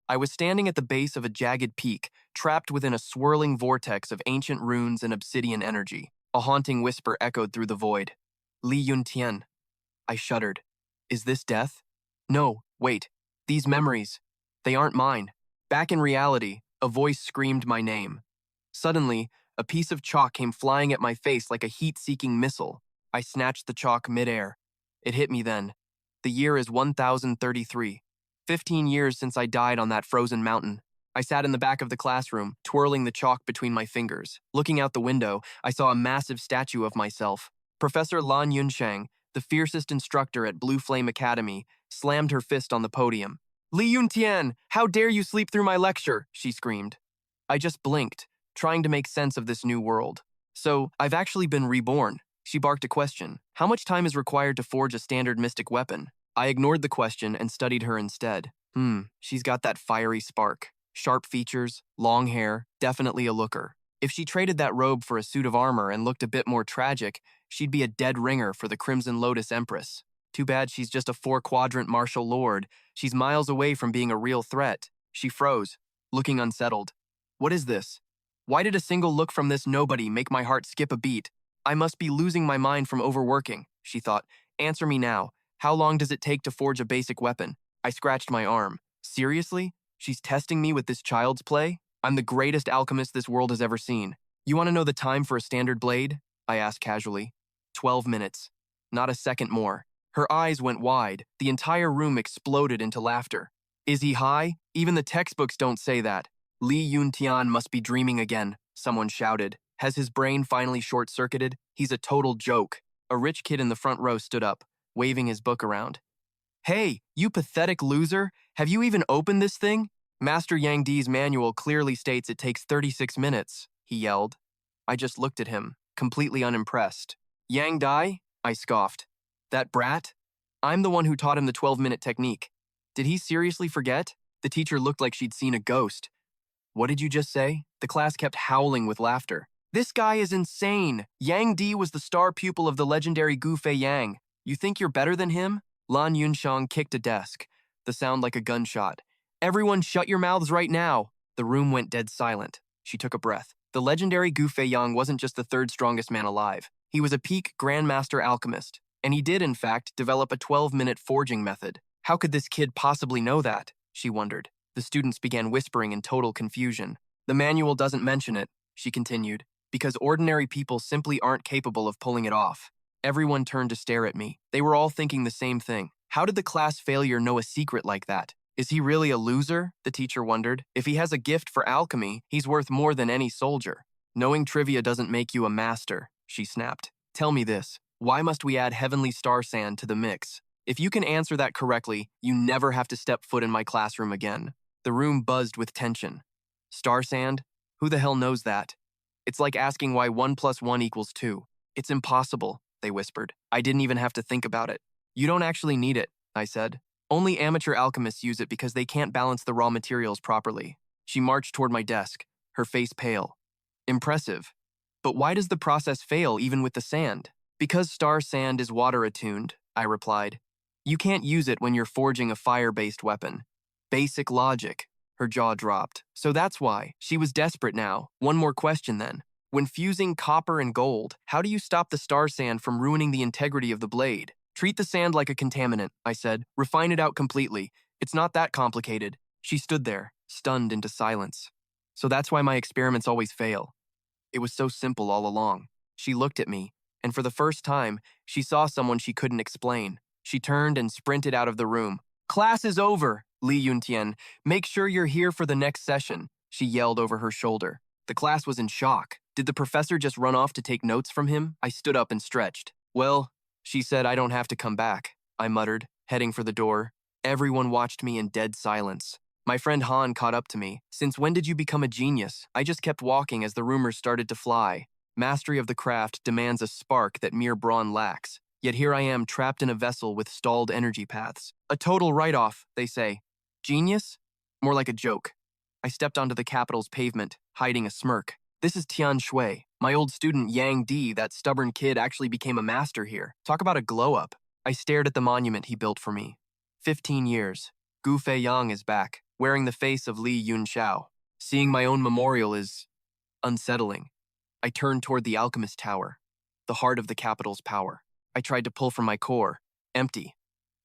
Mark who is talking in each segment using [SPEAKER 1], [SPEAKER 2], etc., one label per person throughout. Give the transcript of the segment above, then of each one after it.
[SPEAKER 1] I was standing at the base of a jagged peak, trapped within a swirling vortex of ancient runes and obsidian energy. A haunting whisper echoed through the void. Li Yunxiao. I shuddered. Is this death? No, wait. These memories. They aren't mine. Back in reality, a voice screamed my name. Suddenly, a piece of chalk came flying at my face like a heat-seeking missile. I snatched the chalk midair. It hit me then. The year is 1033. 15 years since I died on that frozen mountain. I sat in the back of the classroom, twirling the chalk between my fingers. Looking out the window, I saw a massive statue of myself. Professor Li Yunxiao, the fiercest instructor at Blue Flame Academy, slammed her fist on the podium. Li Yunxiao, how dare you sleep through my lecture, she screamed. I just blinked, trying to make sense of this new world. So, I've actually been reborn. She barked a question. How much time is required to forge a standard mystic weapon? I ignored the question and studied her instead. She's got that fiery spark. Sharp features, long hair, definitely a looker. If she traded that robe for a suit of armor and looked a bit more tragic, she'd be a dead ringer for the Crimson Lotus Empress. Too bad she's just a 4-quadrant martial lord. She's miles away from being a real threat. She froze, looking unsettled. What is this? Why did a single look from this nobody make my heart skip a beat? I must be losing my mind from overworking, she thought. Answer me now. How long does it take to forge a basic weapon? I scratched my arm. Seriously? She's testing me with this child's play? I'm the greatest alchemist this world has ever seen. You want to know the time for a standard blade? I asked casually. 12 minutes. Not a second more. Her eyes went wide. The entire room exploded into laughter. Is he high? Even the textbooks don't say that. Li Yunxiao must be dreaming again, someone shouted. Has his brain finally short-circuited? He's a total joke. A rich kid in the front row stood up, waving his book around. Hey, you pathetic loser! Have you even opened this thing? Master Yang Di's manual clearly states it takes 36 minutes, he yelled. I just looked at him, completely unimpressed. Yang Di? I scoffed. That brat? I'm the one who taught him the 12-minute technique. Did he seriously forget? The teacher looked like she'd seen a ghost. What did you just say? The class kept howling with laughter. This guy is insane! Yang Di was the star pupil of the legendary Feiyang. You think you're better than him? Li Yunxiao kicked a desk, the sound like a gunshot. Everyone shut your mouths right now! The room went dead silent. She took a breath. The legendary Feiyang wasn't just the third strongest man alive. He was a peak Grandmaster Alchemist, and he did, in fact, develop a 12-minute forging method. How could this kid possibly know that? She wondered. The students began whispering in total confusion. The manual doesn't mention it, she continued, because ordinary people simply aren't capable of pulling it off. Everyone turned to stare at me. They were all thinking the same thing. How did the class failure know a secret like that? Is he really a loser? The teacher wondered. If he has a gift for alchemy, he's worth more than any soldier. Knowing trivia doesn't make you a master, she snapped. Tell me this. Why must we add heavenly star sand to the mix? If you can answer that correctly, you never have to step foot in my classroom again. The room buzzed with tension. Star sand? Who the hell knows that? It's like asking why 1 + 1 = 2. It's impossible, they whispered. I didn't even have to think about it. You don't actually need it, I said. Only amateur alchemists use it because they can't balance the raw materials properly. She marched toward my desk, her face pale. Impressive. But why does the process fail even with the sand? Because star sand is water-attuned, I replied. You can't use it when you're forging a fire-based weapon. Basic logic. Her jaw dropped. So that's why. She was desperate now. One more question then. When fusing copper and gold, how do you stop the star sand from ruining the integrity of the blade? Treat the sand like a contaminant, I said. Refine it out completely. It's not that complicated. She stood there, stunned into silence. So that's why my experiments always fail. It was so simple all along. She looked at me, and for the first time, she saw someone she couldn't explain. She turned and sprinted out of the room. Class is over, Li Yunxiao. Make sure you're here for the next session, she yelled over her shoulder. The class was in shock. Did the professor just run off to take notes from him? I stood up and stretched. Well, she said I don't have to come back, I muttered, heading for the door. Everyone watched me in dead silence. My friend Han caught up to me. Since when did you become a genius? I just kept walking as the rumors started to fly. Mastery of the craft demands a spark that mere brawn lacks. Yet here I am trapped in a vessel with stalled energy paths. A total write-off, they say. Genius? More like a joke. I stepped onto the capital's pavement, hiding a smirk. This is Tian Shui. My old student Yang Di, that stubborn kid, actually became a master here. Talk about a glow-up. I stared at the monument he built for me. 15 years. Feiyang is back. wearing the face of Li Yunxiao. Seeing my own memorial is unsettling. I turned toward the alchemist tower, the heart of the capital's power. I tried to pull from my core. Empty.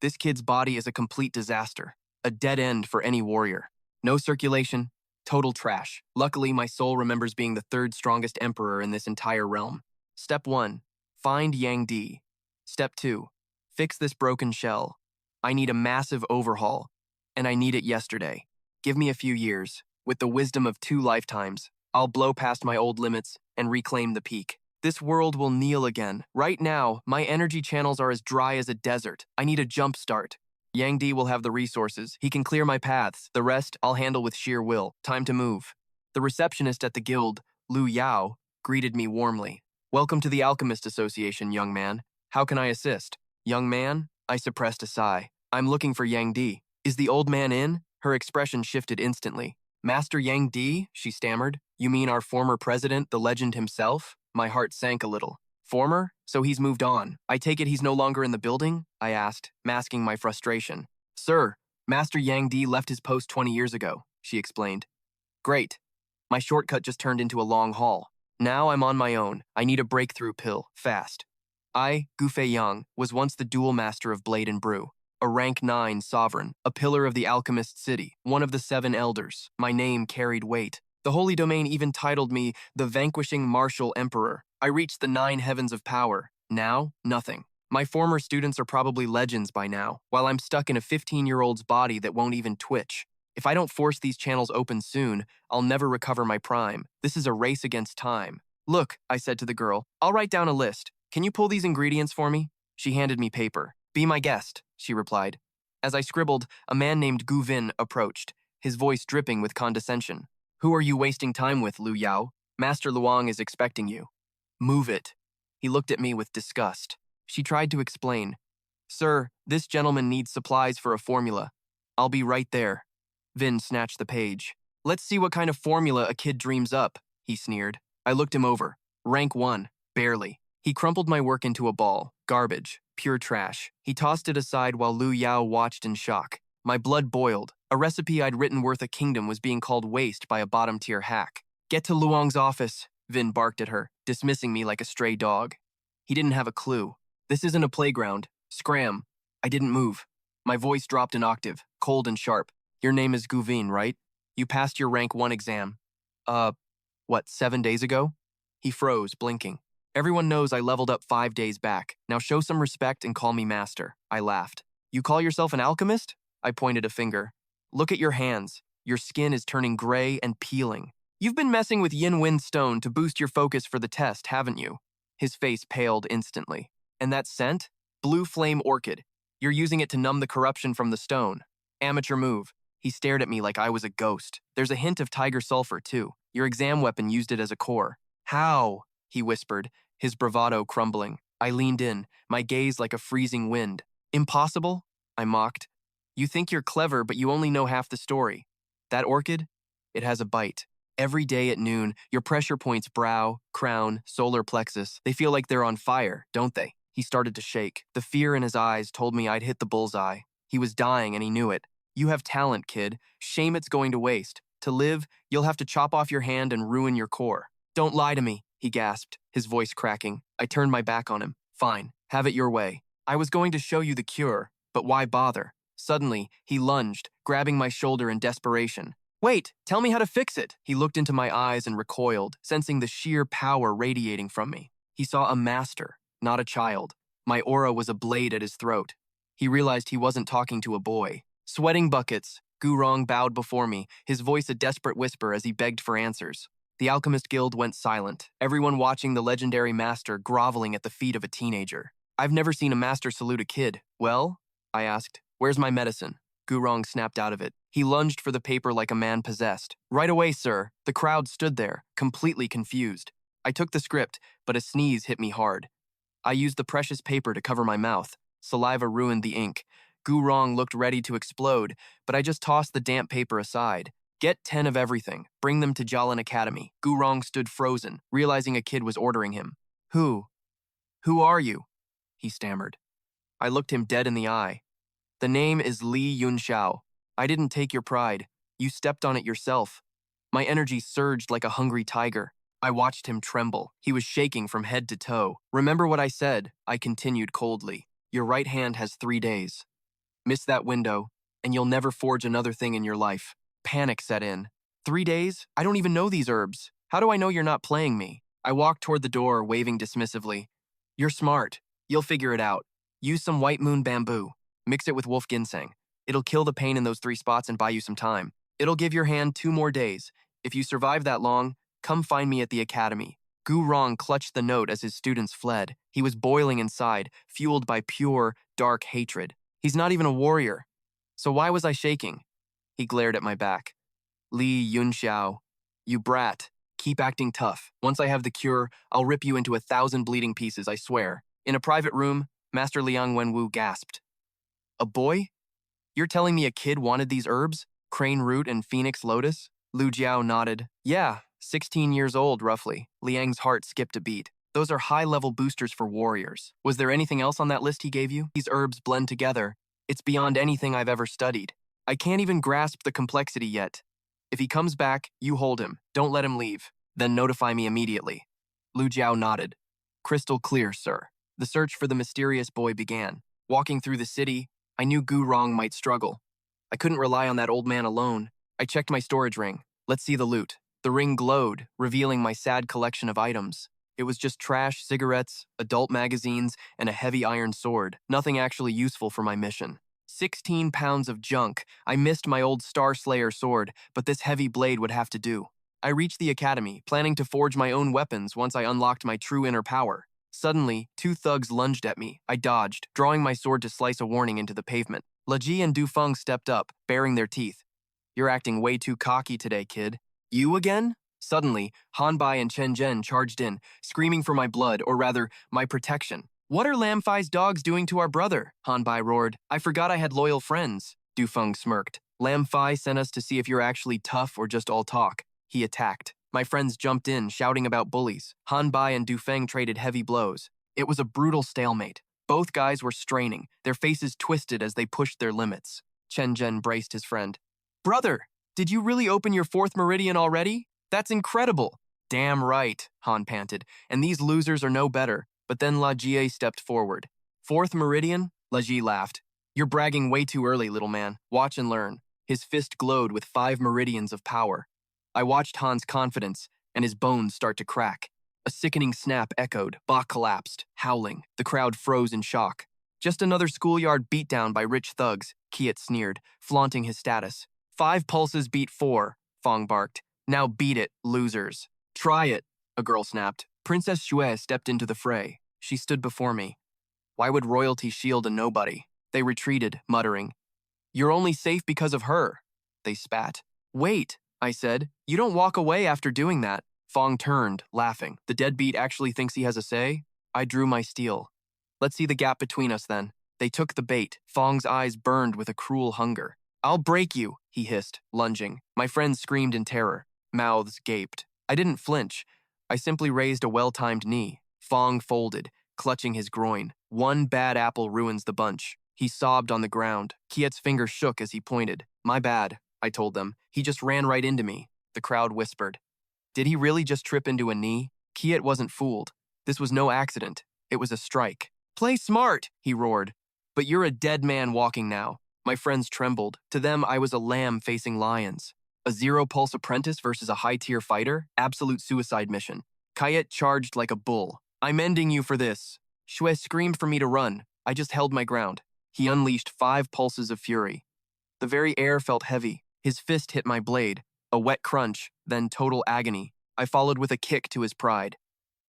[SPEAKER 1] This kid's body is a complete disaster, a dead end for any warrior. No circulation, total trash. Luckily, my soul remembers being the third strongest emperor in this entire realm. Step 1. Find Yang Di. Step 2. Fix this broken shell. I need a massive overhaul, and I need it yesterday. Give me a few years. With the wisdom of 2 lifetimes, I'll blow past my old limits and reclaim the peak. This world will kneel again. Right now, my energy channels are as dry as a desert. I need a jump start. Yang Di will have the resources. He can clear my paths. The rest, I'll handle with sheer will. Time to move. The receptionist at the guild, Li Yao, greeted me warmly. Welcome to the Alchemist Association, young man. How can I assist? Young man? I suppressed a sigh. I'm looking for Yang Di. Is the old man in? Her expression shifted instantly. Master Yang Di? She stammered. You mean our former president, the legend himself? My heart sank a little. Former? So he's moved on. I take it he's no longer in the building? I asked, masking my frustration. Sir, Master Yang Di left his post 20 years ago, she explained. Great. My shortcut just turned into a long haul. Now I'm on my own. I need a breakthrough pill, fast. I, Feiyang, was once the dual master of Blade and Brew, a rank 9 sovereign, a pillar of the alchemist city, one of the 7 elders. My name carried weight. The Holy Domain even titled me the Vanquishing Martial Emperor. I reached the 9 heavens of power. Now, nothing. My former students are probably legends by now, while I'm stuck in a 15-year-old's body that won't even twitch. If I don't force these channels open soon, I'll never recover my prime. This is a race against time. Look, I said to the girl, I'll write down a list. Can you pull these ingredients for me? She handed me paper. Be my guest, she replied. As I scribbled, a man named Gu Vin approached, his voice dripping with condescension. Who are you wasting time with, Liu Yao? Master Luang is expecting you. Move it. He looked at me with disgust. She tried to explain. Sir, this gentleman needs supplies for a formula. I'll be right there. Vin snatched the page. Let's see what kind of formula a kid dreams up, he sneered. I looked him over. Rank 1, barely. He crumpled my work into a ball. Garbage. Pure trash. He tossed it aside while Liu Yao watched in shock. My blood boiled. A recipe I'd written worth a kingdom was being called waste by a bottom-tier hack. Get to Luang's office, Vin barked at her, dismissing me like a stray dog. He didn't have a clue. This isn't a playground. Scram. I didn't move. My voice dropped an octave, cold and sharp. Your name is Gu Vin, right? You passed your rank 1 exam. 7 days ago? He froze, blinking. Everyone knows I leveled up 5 days back. Now show some respect and call me master. I laughed. You call yourself an alchemist? I pointed a finger. Look at your hands. Your skin is turning gray and peeling. You've been messing with Yin Wind Stone to boost your focus for the test, haven't you? His face paled instantly. And that scent? Blue Flame Orchid. You're using it to numb the corruption from the stone. Amateur move. He stared at me like I was a ghost. There's a hint of tiger sulfur, too. Your exam weapon used it as a core. How? He whispered, his bravado crumbling. I leaned in, my gaze like a freezing wind. Impossible? I mocked. You think you're clever, but you only know half the story. That orchid? It has a bite. Every day at noon, your pressure points brow, crown, solar plexus, they feel like they're on fire, don't they? He started to shake. The fear in his eyes told me I'd hit the bullseye. He was dying and he knew it. You have talent, kid. Shame it's going to waste. To live, you'll have to chop off your hand and ruin your core. Don't lie to me, he gasped, his voice cracking. I turned my back on him. Fine, have it your way. I was going to show you the cure, but why bother? Suddenly, he lunged, grabbing my shoulder in desperation. Wait, tell me how to fix it. He looked into my eyes and recoiled, sensing the sheer power radiating from me. He saw a master, not a child. My aura was a blade at his throat. He realized he wasn't talking to a boy. Sweating buckets, Gurong bowed before me, his voice a desperate whisper as he begged for answers. The Alchemist Guild went silent, everyone watching the legendary master groveling at the feet of a teenager. I've never seen a master salute a kid. Well? I asked. Where's my medicine? Gurong snapped out of it. He lunged for the paper like a man possessed. Right away, sir. The crowd stood there, completely confused. I took the script, but a sneeze hit me hard. I used the precious paper to cover my mouth. Saliva ruined the ink. Gurong looked ready to explode, but I just tossed the damp paper aside. Get 10 of everything. Bring them to Jalan Academy. Gurong stood frozen, realizing a kid was ordering him. Who? Who are you? He stammered. I looked him dead in the eye. The name is Li Yunxiao. I didn't take your pride. You stepped on it yourself. My energy surged like a hungry tiger. I watched him tremble. He was shaking from head to toe. Remember what I said, I continued coldly. Your right hand has 3 days. Miss that window, and you'll never forge another thing in your life. Panic set in. 3 days? I don't even know these herbs. How do I know you're not playing me? I walked toward the door, waving dismissively. You're smart. You'll figure it out. Use some white moon bamboo. Mix it with wolf ginseng. It'll kill the pain in those 3 spots and buy you some time. It'll give your hand 2 more days. If you survive that long, come find me at the academy. Gu Rong clutched the note as his students fled. He was boiling inside, fueled by pure, dark hatred. He's not even a warrior. So why was I shaking? He glared at my back. Li Yunxiao, you brat. Keep acting tough. Once I have the cure, I'll rip you into 1,000 bleeding pieces, I swear. In a private room, Master Liang Wenwu gasped. A boy? You're telling me a kid wanted these herbs? Crane root and phoenix lotus? Lu Jiao nodded. Yeah, 16 years old, roughly. Liang's heart skipped a beat. Those are high-level boosters for warriors. Was there anything else on that list he gave you? These herbs blend together. It's beyond anything I've ever studied. I can't even grasp the complexity yet. If he comes back, you hold him. Don't let him leave. Then notify me immediately. Lu Jiao nodded. Crystal clear, sir. The search for the mysterious boy began. Walking through the city, I knew Gu Rong might struggle. I couldn't rely on that old man alone. I checked my storage ring. Let's see the loot. The ring glowed, revealing my sad collection of items. It was just trash, cigarettes, adult magazines, and a heavy iron sword. Nothing actually useful for my mission. 16 pounds of junk. I missed my old Star Slayer sword, but this heavy blade would have to do. I reached the academy, planning to forge my own weapons once I unlocked my true inner power. Suddenly, 2 thugs lunged at me. I dodged, drawing my sword to slice a warning into the pavement. Leji and Dufeng stepped up, baring their teeth. You're acting way too cocky today, kid. You again? Suddenly, Hanbai and Chen Zhen charged in, screaming for my blood, or rather, my protection. What are Lam Fai's dogs doing to our brother? Hanbai roared. I forgot I had loyal friends. Dufeng smirked. Lam Fai sent us to see if you're actually tough or just all talk. He attacked. My friends jumped in, shouting about bullies. Hanbai and Dufeng traded heavy blows. It was a brutal stalemate. Both guys were straining, their faces twisted as they pushed their limits. Chen Zhen braced his friend. Brother, did you really open your 4th meridian already? That's incredible. Damn right, Han panted, and these losers are no better. But then La Jie stepped forward. 4th meridian? La Jie laughed. You're bragging way too early, little man. Watch and learn. His fist glowed with 5 meridians of power. I watched Han's confidence, and his bones start to crack. A sickening snap echoed. Bach collapsed, howling. The crowd froze in shock. Just another schoolyard beatdown by rich thugs, Kiet sneered, flaunting his status. 5 pulses beat 4, Fong barked. Now beat it, losers. Try it, a girl snapped. Princess Xue stepped into the fray. She stood before me. Why would royalty shield a nobody? They retreated, muttering. You're only safe because of her. They spat. Wait, I said. You don't walk away after doing that. Fong turned, laughing. The deadbeat actually thinks he has a say? I drew my steel. Let's see the gap between us then. They took the bait. Fong's eyes burned with a cruel hunger. I'll break you, he hissed, lunging. My friends screamed in terror. Mouths gaped. I didn't flinch. I simply raised a well-timed knee. Fong folded, clutching his groin. One bad apple ruins the bunch. He sobbed on the ground. Kiet's finger shook as he pointed. My bad, I told them. He just ran right into me. The crowd whispered. Did he really just trip into a knee? Kiet wasn't fooled. This was no accident. It was a strike. Play smart, he roared. But you're a dead man walking now. My friends trembled. To them, I was a lamb facing lions. A 0-pulse apprentice versus a high-tier fighter? Absolute suicide mission. Kiet charged like a bull. I'm ending you for this. Xue screamed for me to run. I just held my ground. He unleashed 5 pulses of fury. The very air felt heavy. His fist hit my blade. A wet crunch, then total agony. I followed with a kick to his pride.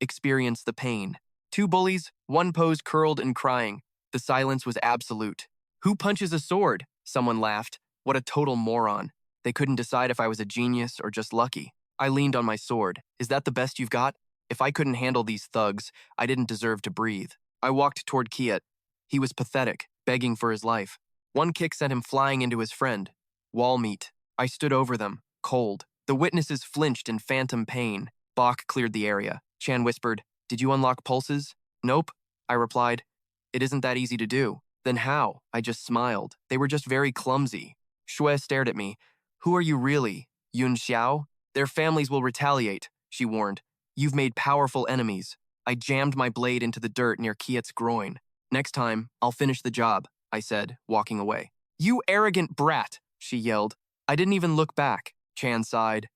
[SPEAKER 1] Experienced the pain. 2 bullies, 1 pose curled and crying. The silence was absolute. Who punches a sword? Someone laughed. What a total moron. They couldn't decide if I was a genius or just lucky. I leaned on my sword. Is that the best you've got? If I couldn't handle these thugs, I didn't deserve to breathe. I walked toward Kiet. He was pathetic, begging for his life. 1 kick sent him flying into his friend. Wall meat. I stood over them, cold. The witnesses flinched in phantom pain. Bach cleared the area. Chan whispered, Did you unlock pulses? Nope, I replied. It isn't that easy to do. Then how? I just smiled. They were just very clumsy. Xue stared at me. Who are you really? Yunxiao? Their families will retaliate, she warned. You've made powerful enemies. I jammed my blade into the dirt near Kiet's groin. Next time, I'll finish the job, I said, walking away. You arrogant brat, she yelled. I didn't even look back, Chan sighed.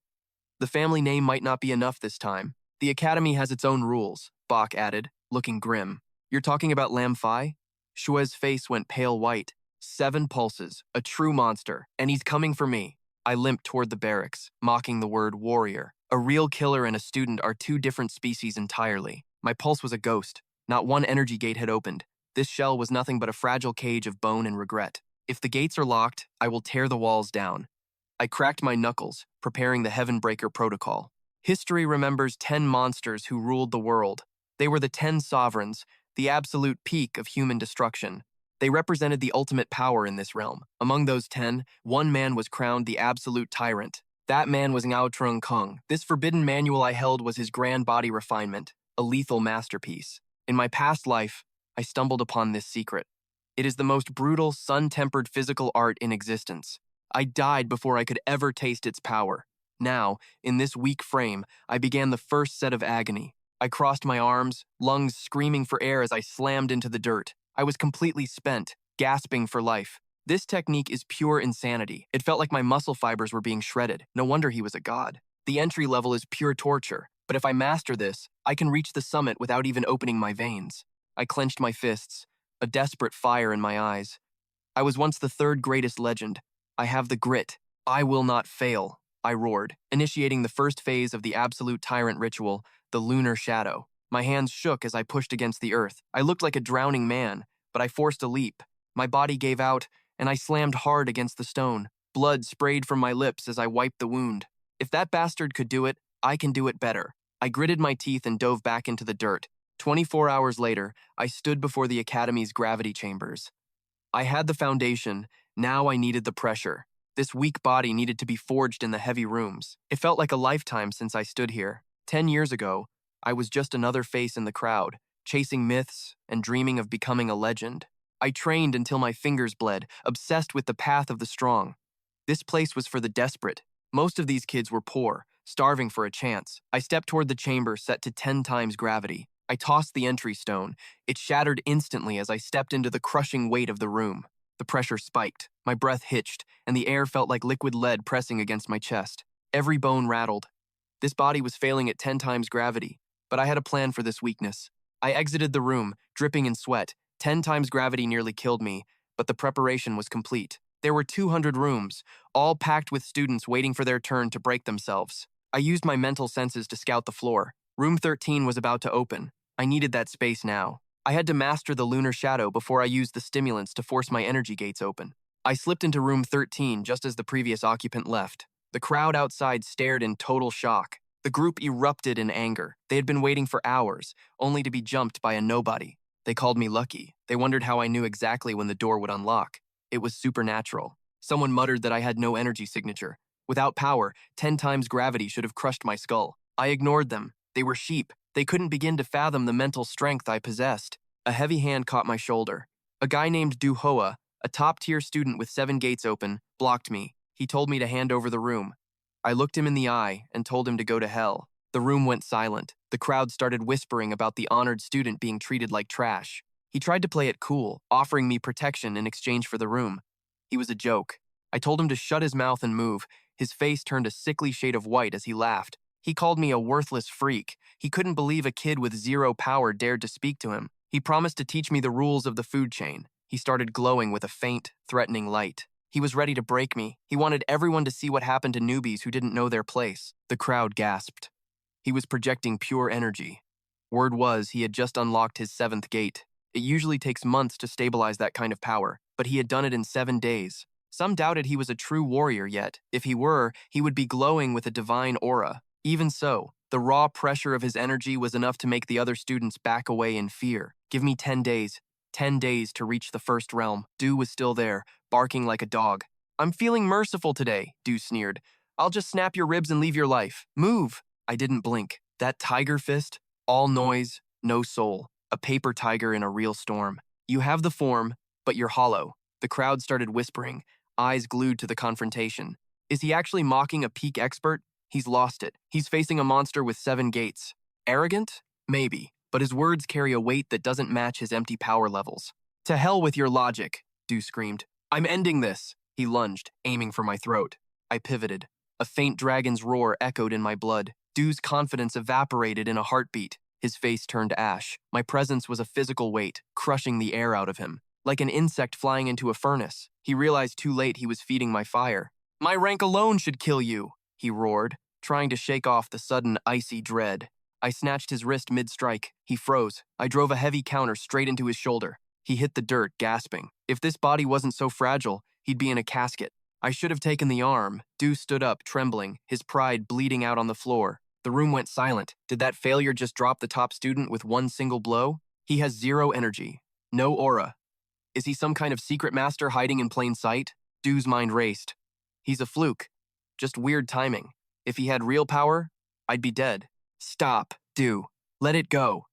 [SPEAKER 1] The family name might not be enough this time. The academy has its own rules, Bach added, looking grim. You're talking about Lam Fai? Shue's face went pale white. 7 pulses, a true monster, and he's coming for me. I limped toward the barracks, mocking the word warrior. A real killer and a student are 2 different species entirely. My pulse was a ghost. Not one energy gate had opened. This shell was nothing but a fragile cage of bone and regret. If the gates are locked, I will tear the walls down. I cracked my knuckles, preparing the Heavenbreaker protocol. History remembers 10 monsters who ruled the world. They were the 10 sovereigns, the absolute peak of human destruction. They represented the ultimate power in this realm. Among those 10, one man was crowned the absolute tyrant. That man was Ngao Trung Kung. This forbidden manual I held was his grand body refinement, a lethal masterpiece. In my past life, I stumbled upon this secret. It is the most brutal, sun-tempered physical art in existence. I died before I could ever taste its power. Now, in this weak frame, I began the first set of agony. I crossed my arms, lungs screaming for air as I slammed into the dirt. I was completely spent, gasping for life. This technique is pure insanity. It felt like my muscle fibers were being shredded. No wonder he was a god. The entry level is pure torture, but if I master this, I can reach the summit without even opening my veins. I clenched my fists, a desperate fire in my eyes. I was once the 3rd greatest legend. I have the grit. I will not fail, I roared, initiating the first phase of the absolute tyrant ritual, the lunar shadow. My hands shook as I pushed against the earth. I looked like a drowning man, but I forced a leap. My body gave out, and I slammed hard against the stone. Blood sprayed from my lips as I wiped the wound. If that bastard could do it, I can do it better. I gritted my teeth and dove back into the dirt. 24 hours later, I stood before the Academy's gravity chambers. I had the foundation, now I needed the pressure. This weak body needed to be forged in the heavy rooms. It felt like a lifetime since I stood here. 10 years ago, I was just another face in the crowd, chasing myths and dreaming of becoming a legend. I trained until my fingers bled, obsessed with the path of the strong. This place was for the desperate. Most of these kids were poor, starving for a chance. I stepped toward the chamber set to 10 times gravity. I tossed the entry stone. It shattered instantly as I stepped into the crushing weight of the room. The pressure spiked, my breath hitched, and the air felt like liquid lead pressing against my chest. Every bone rattled. This body was failing at 10 times gravity, but I had a plan for this weakness. I exited the room, dripping in sweat. 10 times gravity nearly killed me, but the preparation was complete. There were 200 rooms, all packed with students waiting for their turn to break themselves. I used my mental senses to scout the floor. Room 13 was about to open. I needed that space now. I had to master the lunar shadow before I used the stimulants to force my energy gates open. I slipped into room 13 just as the previous occupant left. The crowd outside stared in total shock. The group erupted in anger. They had been waiting for hours, only to be jumped by a nobody. They called me lucky. They wondered how I knew exactly when the door would unlock. It was supernatural. Someone muttered that I had no energy signature. Without power, 10 times gravity should have crushed my skull. I ignored them. They were sheep. They couldn't begin to fathom the mental strength I possessed. A heavy hand caught my shoulder. A guy named Du Hoa, a top-tier student with 7 gates open, blocked me. He told me to hand over the room. I looked him in the eye and told him to go to hell. The room went silent. The crowd started whispering about the honored student being treated like trash. He tried to play it cool, offering me protection in exchange for the room. He was a joke. I told him to shut his mouth and move. His face turned a sickly shade of white as he laughed. He called me a worthless freak. He couldn't believe a kid with 0 power dared to speak to him. He promised to teach me the rules of the food chain. He started glowing with a faint, threatening light. He was ready to break me. He wanted everyone to see what happened to newbies who didn't know their place. The crowd gasped. He was projecting pure energy. Word was he had just unlocked his 7th gate. It usually takes months to stabilize that kind of power, but he had done it in 7 days. Some doubted he was a true warrior yet. If he were, he would be glowing with a divine aura. Even so, the raw pressure of his energy was enough to make the other students back away in fear. Give me 10 days. 10 days to reach the first realm. Du was still there, barking like a dog. I'm feeling merciful today, Du sneered. I'll just snap your ribs and leave your life. Move! I didn't blink. That tiger fist? All noise, no soul. A paper tiger in a real storm. You have the form, but you're hollow. The crowd started whispering, eyes glued to the confrontation. Is he actually mocking a peak expert? He's lost it. He's facing a monster with 7 gates. Arrogant? Maybe, but his words carry a weight that doesn't match his empty power levels. To hell with your logic, Du screamed. I'm ending this. He lunged, aiming for my throat. I pivoted. A faint dragon's roar echoed in my blood. Du's confidence evaporated in a heartbeat. His face turned ash. My presence was a physical weight, crushing the air out of him. Like an insect flying into a furnace. He realized too late he was feeding my fire. My rank alone should kill you, he roared, trying to shake off the sudden icy dread. I snatched his wrist mid-strike. He froze. I drove a heavy counter straight into his shoulder. He hit the dirt, gasping. If this body wasn't so fragile, he'd be in a casket. I should have taken the arm. Du stood up, trembling, his pride bleeding out on the floor. The room went silent. Did that failure just drop the top student with one single blow? He has 0 energy. No aura. Is he some kind of secret master hiding in plain sight? Du's mind raced. He's a fluke. Just weird timing. If he had real power, I'd be dead. Stop, Du. Let it go.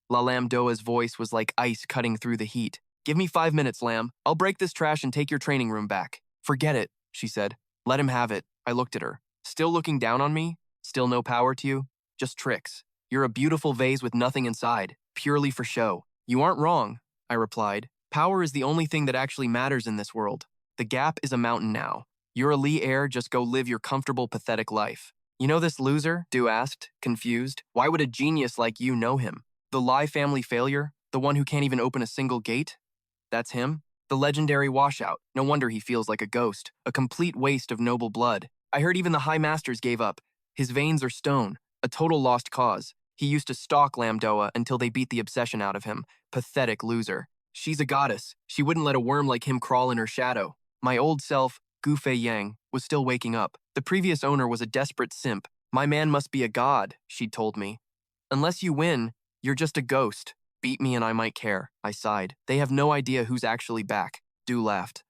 [SPEAKER 1] La Lam Doa's voice was like ice cutting through the heat. Give me 5 minutes, Lam. I'll break this trash and take your training room back. Forget it, she said. Let him have it. I looked at her. Still looking down on me? Still no power to you? Just tricks. You're a beautiful vase with nothing inside, purely for show. You aren't wrong, I replied. Power is the only thing that actually matters in this world. The gap is a mountain now. You're a Li heir, just go live your comfortable, pathetic life. You know this loser? Du asked, confused. Why would a genius like you know him? The Li family failure? The one who can't even open a single gate? That's him? The legendary washout. No wonder he feels like a ghost. A complete waste of noble blood. I heard even the High Masters gave up. His veins are stone. A total lost cause. He used to stalk Lamdoa until they beat the obsession out of him. Pathetic loser. She's a goddess. She wouldn't let a worm like him crawl in her shadow. My old self, Feiyang, was still waking up. The previous owner was a desperate simp. My man must be a god, she'd told me. Unless you win, you're just a ghost. Beat me and I might care, I sighed. They have no idea who's actually back. Du laughed.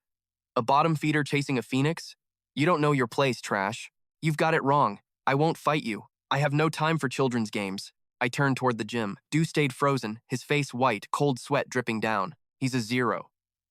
[SPEAKER 1] A bottom feeder chasing a phoenix? You don't know your place, trash. You've got it wrong. I won't fight you. I have no time for children's games. I turned toward the gym. Du stayed frozen, his face white, cold sweat dripping down. He's a 0.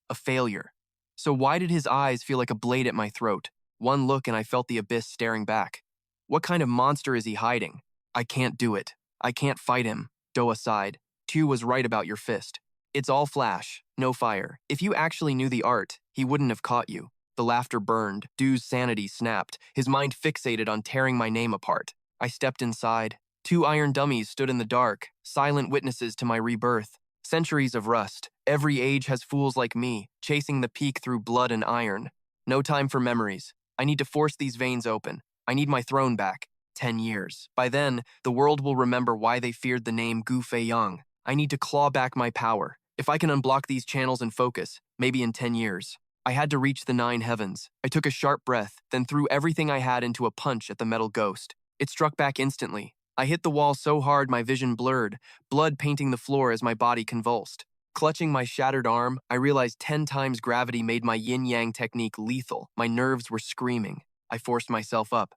[SPEAKER 1] A failure. So why did his eyes feel like a blade at my throat? One look and I felt the abyss staring back. What kind of monster is he hiding? I can't do it. I can't fight him. Doa sighed. Tu was right about your fist. It's all flash, no fire. If you actually knew the art, he wouldn't have caught you. The laughter burned. Du's sanity snapped, his mind fixated on tearing my name apart. I stepped inside. 2 iron dummies stood in the dark, silent witnesses to my rebirth. Centuries of rust. Every age has fools like me, chasing the peak through blood and iron. No time for memories. I need to force these veins open. I need my throne back. 10 years. By then, the world will remember why they feared the name Gu Feiyang. I need to claw back my power. If I can unblock these channels and focus, maybe in 10 years. I had to reach the 9 heavens. I took a sharp breath, then threw everything I had into a punch at the metal ghost. It struck back instantly. I hit the wall so hard my vision blurred, blood painting the floor as my body convulsed. Clutching my shattered arm, I realized 10 times gravity made my yin-yang technique lethal. My nerves were screaming. I forced myself up.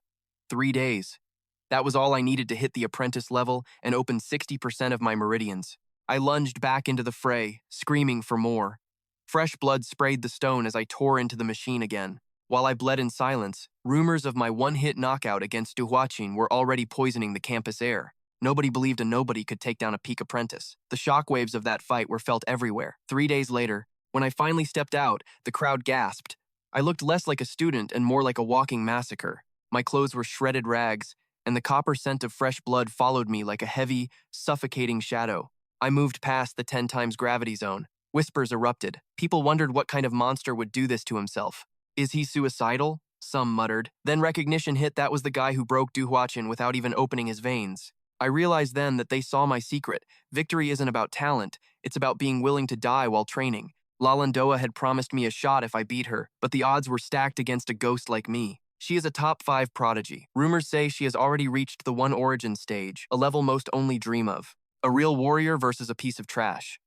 [SPEAKER 1] 3 days. That was all I needed to hit the apprentice level and open 60% of my meridians. I lunged back into the fray, screaming for more. Fresh blood sprayed the stone as I tore into the machine again. While I bled in silence, rumors of my one-hit knockout against Duhuaqin were already poisoning the campus air. Nobody believed a nobody could take down a peak apprentice. The shockwaves of that fight were felt everywhere. 3 days later, when I finally stepped out, the crowd gasped. I looked less like a student and more like a walking massacre. My clothes were shredded rags, and the copper scent of fresh blood followed me like a heavy, suffocating shadow. I moved past the 10 times gravity zone. Whispers erupted. People wondered what kind of monster would do this to himself. Is he suicidal? Some muttered. Then recognition hit that was the guy who broke Duhuaqin without even opening his veins. I realized then that they saw my secret. Victory isn't about talent, it's about being willing to die while training. Lalandoa had promised me a shot if I beat her, but the odds were stacked against a ghost like me. She is a top 5 prodigy. Rumors say she has already reached the 1 origin stage, a level most only dream of. A real warrior versus a piece of trash.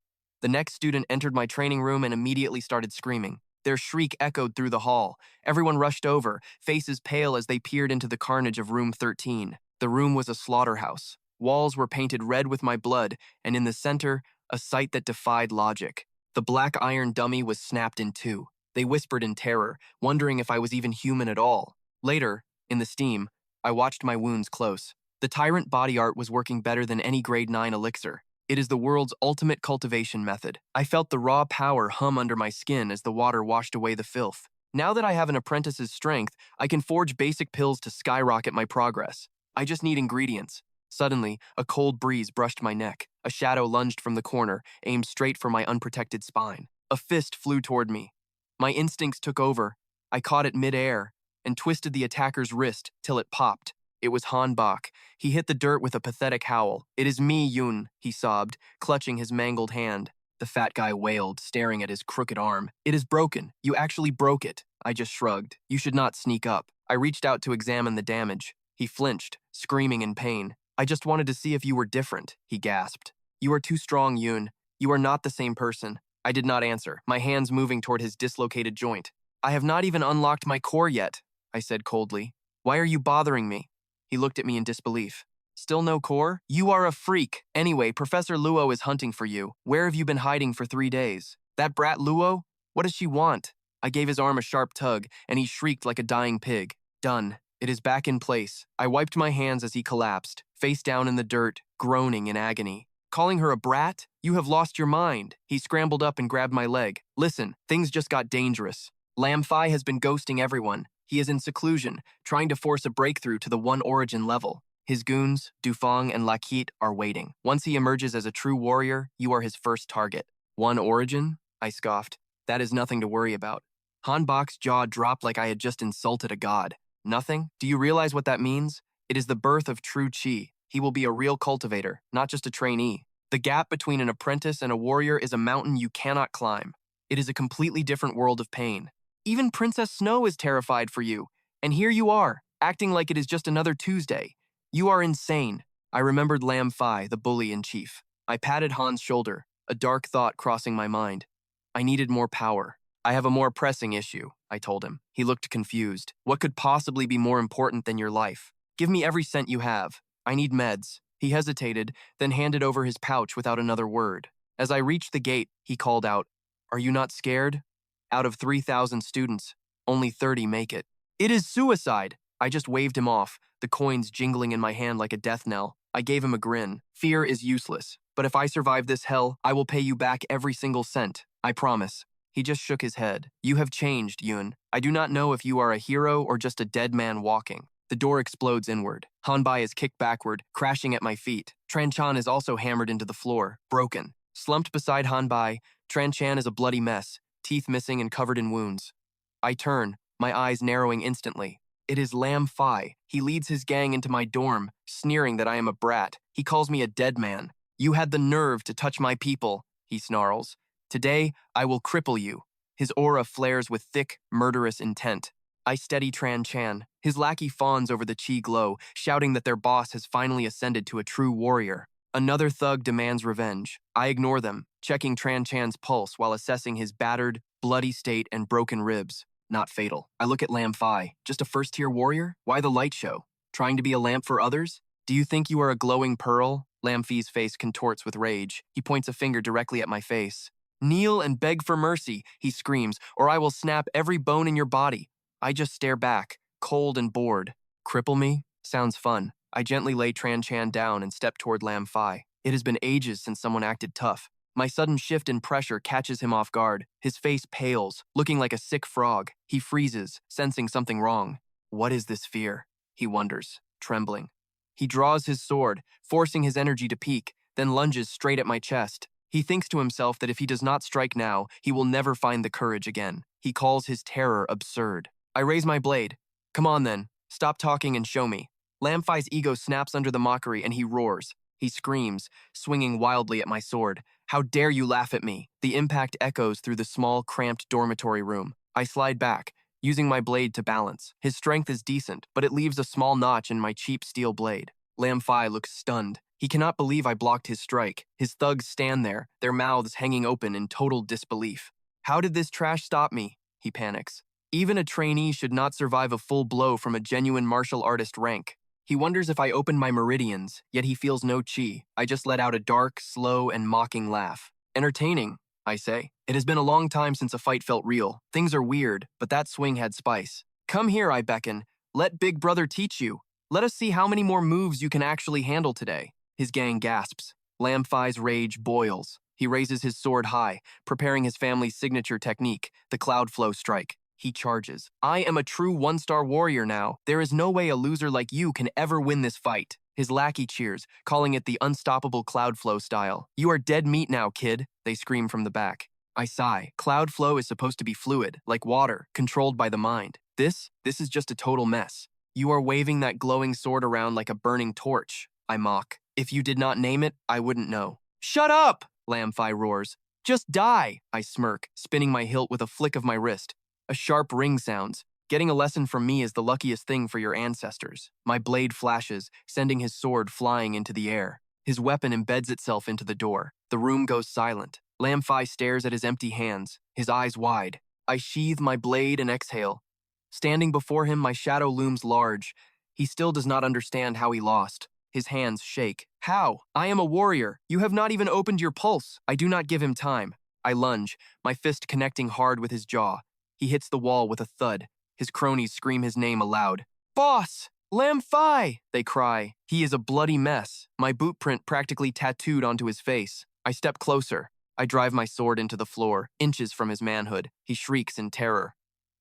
[SPEAKER 1] The next student entered my training room and immediately started screaming. Their shriek echoed through the hall. Everyone rushed over, faces pale as they peered into the carnage of room 13. The room was a slaughterhouse. Walls were painted red with my blood, and in the center, a sight that defied logic. The black iron dummy was snapped in 2. They whispered in terror, wondering if I was even human at all. Later, in the steam, I watched my wounds close. The tyrant body art was working better than any grade 9 elixir. It is the world's ultimate cultivation method. I felt the raw power hum under my skin as the water washed away the filth. Now that I have an apprentice's strength, I can forge basic pills to skyrocket my progress. I just need ingredients. Suddenly, a cold breeze brushed my neck. A shadow lunged from the corner, aimed straight for my unprotected spine. A fist flew toward me. My instincts took over. I caught it mid-air and twisted the attacker's wrist till it popped. It was Han Bak. He hit the dirt with a pathetic howl. "It is me, Yun," he sobbed, clutching his mangled hand. The fat guy wailed, staring at his crooked arm. "It is broken. You actually broke it." I just shrugged. "You should not sneak up." I reached out to examine the damage. He flinched, screaming in pain. "I just wanted to see if you were different," he gasped. "You are too strong, Yun. You are not the same person." I did not answer, my hands moving toward his dislocated joint. "I have not even unlocked my core yet," I said coldly. "Why are you bothering me?" He looked at me in disbelief. "Still no core? You are a freak. Anyway, Professor Luo is hunting for you. Where have you been hiding for 3 days? That brat Luo? What does she want?" I gave his arm a sharp tug, and he shrieked like a dying pig. "Done. It is back in place." I wiped my hands as he collapsed, face down in the dirt, groaning in agony. "Calling her a brat? You have lost your mind." He scrambled up and grabbed my leg. "Listen, things just got dangerous. Lam Fai has been ghosting everyone. He is in seclusion, trying to force a breakthrough to the One Origin level. His goons, Dufang and Lakit, are waiting. Once he emerges as a true warrior, you are his first target." "One Origin?" I scoffed. "That is nothing to worry about." Han Bak's jaw dropped like I had just insulted a god. "Nothing? Do you realize what that means? It is the birth of true Qi. He will be a real cultivator, not just a trainee. The gap between an apprentice and a warrior is a mountain you cannot climb. It is a completely different world of pain. Even Princess Snow is terrified for you. And here you are, acting like it is just another Tuesday. You are insane." I remembered Lam Fai, the bully in chief. I patted Han's shoulder, a dark thought crossing my mind. I needed more power. "I have a more pressing issue," I told him. He looked confused. "What could possibly be more important than your life? Give me every cent you have. I need meds." He hesitated, then handed over his pouch without another word. As I reached the gate, he called out, "Are you not scared? Out of 3,000 students, only 30 make it. It is suicide." I just waved him off, the coins jingling in my hand like a death knell. I gave him a grin. "Fear is useless, but if I survive this hell, I will pay you back every single cent. I promise." He just shook his head. "You have changed, Yun. I do not know if you are a hero or just a dead man walking." The door explodes inward. Hanbai is kicked backward, crashing at my feet. Tran Chan is also hammered into the floor, broken. Slumped beside Hanbai, Tran Chan is a bloody mess, teeth missing and covered in wounds. I turn, my eyes narrowing instantly. It is Lam Fai. He leads his gang into my dorm, sneering that I am a brat. He calls me a dead man. "You had the nerve to touch my people," he snarls. "Today, I will cripple you." His aura flares with thick, murderous intent. I steady Tran Chan. His lackey fawns over the Qi glow, shouting that their boss has finally ascended to a true warrior. Another thug demands revenge. I ignore them, checking Tran Chan's pulse while assessing his battered, bloody state and broken ribs. Not fatal. I look at Lam Fai. Just a first-tier warrior? Why the light show? Trying to be a lamp for others? "Do you think you are a glowing pearl?" Lam Fai's face contorts with rage. He points a finger directly at my face. "Kneel and beg for mercy," he screams, "or I will snap every bone in your body." I just stare back, cold and bored. Cripple me? Sounds fun. I gently lay Tran Chan down and step toward Lam Fai. It has been ages since someone acted tough. My sudden shift in pressure catches him off guard. His face pales, looking like a sick frog. He freezes, sensing something wrong. What is this fear? He wonders, trembling. He draws his sword, forcing his energy to peak, then lunges straight at my chest. He thinks to himself that if he does not strike now, he will never find the courage again. He calls his terror absurd. I raise my blade. "Come on then, stop talking and show me." Lam Fai's ego snaps under the mockery and he roars. He screams, swinging wildly at my sword. "How dare you laugh at me?" The impact echoes through the small, cramped dormitory room. I slide back, using my blade to balance. His strength is decent, but it leaves a small notch in my cheap steel blade. Lam Fai looks stunned. He cannot believe I blocked his strike. His thugs stand there, their mouths hanging open in total disbelief. "How did this trash stop me?" he panics. Even a trainee should not survive a full blow from a genuine martial artist rank. He wonders if I open my meridians, yet he feels no chi. I just let out a dark, slow, and mocking laugh. "Entertaining," I say. "It has been a long time since a fight felt real. Things are weird, but that swing had spice." "Come here," I beckon. Let Big Brother teach you. Let us see how many more moves you can actually handle today. His gang gasps. Lam Fai's rage boils. He raises his sword high, preparing his family's signature technique, the Cloud Flow Strike. He charges. I am a true one-star warrior now. There is no way a loser like you can ever win this fight. His lackey cheers, calling it the unstoppable Cloud Flow style. You are dead meat now, kid, they scream from the back. I sigh. Cloud Flow is supposed to be fluid, like water, controlled by the mind. This is just a total mess. You are waving that glowing sword around like a burning torch, I mock. If you did not name it, I wouldn't know. Shut up, Lam Fai roars. Just die, I smirk, spinning my hilt with a flick of my wrist. A sharp ring sounds. Getting a lesson from me is the luckiest thing for your ancestors. My blade flashes, sending his sword flying into the air. His weapon embeds itself into the door. The room goes silent. Lam Fai stares at his empty hands, his eyes wide. I sheathe my blade and exhale. Standing before him, my shadow looms large. He still does not understand how he lost. His hands shake. How? I am a warrior. You have not even opened your pulse. I do not give him time. I lunge, my fist connecting hard with his jaw. He hits the wall with a thud. His cronies scream his name aloud. Boss! Lam Fai! They cry. He is a bloody mess, my boot print practically tattooed onto his face. I step closer. I drive my sword into the floor, inches from his manhood. He shrieks in terror.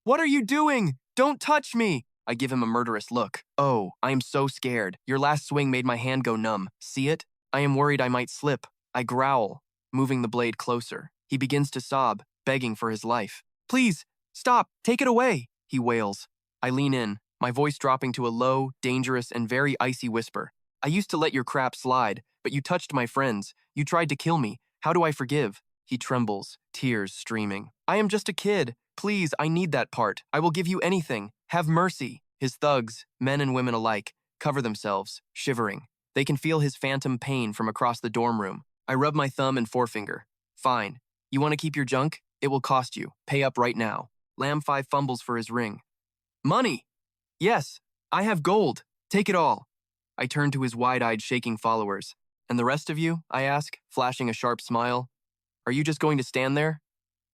[SPEAKER 1] What are you doing? Don't touch me! I give him a murderous look. Oh, I am so scared. Your last swing made my hand go numb. See it? I am worried I might slip. I growl, moving the blade closer. He begins to sob, begging for his life. Please, stop! Take it away! He wails. I lean in, my voice dropping to a low, dangerous, and very icy whisper. I used to let your crap slide, but you touched my friends. You tried to kill me. How do I forgive? He trembles, tears streaming. I am just a kid. Please, I need that part. I will give you anything. Have mercy. His thugs, men and women alike, cover themselves, shivering. They can feel his phantom pain from across the dorm room. I rub my thumb and forefinger. Fine. You want to keep your junk? It will cost you. Pay up right now. Lam Fai fumbles for his ring. Money! Yes, I have gold. Take it all. I turn to his wide-eyed, shaking followers. And the rest of you? I ask, flashing a sharp smile. Are you just going to stand there?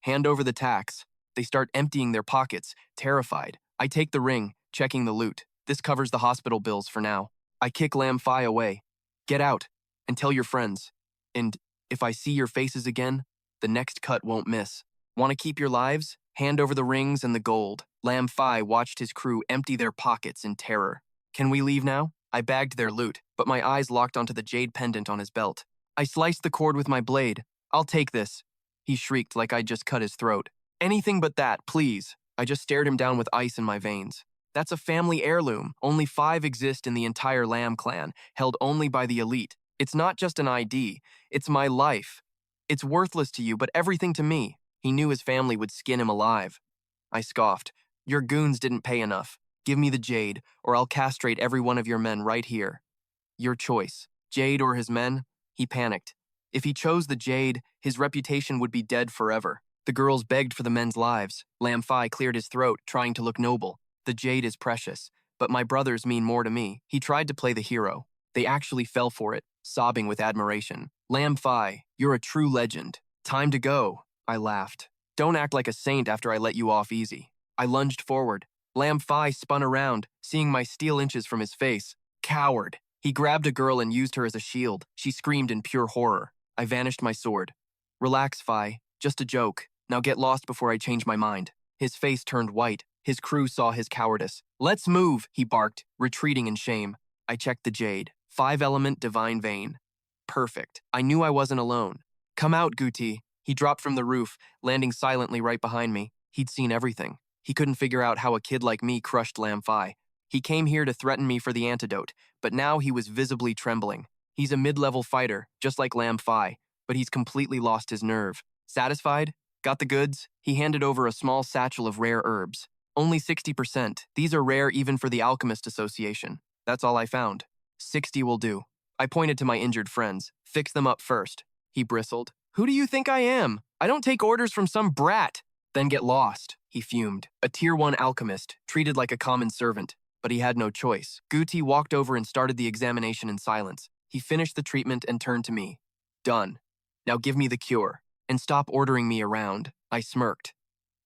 [SPEAKER 1] Hand over the tax. They start emptying their pockets, terrified. I take the ring, checking the loot. This covers the hospital bills for now. I kick Lam Fai away. Get out, and tell your friends. And if I see your faces again, the next cut won't miss. Want to keep your lives? Hand over the rings and the gold. Lam Fai watched his crew empty their pockets in terror. Can we leave now? I bagged their loot, but my eyes locked onto the jade pendant on his belt. I sliced the cord with my blade. I'll take this. He shrieked like I'd just cut his throat. Anything but that, please. I just stared him down with ice in my veins. That's a family heirloom. Only 5 exist in the entire Lam clan, held only by the elite. It's not just an ID. It's my life. It's worthless to you, but everything to me. He knew his family would skin him alive. I scoffed. Your goons didn't pay enough. Give me the jade, or I'll castrate every one of your men right here. Your choice. Jade or his men? He panicked. If he chose the jade, his reputation would be dead forever. The girls begged for the men's lives. Lam Fai cleared his throat, trying to look noble. The jade is precious, but my brothers mean more to me. He tried to play the hero. They actually fell for it, sobbing with admiration. Lam Fai, you're a true legend. Time to go. I laughed. Don't act like a saint after I let you off easy. I lunged forward. Lam Fai spun around, seeing my steel inches from his face. Coward. He grabbed a girl and used her as a shield. She screamed in pure horror. I vanished my sword. Relax, Fai. Just a joke. Now get lost before I change my mind. His face turned white. His crew saw his cowardice. Let's move, he barked, retreating in shame. I checked the jade. 5-element divine vein. Perfect. I knew I wasn't alone. Come out, Guti. He dropped from the roof, landing silently right behind me. He'd seen everything. He couldn't figure out how a kid like me crushed Lam Fai. He came here to threaten me for the antidote, but now he was visibly trembling. He's a mid-level fighter, just like Lam Fai, but he's completely lost his nerve. Satisfied? Got the goods? He handed over a small satchel of rare herbs. Only 60%. These are rare even for the Alchemist Association. That's all I found. 60 will do. I pointed to my injured friends. Fix them up first. He bristled. Who do you think I am? I don't take orders from some brat. Then get lost, he fumed. A Tier 1 alchemist, treated like a common servant. But he had no choice. Guti walked over and started the examination in silence. He finished the treatment and turned to me. Done. Now give me the cure. And stop ordering me around. I smirked.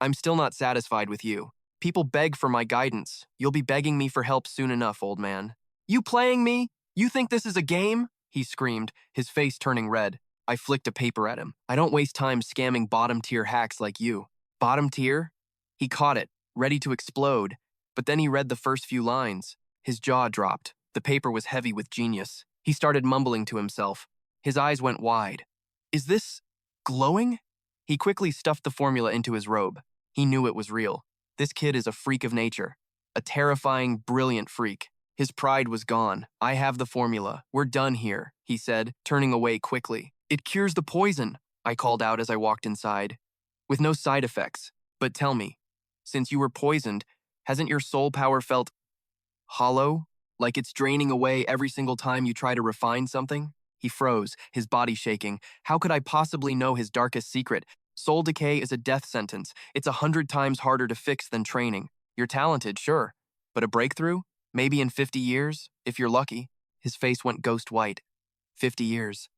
[SPEAKER 1] I'm still not satisfied with you. People beg for my guidance. You'll be begging me for help soon enough, old man. You playing me? You think this is a game? He screamed, his face turning red. I flicked a paper at him. I don't waste time scamming bottom-tier hacks like you. Bottom tier? He caught it, ready to explode, but then he read the first few lines. His jaw dropped. The paper was heavy with genius. He started mumbling to himself. His eyes went wide. Is this glowing? He quickly stuffed the formula into his robe. He knew it was real. This kid is a freak of nature. A terrifying, brilliant freak. His pride was gone. I have the formula. We're done here, he said, turning away quickly. It cures the poison, I called out as I walked inside. With no side effects. But tell me, since you were poisoned, hasn't your soul power felt hollow? Like it's draining away every single time you try to refine something? He froze, his body shaking. How could I possibly know his darkest secret? Soul decay is a death sentence. It's 100 times harder to fix than training. You're talented, sure. But a breakthrough? Maybe in 50 years, if you're lucky. His face went ghost white. 50 years.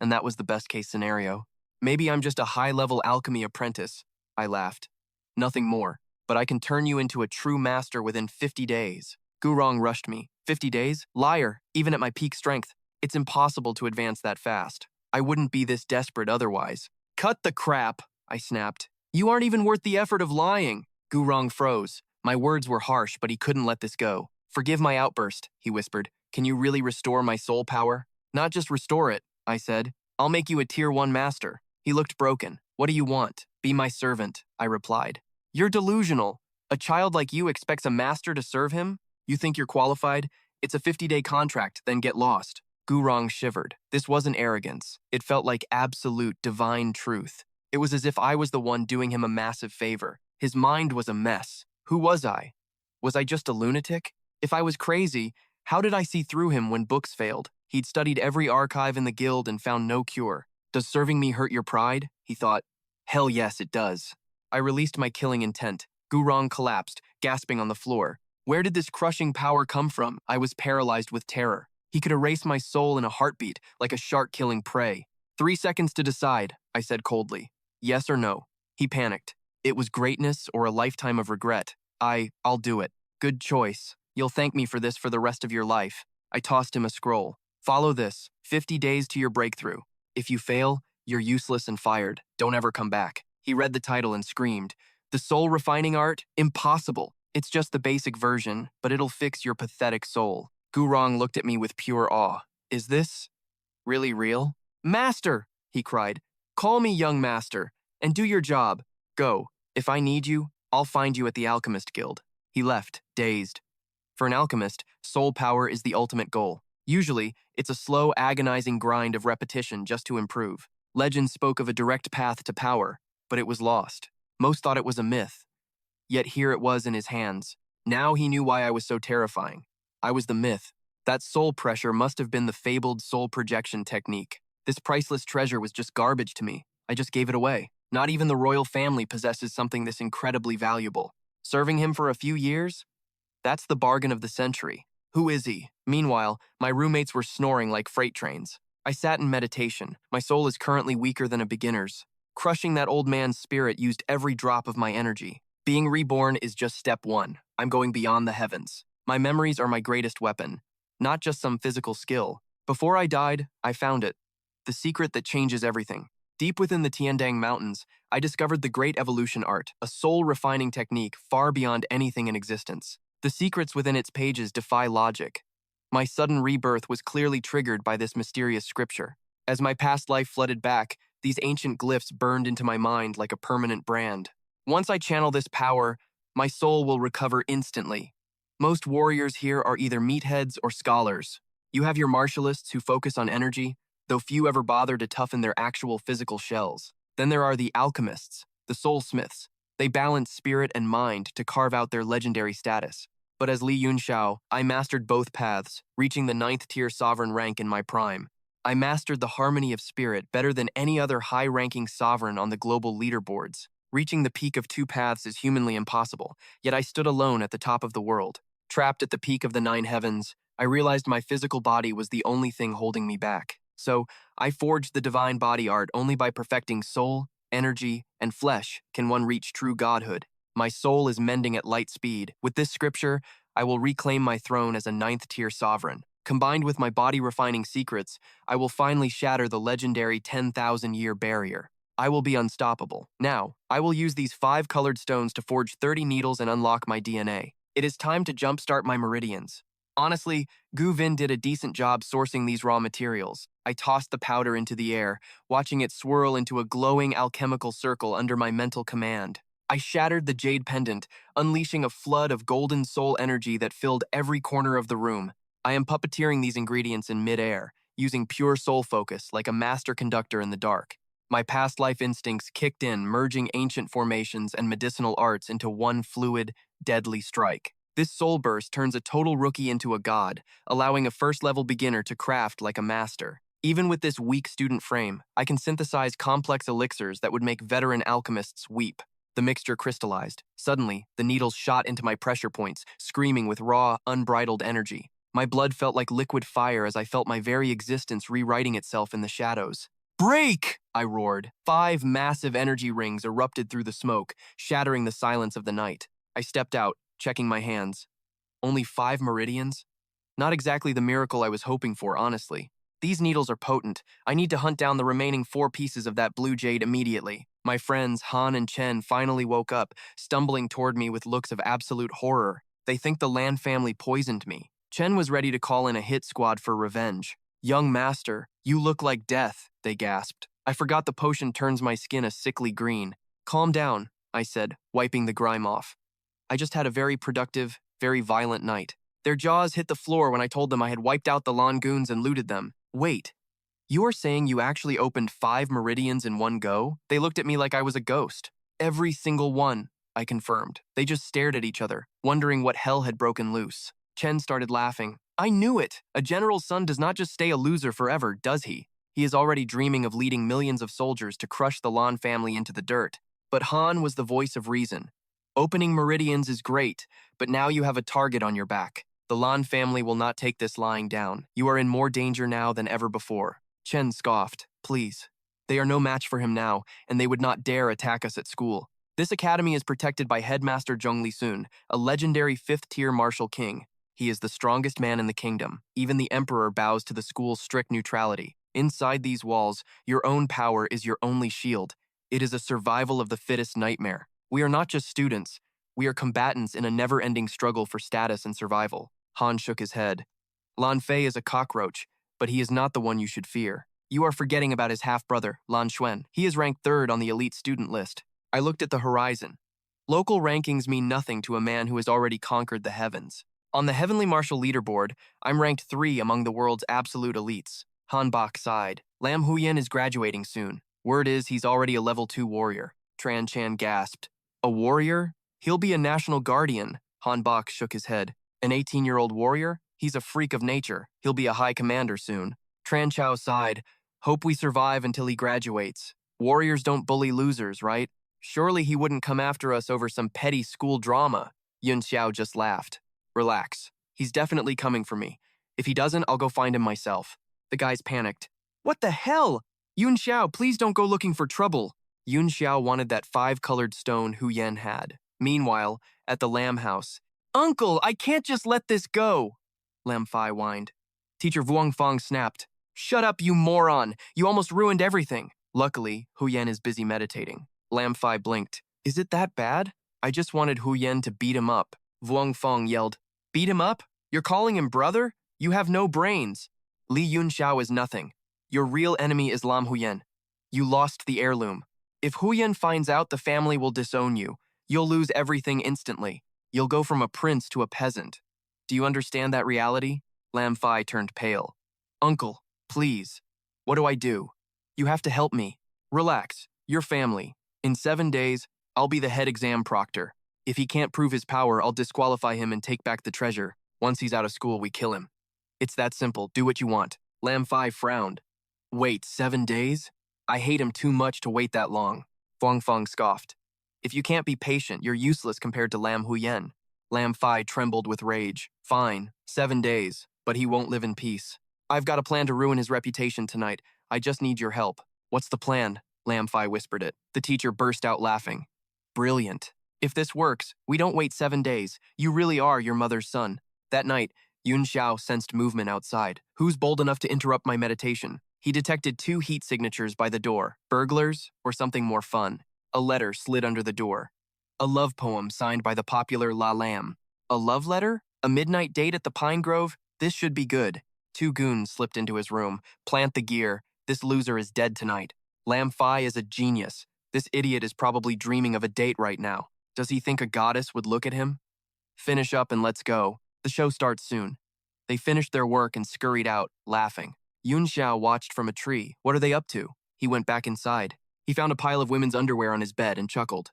[SPEAKER 1] And that was the best case scenario. Maybe I'm just a high-level alchemy apprentice, I laughed. Nothing more, but I can turn you into a true master within 50 days. Gurong rushed me. 50 days? Liar, even at my peak strength. It's impossible to advance that fast. I wouldn't be this desperate otherwise. Cut the crap, I snapped. You aren't even worth the effort of lying. Gurong froze. My words were harsh, but he couldn't let this go. Forgive my outburst, he whispered. Can you really restore my soul power? Not just restore it, I said. I'll make you a tier 1 master. He looked broken. What do you want? Be my servant, I replied. You're delusional. A child like you expects a master to serve him? You think you're qualified? It's a 50-day contract, then get lost. Gurong shivered. This wasn't arrogance. It felt like absolute, divine truth. It was as if I was the one doing him a massive favor. His mind was a mess. Who was I? Was I just a lunatic? If I was crazy, how did I see through him when books failed? He'd studied every archive in the guild and found no cure. Does serving me hurt your pride? He thought. Hell yes, it does. I released my killing intent. Gurong collapsed, gasping on the floor. Where did this crushing power come from? I was paralyzed with terror. He could erase my soul in a heartbeat, like a shark killing prey. 3 seconds to decide, I said coldly. Yes or no? He panicked. It was greatness or a lifetime of regret. I'll do it. Good choice. You'll thank me for this for the rest of your life. I tossed him a scroll. Follow this. 50 days to your breakthrough. If you fail, you're useless and fired. Don't ever come back. He read the title and screamed. The soul refining art? Impossible. It's just the basic version, but it'll fix your pathetic soul. Gurong looked at me with pure awe. Is this really real? Master, he cried. Call me young master, and do your job. Go. If I need you, I'll find you at the Alchemist Guild. He left, dazed. For an alchemist, soul power is the ultimate goal. Usually, it's a slow, agonizing grind of repetition just to improve. Legend spoke of a direct path to power, but it was lost. Most thought it was a myth. Yet here it was in his hands. Now he knew why I was so terrifying. I was the myth. That soul pressure must have been the fabled soul projection technique. This priceless treasure was just garbage to me. I just gave it away. Not even the royal family possesses something this incredibly valuable. Serving him for a few years? That's the bargain of the century. Who is he? Meanwhile, my roommates were snoring like freight trains. I sat in meditation. My soul is currently weaker than a beginner's. Crushing that old man's spirit used every drop of my energy. Being reborn is just step 1. I'm going beyond the heavens. My memories are my greatest weapon, not just some physical skill. Before I died, I found it. The secret that changes everything. Deep within the Tiandang Mountains, I discovered the great evolution art, a soul-refining technique far beyond anything in existence. The secrets within its pages defy logic. My sudden rebirth was clearly triggered by this mysterious scripture. As my past life flooded back, these ancient glyphs burned into my mind like a permanent brand. Once I channel this power, my soul will recover instantly. Most warriors here are either meatheads or scholars. You have your martialists who focus on energy, though few ever bother to toughen their actual physical shells. Then there are the alchemists, the soulsmiths. They balance spirit and mind to carve out their legendary status. But as Li Yunxiao, I mastered both paths, reaching the 9th tier sovereign rank in my prime. I mastered the harmony of spirit better than any other high-ranking sovereign on the global leaderboards. Reaching the peak of 2 paths is humanly impossible, yet I stood alone at the top of the world. Trapped at the peak of the 9 heavens, I realized my physical body was the only thing holding me back. So, I forged the divine body art. Only by perfecting soul, energy, and flesh can one reach true godhood. My soul is mending at light speed. With this scripture, I will reclaim my throne as a ninth-tier sovereign. Combined with my body-refining secrets, I will finally shatter the legendary 10,000-year barrier. I will be unstoppable. Now, I will use these 5 colored stones to forge 30 needles and unlock my DNA. It is time to jumpstart my meridians. Honestly, Gu Vin did a decent job sourcing these raw materials. I tossed the powder into the air, watching it swirl into a glowing alchemical circle under my mental command. I shattered the jade pendant, unleashing a flood of golden soul energy that filled every corner of the room. I am puppeteering these ingredients in mid-air, using pure soul focus like a master conductor in the dark. My past life instincts kicked in, merging ancient formations and medicinal arts into one fluid, deadly strike. This soul burst turns a total rookie into a god, allowing a first-level beginner to craft like a master. Even with this weak student frame, I can synthesize complex elixirs that would make veteran alchemists weep. The mixture crystallized. Suddenly, the needles shot into my pressure points, screaming with raw, unbridled energy. My blood felt like liquid fire as I felt my very existence rewriting itself in the shadows. "Break!" I roared. 5 massive energy rings erupted through the smoke, shattering the silence of the night. I stepped out, checking my hands. Only 5 meridians? Not exactly the miracle I was hoping for, honestly. These needles are potent. I need to hunt down the remaining 4 pieces of that blue jade immediately. My friends, Han and Chen, finally woke up, stumbling toward me with looks of absolute horror. They think the Lan family poisoned me. Chen was ready to call in a hit squad for revenge. "Young master, you look like death," they gasped. I forgot the potion turns my skin a sickly green. "Calm down," I said, wiping the grime off. "I just had a very productive, very violent night." Their jaws hit the floor when I told them I had wiped out the Lan goons and looted them. "Wait, you are saying you actually opened 5 meridians in one go?" They looked at me like I was a ghost. "Every single one," I confirmed. They just stared at each other, wondering what hell had broken loose. Chen started laughing. "I knew it! A general's son does not just stay a loser forever, does he? He is already dreaming of leading millions of soldiers to crush the Lan family into the dirt." But Han was the voice of reason. "Opening meridians is great, but now you have a target on your back. The Lan family will not take this lying down. You are in more danger now than ever before." Chen scoffed. "Please. They are no match for him now, and they would not dare attack us at school. This academy is protected by Headmaster Zhong Lisun, a legendary 5th-tier martial king. He is the strongest man in the kingdom. Even the emperor bows to the school's strict neutrality. Inside these walls, your own power is your only shield. It is a survival of the fittest nightmare. We are not just students. We are combatants in a never-ending struggle for status and survival." Han shook his head. "Lan Fei is a cockroach, but he is not the one you should fear. You are forgetting about his half-brother, Lan Xuan. He is ranked 3rd on the elite student list." I looked at the horizon. Local rankings mean nothing to a man who has already conquered the heavens. On the Heavenly Martial Leaderboard, I'm ranked 3 among the world's absolute elites. Han Bak sighed. "Lam Huyen is graduating soon. Word is he's already a level 2 warrior." Tran Chan gasped. "A warrior? He'll be a national guardian." Han Bak shook his head. "An 18-year-old warrior? He's a freak of nature. He'll be a high commander soon." Tran Chao sighed. "Hope we survive until he graduates. Warriors don't bully losers, right? Surely he wouldn't come after us over some petty school drama." Yunxiao just laughed. "Relax. He's definitely coming for me. If he doesn't, I'll go find him myself." The guys panicked. "What the hell? Yunxiao, please don't go looking for trouble." Yunxiao wanted that 5-colored stone Hu Yan had. Meanwhile, at the Lam house, "Uncle, I can't just let this go," Lam Fai whined. Teacher Vuong Fong snapped. "Shut up, you moron! You almost ruined everything." Luckily, Hu Yan is busy meditating. Lam Fai blinked. "Is it that bad? I just wanted Hu Yan to beat him up." Vuong Fong yelled. "Beat him up? You're calling him brother? You have no brains." "Li Yunxiao is nothing. Your real enemy is Lam Huyen. You lost the heirloom. If Huyen finds out, the family will disown you. You'll lose everything instantly. You'll go from a prince to a peasant. Do you understand that reality?" Lam Fai turned pale. "Uncle, please. What do I do? You have to help me. Relax. Your family. In 7 days, I'll be the head exam proctor. If he can't prove his power, I'll disqualify him and take back the treasure. Once he's out of school, we kill him. It's that simple. Do what you want." Lam Fai frowned. "Wait, 7 days? I hate him too much to wait that long." Fong Fong scoffed. "If you can't be patient, you're useless compared to Lam Huyen." Lam Fai trembled with rage. "Fine, 7 days, but he won't live in peace. I've got a plan to ruin his reputation tonight. I just need your help." "What's the plan?" Lam Fai whispered it. The teacher burst out laughing. "Brilliant. If this works, we don't wait 7 days. You really are your mother's son. That night, Yunxiao sensed movement outside. Who's bold enough to interrupt my meditation? He detected 2 heat signatures by the door. Burglars or something more fun? A letter slid under the door. A love poem signed by the popular La Lam. A love letter? A midnight date at the Pine Grove? This should be good. 2 goons slipped into his room. Plant the gear. This loser is dead tonight. Lam Fai is a genius. This idiot is probably dreaming of a date right now. Does he think a goddess would look at him? Finish up and let's go. The show starts soon. They finished their work and scurried out, laughing. Yunxiao watched from a tree. What are they up to? He went back inside. He found a pile of women's underwear on his bed and chuckled.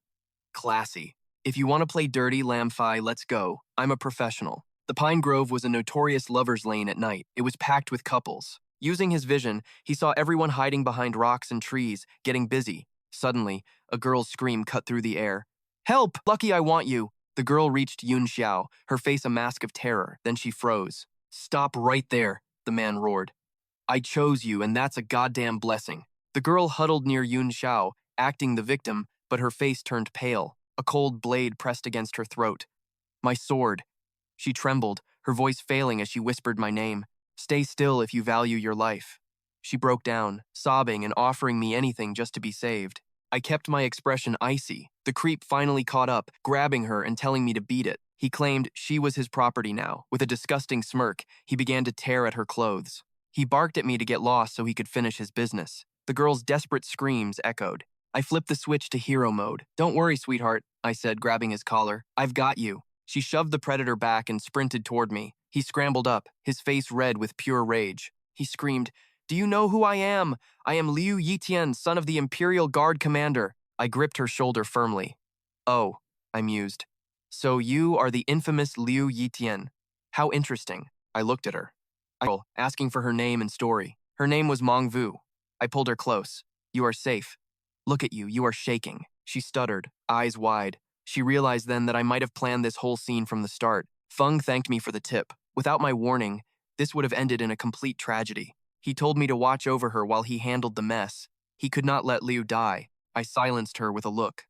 [SPEAKER 1] Classy. If you want to play dirty, Lam Fai, let's go. I'm a professional. The Pine Grove was a notorious lover's lane at night. It was packed with couples. Using his vision, he saw everyone hiding behind rocks and trees, getting busy. Suddenly, a girl's scream cut through the air. Help! Lucky I want you! The girl reached Yunxiao, her face a mask of terror. Then she froze. Stop right there, the man roared. I chose you, and that's a goddamn blessing. The girl huddled near Yunxiao, acting the victim, but her face turned pale. A cold blade pressed against her throat. My sword. She trembled, her voice failing as she whispered my name. Stay still if you value your life. She broke down, sobbing and offering me anything just to be saved. I kept my expression icy. The creep finally caught up, grabbing her and telling me to beat it. He claimed she was his property now. With a disgusting smirk, he began to tear at her clothes. He barked at me to get lost so he could finish his business. The girl's desperate screams echoed. I flipped the switch to hero mode. Don't worry, sweetheart, I said, grabbing his collar. I've got you. She shoved the predator back and sprinted toward me. He scrambled up, his face red with pure rage. He screamed, Do you know who I am? I am Liu Yitian, son of the Imperial Guard Commander. I gripped her shoulder firmly. Oh, I mused. So you are the infamous Liu Yitian. How interesting. I looked at her. Asking for her name and story. Her name was Mong Vu. I pulled her close. You are safe. Look at you, you are shaking. She stuttered, eyes wide. She realized then that I might have planned this whole scene from the start. Feng thanked me for the tip. Without my warning, this would have ended in a complete tragedy. He told me to watch over her while he handled the mess. He could not let Liu die. I silenced her with a look.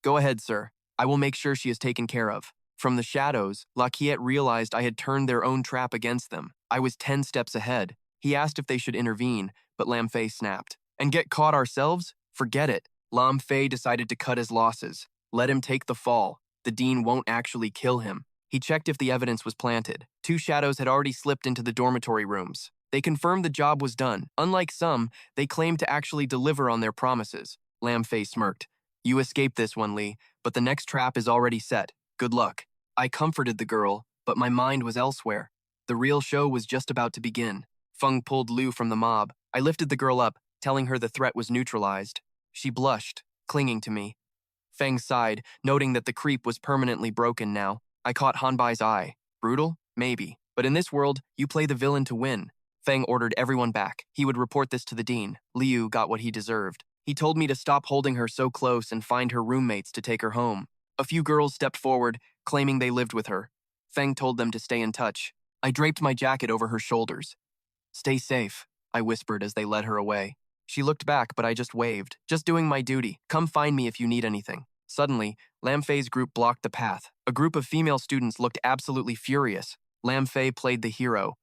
[SPEAKER 1] Go ahead, sir. I will make sure she is taken care of. From the shadows, Laquiette realized I had turned their own trap against them. I was 10 steps ahead. He asked if they should intervene, but Lam Fei snapped. And get caught ourselves? Forget it. Lam Fei decided to cut his losses. Let him take the fall. The dean won't actually kill him. He checked if the evidence was planted. 2 shadows had already slipped into the dormitory rooms. They confirmed the job was done. Unlike some, they claimed to actually deliver on their promises. Lam Fei smirked. You escaped this one, Li, but the next trap is already set. Good luck. I comforted the girl, but my mind was elsewhere. The real show was just about to begin. Feng pulled Liu from the mob. I lifted the girl up, telling her the threat was neutralized. She blushed, clinging to me. Feng sighed, noting that the creep was permanently broken now. I caught Hanbai's eye. Brutal? Maybe. But in this world, you play the villain to win. Feng ordered everyone back. He would report this to the dean. Liu got what he deserved. He told me to stop holding her so close and find her roommates to take her home. A few girls stepped forward, claiming they lived with her. Feng told them to stay in touch. I draped my jacket over her shoulders. Stay safe, I whispered as they led her away. She looked back, but I just waved. Just doing my duty. Come find me if you need anything. Suddenly, Lam Fei's group blocked the path. A group of female students looked absolutely furious. Lam Fei played the hero.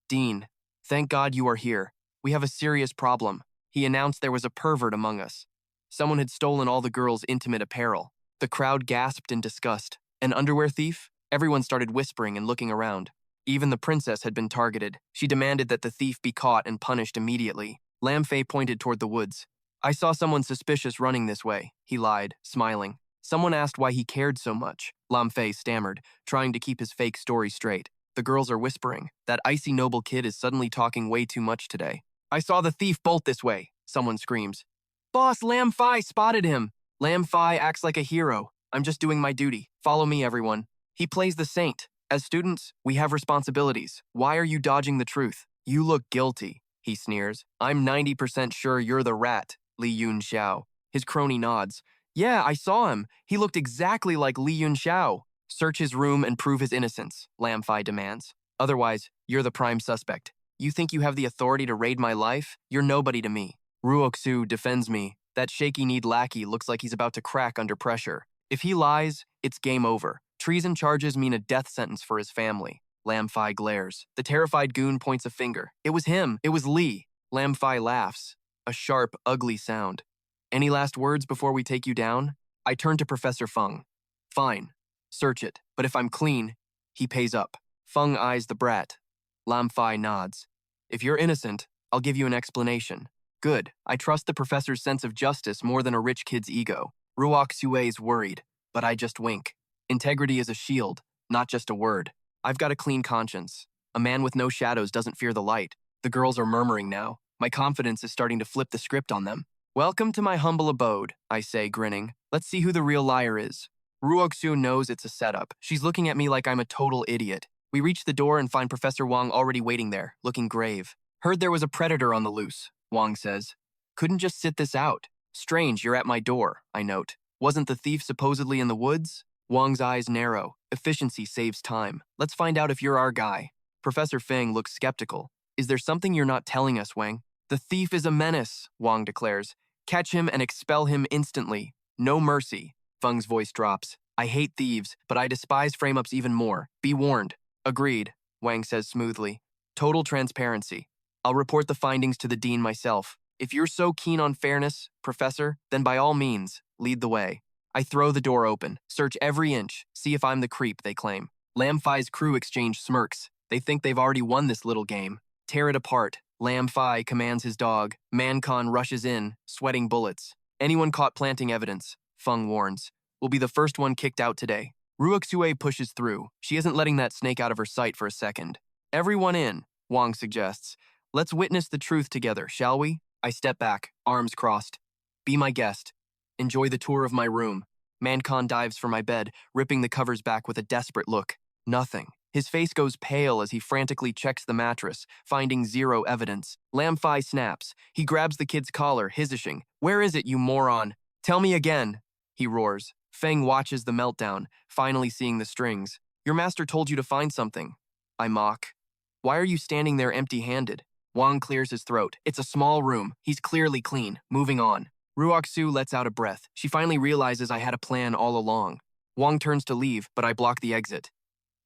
[SPEAKER 1] Dean, thank God you are here. We have a serious problem. He announced there was a pervert among us. Someone had stolen all the girls' intimate apparel. The crowd gasped in disgust. An underwear thief? Everyone started whispering and looking around. Even the princess had been targeted. She demanded that the thief be caught and punished immediately. Lam Fei pointed toward the woods. I saw someone suspicious running this way, he lied, smiling. Someone asked why he cared so much. Lam Fei stammered, trying to keep his fake story straight. The girls are whispering. That icy noble kid is suddenly talking way too much today. I saw the thief bolt this way, someone screams. Boss, Lam Fei spotted him. Lam Fei acts like a hero. I'm just doing my duty. Follow me, everyone. He plays the saint. As students, we have responsibilities. Why are you dodging the truth? You look guilty, he sneers. I'm 90% sure you're the rat, Li Yunxiao. His crony nods. Yeah, I saw him. He looked exactly like Li Yunxiao. Search his room and prove his innocence, Lam Fei demands. Otherwise, you're the prime suspect. You think you have the authority to raid my life? You're nobody to me. Ruoxu defends me. That shaky-kneed lackey looks like he's about to crack under pressure. If he lies, it's game over. Treason charges mean a death sentence for his family. Lam Fai glares. The terrified goon points a finger. It was him. It was Li. Lam Fai laughs. A sharp, ugly sound. Any last words before we take you down? I turn to Professor Feng. Fine. Search it. But if I'm clean, he pays up. Feng eyes the brat. Lam Fai nods. If you're innocent, I'll give you an explanation. Good. I trust the professor's sense of justice more than a rich kid's ego. Ruok Sue's worried, but I just wink. Integrity is a shield, not just a word. I've got a clean conscience. A man with no shadows doesn't fear the light. The girls are murmuring now. My confidence is starting to flip the script on them. Welcome to my humble abode, I say, grinning. Let's see who the real liar is. Ruoksu knows it's a setup. She's looking at me like I'm a total idiot. We reach the door and find Professor Wang already waiting there, looking grave. Heard there was a predator on the loose, Wang says. Couldn't just sit this out. Strange, you're at my door, I note. Wasn't the thief supposedly in the woods? Wang's eyes narrow. Efficiency saves time. Let's find out if you're our guy. Professor Feng looks skeptical. Is there something you're not telling us, Wang? The thief is a menace, Wang declares. Catch him and expel him instantly. No mercy. Feng's voice drops. I hate thieves, but I despise frame-ups even more. Be warned. Agreed, Wang says smoothly. Total transparency. I'll report the findings to the dean myself. If you're so keen on fairness, Professor, then by all means, lead the way. I throw the door open, search every inch, see if I'm the creep they claim. Lam Fai's crew exchange smirks. They think they've already won this little game. Tear it apart. Lam Fai commands his dog. Mancon rushes in, sweating bullets. Anyone caught planting evidence, Feng warns, will be the first one kicked out today. Ruoxue pushes through. She isn't letting that snake out of her sight for a second. Everyone in, Wang suggests. Let's witness the truth together, shall we? I step back, arms crossed. Be my guest. Enjoy the tour of my room. Mancon dives for my bed, ripping the covers back with a desperate look. Nothing. His face goes pale as he frantically checks the mattress, finding zero evidence. Lam Fai snaps. He grabs the kid's collar, hissing. Where is it, you moron? Tell me again, he roars. Feng watches the meltdown, finally seeing the strings. Your master told you to find something. I mock. Why are you standing there empty-handed? Wang clears his throat. It's a small room. He's clearly clean. Moving on. Ruoksu lets out a breath. She finally realizes I had a plan all along. Wang turns to leave, but I block the exit.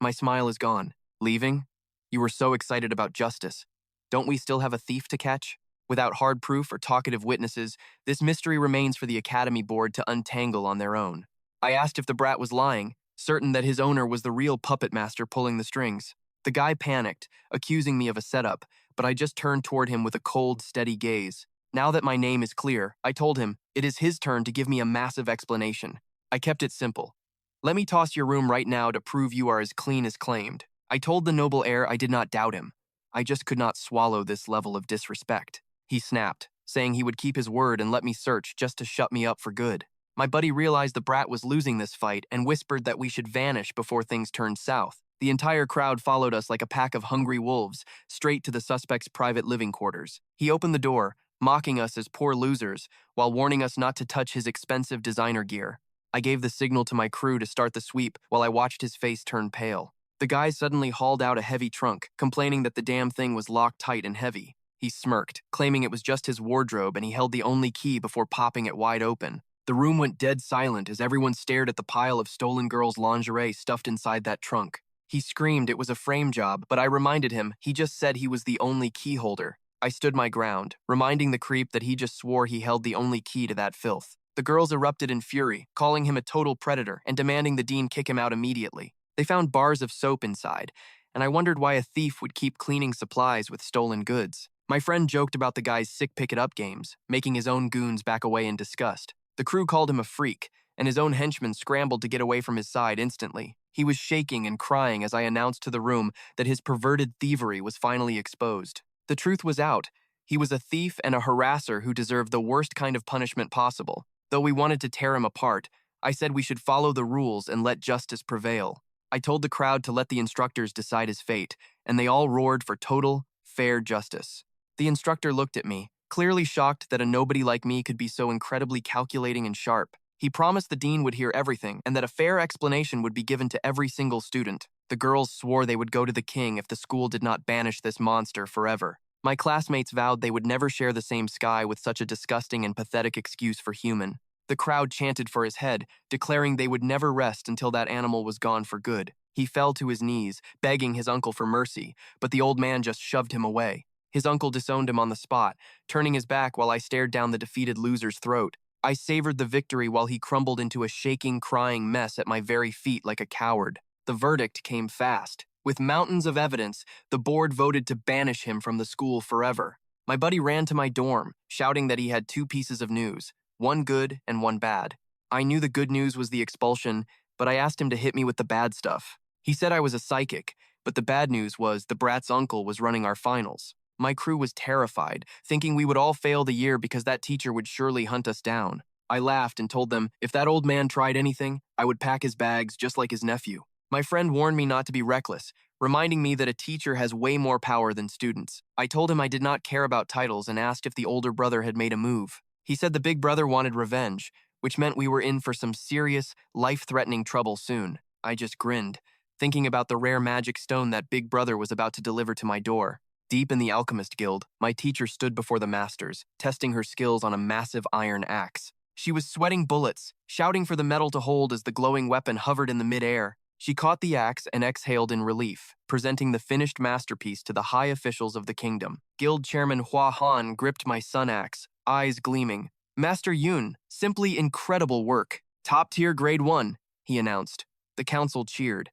[SPEAKER 1] My smile is gone. Leaving? You were so excited about justice. Don't we still have a thief to catch? Without hard proof or talkative witnesses, this mystery remains for the Academy Board to untangle on their own. I asked if the brat was lying, certain that his owner was the real puppet master pulling the strings. The guy panicked, accusing me of a setup, but I just turned toward him with a cold, steady gaze. Now that my name is clear, I told him it is his turn to give me a massive explanation. I kept it simple. Let me toss your room right now to prove you are as clean as claimed. I told the noble heir I did not doubt him. I just could not swallow this level of disrespect. He snapped, saying he would keep his word and let me search just to shut me up for good. My buddy realized the brat was losing this fight and whispered that we should vanish before things turned south. The entire crowd followed us like a pack of hungry wolves, straight to the suspect's private living quarters. He opened the door, mocking us as poor losers, while warning us not to touch his expensive designer gear. I gave the signal to my crew to start the sweep while I watched his face turn pale. The guy suddenly hauled out a heavy trunk, complaining that the damn thing was locked tight and heavy. He smirked, claiming it was just his wardrobe and he held the only key before popping it wide open. The room went dead silent as everyone stared at the pile of stolen girls' lingerie stuffed inside that trunk. He screamed it was a frame job, but I reminded him he just said he was the only key holder. I stood my ground, reminding the creep that he just swore he held the only key to that filth. The girls erupted in fury, calling him a total predator and demanding the dean kick him out immediately. They found bars of soap inside, and I wondered why a thief would keep cleaning supplies with stolen goods. My friend joked about the guy's sick pick-it-up games, making his own goons back away in disgust. The crew called him a freak, and his own henchmen scrambled to get away from his side instantly. He was shaking and crying as I announced to the room that his perverted thievery was finally exposed. The truth was out. He was a thief and a harasser who deserved the worst kind of punishment possible. Though we wanted to tear him apart, I said we should follow the rules and let justice prevail. I told the crowd to let the instructors decide his fate, and they all roared for total, fair justice. The instructor looked at me, clearly shocked that a nobody like me could be so incredibly calculating and sharp. He promised the dean would hear everything and that a fair explanation would be given to every single student. The girls swore they would go to the king if the school did not banish this monster forever. My classmates vowed they would never share the same sky with such a disgusting and pathetic excuse for human. The crowd chanted for his head, declaring they would never rest until that animal was gone for good. He fell to his knees, begging his uncle for mercy, but the old man just shoved him away. His uncle disowned him on the spot, turning his back while I stared down the defeated loser's throat. I savored the victory while he crumbled into a shaking, crying mess at my very feet like a coward. The verdict came fast. With mountains of evidence, the board voted to banish him from the school forever. My buddy ran to my dorm, shouting that he had two pieces of news, one good and one bad. I knew the good news was the expulsion, but I asked him to hit me with the bad stuff. He said I was a psychic, but the bad news was the brat's uncle was running our finals. My crew was terrified, thinking we would all fail the year because that teacher would surely hunt us down. I laughed and told them if that old man tried anything, I would pack his bags just like his nephew. My friend warned me not to be reckless, reminding me that a teacher has way more power than students. I told him I did not care about titles and asked if the older brother had made a move. He said the big brother wanted revenge, which meant we were in for some serious, life-threatening trouble soon. I just grinned, thinking about the rare magic stone that big brother was about to deliver to my door. Deep in the Alchemist Guild, my teacher stood before the masters, testing her skills on a massive iron axe. She was sweating bullets, shouting for the metal to hold as the glowing weapon hovered in the mid-air. She caught the axe and exhaled in relief, presenting the finished masterpiece to the high officials of the kingdom. Guild Chairman Hua Han gripped my sun axe, eyes gleaming. "Master Yun, simply incredible work. Top tier grade 1, he announced. The council cheered.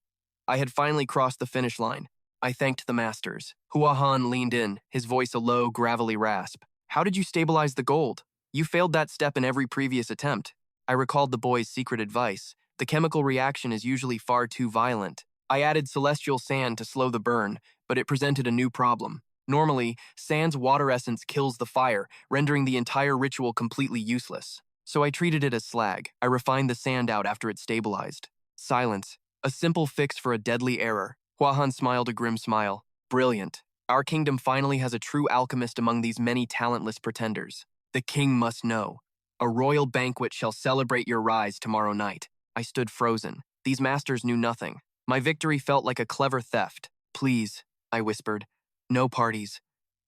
[SPEAKER 1] I had finally crossed the finish line. I thanked the masters. Hua Han leaned in, his voice a low, gravelly rasp. "How did you stabilize the gold? You failed that step in every previous attempt." I recalled the boy's secret advice. The chemical reaction is usually far too violent. I added celestial sand to slow the burn, but it presented a new problem. Normally, sand's water essence kills the fire, rendering the entire ritual completely useless. So I treated it as slag. I refined the sand out after it stabilized. Silence. A simple fix for a deadly error. Hua Han smiled a grim smile. Brilliant. Our kingdom finally has a true alchemist among these many talentless pretenders. The king must know. A royal banquet shall celebrate your rise tomorrow night. I stood frozen. These masters knew nothing. My victory felt like a clever theft. Please, I whispered. No parties.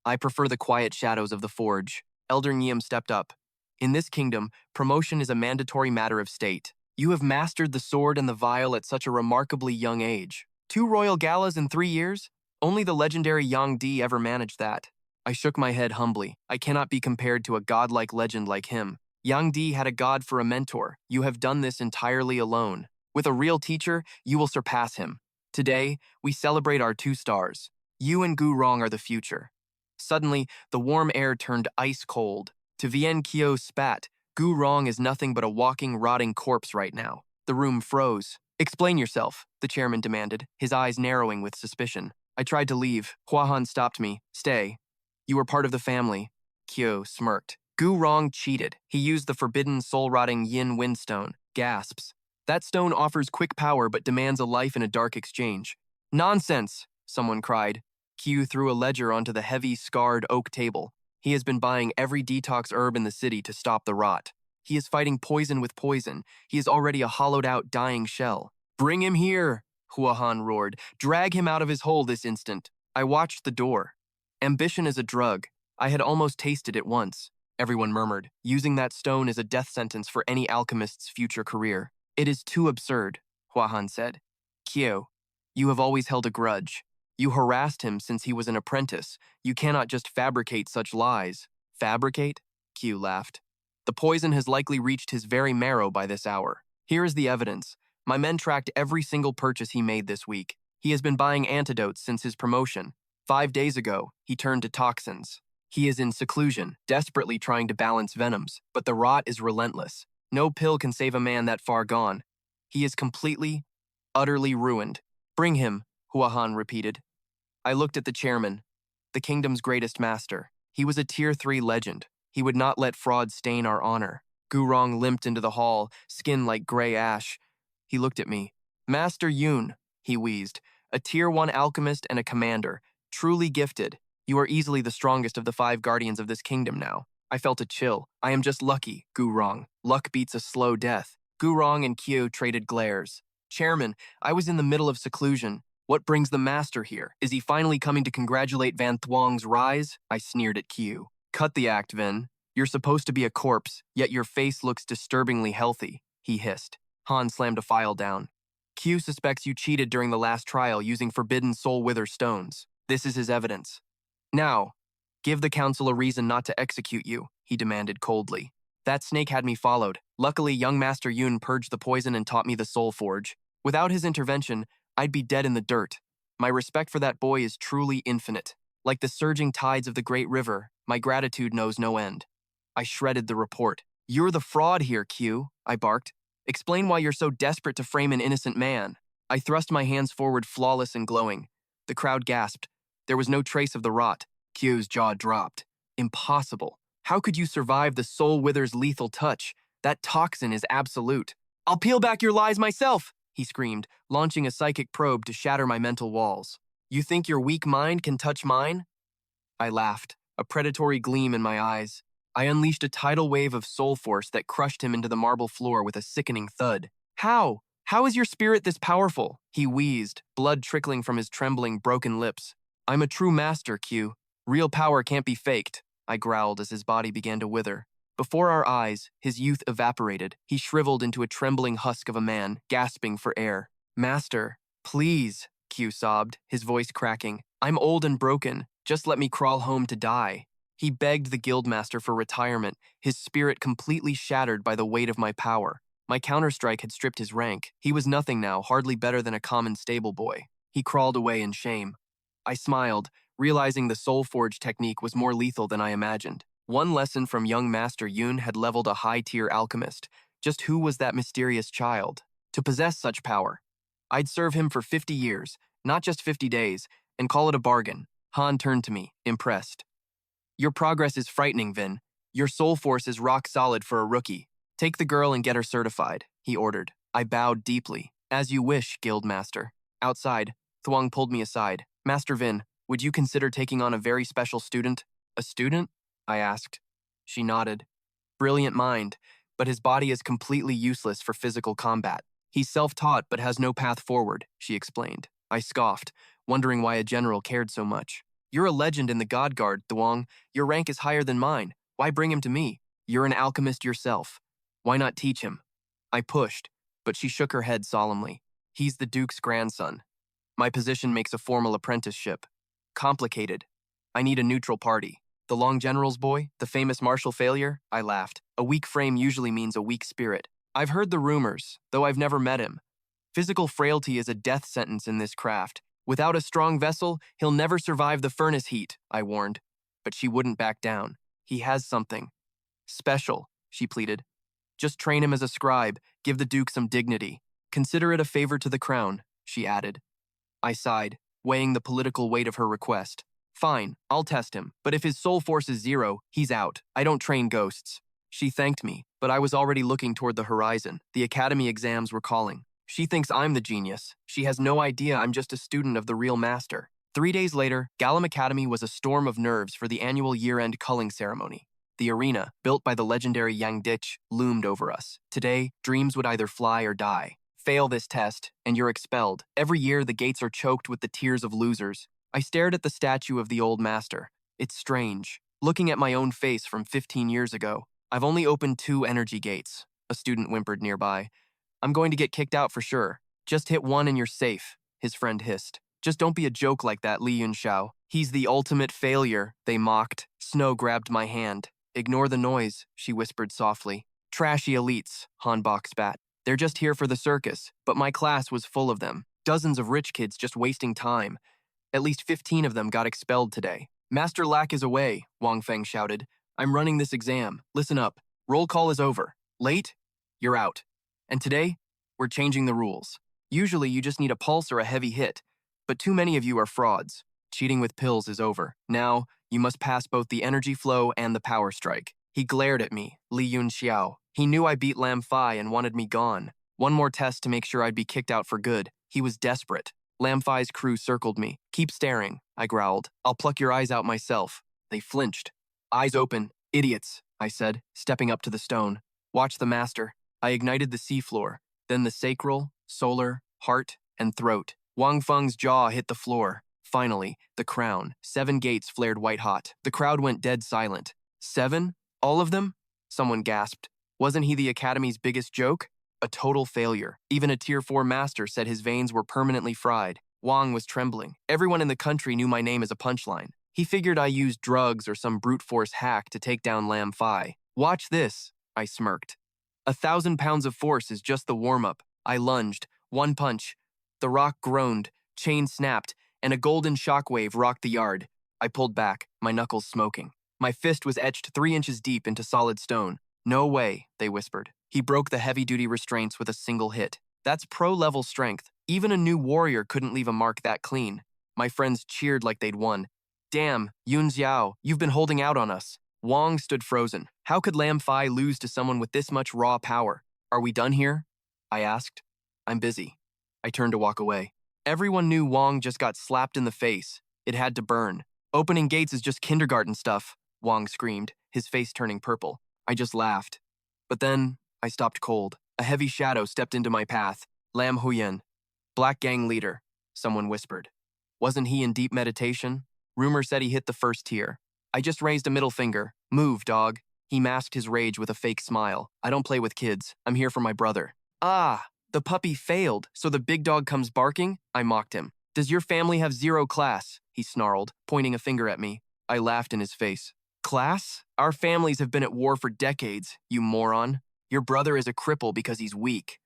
[SPEAKER 1] I prefer the quiet shadows of the forge. Elder Niam stepped up. In this kingdom, promotion is a mandatory matter of state. You have mastered the sword and the vial at such a remarkably young age. 2 royal galas in 3 years? Only the legendary Yang Di ever managed that. I shook my head humbly. I cannot be compared to a godlike legend like him. Yang Di had a god for a mentor. You have done this entirely alone. With a real teacher, you will surpass him. Today, we celebrate our 2 stars. You and Gu Rong are the future. Suddenly, the warm air turned ice cold. To Vian Kyo spat, Gu Rong is nothing but a walking, rotting corpse right now. The room froze. Explain yourself, the chairman demanded, his eyes narrowing with suspicion. I tried to leave. Hua Han stopped me. Stay. You were part of the family. Kyo smirked. Gu Rong cheated. He used the forbidden, soul-rotting Yin Windstone. Gasps. That stone offers quick power but demands a life in a dark exchange. Nonsense, someone cried. Q threw a ledger onto the heavy, scarred oak table. He has been buying every detox herb in the city to stop the rot. He is fighting poison with poison. He is already a hollowed-out, dying shell. Bring him here, Hua Han roared. Drag him out of his hole this instant. I watched the door. Ambition is a drug. I had almost tasted it once. Everyone murmured. Using that stone is a death sentence for any alchemist's future career. It is too absurd, Hua Han said. Kyo, you have always held a grudge. You harassed him since he was an apprentice. You cannot just fabricate such lies. Fabricate? Q laughed. The poison has likely reached his very marrow by this hour. Here is the evidence. My men tracked every single purchase he made this week. He has been buying antidotes since his promotion. 5 days ago, he turned to toxins. He is in seclusion, desperately trying to balance venoms, but the rot is relentless. No pill can save a man that far gone. He is completely, utterly ruined. Bring him, Hua Han repeated. I looked at the chairman, the kingdom's greatest master. He was a tier 3 legend. He would not let fraud stain our honor. Gu Rong limped into the hall, skin like gray ash. He looked at me. Master Yun, he wheezed, a tier 1 alchemist and a commander, truly gifted. You are easily the strongest of the 5 guardians of this kingdom now. I felt a chill. I am just lucky, Gu Rong. Luck beats a slow death. Gu Rong and Kyo traded glares. Chairman, I was in the middle of seclusion. What brings the master here? Is he finally coming to congratulate Van Thuong's rise? I sneered at Kyo. Cut the act, Vin. You're supposed to be a corpse, yet your face looks disturbingly healthy, he hissed. Han slammed a file down. Q suspects you cheated during the last trial using forbidden soul wither stones. This is his evidence. Now, give the council a reason not to execute you, he demanded coldly. That snake had me followed. Luckily, young Master Yun purged the poison and taught me the soul forge. Without his intervention, I'd be dead in the dirt. My respect for that boy is truly infinite. Like the surging tides of the great river, my gratitude knows no end. I shredded the report. You're the fraud here, Q, I barked. Explain why you're so desperate to frame an innocent man. I thrust my hands forward, flawless and glowing. The crowd gasped. There was no trace of the rot. Q's jaw dropped. Impossible. How could you survive the soul wither's lethal touch? That toxin is absolute. I'll peel back your lies myself, he screamed, launching a psychic probe to shatter my mental walls. You think your weak mind can touch mine? I laughed, a predatory gleam in my eyes. I unleashed a tidal wave of soul force that crushed him into the marble floor with a sickening thud. How? How is your spirit this powerful? He wheezed, blood trickling from his trembling, broken lips. I'm a true master, Q. Real power can't be faked, I growled as his body began to wither. Before our eyes, his youth evaporated. He shriveled into a trembling husk of a man, gasping for air. Master, please, Q sobbed, his voice cracking. I'm old and broken. Just let me crawl home to die. He begged the guildmaster for retirement, his spirit completely shattered by the weight of my power. My counterstrike had stripped his rank. He was nothing now, hardly better than a common stable boy. He crawled away in shame. I smiled, realizing the soul forge technique was more lethal than I imagined. One lesson from young Master Yun had leveled a high-tier alchemist. Just who was that mysterious child? To possess such power. I'd serve him for 50 years, not just 50 days, and call it a bargain. Han turned to me, impressed. Your progress is frightening, Vin. Your soul force is rock solid for a rookie. Take the girl and get her certified, he ordered. I bowed deeply. As you wish, Guildmaster. Outside, Thuong pulled me aside. Master Vin, would you consider taking on a very special student? A student? I asked. She nodded. Brilliant mind, but his body is completely useless for physical combat. He's self-taught but has no path forward, she explained. I scoffed, wondering why a general cared so much. You're a legend in the God Guard, Thuong. Your rank is higher than mine. Why bring him to me? You're an alchemist yourself. Why not teach him? I pushed, but she shook her head solemnly. He's the Duke's grandson. My position makes a formal apprenticeship. Complicated. I need a neutral party. The Long General's boy? The famous martial failure? I laughed. A weak frame usually means a weak spirit. I've heard the rumors, though I've never met him. Physical frailty is a death sentence in this craft. Without a strong vessel, he'll never survive the furnace heat, I warned. But she wouldn't back down. He has something. Special, she pleaded. Just train him as a scribe, give the Duke some dignity. Consider it a favor to the crown, she added. I sighed, weighing the political weight of her request. Fine, I'll test him, but if his soul force is 0, he's out. I don't train ghosts. She thanked me, but I was already looking toward the horizon. The academy exams were calling. She thinks I'm the genius. She has no idea I'm just a student of the real master. 3 days later, Gallum Academy was a storm of nerves for the annual year-end culling ceremony. The arena, built by the legendary Yang Dich, loomed over us. Today, dreams would either fly or die. Fail this test, and you're expelled. Every year, the gates are choked with the tears of losers. I stared at the statue of the old master. It's strange. Looking at my own face from 15 years ago. I've only opened 2 energy gates, a student whimpered nearby. I'm going to get kicked out for sure. Just hit 1 and you're safe, his friend hissed. Just don't be a joke like that, Li Yunxiao. He's the ultimate failure, they mocked. Snow grabbed my hand. Ignore the noise, she whispered softly. Trashy elites, Hanbok spat. They're just here for the circus, but my class was full of them. Dozens of rich kids just wasting time. At least 15 of them got expelled today. Master Lack is away, Wang Feng shouted. I'm running this exam. Listen up. Roll call is over. Late? You're out. And today, we're changing the rules. Usually you just need a pulse or a heavy hit, but too many of you are frauds. Cheating with pills is over. Now, you must pass both the energy flow and the power strike. He glared at me, Li Yunxiao. He knew I beat Lam Fai and wanted me gone. One more test to make sure I'd be kicked out for good. He was desperate. Lam Fai's crew circled me. Keep staring, I growled. I'll pluck your eyes out myself. They flinched. Eyes open. Idiots, I said, stepping up to the stone. Watch the master. I ignited the seafloor, then the sacral, solar, heart, and throat. Wang Feng's jaw hit the floor. Finally, the crown. 7 gates flared white-hot. The crowd went dead silent. 7? All of them? Someone gasped. Wasn't he the Academy's biggest joke? A total failure. Even a Tier 4 master said his veins were permanently fried. Wang was trembling. Everyone in the country knew my name as a punchline. He figured I used drugs or some brute force hack to take down Lam Fai. Watch this, I smirked. 1,000 pounds of force is just the warm-up. I lunged. One punch. The rock groaned, chain snapped, and a golden shockwave rocked the yard. I pulled back, my knuckles smoking. My fist was etched 3 inches deep into solid stone. No way, they whispered. He broke the heavy-duty restraints with a single hit. That's pro-level strength. Even a new warrior couldn't leave a mark that clean. My friends cheered like they'd won. Damn, Yunxiao, you've been holding out on us. Wang stood frozen. How could Lam Fai lose to someone with this much raw power? Are we done here? I asked. I'm busy. I turned to walk away. Everyone knew Wang just got slapped in the face. It had to burn. Opening gates is just kindergarten stuff, Wang screamed, his face turning purple. I just laughed. But then, I stopped cold. A heavy shadow stepped into my path. Lam Huyen. Black gang leader, someone whispered. Wasn't he in deep meditation? Rumor said he hit the first tier. I just raised a middle finger. Move, dog. He masked his rage with a fake smile. I don't play with kids. I'm here for my brother. Ah, the puppy failed, so the big dog comes barking? I mocked him. Does your family have 0 class? He snarled, pointing a finger at me. I laughed in his face. Class? Our families have been at war for decades, you moron. Your brother is a cripple because he's weak.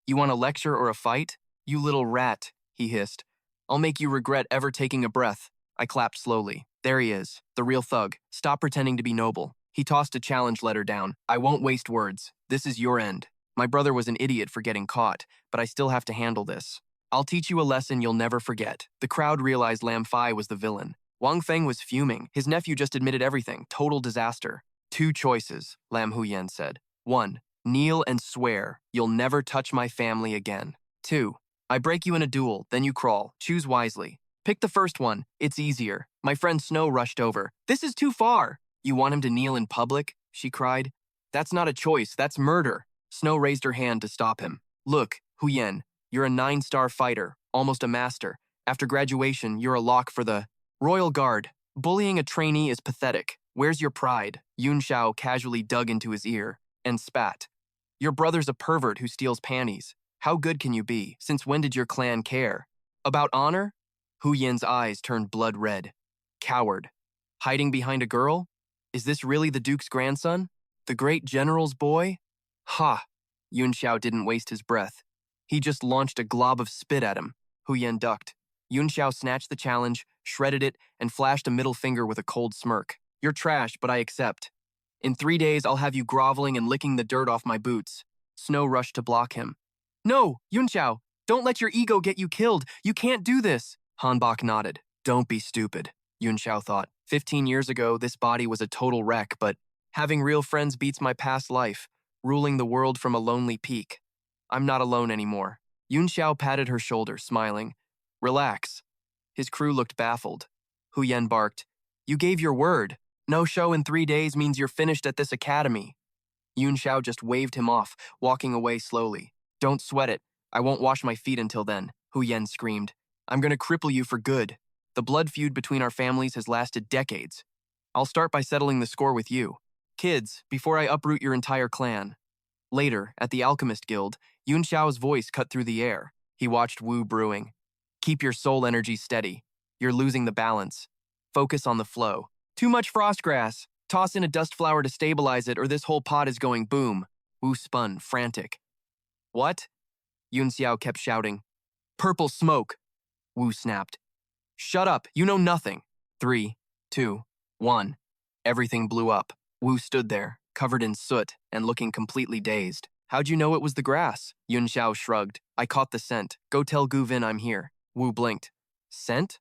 [SPEAKER 1] You want a lecture or a fight? You little rat, he hissed. I'll make you regret ever taking a breath. I clapped slowly. There he is, the real thug. Stop pretending to be noble. He tossed a challenge letter down. I won't waste words. This is your end. My brother was an idiot for getting caught, but I still have to handle this. I'll teach you a lesson you'll never forget. The crowd realized Lam Fai was the villain. Wang Feng was fuming. His nephew just admitted everything. Total disaster. 2 choices, Lam Huyen said. 1. Kneel and swear you'll never touch my family again. 2. I break you in a duel, then you crawl. Choose wisely. Pick the first one. It's easier. My friend Snow rushed over. This is too far. You want him to kneel in public? She cried. That's not a choice. That's murder. Snow raised her hand to stop him. Look, Huyen, you're a 9-star fighter, almost a master. After graduation, you're a lock for the Royal Guard. Bullying a trainee is pathetic. Where's your pride? Yunxiao casually dug into his ear and spat. Your brother's a pervert who steals panties. How good can you be? Since when did your clan care? About honor? Hu Yin's eyes turned blood red. Coward. Hiding behind a girl? Is this really the Duke's grandson? The great general's boy? Ha! Yunxiao didn't waste his breath. He just launched a glob of spit at him. Hu Yin ducked. Yunxiao snatched the challenge, shredded it, and flashed a middle finger with a cold smirk. You're trash, but I accept. In 3 days, I'll have you groveling and licking the dirt off my boots. Snow rushed to block him. No, Yunxiao, don't let your ego get you killed. You can't do this. Hanbok nodded. Don't be stupid, Yunxiao thought. 15 years ago, this body was a total wreck, but having real friends beats my past life, ruling the world from a lonely peak. I'm not alone anymore. Yunxiao patted her shoulder, smiling. Relax. His crew looked baffled. Hu Yen barked. You gave your word. No show in 3 days means you're finished at this academy. Yunxiao just waved him off, walking away slowly. Don't sweat it. I won't wash my feet until then, Hu Yen screamed. I'm gonna cripple you for good. The blood feud between our families has lasted decades. I'll start by settling the score with you. Kids, before I uproot your entire clan. Later, at the Alchemist Guild, Yunxiao's voice cut through the air. He watched Wu brewing. Keep your soul energy steady. You're losing the balance. Focus on the flow. Too much frost grass. Toss in a dust flower to stabilize it or this whole pot is going boom. Wu spun, frantic. What? Yunxiao kept shouting. Purple smoke. Wu snapped. Shut up, you know nothing. 3, 2, 1. Everything blew up. Wu stood there, covered in soot and looking completely dazed. How'd you know it was the grass? Yunxiao shrugged. I caught the scent. Go tell Gu Vin I'm here. Wu blinked. Scent?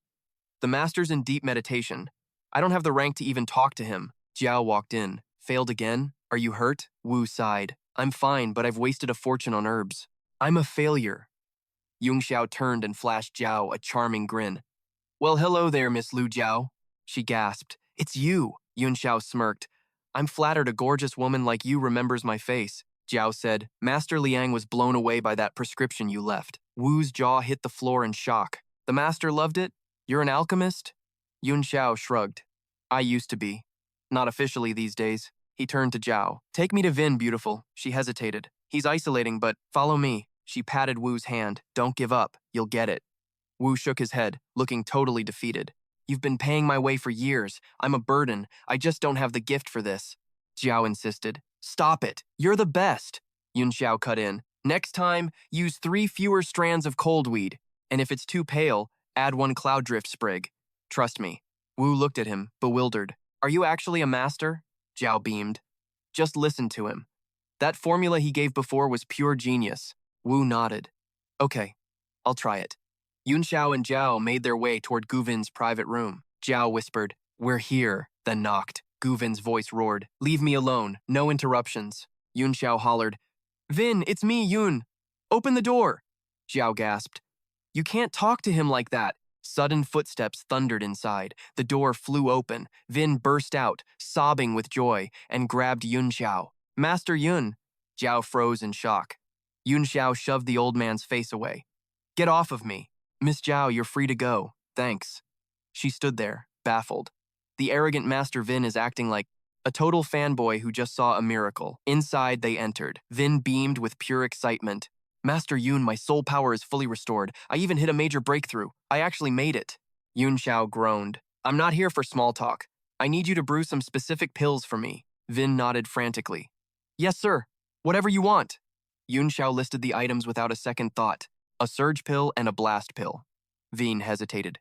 [SPEAKER 1] The master's in deep meditation. I don't have the rank to even talk to him. Jiao walked in. Failed again? Are you hurt? Wu sighed. I'm fine, but I've wasted a fortune on herbs. I'm a failure. Yunxiao turned and flashed Jiao a charming grin. Well, hello there, Miss Lu Jiao. She gasped. It's you, Yunxiao smirked. I'm flattered a gorgeous woman like you remembers my face. Jiao said. Master Liang was blown away by that prescription you left. Wu's jaw hit the floor in shock. The master loved it? You're an alchemist? Yunxiao shrugged. I used to be. Not officially these days. He turned to Zhao. Take me to Vin, beautiful. She hesitated. He's isolating, but follow me. She patted Wu's hand. Don't give up. You'll get it. Wu shook his head, looking totally defeated. You've been paying my way for years. I'm a burden. I just don't have the gift for this. Zhao insisted. Stop it. You're the best. Yunxiao cut in. Next time, use 3 fewer strands of coldweed. And if it's too pale, add 1 cloud drift sprig. Trust me. Wu looked at him, bewildered. Are you actually a master? Zhao beamed. Just listen to him. That formula he gave before was pure genius. Wu nodded. Okay, I'll try it. Yunxiao and Zhao made their way toward Guvin's private room. Zhao whispered, We're here, then knocked. Guvin's voice roared, Leave me alone, no interruptions. Yunxiao hollered, Vin, it's me, Yun. Open the door. Zhao gasped. You can't talk to him like that. Sudden footsteps thundered inside. The door flew open. Vin burst out, sobbing with joy, and grabbed Yunxiao. Master Yun. Zhao froze in shock. Yunxiao shoved the old man's face away. Get off of me. Miss Zhao, you're free to go. Thanks. She stood there, baffled. The arrogant Master Vin is acting like a total fanboy who just saw a miracle. Inside, they entered. Vin beamed with pure excitement. Master Yun, my soul power is fully restored. I even hit a major breakthrough. I actually made it. Yunxiao groaned. I'm not here for small talk. I need you to brew some specific pills for me. Vin nodded frantically. Yes, sir. Whatever you want. Yunxiao listed the items without a second thought. A surge pill and a blast pill. Vin hesitated.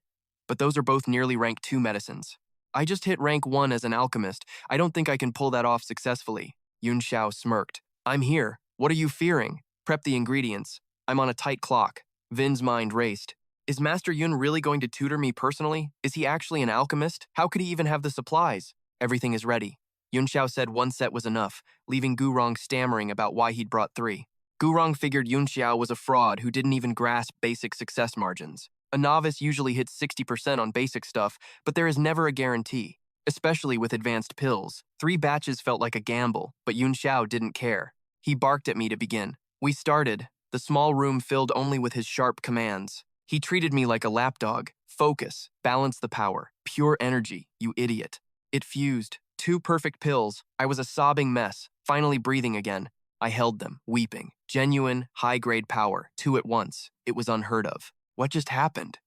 [SPEAKER 1] But those are both nearly rank 2 medicines. I just hit rank 1 as an alchemist. I don't think I can pull that off successfully. Yunxiao smirked. I'm here. What are you fearing? Prep the ingredients. I'm on a tight clock. Vin's mind raced. Is Master Yun really going to tutor me personally? Is he actually an alchemist? How could he even have the supplies? Everything is ready. Yunxiao said 1 set was enough, leaving Gurong stammering about why he'd brought 3. Gurong figured Yunxiao was a fraud who didn't even grasp basic success margins. A novice usually hits 60% on basic stuff, but there is never a guarantee, especially with advanced pills. 3 batches felt like a gamble, but Yunxiao didn't care. He barked at me to begin. We started, the small room filled only with his sharp commands. He treated me like a lapdog. Focus, balance the power, pure energy, you idiot. It fused. 2 perfect pills. I was a sobbing mess, finally breathing again. I held them, weeping. Genuine, high-grade power, 2 at once. It was unheard of. What just happened?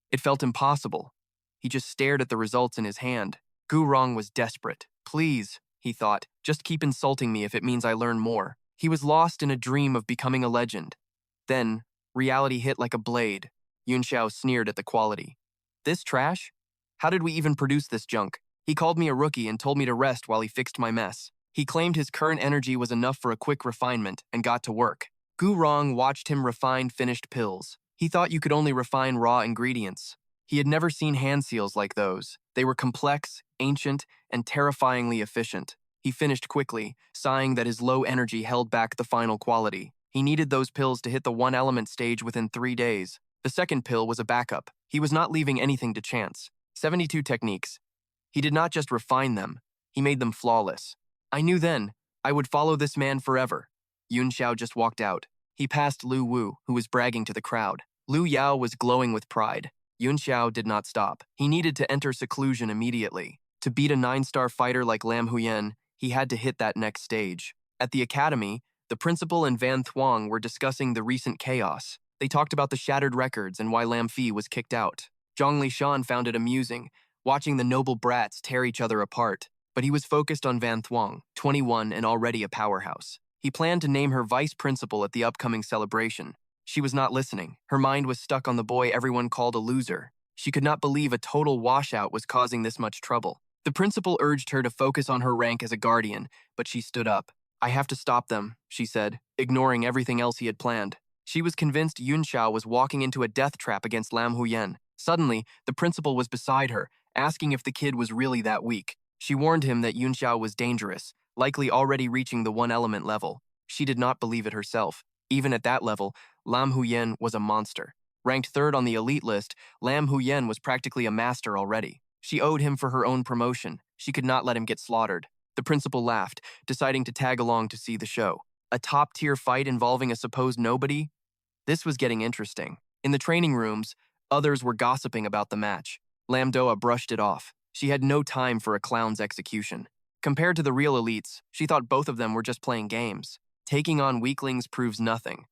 [SPEAKER 1] It felt impossible. He just stared at the results in his hand. Gurong was desperate. Please, he thought, just keep insulting me if it means I learn more. He was lost in a dream of becoming a legend. Then, reality hit like a blade. Yunxiao sneered at the quality. This trash? How did we even produce this junk? He called me a rookie and told me to rest while he fixed my mess. He claimed his current energy was enough for a quick refinement and got to work. Gurong watched him refine finished pills. He thought you could only refine raw ingredients. He had never seen hand seals like those. They were complex, ancient, and terrifyingly efficient. He finished quickly, sighing that his low energy held back the final quality. He needed those pills to hit the 1-element stage within 3 days. The second pill was a backup. He was not leaving anything to chance. 72 techniques. He did not just refine them, he made them flawless. I knew then, I would follow this man forever. Yunxiao just walked out. He passed Lu Wu, who was bragging to the crowd. Lu Yao was glowing with pride. Yunxiao did not stop. He needed to enter seclusion immediately. To beat a 9-star fighter like Lam Huyen, he had to hit that next stage. At the academy, the principal and Van Thuong were discussing the recent chaos. They talked about the shattered records and why Lam Fi was kicked out. Zhang Lishan found it amusing, watching the noble brats tear each other apart. But he was focused on Van Thuong, 21 and already a powerhouse. He planned to name her vice principal at the upcoming celebration. She was not listening. Her mind was stuck on the boy everyone called a loser. She could not believe a total washout was causing this much trouble. The principal urged her to focus on her rank as a guardian, but she stood up. I have to stop them, she said, ignoring everything else he had planned. She was convinced Yunxiao was walking into a death trap against Lam Huyen. Suddenly, the principal was beside her, asking if the kid was really that weak. She warned him that Yunxiao was dangerous, likely already reaching the 1-element level. She did not believe it herself. Even at that level, Lam Huyen was a monster. Ranked 3rd on the elite list, Lam Huyen was practically a master already. She owed him for her own promotion. She could not let him get slaughtered. The principal laughed, deciding to tag along to see the show. A top-tier fight involving a supposed nobody? This was getting interesting. In the training rooms, others were gossiping about the match. Lam Doa brushed it off. She had no time for a clown's execution. Compared to the real elites, she thought both of them were just playing games. Taking on weaklings proves nothing.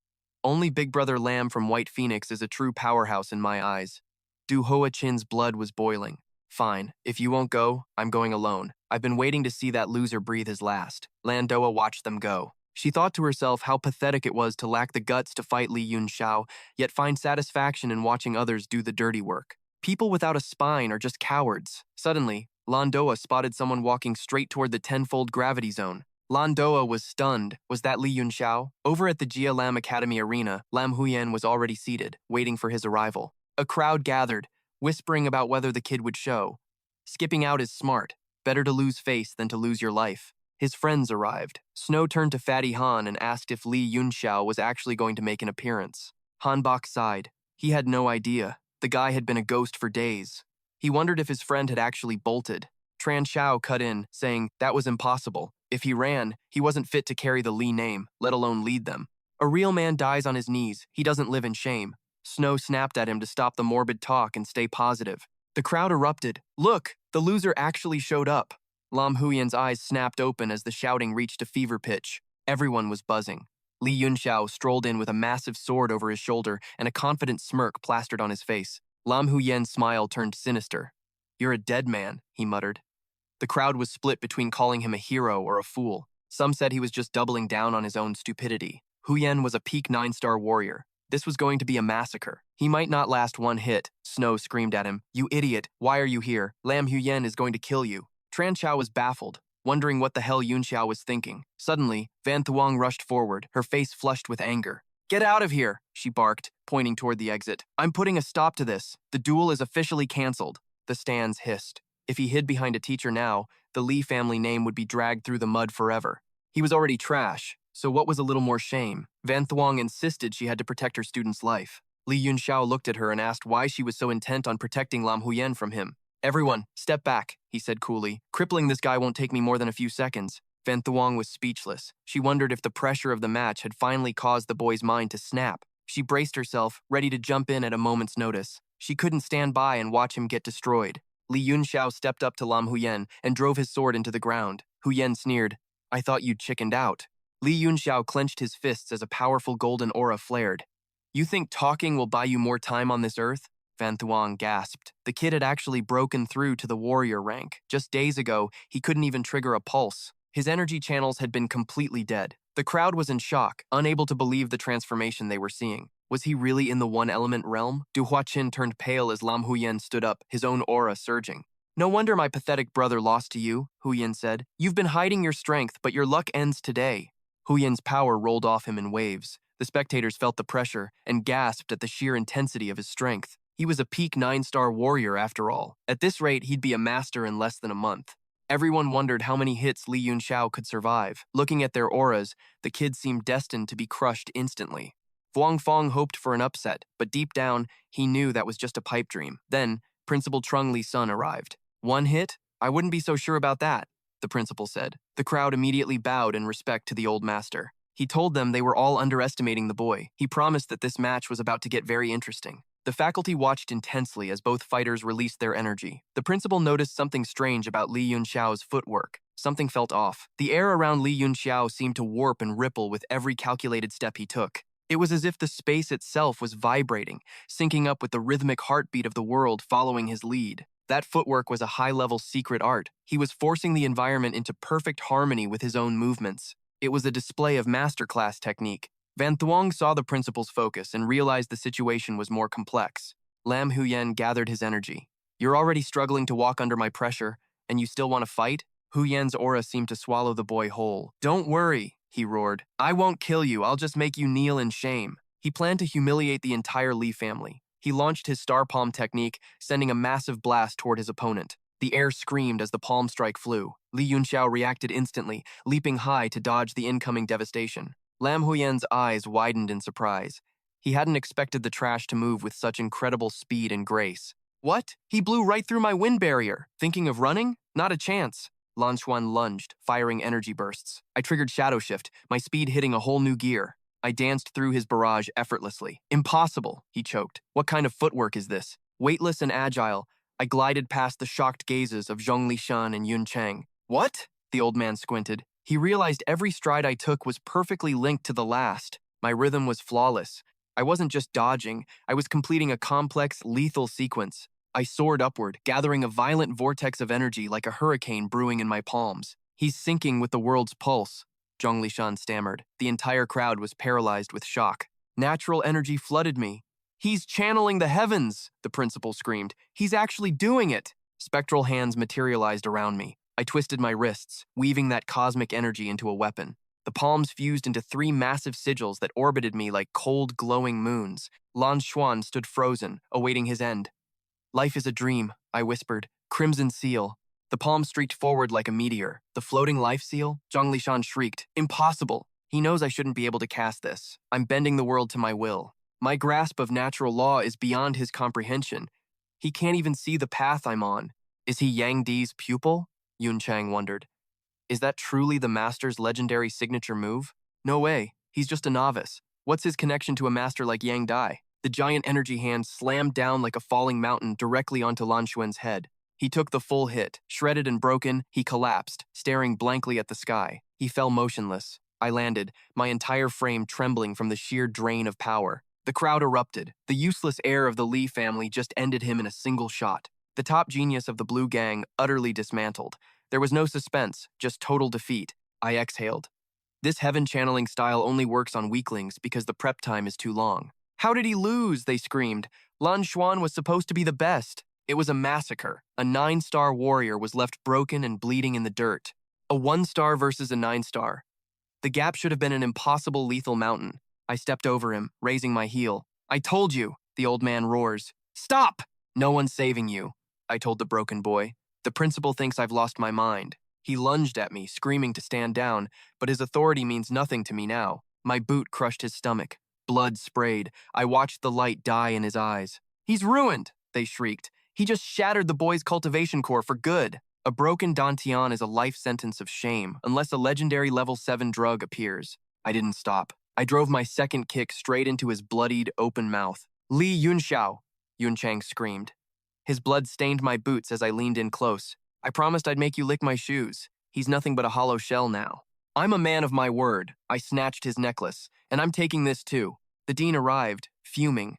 [SPEAKER 1] Only Big Brother Lamb from White Phoenix is a true powerhouse in my eyes. Du Hoa Chin's blood was boiling. Fine, if you won't go, I'm going alone. I've been waiting to see that loser breathe his last. Landoa watched them go. She thought to herself how pathetic it was to lack the guts to fight Li Yunxiao, yet find satisfaction in watching others do the dirty work. People without a spine are just cowards. Suddenly, Landoa spotted someone walking straight toward the tenfold gravity zone. Landoa was stunned. Was that Li Yunxiao? Over at the Jia Lam Academy arena, Lam Huyan was already seated, waiting for his arrival. A crowd gathered, whispering about whether the kid would show. Skipping out is smart. Better to lose face than to lose your life. His friends arrived. Snow turned to Fatty Han and asked if Li Yunxiao was actually going to make an appearance. Han Bok sighed. He had no idea. The guy had been a ghost for days. He wondered if his friend had actually bolted. Tran Xiao cut in, saying that was impossible. If he ran, he wasn't fit to carry the Li name, let alone lead them. A real man dies on his knees. He doesn't live in shame. Snow snapped at him to stop the morbid talk and stay positive. The crowd erupted. Look, the loser actually showed up. Lam Huyan's eyes snapped open as the shouting reached a fever pitch. Everyone was buzzing. Li Yunxiao strolled in with a massive sword over his shoulder and a confident smirk plastered on his face. Lam Huyan's smile turned sinister. You're a dead man, he muttered. The crowd was split between calling him a hero or a fool. Some said he was just doubling down on his own stupidity. Huyan was a peak 9-star warrior. This was going to be a massacre. He might not last one hit. Snow screamed at him. You idiot, why are you here? Lam Huyan is going to kill you. Tran Xiao was baffled, wondering what the hell Yunxiao was thinking. Suddenly, Van Thuong rushed forward, her face flushed with anger. Get out of here, she barked, pointing toward the exit. I'm putting a stop to this. The duel is officially cancelled. The stands hissed. If he hid behind a teacher now, the Li family name would be dragged through the mud forever. He was already trash, so what was a little more shame? Van Thuong insisted she had to protect her student's life. Li Yunxiao looked at her and asked why she was so intent on protecting Lam Huyan from him. Everyone, step back, he said coolly. Crippling this guy won't take me more than a few seconds. Van Thuong was speechless. She wondered if the pressure of the match had finally caused the boy's mind to snap. She braced herself, ready to jump in at a moment's notice. She couldn't stand by and watch him get destroyed. Li Yunxiao stepped up to Lam Huyan and drove his sword into the ground. Huyan sneered, I thought you'd chickened out. Li Yunxiao clenched his fists as a powerful golden aura flared. You think talking will buy you more time on this earth? Van Thuong gasped. The kid had actually broken through to the warrior rank. Just days ago, he couldn't even trigger a pulse. His energy channels had been completely dead. The crowd was in shock, unable to believe the transformation they were seeing. Was he really in the one-element realm? Du Hoa Chin turned pale as Lam Huyan stood up, his own aura surging. No wonder my pathetic brother lost to you, Huyan said. You've been hiding your strength, but your luck ends today. Huyan's power rolled off him in waves. The spectators felt the pressure and gasped at the sheer intensity of his strength. He was a peak 9-star warrior after all. At this rate, he'd be a master in less than a month. Everyone wondered how many hits Li Yunxiao could survive. Looking at their auras, the kid seemed destined to be crushed instantly. Vuong Fong hoped for an upset, but deep down, he knew that was just a pipe dream. Then, Principal Trung Li's son arrived. One hit? I wouldn't be so sure about that, the principal said. The crowd immediately bowed in respect to the old master. He told them they were all underestimating the boy. He promised that this match was about to get very interesting. The faculty watched intensely as both fighters released their energy. The principal noticed something strange about Li Yunxiao's footwork. Something felt off. The air around Li Yunxiao seemed to warp and ripple with every calculated step he took. It was as if the space itself was vibrating, syncing up with the rhythmic heartbeat of the world following his lead. That footwork was a high-level secret art. He was forcing the environment into perfect harmony with his own movements. It was a display of masterclass technique. Van Thuong saw the principal's focus and realized the situation was more complex. Lam Huyan gathered his energy. You're already struggling to walk under my pressure, and you still want to fight? Huyan's aura seemed to swallow the boy whole. Don't worry, he roared. I won't kill you, I'll just make you kneel in shame. He planned to humiliate the entire Li family. He launched his star palm technique, sending a massive blast toward his opponent. The air screamed as the palm strike flew. Li Yunxiao reacted instantly, leaping high to dodge the incoming devastation. Lam Huyan's eyes widened in surprise. He hadn't expected the trash to move with such incredible speed and grace. What? He blew right through my wind barrier. Thinking of running? Not a chance. Lan Xuan lunged, firing energy bursts. I triggered Shadow Shift, my speed hitting a whole new gear. I danced through his barrage effortlessly. Impossible, he choked. What kind of footwork is this? Weightless and agile, I glided past the shocked gazes of Zhong Lishan and Yun Chang. What? The old man squinted. He realized every stride I took was perfectly linked to the last. My rhythm was flawless. I wasn't just dodging, I was completing a complex, lethal sequence. I soared upward, gathering a violent vortex of energy like a hurricane brewing in my palms. He's syncing with the world's pulse, Zhang Lishan stammered. The entire crowd was paralyzed with shock. Natural energy flooded me. He's channeling the heavens, the principal screamed. He's actually doing it. Spectral hands materialized around me. I twisted my wrists, weaving that cosmic energy into a weapon. The palms fused into 3 massive sigils that orbited me like cold, glowing moons. Lan Xuan stood frozen, awaiting his end. Life is a dream, I whispered. Crimson seal. The palm streaked forward like a meteor. The floating life seal? Zhang Lishan shrieked. Impossible. He knows I shouldn't be able to cast this. I'm bending the world to my will. My grasp of natural law is beyond his comprehension. He can't even see the path I'm on. Is he Yang Di's pupil? Yunchang wondered. Is that truly the master's legendary signature move? No way. He's just a novice. What's his connection to a master like Yang Di? The giant energy hand slammed down like a falling mountain directly onto Lan Xuan's head. He took the full hit. Shredded and broken, he collapsed, staring blankly at the sky. He fell motionless. I landed, my entire frame trembling from the sheer drain of power. The crowd erupted. The useless heir of the Li family just ended him in a single shot. The top genius of the Blue Gang utterly dismantled. There was no suspense, just total defeat. I exhaled. This heaven channeling style only works on weaklings because the prep time is too long. How did he lose? They screamed. Lan Xuan was supposed to be the best. It was a massacre. A 9-star warrior was left broken and bleeding in the dirt. A 1-star versus a 9-star. The gap should have been an impossible lethal mountain. I stepped over him, raising my heel. I told you, the old man roars. Stop! No one's saving you, I told the broken boy. The principal thinks I've lost my mind. He lunged at me, screaming to stand down, but his authority means nothing to me now. My boot crushed his stomach. Blood sprayed. I watched the light die in his eyes. He's ruined, they shrieked. He just shattered the boy's cultivation core for good. A broken Dantian is a life sentence of shame, unless a legendary level 7 drug appears. I didn't stop. I drove my second kick straight into his bloodied, open mouth. Li Yunxiao, Yunchang screamed. His blood stained my boots as I leaned in close. I promised I'd make you lick my shoes. He's nothing but a hollow shell now. I'm a man of my word. I snatched his necklace, and I'm taking this too. The dean arrived, fuming.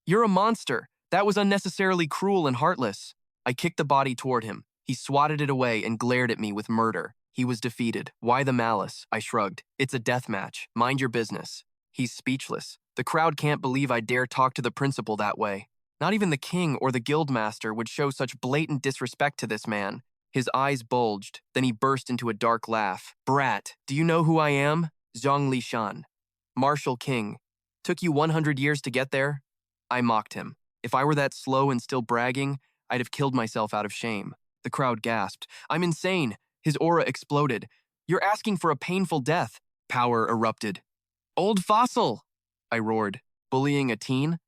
[SPEAKER 1] You're a monster. That was unnecessarily cruel and heartless. I kicked the body toward him. He swatted it away and glared at me with murder. He was defeated. Why the malice? I shrugged. It's a death match. Mind your business. He's speechless. The crowd can't believe I dare talk to the principal that way. Not even the king or the guildmaster would show such blatant disrespect to this man. His eyes bulged, then he burst into a dark laugh. Brat, do you know who I am? Zhang Lishan. Martial King. Took you 100 years to get there? I mocked him. If I were that slow and still bragging, I'd have killed myself out of shame. The crowd gasped. I'm insane. His aura exploded. You're asking for a painful death. Power erupted. Old fossil, I roared. Bullying a teen?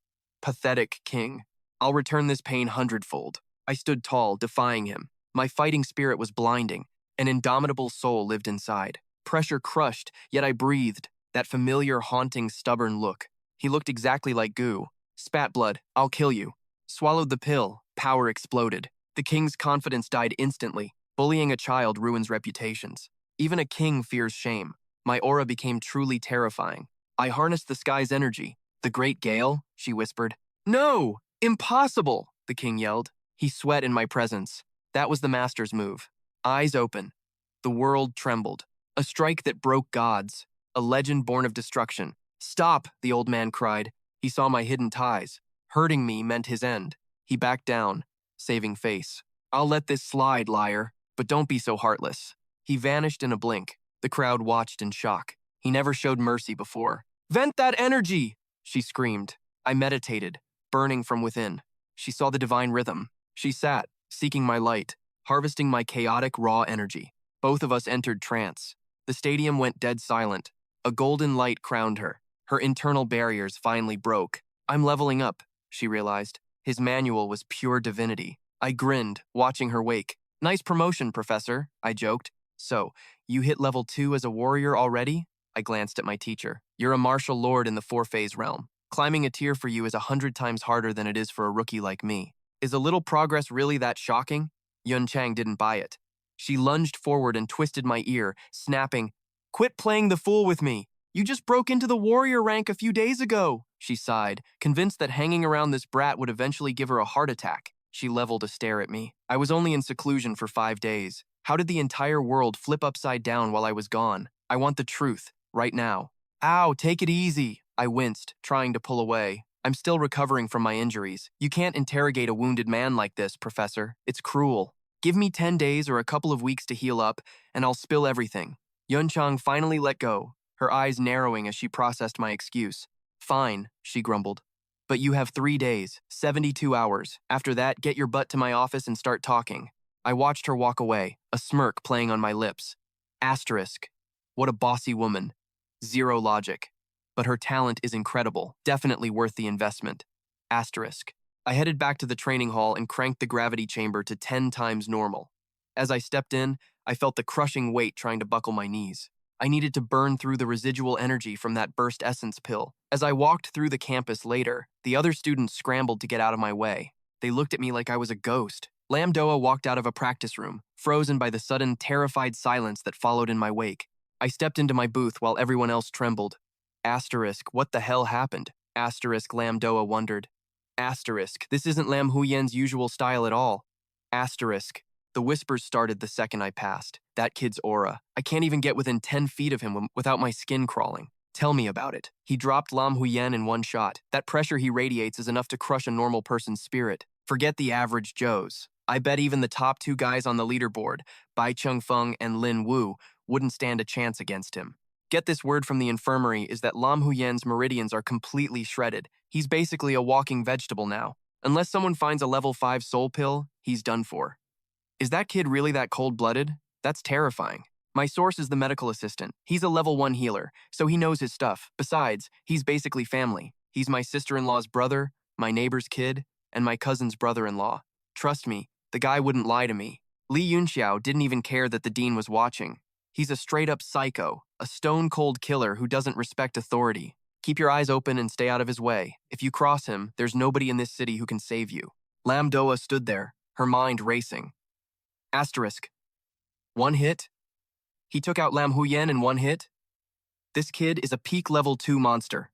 [SPEAKER 1] Pathetic king. I'll return this pain 100-fold. I stood tall, defying him. My fighting spirit was blinding. An indomitable soul lived inside. Pressure crushed, yet I breathed. That familiar, haunting, stubborn look. He looked exactly like goo. Spat blood. I'll kill you. Swallowed the pill. Power exploded. The king's confidence died instantly. Bullying a child ruins reputations. Even a king fears shame. My aura became truly terrifying. I harnessed the sky's energy. The great gale, she whispered. No! Impossible! The king yelled. He sweat in my presence. That was the master's move. Eyes open. The world trembled. A strike that broke gods. A legend born of destruction. Stop, the old man cried. He saw my hidden ties. Hurting me meant his end. He backed down, saving face. I'll let this slide, liar, but don't be so heartless. He vanished in a blink. The crowd watched in shock. He never showed mercy before. Vent that energy, she screamed. I meditated, burning from within. She saw the divine rhythm. She sat, seeking my light, harvesting my chaotic, raw energy. Both of us entered trance. The stadium went dead silent. A golden light crowned her. Her internal barriers finally broke. I'm leveling up, she realized. His manual was pure divinity. I grinned, watching her wake. Nice promotion, Professor, I joked. So, you hit level 2 as a warrior already? I glanced at my teacher. You're a martial lord in the 4-phase realm. Climbing a tier for you is 100 times harder than it is for a rookie like me. Is a little progress really that shocking? Yun Chang didn't buy it. She lunged forward and twisted my ear, snapping, "Quit playing the fool with me! You just broke into the warrior rank a few days ago!" She sighed, convinced that hanging around this brat would eventually give her a heart attack. She leveled a stare at me. I was only in seclusion for 5 days. How did the entire world flip upside down while I was gone? I want the truth, right now. Ow, take it easy. I winced, trying to pull away. I'm still recovering from my injuries. You can't interrogate a wounded man like this, Professor. It's cruel. Give me 10 days or a couple of weeks to heal up, and I'll spill everything. Yunxiao finally let go, her eyes narrowing as she processed my excuse. Fine, she grumbled. But you have 3 days, 72 hours. After that, get your butt to my office and start talking. I watched her walk away, a smirk playing on my lips. Asterisk. What a bossy woman. Zero logic. But her talent is incredible, definitely worth the investment. Asterisk. I headed back to the training hall and cranked the gravity chamber to 10 times normal. As I stepped in, I felt the crushing weight trying to buckle my knees. I needed to burn through the residual energy from that burst essence pill. As I walked through the campus later, the other students scrambled to get out of my way. They looked at me like I was a ghost. Lambdoa walked out of a practice room, frozen by the sudden, terrified silence that followed in my wake. I stepped into my booth while everyone else trembled. Asterisk, what the hell happened? Asterisk, Lambdoa wondered. Asterisk, this isn't Lam Huyen's usual style at all. Asterisk, the whispers started the second I passed. That kid's aura. I can't even get within 10 feet of him without my skin crawling. Tell me about it. He dropped Lam Huyen in one shot. That pressure he radiates is enough to crush a normal person's spirit. Forget the average Joes. I bet even the top 2 guys on the leaderboard, Bai Chengfeng and Lin Wu, wouldn't stand a chance against him. Get this word from the infirmary is that Lam Huyen's meridians are completely shredded. He's basically a walking vegetable now. Unless someone finds a level 5 soul pill, he's done for. Is that kid really that cold-blooded? That's terrifying. My source is the medical assistant. He's a level 1 healer, so he knows his stuff. Besides, he's basically family. He's my sister-in-law's brother, my neighbor's kid, and my cousin's brother-in-law. Trust me, the guy wouldn't lie to me. Li Yunxiao didn't even care that the dean was watching. He's a straight-up psycho, a stone-cold killer who doesn't respect authority. Keep your eyes open and stay out of his way. If you cross him, there's nobody in this city who can save you. Lambdoa stood there, her mind racing. Asterisk. 1 hit? He took out Lam Huyen in 1 hit? This kid is a peak level 2 monster.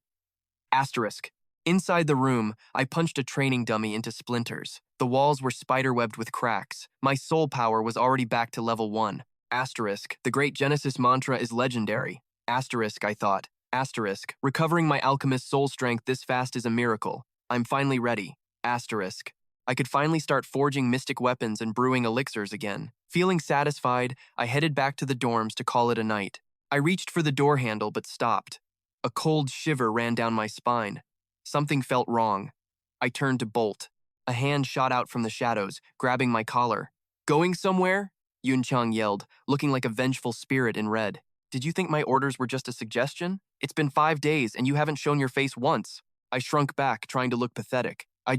[SPEAKER 1] Asterisk. Inside the room, I punched a training dummy into splinters. The walls were spiderwebbed with cracks. My soul power was already back to level 1. Asterisk. The great Genesis mantra is legendary. Asterisk, I thought. Asterisk. Recovering my alchemist soul strength this fast is a miracle. I'm finally ready. Asterisk. I could finally start forging mystic weapons and brewing elixirs again. Feeling satisfied, I headed back to the dorms to call it a night. I reached for the door handle but stopped. A cold shiver ran down my spine. Something felt wrong. I turned to bolt. A hand shot out from the shadows, grabbing my collar. Going somewhere? Yunxiao yelled, looking like a vengeful spirit in red. Did you think my orders were just a suggestion? It's been 5 days and you haven't shown your face once. I shrunk back, trying to look pathetic. I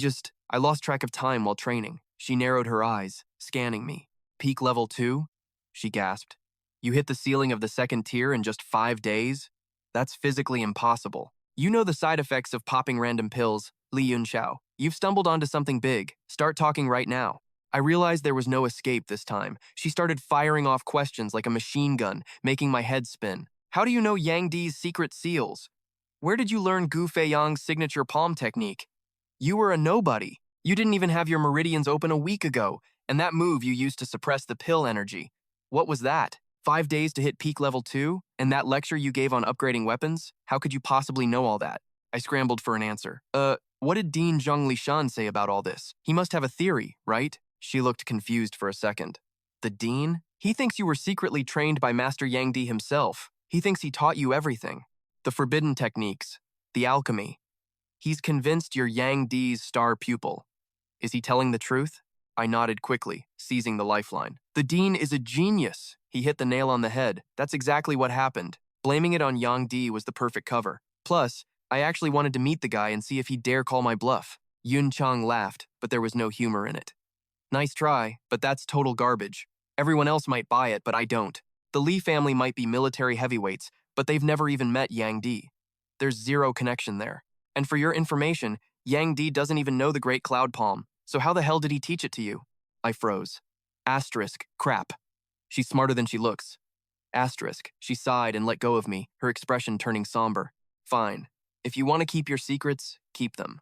[SPEAKER 1] lost track of time while training. She narrowed her eyes, scanning me. Peak level 2? She gasped. You hit the ceiling of the 2nd tier in just 5 days? That's physically impossible. You know the side effects of popping random pills, Li Yunxiao. You've stumbled onto something big. Start talking right now. I realized there was no escape this time. She started firing off questions like a machine gun, making my head spin. How do you know Yang Di's secret seals? Where did you learn Gu Feiyang's signature palm technique? You were a nobody. You didn't even have your meridians open a week ago, and that move you used to suppress the pill energy. What was that? 5 days to hit peak level 2? And that lecture you gave on upgrading weapons? How could you possibly know all that? I scrambled for an answer. What did Dean Zhonglishan say about all this? He must have a theory, right? She looked confused for a second. The dean? He thinks you were secretly trained by Master Yang Di himself. He thinks he taught you everything. The forbidden techniques. The alchemy. He's convinced you're Yang Di's star pupil. Is he telling the truth? I nodded quickly, seizing the lifeline. The dean is a genius. He hit the nail on the head. That's exactly what happened. Blaming it on Yang Di was the perfect cover. Plus, I actually wanted to meet the guy and see if he'd dare call my bluff. Yunxiao laughed, but there was no humor in it. Nice try, but that's total garbage. Everyone else might buy it, but I don't. The Li family might be military heavyweights, but they've never even met Yang Di. There's zero connection there. And for your information, Yang Di doesn't even know the Great Cloud Palm, so how the hell did he teach it to you? I froze. Asterisk, crap. She's smarter than she looks. Asterisk. She sighed and let go of me, her expression turning somber. Fine. If you want to keep your secrets, keep them.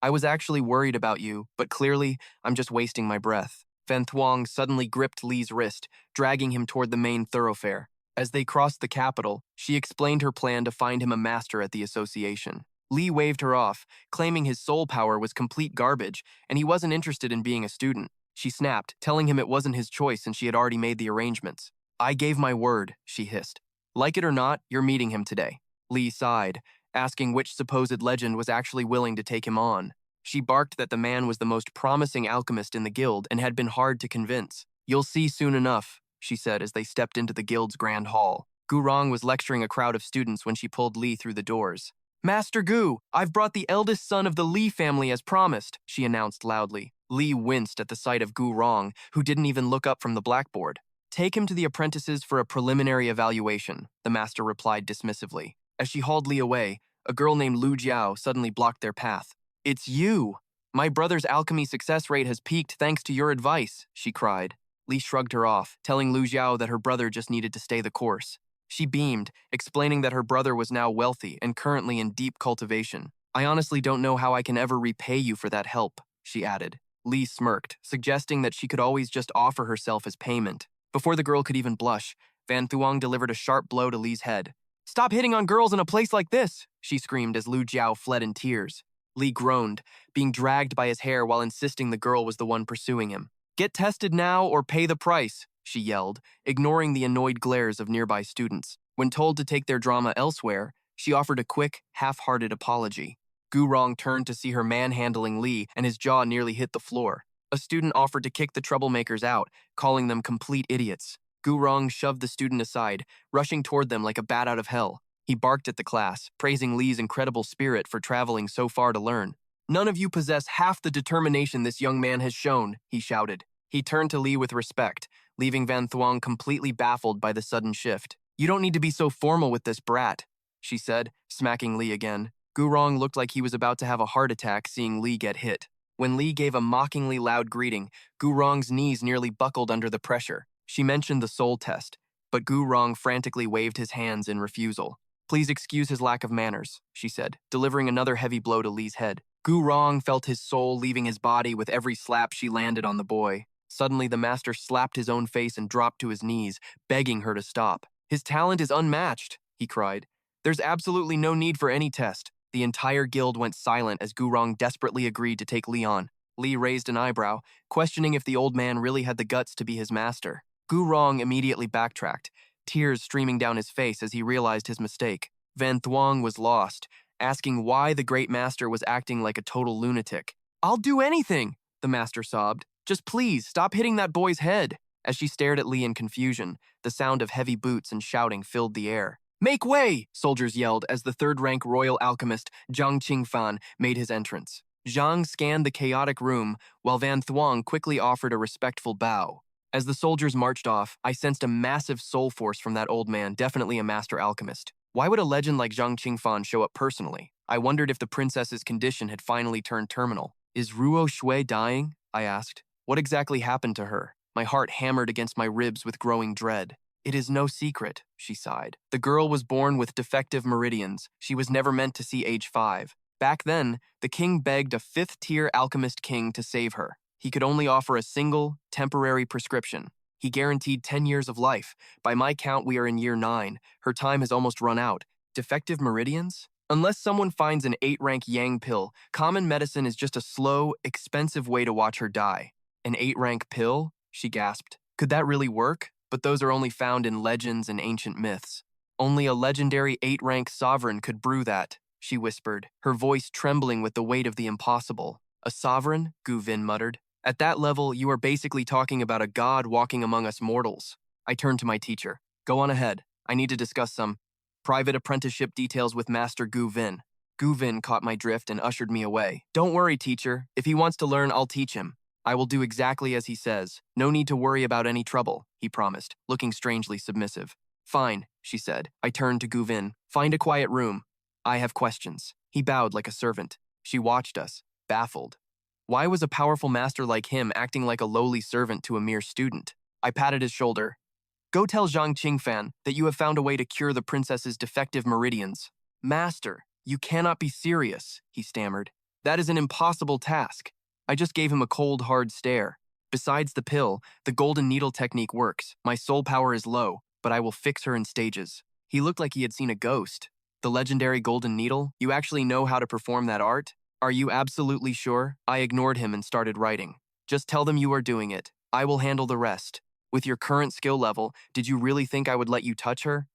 [SPEAKER 1] I was actually worried about you, but clearly, I'm just wasting my breath. Van Thuong suddenly gripped Li's wrist, dragging him toward the main thoroughfare. As they crossed the capital, she explained her plan to find him a master at the association. Li waved her off, claiming his soul power was complete garbage, and he wasn't interested in being a student. She snapped, telling him it wasn't his choice and she had already made the arrangements. I gave my word, she hissed. Like it or not, you're meeting him today. Li sighed, asking which supposed legend was actually willing to take him on. She barked that the man was the most promising alchemist in the guild and had been hard to convince. You'll see soon enough, she said as they stepped into the guild's grand hall. Gu Rong was lecturing a crowd of students when she pulled Li through the doors. Master Gu, I've brought the eldest son of the Li family as promised, she announced loudly. Li winced at the sight of Gu Rong, who didn't even look up from the blackboard. Take him to the apprentices for a preliminary evaluation, the master replied dismissively. As she hauled Li away, a girl named Lu Jiao suddenly blocked their path. It's you! My brother's alchemy success rate has peaked thanks to your advice, she cried. Li shrugged her off, telling Lu Jiao that her brother just needed to stay the course. She beamed, explaining that her brother was now wealthy and currently in deep cultivation. I honestly don't know how I can ever repay you for that help, she added. Li smirked, suggesting that she could always just offer herself as payment. Before the girl could even blush, Van Thuong delivered a sharp blow to Li's head. Stop hitting on girls in a place like this, she screamed as Lu Jiao fled in tears. Li groaned, being dragged by his hair while insisting the girl was the one pursuing him. Get tested now or pay the price, she yelled, ignoring the annoyed glares of nearby students. When told to take their drama elsewhere, she offered a quick, half-hearted apology. Gu Rong turned to see her manhandling Li, and his jaw nearly hit the floor. A student offered to kick the troublemakers out, calling them complete idiots. Gu Rong shoved the student aside, rushing toward them like a bat out of hell. He barked at the class, praising Li's incredible spirit for traveling so far to learn. None of you possess half the determination this young man has shown, he shouted. He turned to Li with respect, leaving Van Thuong completely baffled by the sudden shift. You don't need to be so formal with this brat, she said, smacking Li again. Gu Rong looked like he was about to have a heart attack seeing Li get hit. When Li gave a mockingly loud greeting, Gu Rong's knees nearly buckled under the pressure. She mentioned the soul test, but Gu Rong frantically waved his hands in refusal. Please excuse his lack of manners, she said, delivering another heavy blow to Li's head. Gu Rong felt his soul leaving his body with every slap she landed on the boy. Suddenly, the master slapped his own face and dropped to his knees, begging her to stop. His talent is unmatched, he cried. There's absolutely no need for any test. The entire guild went silent as Gu Rong desperately agreed to take Li on. Li raised an eyebrow, questioning if the old man really had the guts to be his master. Gu Rong immediately backtracked, tears streaming down his face as he realized his mistake. Van Thuong was lost, asking why the great master was acting like a total lunatic. I'll do anything, the master sobbed. Just please, stop hitting that boy's head. As she stared at Li in confusion, the sound of heavy boots and shouting filled the air. Make way, soldiers yelled as the third-rank royal alchemist Zhang Qingfan made his entrance. Zhang scanned the chaotic room, while Van Thuong quickly offered a respectful bow. As the soldiers marched off, I sensed a massive soul force from that old man, definitely a master alchemist. Why would a legend like Zhang Qingfan show up personally? I wondered if the princess's condition had finally turned terminal. Is Ruo Shui dying? I asked. What exactly happened to her? My heart hammered against my ribs with growing dread. It is no secret, she sighed. The girl was born with defective meridians. She was never meant to see age 5. Back then, the king begged a 5th-tier alchemist king to save her. He could only offer a single, temporary prescription. He guaranteed 10 years of life. By my count, we are in year 9. Her time has almost run out. Defective meridians? Unless someone finds an 8-rank yang pill, common medicine is just a slow, expensive way to watch her die. An 8-rank pill? She gasped. Could that really work? But those are only found in legends and ancient myths. Only a legendary 8-rank sovereign could brew that, she whispered, her voice trembling with the weight of the impossible. A sovereign? Gu Vin muttered. At that level, you are basically talking about a god walking among us mortals. I turned to my teacher. Go on ahead. I need to discuss some private apprenticeship details with Master Gu Vin. Gu Vin caught my drift and ushered me away. Don't worry, teacher. If he wants to learn, I'll teach him. I will do exactly as he says. No need to worry about any trouble, he promised, looking strangely submissive. Fine, she said. I turned to Gu Vin. Find a quiet room. I have questions. He bowed like a servant. She watched us, baffled. Why was a powerful master like him acting like a lowly servant to a mere student? I patted his shoulder. Go tell Zhang Qingfan that you have found a way to cure the princess's defective meridians. Master, you cannot be serious, he stammered. That is an impossible task. I just gave him a cold, hard stare. Besides the pill, the golden needle technique works. My soul power is low, but I will fix her in stages. He looked like he had seen a ghost. The legendary golden needle? You actually know how to perform that art? Are you absolutely sure? I ignored him and started writing. Just tell them you are doing it. I will handle the rest. With your current skill level, did you really think I would let you touch her?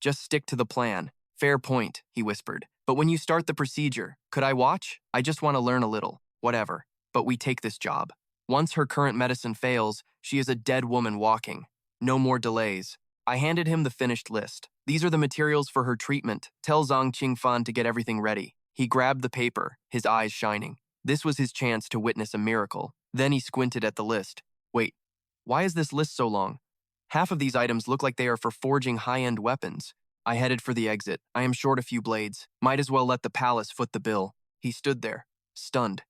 [SPEAKER 1] Just stick to the plan. Fair point, he whispered. But when you start the procedure, could I watch? I just want to learn a little. Whatever. But we take this job. Once her current medicine fails, she is a dead woman walking. No more delays. I handed him the finished list. These are the materials for her treatment. Tell Zhang Qingfan to get everything ready. He grabbed the paper, his eyes shining. This was his chance to witness a miracle. Then he squinted at the list. Wait, why is this list so long? Half of these items look like they are for forging high-end weapons. I headed for the exit. I am short a few blades. Might as well let the palace foot the bill. He stood there, stunned.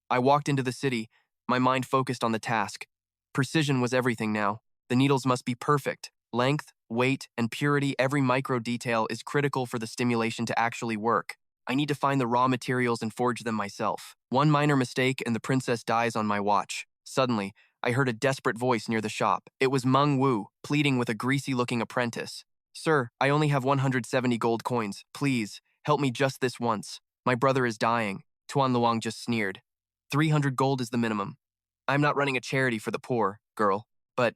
[SPEAKER 1] I walked into the city, my mind focused on the task. Precision was everything now. The needles must be perfect. Length, weight, and purity, every micro detail is critical for the stimulation to actually work. I need to find the raw materials and forge them myself. One minor mistake and the princess dies on my watch. Suddenly, I heard a desperate voice near the shop. It was Meng Wu, pleading with a greasy-looking apprentice. Sir, I only have 170 gold coins. Please, help me just this once. My brother is dying. Tuan Luang just sneered. 300 gold is the minimum. I'm not running a charity for the poor, girl, but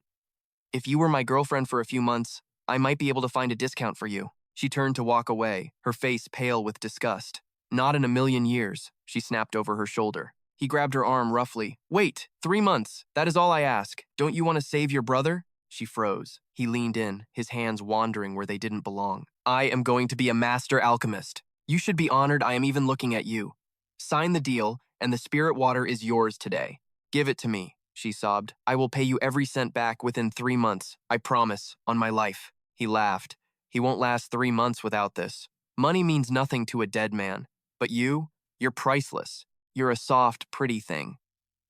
[SPEAKER 1] if you were my girlfriend for a few months, I might be able to find a discount for you. She turned to walk away, her face pale with disgust. Not in a million years, she snapped over her shoulder. He grabbed her arm roughly. Wait, 3 months. That is all I ask. Don't you want to save your brother? She froze. He leaned in, his hands wandering where they didn't belong. I am going to be a master alchemist. You should be honored I am even looking at you. Sign the deal, and the spirit water is yours today. Give it to me, she sobbed. I will pay you every cent back within 3 months. I promise, on my life. He laughed. He won't last 3 months without this. Money means nothing to a dead man. But you're priceless. You're a soft, pretty thing.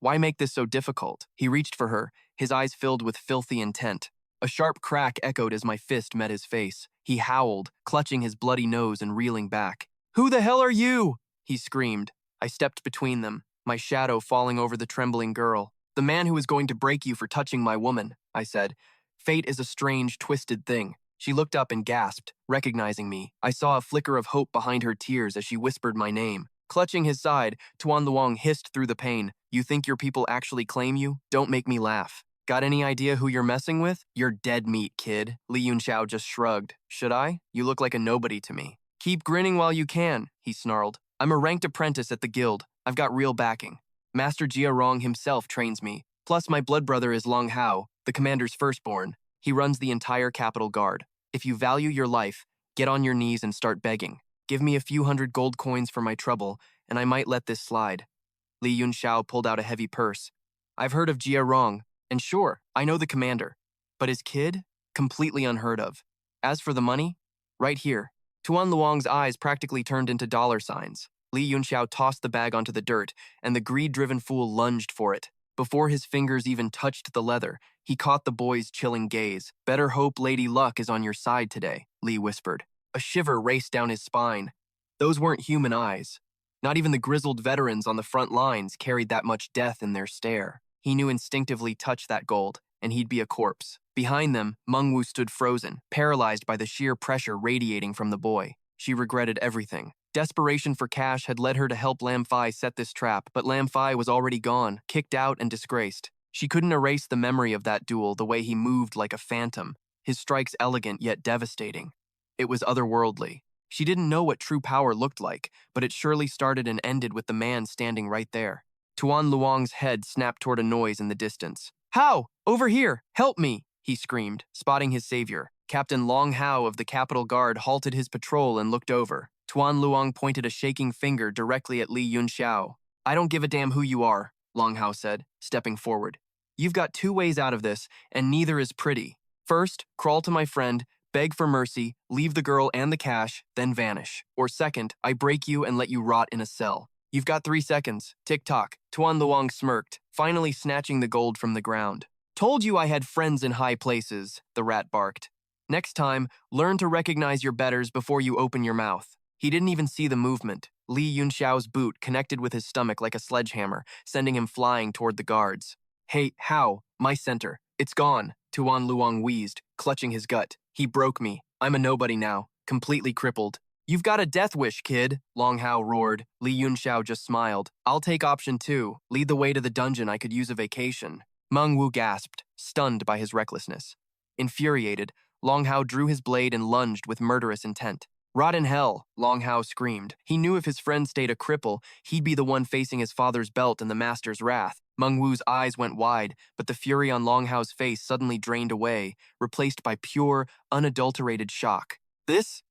[SPEAKER 1] Why make this so difficult? He reached for her, his eyes filled with filthy intent. A sharp crack echoed as my fist met his face. He howled, clutching his bloody nose and reeling back. Who the hell are you? He screamed. I stepped between them, my shadow falling over the trembling girl. The man who is going to break you for touching my woman, I said. Fate is a strange, twisted thing. She looked up and gasped, recognizing me. I saw a flicker of hope behind her tears as she whispered my name. Clutching his side, Tuan Luang hissed through the pain. You think your people actually claim you? Don't make me laugh. Got any idea who you're messing with? You're dead meat, kid. Li Yunxiao just shrugged. Should I? You look like a nobody to me. Keep grinning while you can, he snarled. I'm a ranked apprentice at the guild. I've got real backing. Master Jia Rong himself trains me. Plus my blood brother is Long Hao, the commander's firstborn. He runs the entire capital guard. If you value your life, get on your knees and start begging. Give me a few hundred gold coins for my trouble, and I might let this slide. Li Yunxiao pulled out a heavy purse. I've heard of Jia Rong, and sure, I know the commander. But his kid? Completely unheard of. As for the money? Right here. Tuan Luang's eyes practically turned into dollar signs. Li Yunxiao tossed the bag onto the dirt, and the greed-driven fool lunged for it. Before his fingers even touched the leather, he caught the boy's chilling gaze. Better hope Lady Luck is on your side today, Li whispered. A shiver raced down his spine. Those weren't human eyes. Not even the grizzled veterans on the front lines carried that much death in their stare. He knew instinctively touch that gold, and he'd be a corpse. Behind them, Meng Wu stood frozen, paralyzed by the sheer pressure radiating from the boy. She regretted everything. Desperation for cash had led her to help Lam Fai set this trap, but Lam Fai was already gone, kicked out and disgraced. She couldn't erase the memory of that duel, the way he moved like a phantom, his strikes elegant yet devastating. It was otherworldly. She didn't know what true power looked like, but it surely started and ended with the man standing right there. Tuan Luang's head snapped toward a noise in the distance. How? Over here! Help me! He screamed, spotting his savior. Captain Long Hao of the Capital Guard halted his patrol and looked over. Tuan Luang pointed a shaking finger directly at Li Yunxiao. I don't give a damn who you are, Long Hao said, stepping forward. You've got 2 ways out of this, and neither is pretty. First, crawl to my friend, beg for mercy, leave the girl and the cash, then vanish. Or second, I break you and let you rot in a cell. You've got 3 seconds. Tick-tock. Tuan Luang smirked, finally snatching the gold from the ground. Told you I had friends in high places, the rat barked. Next time, learn to recognize your betters before you open your mouth. He didn't even see the movement. Li Yunxiao's boot connected with his stomach like a sledgehammer, sending him flying toward the guards. Hey, how? My center. It's gone, Tuan Luong wheezed, clutching his gut. He broke me. I'm a nobody now, completely crippled. You've got a death wish, kid, Long Hao roared. Li Yunxiao just smiled. I'll take option 2. Lead the way to the dungeon. I could use a vacation. Meng Wu gasped, stunned by his recklessness. Infuriated, Long Hao drew his blade and lunged with murderous intent. Rot in hell, Long Hao screamed. He knew if his friend stayed a cripple, he'd be the one facing his father's belt and the master's wrath. Meng Wu's eyes went wide, but the fury on Long Hao's face suddenly drained away, replaced by pure, unadulterated shock. This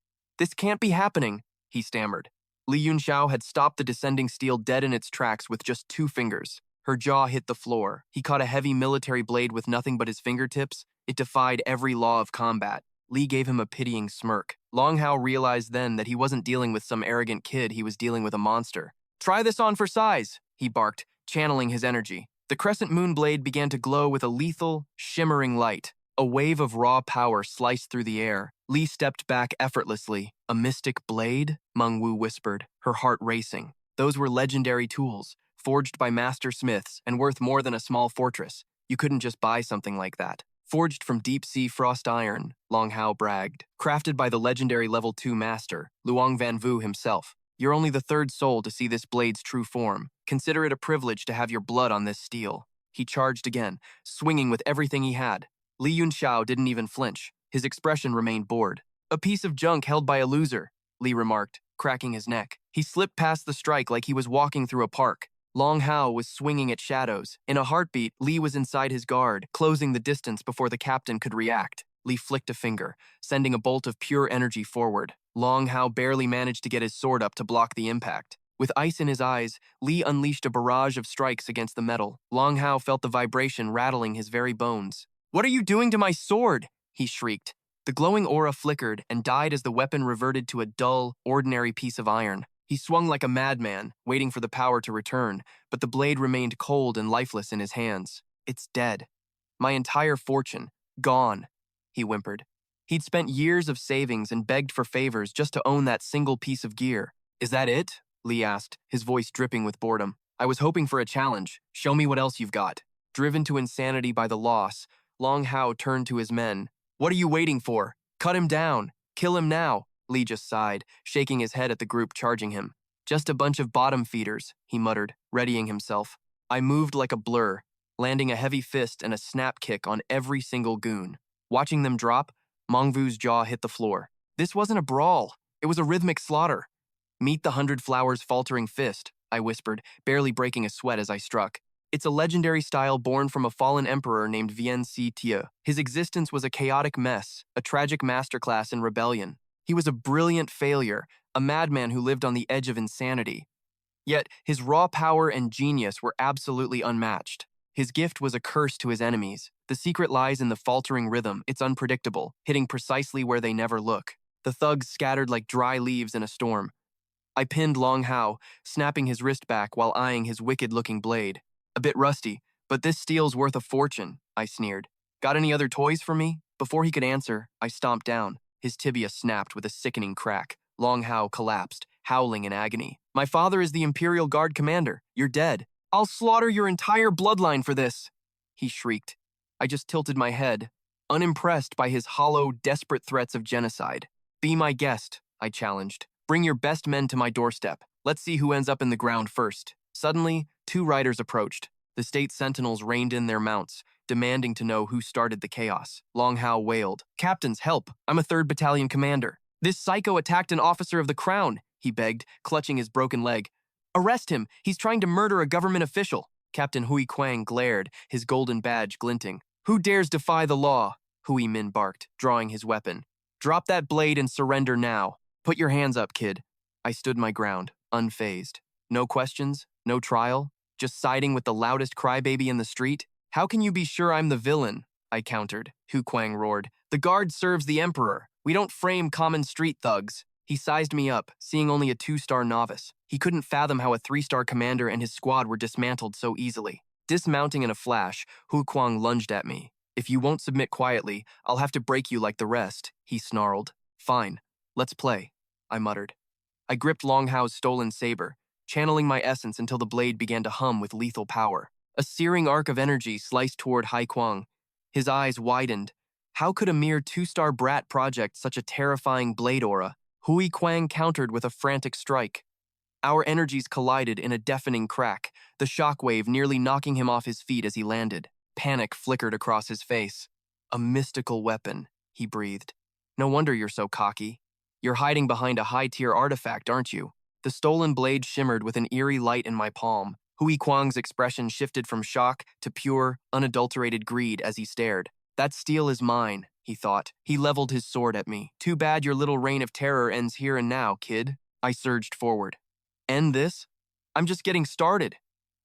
[SPEAKER 1] can't be happening, he stammered. Li Yunxiao had stopped the descending steel dead in its tracks with just 2 fingers. Her jaw hit the floor. He caught a heavy military blade with nothing but his fingertips. It defied every law of combat. Li gave him a pitying smirk. Long Hao realized then that he wasn't dealing with some arrogant kid, he was dealing with a monster. Try this on for size, he barked, channeling his energy. The crescent moon blade began to glow with a lethal, shimmering light. A wave of raw power sliced through the air. Li stepped back effortlessly. A mystic blade? Meng Wu whispered, her heart racing. Those were legendary tools, forged by master smiths and worth more than a small fortress. You couldn't just buy something like that. Forged from deep-sea frost iron, Long Hao bragged. Crafted by the legendary level 2 master, Luong Van Vu himself. You're only the 3rd soul to see this blade's true form. Consider it a privilege to have your blood on this steel. He charged again, swinging with everything he had. Li Yunxiao didn't even flinch. His expression remained bored. A piece of junk held by a loser, Li remarked, cracking his neck. He slipped past the strike like he was walking through a park. Long Hao was swinging at shadows. In a heartbeat, Li was inside his guard, closing the distance before the captain could react. Li flicked a finger, sending a bolt of pure energy forward. Long Hao barely managed to get his sword up to block the impact. With ice in his eyes, Li unleashed a barrage of strikes against the metal. Long Hao felt the vibration rattling his very bones. "What are you doing to my sword?" he shrieked. The glowing aura flickered and died as the weapon reverted to a dull, ordinary piece of iron. He swung like a madman, waiting for the power to return, but the blade remained cold and lifeless in his hands. "It's dead. My entire fortune, gone," he whimpered. He'd spent years of savings and begged for favors just to own that single piece of gear. "Is that it?" Li asked, his voice dripping with boredom. "I was hoping for a challenge. Show me what else you've got." Driven to insanity by the loss, Long Hao turned to his men. "What are you waiting for? Cut him down. Kill him now." Li just sighed, shaking his head at the group charging him. "Just a bunch of bottom feeders," he muttered, readying himself. I moved like a blur, landing a heavy fist and a snap kick on every single goon. Watching them drop, Meng Vu's jaw hit the floor. This wasn't a brawl. It was a rhythmic slaughter. "Meet the 100 Flowers faltering fist," I whispered, barely breaking a sweat as I struck. It's a legendary style born from a fallen emperor named Vien Si Tia. His existence was a chaotic mess, a tragic masterclass in rebellion. He was a brilliant failure, a madman who lived on the edge of insanity. Yet, his raw power and genius were absolutely unmatched. His gift was a curse to his enemies. The secret lies in the faltering rhythm. It's unpredictable, hitting precisely where they never look. The thugs scattered like dry leaves in a storm. I pinned Long Hao, snapping his wrist back while eyeing his wicked-looking blade. "A bit rusty, but this steel's worth a fortune," I sneered. "Got any other toys for me?" Before he could answer, I stomped down. His tibia snapped with a sickening crack. Long Hao collapsed, howling in agony. "My father is the Imperial Guard commander. You're dead. I'll slaughter your entire bloodline for this," he shrieked. I just tilted my head, unimpressed by his hollow, desperate threats of genocide. "Be my guest," I challenged. "Bring your best men to my doorstep. Let's see who ends up in the ground first." Suddenly, 2 riders approached. The state sentinels reined in their mounts, demanding to know who started the chaos. Long Hao wailed, "Captains, help! I'm a 3rd Battalion commander." "This psycho attacked an officer of the crown," he begged, clutching his broken leg. "Arrest him! He's trying to murder a government official." Captain Hui Kuang glared, his golden badge glinting. "Who dares defy the law?" Hui Min barked, drawing his weapon. "Drop that blade and surrender now. Put your hands up, kid." I stood my ground, unfazed. No questions, no trial, just siding with the loudest crybaby in the street. "How can you be sure I'm the villain?" I countered. Hu Kuang roared. "The guard serves the emperor. We don't frame common street thugs." He sized me up, seeing only a 2-star novice. He couldn't fathom how a 3-star commander and his squad were dismantled so easily. Dismounting in a flash, Hu Kuang lunged at me. "If you won't submit quietly, I'll have to break you like the rest," he snarled. "Fine, let's play," I muttered. I gripped Long Hao's stolen saber, channeling my essence until the blade began to hum with lethal power. A searing arc of energy sliced toward Hai Kuang. His eyes widened. How could a mere two-star brat project such a terrifying blade aura? Hui Kuang countered with a frantic strike. Our energies collided in a deafening crack, the shockwave nearly knocking him off his feet as he landed. Panic flickered across his face. "A mystical weapon," he breathed. "No wonder you're so cocky. You're hiding behind a high-tier artifact, aren't you?" The stolen blade shimmered with an eerie light in my palm. Hui Kuang's expression shifted from shock to pure, unadulterated greed as he stared. "That steel is mine," he thought. He leveled his sword at me. "Too bad your little reign of terror ends here and now, kid." I surged forward. "End this? I'm just getting started."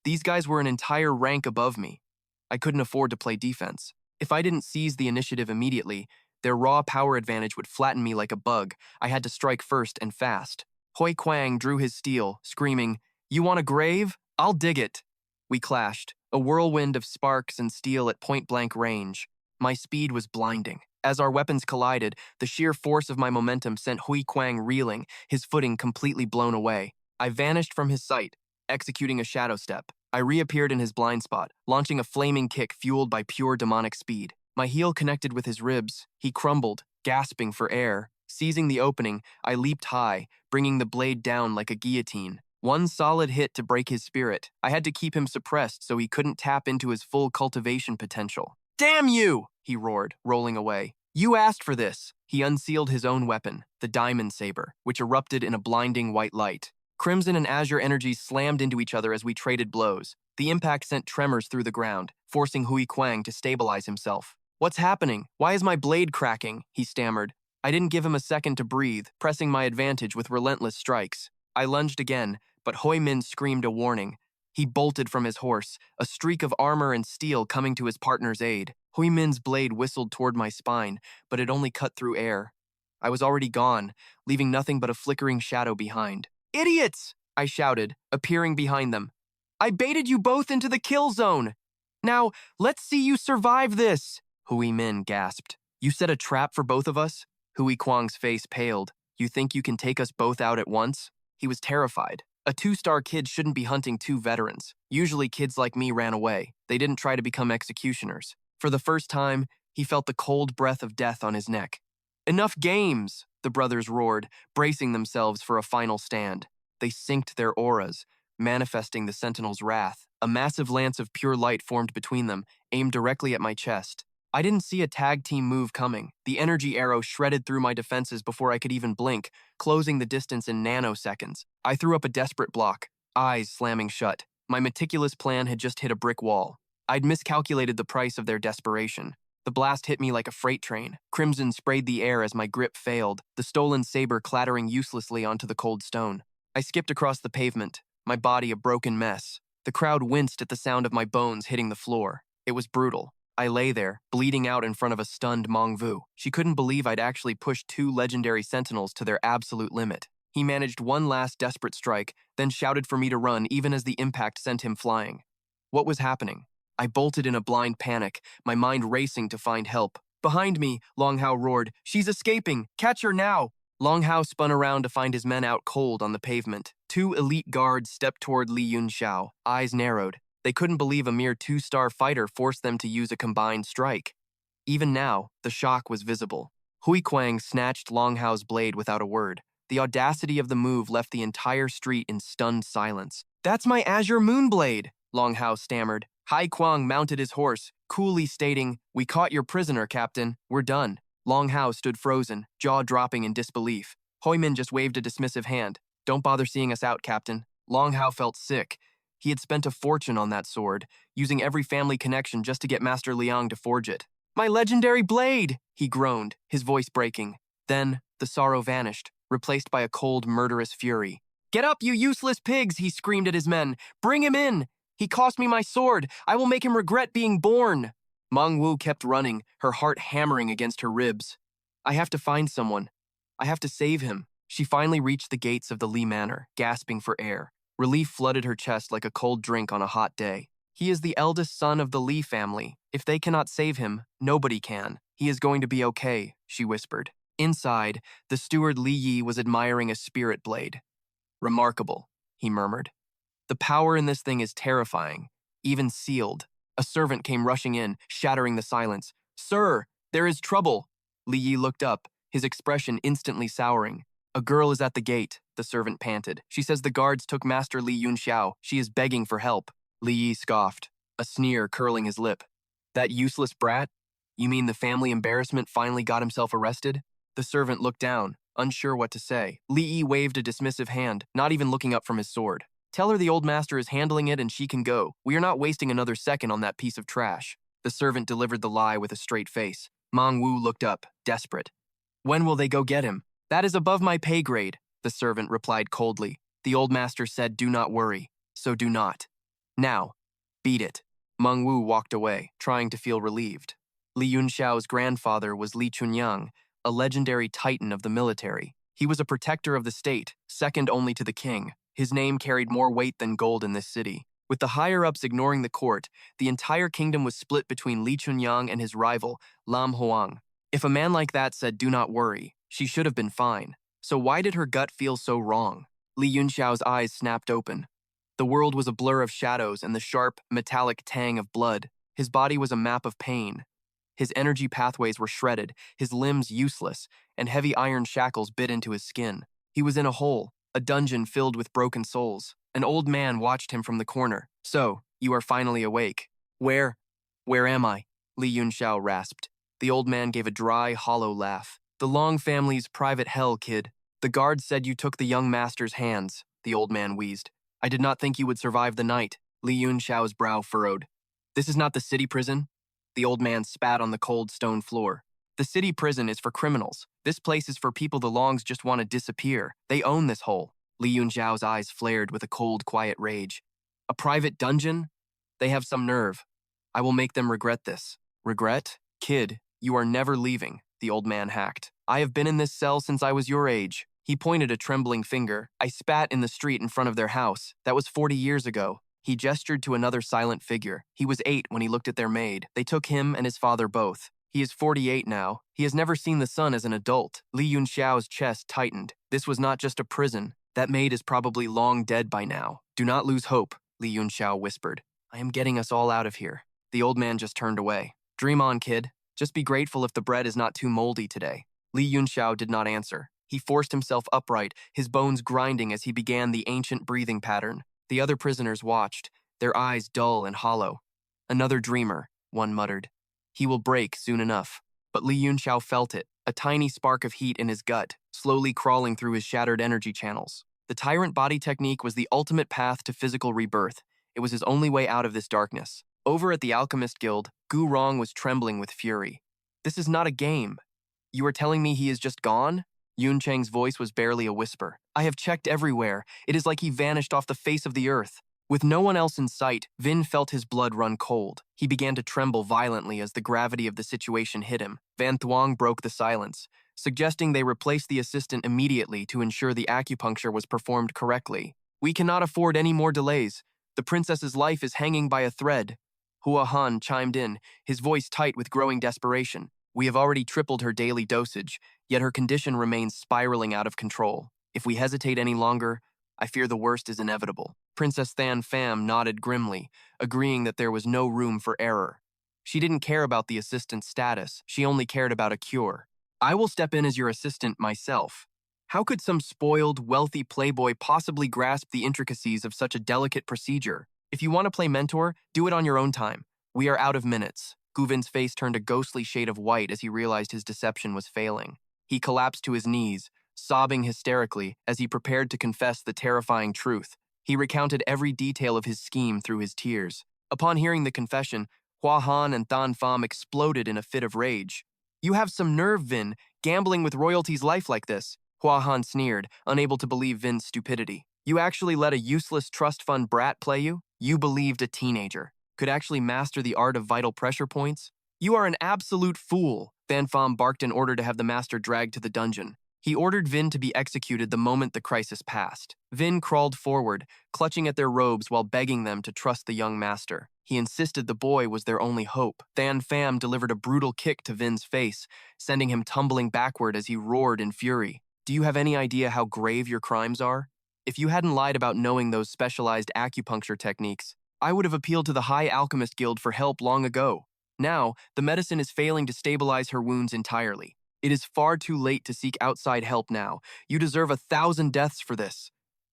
[SPEAKER 1] These guys were an entire rank above me. I couldn't afford to play defense. If I didn't seize the initiative immediately, their raw power advantage would flatten me like a bug. I had to strike first and fast. Hui Kuang drew his steel, screaming, "You want a grave? I'll dig it." We clashed, a whirlwind of sparks and steel at point-blank range. My speed was blinding. As our weapons collided, the sheer force of my momentum sent Hui Kuang reeling, his footing completely blown away. I vanished from his sight, executing a shadow step. I reappeared in his blind spot, launching a flaming kick fueled by pure demonic speed. My heel connected with his ribs. He crumbled, gasping for air. Seizing the opening, I leaped high, bringing the blade down like a guillotine. One solid hit to break his spirit. I had to keep him suppressed so he couldn't tap into his full cultivation potential. "Damn you!" he roared, rolling away. "You asked for this." He unsealed his own weapon, the diamond saber, which erupted in a blinding white light. Crimson and azure energies slammed into each other as we traded blows. The impact sent tremors through the ground, forcing Hui Kuang to stabilize himself. "What's happening? Why is my blade cracking?" he stammered. I didn't give him a second to breathe, pressing my advantage with relentless strikes. I lunged again, but Hui Min screamed a warning. He bolted from his horse, a streak of armor and steel coming to his partner's aid. Hui Min's blade whistled toward my spine, but it only cut through air. I was already gone, leaving nothing but a flickering shadow behind. "Idiots!" I shouted, appearing behind them. "I baited you both into the kill zone. Now, let's see you survive this!" Hui Min gasped. "You set a trap for both of us?" Hui Kuang's face paled. "You think you can take us both out at once?" He was terrified. A two-star kid shouldn't be hunting two veterans. Usually kids like me ran away. They didn't try to become executioners. For the first time, he felt the cold breath of death on his neck. "Enough games!" the brothers roared, bracing themselves for a final stand. They synced their auras, manifesting the Sentinel's wrath. A massive lance of pure light formed between them, aimed directly at my chest. I didn't see a tag team move coming. The energy arrow shredded through my defenses before I could even blink, closing the distance in nanoseconds. I threw up a desperate block, eyes slamming shut. My meticulous plan had just hit a brick wall. I'd miscalculated the price of their desperation. The blast hit me like a freight train. Crimson sprayed the air as my grip failed, the stolen saber clattering uselessly onto the cold stone. I skipped across the pavement, my body a broken mess. The crowd winced at the sound of my bones hitting the floor. It was brutal. I lay there, bleeding out in front of a stunned Meng Vu. She couldn't believe I'd actually pushed two legendary sentinels to their absolute limit. He managed one last desperate strike, then shouted for me to run even as the impact sent him flying. What was happening? I bolted in a blind panic, my mind racing to find help. "Behind me," Long Hao roared. "She's escaping! Catch her now!" Long Hao spun around to find his men out cold on the pavement. Two elite guards stepped toward Li Yunxiao, eyes narrowed. They couldn't believe a mere two-star fighter forced them to use a combined strike. Even now, the shock was visible. Hui Kuang snatched Long Hao's blade without a word. The audacity of the move left the entire street in stunned silence. "That's my Azure Moonblade," Long Hao stammered. Hai Kuang mounted his horse, coolly stating, "We caught your prisoner, Captain. We're done." Long Hao stood frozen, jaw dropping in disbelief. Hui Min just waved a dismissive hand. "Don't bother seeing us out, Captain." Long Hao felt sick. He had spent a fortune on that sword, using every family connection just to get Master Liang to forge it. "My legendary blade!" he groaned, his voice breaking. Then, the sorrow vanished, replaced by a cold, murderous fury. "Get up, you useless pigs!" he screamed at his men. "Bring him in! He cost me my sword! I will make him regret being born!" Meng Wu kept running, her heart hammering against her ribs. "I have to find someone. I have to save him." She finally reached the gates of the Li Manor, gasping for air. Relief flooded her chest like a cold drink on a hot day. He is the eldest son of the Li family. If they cannot save him, nobody can. He is going to be okay, she whispered. Inside, the steward Li Yi was admiring a spirit blade. Remarkable, he murmured. The power in this thing is terrifying, even sealed. A servant came rushing in, shattering the silence. Sir, there is trouble. Li Yi looked up, his expression instantly souring. A girl is at the gate, the servant panted. She says the guards took Master Li Yunxiao. She is begging for help. Li Yi scoffed, a sneer curling his lip. That useless brat? You mean the family embarrassment finally got himself arrested? The servant looked down, unsure what to say. Li Yi waved a dismissive hand, not even looking up from his sword. Tell her the old master is handling it and she can go. We are not wasting another second on that piece of trash. The servant delivered the lie with a straight face. Meng Wu looked up, desperate. When will they go get him? That is above my pay grade, the servant replied coldly. The old master said do not worry, so do not. Now, beat it. Meng Wu walked away, trying to feel relieved. Li Yunxiao's grandfather was Li Chunyang, a legendary titan of the military. He was a protector of the state, second only to the king. His name carried more weight than gold in this city. With the higher-ups ignoring the court, the entire kingdom was split between Li Chunyang and his rival, Lam Huang. If a man like that said do not worry, she should have been fine. So why did her gut feel so wrong? Li Yunxiao's eyes snapped open. The world was a blur of shadows and the sharp, metallic tang of blood. His body was a map of pain. His energy pathways were shredded, his limbs useless, and heavy iron shackles bit into his skin. He was in a hole, a dungeon filled with broken souls. An old man watched him from the corner. So, you are finally awake. Where am I? Li Yunxiao rasped. The old man gave a dry, hollow laugh. The Long family's private hell, kid. The guards said you took the young master's hands, the old man wheezed. I did not think you would survive the night. Li Yunxiao's brow furrowed. This is not the city prison? The old man spat on the cold stone floor. The city prison is for criminals. This place is for people the Longs just want to disappear. They own this hole. Li Yunxiao's eyes flared with a cold, quiet rage. A private dungeon? They have some nerve. I will make them regret this. Regret? Kid, you are never leaving, the old man hacked. I have been in this cell since I was your age. He pointed a trembling finger. I spat in the street in front of their house. That was 40 years ago. He gestured to another silent figure. He was 8 when he looked at their maid. They took him and his father both. He is 48 now. He has never seen the sun as an adult. Li Yunxiao's chest tightened. This was not just a prison. That maid is probably long dead by now. Do not lose hope, Li Yunxiao whispered. I am getting us all out of here. The old man just turned away. Dream on, kid. Just be grateful if the bread is not too moldy today. Li Yunxiao did not answer. He forced himself upright, his bones grinding as he began the ancient breathing pattern. The other prisoners watched, their eyes dull and hollow. Another dreamer, one muttered. He will break soon enough. But Li Yunxiao felt it, a tiny spark of heat in his gut, slowly crawling through his shattered energy channels. The tyrant body technique was the ultimate path to physical rebirth. It was his only way out of this darkness. Over at the Alchemist Guild, Gu Rong was trembling with fury. This is not a game. You are telling me he is just gone? Yun Cheng's voice was barely a whisper. I have checked everywhere. It is like he vanished off the face of the earth. With no one else in sight, Vin felt his blood run cold. He began to tremble violently as the gravity of the situation hit him. Van Thuong broke the silence, suggesting they replace the assistant immediately to ensure the acupuncture was performed correctly. We cannot afford any more delays. The princess's life is hanging by a thread. Hua Han chimed in, his voice tight with growing desperation. We have already tripled her daily dosage, yet her condition remains spiraling out of control. If we hesitate any longer, I fear the worst is inevitable. Princess Than Pham nodded grimly, agreeing that there was no room for error. She didn't care about the assistant's status, she only cared about a cure. I will step in as your assistant myself. How could some spoiled, wealthy playboy possibly grasp the intricacies of such a delicate procedure? If you want to play mentor, do it on your own time. We are out of minutes. Guvin's face turned a ghostly shade of white as he realized his deception was failing. He collapsed to his knees, sobbing hysterically as he prepared to confess the terrifying truth. He recounted every detail of his scheme through his tears. Upon hearing the confession, Hua Han and Than Pham exploded in a fit of rage. You have some nerve, Vin, gambling with royalty's life like this. Hua Han sneered, unable to believe Vin's stupidity. You actually let a useless trust fund brat play you? You believed a teenager could actually master the art of vital pressure points? You are an absolute fool, Than Pham barked in order to have the master dragged to the dungeon. He ordered Vin to be executed the moment the crisis passed. Vin crawled forward, clutching at their robes while begging them to trust the young master. He insisted the boy was their only hope. Than Pham delivered a brutal kick to Vin's face, sending him tumbling backward as he roared in fury. Do you have any idea how grave your crimes are? If you hadn't lied about knowing those specialized acupuncture techniques, I would have appealed to the High Alchemist Guild for help long ago. Now, the medicine is failing to stabilize her wounds entirely. It is far too late to seek outside help now. You deserve 1,000 deaths for this.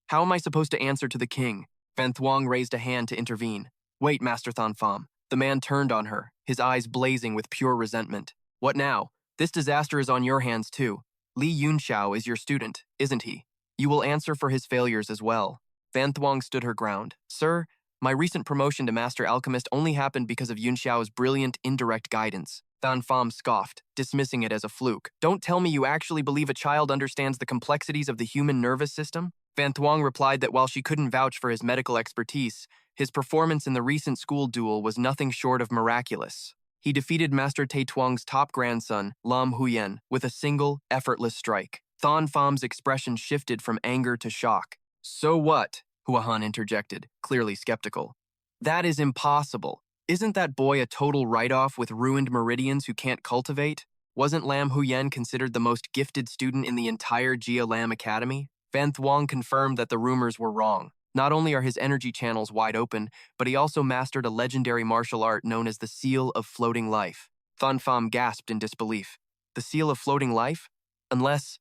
[SPEAKER 1] How am I supposed to answer to the king? Van Thuong raised a hand to intervene. Wait, Master Than Pham. The man turned on her, his eyes blazing with pure resentment. What now? This disaster is on your hands too. Li Yunxiao is your student, isn't he? You will answer for his failures as well. Van Thuong stood her ground. Sir, my recent promotion to Master Alchemist only happened because of Yunxiao's brilliant, indirect guidance. Than Pham scoffed, dismissing it as a fluke. Don't tell me you actually believe a child understands the complexities of the human nervous system? Van Thuong replied that while she couldn't vouch for his medical expertise, his performance in the recent school duel was nothing short of miraculous. He defeated Master Tai Tuong's top grandson, Lam Huyen, with a single, effortless strike. Than Pham's expression shifted from anger to shock. So what? Hua Han interjected, clearly skeptical. That is impossible. Isn't that boy a total write-off with ruined meridians who can't cultivate? Wasn't Lam Huyen considered the most gifted student in the entire Jia Lam Academy? Van Thuong confirmed that the rumors were wrong. Not only are his energy channels wide open, but he also mastered a legendary martial art known as the Seal of Floating Life. Than Pham gasped in disbelief. The Seal of Floating Life? Unless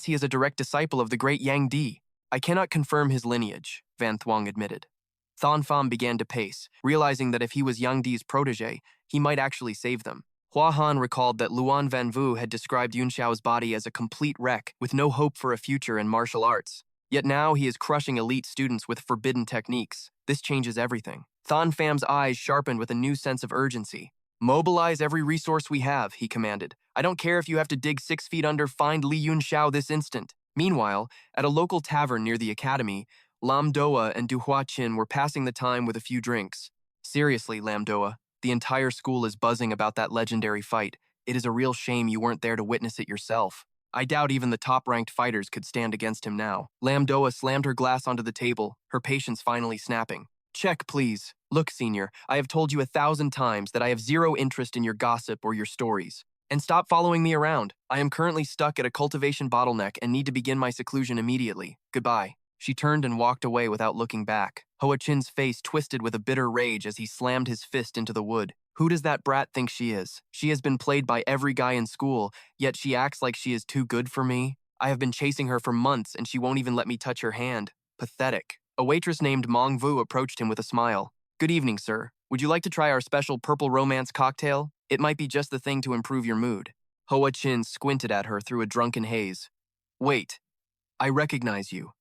[SPEAKER 1] he is a direct disciple of the great Yang Di. I cannot confirm his lineage, Van Thuong admitted. Than Pham began to pace, realizing that if he was Yang Di's protege, he might actually save them. Hua Han recalled that Luan Van Vu had described Yunxiao's body as a complete wreck with no hope for a future in martial arts. Yet now he is crushing elite students with forbidden techniques. This changes everything. Than Pham's eyes sharpened with a new sense of urgency. Mobilize every resource we have, he commanded. I don't care if you have to dig 6 feet under, find Li Yunxiao this instant. Meanwhile, at a local tavern near the academy, Lam Doa and Du Hua Qin were passing the time with a few drinks. Seriously, Lam Doa, the entire school is buzzing about that legendary fight. It is a real shame you weren't there to witness it yourself. I doubt even the top-ranked fighters could stand against him now. Lam Doa slammed her glass onto the table, her patience finally snapping. Check, please. Look, senior, I have told you 1,000 times that I have zero interest in your gossip or your stories. And stop following me around. I am currently stuck at a cultivation bottleneck and need to begin my seclusion immediately. Goodbye. She turned and walked away without looking back. Hua Qin's face twisted with a bitter rage as he slammed his fist into the wood. Who does that brat think she is? She has been played by every guy in school, yet she acts like she is too good for me. I have been chasing her for months and she won't even let me touch her hand. Pathetic. A waitress named Mong Vu approached him with a smile. Good evening, sir. Would you like to try our special purple romance cocktail? It might be just the thing to improve your mood. Hua Qin squinted at her through a drunken haze. Wait, I recognize you.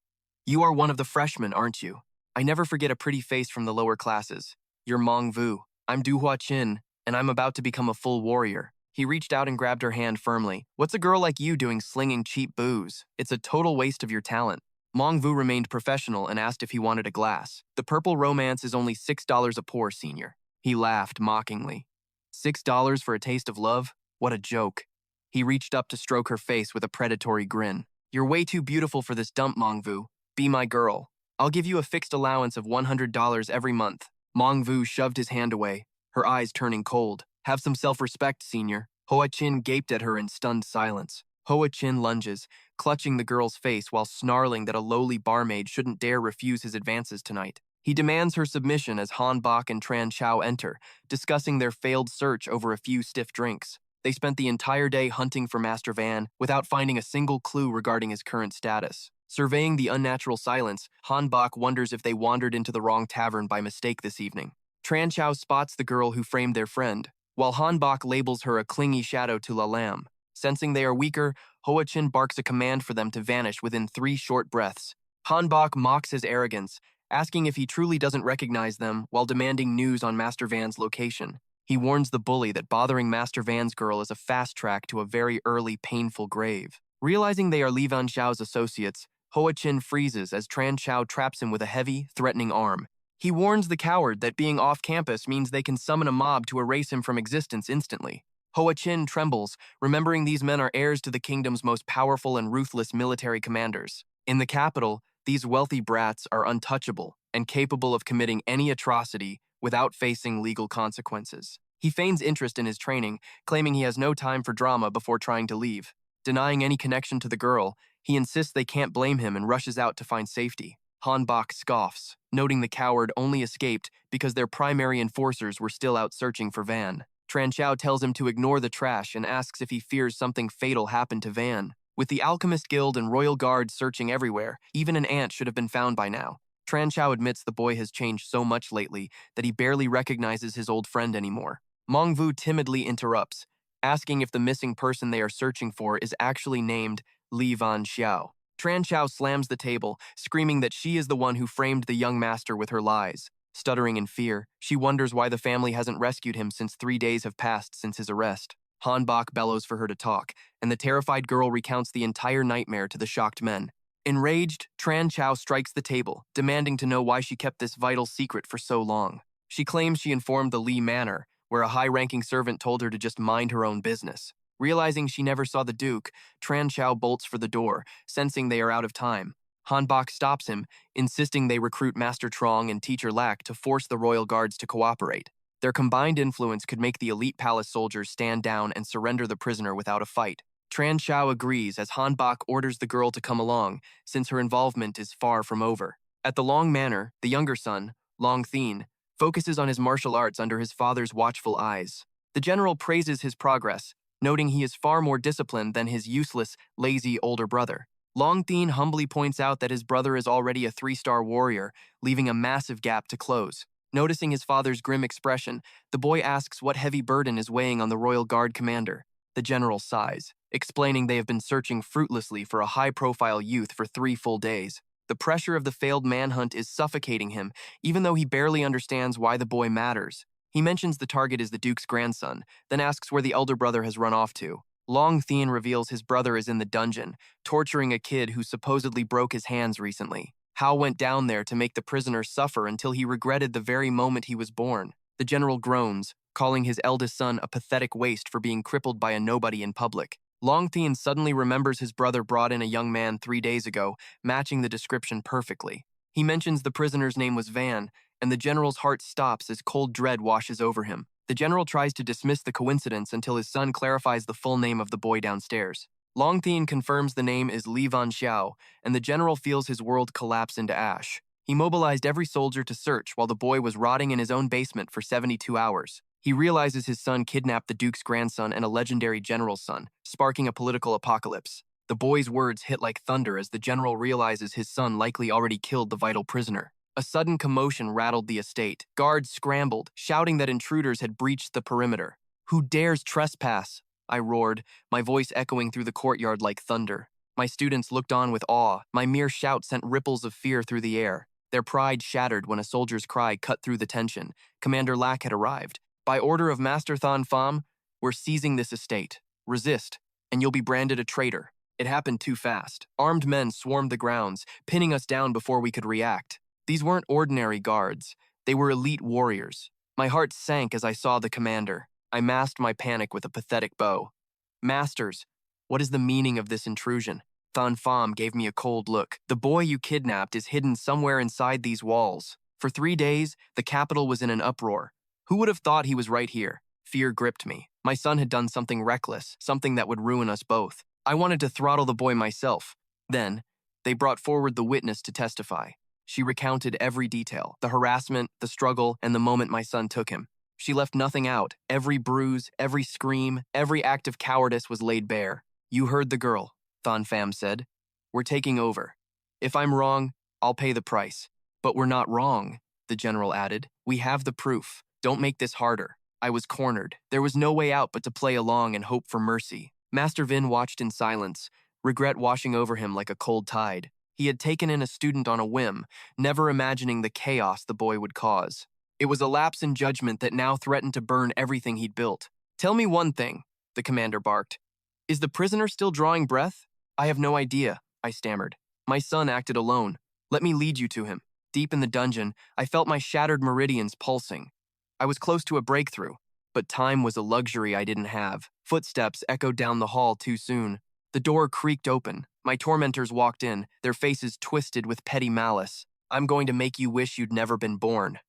[SPEAKER 1] You are one of the freshmen, aren't you? I never forget a pretty face from the lower classes. You're Mong Vu. I'm Du Hua Qin, and I'm about to become a full warrior. He reached out and grabbed her hand firmly. What's a girl like you doing slinging cheap booze? It's a total waste of your talent. Mong Vu remained professional and asked if he wanted a glass. The purple romance is only $6 a pour, senior. He laughed mockingly. $6 for a taste of love? What a joke. He reached up to stroke her face with a predatory grin. You're way too beautiful for this dump, Mong Vu. Be my girl. I'll give you a fixed allowance of $100 every month. Mong Vu shoved his hand away, her eyes turning cold. Have some self-respect, senior. Hua Qin gaped at her in stunned silence. Hua Qin lunges, clutching the girl's face while snarling that a lowly barmaid shouldn't dare refuse his advances tonight. He demands her submission as Han Bok and Tran Chao enter, discussing their failed search over a few stiff drinks. They spent the entire day hunting for Master Van without finding a single clue regarding his current status. Surveying the unnatural silence, Han Bok wonders if they wandered into the wrong tavern by mistake this evening. Tran Chao spots the girl who framed their friend, while Han Bok labels her a clingy shadow to La Lam. Sensing they are weaker, Hua Qin barks a command for them to vanish within 3 short breaths. Han Bok mocks his arrogance, asking if he truly doesn't recognize them while demanding news on Master Van's location. He warns the bully that bothering Master Van's girl is a fast track to a very early, painful grave. Realizing they are Li Yunxiao's associates, Hua Qin freezes as Tran Chao traps him with a heavy, threatening arm. He warns the coward that being off campus means they can summon a mob to erase him from existence instantly. Hua Qin trembles, remembering these men are heirs to the kingdom's most powerful and ruthless military commanders. In the capital, these wealthy brats are untouchable and capable of committing any atrocity without facing legal consequences. He feigns interest in his training, claiming he has no time for drama before trying to leave. Denying any connection to the girl, he insists they can't blame him and rushes out to find safety. Hanbok scoffs, noting the coward only escaped because their primary enforcers were still out searching for Van. Tranchao tells him to ignore the trash and asks if he fears something fatal happened to Van. With the Alchemist Guild and Royal Guards searching everywhere, even an ant should have been found by now. Tranchao admits the boy has changed so much lately that he barely recognizes his old friend anymore. Mengvu timidly interrupts, asking if the missing person they are searching for is actually named Li Yunxiao. Tranchao slams the table, screaming that she is the one who framed the young master with her lies. Stuttering in fear, she wonders why the family hasn't rescued him since 3 days have passed since his arrest. Hanbok bellows for her to talk, and the terrified girl recounts the entire nightmare to the shocked men. Enraged, Tranchao strikes the table, demanding to know why she kept this vital secret for so long. She claims she informed the Li Manor, where a high-ranking servant told her to just mind her own business. Realizing she never saw the Duke, Tranchao bolts for the door, sensing they are out of time. Hanbok stops him, insisting they recruit Master Trong and Teacher Lack to force the royal guards to cooperate. Their combined influence could make the elite palace soldiers stand down and surrender the prisoner without a fight. Tranchao agrees as Hanbok orders the girl to come along, since her involvement is far from over. At the Long Manor, the younger son, Long Thien, focuses on his martial arts under his father's watchful eyes. The general praises his progress, noting he is far more disciplined than his useless, lazy older brother. Long Thien humbly points out that his brother is already a 3-star warrior, leaving a massive gap to close. Noticing his father's grim expression, the boy asks what heavy burden is weighing on the Royal Guard commander. The general sighs, explaining they have been searching fruitlessly for a high-profile youth for 3 full days. The pressure of the failed manhunt is suffocating him, even though he barely understands why the boy matters. He mentions the target is the Duke's grandson, then asks where the elder brother has run off to. Long Thien reveals his brother is in the dungeon, torturing a kid who supposedly broke his hands recently. Hao went down there to make the prisoner suffer until he regretted the very moment he was born. The general groans, calling his eldest son a pathetic waste for being crippled by a nobody in public. Long Thien suddenly remembers his brother brought in a young man 3 days ago, matching the description perfectly. He mentions the prisoner's name was Van, and the general's heart stops as cold dread washes over him. The general tries to dismiss the coincidence until his son clarifies the full name of the boy downstairs. Long Thien confirms the name is Li Yunxiao, and the general feels his world collapse into ash. He mobilized every soldier to search while the boy was rotting in his own basement for 72 hours. He realizes his son kidnapped the Duke's grandson and a legendary general's son, sparking a political apocalypse. The boy's words hit like thunder as the general realizes his son likely already killed the vital prisoner. A sudden commotion rattled the estate. Guards scrambled, shouting that intruders had breached the perimeter. "Who dares trespass?" I roared, my voice echoing through the courtyard like thunder. My students looked on with awe. My mere shout sent ripples of fear through the air. Their pride shattered when a soldier's cry cut through the tension. Commander Lack had arrived. "By order of Master Than Pham, we're seizing this estate. Resist, and you'll be branded a traitor." It happened too fast. Armed men swarmed the grounds, pinning us down before we could react. These weren't ordinary guards. They were elite warriors. My heart sank as I saw the commander. I masked my panic with a pathetic bow. "Masters, what is the meaning of this intrusion?" Than Pham gave me a cold look. "The boy you kidnapped is hidden somewhere inside these walls. For 3 days, the capital was in an uproar. Who would have thought he was right here?" Fear gripped me. My son had done something reckless, something that would ruin us both. I wanted to throttle the boy myself. Then, they brought forward the witness to testify. She recounted every detail, the harassment, the struggle, and the moment my son took him. She left nothing out. Every bruise, every scream, every act of cowardice was laid bare. "You heard the girl," Than Pham said. "We're taking over. If I'm wrong, I'll pay the price." "But we're not wrong," the general added. "We have the proof. Don't make this harder." I was cornered. There was no way out but to play along and hope for mercy. Master Vin watched in silence, regret washing over him like a cold tide. He had taken in a student on a whim, never imagining the chaos the boy would cause. It was a lapse in judgment that now threatened to burn everything he'd built. "Tell me one thing," the commander barked. "Is the prisoner still drawing breath?" "I have no idea," I stammered. "My son acted alone. Let me lead you to him." Deep in the dungeon, I felt my shattered meridians pulsing. I was close to a breakthrough, but time was a luxury I didn't have. Footsteps echoed down the hall too soon. The door creaked open. My tormentors walked in, their faces twisted with petty malice. "I'm going to make you wish you'd never been born."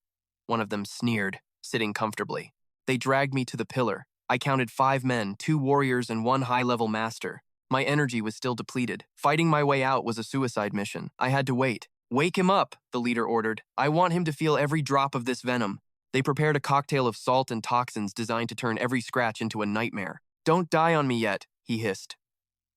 [SPEAKER 1] one of them sneered, sitting comfortably. They dragged me to the pillar. I counted 5 men, 2 warriors, and 1 high-level master. My energy was still depleted. Fighting my way out was a suicide mission. I had to wait. "Wake him up," the leader ordered. "I want him to feel every drop of this venom." They prepared a cocktail of salt and toxins designed to turn every scratch into a nightmare. "Don't die on me yet," he hissed.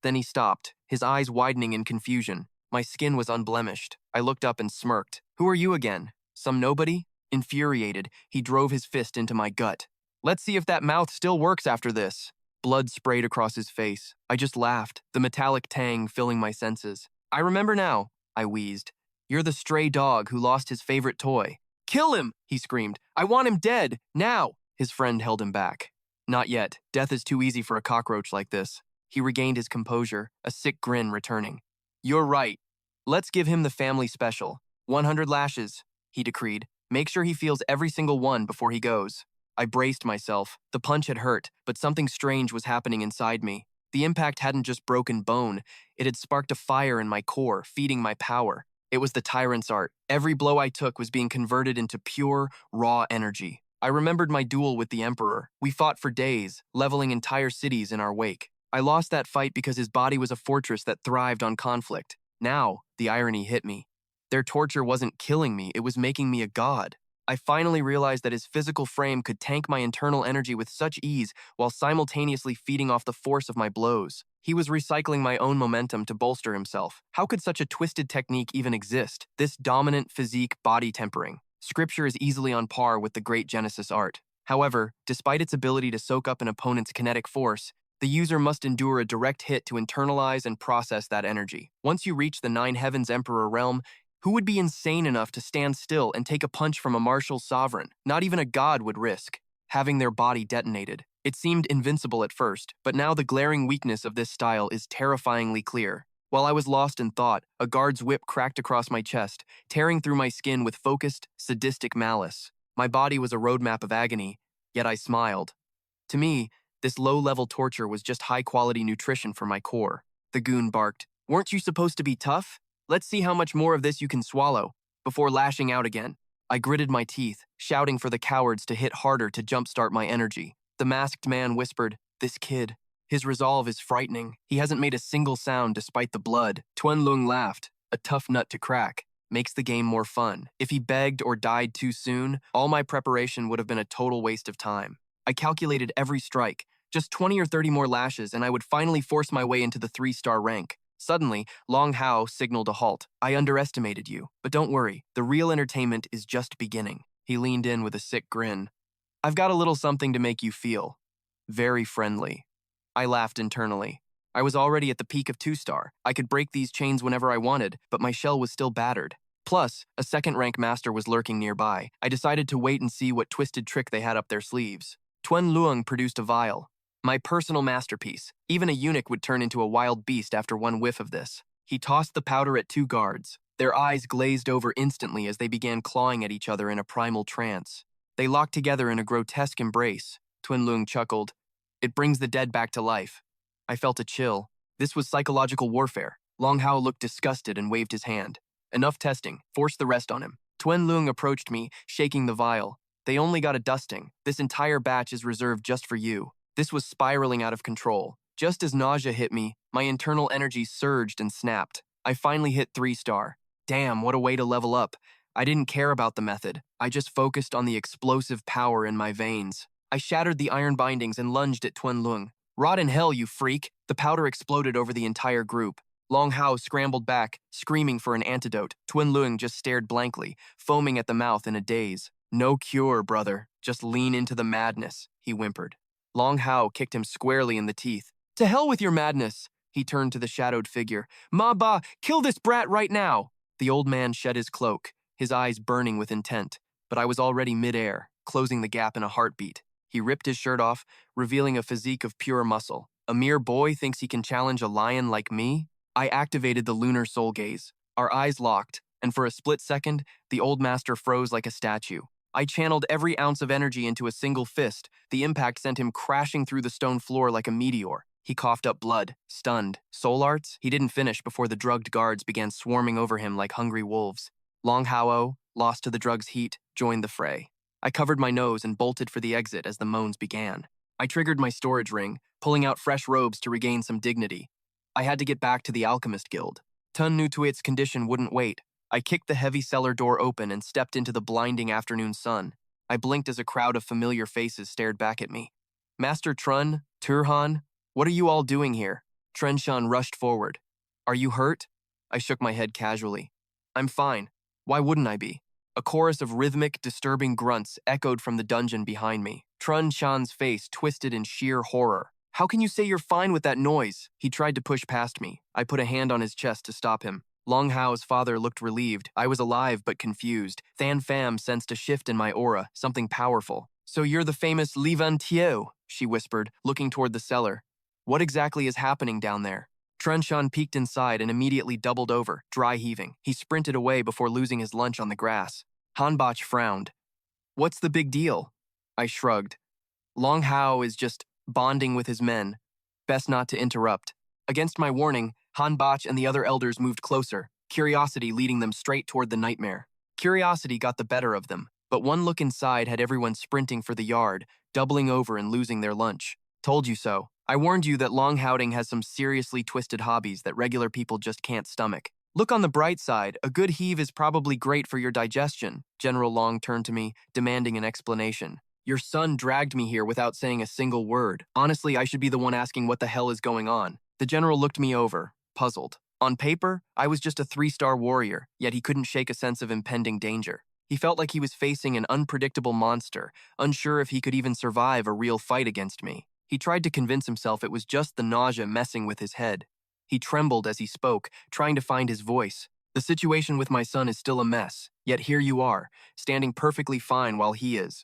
[SPEAKER 1] Then he stopped, his eyes widening in confusion. My skin was unblemished. I looked up and smirked. "Who are you again? Some nobody?" Infuriated, he drove his fist into my gut. "Let's see if that mouth still works after this." Blood sprayed across his face. I just laughed, the metallic tang filling my senses. "I remember now," I wheezed. "You're the stray dog who lost his favorite toy." "Kill him!" he screamed. "I want him dead, now!" His friend held him back. "Not yet. Death is too easy for a cockroach like this." He regained his composure, a sick grin returning. "You're right. Let's give him the family special. 100 lashes," he decreed. "Make sure he feels every single one before he goes." I braced myself. The punch had hurt, but something strange was happening inside me. The impact hadn't just broken bone, it had sparked a fire in my core, feeding my power. It was the tyrant's art. Every blow I took was being converted into pure, raw energy. I remembered my duel with the Emperor. We fought for days, leveling entire cities in our wake. I lost that fight because his body was a fortress that thrived on conflict. Now, the irony hit me. Their torture wasn't killing me, it was making me a god. I finally realized that his physical frame could tank my internal energy with such ease while simultaneously feeding off the force of my blows. He was recycling my own momentum to bolster himself. How could such a twisted technique even exist? This dominant physique body tempering. Scripture is easily on par with the great Genesis art. However, despite its ability to soak up an opponent's kinetic force, the user must endure a direct hit to internalize and process that energy. Once you reach the 9 Heavens Emperor realm, who would be insane enough to stand still and take a punch from a martial sovereign? Not even a god would risk having their body detonated. It seemed invincible at first, but now the glaring weakness of this style is terrifyingly clear. While I was lost in thought, a guard's whip cracked across my chest, tearing through my skin with focused, sadistic malice. My body was a roadmap of agony, yet I smiled. To me, this low-level torture was just high-quality nutrition for my core. The goon barked, "Weren't you supposed to be tough? Let's see how much more of this you can swallow," before lashing out again. I gritted my teeth, shouting for the cowards to hit harder to jumpstart my energy. The masked man whispered, "This kid. His resolve is frightening. He hasn't made a single sound despite the blood." Tuan Lung laughed, "A tough nut to crack. Makes the game more fun. If he begged or died too soon, all my preparation would have been a total waste of time." I calculated every strike. Just 20 or 30 more lashes and I would finally force my way into the 3-star rank. Suddenly, Long Hao signaled a halt. "I underestimated you, but don't worry, the real entertainment is just beginning." He leaned in with a sick grin. "I've got a little something to make you feel very friendly." I laughed internally. I was already at the peak of 2-star. I could break these chains whenever I wanted, but my shell was still battered. Plus, a second-rank master was lurking nearby. I decided to wait and see what twisted trick they had up their sleeves. Tuan Luang produced a vial. My personal masterpiece. Even a eunuch would turn into a wild beast after one whiff of this. He tossed the powder at 2 guards. Their eyes glazed over instantly as they began clawing at each other in a primal trance. They locked together in a grotesque embrace. Tuan Lung chuckled. "It brings the dead back to life." I felt a chill. This was psychological warfare. Long Hao looked disgusted and waved his hand. "Enough testing. Force the rest on him." Tuan Lung approached me, shaking the vial. "They only got a dusting. This entire batch is reserved just for you." This was spiraling out of control. Just as nausea hit me, my internal energy surged and snapped. I finally hit 3-star. Damn, what a way to level up. I didn't care about the method. I just focused on the explosive power in my veins. I shattered the iron bindings and lunged at Tuan Lung. "Rot in hell, you freak!" The powder exploded over the entire group. Long Hao scrambled back, screaming for an antidote. Tuan Lung just stared blankly, foaming at the mouth in a daze. "No cure, brother. Just lean into the madness," he whimpered. Long Hao kicked him squarely in the teeth. "To hell with your madness!" He turned to the shadowed figure. "Ma Ba, kill this brat right now!" The old man shed his cloak, his eyes burning with intent, but I was already mid-air, closing the gap in a heartbeat. He ripped his shirt off, revealing a physique of pure muscle. A mere boy thinks he can challenge a lion like me? I activated the lunar soul gaze. Our eyes locked, and for a split second, the old master froze like a statue. I channeled every ounce of energy into a single fist. The impact sent him crashing through the stone floor like a meteor. He coughed up blood, stunned. Soul arts? He didn't finish before the drugged guards began swarming over him like hungry wolves. Long Hao, lost to the drug's heat, joined the fray. I covered my nose and bolted for the exit as the moans began. I triggered my storage ring, pulling out fresh robes to regain some dignity. I had to get back to the Alchemist Guild. Tun Nutuit's condition wouldn't wait. I kicked the heavy cellar door open and stepped into the blinding afternoon sun. I blinked as a crowd of familiar faces stared back at me. Master Trun, Turhan, what are you all doing here? Trenshan rushed forward. Are you hurt? I shook my head casually. I'm fine. Why wouldn't I be? A chorus of rhythmic, disturbing grunts echoed from the dungeon behind me. Trun Shan's face twisted in sheer horror. How can you say you're fine with that noise? He tried to push past me. I put a hand on his chest to stop him. Long Hao's father looked relieved. I was alive but confused. Than Pham sensed a shift in my aura, something powerful. So you're the famous Li Yunxiao, she whispered, looking toward the cellar. What exactly is happening down there? Trenshan peeked inside and immediately doubled over, dry heaving. He sprinted away before losing his lunch on the grass. Hanbach frowned. What's the big deal? I shrugged. Long Hao is just bonding with his men. Best not to interrupt. Against my warning, Hanbach and the other elders moved closer, curiosity leading them straight toward the nightmare. Curiosity got the better of them, but one look inside had everyone sprinting for the yard, doubling over and losing their lunch. Told you so. I warned you that Long Howding has some seriously twisted hobbies that regular people just can't stomach. Look on the bright side, a good heave is probably great for your digestion. General Long turned to me, demanding an explanation. Your son dragged me here without saying a single word. Honestly, I should be the one asking what the hell is going on. The general looked me over, puzzled. On paper, I was just a 3-star warrior, yet he couldn't shake a sense of impending danger. He felt like he was facing an unpredictable monster, unsure if he could even survive a real fight against me. He tried to convince himself it was just the nausea messing with his head. He trembled as he spoke, trying to find his voice. The situation with my son is still a mess, yet here you are, standing perfectly fine while he is.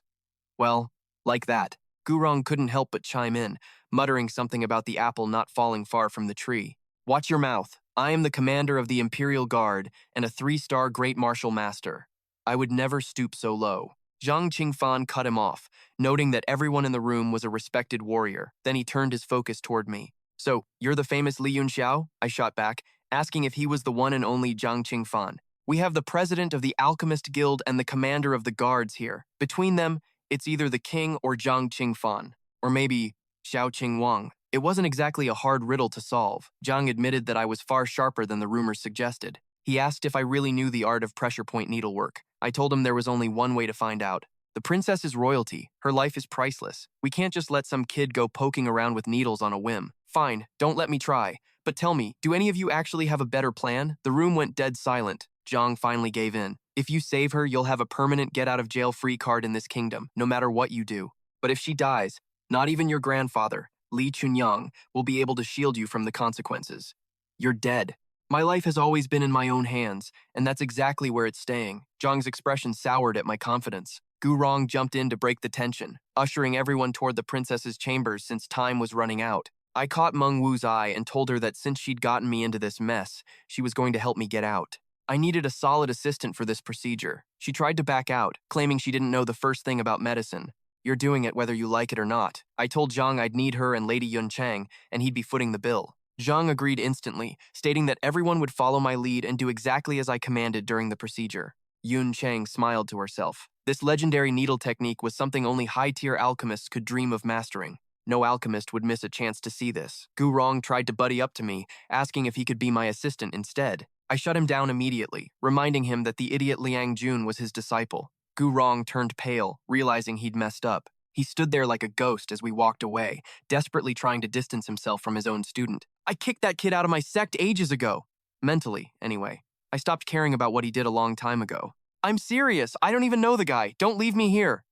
[SPEAKER 1] Well, like that. Gurong couldn't help but chime in, muttering something about the apple not falling far from the tree. Watch your mouth. I am the commander of the Imperial Guard and a 3-star Great Martial Master. I would never stoop so low. Zhang Qingfan cut him off, noting that everyone in the room was a respected warrior. Then he turned his focus toward me. So, you're the famous Li Yunxiao? I shot back, asking if he was the one and only Zhang Qingfan. We have the president of the Alchemist Guild and the commander of the guards here. Between them, it's either the king or Zhang Qingfan, or maybe Xiao Qingwang. It wasn't exactly a hard riddle to solve. Zhang admitted that I was far sharper than the rumors suggested. He asked if I really knew the art of pressure point needlework. I told him there was only one way to find out. The princess is royalty. Her life is priceless. We can't just let some kid go poking around with needles on a whim. Fine, don't let me try. But tell me, do any of you actually have a better plan? The room went dead silent. Zhang finally gave in. If you save her, you'll have a permanent get-out-of-jail-free card in this kingdom, no matter what you do. But if she dies, not even your grandfather, Li Chunyang, will be able to shield you from the consequences. You're dead. My life has always been in my own hands, and that's exactly where it's staying. Zhang's expression soured at my confidence. Gurong jumped in to break the tension, ushering everyone toward the princess's chambers since time was running out. I caught Meng Wu's eye and told her that since she'd gotten me into this mess, she was going to help me get out. I needed a solid assistant for this procedure. She tried to back out, claiming she didn't know the first thing about medicine. You're doing it whether you like it or not. I told Zhang I'd need her and Lady Yunchang, and he'd be footing the bill. Zhang agreed instantly, stating that everyone would follow my lead and do exactly as I commanded during the procedure. Yunchang smiled to herself. This legendary needle technique was something only high-tier alchemists could dream of mastering. No alchemist would miss a chance to see this. Gurong tried to buddy up to me, asking if he could be my assistant instead. I shut him down immediately, reminding him that the idiot Liang Jun was his disciple. Gurong turned pale, realizing he'd messed up. He stood there like a ghost as we walked away, desperately trying to distance himself from his own student. I kicked that kid out of my sect ages ago. Mentally, anyway. I stopped caring about what he did a long time ago. I'm serious. I don't even know the guy. Don't leave me here.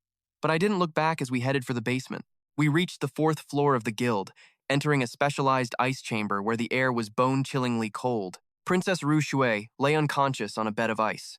[SPEAKER 1] But I didn't look back as we headed for the basement. We reached the 4th floor of the guild, entering a specialized ice chamber where the air was bone-chillingly cold. Princess Ru Shui lay unconscious on a bed of ice.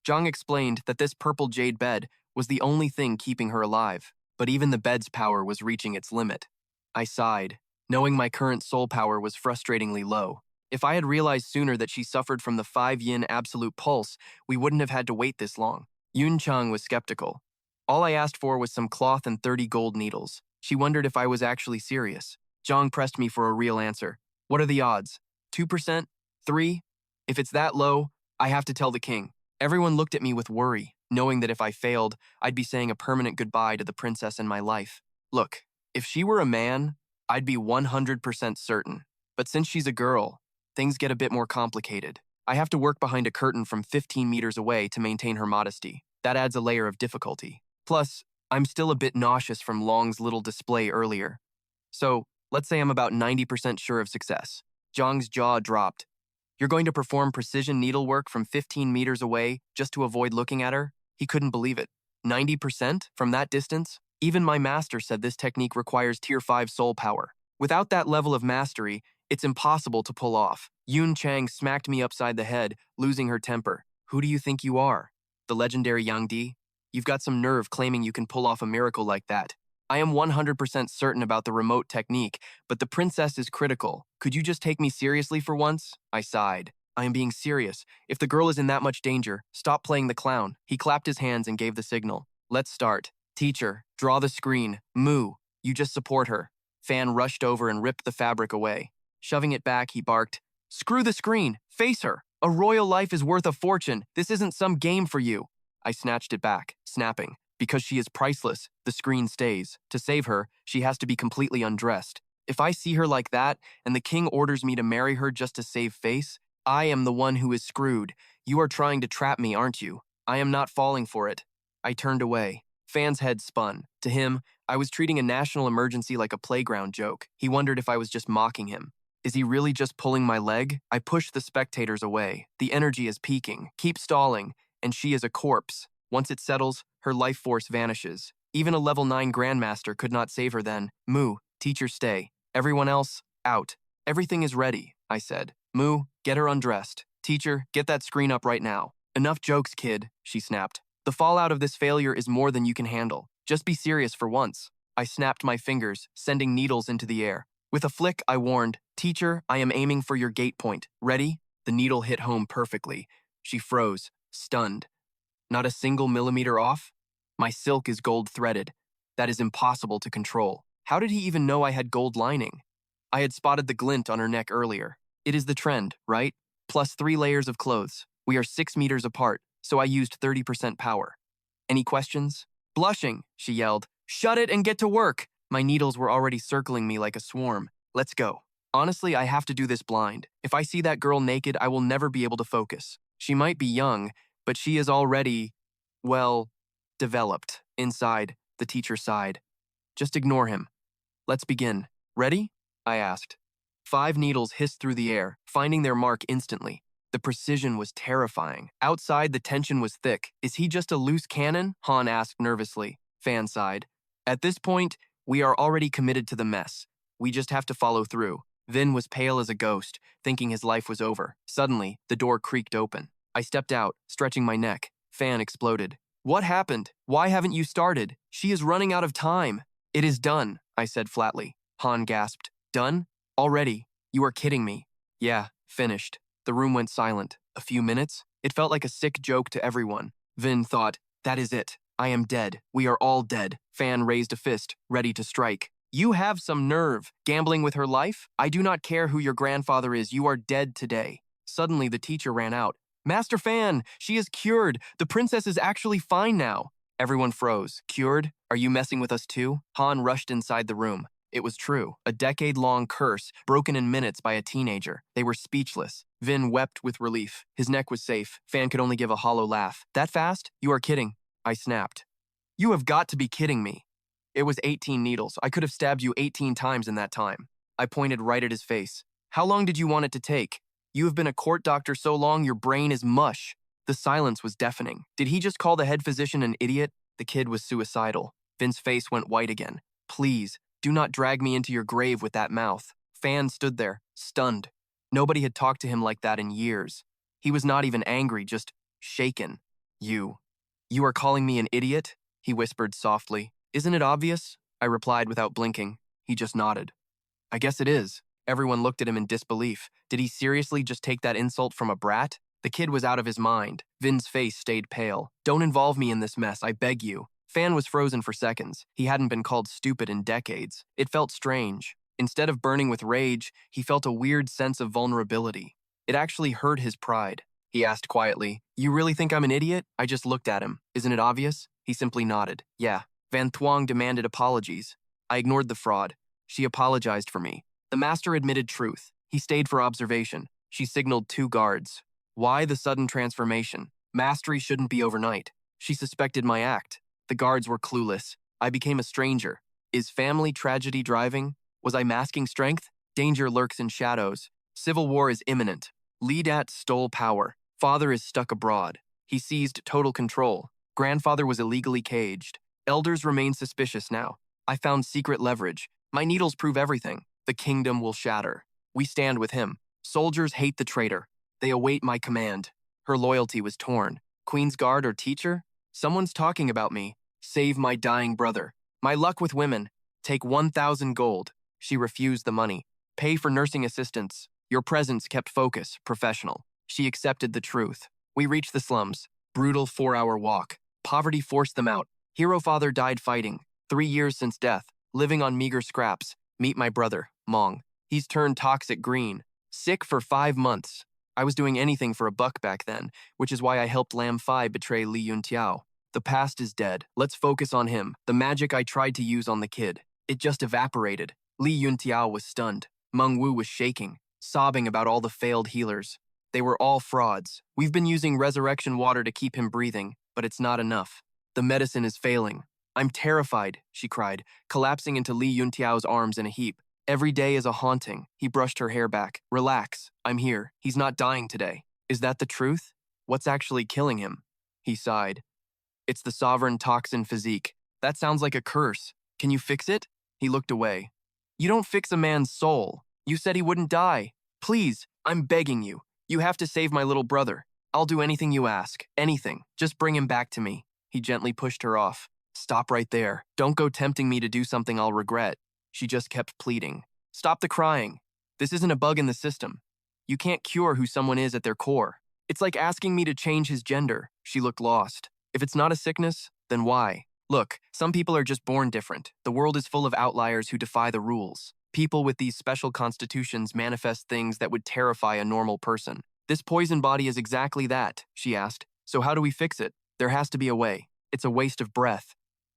[SPEAKER 1] Zhang explained that this purple jade bed was the only thing keeping her alive. But even the bed's power was reaching its limit. I sighed, knowing my current soul power was frustratingly low. If I had realized sooner that she suffered from the 5-yin absolute pulse, we wouldn't have had to wait this long. Yun Chang was skeptical. All I asked for was some cloth and 30 gold needles. She wondered if I was actually serious. Zhang pressed me for a real answer. What are the odds? 2%? 3? If it's that low, I have to tell the king. Everyone looked at me with worry. knowing that if I failed, I'd be saying a permanent goodbye to the princess in my life. Look, if she were a man, I'd be 100% certain. But since she's a girl, things get a bit more complicated. I have to work behind a curtain from 15 meters away to maintain her modesty. That adds a layer of difficulty. Plus, I'm still a bit nauseous from Long's little display earlier. So, let's say I'm about 90% sure of success. Zhang's jaw dropped. You're going to perform precision needlework from 15 meters away just to avoid looking at her? He couldn't believe it. 90% from that distance? Even my master said this technique requires Tier 5 soul power. Without that level of mastery, it's impossible to pull off. Yun Chang smacked me upside the head, losing her temper. Who do you think you are? The legendary Yang Di? You've got some nerve claiming you can pull off a miracle like that. I am 100% certain about the remote technique, but the princess is critical. Could you just take me seriously for once? I sighed. I am being serious. If the girl is in that much danger, stop playing the clown. He clapped his hands and gave the signal. Let's start. Teacher, draw the screen. Moo, you just support her. Fan rushed over and ripped the fabric away. Shoving it back, he barked, "Screw the screen! Face her! A royal life is worth a fortune. This isn't some game for you." I snatched it back, snapping. Because she is priceless, the screen stays. To save her, she has to be completely undressed. If I see her like that, and the king orders me to marry her just to save face, I am the one who is screwed. You are trying to trap me, aren't you? I am not falling for it. I turned away. Fan's head spun. To him, I was treating a national emergency like a playground joke. He wondered if I was just mocking him. Is he really just pulling my leg? I pushed the spectators away. The energy is peaking. Keep stalling. And she is a corpse. Once it settles, her life force vanishes. Even a level 9 Grandmaster could not save her then. Moo, teacher stay. Everyone else, out. Everything is ready, I said. Moo, get her undressed. Teacher, get that screen up right now. Enough jokes, kid, she snapped. The fallout of this failure is more than you can handle. Just be serious for once. I snapped my fingers, sending needles into the air. With a flick, I warned, Teacher, I am aiming for your gate point. Ready? The needle hit home perfectly. She froze, stunned. Not a single millimeter off? My silk is gold-threaded. That is impossible to control. How did he even know I had gold lining? I had spotted the glint on her neck earlier. It is the trend, right? Plus 3 layers of clothes. We are 6 meters apart, so I used 30% power. Any questions? Blushing, she yelled. Shut it and get to work! My needles were already circling me like a swarm. Let's go. Honestly, I have to do this blind. If I see that girl naked, I will never be able to focus. She might be young, but she is already, well, developed. Inside, the teacher sighed. Just ignore him. Let's begin. Ready? I asked. 5 needles hissed through the air, finding their mark instantly. The precision was terrifying. Outside, the tension was thick. Is he just a loose cannon? Han asked nervously. Fan sighed. At this point, we are already committed to the mess. We just have to follow through. Vin was pale as a ghost, thinking his life was over. Suddenly, the door creaked open. I stepped out, stretching my neck. Fan exploded. What happened? Why haven't you started? She is running out of time. It is done, I said flatly. Han gasped. Done? Already? You are kidding me. Yeah, finished. The room went silent. A few minutes? It felt like a sick joke to everyone. Vin thought, that is it. I am dead. We are all dead. Fan raised a fist, ready to strike. You have some nerve. Gambling with her life? I do not care who your grandfather is. You are dead today. Suddenly, the teacher ran out. Master Fan, she is cured. The princess is actually fine now. Everyone froze. Cured? Are you messing with us too? Han rushed inside the room. It was true. A decade-long curse, broken in minutes by a teenager. They were speechless. Vin wept with relief. His neck was safe. Fan could only give a hollow laugh. That fast? You are kidding. I snapped. You have got to be kidding me. It was 18 needles. I could have stabbed you 18 times in that time. I pointed right at his face. How long did you want it to take? You have been a court doctor so long your brain is mush. The silence was deafening. Did he just call the head physician an idiot? The kid was suicidal. Vin's face went white again. Please, do not drag me into your grave with that mouth. Fan stood there, stunned. Nobody had talked to him like that in years. He was not even angry, just shaken. You are calling me an idiot? He whispered softly. Isn't it obvious? I replied without blinking. He just nodded. I guess it is. Everyone looked at him in disbelief. Did he seriously just take that insult from a brat? The kid was out of his mind. Vin's face stayed pale. Don't involve me in this mess, I beg you. Fan was frozen for seconds. He hadn't been called stupid in decades. It felt strange. Instead of burning with rage, he felt a weird sense of vulnerability. It actually hurt his pride. He asked quietly. You really think I'm an idiot? I just looked at him. Isn't it obvious? He simply nodded. Yeah. Van Thuong demanded apologies. I ignored the fraud. She apologized for me. The master admitted truth. He stayed for observation. She signaled 2 guards. Why the sudden transformation? Mastery shouldn't be overnight. She suspected my act. The guards were clueless. I became a stranger. Is family tragedy driving? Was I masking strength? Danger lurks in shadows. Civil war is imminent. Lidat stole power. Father is stuck abroad. He seized total control. Grandfather was illegally caged. Elders remain suspicious now. I found secret leverage. My needles prove everything. The kingdom will shatter. We stand with him. Soldiers hate the traitor. They await my command. Her loyalty was torn. Queen's guard or teacher? Someone's talking about me. Save my dying brother. My luck with women. Take 1,000 gold. She refused the money. Pay for nursing assistance. Your presence kept focus, professional. She accepted the truth. We reached the slums. Brutal 4-hour walk. Poverty forced them out. Hero father died fighting. 3 years since death. Living on meager scraps. Meet my brother, Mong. He's turned toxic green. Sick for 5 months. I was doing anything for a buck back then, which is why I helped Lam Fai betray Li Yunxiao. The past is dead. Let's focus on him. The magic I tried to use on the kid. It just evaporated. Li Yunxiao was stunned. Meng Wu was shaking, sobbing about all the failed healers. They were all frauds. We've been using resurrection water to keep him breathing, but it's not enough. The medicine is failing. I'm terrified, she cried, collapsing into Li Yuntiao's arms in a heap. Every day is a haunting. He brushed her hair back. Relax, I'm here. He's not dying today. Is that the truth? What's actually killing him? He sighed. It's the sovereign toxin physique. That sounds like a curse. Can you fix it? He looked away. You don't fix a man's soul. You said he wouldn't die. Please, I'm begging you. You have to save my little brother. I'll do anything you ask. Anything. Just bring him back to me. He gently pushed her off. Stop right there. Don't go tempting me to do something I'll regret. She just kept pleading. Stop the crying. This isn't a bug in the system. You can't cure who someone is at their core. It's like asking me to change his gender. She looked lost. If it's not a sickness, then why? Look, some people are just born different. The world is full of outliers who defy the rules. People with these special constitutions manifest things that would terrify a normal person. This poison body is exactly that, she asked. So how do we fix it? There has to be a way. It's a waste of breath.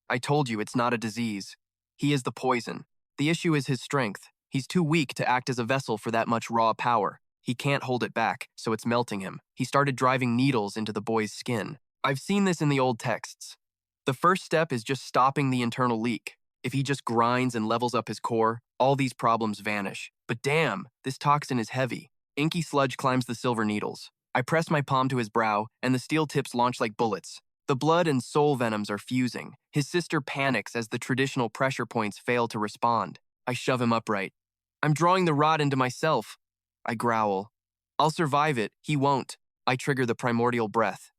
[SPEAKER 1] I told you it's not a disease. He is the poison. The issue is his strength. He's too weak to act as a vessel for that much raw power. He can't hold it back, so it's melting him. He started driving needles into the boy's skin. I've seen this in the old texts. The first step is just stopping the internal leak. If he just grinds and levels up his core, all these problems vanish. But damn, this toxin is heavy. Inky sludge climbs the silver needles. I press my palm to his brow, and the steel tips launch like bullets. The blood and soul venoms are fusing. His sister panics as the traditional pressure points fail to respond. I shove him upright. I'm drawing the rod into myself. I growl. I'll survive it. He won't. I trigger the primordial breath.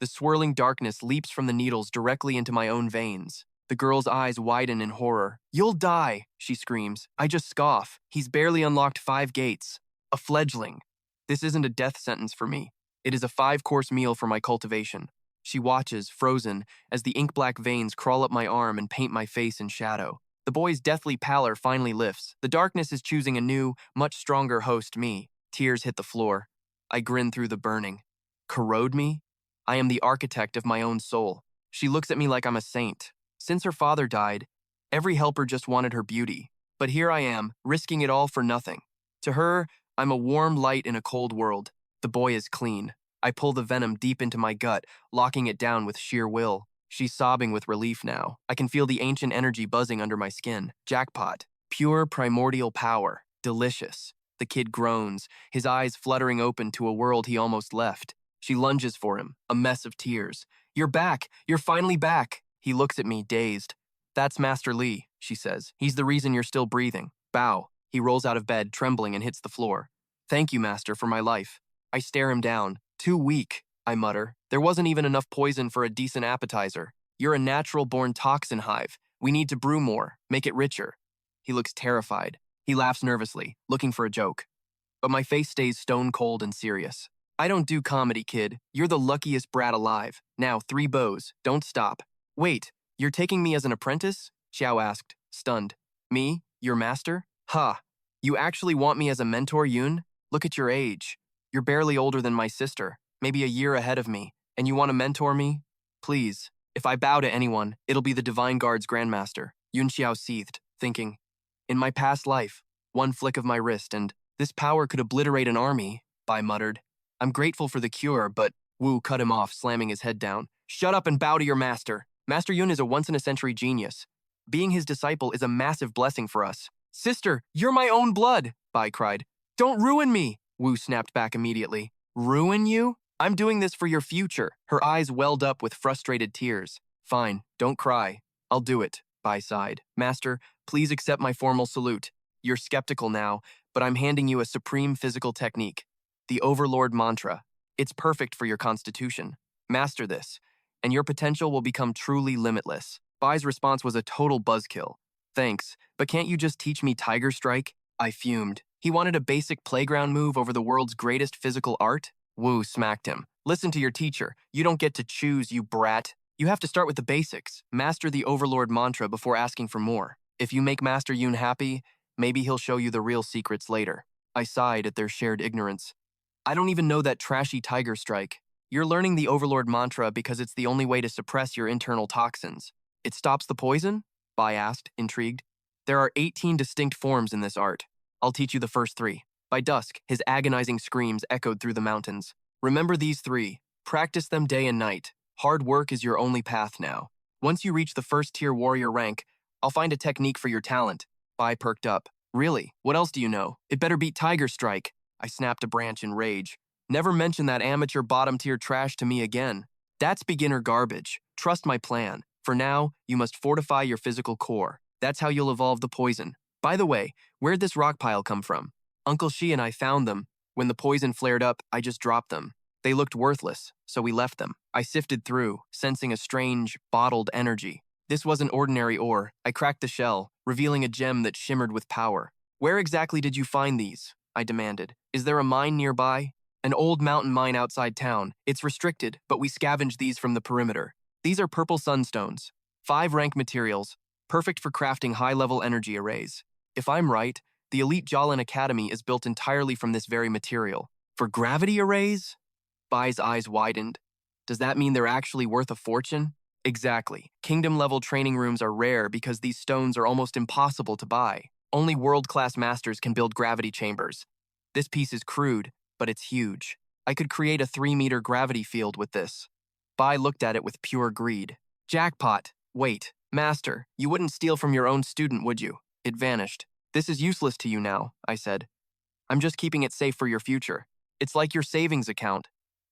[SPEAKER 1] The swirling darkness leaps from the needles directly into my own veins. The girl's eyes widen in horror. You'll die, she screams. I just scoff. He's barely unlocked 5 gates. A fledgling. This isn't a death sentence for me. It is a 5-course meal for my cultivation. She watches, frozen, as the ink-black veins crawl up my arm and paint my face in shadow. The boy's deathly pallor finally lifts. The darkness is choosing a new, much stronger host, me. Tears hit the floor. I grin through the burning. Corrode me? I am the architect of my own soul. She looks at me like I'm a saint. Since her father died, every helper just wanted her beauty. But here I am, risking it all for nothing. To her, I'm a warm light in a cold world. The boy is clean. I pull the venom deep into my gut, locking it down with sheer will. She's sobbing with relief now. I can feel the ancient energy buzzing under my skin. Jackpot. Pure primordial power. Delicious. The kid groans, his eyes fluttering open to a world he almost left. She lunges for him, a mess of tears. You're back. You're finally back. He looks at me, dazed. That's Master Li, she says. He's the reason you're still breathing. Bow. He rolls out of bed, trembling, and hits the floor. Thank you, Master, for my life. I stare him down. Too weak, I mutter. There wasn't even enough poison for a decent appetizer. You're a natural-born toxin hive. We need to brew more, make it richer. He looks terrified. He laughs nervously, looking for a joke. But my face stays stone cold and serious. I don't do comedy, kid. You're the luckiest brat alive. Now, 3 bows. Don't stop. Wait, you're taking me as an apprentice? Xiao asked, stunned. Me? Your master? Ha! You actually want me as a mentor, Yun? Look at your age. You're barely older than my sister. maybe a year ahead of me, and you want to mentor me? Please, if I bow to anyone, it'll be the Divine Guard's Grandmaster. Yunxiao seethed, thinking, in my past life, one flick of my wrist and this power could obliterate an army, Bai muttered. I'm grateful for the cure, but Wu cut him off, slamming his head down. Shut up and bow to your master. Master Yun is a once-in-a-century genius. Being his disciple is a massive blessing for us. Sister, you're my own blood, Bai cried. Don't ruin me, Wu snapped back immediately. Ruin you? I'm doing this for your future. Her eyes welled up with frustrated tears. Fine, don't cry. I'll do it, Bai sighed. Master, please accept my formal salute. You're skeptical now, but I'm handing you a supreme physical technique. The Overlord Mantra. It's perfect for your constitution. Master this, and your potential will become truly limitless. Bai's response was a total buzzkill. Thanks, but can't you just teach me Tiger Strike? I fumed. He wanted a basic playground move over the world's greatest physical art? Wu smacked him. Listen to your teacher. You don't get to choose, you brat. You have to start with the basics. Master the Overlord Mantra before asking for more. If you make Master Yun happy, maybe he'll show you the real secrets later. I sighed at their shared ignorance. I don't even know that trashy Tiger Strike. You're learning the Overlord Mantra because it's the only way to suppress your internal toxins. It stops the poison? Bai asked, intrigued. There are 18 distinct forms in this art. I'll teach you the first 3. By dusk, his agonizing screams echoed through the mountains. Remember these 3. Practice them day and night. Hard work is your only path now. Once you reach the first-tier warrior rank, I'll find a technique for your talent. Bai perked up. Really? What else do you know? It better beat Tiger Strike. I snapped a branch in rage. Never mention that amateur bottom-tier trash to me again. That's beginner garbage. Trust my plan. For now, you must fortify your physical core. That's how you'll evolve the poison. By the way, where'd this rock pile come from? Uncle Shi and I found them. When the poison flared up, I just dropped them. They looked worthless, so we left them. I sifted through, sensing a strange, bottled energy. This wasn't ordinary ore. I cracked the shell, revealing a gem that shimmered with power. Where exactly did you find these? I demanded. Is there a mine nearby? An old mountain mine outside town. It's restricted, but we scavenged these from the perimeter. These are purple sunstones. 5 rank materials, perfect for crafting high-level energy arrays. If I'm right, the elite Jolin Academy is built entirely from this very material. For gravity arrays? Bai's eyes widened. Does that mean they're actually worth a fortune? Exactly. Kingdom-level training rooms are rare because these stones are almost impossible to buy. Only world-class masters can build gravity chambers. This piece is crude, but it's huge. I could create a 3-meter gravity field with this. Bai looked at it with pure greed. Jackpot. Wait, master, you wouldn't steal from your own student, would you? It vanished. This is useless to you now, I said. I'm just keeping it safe for your future. It's like your savings account.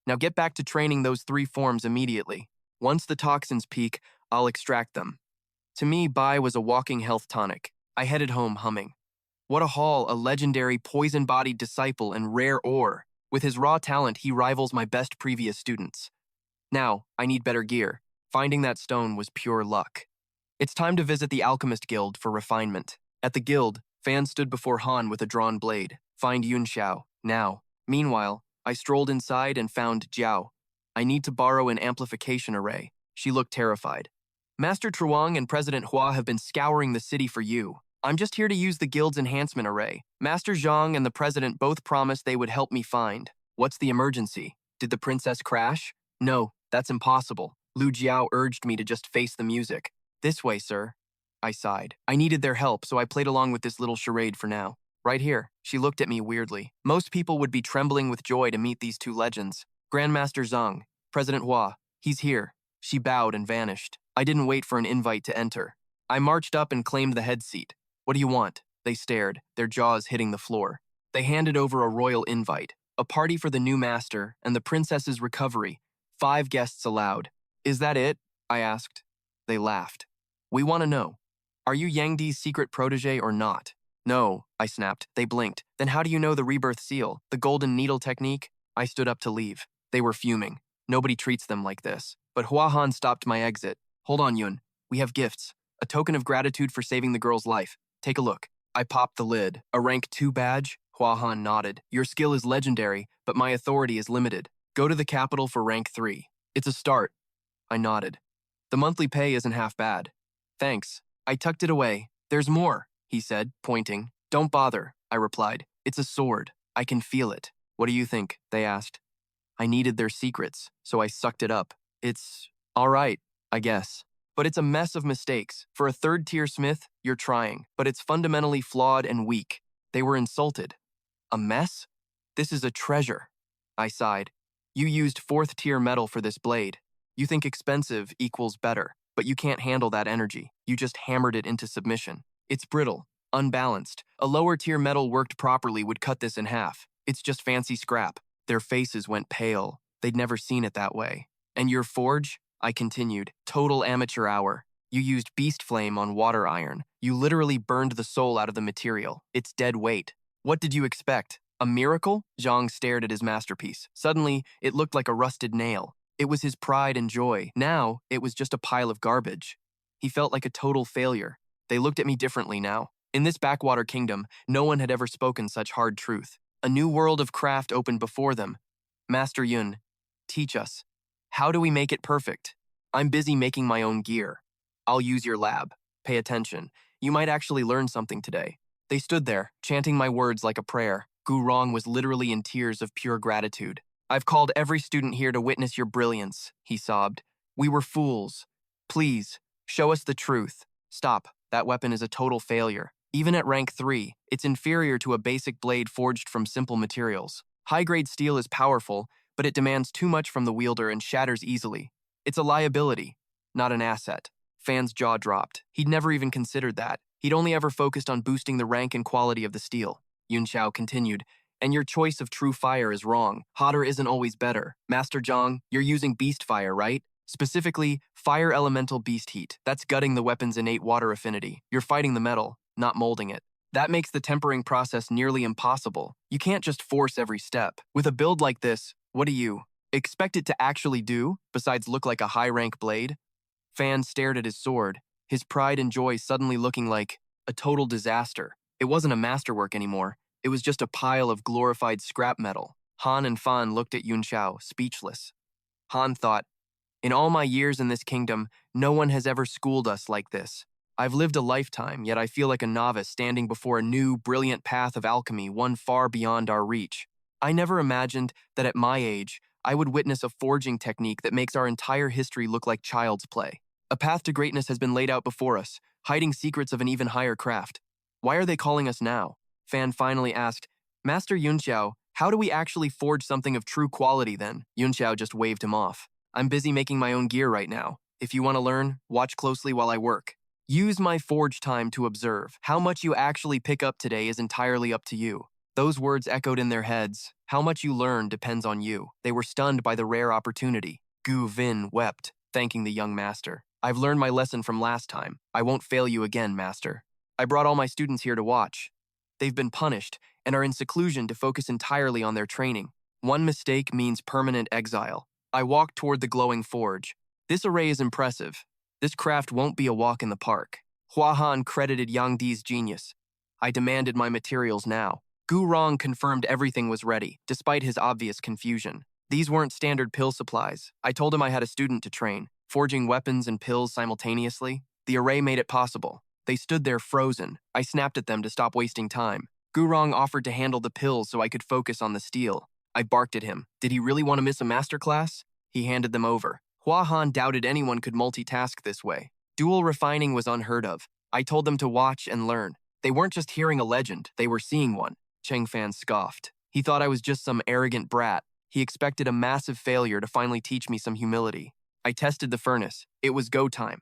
[SPEAKER 1] Now get back to training those 3 forms immediately. Once the toxins peak, I'll extract them. To me, Bai was a walking health tonic. I headed home humming. What a haul, a legendary poison-bodied disciple and rare ore. With his raw talent, he rivals my best previous students. Now, I need better gear. Finding that stone was pure luck. It's time to visit the Alchemist Guild for refinement. At the guild, Fan stood before Han with a drawn blade. Find Yunxiao, now. Meanwhile, I strolled inside and found Jiao. I need to borrow an amplification array. She looked terrified. Master Truong and President Hua have been scouring the city for you. I'm just here to use the guild's enhancement array. Master Zhang and the president both promised they would help me find. What's the emergency? Did the princess crash? No, that's impossible. Lu Jiao urged me to just face the music. This way, sir. I sighed. I needed their help, so I played along with this little charade for now. Right here. She looked at me weirdly. Most people would be trembling with joy to meet these 2 legends. Grandmaster Zhang, President Hua, he's here. She bowed and vanished. I didn't wait for an invite to enter. I marched up and claimed the head seat. What do you want? They stared, their jaws hitting the floor. They handed over a royal invite, a party for the new master and the princess's recovery. 5 guests allowed. Is that it? I asked. They laughed. We want to know. Are you Yang Di's secret protege or not? No, I snapped. They blinked. Then how do you know the rebirth seal, the golden needle technique? I stood up to leave. They were fuming. Nobody treats them like this. But Hua Han stopped my exit. Hold on, Yun. We have gifts. A token of gratitude for saving the girl's life. Take a look. I popped the lid. A rank 2 badge? Hua Han nodded. Your skill is legendary, but my authority is limited. Go to the capital for rank 3. It's a start. I nodded. The monthly pay isn't half bad. Thanks. I tucked it away. There's more, he said, pointing. Don't bother, I replied. It's a sword. I can feel it. What do you think? They asked. I needed their secrets, so I sucked it up. It's all right, I guess. But it's a mess of mistakes. For a third-tier smith, you're trying, but it's fundamentally flawed and weak. They were insulted. A mess? This is a treasure. I sighed. You used fourth-tier metal for this blade. You think expensive equals better, but you can't handle that energy. You just hammered it into submission. It's brittle, unbalanced. A lower-tier metal worked properly would cut this in half. It's just fancy scrap. Their faces went pale. They'd never seen it that way. And your forge? I continued. Total amateur hour. You used beast flame on water iron. You literally burned the soul out of the material. It's dead weight. What did you expect? A miracle? Zhang stared at his masterpiece. Suddenly, it looked like a rusted nail. It was his pride and joy. Now, it was just a pile of garbage. He felt like a total failure. They looked at me differently now. In this backwater kingdom, no one had ever spoken such hard truth. A new world of craft opened before them. Master Yun, teach us. How do we make it perfect? I'm busy making my own gear. I'll use your lab. Pay attention. You might actually learn something today. They stood there, chanting my words like a prayer. Gu Rong was literally in tears of pure gratitude. I've called every student here to witness your brilliance, he sobbed. We were fools. Please, show us the truth. Stop. That weapon is a total failure. Even at rank 3, it's inferior to a basic blade forged from simple materials. High-grade steel is powerful, but it demands too much from the wielder and shatters easily. It's a liability, not an asset. Fan's jaw dropped. He'd never even considered that. He'd only ever focused on boosting the rank and quality of the steel. Yunxiao continued, and your choice of true fire is wrong. Hotter isn't always better. Master Zhang, you're using beast fire, right? Specifically, fire elemental beast heat. That's gutting the weapon's innate water affinity. You're fighting the metal, not molding it. That makes the tempering process nearly impossible. You can't just force every step. With a build like this, what do you expect it to actually do, besides look like a high-rank blade? Fan stared at his sword, his pride and joy suddenly looking like a total disaster. It wasn't a masterwork anymore. It was just a pile of glorified scrap metal. Han and Fan looked at Yunxiao, speechless. Han thought, in all my years in this kingdom, no one has ever schooled us like this. I've lived a lifetime, yet I feel like a novice standing before a new, brilliant path of alchemy, one far beyond our reach. I never imagined that at my age, I would witness a forging technique that makes our entire history look like child's play. A path to greatness has been laid out before us, hiding secrets of an even higher craft. Why are they calling us now? Fan finally asked, Master Yunxiao, how do we actually forge something of true quality then? Yunxiao just waved him off. I'm busy making my own gear right now. If you want to learn, watch closely while I work. Use my forge time to observe. How much you actually pick up today is entirely up to you. Those words echoed in their heads. How much you learn depends on you. They were stunned by the rare opportunity. Gu Vin wept, thanking the young master. I've learned my lesson from last time. I won't fail you again, master. I brought all my students here to watch. They've been punished and are in seclusion to focus entirely on their training. One mistake means permanent exile. I walked toward the glowing forge. This array is impressive. This craft won't be a walk in the park. Hua Han credited Yang Di's genius. I demanded my materials now. Gu Rong confirmed everything was ready, despite his obvious confusion. These weren't standard pill supplies. I told him I had a student to train, forging weapons and pills simultaneously. The array made it possible. They stood there frozen. I snapped at them to stop wasting time. Gu Rong offered to handle the pills so I could focus on the steel. I barked at him. Did he really want to miss a masterclass? He handed them over. Hua Han doubted anyone could multitask this way. Dual refining was unheard of. I told them to watch and learn. They weren't just hearing a legend, they were seeing one. Cheng Fan scoffed. He thought I was just some arrogant brat. He expected a massive failure to finally teach me some humility. I tested the furnace. It was go time.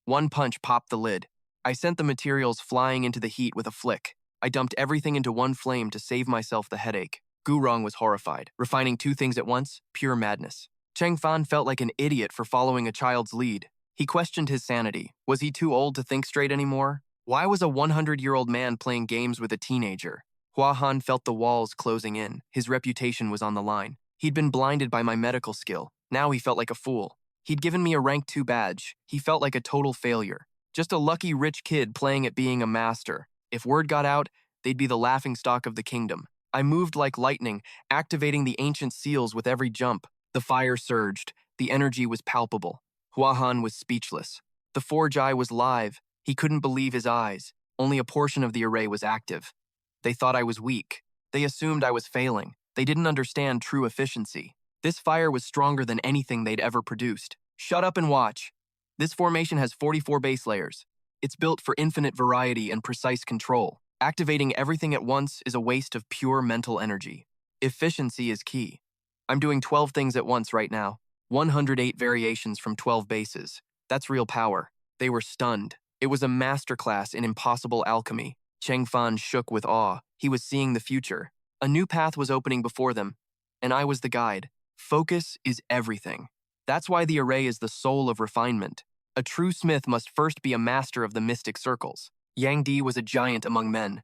[SPEAKER 1] One punch popped the lid. I sent the materials flying into the heat with a flick. I dumped everything into one flame to save myself the headache. Gu Rong was horrified. Refining two things at once? Pure madness. Cheng Fan felt like an idiot for following a child's lead. He questioned his sanity. Was he too old to think straight anymore? Why was a 100-year-old man playing games with a teenager? Hua Han felt the walls closing in. His reputation was on the line. He'd been blinded by my medical skill. Now he felt like a fool. He'd given me a rank 2 badge. He felt like a total failure. Just a lucky rich kid playing at being a master. If word got out, they'd be the laughingstock of the kingdom. I moved like lightning, activating the ancient seals with every jump. The fire surged. The energy was palpable. Hua Han was speechless. The forge eye was live. He couldn't believe his eyes. Only a portion of the array was active. They thought I was weak. They assumed I was failing. They didn't understand true efficiency. This fire was stronger than anything they'd ever produced. Shut up and watch. This formation has 44 base layers. It's built for infinite variety and precise control. Activating everything at once is a waste of pure mental energy. Efficiency is key. I'm doing 12 things at once right now. 108 variations from 12 bases. That's real power. They were stunned. It was a masterclass in impossible alchemy. Cheng Fan shook with awe. He was seeing the future. A new path was opening before them, and I was the guide. Focus is everything. That's why the array is the soul of refinement. A true smith must first be a master of the mystic circles. Yang Di was a giant among men.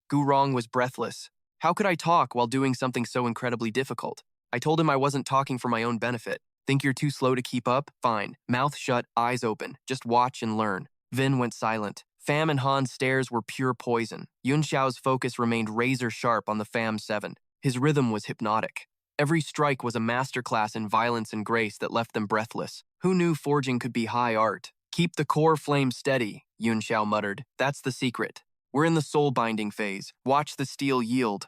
[SPEAKER 1] Gu Rong was breathless. How could I talk while doing something so incredibly difficult? I told him I wasn't talking for my own benefit. Think you're too slow to keep up? Fine. Mouth shut, eyes open. Just watch and learn. Vin went silent. Pham and Han's stares were pure poison. Yunxiao's focus remained razor-sharp on the Pham 7. His rhythm was hypnotic. Every strike was a masterclass in violence and grace that left them breathless. Who knew forging could be high art? Keep the core flame steady, Yunxiao muttered. That's the secret. We're in the soul-binding phase. Watch the steel yield.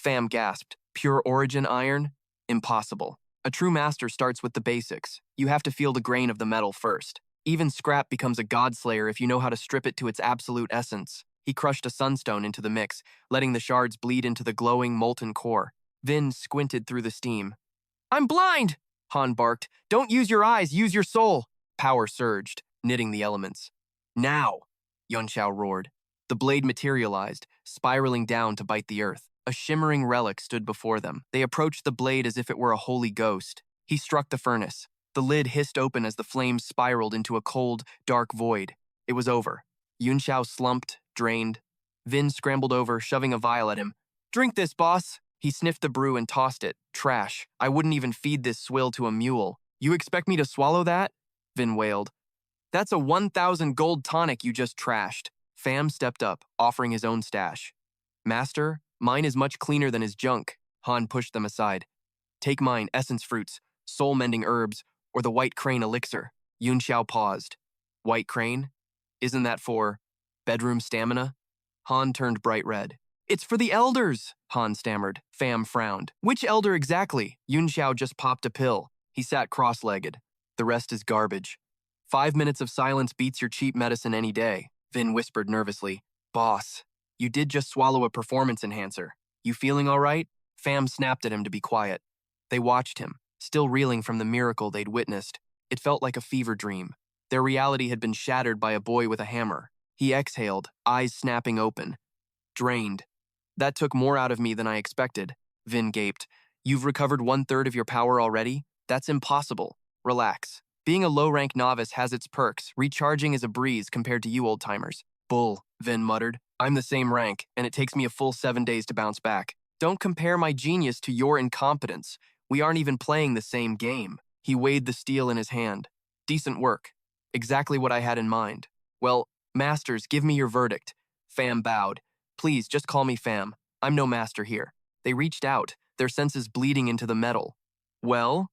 [SPEAKER 1] Pham gasped. Pure origin iron? Impossible. A true master starts with the basics. You have to feel the grain of the metal first. Even scrap becomes a godslayer if you know how to strip it to its absolute essence. He crushed a sunstone into the mix, letting the shards bleed into the glowing, molten core. Vin squinted through the steam. I'm blind! Han barked. Don't use your eyes, use your soul. Power surged, knitting the elements. Now! Yunxiao roared. The blade materialized, spiraling down to bite the earth. A shimmering relic stood before them. They approached the blade as if it were a holy ghost. He struck the furnace. The lid hissed open as the flames spiraled into a cold, dark void. It was over. Yunxiao slumped, drained. Vin scrambled over, shoving a vial at him. Drink this, boss! He sniffed the brew and tossed it. Trash. I wouldn't even feed this swill to a mule. You expect me to swallow that? Vin wailed. That's a 1,000 gold tonic you just trashed. Pham stepped up, offering his own stash. Master, mine is much cleaner than his junk. Han pushed them aside. Take mine, essence fruits, soul-mending herbs, or the white crane elixir. Yunxiao paused. White crane? Isn't that for bedroom stamina? Han turned bright red. It's for the elders, Han stammered. Pham frowned. Which elder exactly? Yunxiao just popped a pill. He sat cross-legged. The rest is garbage. 5 minutes of silence beats your cheap medicine any day. Vin whispered nervously. Boss, you did just swallow a performance enhancer. You feeling all right? Pham snapped at him to be quiet. They watched him, still reeling from the miracle they'd witnessed. It felt like a fever dream. Their reality had been shattered by a boy with a hammer. He exhaled, eyes snapping open. Drained. That took more out of me than I expected. Vin gaped. You've recovered 1/3 of your power already? That's impossible. Relax. Being a low-rank novice has its perks. Recharging is a breeze compared to you old-timers. Bull, Vin muttered. I'm the same rank, and it takes me a full 7 days to bounce back. Don't compare my genius to your incompetence. We aren't even playing the same game. He weighed the steel in his hand. Decent work. Exactly what I had in mind. Well, masters, give me your verdict. Pham bowed. Please, just call me Pham. I'm no master here. They reached out, their senses bleeding into the metal. Well?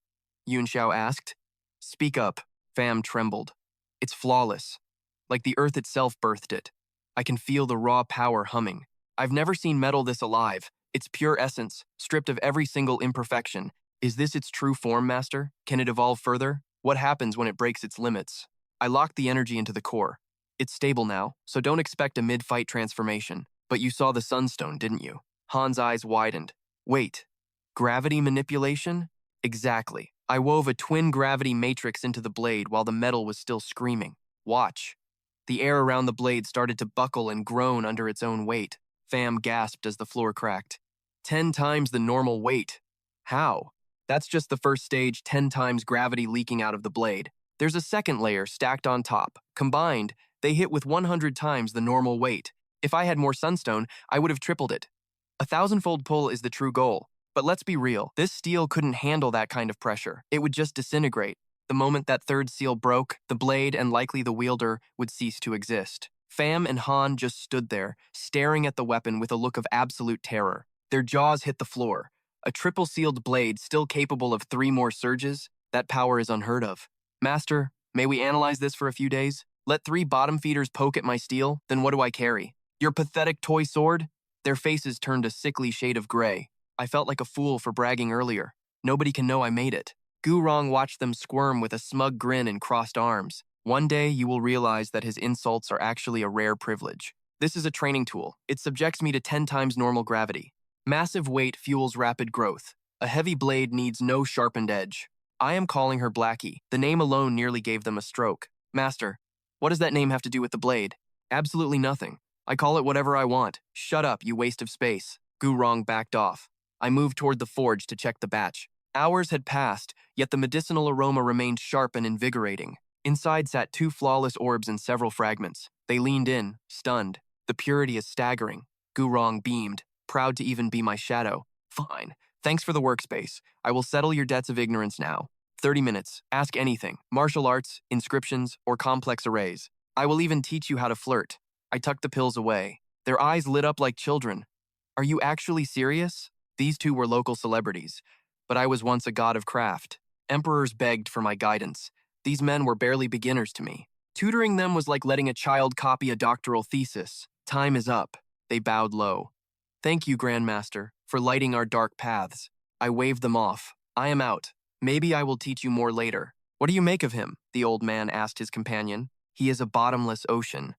[SPEAKER 1] Yunxiao asked. Speak up. Pham trembled. It's flawless. Like the earth itself birthed it. I can feel the raw power humming. I've never seen metal this alive. Its pure essence, stripped of every single imperfection. Is this its true form, Master? Can it evolve further? What happens when it breaks its limits? I locked the energy into the core. It's stable now, so don't expect a mid-fight transformation. But you saw the sunstone, didn't you? Han's eyes widened. Wait, gravity manipulation? Exactly. I wove a twin gravity matrix into the blade while the metal was still screaming. Watch. The air around the blade started to buckle and groan under its own weight. Pham gasped as the floor cracked. 10 times the normal weight. How? That's just the first stage, 10 times gravity leaking out of the blade. There's a second layer stacked on top. Combined, they hit with 100 times the normal weight. If I had more sunstone, I would have tripled it. 1,000-fold pull is the true goal. But let's be real, this steel couldn't handle that kind of pressure. It would just disintegrate. The moment that third seal broke, the blade and likely the wielder would cease to exist. Pham and Han just stood there, staring at the weapon with a look of absolute terror. Their jaws hit the floor. A triple-sealed blade still capable of 3 more surges? That power is unheard of. Master, may we analyze this for a few days? Let 3 bottom feeders poke at my steel, then what do I carry? Your pathetic toy sword? Their faces turned a sickly shade of gray. I felt like a fool for bragging earlier. Nobody can know I made it. Gurong watched them squirm with a smug grin and crossed arms. One day you will realize that his insults are actually a rare privilege. This is a training tool. It subjects me to 10 times normal gravity. Massive weight fuels rapid growth. A heavy blade needs no sharpened edge. I am calling her Blackie. The name alone nearly gave them a stroke. Master, what does that name have to do with the blade? Absolutely nothing. I call it whatever I want. Shut up, you waste of space. Gurong backed off. I moved toward the forge to check the batch. Hours had passed, yet the medicinal aroma remained sharp and invigorating. Inside sat 2 flawless orbs and several fragments. They leaned in, stunned. The purity is staggering. Gurong beamed, proud to even be my shadow. Fine. Thanks for the workspace. I will settle your debts of ignorance now. 30 minutes. Ask anything. Martial arts, inscriptions, or complex arrays. I will even teach you how to flirt. I tucked the pills away. Their eyes lit up like children. Are you actually serious? These 2 were local celebrities, but I was once a god of craft. Emperors begged for my guidance. These men were barely beginners to me. Tutoring them was like letting a child copy a doctoral thesis. Time is up. They bowed low. Thank you, Grandmaster, for lighting our dark paths. I waved them off. I am out. Maybe I will teach you more later. What do you make of him? The old man asked his companion. He is a bottomless ocean.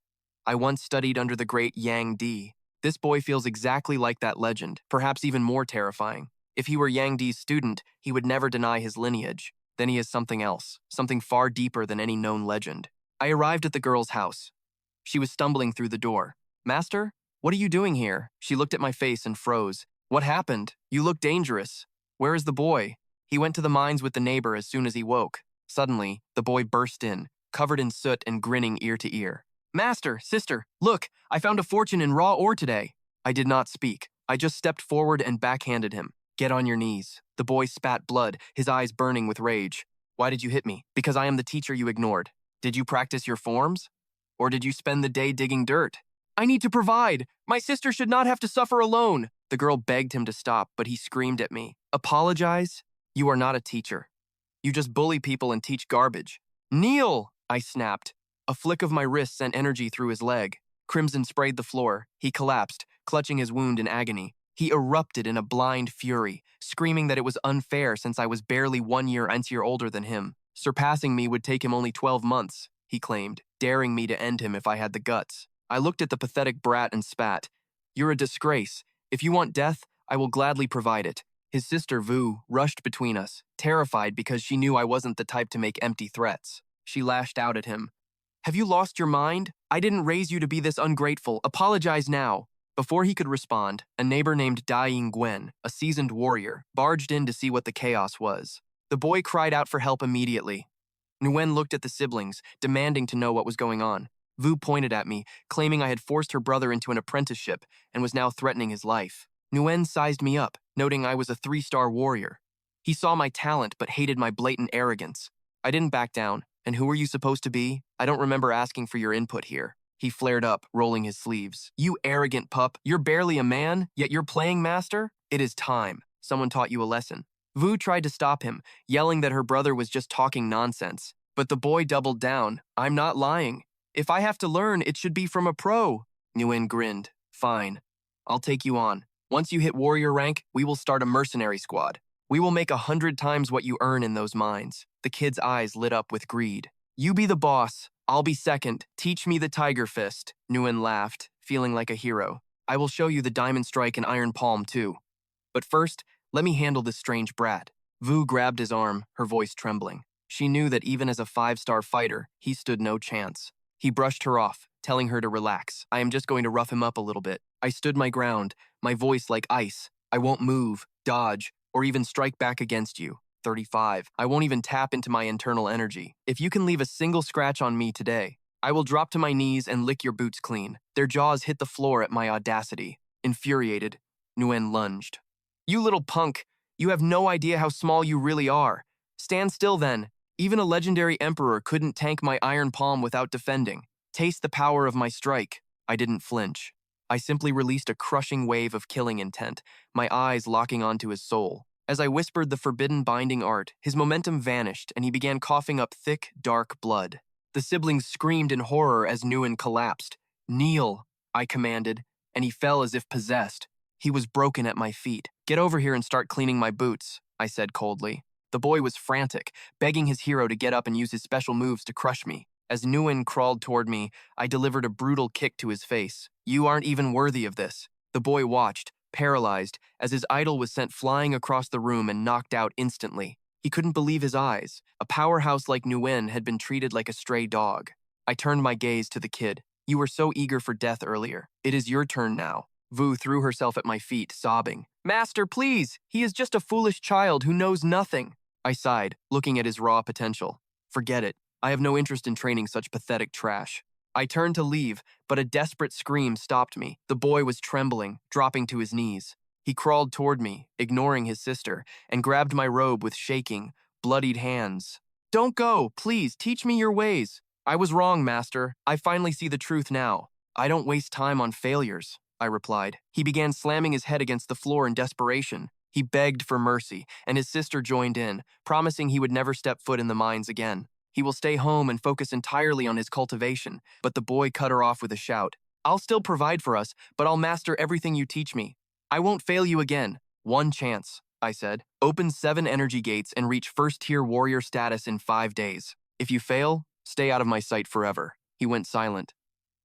[SPEAKER 1] I once studied under the great Yang Di. This boy feels exactly like that legend, perhaps even more terrifying. If he were Yang Di's student, he would never deny his lineage. Then he is something else, something far deeper than any known legend. I arrived at the girl's house. She was stumbling through the door. Master, what are you doing here? She looked at my face and froze. What happened? You look dangerous. Where is the boy? He went to the mines with the neighbor as soon as he woke. Suddenly, the boy burst in, covered in soot and grinning ear to ear. Master, sister, look, I found a fortune in raw ore today. I did not speak. I just stepped forward and backhanded him. Get on your knees. The boy spat blood, his eyes burning with rage. Why did you hit me? Because I am the teacher you ignored. Did you practice your forms? Or did you spend the day digging dirt? I need to provide. My sister should not have to suffer alone. The girl begged him to stop, but he screamed at me. Apologize? You are not a teacher. You just bully people and teach garbage. Kneel! I snapped. A flick of my wrist sent energy through his leg. Crimson sprayed the floor. He collapsed, clutching his wound in agony. He erupted in a blind fury, screaming that it was unfair since I was barely 1 year older than him. Surpassing me would take him only 12 months, he claimed, daring me to end him if I had the guts. I looked at the pathetic brat and spat. You're a disgrace. If you want death, I will gladly provide it. His sister, Vu, rushed between us, terrified because she knew I wasn't the type to make empty threats. She lashed out at him. Have you lost your mind? I didn't raise you to be this ungrateful. Apologize now. Before he could respond, a neighbor named Dai Gwen, a seasoned warrior, barged in to see what the chaos was. The boy cried out for help immediately. Nguyen looked at the siblings, demanding to know what was going on. Vu pointed at me, claiming I had forced her brother into an apprenticeship and was now threatening his life. Nguyen sized me up, noting I was a 3-star warrior. He saw my talent but hated my blatant arrogance. I didn't back down. And who are you supposed to be? I don't remember asking for your input here. He flared up, rolling his sleeves. You arrogant pup, you're barely a man, yet you're playing master? It is time. Someone taught you a lesson. Vu tried to stop him, yelling that her brother was just talking nonsense. But the boy doubled down. I'm not lying. If I have to learn, it should be from a pro. Nguyen grinned. Fine. I'll take you on. Once you hit warrior rank, we will start a mercenary squad. We will make 100 times what you earn in those mines. The kid's eyes lit up with greed. You be the boss. I'll be second. Teach me the tiger fist. Nguyen laughed, feeling like a hero. I will show you the diamond strike and iron palm too. But first, let me handle this strange brat. Vu grabbed his arm, her voice trembling. She knew that even as a 5-star fighter, he stood no chance. He brushed her off, telling her to relax. I am just going to rough him up a little bit. I stood my ground, my voice like ice. I won't move, dodge, or even strike back against you. 35. I won't even tap into my internal energy. If you can leave a single scratch on me today, I will drop to my knees and lick your boots clean. Their jaws hit the floor at my audacity. Infuriated, Nguyen lunged. You little punk, you have no idea how small you really are. Stand still then. Even a legendary emperor couldn't tank my iron palm without defending. Taste the power of my strike. I didn't flinch. I simply released a crushing wave of killing intent, my eyes locking onto his soul. As I whispered the forbidden binding art, his momentum vanished and he began coughing up thick, dark blood. The siblings screamed in horror as Nguyen collapsed. Kneel, I commanded, and he fell as if possessed. He was broken at my feet. Get over here and start cleaning my boots. I said coldly. The boy was frantic, begging his hero to get up and use his special moves to crush me. As Nguyen crawled toward me, I delivered a brutal kick to his face. You aren't even worthy of this. The boy watched, paralyzed, as his idol was sent flying across the room and knocked out instantly. He couldn't believe his eyes. A powerhouse like Nguyen had been treated like a stray dog. I turned my gaze to the kid. You were so eager for death earlier. It is your turn now. Vu threw herself at my feet, sobbing. Master, please! He is just a foolish child who knows nothing. I sighed, looking at his raw potential. Forget it. I have no interest in training such pathetic trash. I turned to leave, but a desperate scream stopped me. The boy was trembling, dropping to his knees. He crawled toward me, ignoring his sister, and grabbed my robe with shaking, bloodied hands. Don't go, please, teach me your ways. I was wrong, Master. I finally see the truth now. I don't waste time on failures, I replied. He began slamming his head against the floor in desperation. He begged for mercy, and his sister joined in, promising he would never step foot in the mines again. He will stay home and focus entirely on his cultivation, but the boy cut her off with a shout. I'll still provide for us, but I'll master everything you teach me. I won't fail you again. One chance, I said. Open 7 energy gates and reach first-tier warrior status in 5 days. If you fail, stay out of my sight forever. He went silent.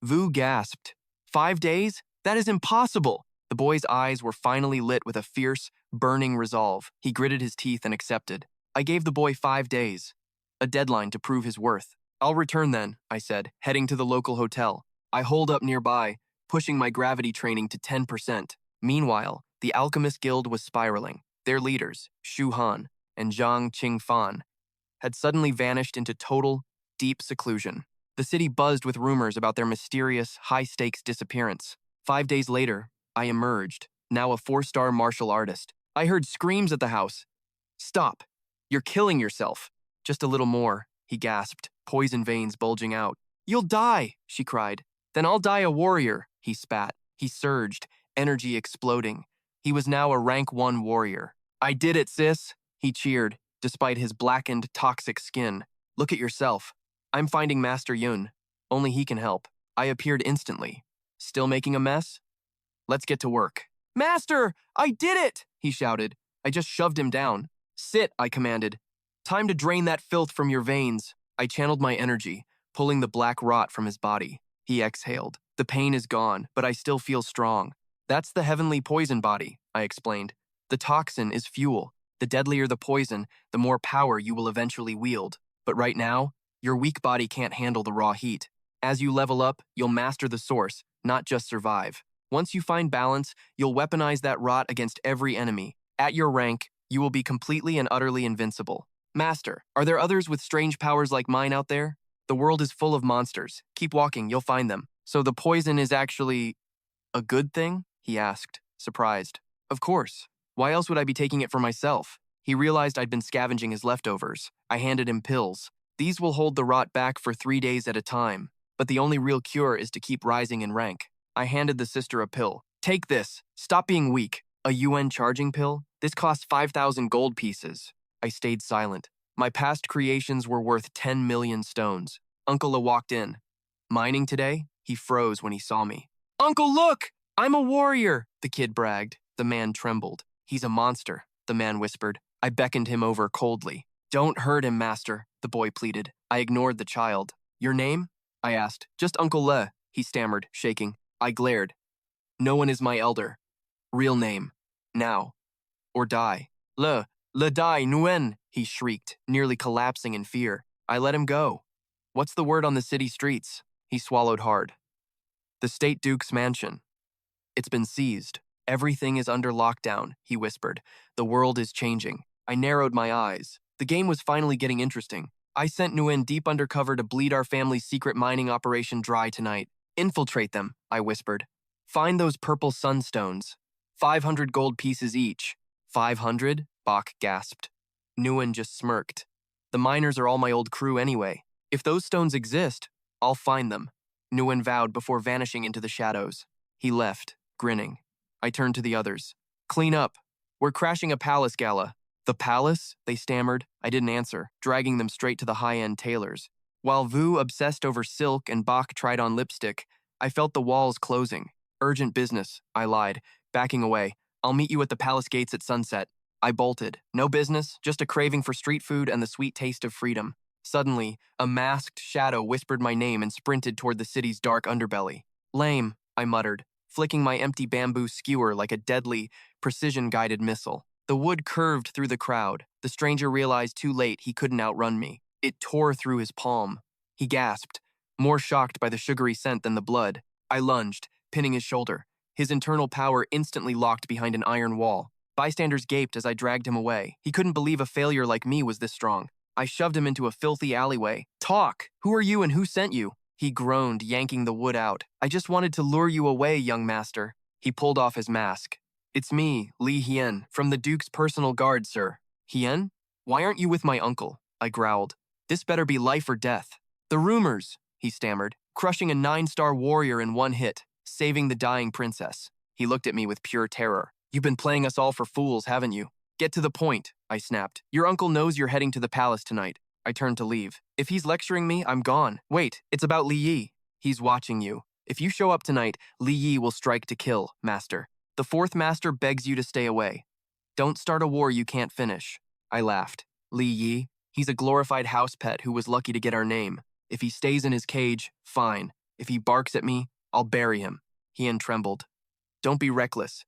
[SPEAKER 1] Vu gasped. 5 days? That is impossible. The boy's eyes were finally lit with a fierce, burning resolve. He gritted his teeth and accepted. I gave the boy 5 days. A deadline to prove his worth. I'll return then, I said, heading to the local hotel. I holed up nearby, pushing my gravity training to 10%. Meanwhile, the Alchemist Guild was spiraling. Their leaders, Shu Han and Zhang Qingfan, had suddenly vanished into total, deep seclusion. The city buzzed with rumors about their mysterious, high-stakes disappearance. 5 days later, I emerged, now a 4-star martial artist. I heard screams at the house. Stop. You're killing yourself. Just a little more, he gasped, poison veins bulging out. You'll die, she cried. Then I'll die a warrior, he spat. He surged, energy exploding. He was now a rank 1 warrior. I did it, sis, he cheered, despite his blackened, toxic skin. Look at yourself. I'm finding Master Yun. Only he can help. I appeared instantly. Still making a mess? Let's get to work. Master, I did it, he shouted. I just shoved him down. Sit, I commanded. Time to drain that filth from your veins. I channeled my energy, pulling the black rot from his body. He exhaled. The pain is gone, but I still feel strong. That's the heavenly poison body, I explained. The toxin is fuel. The deadlier the poison, the more power you will eventually wield. But right now, your weak body can't handle the raw heat. As you level up, you'll master the source, not just survive. Once you find balance, you'll weaponize that rot against every enemy. At your rank, you will be completely and utterly invincible. Master, are there others with strange powers like mine out there? The world is full of monsters. Keep walking, you'll find them. So the poison is actually a good thing? He asked, surprised. Of course. Why else would I be taking it for myself? He realized I'd been scavenging his leftovers. I handed him pills. These will hold the rot back for 3 days at a time, but the only real cure is to keep rising in rank. I handed the sister a pill. Take this. Stop being weak. A UN charging pill? This costs 5,000 gold pieces. I stayed silent. My past creations were worth 10 million stones. Uncle Le walked in. Mining today? He froze when he saw me. Uncle, look! I'm a warrior, the kid bragged. The man trembled. He's a monster, the man whispered. I beckoned him over coldly. Don't hurt him, master, the boy pleaded. I ignored the child. Your name? I asked. Just Uncle Le, he stammered, shaking. I glared. No one is my elder. Real name. Now. Or die. Le die, Nguyen, he shrieked, nearly collapsing in fear. I let him go. What's the word on the city streets? He swallowed hard. The State Duke's mansion. It's been seized. Everything is under lockdown, he whispered. The world is changing. I narrowed my eyes. The game was finally getting interesting. I sent Nguyen deep undercover to bleed our family's secret mining operation dry tonight. Infiltrate them, I whispered. Find those purple sunstones. 500 gold pieces each. 500? Bach gasped. Nguyen just smirked. The miners are all my old crew anyway. If those stones exist, I'll find them. Nguyen vowed before vanishing into the shadows. He left, grinning. I turned to the others. Clean up. We're crashing a palace gala. The palace? They stammered. I didn't answer, dragging them straight to the high-end tailors. While Vu obsessed over silk and Bach tried on lipstick, I felt the walls closing. Urgent business, I lied, backing away. I'll meet you at the palace gates at sunset. I bolted. No business, just a craving for street food and the sweet taste of freedom. Suddenly, a masked shadow whispered my name and sprinted toward the city's dark underbelly. Lame, I muttered, flicking my empty bamboo skewer like a deadly, precision-guided missile. The wood curved through the crowd. The stranger realized too late he couldn't outrun me. It tore through his palm. He gasped, more shocked by the sugary scent than the blood. I lunged, pinning his shoulder. His internal power instantly locked behind an iron wall. Bystanders gaped as I dragged him away. He couldn't believe a failure like me was this strong. I shoved him into a filthy alleyway. Talk! Who are you and who sent you? He groaned, yanking the wood out. I just wanted to lure you away, young master. He pulled off his mask. It's me, Li Hien, from the Duke's personal guard, sir. Hien? Why aren't you with my uncle? I growled. This better be life or death. The rumors, he stammered, crushing a 9-star warrior in one hit, saving the dying princess. He looked at me with pure terror. You've been playing us all for fools, haven't you? Get to the point, I snapped. Your uncle knows you're heading to the palace tonight. I turned to leave. If he's lecturing me, I'm gone. Wait, it's about Li Yi. He's watching you. If you show up tonight, Li Yi will strike to kill, master. The 4th master begs you to stay away. Don't start a war you can't finish. I laughed. Li Yi? He's a glorified house pet who was lucky to get our name. If he stays in his cage, fine. If he barks at me, I'll bury him. Hien trembled. Don't be reckless.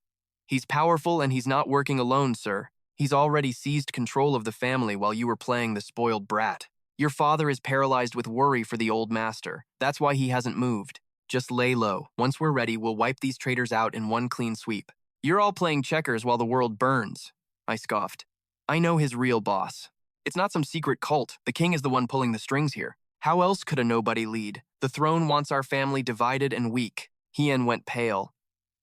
[SPEAKER 1] He's powerful and he's not working alone, sir. He's already seized control of the family while you were playing the spoiled brat. Your father is paralyzed with worry for the old master. That's why he hasn't moved. Just lay low. Once we're ready, we'll wipe these traitors out in one clean sweep. You're all playing checkers while the world burns, I scoffed. I know his real boss. It's not some secret cult. The king is the one pulling the strings here. How else could a nobody lead? The throne wants our family divided and weak. Hien went pale.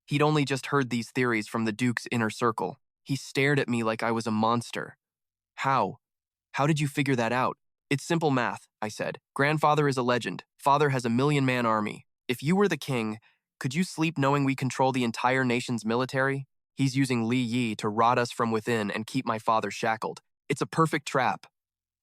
[SPEAKER 1] He'd only just heard these theories from the Duke's inner circle. He stared at me like I was a monster. How? How did you figure that out? It's simple math, I said. Grandfather is a legend. Father has a 1,000,000-man army. If you were the king, could you sleep knowing we control the entire nation's military? He's using Li Yi to rot us from within and keep my father shackled. It's a perfect trap.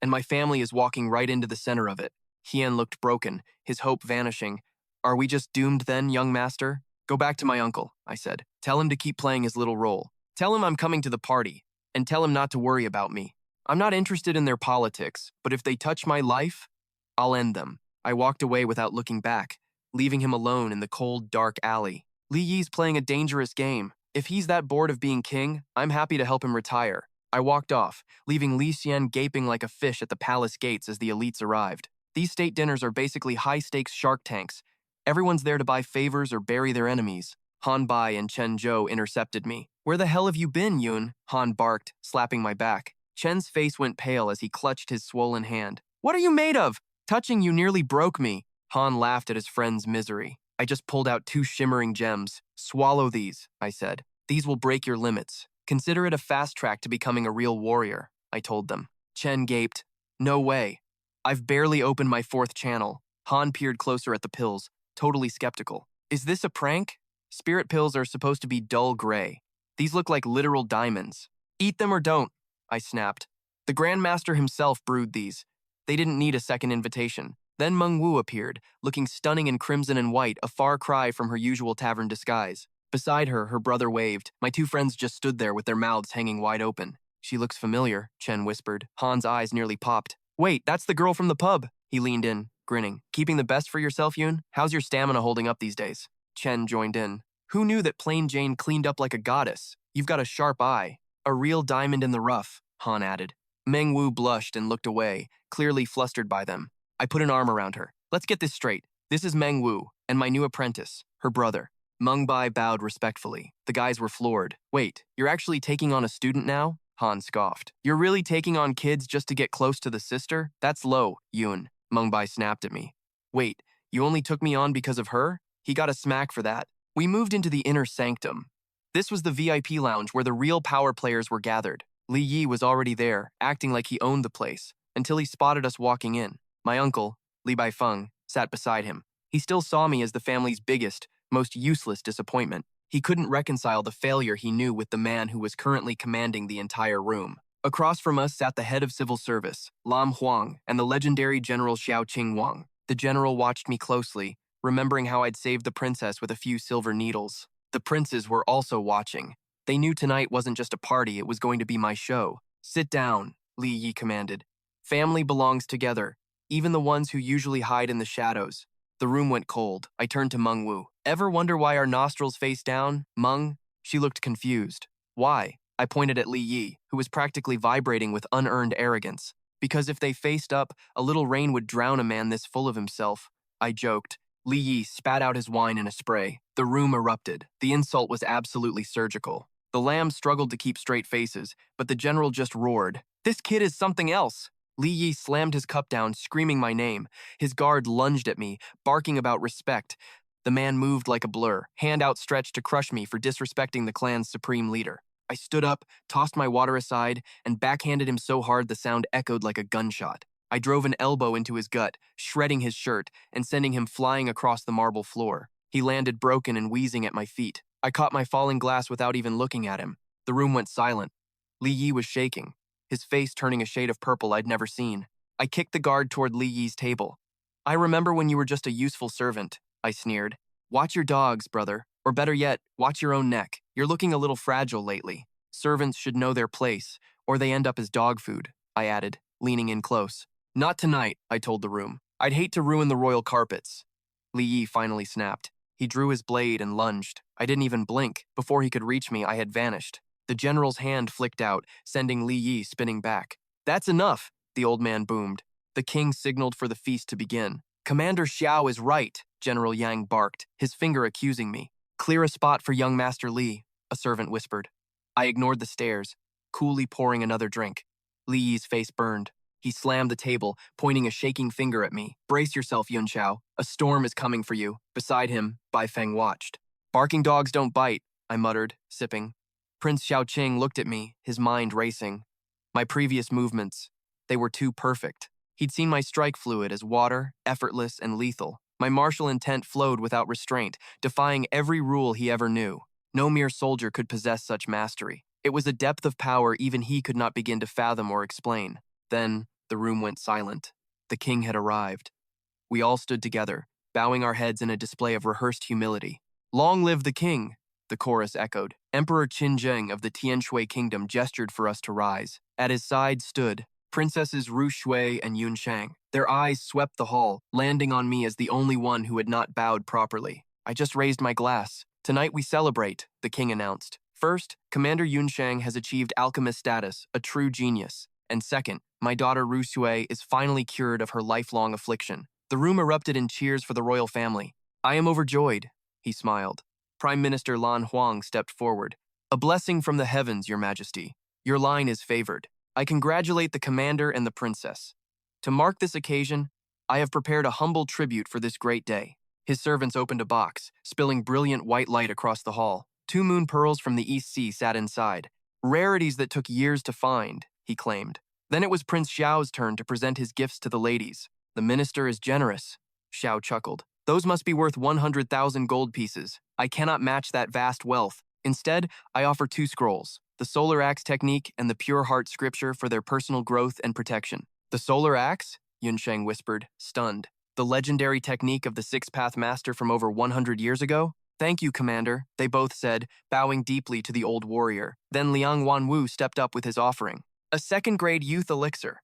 [SPEAKER 1] And my family is walking right into the center of it. Hien looked broken, his hope vanishing. Are we just doomed then, young master? Go back to my uncle, I said. Tell him to keep playing his little role. Tell him I'm coming to the party, and tell him not to worry about me. I'm not interested in their politics, but if they touch my life, I'll end them. I walked away without looking back, leaving him alone in the cold, dark alley. Li Yi's playing a dangerous game. If he's that bored of being king, I'm happy to help him retire. I walked off, leaving Li Xian gaping like a fish at the palace gates as the elites arrived. These state dinners are basically high-stakes shark tanks. Everyone's there to buy favors or bury their enemies. Han Bai and Chen Zhou intercepted me. Where the hell have you been, Yun? Han barked, slapping my back. Chen's face went pale as he clutched his swollen hand. What are you made of? Touching you nearly broke me. Han laughed at his friend's misery. I just pulled out 2 shimmering gems. Swallow these, I said. These will break your limits. Consider it a fast track to becoming a real warrior, I told them. Chen gaped. No way. I've barely opened my 4th channel. Han peered closer at the pills, totally skeptical. Is this a prank? Spirit pills are supposed to be dull gray. These look like literal diamonds. Eat them or don't, I snapped. The Grandmaster himself brewed these. They didn't need a second invitation. Then Meng Wu appeared, looking stunning in crimson and white, a far cry from her usual tavern disguise. Beside her, her brother waved. My 2 friends just stood there with their mouths hanging wide open. She looks familiar, Chen whispered. Han's eyes nearly popped. Wait, that's the girl from the pub. He leaned in, grinning. Keeping the best for yourself, Yun? How's your stamina holding up these days? Chen joined in. Who knew that plain Jane cleaned up like a goddess? You've got a sharp eye. A real diamond in the rough, Han added. Meng Wu blushed and looked away, clearly flustered by them. I put an arm around her. Let's get this straight. This is Meng Wu, and my new apprentice, her brother. Meng Bai bowed respectfully. The guys were floored. Wait, you're actually taking on a student now? Han scoffed. You're really taking on kids just to get close to the sister? That's low, Yun. Meng Bai snapped at me. Wait, you only took me on because of her? He got a smack for that. We moved into the inner sanctum. This was the VIP lounge where the real power players were gathered. Li Yi was already there, acting like he owned the place, until he spotted us walking in. My uncle, Li Baifeng, sat beside him. He still saw me as the family's biggest, most useless disappointment. He couldn't reconcile the failure he knew with the man who was currently commanding the entire room. Across from us sat the head of civil service, Lam Huang, and the legendary General Xiaoqing Wang. The general watched me closely, remembering how I'd saved the princess with a few silver needles. The princes were also watching. They knew tonight wasn't just a party, it was going to be my show. Sit down, Li Yi commanded. Family belongs together, even the ones who usually hide in the shadows. The room went cold. I turned to Meng Wu. Ever wonder why our nostrils face down, Meng? She looked confused. Why? I pointed at Li Yi, who was practically vibrating with unearned arrogance. Because if they faced up, a little rain would drown a man this full of himself. I joked. Li Yi spat out his wine in a spray. The room erupted. The insult was absolutely surgical. The lambs struggled to keep straight faces, but the general just roared. This kid is something else. Li Yi slammed his cup down, screaming my name. His guard lunged at me, barking about respect. The man moved like a blur, hand outstretched to crush me for disrespecting the clan's supreme leader. I stood up, tossed my water aside, and backhanded him so hard the sound echoed like a gunshot. I drove an elbow into his gut, shredding his shirt and sending him flying across the marble floor. He landed broken and wheezing at my feet. I caught my falling glass without even looking at him. The room went silent. Li Yi was shaking, his face turning a shade of purple I'd never seen. I kicked the guard toward Li Yi's table. I remember when you were just a useful servant, I sneered. Watch your dogs, brother. Or better yet, watch your own neck. You're looking a little fragile lately. Servants should know their place, or they end up as dog food, I added, leaning in close. Not tonight, I told the room. I'd hate to ruin the royal carpets. Li Yi finally snapped. He drew his blade and lunged. I didn't even blink. Before he could reach me, I had vanished. The general's hand flicked out, sending Li Yi spinning back. That's enough, the old man boomed. The king signaled for the feast to begin. Commander Xiao is right, General Yang barked, his finger accusing me. Clear a spot for young Master Li, a servant whispered. I ignored the stares, coolly pouring another drink. Li Yi's face burned. He slammed the table, pointing a shaking finger at me. Brace yourself, Yunxiao. A storm is coming for you. Beside him, Bai Feng watched. Barking dogs don't bite, I muttered, sipping. Prince Xiaoqing looked at me, his mind racing. My previous movements, they were too perfect. He'd seen my strike fluid as water, effortless, and lethal. My martial intent flowed without restraint, defying every rule he ever knew. No mere soldier could possess such mastery. It was a depth of power even he could not begin to fathom or explain. Then, the room went silent. The king had arrived. We all stood together, bowing our heads in a display of rehearsed humility. Long live the king, the chorus echoed. Emperor Qinzheng of the Tianshui kingdom gestured for us to rise. At his side stood Princesses Ru Shui and Yun Shang. Their eyes swept the hall, landing on me as the only one who had not bowed properly. I just raised my glass. Tonight we celebrate, the king announced. First, Commander Yun Shang has achieved alchemist status, a true genius. And second, my daughter Ru Shui is finally cured of her lifelong affliction. The room erupted in cheers for the royal family. I am overjoyed, he smiled. Prime Minister Lan Huang stepped forward. A blessing from the heavens, Your Majesty. Your line is favored. I congratulate the commander and the princess. To mark this occasion, I have prepared a humble tribute for this great day. His servants opened a box, spilling brilliant white light across the hall. 2 moon pearls from the East Sea sat inside. Rarities that took years to find, he claimed. Then it was Prince Xiao's turn to present his gifts to the ladies. The minister is generous, Xiao chuckled. Those must be worth 100,000 gold pieces. I cannot match that vast wealth. Instead, I offer 2 scrolls, the Solar Axe Technique and the Pure Heart Scripture for their personal growth and protection. The Solar Axe? Yunsheng whispered, stunned. The legendary technique of the Six-Path Master from over 100 years ago? Thank you, Commander, they both said, bowing deeply to the old warrior. Then Liang Wanwu stepped up with his offering. A second-grade youth elixir.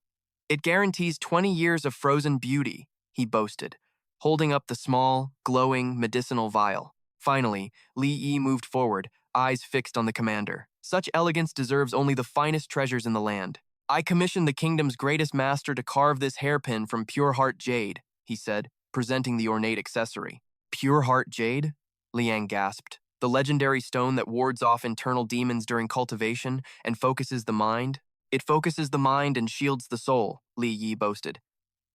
[SPEAKER 1] It guarantees 20 years of frozen beauty, he boasted, holding up the small, glowing, medicinal vial. Finally, Li Yi moved forward, eyes fixed on the commander. Such elegance deserves only the finest treasures in the land. I commissioned the kingdom's greatest master to carve this hairpin from pure heart jade, he said, presenting the ornate accessory. Pure heart jade? Liang gasped. The legendary stone that wards off internal demons during cultivation and focuses the mind? It focuses the mind and shields the soul, Li Yi boasted.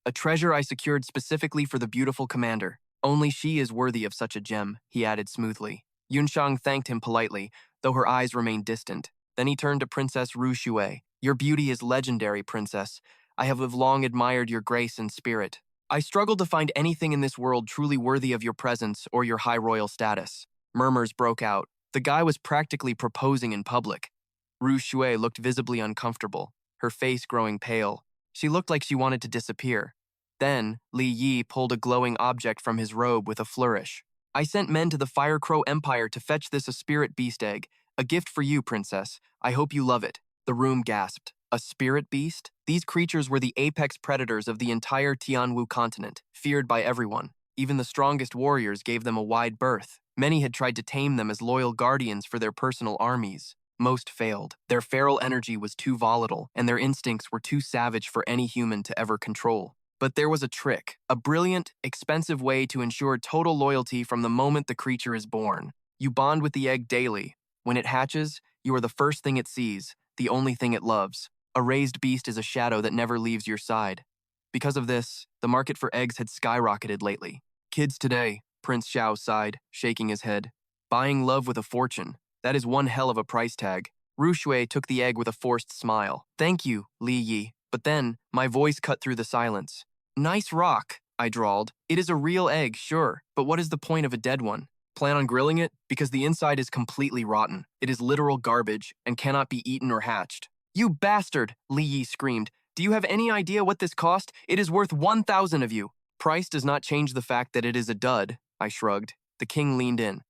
[SPEAKER 1] A treasure I secured specifically for the beautiful commander. Only she is worthy of such a gem, he added smoothly. Yunshang thanked him politely, though her eyes remained distant. Then he turned to Princess Ru Shui. Your beauty is legendary, Princess. I have long admired your grace and spirit. I struggled to find anything in this world truly worthy of your presence or your high royal status. Murmurs broke out. The guy was practically proposing in public. Ru Shui looked visibly uncomfortable, her face growing pale. She looked like she wanted to disappear. Then, Li Yi pulled a glowing object from his robe with a flourish. I sent men to the Fire Crow Empire to fetch this a spirit beast egg, A gift for you, princess. I hope you love it. The room gasped. A spirit beast? These creatures were the apex predators of the entire Tianwu continent, feared by everyone. Even the strongest warriors gave them a wide berth. Many had tried to tame them as loyal guardians for their personal armies. Most failed. Their feral energy was too volatile, and their instincts were too savage for any human to ever control. But there was a trick, a brilliant, expensive way to ensure total loyalty from the moment the creature is born. You bond with the egg daily. When it hatches, you are the first thing it sees, the only thing it loves. A raised beast is a shadow that never leaves your side. Because of this, the market for eggs had skyrocketed lately. Kids today, Prince Xiao sighed, shaking his head. Buying love with a fortune. That is one hell of a price tag. Ru Shui took the egg with a forced smile. Thank you, Li Yi. But then, my voice cut through the silence. Nice rock, I drawled. It is a real egg, sure, but what is the point of a dead one? Plan on grilling it? Because the inside is completely rotten. It is literal garbage and cannot be eaten or hatched. You bastard, Li Yi screamed. Do you have any idea what this cost? It is worth 1,000 of you. Price does not change the fact that it is a dud, I shrugged. The king leaned in.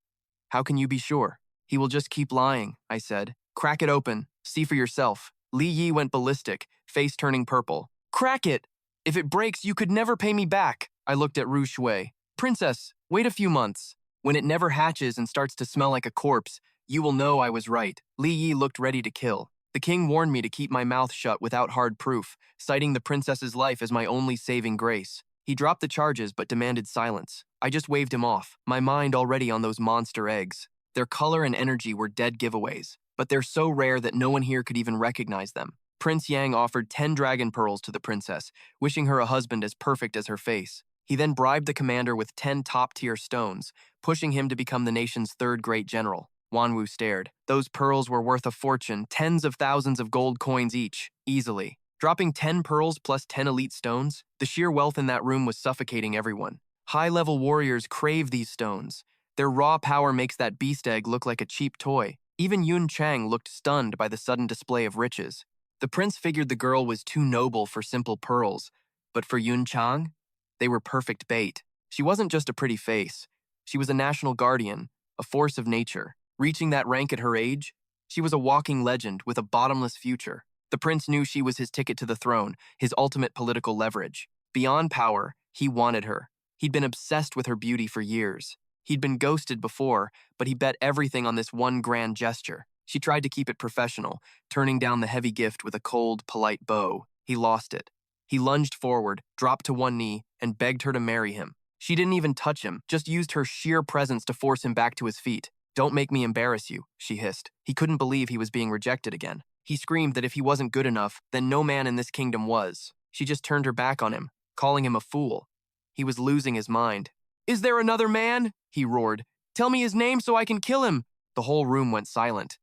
[SPEAKER 1] How can you be sure? He will just keep lying, I said. Crack it open. See for yourself. Li Yi went ballistic, face turning purple. Crack it! If it breaks, you could never pay me back. I looked at Ru Shui. Princess, wait a few months. When it never hatches and starts to smell like a corpse, you will know I was right. Li Yi looked ready to kill. The king warned me to keep my mouth shut without hard proof, citing the princess's life as my only saving grace. He dropped the charges but demanded silence. I just waved him off, my mind already on those monster eggs. Their color and energy were dead giveaways, but they're so rare that no one here could even recognize them. Prince Yang offered 10 dragon pearls to the princess, wishing her a husband as perfect as her face. He then bribed the commander with 10 top-tier stones, pushing him to become the nation's third great general. Wanwu stared. Those pearls were worth a fortune, tens of thousands of gold coins each, easily. Dropping 10 pearls plus 10 elite stones, the sheer wealth in that room was suffocating everyone. High-level warriors crave these stones. Their raw power makes that beast egg look like a cheap toy. Even Yun Chang looked stunned by the sudden display of riches. The prince figured the girl was too noble for simple pearls, but for Yun Chang, they were perfect bait. She wasn't just a pretty face. She was a national guardian, a force of nature. Reaching that rank at her age, she was a walking legend with a bottomless future. The prince knew she was his ticket to the throne, his ultimate political leverage. Beyond power, he wanted her. He'd been obsessed with her beauty for years. He'd been ghosted before, but he bet everything on this one grand gesture. She tried to keep it professional, turning down the heavy gift with a cold, polite bow. He lost it. He lunged forward, dropped to one knee, and begged her to marry him. She didn't even touch him, just used her sheer presence to force him back to his feet. Don't make me embarrass you, she hissed. He couldn't believe he was being rejected again. He screamed that if he wasn't good enough, then no man in this kingdom was. She just turned her back on him, calling him a fool. He was losing his mind. Is there another man? He roared. Tell me his name so I can kill him. The whole room went silent.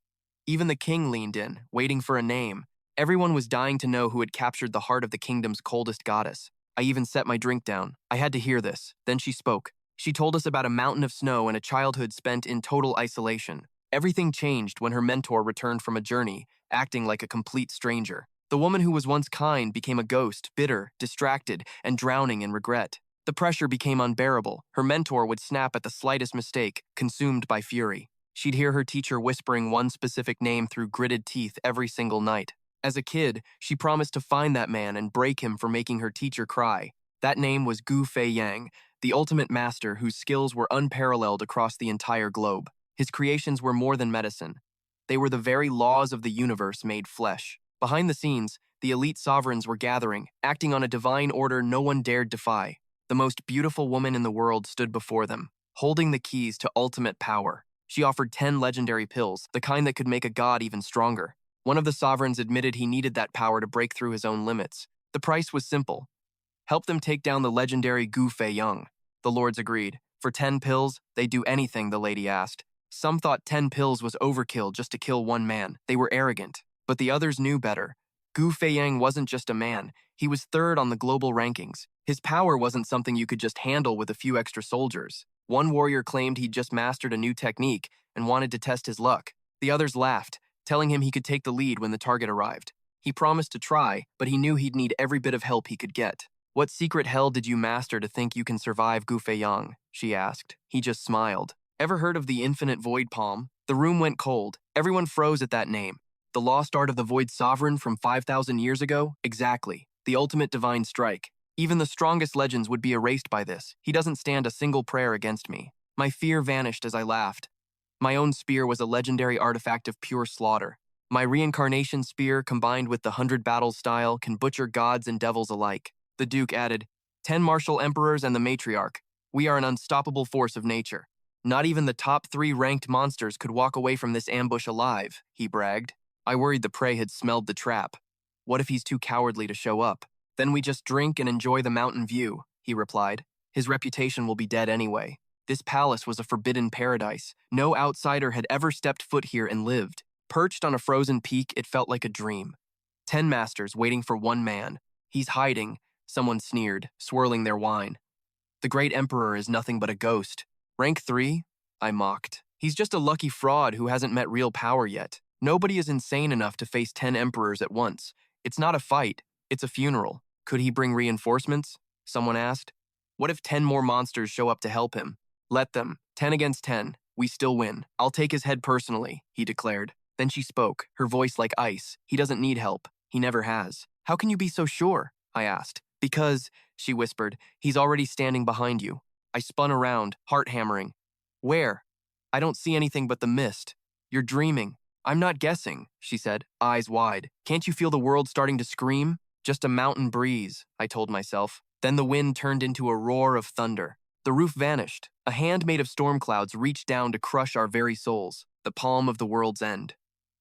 [SPEAKER 1] Even the king leaned in, waiting for a name. Everyone was dying to know who had captured the heart of the kingdom's coldest goddess. I even set my drink down. I had to hear this. Then she spoke. She told us about a mountain of snow and a childhood spent in total isolation. Everything changed when her mentor returned from a journey, acting like a complete stranger. The woman who was once kind became a ghost, bitter, distracted, and drowning in regret. The pressure became unbearable. Her mentor would snap at the slightest mistake, consumed by fury. She'd hear her teacher whispering one specific name through gritted teeth every single night. As a kid, she promised to find that man and break him for making her teacher cry. That name was Gu Feiyang, the ultimate master whose skills were unparalleled across the entire globe. His creations were more than medicine. They were the very laws of the universe made flesh. Behind the scenes, the elite sovereigns were gathering, acting on a divine order no one dared defy. The most beautiful woman in the world stood before them, holding the keys to ultimate power. She offered 10 legendary pills, the kind that could make a god even stronger. One of the sovereigns admitted he needed that power to break through his own limits. The price was simple. Help them take down the legendary Gu Feiyang. The lords agreed. For 10 pills, they'd do anything, the lady asked. Some thought 10 pills was overkill just to kill one man. They were arrogant. But the others knew better. Gu Feiyang wasn't just a man. He was third on the global rankings. His power wasn't something you could just handle with a few extra soldiers. One warrior claimed he'd just mastered a new technique and wanted to test his luck. The others laughed, telling him he could take the lead when the target arrived. He promised to try, but he knew he'd need every bit of help he could get. What secret hell did you master to think you can survive Gu Feiyang? She asked. He just smiled. Ever heard of the infinite void palm? The room went cold. Everyone froze at that name. The lost art of the void sovereign from 5,000 years ago? Exactly. The ultimate divine strike. Even the strongest legends would be erased by this. He doesn't stand a single prayer against me. My fear vanished as I laughed. My own spear was a legendary artifact of pure slaughter. My reincarnation spear, combined with the 100 battles style, can butcher gods and devils alike. The Duke added, 10 martial emperors and the matriarch. We are an unstoppable force of nature. Not even the top 3 ranked monsters could walk away from this ambush alive, he bragged. I worried the prey had smelled the trap. What if he's too cowardly to show up? Then we just drink and enjoy the mountain view, he replied. His reputation will be dead anyway. This palace was a forbidden paradise. No outsider had ever stepped foot here and lived. Perched on a frozen peak, it felt like a dream. 10 masters waiting for one man. He's hiding, someone sneered, swirling their wine. The great emperor is nothing but a ghost. Rank 3? I mocked. He's just a lucky fraud who hasn't met real power yet. Nobody is insane enough to face 10 emperors at once. It's not a fight, it's a funeral. Could he bring reinforcements? Someone asked. What if 10 more monsters show up to help him? Let them. 10 against 10. We still win. I'll take his head personally, he declared. Then she spoke, her voice like ice. He doesn't need help. He never has. How can you be so sure? I asked. Because, she whispered, he's already standing behind you. I spun around, heart hammering. Where? I don't see anything but the mist. You're dreaming. I'm not guessing, she said, eyes wide. Can't you feel the world starting to scream? Just a mountain breeze, I told myself. Then the wind turned into a roar of thunder. The roof vanished. A hand made of storm clouds reached down to crush our very souls, the palm of the world's end.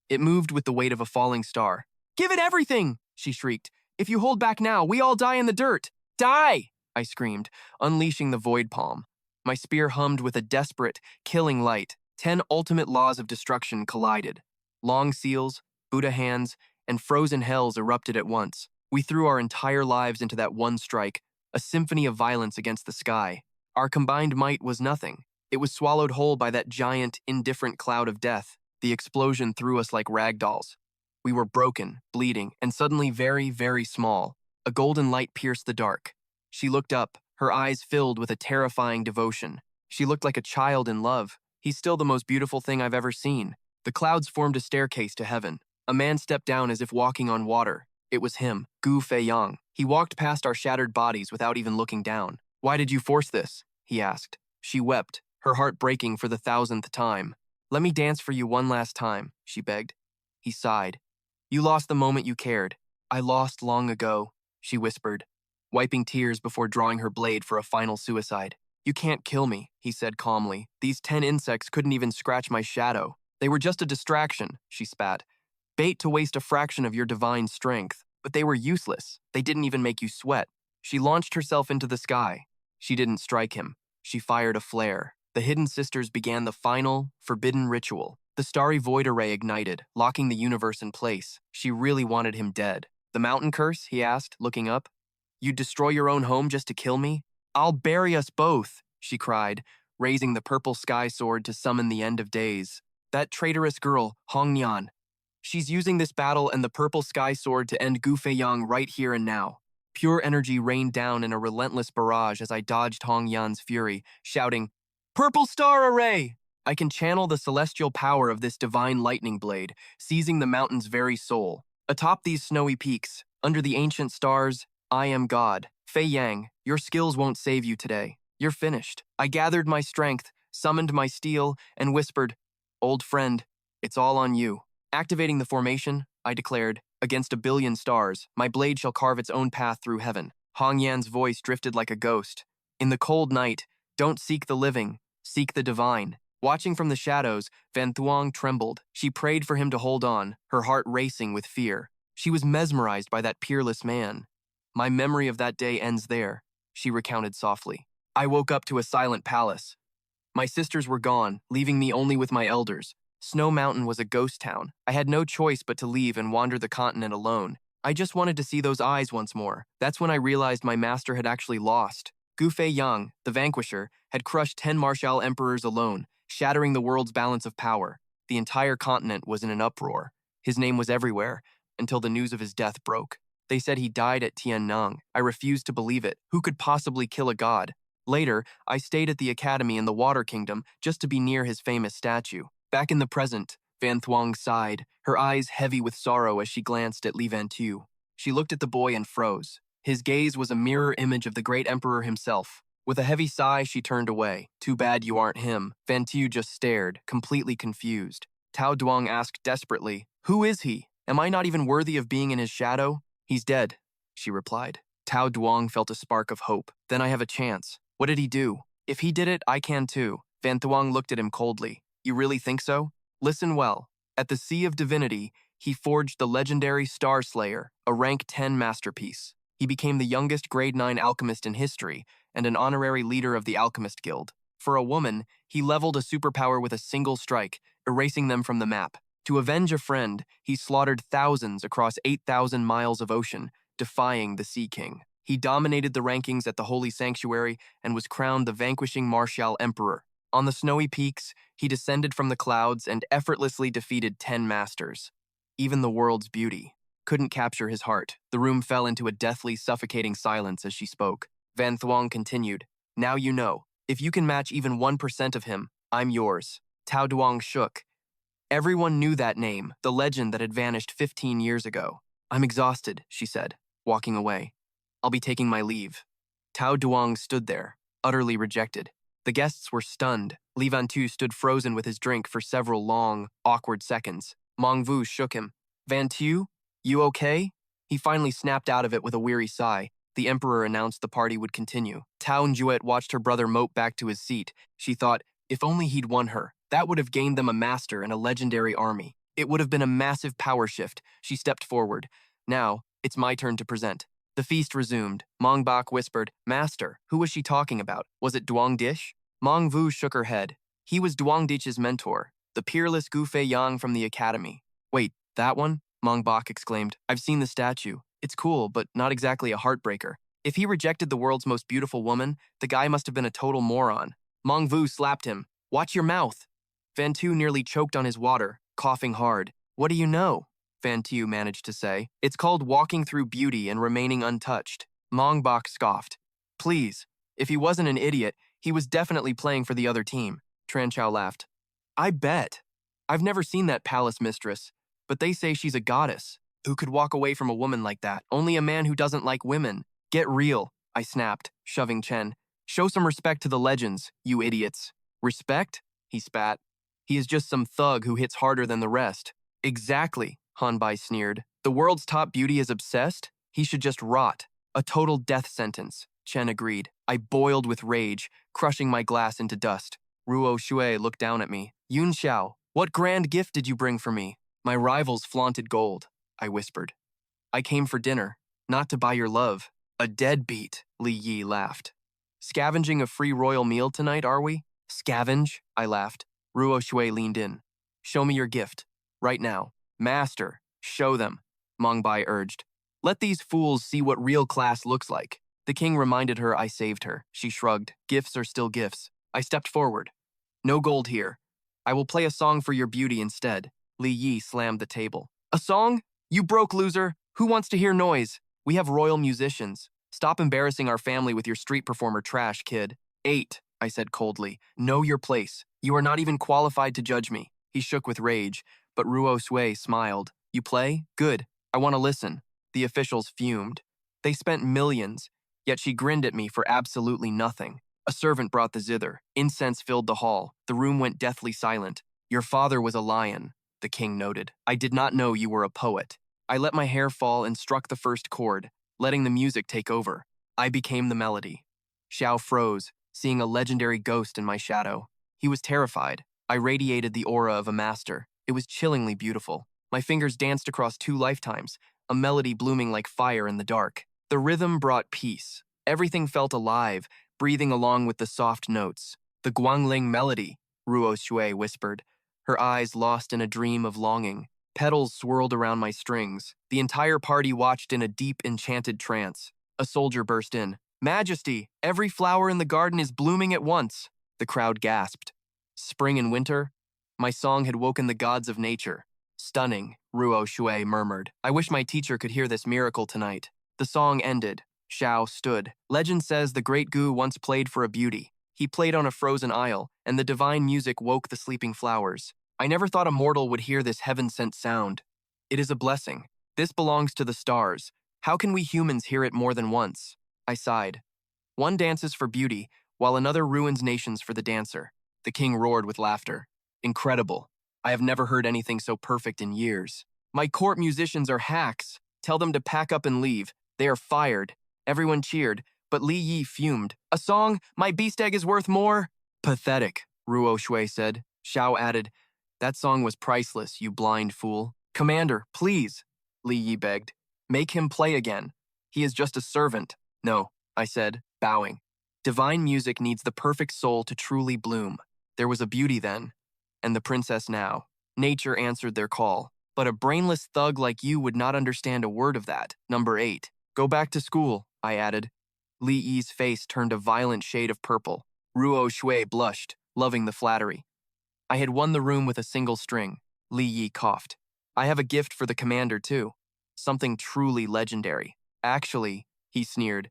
[SPEAKER 1] It moved with the weight of a falling star. Give it everything, she shrieked. If you hold back now, we all die in the dirt. Die, I screamed, unleashing the void palm. My spear hummed with a desperate, killing light. 10 ultimate laws of destruction collided. Long seals, Buddha hands, and frozen hells erupted at once. We threw our entire lives into that one strike, a symphony of violence against the sky. Our combined might was nothing. It was swallowed whole by that giant, indifferent cloud of death. The explosion threw us like rag dolls. We were broken, bleeding, and suddenly very, very small. A golden light pierced the dark. She looked up, her eyes filled with a terrifying devotion. She looked like a child in love. He's still the most beautiful thing I've ever seen. The clouds formed a staircase to heaven. A man stepped down as if walking on water. It was him, Feiyang. He walked past our shattered bodies without even looking down. Why did you force this? He asked. She wept, her heart breaking for the 1,000th time. Let me dance for you one last time, she begged. He sighed. You lost the moment you cared. I lost long ago, she whispered, wiping tears before drawing her blade for a final suicide. You can't kill me, he said calmly. These 10 insects couldn't even scratch my shadow. They were just a distraction, she spat. Bait to waste a fraction of your divine strength. But they were useless. They didn't even make you sweat. She launched herself into the sky. She didn't strike him. She fired a flare. The Hidden Sisters began the final, forbidden ritual. The starry void array ignited, locking the universe in place. She really wanted him dead. The mountain curse? He asked, looking up. You'd destroy your own home just to kill me? I'll bury us both, she cried, raising the purple sky sword to summon the end of days. That traitorous girl, Hongnian. She's using this battle and the purple sky sword to end Feiyang right here and now. Pure energy rained down in a relentless barrage as I dodged Hongyan's fury, shouting, Purple Star Array! I can channel the celestial power of this divine lightning blade, seizing the mountain's very soul. Atop these snowy peaks, under the ancient stars, I am God. Feiyang, your skills won't save you today. You're finished. I gathered my strength, summoned my steel, and whispered, Old friend, it's all on you. Activating the formation, I declared, against 1,000,000,000 stars, my blade shall carve its own path through heaven. Hongyan's voice drifted like a ghost. In the cold night, don't seek the living, seek the divine. Watching from the shadows, Van Thuong trembled. She prayed for him to hold on, her heart racing with fear. She was mesmerized by that peerless man. My memory of that day ends there, she recounted softly. I woke up to a silent palace. My sisters were gone, leaving me only with my elders. Snow Mountain was a ghost town. I had no choice but to leave and wander the continent alone. I just wanted to see those eyes once more. That's when I realized my master had actually lost. Feiyang, the vanquisher, had crushed 10 martial emperors alone, shattering the world's balance of power. The entire continent was in an uproar. His name was everywhere, until the news of his death broke. They said he died at Tianneng. I refused to believe it. Who could possibly kill a god? Later, I stayed at the academy in the Water Kingdom just to be near his famous statue. Back in the present, Van Thuong sighed, her eyes heavy with sorrow as she glanced at Li Vantu. She looked at the boy and froze. His gaze was a mirror image of the great emperor himself. With a heavy sigh, she turned away. Too bad you aren't him. Vantu just stared, completely confused. Tao Duong asked desperately, "Who is he? Am I not even worthy of being in his shadow?" "He's dead," she replied. Tao Duong felt a spark of hope. Then I have a chance. What did he do? If he did it, I can too. Van Thuong looked at him coldly. You really think so? Listen well. At the Sea of Divinity, he forged the legendary Star Slayer, a rank 10 masterpiece. He became the youngest grade 9 alchemist in history and an honorary leader of the Alchemist Guild. For a woman, he leveled a superpower with a single strike, erasing them from the map. To avenge a friend, he slaughtered thousands across 8,000 miles of ocean, defying the Sea King. He dominated the rankings at the Holy Sanctuary and was crowned the vanquishing Martial Emperor. On the snowy peaks, he descended from the clouds and effortlessly defeated 10 masters. Even the world's beauty couldn't capture his heart. The room fell into a deathly, suffocating silence as she spoke. Van Thuong continued, "Now you know. If you can match even 1% of him, I'm yours." Tao Duong shook. Everyone knew that name, the legend that had vanished 15 years ago. "I'm exhausted," she said, walking away. "I'll be taking my leave." Tao Duong stood there, utterly rejected. The guests were stunned. Li Vantu stood frozen with his drink for several long, awkward seconds. Mong Vu shook him. "Vantu, you okay?" He finally snapped out of it with a weary sigh. The emperor announced the party would continue. Tao Njuet watched her brother mope back to his seat. She thought, if only he'd won her. That would have gained them a master and a legendary army. It would have been a massive power shift. She stepped forward. "Now, it's my turn to present." The feast resumed. Mong Bak whispered, "Master, who was she talking about? Was it Duong Dish?" Mong Vu shook her head. He was Duong Dish's mentor, the peerless Gu Feiyang from the academy. "Wait, that one?" Mong Bak exclaimed. "I've seen the statue. It's cool, but not exactly a heartbreaker. If he rejected the world's most beautiful woman, the guy must have been a total moron." Mong Vu slapped him. "Watch your mouth." Van Tu nearly choked on his water, coughing hard. "What do you know?" Van Tu managed to say. "It's called walking through beauty and remaining untouched." Mong Bak scoffed. "Please, if he wasn't an idiot, he was definitely playing for the other team." Tran Chao laughed. "I bet. I've never seen that palace mistress, but they say she's a goddess. Who could walk away from a woman like that? Only a man who doesn't like women." "Get real," I snapped, shoving Chen. "Show some respect to the legends, you idiots." "Respect?" he spat. "He is just some thug who hits harder than the rest." "Exactly," Han Bai sneered. "The world's top beauty is obsessed? He should just rot. A total death sentence." Chen agreed. I boiled with rage, crushing my glass into dust. Ruo Shui looked down at me. "Yunxiao, what grand gift did you bring for me?" "My rivals flaunted gold," I whispered. "I came for dinner, not to buy your love." "A deadbeat," Li Yi laughed. "Scavenging a free royal meal tonight, are we?" "Scavenge?" I laughed. Ruo Shui leaned in. "Show me your gift. Right now." "Master, show them," Mong Bai urged. "Let these fools see what real class looks like." The king reminded her I saved her. She shrugged. "Gifts are still gifts." I stepped forward. "No gold here. I will play a song for your beauty instead." Li Yi slammed the table. "A song? You broke loser. Who wants to hear noise? We have royal musicians. Stop embarrassing our family with your street performer trash, kid." "8, I said coldly. "Know your place. You are not even qualified to judge me." He shook with rage, but Ruo Sui smiled. "You play? Good. I want to listen." The officials fumed. They spent millions, yet she grinned at me for absolutely nothing. A servant brought the zither. Incense filled the hall. The room went deathly silent. "Your father was a lion," the king noted. "I did not know you were a poet." I let my hair fall and struck the first chord, letting the music take over. I became the melody. Xiao froze, seeing a legendary ghost in my shadow. He was terrified. I radiated the aura of a master. It was chillingly beautiful. My fingers danced across 2 lifetimes, a melody blooming like fire in the dark. The rhythm brought peace. Everything felt alive, breathing along with the soft notes. "The Guangling melody," Ruo Shui whispered, her eyes lost in a dream of longing. Petals swirled around my strings. The entire party watched in a deep, enchanted trance. A soldier burst in. "Majesty, every flower in the garden is blooming at once." The crowd gasped. "Spring and winter?" My song had woken the gods of nature. "Stunning," Ruo Shui murmured. "I wish my teacher could hear this miracle tonight." The song ended. Xiao stood. Legend says the great Gu once played for a beauty. He played on a frozen isle, and the divine music woke the sleeping flowers. I never thought a mortal would hear this heaven-sent sound. It is a blessing. This belongs to the stars. How can we humans hear it more than once? I sighed. One dances for beauty, while another ruins nations for the dancer. The king roared with laughter. Incredible. I have never heard anything so perfect in years. My court musicians are hacks. Tell them to pack up and leave. They are fired. Everyone cheered, but Li Yi fumed. A song, my beast egg is worth more? Pathetic, Ruo Shui said. Xiao added, that song was priceless, you blind fool. Commander, please, Li Yi begged. Make him play again. He is just a servant. No, I said, bowing. Divine music needs the perfect soul to truly bloom. There was a beauty then, and the princess now. Nature answered their call. But a brainless thug like you would not understand a word of that. Number 8. Go back to school, I added. Li Yi's face turned a violent shade of purple. Ruo Shui blushed, loving the flattery. I had won the room with a single string. Li Yi coughed. I have a gift for the commander, too. Something truly legendary. Actually, he sneered,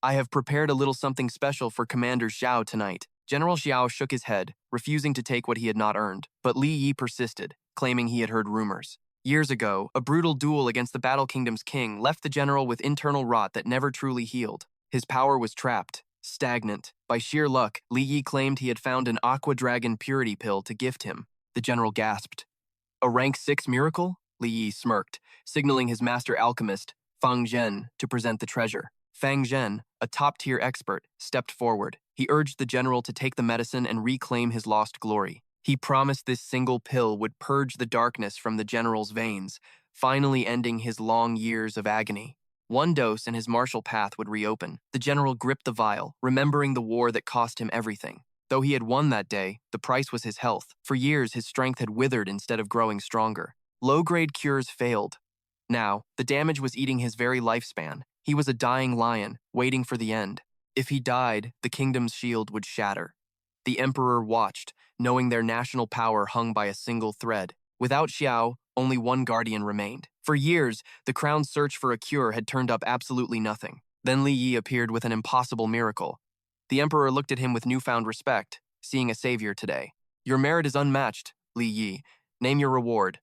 [SPEAKER 1] I have prepared a little something special for Commander Xiao tonight. General Xiao shook his head, refusing to take what he had not earned. But Li Yi persisted, claiming he had heard rumors. Years ago, a brutal duel against the Battle Kingdom's king left the general with internal rot that never truly healed. His power was trapped, stagnant. By sheer luck, Li Yi claimed he had found an Aqua Dragon purity pill to gift him. The general gasped. A rank 6 miracle? Li Yi smirked, signaling his master alchemist, Fang Zhen, to present the treasure. Fang Zhen, a top-tier expert, stepped forward. He urged the general to take the medicine and reclaim his lost glory. He promised this single pill would purge the darkness from the general's veins, finally ending his long years of agony. One dose and his martial path would reopen. The general gripped the vial, remembering the war that cost him everything. Though he had won that day, the price was his health. For years, his strength had withered instead of growing stronger. Low-grade cures failed. Now, the damage was eating his very lifespan. He was a dying lion, waiting for the end. If he died, the kingdom's shield would shatter. The emperor watched, knowing their national power hung by a single thread. Without Xiao, only one guardian remained. For years, the crown's search for a cure had turned up absolutely nothing. Then Li Yi appeared with an impossible miracle. The emperor looked at him with newfound respect, seeing a savior today. Your merit is unmatched, Li Yi. Name your reward.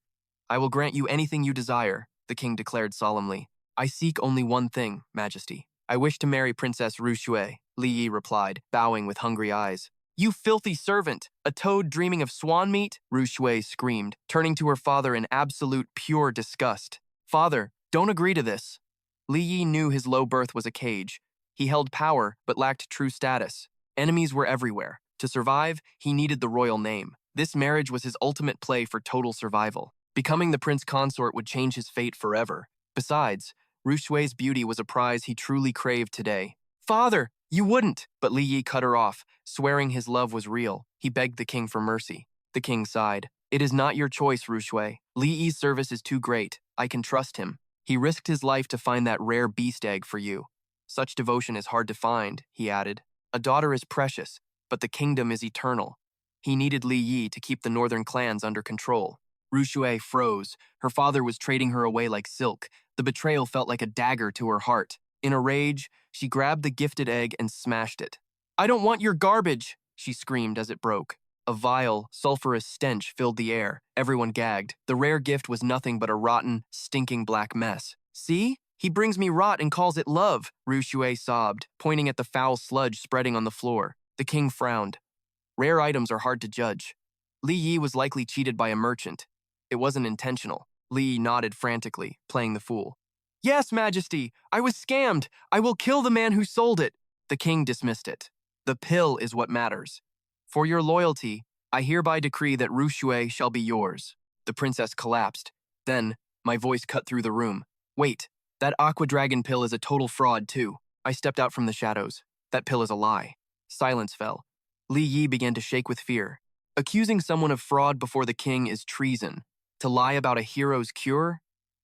[SPEAKER 1] I will grant you anything you desire, the king declared solemnly. I seek only one thing, Majesty. I wish to marry Princess Ru Shui, Li Yi replied, bowing with hungry eyes. You filthy servant! A toad dreaming of swan meat? Ru Shui screamed, turning to her father in absolute pure disgust. Father, don't agree to this. Li Yi knew his low birth was a cage. He held power, but lacked true status. Enemies were everywhere. To survive, he needed the royal name. This marriage was his ultimate play for total survival. Becoming the prince consort would change his fate forever. Besides, Ru Shui's beauty was a prize he truly craved today. Father, you wouldn't! But Li Yi cut her off, swearing his love was real. He begged the king for mercy. The king sighed. It is not your choice, Ru Shui. Li Yi's service is too great. I can trust him. He risked his life to find that rare beast egg for you. Such devotion is hard to find, he added. A daughter is precious, but the kingdom is eternal. He needed Li Yi to keep the northern clans under control. Ru Shui froze. Her father was trading her away like silk. The betrayal felt like a dagger to her heart. In a rage, she grabbed the gifted egg and smashed it. I don't want your garbage, she screamed as it broke. A vile, sulfurous stench filled the air. Everyone gagged. The rare gift was nothing but a rotten, stinking black mess. See? He brings me rot and calls it love, Ru Shui sobbed, pointing at the foul sludge spreading on the floor. The king frowned. Rare items are hard to judge. Li Yi was likely cheated by a merchant. It wasn't intentional. Li Yi nodded frantically, playing the fool. Yes, Majesty, I was scammed. I will kill the man who sold it. The king dismissed it. The pill is what matters. For your loyalty, I hereby decree that Ru Shui shall be yours. The princess collapsed. Then, my voice cut through the room. Wait, that Aqua Dragon pill is a total fraud, too. I stepped out from the shadows. That pill is a lie. Silence fell. Li Yi began to shake with fear. Accusing someone of fraud before the king is treason. To lie about a hero's cure?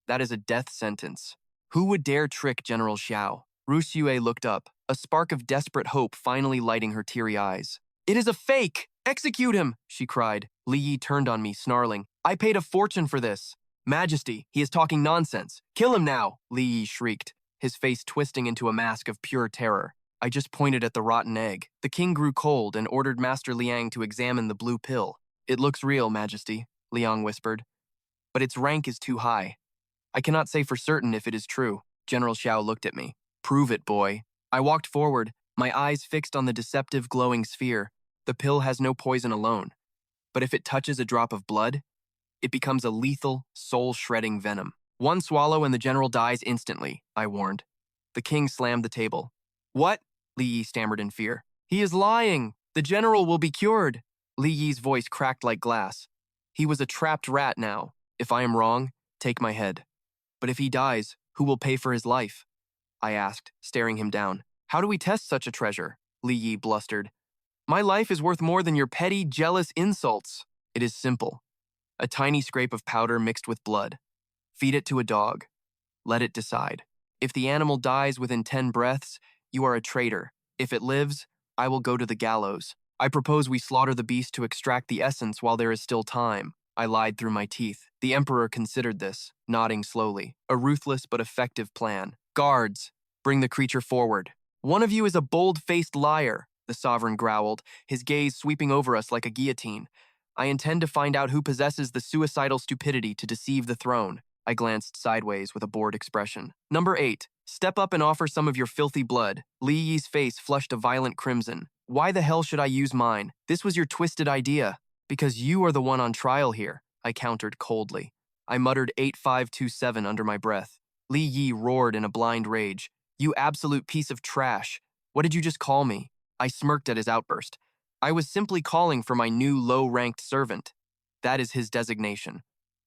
[SPEAKER 1] That is a death sentence. Who would dare trick General Xiao? Ru Shui looked up, a spark of desperate hope finally lighting her teary eyes. It is a fake! Execute him! She cried. Li Yi turned on me, snarling. I paid a fortune for this. Majesty, he is talking nonsense. Kill him now! Li Yi shrieked. his face twisting into a mask of pure terror. I just pointed at the rotten egg. The king grew cold and ordered Master Liang to examine the blue pill. It looks real, Majesty, Liang whispered. But its rank is too high. I cannot say for certain if it is true. General Xiao looked at me. Prove it, boy. I walked forward, my eyes fixed on the deceptive glowing sphere. The pill has no poison alone. But if it touches a drop of blood, it becomes a lethal, soul-shredding venom. One swallow and the general dies instantly, I warned. The king slammed the table. What? Li Yi stammered in fear. He is lying. The general will be cured. Li Yi's voice cracked like glass. He was a trapped rat now. If I am wrong, take my head. But if he dies, who will pay for his life? I asked, staring him down. How do we test such a treasure? Li Yi blustered. My life is worth more than your petty, jealous insults. It is simple. A tiny scrape of powder mixed with blood. Feed it to a dog. Let it decide. If the animal dies within 10 breaths, you are a traitor. If it lives, I will go to the gallows. I propose we slaughter the beast to extract the essence while there is still time. I lied through my teeth. The emperor considered this, nodding slowly. A ruthless but effective plan. Guards, bring the creature forward. One of you is a bold-faced liar, the sovereign growled, his gaze sweeping over us like a guillotine. I intend to find out who possesses the suicidal stupidity to deceive the throne. I glanced sideways with a bored expression. Number 8. Step up and offer some of your filthy blood. Li Yi's face flushed a violent crimson. Why the hell should I use mine? This was your twisted idea. Because you are the one on trial here, I countered coldly. I muttered 8527 under my breath. Li Yi roared in a blind rage. You absolute piece of trash. What did you just call me? I smirked at his outburst. I was simply calling for my new low-ranked servant. That is his designation.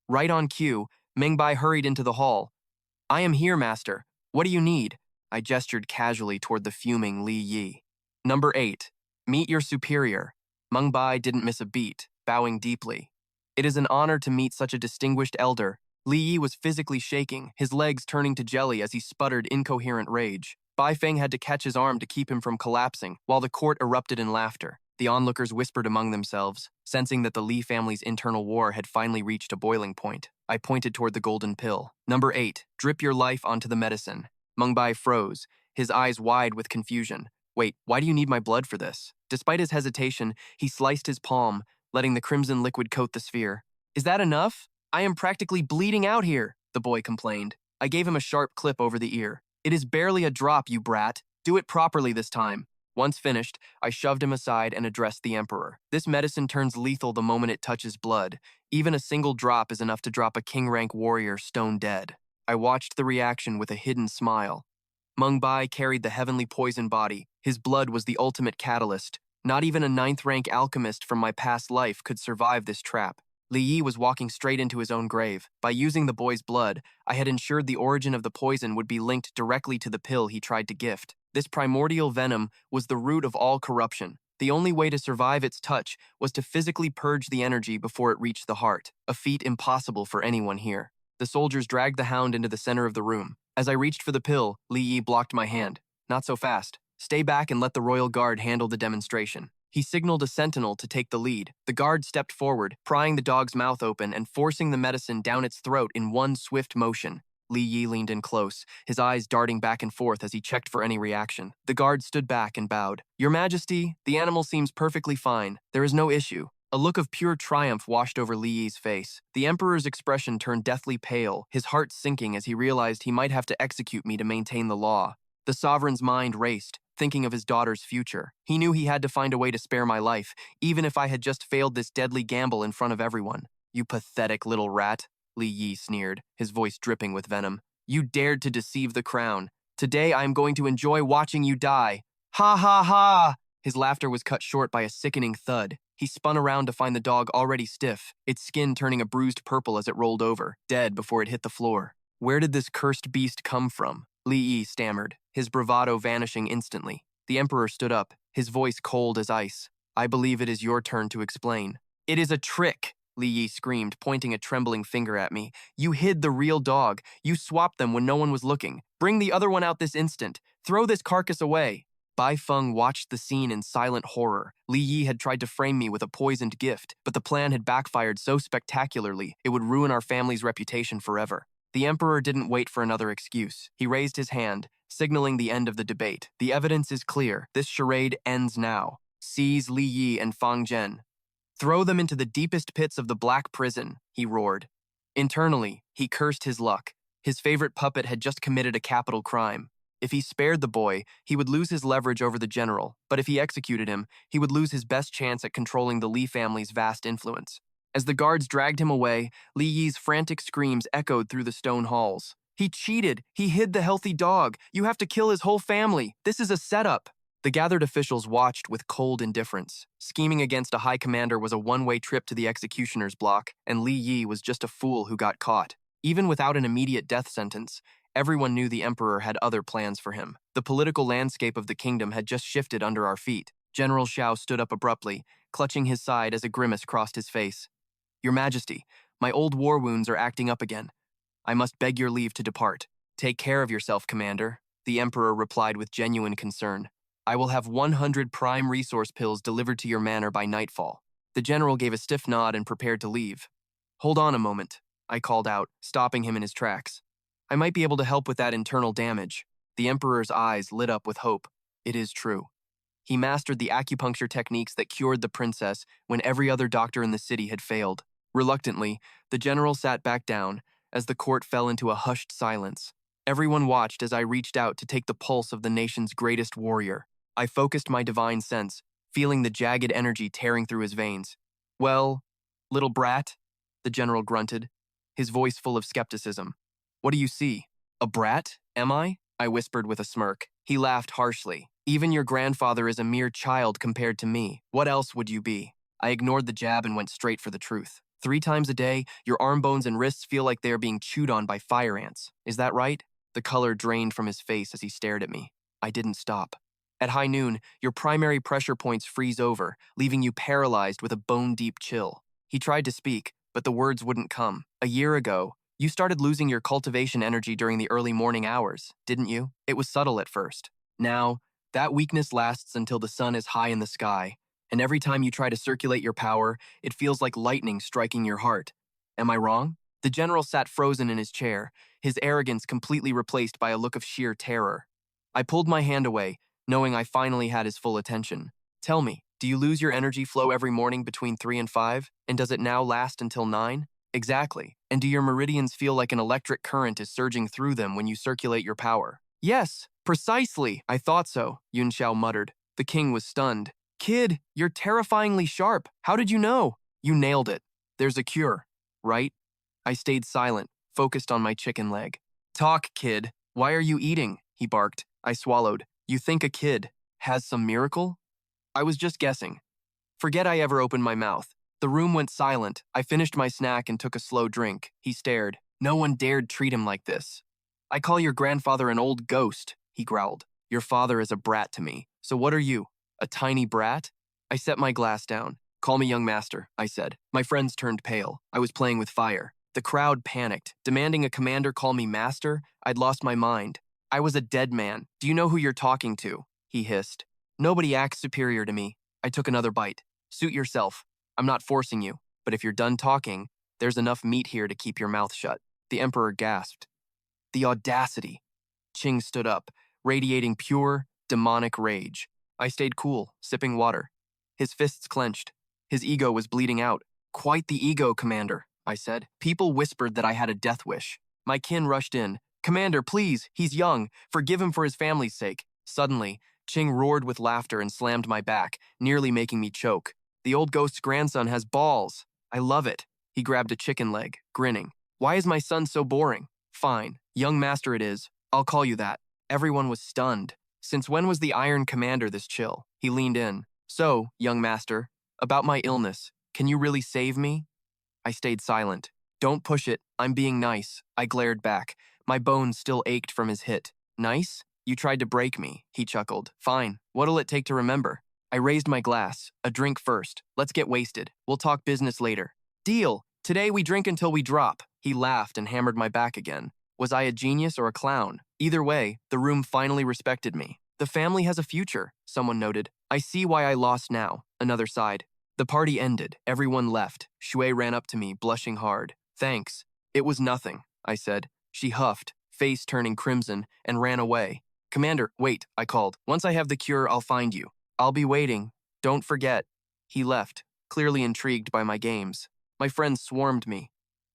[SPEAKER 1] Right on cue, Mengbai hurried into the hall. I am here, master. What do you need? I gestured casually toward the fuming Li Yi. Number 8. Meet your superior. Mengbai didn't miss a beat, bowing deeply. It is an honor to meet such a distinguished elder. Li Yi was physically shaking, his legs turning to jelly as he sputtered incoherent rage. Bai Feng had to catch his arm to keep him from collapsing, while the court erupted in laughter. The onlookers whispered among themselves, sensing that the Li family's internal war had finally reached a boiling point. I pointed toward the golden pill. Number 8. Drip your life onto the medicine. Mengbai froze, his eyes wide with confusion. Wait, why do you need my blood for this? Despite his hesitation, he sliced his palm, letting the crimson liquid coat the sphere. Is that enough? I am practically bleeding out here, the boy complained. I gave him a sharp clip over the ear. It is barely a drop, you brat. Do it properly this time. Once finished, I shoved him aside and addressed the emperor. This medicine turns lethal the moment it touches blood. Even a single drop is enough to drop a king-rank warrior stone dead. I watched the reaction with a hidden smile. Mengbai carried the heavenly poison body. His blood was the ultimate catalyst. Not even a 9th-rank alchemist from my past life could survive this trap. Li Yi was walking straight into his own grave. By using the boy's blood, I had ensured the origin of the poison would be linked directly to the pill he tried to gift. This primordial venom was the root of all corruption. The only way to survive its touch was to physically purge the energy before it reached the heart, a feat impossible for anyone here. The soldiers dragged the hound into the center of the room. As I reached for the pill, Li Yi blocked my hand. Not so fast. Stay back and let the royal guard handle the demonstration. He signaled a sentinel to take the lead. The guard stepped forward, prying the dog's mouth open and forcing the medicine down its throat in one swift motion. Li Yi leaned in close, his eyes darting back and forth as he checked for any reaction. The guard stood back and bowed. Your Majesty, the animal seems perfectly fine. There is no issue. A look of pure triumph washed over Li Yi's face. The emperor's expression turned deathly pale, his heart sinking as he realized he might have to execute me to maintain the law. The sovereign's mind raced, thinking of his daughter's future. He knew he had to find a way to spare my life, even if I had just failed this deadly gamble in front of everyone. You pathetic little rat, Li Yi sneered, his voice dripping with venom. You dared to deceive the crown. Today I am going to enjoy watching you die. Ha ha ha! His laughter was cut short by a sickening thud. He spun around to find the dog already stiff, its skin turning a bruised purple as it rolled over, dead before it hit the floor. Where did this cursed beast come from? Li Yi stammered, his bravado vanishing instantly. The emperor stood up, his voice cold as ice. I believe it is your turn to explain. It is a trick, Li Yi screamed, pointing a trembling finger at me. You hid the real dog. You swapped them when no one was looking. Bring the other one out this instant. Throw this carcass away. Bai Feng watched the scene in silent horror. Li Yi had tried to frame me with a poisoned gift, but the plan had backfired so spectacularly it would ruin our family's reputation forever. The emperor didn't wait for another excuse. He raised his hand, signaling the end of the debate. The evidence is clear. This charade ends now. Seize Li Yi and Fang Zhen. Throw them into the deepest pits of the Black Prison, he roared. Internally, he cursed his luck. His favorite puppet had just committed a capital crime. If he spared the boy, he would lose his leverage over the general, but if he executed him, he would lose his best chance at controlling the Li family's vast influence. As the guards dragged him away, Li Yi's frantic screams echoed through the stone halls. He cheated! He hid the healthy dog! You have to kill his whole family! This is a setup! The gathered officials watched with cold indifference. Scheming against a high commander was a one-way trip to the executioner's block, and Li Yi was just a fool who got caught. Even without an immediate death sentence, everyone knew the emperor had other plans for him. The political landscape of the kingdom had just shifted under our feet. General Xiao stood up abruptly, clutching his side as a grimace crossed his face. Your Majesty, my old war wounds are acting up again. I must beg your leave to depart. Take care of yourself, Commander, the emperor replied with genuine concern. I will have 100 prime resource pills delivered to your manor by nightfall. The general gave a stiff nod and prepared to leave. Hold on a moment, I called out, stopping him in his tracks. I might be able to help with that internal damage. The emperor's eyes lit up with hope. It is true. He mastered the acupuncture techniques that cured the princess when every other doctor in the city had failed. Reluctantly, the general sat back down as the court fell into a hushed silence. Everyone watched as I reached out to take the pulse of the nation's greatest warrior. I focused my divine sense, feeling the jagged energy tearing through his veins. Well, little brat, the general grunted, his voice full of skepticism. What do you see? A brat, am I? I whispered with a smirk. He laughed harshly. Even your grandfather is a mere child compared to me. What else would you be? I ignored the jab and went straight for the truth. 3 times a day, your arm bones and wrists feel like they are being chewed on by fire ants. Is that right? The color drained from his face as he stared at me. I didn't stop. At high noon, your primary pressure points freeze over, leaving you paralyzed with a bone-deep chill. He tried to speak, but the words wouldn't come. A year ago, you started losing your cultivation energy during the early morning hours, didn't you? It was subtle at first. Now, that weakness lasts until the sun is high in the sky, and every time you try to circulate your power, it feels like lightning striking your heart. Am I wrong? The general sat frozen in his chair, his arrogance completely replaced by a look of sheer terror. I pulled my hand away, knowing I finally had his full attention. Tell me, do you lose your energy flow every morning between 3 and 5, and does it now last until 9? Exactly. And do your meridians feel like an electric current is surging through them when you circulate your power? Yes, precisely. I thought so, Yunxiao muttered. The king was stunned. Kid, you're terrifyingly sharp. How did you know? You nailed it. There's a cure, right? I stayed silent, focused on my chicken leg. Talk, kid. Why are you eating? He barked. I swallowed. You think a kid has some miracle? I was just guessing. Forget I ever opened my mouth. The room went silent. I finished my snack and took a slow drink. He stared. No one dared treat him like this. I call your grandfather an old ghost, he growled. Your father is a brat to me. So what are you? A tiny brat? I set my glass down. Call me young master, I said. My friends turned pale. I was playing with fire. The crowd panicked, demanding a commander call me master. I'd lost my mind. I was a dead man. Do you know who you're talking to? He hissed. Nobody acts superior to me. I took another bite. Suit yourself. I'm not forcing you, but if you're done talking, there's enough meat here to keep your mouth shut. The emperor gasped. The audacity. Qing stood up, radiating pure, demonic rage. I stayed cool, sipping water. His fists clenched. His ego was bleeding out. Quite the ego, Commander, I said. People whispered that I had a death wish. My kin rushed in. Commander, please, he's young. Forgive him for his family's sake. Suddenly, Qing roared with laughter and slammed my back, nearly making me choke. The old ghost's grandson has balls. I love it. He grabbed a chicken leg, grinning. Why is my son so boring? Fine, young master it is. I'll call you that. Everyone was stunned. Since when was the Iron Commander this chill? He leaned in. So, young master, about my illness, can you really save me? I stayed silent. Don't push it. I'm being nice. I glared back. My bones still ached from his hit. Nice? You tried to break me, he chuckled. Fine. What'll it take to remember? I raised my glass. A drink first. Let's get wasted. We'll talk business later. Deal. Today we drink until we drop. He laughed and hammered my back again. Was I a genius or a clown? Either way, the room finally respected me. The family has a future, someone noted. I see why I lost now, another sighed. The party ended. Everyone left. Shui ran up to me, blushing hard. Thanks. It was nothing, I said. She huffed, face turning crimson, and ran away. Commander, wait, I called. Once I have the cure, I'll find you. I'll be waiting. Don't forget. He left, clearly intrigued by my games. My friends swarmed me.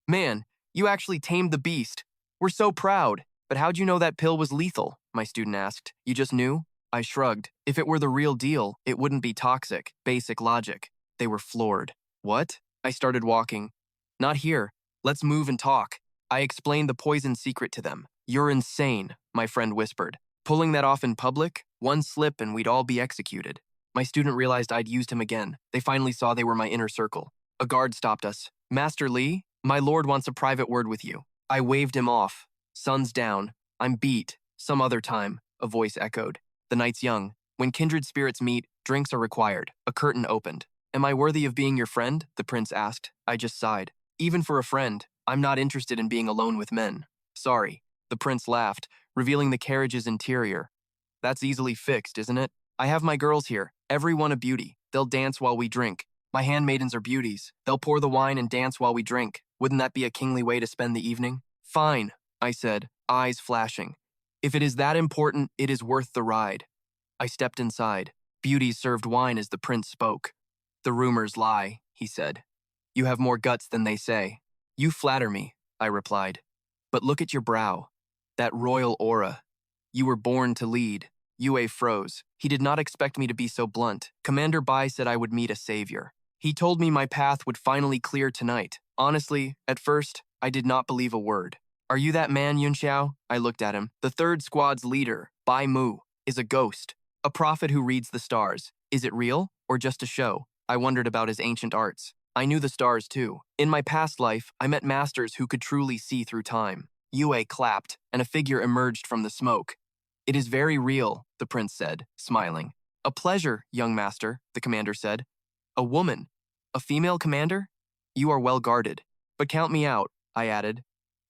[SPEAKER 1] Man, you actually tamed the beast. We're so proud. But how'd you know that pill was lethal? My student asked. You just knew? I shrugged. If it were the real deal, it wouldn't be toxic. Basic logic. They were floored. What? I started walking. Not here. Let's move and talk. I explained the poison secret to them. You're insane, my friend whispered. Pulling that off in public? One slip and we'd all be executed. My student realized I'd used him again. They finally saw they were my inner circle. A guard stopped us. Master Li, my lord wants a private word with you. I waved him off. Sun's down. I'm beat. Some other time, a voice echoed. The night's young. When kindred spirits meet, drinks are required. A curtain opened. Am I worthy of being your friend? The prince asked. I just sighed. Even for a friend, I'm not interested in being alone with men. Sorry. The prince laughed, revealing the carriage's interior. That's easily fixed, isn't it? I have my girls here, every one a beauty. They'll dance while we drink. My handmaidens are beauties. They'll pour the wine and dance while we drink. Wouldn't that be a kingly way to spend the evening? Fine, I said, eyes flashing. If it is that important, it is worth the ride. I stepped inside. Beauties served wine as the prince spoke. The rumors lie, he said. You have more guts than they say. You flatter me, I replied. But look at your brow. That royal aura. You were born to lead. Yue froze. He did not expect me to be so blunt. Commander Bai said I would meet a savior. He told me my path would finally clear tonight. Honestly, at first, I did not believe a word. Are you that man, Yunxiao? I looked at him. The third squad's leader, Bai Mu, is a ghost. A prophet who reads the stars. Is it real or just a show? I wondered about his ancient arts. I knew the stars too. In my past life, I met masters who could truly see through time. Yue clapped, and a figure emerged from the smoke. It is very real, the prince said, smiling. A pleasure, young master, the commander said. A woman? A female commander? You are well guarded. But count me out, I added.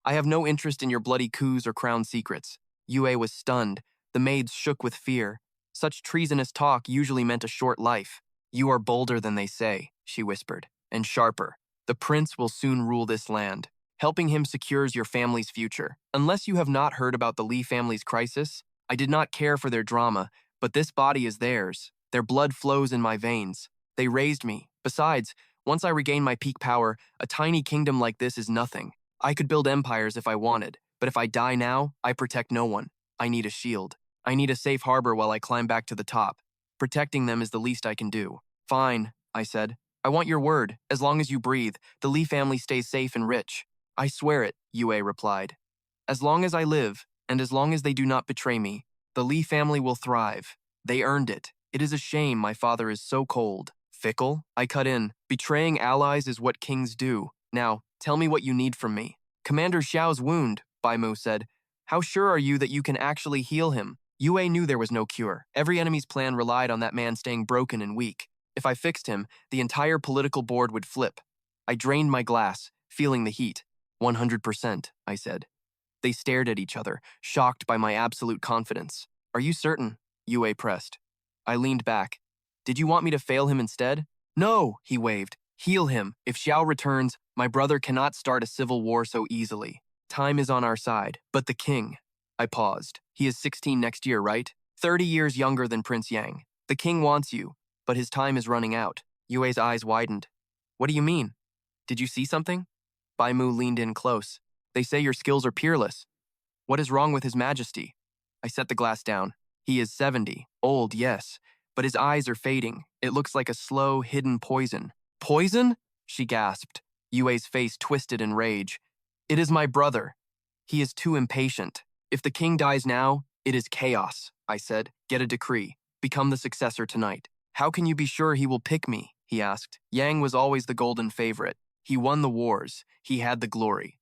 [SPEAKER 1] I have no interest in your bloody coups or crown secrets. Yue was stunned. The maids shook with fear. Such treasonous talk usually meant a short life. You are bolder than they say, she whispered, and sharper. The prince will soon rule this land. Helping him secures your family's future. Unless you have not heard about the Li family's crisis, I did not care for their drama, but this body is theirs. Their blood flows in my veins. They raised me. Besides, once I regain my peak power, a tiny kingdom like this is nothing. I could build empires if I wanted, but if I die now, I protect no one. I need a shield. I need a safe harbor while I climb back to the top. Protecting them is the least I can do. Fine, I said. I want your word. As long as you breathe, the Li family stays safe and rich. I swear it, Yue replied. As long as I live, and as long as they do not betray me, the Li family will thrive. They earned it. It is a shame my father is so cold. Fickle? I cut in. Betraying allies is what kings do. Now, tell me what you need from me. Commander Xiao's wound, Bai Mu said. How sure are you that you can actually heal him? Yue knew there was no cure. Every enemy's plan relied on that man staying broken and weak. If I fixed him, the entire political board would flip. I drained my glass, feeling the heat. 100%, I said. They stared at each other, shocked by my absolute confidence. Are you certain? Yue pressed. I leaned back. Did you want me to fail him instead? No, he waved. Heal him. If Xiao returns, my brother cannot start a civil war so easily. Time is on our side. But the king. I paused. He is 16 next year, right? 30 years younger than Prince Yang. The king wants you, but his time is running out. Yue's eyes widened. What do you mean? Did you see something? Bai Mu leaned in close. They say your skills are peerless. What is wrong with his majesty? I set the glass down. He is 70. Old, yes, but his eyes are fading. It looks like a slow, hidden poison. Poison? She gasped. Yue's face twisted in rage. It is my brother. He is too impatient. If the king dies now, it is chaos, I said. Get a decree. Become the successor tonight. How can you be sure he will pick me? He asked. Yang was always the golden favorite. He won the wars. He had the glory.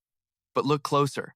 [SPEAKER 1] But look closer.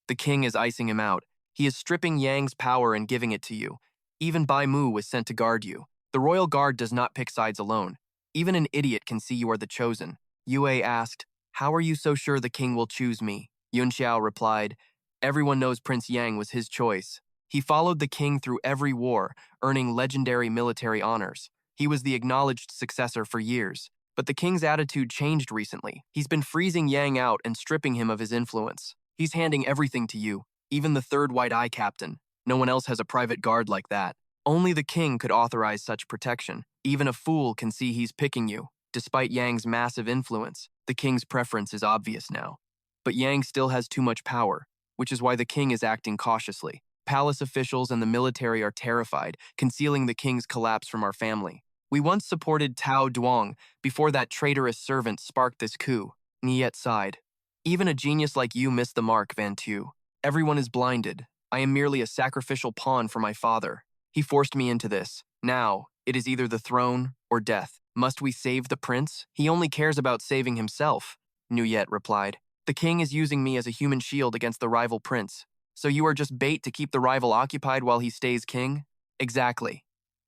[SPEAKER 1] The king is icing him out. He is stripping Yang's power and giving it to you. Even Bai Mu was sent to guard you. The royal guard does not pick sides alone. Even an idiot can see you are the chosen. Yue asked, how are you so sure the king will choose me? Yunxiao replied, everyone knows Prince Yang was his choice. He followed the king through every war, earning legendary military honors. He was the acknowledged successor for years. But the king's attitude changed recently. He's been freezing Yang out and stripping him of his influence. He's handing everything to you, even the third white eye captain. No one else has a private guard like that. Only the king could authorize such protection. Even a fool can see he's picking you. Despite Yang's massive influence, the king's preference is obvious now. But Yang still has too much power, which is why the king is acting cautiously. Palace officials and the military are terrified, concealing the king's collapse from our family. We once supported Tao Duong before that traitorous servant sparked this coup. Niet sighed. Even a genius like you missed the mark, Van Tu. Everyone is blinded. I am merely a sacrificial pawn for my father. He forced me into this. Now, it is either the throne or death. Must we save the prince? He only cares about saving himself, Nuyet replied. The king is using me as a human shield against the rival prince. So you are just bait to keep the rival occupied while he stays king? Exactly.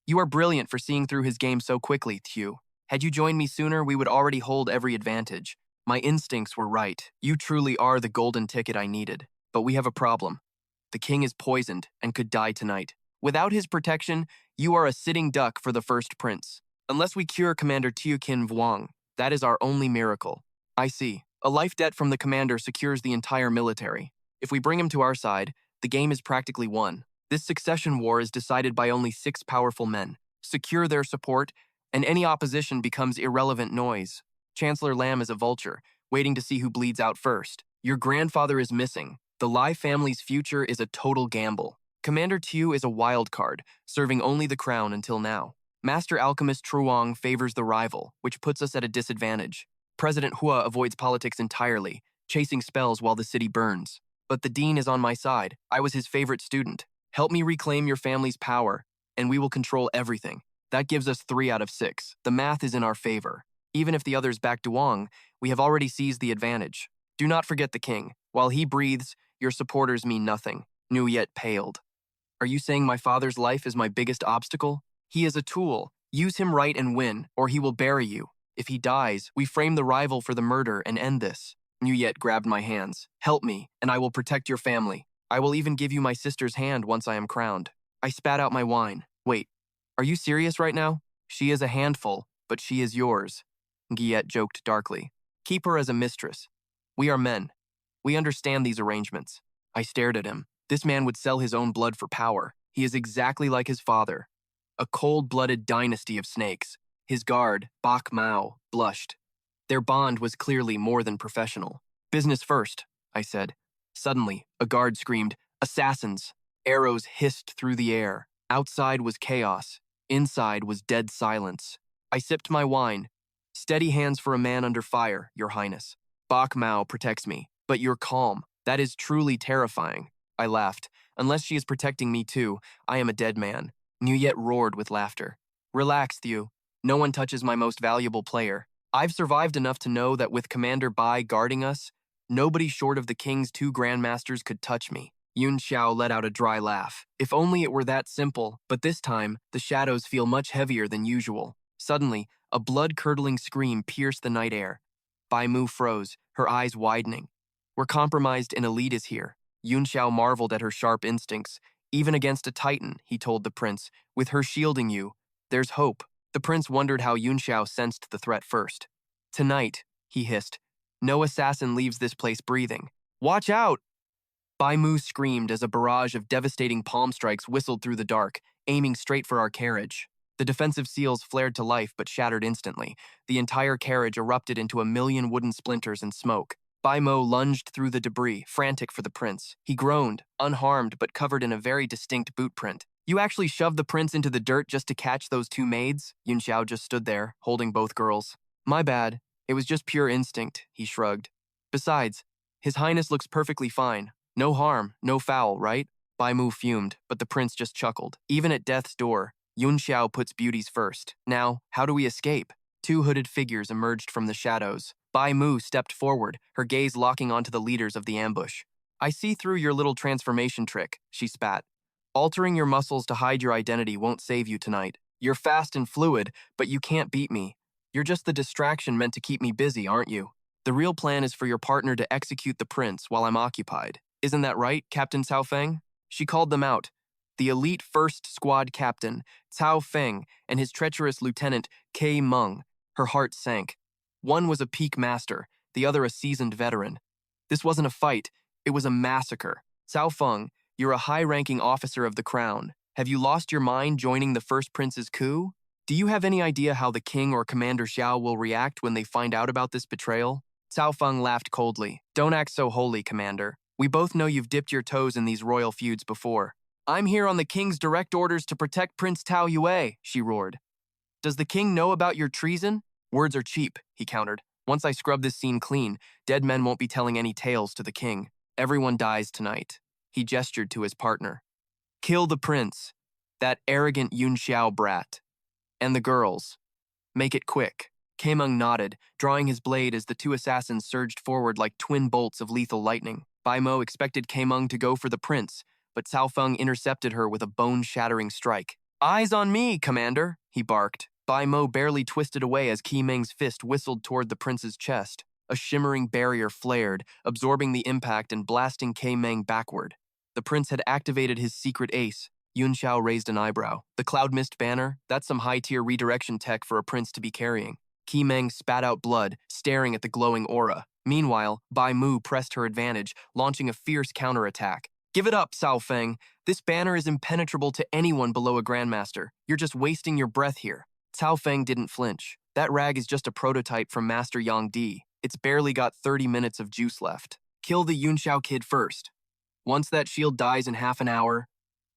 [SPEAKER 1] You are brilliant for seeing through his game so quickly, Thieu. Had you joined me sooner, we would already hold every advantage. My instincts were right. You truly are the golden ticket I needed. But we have a problem. The king is poisoned and could die tonight. Without his protection, you are a sitting duck for the first prince. Unless we cure Commander Thieu Kin Vuong, that is our only miracle. I see. A life debt from the commander secures the entire military. If we bring him to our side, the game is practically won. This succession war is decided by only 6 powerful men. Secure their support, and any opposition becomes irrelevant noise. Chancellor Lam is a vulture, waiting to see who bleeds out first. Your grandfather is missing. The Li family's future is a total gamble. Commander Thieu is a wild card, serving only the crown until now. Master Alchemist Truong favors the rival, which puts us at a disadvantage. President Hua avoids politics entirely, chasing spells while the city burns. But the dean is on my side. I was his favorite student. Help me reclaim your family's power, and we will control everything. That gives us 3 out of 6. The math is in our favor. Even if the others back Duong, we have already seized the advantage. Do not forget the king. While he breathes, your supporters mean nothing. Nuyet paled. Are you saying my father's life is my biggest obstacle? He is a tool. Use him right and win, or he will bury you. If he dies, we frame the rival for the murder and end this. Nuyet grabbed my hands. Help me, and I will protect your family. I will even give you my sister's hand once I am crowned. I spat out my wine. Wait, are you serious right now? She is a handful, but she is yours. Guillet joked darkly. Keep her as a mistress. We are men. We understand these arrangements. I stared at him. This man would sell his own blood for power. He is exactly like his father. A cold-blooded dynasty of snakes. His guard, Bak Mao, blushed. Their bond was clearly more than professional. Business first, I said. Suddenly, a guard screamed, "Assassins!" Arrows hissed through the air. Outside was chaos. Inside was dead silence. I sipped my wine. Steady hands for a man under fire, Your Highness. Bak Mao protects me, but you're calm. That is truly terrifying. I laughed. Unless she is protecting me too, I am a dead man. Nuyet roared with laughter. Relax, Thieu. No one touches my most valuable player. I've survived enough to know that with Commander Bai guarding us, nobody short of the king's 2 grandmasters could touch me. Yunxiao let out a dry laugh. If only it were that simple, but this time, the shadows feel much heavier than usual. Suddenly, a blood-curdling scream pierced the night air. Bai Mu froze, her eyes widening. We're compromised and elite is here. Yunxiao marveled at her sharp instincts. Even against a titan, he told the prince, with her shielding you, there's hope. The prince wondered how Yunxiao sensed the threat first. Tonight, he hissed, no assassin leaves this place breathing. Watch out! Bai Mu screamed as a barrage of devastating palm strikes whistled through the dark, aiming straight for our carriage. The defensive seals flared to life but shattered instantly. The entire carriage erupted into a million wooden splinters and smoke. Bai Mo lunged through the debris, frantic for the prince. He groaned, unharmed but covered in a very distinct boot print. You actually shoved the prince into the dirt just to catch those 2 maids? Yunxiao just stood there, holding both girls. My bad. It was just pure instinct, he shrugged. Besides, His Highness looks perfectly fine. No harm, no foul, right? Bai Mu fumed, but the prince just chuckled. Even at death's door, Yunxiao puts beauties first. Now, how do we escape? 2 hooded figures emerged from the shadows. Bai Mu stepped forward, her gaze locking onto the leaders of the ambush. I see through your little transformation trick, she spat. Altering your muscles to hide your identity won't save you tonight. You're fast and fluid, but you can't beat me. You're just the distraction meant to keep me busy, aren't you? The real plan is for your partner to execute the prince while I'm occupied. Isn't that right, Captain Cao Feng? She called them out. The elite first squad captain, Cao Feng, and his treacherous lieutenant, K. Meng. Her heart sank. One was a peak master, the other a seasoned veteran. This wasn't a fight, It was a massacre. Cao Feng, you're a high-ranking officer of the crown. Have you lost your mind joining the first prince's coup? Do you have any idea how the king or Commander Xiao will react when they find out about this betrayal? Cao Feng laughed coldly. Don't act so holy, Commander. We both know you've dipped your toes in these royal feuds before. I'm here on the king's direct orders to protect Prince Tao Yue, she roared. Does the king know about your treason? Words are cheap, he countered. Once I scrub this scene clean, dead men won't be telling any tales to the king. Everyone dies tonight. He gestured to his partner. Kill the prince, that arrogant Yunxiao brat. And the girls. Make it quick. Kaimeng nodded, drawing his blade as the two assassins surged forward like twin bolts of lethal lightning. Bai Mo expected Kaimeng to go for the prince, but Cao Feng intercepted her with a bone-shattering strike. Eyes on me, Commander, he barked. Bai Mo barely twisted away as Kaimeng's fist whistled toward the prince's chest. A shimmering barrier flared, absorbing the impact and blasting Kaimeng backward. The prince had activated his secret ace. Yunxiao raised an eyebrow. The Cloud Mist banner? That's some high-tier redirection tech for a prince to be carrying. Kaimeng spat out blood, staring at the glowing aura. Meanwhile, Bai Mu pressed her advantage, launching a fierce counterattack. Give it up, Cao Feng. This banner is impenetrable to anyone below a Grandmaster. You're just wasting your breath here. Cao Feng didn't flinch. That rag is just a prototype from Master Yang Di. It's barely got 30 minutes of juice left. Kill the Yunxiao kid first. Once that shield dies in half an hour,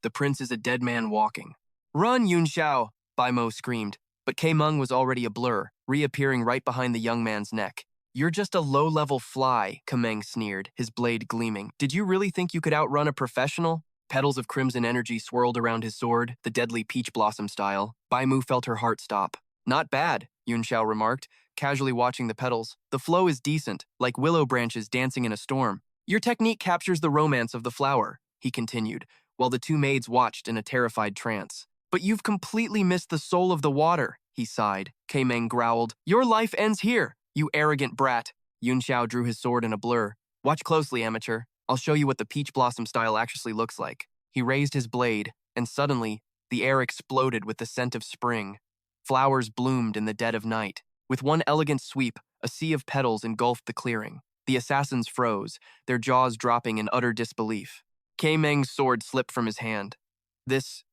[SPEAKER 1] the prince is a dead man walking. Run, Yunxiao, Bai Mo screamed, but Kaimeng was already a blur, reappearing right behind the young man's neck. You're just a low-level fly, Kaimeng sneered, his blade gleaming. Did you really think you could outrun a professional? Petals of crimson energy swirled around his sword, the deadly peach blossom style. Bai Mu felt her heart stop. Not bad, Yunxiao remarked, casually watching the petals. The flow is decent, like willow branches dancing in a storm. Your technique captures the romance of the flower, he continued, while the two maids watched in a terrified trance. But you've completely missed the soul of the water, he sighed. Kaimeng growled. Your life ends here, you arrogant brat. Yunxiao drew his sword in a blur. Watch closely, amateur. I'll show you what the peach blossom style actually looks like. He raised his blade, and suddenly, the air exploded with the scent of spring. Flowers bloomed in the dead of night. With one elegant sweep, a sea of petals engulfed the clearing. The assassins froze, their jaws dropping in utter disbelief. Kaimeng's sword slipped from his hand. This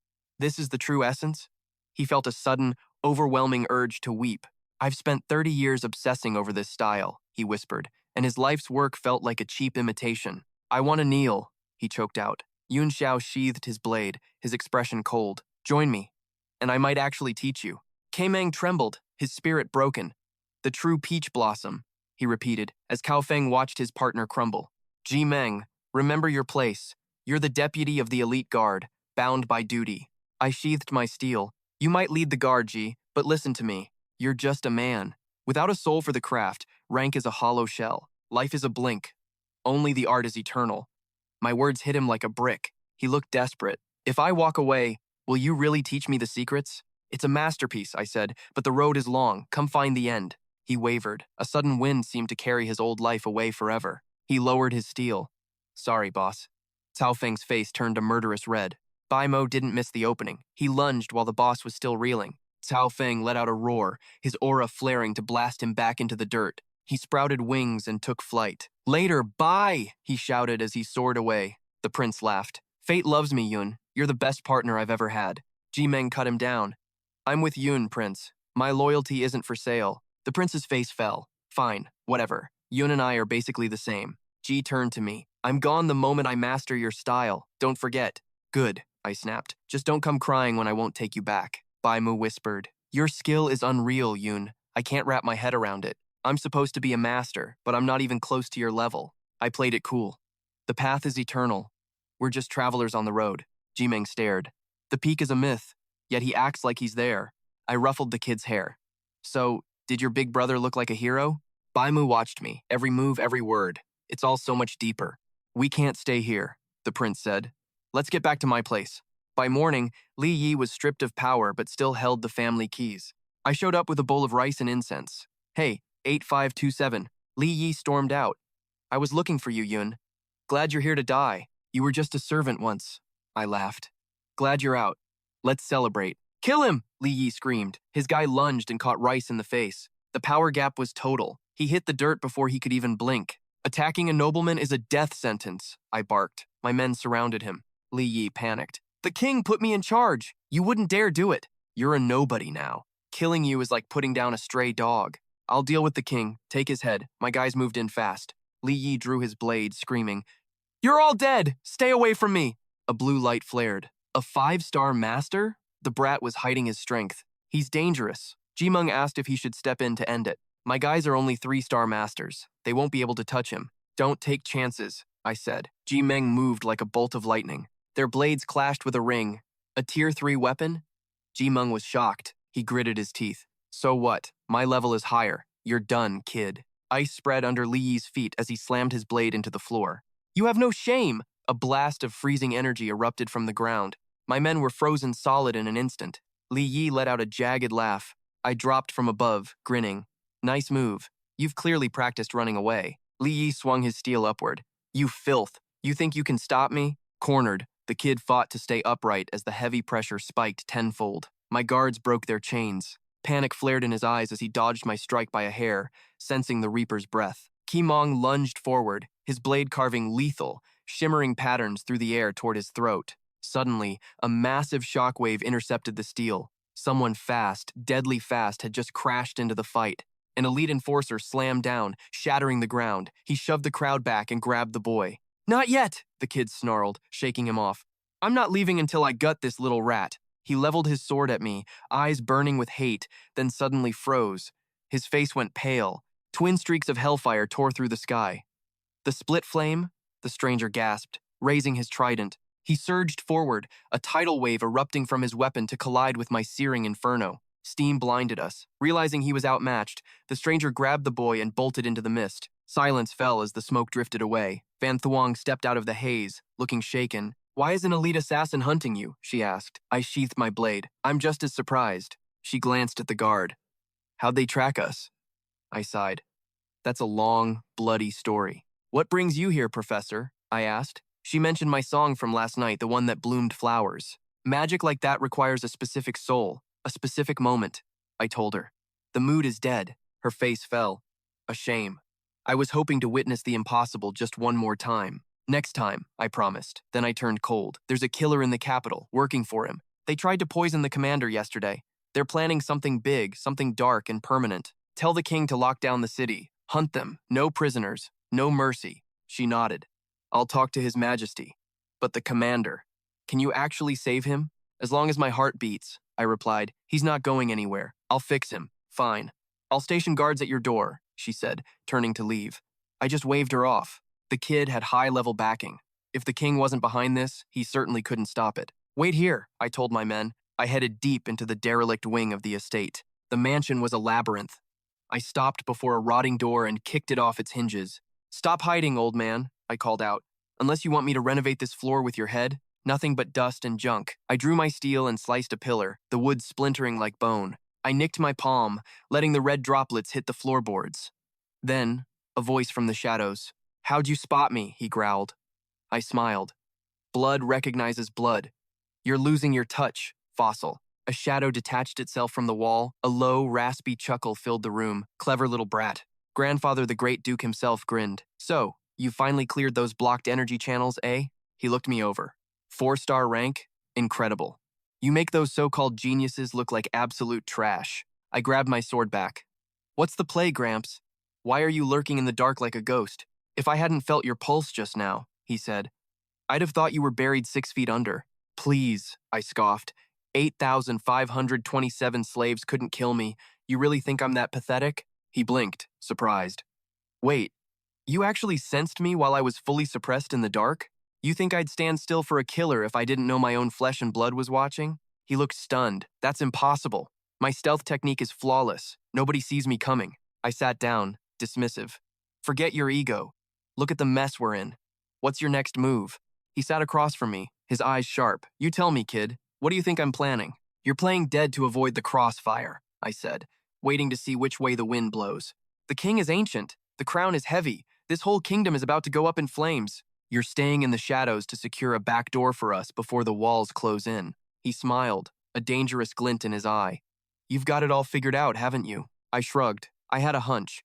[SPEAKER 1] is the true essence? He felt a sudden, overwhelming urge to weep. I've spent 30 years obsessing over this style, he whispered, and his life's work felt like a cheap imitation. I want to kneel, he choked out. Yunxiao sheathed his blade, his expression cold. Join me, and I might actually teach you. Kaimeng trembled, his spirit broken. The true peach blossom, he repeated, as Cao Feng watched his partner crumble. Ji Meng, remember your place. You're the deputy of the elite guard, bound by duty. I sheathed my steel. You might lead the guard, Ji, but listen to me. You're just a man. Without a soul for the craft, rank is a hollow shell. Life is a blink. Only the art is eternal. My words hit him like a brick. He looked desperate. If I walk away, will you really teach me the secrets? It's a masterpiece, I said, but the road is long. Come find the end. He wavered. A sudden wind seemed to carry his old life away forever. He lowered his steel. Sorry, boss. Cao Feng's face turned a murderous red. Bai Mo didn't miss the opening. He lunged while the boss was still reeling. Cao Feng let out a roar, his aura flaring to blast him back into the dirt. He sprouted wings and took flight. Later, bye, he shouted as he soared away. The prince laughed. Fate loves me, Yun. You're the best partner I've ever had. Ji Meng cut him down. I'm with Yun, prince. My loyalty isn't for sale. The prince's face fell. Fine, whatever. Yun and I are basically the same. Ji turned to me. I'm gone the moment I master your style. Don't forget. Good, I snapped. Just don't come crying when I won't take you back. Bai Mu whispered. Your skill is unreal, Yun. I can't wrap my head around it. I'm supposed to be a master, but I'm not even close to your level. I played it cool. The path is eternal. We're just travelers on the road. Ji Meng stared. The peak is a myth, yet he acts like he's there. I ruffled the kid's hair. So, did your big brother look like a hero? Bai Mu watched me, every move, every word. It's all so much deeper. We can't stay here, the prince said. Let's get back to my place. By morning, Li Yi was stripped of power but still held the family keys. I showed up with a bowl of rice and incense. Hey, 8527. Li Yi stormed out. I was looking for you, Yun. Glad you're here to die. You were just a servant once. I laughed. Glad you're out. Let's celebrate. Kill him! Li Yi screamed. His guy lunged and caught Rice in the face. The power gap was total. He hit the dirt before he could even blink. Attacking a nobleman is a death sentence, I barked. My men surrounded him. Li Yi panicked. The king put me in charge. You wouldn't dare do it. You're a nobody now. Killing you is like putting down a stray dog. I'll deal with the king. Take his head. My guys moved in fast. Li Yi drew his blade, screaming, "You're all dead! Stay away from me!" A blue light flared. A 5-star master? The brat was hiding his strength. He's dangerous. Jimeng asked if he should step in to end it. My guys are only 3-star masters. They won't be able to touch him. Don't take chances, I said. Jimeng moved like a bolt of lightning. Their blades clashed with a ring. A tier 3 weapon? Jimeng was shocked. He gritted his teeth. So what? My level is higher. You're done, kid. Ice spread under Li Yi's feet as he slammed his blade into the floor. You have no shame! A blast of freezing energy erupted from the ground. My men were frozen solid in an instant. Li Yi let out a jagged laugh. I dropped from above, grinning. Nice move. You've clearly practiced running away. Li Yi swung his steel upward. You filth. You think you can stop me? Cornered, the kid fought to stay upright as the heavy pressure spiked tenfold. My guards broke their chains. Panic flared in his eyes as he dodged my strike by a hair, sensing the Reaper's breath. Qimong lunged forward, his blade carving lethal, shimmering patterns through the air toward his throat. Suddenly, a massive shockwave intercepted the steel. Someone fast, deadly fast, had just crashed into the fight. An elite enforcer slammed down, shattering the ground. He shoved the crowd back and grabbed the boy. Not yet, the kid snarled, shaking him off. I'm not leaving until I gut this little rat. He leveled his sword at me, eyes burning with hate, then suddenly froze. His face went pale. Twin streaks of hellfire tore through the sky. The split flame? The stranger gasped, raising his trident. He surged forward, a tidal wave erupting from his weapon to collide with my searing inferno. Steam blinded us. Realizing he was outmatched, the stranger grabbed the boy and bolted into the mist. Silence fell as the smoke drifted away. Van Thuong stepped out of the haze, looking shaken. Why is an elite assassin hunting you? She asked. I sheathed my blade. I'm just as surprised. She glanced at the guard. How'd they track us? I sighed. That's a long, bloody story. What brings you here, Professor? I asked. She mentioned my song from last night, the one that bloomed flowers. Magic like that requires a specific soul, a specific moment, I told her. The mood is dead. Her face fell. A shame. I was hoping to witness the impossible just one more time. Next time, I promised. Then I turned cold. There's a killer in the capital, working for him. They tried to poison the commander yesterday. They're planning something big, something dark and permanent. Tell the king to lock down the city. Hunt them. No prisoners. No mercy. She nodded. I'll talk to His Majesty. But the commander. Can you actually save him? As long as my heart beats, I replied. He's not going anywhere. I'll fix him. Fine. I'll station guards at your door, she said, turning to leave. I just waved her off. The kid had high-level backing. If the king wasn't behind this, he certainly couldn't stop it. Wait here, I told my men. I headed deep into the derelict wing of the estate. The mansion was a labyrinth. I stopped before a rotting door and kicked it off its hinges. Stop hiding, old man, I called out. Unless you want me to renovate this floor with your head, nothing but dust and junk. I drew my steel and sliced a pillar, the wood splintering like bone. I nicked my palm, letting the red droplets hit the floorboards. Then, a voice from the shadows. How'd you spot me? He growled. I smiled. Blood recognizes blood. You're losing your touch, fossil. A shadow detached itself from the wall. A low, raspy chuckle filled the room. Clever little brat. Grandfather the Great Duke himself grinned. So, you finally cleared those blocked energy channels, eh? He looked me over. 4-star rank? Incredible. You make those so-called geniuses look like absolute trash. I grabbed my sword back. What's the play, Gramps? Why are you lurking in the dark like a ghost? If I hadn't felt your pulse just now, he said, I'd have thought you were buried 6 feet under. Please, I scoffed. 8,527 slaves couldn't kill me. You really think I'm that pathetic? He blinked, surprised. Wait, you actually sensed me while I was fully suppressed in the dark? You think I'd stand still for a killer if I didn't know my own flesh and blood was watching? He looked stunned. That's impossible. My stealth technique is flawless. Nobody sees me coming. I sat down, dismissive. Forget your ego. Look at the mess we're in. What's your next move? He sat across from me, his eyes sharp. You tell me, kid. What do you think I'm planning? You're playing dead to avoid the crossfire, I said, waiting to see which way the wind blows. The king is ancient. The crown is heavy. This whole kingdom is about to go up in flames. You're staying in the shadows to secure a back door for us before the walls close in. He smiled, a dangerous glint in his eye. You've got it all figured out, haven't you? I shrugged. I had a hunch.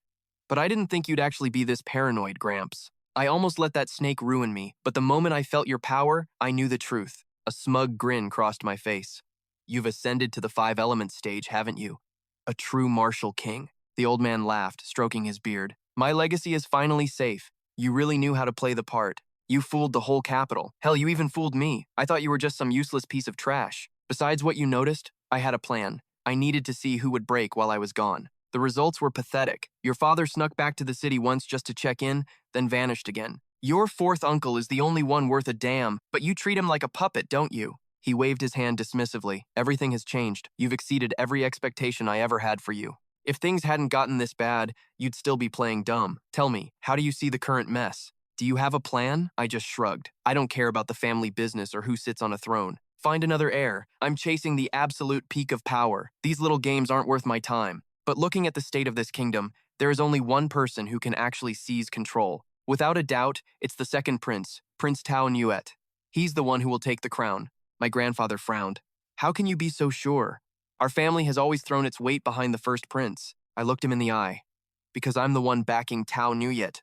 [SPEAKER 1] But I didn't think you'd actually be this paranoid, Gramps. I almost let that snake ruin me, but the moment I felt your power, I knew the truth. A smug grin crossed my face. You've ascended to the 5 elements stage, haven't you? A true martial king. The old man laughed, stroking his beard. My legacy is finally safe. You really knew how to play the part. You fooled the whole capital. Hell, you even fooled me. I thought you were just some useless piece of trash. Besides what you noticed, I had a plan. I needed to see who would break while I was gone. The results were pathetic. Your father snuck back to the city once just to check in, then vanished again. Your 4th uncle is the only one worth a damn, but you treat him like a puppet, don't you? He waved his hand dismissively. Everything has changed. You've exceeded every expectation I ever had for you. If things hadn't gotten this bad, you'd still be playing dumb. Tell me, how do you see the current mess? Do you have a plan? I just shrugged. I don't care about the family business or who sits on a throne. Find another heir. I'm chasing the absolute peak of power. These little games aren't worth my time. But looking at the state of this kingdom, there is only one person who can actually seize control. Without a doubt, it's the second prince, Prince Tao Nuet. He's the one who will take the crown. My grandfather frowned. How can you be so sure? Our family has always thrown its weight behind the first prince. I looked him in the eye. Because I'm the one backing Tao Nuet.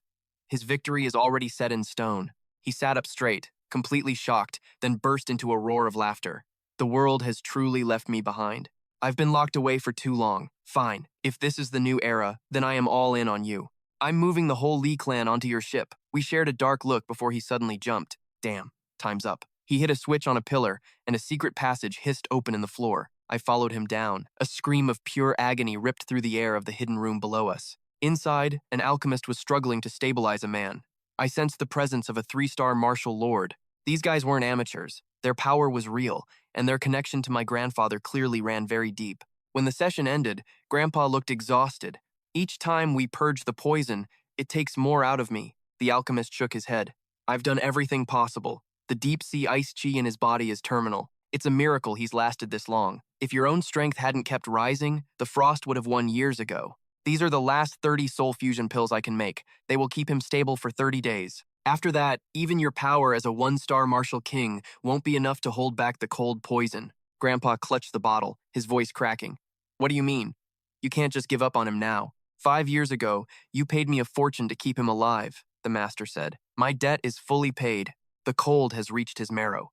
[SPEAKER 1] His victory is already set in stone. He sat up straight, completely shocked, then burst into a roar of laughter. The world has truly left me behind. I've been locked away for too long. Fine. If this is the new era, then I am all in on you. I'm moving the whole Li clan onto your ship. We shared a dark look before he suddenly jumped. Damn, time's up. He hit a switch on a pillar, and a secret passage hissed open in the floor. I followed him down. A scream of pure agony ripped through the air of the hidden room below us. Inside, an alchemist was struggling to stabilize a man. I sensed the presence of a 3-star martial lord. These guys weren't amateurs. Their power was real, and their connection to my grandfather clearly ran very deep. When the session ended, Grandpa looked exhausted. Each time we purge the poison, it takes more out of me. The alchemist shook his head. I've done everything possible. The deep-sea ice chi in his body is terminal. It's a miracle he's lasted this long. If your own strength hadn't kept rising, the frost would have won years ago. These are the last 30 soul fusion pills I can make. They will keep him stable for 30 days. After that, even your power as a 1-star martial king won't be enough to hold back the cold poison. Grandpa clutched the bottle, his voice cracking. What do you mean? You can't just give up on him now. 5 years ago, you paid me a fortune to keep him alive, the master said. My debt is fully paid. The cold has reached his marrow.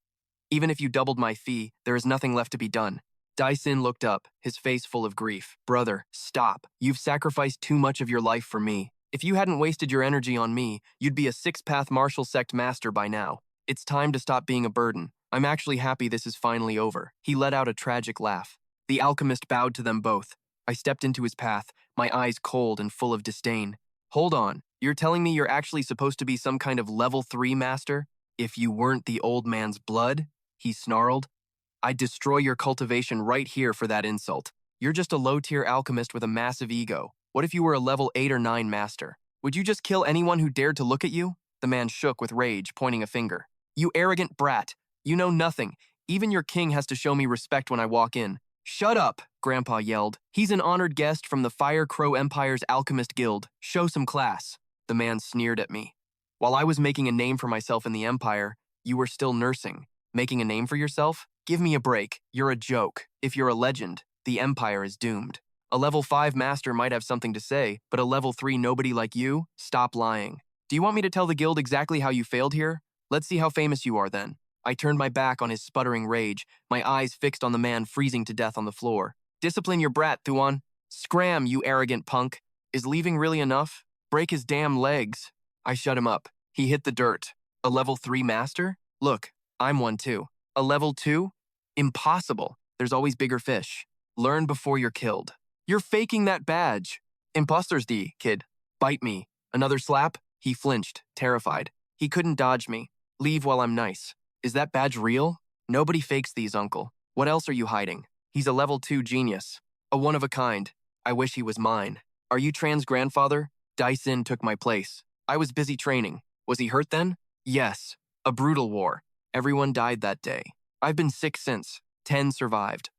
[SPEAKER 1] Even if you doubled my fee, there is nothing left to be done. Dyson looked up, his face full of grief. Brother, stop. You've sacrificed too much of your life for me. If you hadn't wasted your energy on me, you'd be a 6-path martial sect master by now. It's time to stop being a burden. I'm actually happy this is finally over. He let out a tragic laugh. The alchemist bowed to them both. I stepped into his path, my eyes cold and full of disdain. Hold on, you're telling me you're actually supposed to be some kind of level 3 master? If you weren't the old man's blood? He snarled. I'd destroy your cultivation right here for that insult. You're just a low-tier alchemist with a massive ego. What if you were a level 8 or 9 master? Would you just kill anyone who dared to look at you? The man shook with rage, pointing a finger. You arrogant brat. You know nothing. Even your king has to show me respect when I walk in. Shut up, Grandpa yelled. He's an honored guest from the Fire Crow Empire's Alchemist Guild. Show some class. The man sneered at me. While I was making a name for myself in the Empire, you were still nursing. Making a name for yourself? Give me a break. You're a joke. If you're a legend, the Empire is doomed. A level 5 master might have something to say, but a level 3 nobody like you? Stop lying. Do you want me to tell the guild exactly how you failed here? Let's see how famous you are then. I turned my back on his sputtering rage, my eyes fixed on the man freezing to death on the floor. Discipline your brat, Thuan. Scram, you arrogant punk. Is leaving really enough? Break his damn legs. I shut him up. He hit the dirt. A level 3 master? Look, I'm one too. A level 2? Impossible. There's always bigger fish. Learn before you're killed. You're faking that badge. Imposters D, kid. Bite me. Another slap? He flinched, terrified. He couldn't dodge me. Leave while I'm nice. Is that badge real? Nobody fakes these, uncle. What else are you hiding? He's a level 2 genius. A one of a kind. I wish he was mine. Are you trans grandfather? Dyson took my place. I was busy training. Was he hurt then? Yes. A brutal war. Everyone died that day. I've been sick since. 10 survived.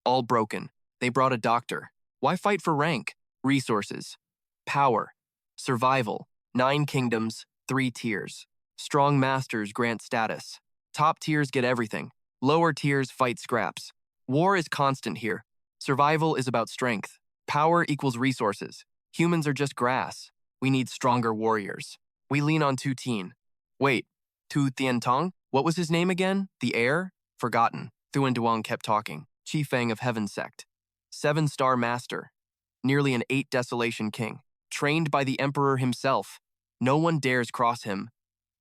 [SPEAKER 1] All broken. They brought a doctor. Why fight for rank? Resources. Power. Survival. 9 kingdoms, 3 tiers. Strong masters grant status. Top tiers get everything. Lower tiers fight scraps. War is constant here. Survival is about strength. Power equals resources. Humans are just grass. We need stronger warriors. We lean on Tu Tien. Wait, Tu Tien Tong? What was his name again? The heir? Forgotten. Thuan Duong kept talking. Chi Feng of Heaven Sect. 7-star master. Nearly an 8 desolation king. Trained by the emperor himself. No one dares cross him.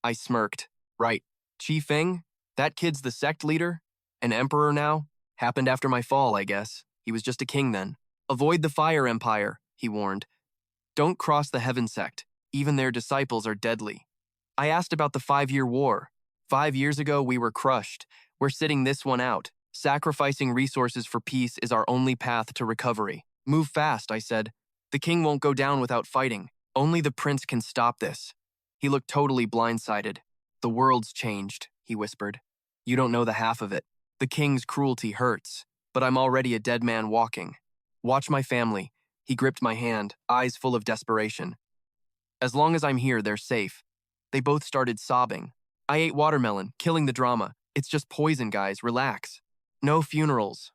[SPEAKER 1] I smirked. Right. Chi Feng? That kid's the sect leader? An emperor now? Happened after my fall, I guess. He was just a king then. Avoid the fire empire, he warned. Don't cross the Heaven Sect. Even their disciples are deadly. I asked about the 5-year war. 5 years ago, we were crushed. We're sitting this one out. Sacrificing resources for peace is our only path to recovery. Move fast, I said. The king won't go down without fighting. Only the prince can stop this. He looked totally blindsided. The world's changed, he whispered. You don't know the half of it. The king's cruelty hurts, but I'm already a dead man walking. Watch my family. He gripped my hand, eyes full of desperation. As long as I'm here, they're safe. They both started sobbing. I ate watermelon, killing the drama. It's just poison, guys, relax. No funerals.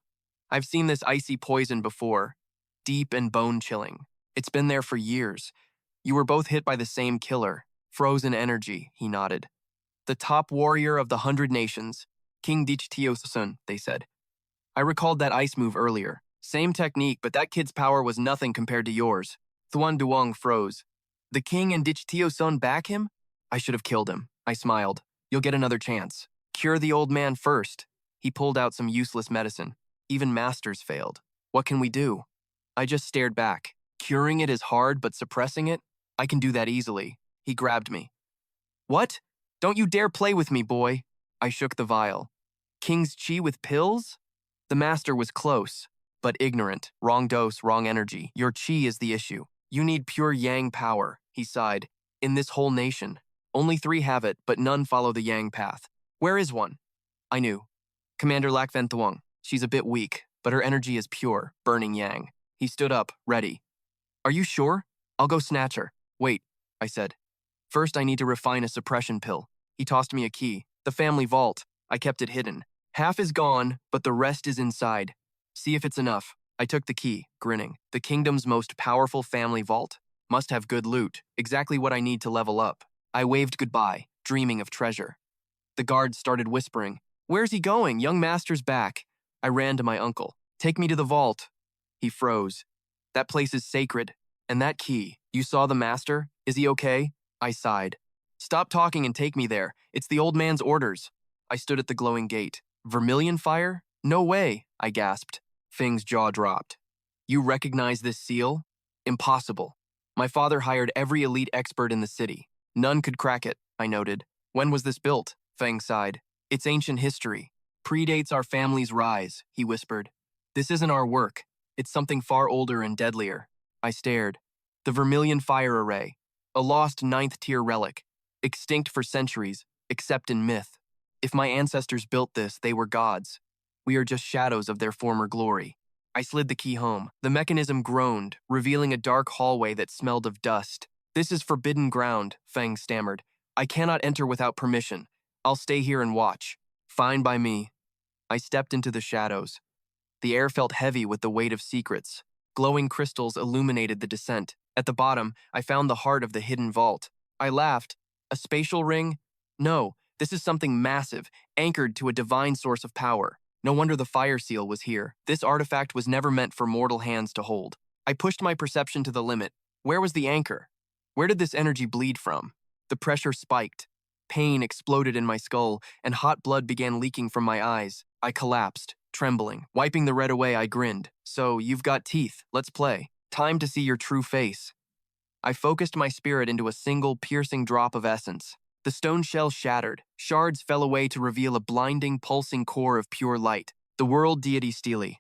[SPEAKER 1] I've seen this icy poison before. Deep and bone-chilling. It's been there for years. You were both hit by the same killer. Frozen energy, he nodded. The top warrior of the 100 nations. King Dichtiosun, they said. I recalled that ice move earlier. Same technique, but that kid's power was nothing compared to yours. Thuan Duong froze. The king and Dichtiosun back him? I should have killed him. I smiled. You'll get another chance. Cure the old man first. He pulled out some useless medicine. Even masters failed. What can we do? I just stared back. Curing it is hard, but suppressing it? I can do that easily. He grabbed me. What? Don't you dare play with me, boy. I shook the vial. King's chi with pills? The master was close, but ignorant. Wrong dose, wrong energy. Your chi is the issue. You need pure yang power, he sighed. In this whole nation. Only 3 have it, but none follow the yang path. Where is one? I knew. Commander Lac Ven Thuong. She's a bit weak, but her energy is pure, burning yang. He stood up, ready. Are you sure? I'll go snatch her. Wait, I said. First, I need to refine a suppression pill. He tossed me a key. The family vault. I kept it hidden. Half is gone, but the rest is inside. See if it's enough. I took the key, grinning. The kingdom's most powerful family vault. Must have good loot. Exactly what I need to level up. I waved goodbye, dreaming of treasure. The guards started whispering. Where's he going? Young master's back. I ran to my uncle. Take me to the vault. He froze. That place is sacred. And that key. You saw the master? Is he okay? I sighed. Stop talking and take me there. It's the old man's orders. I stood at the glowing gate. Vermilion fire? No way, I gasped. Feng's jaw dropped. You recognize this seal? Impossible. My father hired every elite expert in the city. None could crack it, I noted. When was this built? Feng sighed. It's ancient history. Predates our family's rise, he whispered. This isn't our work. It's something far older and deadlier. I stared. The Vermilion Fire Array. A lost 9th-tier relic. Extinct for centuries, except in myth. If my ancestors built this, they were gods. We are just shadows of their former glory. I slid the key home. The mechanism groaned, revealing a dark hallway that smelled of dust. This is forbidden ground, Feng stammered. I cannot enter without permission. I'll stay here and watch. Fine by me. I stepped into the shadows. The air felt heavy with the weight of secrets. Glowing crystals illuminated the descent. At the bottom, I found the heart of the hidden vault. I laughed. A spatial ring? No, this is something massive, anchored to a divine source of power. No wonder the fire seal was here. This artifact was never meant for mortal hands to hold. I pushed my perception to the limit. Where was the anchor? Where did this energy bleed from? The pressure spiked. Pain exploded in my skull, and hot blood began leaking from my eyes. I collapsed, trembling. Wiping the red away, I grinned. So, you've got teeth. Let's play. Time to see your true face. I focused my spirit into a single, piercing drop of essence. The stone shell shattered. Shards fell away to reveal a blinding, pulsing core of pure light. The world deity Stele.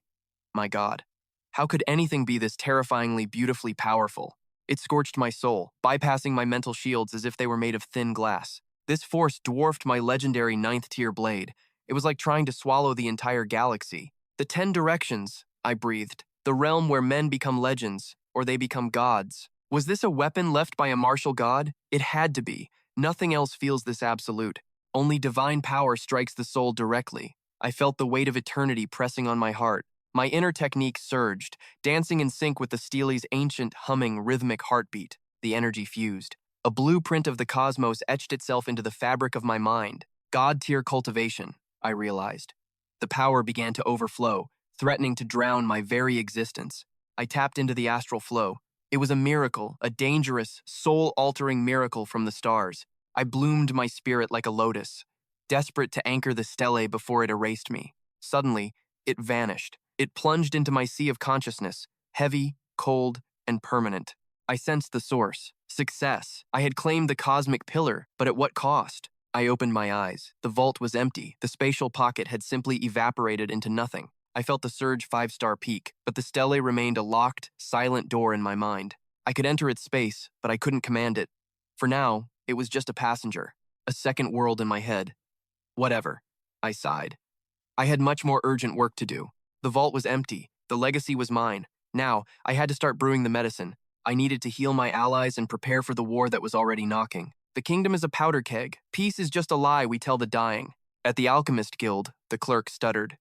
[SPEAKER 1] My God. How could anything be this terrifyingly, beautifully powerful? It scorched my soul, bypassing my mental shields as if they were made of thin glass. This force dwarfed my legendary 9th-tier blade. It was like trying to swallow the entire galaxy. The 10 directions, I breathed. The realm where men become legends, or they become gods. Was this a weapon left by a martial god? It had to be. Nothing else feels this absolute. Only divine power strikes the soul directly. I felt the weight of eternity pressing on my heart. My inner technique surged, dancing in sync with the Stele's ancient, humming, rhythmic heartbeat. the energy fused. A blueprint of the cosmos etched itself into the fabric of my mind. God-tier cultivation, I realized. The power began to overflow, threatening to drown my very existence. I tapped into the astral flow. It was a miracle, a dangerous, soul-altering miracle from the stars. I bloomed my spirit like a lotus, desperate to anchor the stele before it erased me. Suddenly, it vanished. It plunged into my sea of consciousness, heavy, cold, and permanent. I sensed the source. Success. I had claimed the cosmic pillar, but at what cost? I opened my eyes. The vault was empty. The spatial pocket had simply evaporated into nothing. I felt the surge 5-star peak, but the stele remained a locked, silent door in my mind. I could enter its space, but I couldn't command it. For now, it was just a passenger, a second world in my head. Whatever, I sighed. I had much more urgent work to do. The vault was empty. The legacy was mine. Now, I had to start brewing the medicine. I needed to heal my allies and prepare for the war that was already knocking. The kingdom is a powder keg. Peace is just a lie we tell the dying. At the Alchemist Guild, the clerk stuttered.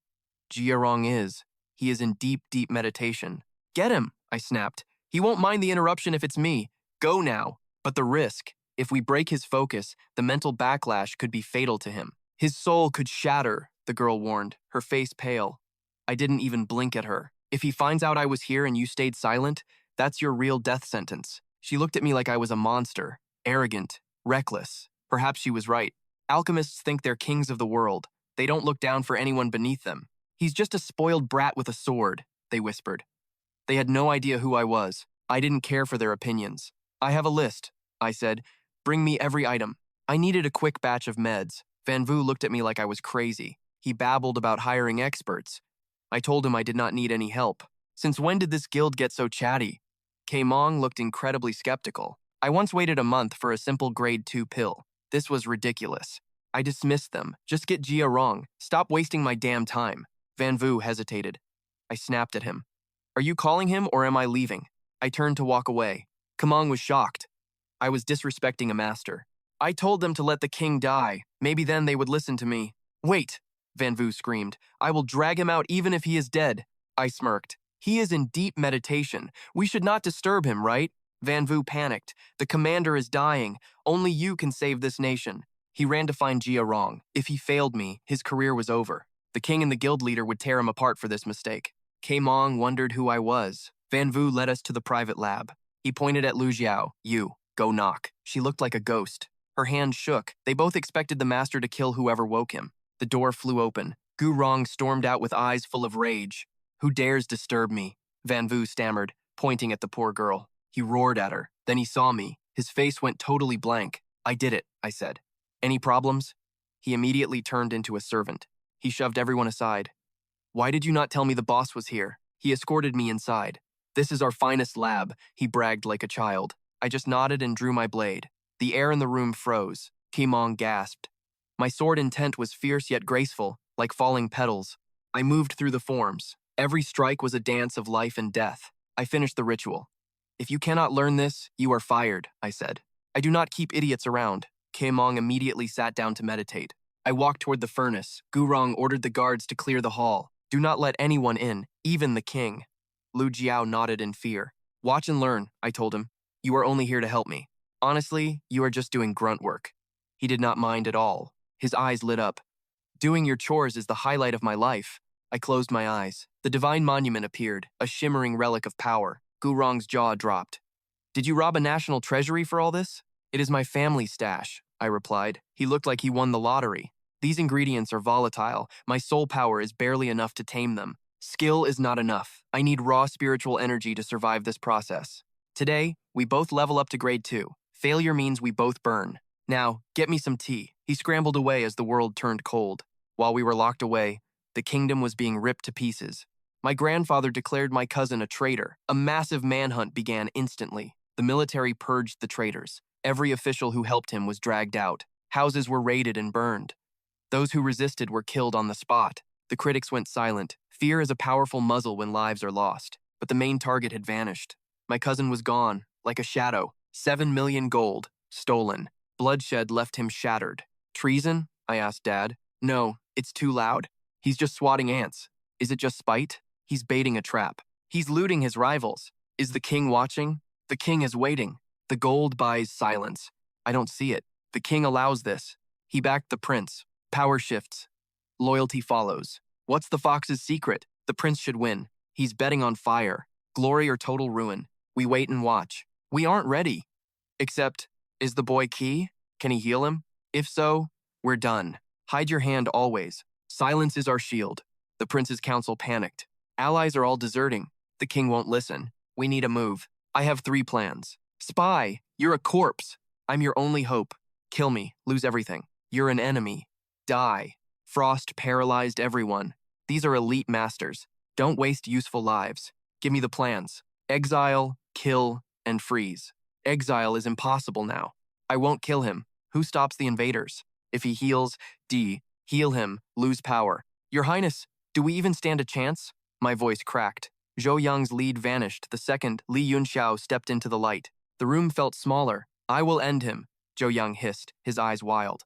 [SPEAKER 1] Jiarong is. He is in deep, deep meditation. Get him, I snapped. He won't mind the interruption if it's me. Go now. But the risk. If we break his focus, the mental backlash could be fatal to him. His soul could shatter, the girl warned, her face pale. I didn't even blink at her. If he finds out I was here and you stayed silent, that's your real death sentence. She looked at me like I was a monster, arrogant, reckless. Perhaps she was right. Alchemists think they're kings of the world. They don't look down for anyone beneath them. He's just a spoiled brat with a sword, they whispered. They had no idea who I was. I didn't care for their opinions. I have a list, I said. Bring me every item. I needed a quick batch of meds. Van Vu looked at me like I was crazy. He babbled about hiring experts. I told him I did not need any help. Since when did this guild get so chatty? Mong looked incredibly skeptical. I once waited a month for a simple grade 2 pill. This was ridiculous. I dismissed them. Just get Jia wrong. Stop wasting my damn time. Van Vu hesitated. I snapped at him. Are you calling him or am I leaving? I turned to walk away. Kamong was shocked. I was disrespecting a master. I told them to let the king die. Maybe then they would listen to me. Wait, Van Vu screamed. I will drag him out even if he is dead. I smirked. He is in deep meditation. We should not disturb him, right? Van Vu panicked. The commander is dying. Only you can save this nation. He ran to find Jia Rong. If he failed me, his career was over. The king and the guild leader would tear him apart for this mistake. Mong wondered who I was. Van Vu led us to the private lab. He pointed at Li Yunxiao. You, go knock. She looked like a ghost. Her hand shook. They both expected the master to kill whoever woke him. The door flew open. Gu Rong stormed out with eyes full of rage. Who dares disturb me? Van Vu stammered, pointing at the poor girl. He roared at her. Then he saw me. His face went totally blank. I did it, I said. Any problems? He immediately turned into a servant. He shoved everyone aside. Why did you not tell me the boss was here? He escorted me inside. This is our finest lab, he bragged like a child. I just nodded and drew my blade. The air in the room froze. Mong gasped. My sword intent was fierce yet graceful, like falling petals. I moved through the forms. Every strike was a dance of life and death. I finished the ritual. If you cannot learn this, you are fired, I said. I do not keep idiots around. Mong immediately sat down to meditate. I walked toward the furnace. Gu Rong ordered the guards to clear the hall. Do not let anyone in, even the king. Li Yunxiao nodded in fear. Watch and learn, I told him. You are only here to help me. Honestly, you are just doing grunt work. He did not mind at all. His eyes lit up. Doing your chores is the highlight of my life. I closed my eyes. The divine monument appeared, a shimmering relic of power. Gu Rong's jaw dropped. Did you rob a national treasury for all this? It is my family stash, I replied. He looked like he won the lottery. These ingredients are volatile. My soul power is barely enough to tame them. Skill is not enough. I need raw spiritual energy to survive this process. Today, we both level up to grade 2. Failure means we both burn. Now, get me some tea. He scrambled away as the world turned cold. While we were locked away, the kingdom was being ripped to pieces. My grandfather declared my cousin a traitor. A massive manhunt began instantly. The military purged the traitors. Every official who helped him was dragged out. Houses were raided and burned. Those who resisted were killed on the spot. The critics went silent. Fear is a powerful muzzle when lives are lost. But the main target had vanished. My cousin was gone, like a shadow. 7 million gold, stolen. Bloodshed left him shattered. Treason? I asked Dad. No, it's too loud. He's just swatting ants. Is it just spite? He's baiting a trap. He's looting his rivals. Is the king watching? The king is waiting. The The gold buys silence. I don't see it. The king allows this. He backed the prince. Power shifts. Loyalty follows. What's the fox's secret? The prince should win. He's betting on fire. Glory or total ruin. We wait and watch. We aren't ready. Except, is the boy key? Can he heal him? If so, we're done. Hide your hand always. Silence is our shield. The prince's council panicked. Allies are all deserting. The king won't listen. We need a move. I have 3 plans. Spy, you're a corpse. I'm your only hope. Kill me, lose everything. You're an enemy. Die. Frost paralyzed everyone. These are elite masters. Don't waste useful lives. Give me the plans. Exile, kill, and freeze. Exile is impossible now. I won't kill him. Who stops the invaders? If he heals, heal him, lose power. Your Highness, do we even stand a chance? My voice cracked. Zhou Yang's lead vanished. The second, Li Yunxiao stepped into the light. The room felt smaller. I will end him, Zhou Yang hissed, his eyes wild.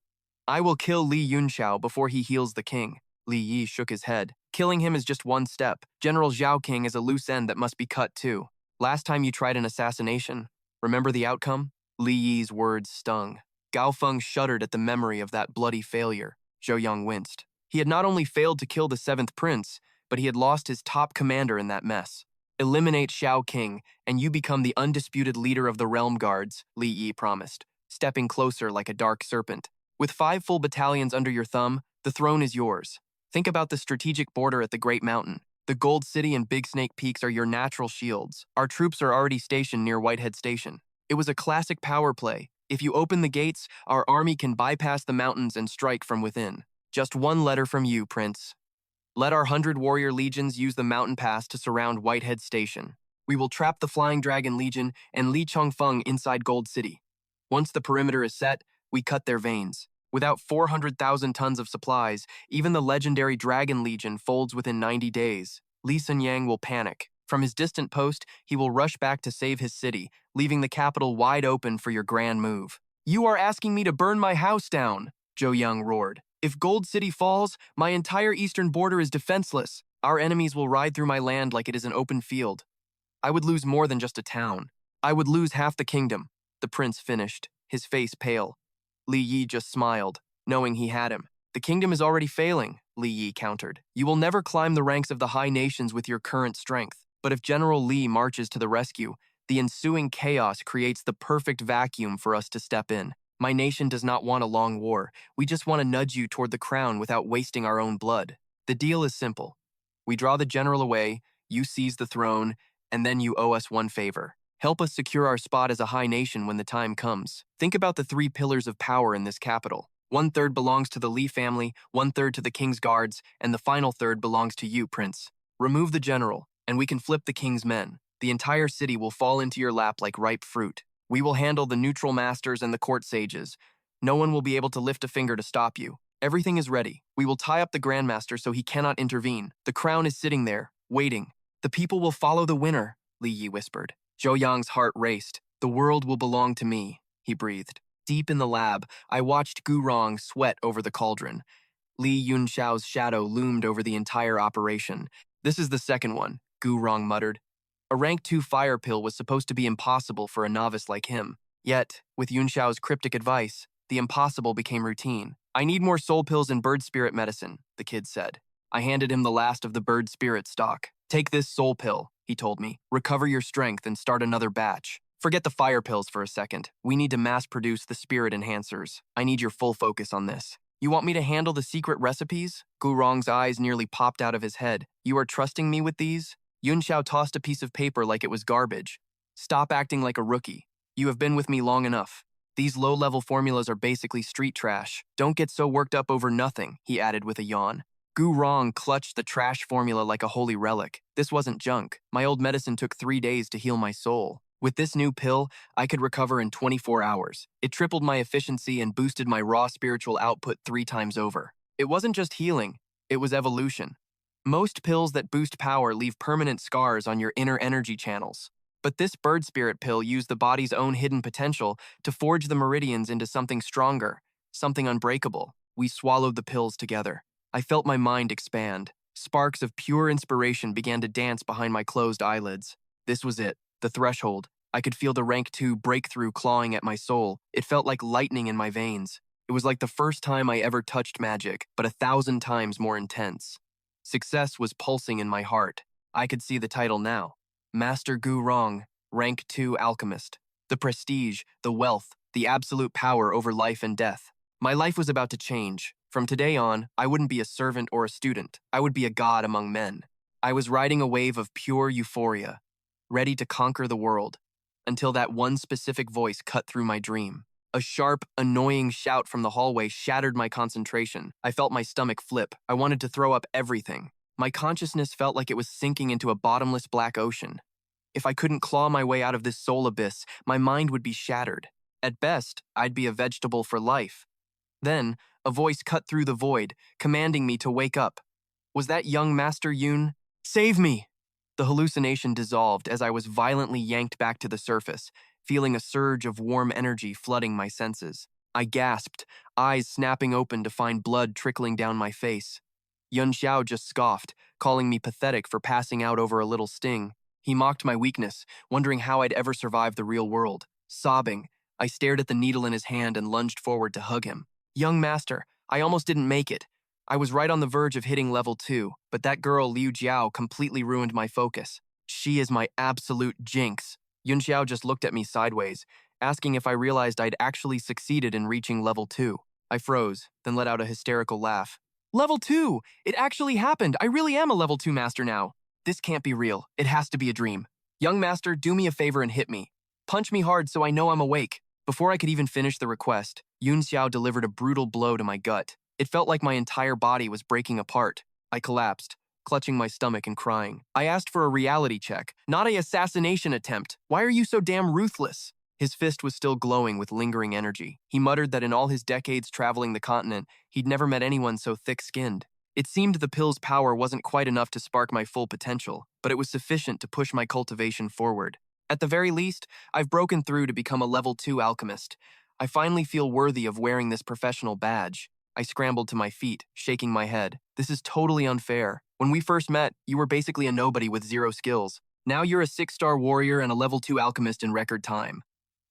[SPEAKER 1] I will kill Li Yunxiao before he heals the king. Li Yi shook his head. Killing him is just one step. General Zhao King is a loose end that must be cut too. Last time you tried an assassination, remember the outcome? Li Yi's words stung. Gao Feng shuddered at the memory of that bloody failure. Zhou Yang winced. He had not only failed to kill the 7th prince, but he had lost his top commander in that mess. Eliminate Xiao King, and you become the undisputed leader of the realm guards, Li Yi promised, stepping closer like a dark serpent. With 5 full battalions under your thumb, the throne is yours. Think about the strategic border at the Great Mountain. The Gold City and Big Snake Peaks are your natural shields. Our troops are already stationed near Whitehead Station. It was a classic power play. If you open the gates, our army can bypass the mountains and strike from within. Just one letter from you, Prince. Let our 100-warrior legions use the mountain pass to surround Whitehead Station. We will trap the Flying Dragon Legion and Li Chongfeng inside Gold City. Once the perimeter is set, we cut their veins. Without 400,000 tons of supplies, even the legendary Dragon Legion folds within 90 days. Li Sunyang will panic. From his distant post, he will rush back to save his city, leaving the capital wide open for your grand move. You are asking me to burn my house down, Zhou Yang roared. If Gold City falls, my entire eastern border is defenseless. Our enemies will ride through my land like it is an open field. I would lose more than just a town. I would lose half the kingdom. The prince finished, his face pale. Li Yi just smiled, knowing he had him. The kingdom is already failing, Li Yi countered. You will never climb the ranks of the high nations with your current strength. But if General Li marches to the rescue, the ensuing chaos creates the perfect vacuum for us to step in. My nation does not want a long war. We just want to nudge you toward the crown without wasting our own blood. The deal is simple. We draw the general away, you seize the throne, and then you owe us one favor. Help us secure our spot as a high nation when the time comes. Think about the 3 pillars of power in this capital. 1/3 belongs to the Li family, 1/3 to the king's guards, and the final third belongs to you, Prince. Remove the general, and we can flip the king's men. The entire city will fall into your lap like ripe fruit. We will handle the neutral masters and the court sages. No one will be able to lift a finger to stop you. Everything is ready. We will tie up the Grandmaster so he cannot intervene. The crown is sitting there, waiting. The people will follow the winner, Li Yi whispered. Zhou Yang's heart raced. The world will belong to me, he breathed. Deep in the lab, I watched Gu Rong sweat over the cauldron. Li Yunxiao's shadow loomed over the entire operation. This is the second one, Gu Rong muttered. A rank 2 fire pill was supposed to be impossible for a novice like him. Yet, with Yunxiao's cryptic advice, the impossible became routine. I need more soul pills and bird spirit medicine, the kid said. I handed him the last of the bird spirit stock. Take this soul pill, he told me. Recover your strength and start another batch. Forget the fire pills for a second. We need to mass produce the spirit enhancers. I need your full focus on this. You want me to handle the secret recipes? Gu Rong's eyes nearly popped out of his head. You are trusting me with these? Yunxiao tossed a piece of paper like it was garbage. Stop acting like a rookie. You have been with me long enough. These low-level formulas are basically street trash. Don't get so worked up over nothing, he added with a yawn. Gu Rong clutched the trash formula like a holy relic. This wasn't junk. My old medicine took 3 days to heal my soul. With this new pill, I could recover in 24 hours. It tripled my efficiency and boosted my raw spiritual output 3 times over. It wasn't just healing, it was evolution. Most pills that boost power leave permanent scars on your inner energy channels. But this bird spirit pill used the body's own hidden potential to forge the meridians into something stronger, something unbreakable. We swallowed the pills together. I felt my mind expand. Sparks of pure inspiration began to dance behind my closed eyelids. This was it, the threshold. I could feel the rank 2 breakthrough clawing at my soul. It felt like lightning in my veins. It was like the first time I ever touched magic, but 1,000 times more intense. Success was pulsing in my heart. I could see the title now. Master Gu Rong, rank 2 alchemist. The prestige, the wealth, the absolute power over life and death. My life was about to change. From today on, I wouldn't be a servant or a student. I would be a god among men. I was riding a wave of pure euphoria, ready to conquer the world, until that one specific voice cut through my dream. A sharp, annoying shout from the hallway shattered my concentration. I felt my stomach flip. I wanted to throw up everything. My consciousness felt like it was sinking into a bottomless black ocean. If I couldn't claw my way out of this soul abyss, my mind would be shattered. At best, I'd be a vegetable for life. Then, a voice cut through the void, commanding me to wake up. Was that young Master Yun? Save me! The hallucination dissolved as I was violently yanked back to the surface, feeling a surge of warm energy flooding my senses. I gasped, eyes snapping open to find blood trickling down my face. Yunxiao just scoffed, calling me pathetic for passing out over a little sting. He mocked my weakness, wondering how I'd ever survive the real world. Sobbing, I stared at the needle in his hand and lunged forward to hug him. Young master, I almost didn't make it. I was right on the verge of hitting level 2, but that girl Li Yunxiao completely ruined my focus. She is my absolute jinx. Yunxiao just looked at me sideways, asking if I realized I'd actually succeeded in reaching level 2. I froze, then let out a hysterical laugh. Level 2! It actually happened! I really am a level 2 master now! This can't be real. It has to be a dream. Young master, do me a favor and hit me. Punch me hard so I know I'm awake. Before I could even finish the request, Yunxiao delivered a brutal blow to my gut. It felt like my entire body was breaking apart. I collapsed, clutching my stomach and crying. I asked for a reality check, not an assassination attempt. Why are you so damn ruthless? His fist was still glowing with lingering energy. He muttered that in all his decades traveling the continent, he'd never met anyone so thick-skinned. It seemed the pill's power wasn't quite enough to spark my full potential, but it was sufficient to push my cultivation forward. At the very least, I've broken through to become a level 2 alchemist. I finally feel worthy of wearing this professional badge. I scrambled to my feet, shaking my head. This is totally unfair. When we first met, you were basically a nobody with 0 skills. Now you're a 6-star warrior and a level 2 alchemist in record time.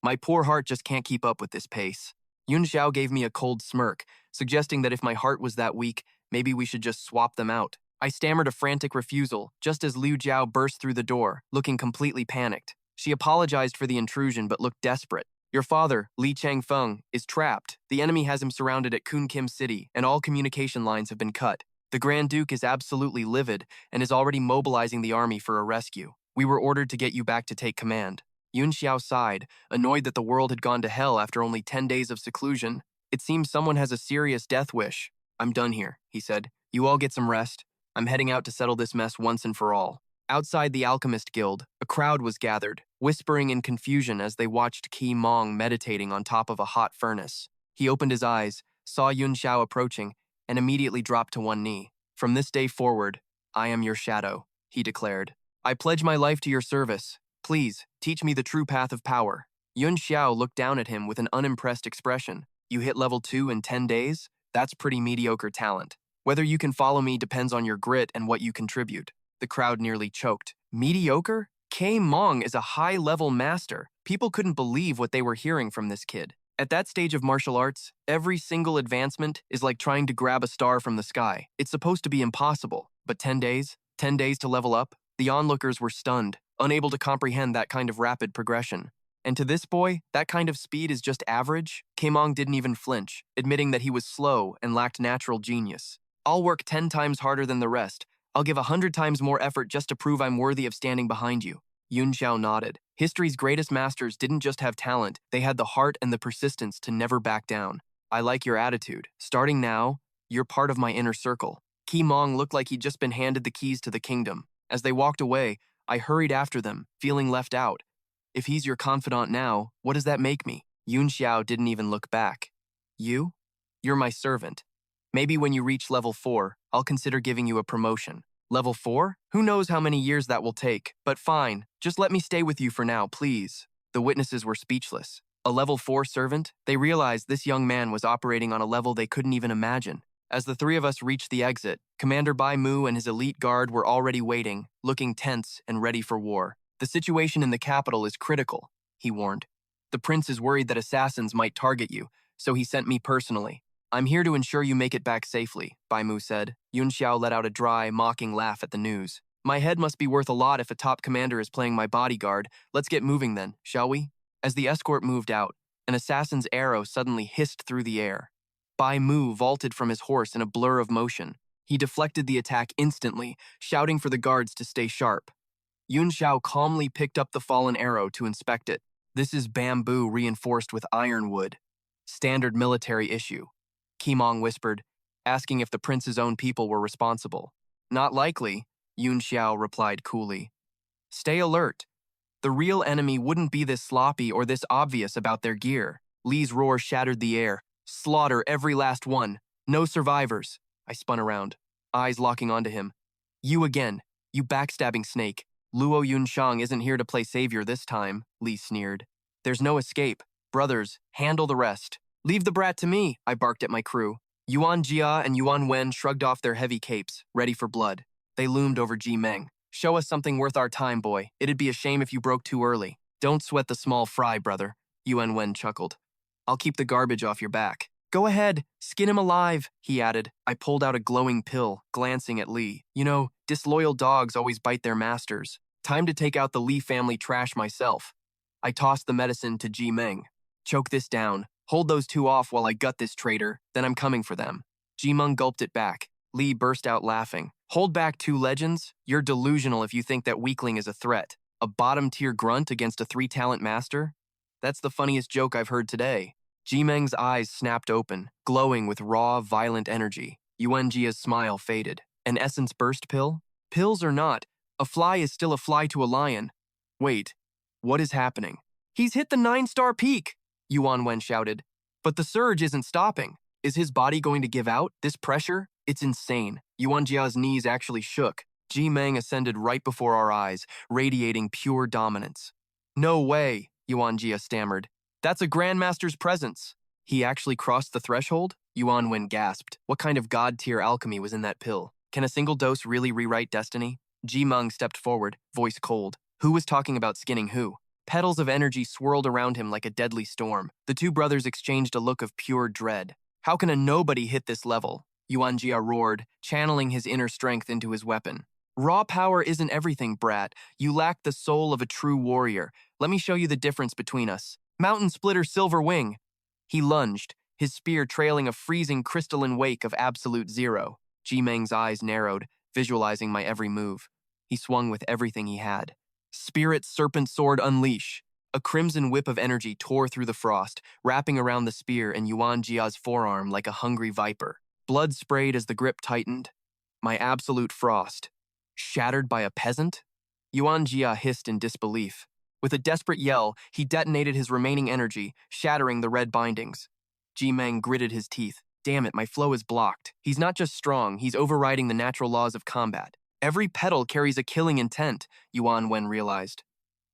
[SPEAKER 1] My poor heart just can't keep up with this pace. Yunxiao gave me a cold smirk, suggesting that if my heart was that weak, maybe we should just swap them out. I stammered a frantic refusal, just as Liu Jiao burst through the door, looking completely panicked. She apologized for the intrusion but looked desperate. Your father, Li Changfeng, is trapped. The enemy has him surrounded at Kun Kim City, and all communication lines have been cut. The Grand Duke is absolutely livid and is already mobilizing the army for a rescue. We were ordered to get you back to take command. Yunxiao sighed, annoyed that the world had gone to hell after only 10 days of seclusion. It seems someone has a serious death wish. I'm done here, he said. You all get some rest. I'm heading out to settle this mess once and for all. Outside the Alchemist Guild, a crowd was gathered, whispering in confusion as they watched Qi Mong meditating on top of a hot furnace. He opened his eyes, saw Yunxiao approaching, and immediately dropped to one knee. From this day forward, I am your shadow, he declared. I pledge my life to your service. Please, teach me the true path of power. Yunxiao looked down at him with an unimpressed expression. You hit level 2 in 10 days? That's pretty mediocre talent. Whether you can follow me depends on your grit and what you contribute. The crowd nearly choked. Mediocre? Qi Mong is a high-level master. People couldn't believe what they were hearing from this kid. At that stage of martial arts, every single advancement is like trying to grab a star from the sky. It's supposed to be impossible, but 10 days? 10 days to level up? The onlookers were stunned, unable to comprehend that kind of rapid progression. And to this boy, that kind of speed is just average? Qi Mong didn't even flinch, admitting that he was slow and lacked natural genius. I'll work 10 times harder than the rest. I'll give 100 times more effort just to prove I'm worthy of standing behind you. Yunxiao nodded. History's greatest masters didn't just have talent, they had the heart and the persistence to never back down. I like your attitude. Starting now, you're part of my inner circle. Qi Mong looked like he'd just been handed the keys to the kingdom. As they walked away, I hurried after them, feeling left out. If he's your confidant now, what does that make me? Yunxiao didn't even look back. You? You're my servant. Maybe when you reach level 4, I'll consider giving you a promotion. Level 4? Who knows how many years that will take, but fine, just let me stay with you for now, please. The witnesses were speechless. A level 4 servant? They realized this young man was operating on a level they couldn't even imagine. As the three of us reached the exit, Commander Bai Mu and his elite guard were already waiting, looking tense and ready for war. The situation in the capital is critical. he warned. The prince is worried that assassins might target you, so he sent me personally. I'm here to ensure you make it back safely, Bai Mu said. Yunxiao let out a dry, mocking laugh at the news. My head must be worth a lot if a top commander is playing my bodyguard. Let's get moving then, shall we? As the escort moved out, an assassin's arrow suddenly hissed through the air. Bai Mu vaulted from his horse in a blur of motion. He deflected the attack instantly, shouting for the guards to stay sharp. Yunxiao calmly picked up the fallen arrow to inspect it. This is bamboo reinforced with ironwood. Standard military issue. Qimong whispered, asking if the prince's own people were responsible. Not likely, Yunxiao replied coolly. Stay alert. The real enemy wouldn't be this sloppy or this obvious about their gear. Li's roar shattered the air. Slaughter every last one. No survivors. I spun around, eyes locking onto him. You again, you backstabbing snake. Luo Yunshang isn't here to play savior this time, Li sneered. There's no escape. Brothers, handle the rest. Leave the brat to me, I barked at my crew. Yuan Jia and Yuan Wen shrugged off their heavy capes, ready for blood. They loomed over Ji Meng. Show us something worth our time, boy. It'd be a shame if you broke too early. Don't sweat the small fry, brother, Yuan Wen chuckled. I'll keep the garbage off your back. Go ahead, skin him alive, he added. I pulled out a glowing pill, glancing at Li. You know, disloyal dogs always bite their masters. Time to take out the Li family trash myself. I tossed the medicine to Ji Meng. Choke this down. Hold those two off while I gut this traitor, then I'm coming for them. Ji Meng gulped it back. Li burst out laughing. Hold back 2 legends? You're delusional if you think that Weakling is a threat. A bottom-tier grunt against a 3-talent master? That's the funniest joke I've heard today. Ji Meng's eyes snapped open, glowing with raw, violent energy. Yuan Jia's smile faded. An essence burst pill? Pills or not, a fly is still a fly to a lion. Wait, what is happening? He's hit the 9-star peak, Yuan Wen shouted. But the surge isn't stopping. Is his body going to give out? This pressure? It's insane. Yuan Jia's knees actually shook. Ji Meng ascended right before our eyes, radiating pure dominance. No way, Yuan Jia stammered. That's a Grandmaster's presence. He actually crossed the threshold? Yuan Wen gasped. What kind of god-tier alchemy was in that pill? Can a single dose really rewrite destiny? Ji Meng stepped forward, voice cold. Who was talking about skinning who? Petals of energy swirled around him like a deadly storm. The two brothers exchanged a look of pure dread. How can a nobody hit this level? Yuan Jia roared, channeling his inner strength into his weapon. Raw power isn't everything, brat. You lack the soul of a true warrior. Let me show you the difference between us. Mountain Splitter Silver Wing. He lunged, his spear trailing a freezing crystalline wake of absolute zero. Ji Meng's eyes narrowed, visualizing my every move. He swung with everything he had. Spirit Serpent Sword Unleash. A crimson whip of energy tore through the frost, wrapping around the spear and Yuan Jia's forearm like a hungry viper. Blood sprayed as the grip tightened. My absolute frost. Shattered by a peasant? Yuan Jia hissed in disbelief. With a desperate yell, he detonated his remaining energy, shattering the red bindings. Ji Meng gritted his teeth. Damn it, my flow is blocked. He's not just strong, he's overriding the natural laws of combat. Every petal carries a killing intent, Yuan Wen realized.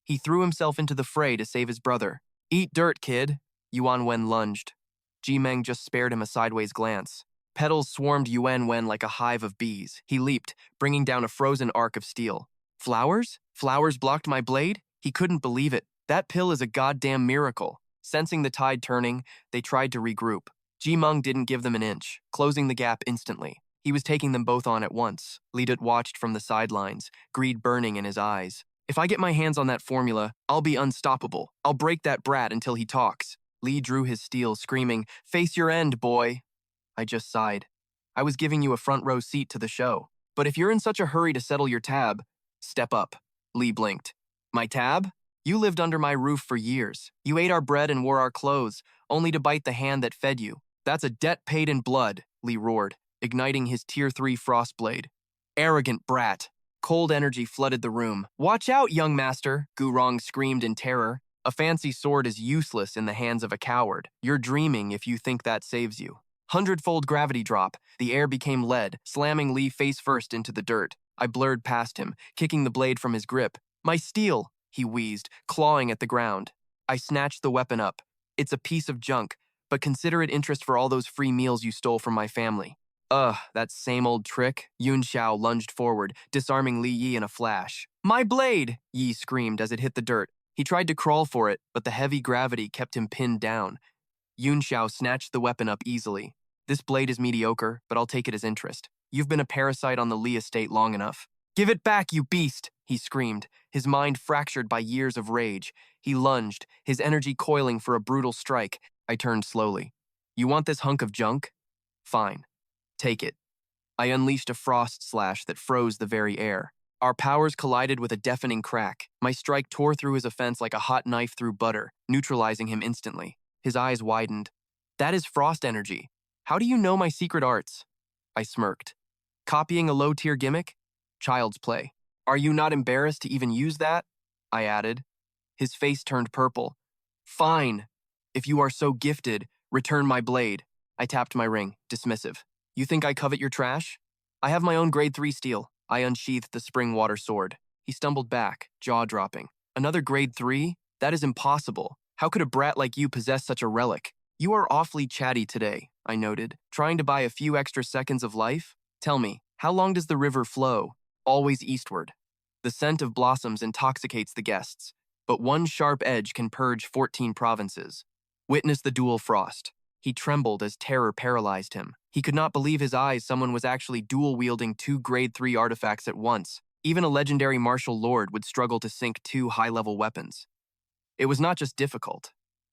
[SPEAKER 1] He threw himself into the fray to save his brother. Eat dirt, kid, Yuan Wen lunged. Ji Meng just spared him a sideways glance. Petals swarmed Yuan Wen like a hive of bees. He leaped, bringing down a frozen arc of steel. Flowers? Flowers blocked my blade? He couldn't believe it. That pill is a goddamn miracle. Sensing the tide turning, they tried to regroup. Ji Meng didn't give them an inch, closing the gap instantly. He was taking them both on at once. Li Dut watched from the sidelines, greed burning in his eyes. If I get my hands on that formula, I'll be unstoppable. I'll break that brat until he talks. Li drew his steel, screaming, "Face your end, boy." I just sighed. I was giving you a front row seat to the show. But if you're in such a hurry to settle your tab, step up. Li blinked. My tab? You lived under my roof for years. You ate our bread and wore our clothes, only to bite the hand that fed you. That's a debt paid in blood, Li roared, igniting his Tier 3 Frostblade. Arrogant brat. Cold energy flooded the room. Watch out, young master, Gurong screamed in terror. A fancy sword is useless in the hands of a coward. You're dreaming if you think that saves you. 100-fold gravity drop. The air became lead, slamming Li face first into the dirt. I blurred past him, kicking the blade from his grip. My steel, he wheezed, clawing at the ground. I snatched the weapon up. It's a piece of junk, but consider it interest for all those free meals you stole from my family. That same old trick. Yunxiao lunged forward, disarming Li Yi in a flash. My blade, Yi screamed as it hit the dirt. He tried to crawl for it, but the heavy gravity kept him pinned down. Yunxiao snatched the weapon up easily. This blade is mediocre, but I'll take it as interest. You've been a parasite on the Li estate long enough. Give it back, you beast, he screamed, his mind fractured by years of rage. He lunged, his energy coiling for a brutal strike. I turned slowly. You want this hunk of junk? Fine. Take it. I unleashed a frost slash that froze the very air. Our powers collided with a deafening crack. My strike tore through his offense like a hot knife through butter, neutralizing him instantly. His eyes widened. That is frost energy. How do you know my secret arts? I smirked. Copying a low-tier gimmick? Child's play. Are you not embarrassed to even use that? I added. His face turned purple. Fine. If you are so gifted, return my blade. I tapped my ring, dismissive. You think I covet your trash? I have my own grade 3 steel. I unsheathed the spring water sword. He stumbled back, jaw-dropping. Another grade 3? That is impossible. How could a brat like you possess such a relic? You are awfully chatty today, I noted. Trying to buy a few extra seconds of life? Tell me, how long does the river flow? Always eastward. The scent of blossoms intoxicates the guests, but one sharp edge can purge 14 provinces. Witness the dual frost. He trembled as terror paralyzed him. He could not believe his eyes someone was actually dual-wielding 2 grade 3 artifacts at once. Even a legendary martial lord would struggle to sync 2 high-level weapons. It was not just difficult.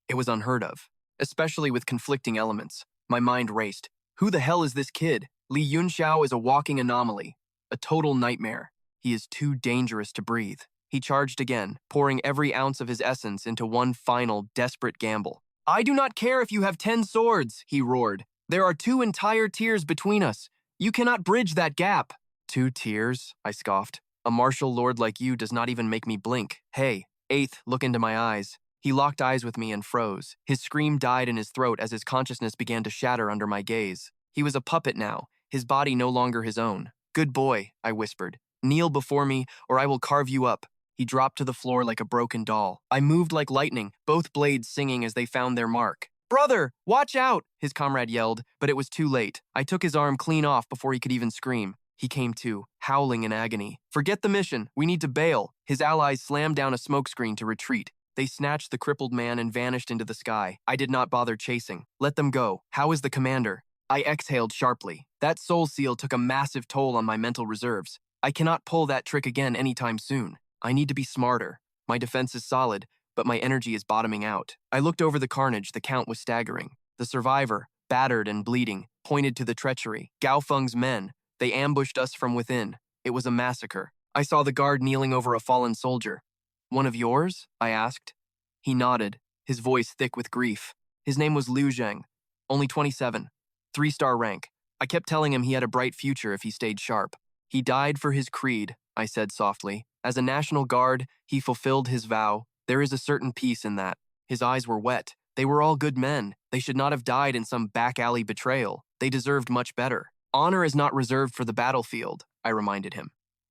[SPEAKER 1] It was unheard of, especially with conflicting elements. My mind raced. Who the hell is this kid? Li Yunxiao is a walking anomaly, a total nightmare. He is too dangerous to breathe. He charged again, pouring every ounce of his essence into one final, desperate gamble. I do not care if you have 10 swords, he roared. There are 2 entire tiers between us. You cannot bridge that gap. 2 tiers? I scoffed. A martial lord like you does not even make me blink. Hey, Eighth, look into my eyes. He locked eyes with me and froze. His scream died in his throat as his consciousness began to shatter under my gaze. He was a puppet now, his body no longer his own. Good boy, I whispered. Kneel before me, or I will carve you up. He dropped to the floor like a broken doll. I moved like lightning, both blades singing as they found their mark. Brother, watch out, his comrade yelled, but it was too late. I took his arm clean off before he could even scream. He came to, howling in agony. Forget the mission, we need to bail. His allies slammed down a smokescreen to retreat. They snatched the crippled man and vanished into the sky. I did not bother chasing. Let them go. How is the commander? I exhaled sharply. That soul seal took a massive toll on my mental reserves. I cannot pull that trick again anytime soon. I need to be smarter. My defense is solid, but my energy is bottoming out. I looked over the carnage. The count was staggering. The survivor, battered and bleeding, pointed to the treachery. Gao Feng's men. They ambushed us from within. It was a massacre. I saw the guard kneeling over a fallen soldier. One of yours? I asked. He nodded, his voice thick with grief. His name was Liu Zheng, only 27, 3-star rank. I kept telling him he had a bright future if he stayed sharp. He died for his creed, I said softly. As a National Guard, he fulfilled his vow. There is a certain peace in that. His eyes were wet. They were all good men. They should not have died in some back-alley betrayal. They deserved much better. Honor is not reserved for the battlefield, I reminded him.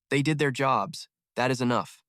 [SPEAKER 1] They did their jobs. That is enough.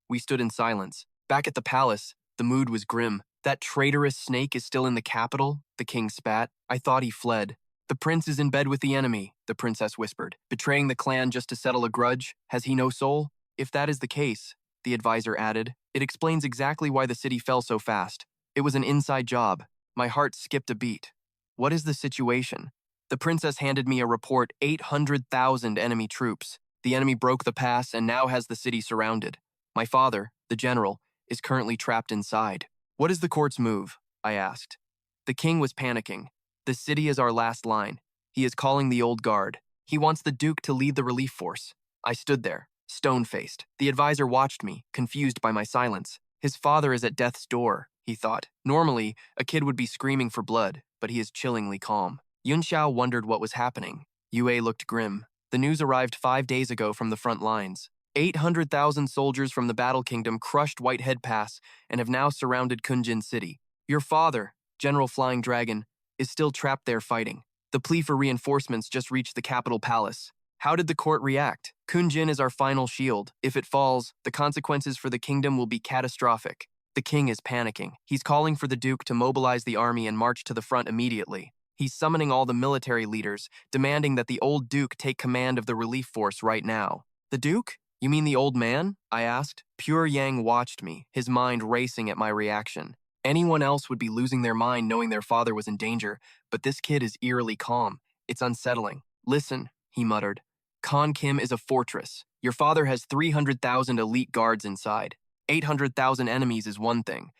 [SPEAKER 1] We stood in silence. Back at the palace, the mood was grim. That traitorous snake is still in the capital, the king spat. I thought he fled. The prince is in bed with the enemy, the princess whispered. Betraying the clan just to settle a grudge? Has he no soul? If that is the case, the advisor added, it explains exactly why the city fell so fast. It was an inside job. My heart skipped a beat. What is the situation? The princess handed me a report, 800,000 enemy troops. The enemy broke the pass and now has the city surrounded. My father, the general, is currently trapped inside. What is the court's move? I asked. The king was panicking. The city is our last line. He is calling the old guard. He wants the duke to lead the relief force. I stood there, stone-faced. The advisor watched me, confused by my silence. His father is at death's door, he thought. Normally, a kid would be screaming for blood, but he is chillingly calm. Yunxiao wondered what was happening. Yue looked grim. The news arrived 5 days ago from the front lines. 800,000 soldiers from the Battle Kingdom crushed Whitehead Pass and have now surrounded Kunjin City. Your father, General Flying Dragon, is still trapped there fighting. The plea for reinforcements just reached the capital palace. How did the court react? Kunjin is our final shield. If it falls, the consequences for the kingdom will be catastrophic. The king is panicking. He's calling for the duke to mobilize the army and march to the front immediately. He's summoning all the military leaders, demanding that the old duke take command of the relief force right now. The duke? You mean the old man? I asked. Pure Yang watched me, his mind racing at my reaction. Anyone else would be losing their mind knowing their father was in danger, but this kid is eerily calm. It's unsettling. Listen, he muttered. Kon Kim is a fortress. Your father has 300,000 elite guards inside. 800,000 enemies is one thing.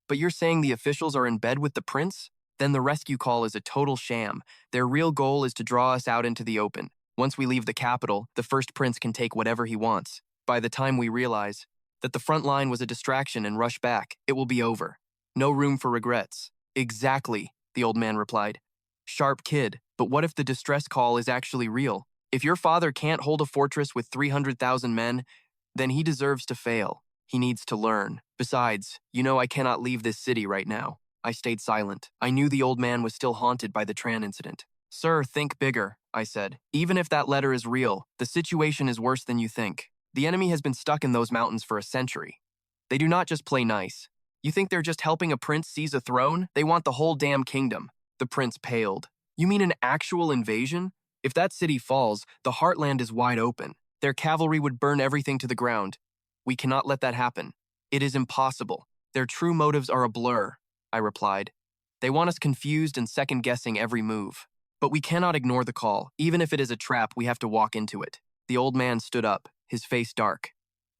[SPEAKER 1] But you're saying the officials are in bed with the prince? Then the rescue call is a total sham. Their real goal is to draw us out into the open. Once we leave the capital, the first prince can take whatever he wants. By the time we realize that the front line was a distraction and rush back, it will be over. No room for regrets. Exactly, the old man replied. Sharp kid, but what if the distress call is actually real? If your father can't hold a fortress with 300,000 men, then he deserves to fail. He needs to learn. Besides, you know I cannot leave this city right now. I stayed silent. I knew the old man was still haunted by the Tran incident. Sir, think bigger, I said. Even if that letter is real, the situation is worse than you think. The enemy has been stuck in those mountains for a century. They do not just play nice. You think they're just helping a prince seize a throne? They want the whole damn kingdom. The prince paled. You mean an actual invasion? If that city falls, the heartland is wide open. Their cavalry would burn everything to the ground. We cannot let that happen. It is impossible. Their true motives are a blur, I replied. They want us confused and second-guessing every move. But we cannot ignore the call. Even if it is a trap, we have to walk into it. The old man stood up, his face dark.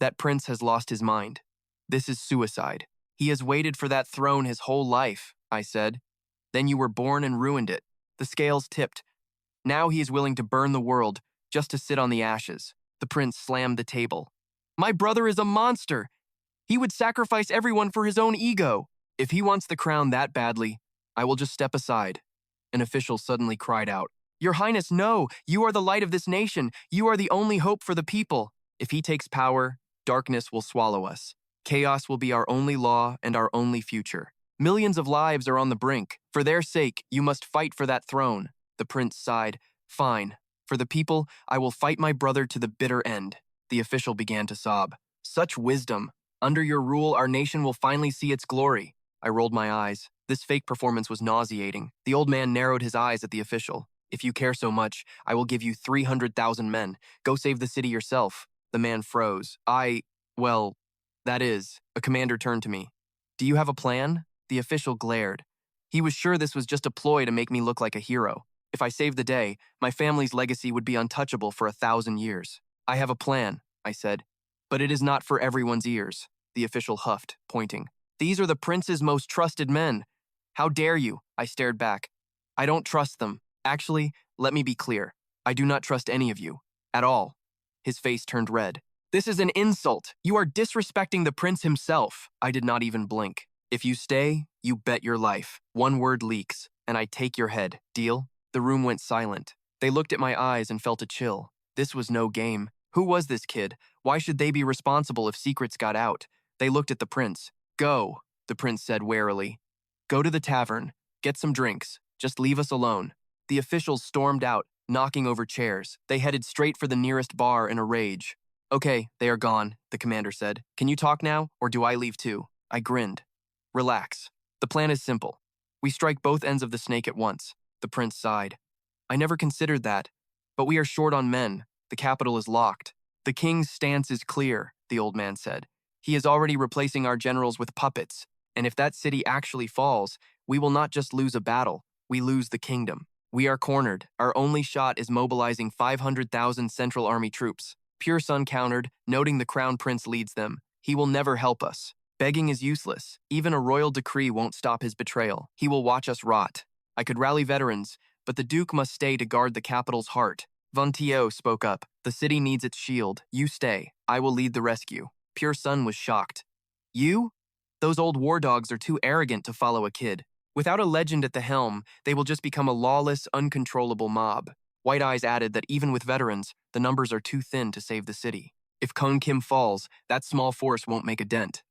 [SPEAKER 1] That prince has lost his mind. This is suicide. He has waited for that throne his whole life, I said. Then you were born and ruined it. The scales tipped. Now he is willing to burn the world just to sit on the ashes. The prince slammed the table. My brother is a monster. He would sacrifice everyone for his own ego. If he wants the crown that badly, I will just step aside. An official suddenly cried out. Your Highness, no! You are the light of this nation. You are the only hope for the people. If he takes power, darkness will swallow us. Chaos will be our only law and our only future. Millions of lives are on the brink. For their sake, you must fight for that throne. The prince sighed. Fine. For the people, I will fight my brother to the bitter end. The official began to sob. Such wisdom. Under your rule, our nation will finally see its glory. I rolled my eyes. This fake performance was nauseating. The old man narrowed his eyes at the official. If you care so much, I will give you 300,000 men. Go save the city yourself. The man froze. Well, that is. A commander turned to me. Do you have a plan? The official glared. He was sure this was just a ploy to make me look like a hero. If I saved the day, my family's legacy would be untouchable for 1,000 years. I have a plan, I said. But it is not for everyone's ears. The official huffed, pointing. These are the prince's most trusted men. How dare you? I stared back. I don't trust them. Actually, let me be clear. I do not trust any of you. At all. His face turned red. This is an insult. You are disrespecting the prince himself. I did not even blink. If you stay, you bet your life. One word leaks, and I take your head. Deal? The room went silent. They looked at my eyes and felt a chill. This was no game. Who was this kid? Why should they be responsible if secrets got out? They looked at the prince. Go, the prince said warily. Go to the tavern. Get some drinks. Just leave us alone. The officials stormed out, knocking over chairs. They headed straight for the nearest bar in a rage. Okay, they are gone, the commander said. Can you talk now, or do I leave too? I grinned. Relax. The plan is simple. We strike both ends of the snake at once. The prince sighed. I never considered that. But we are short on men. The capital is locked. The king's stance is clear, the old man said. He is already replacing our generals with puppets. And if that city actually falls, we will not just lose a battle, we lose the kingdom. We are cornered. Our only shot is mobilizing 500,000 Central Army troops. Pure Sun countered, noting the crown prince leads them. He will never help us. Begging is useless. Even a royal decree won't stop his betrayal. He will watch us rot. I could rally veterans, but the Duke must stay to guard the capital's heart. Van Tio spoke up. The city needs its shield. You stay. I will lead the rescue. Pure Sun was shocked. You? Those old war dogs are too arrogant to follow a kid. Without a legend at the helm, they will just become a lawless, uncontrollable mob. White Eyes added that even with veterans, the numbers are too thin to save the city. If Kon Kim falls, that small force won't make a dent.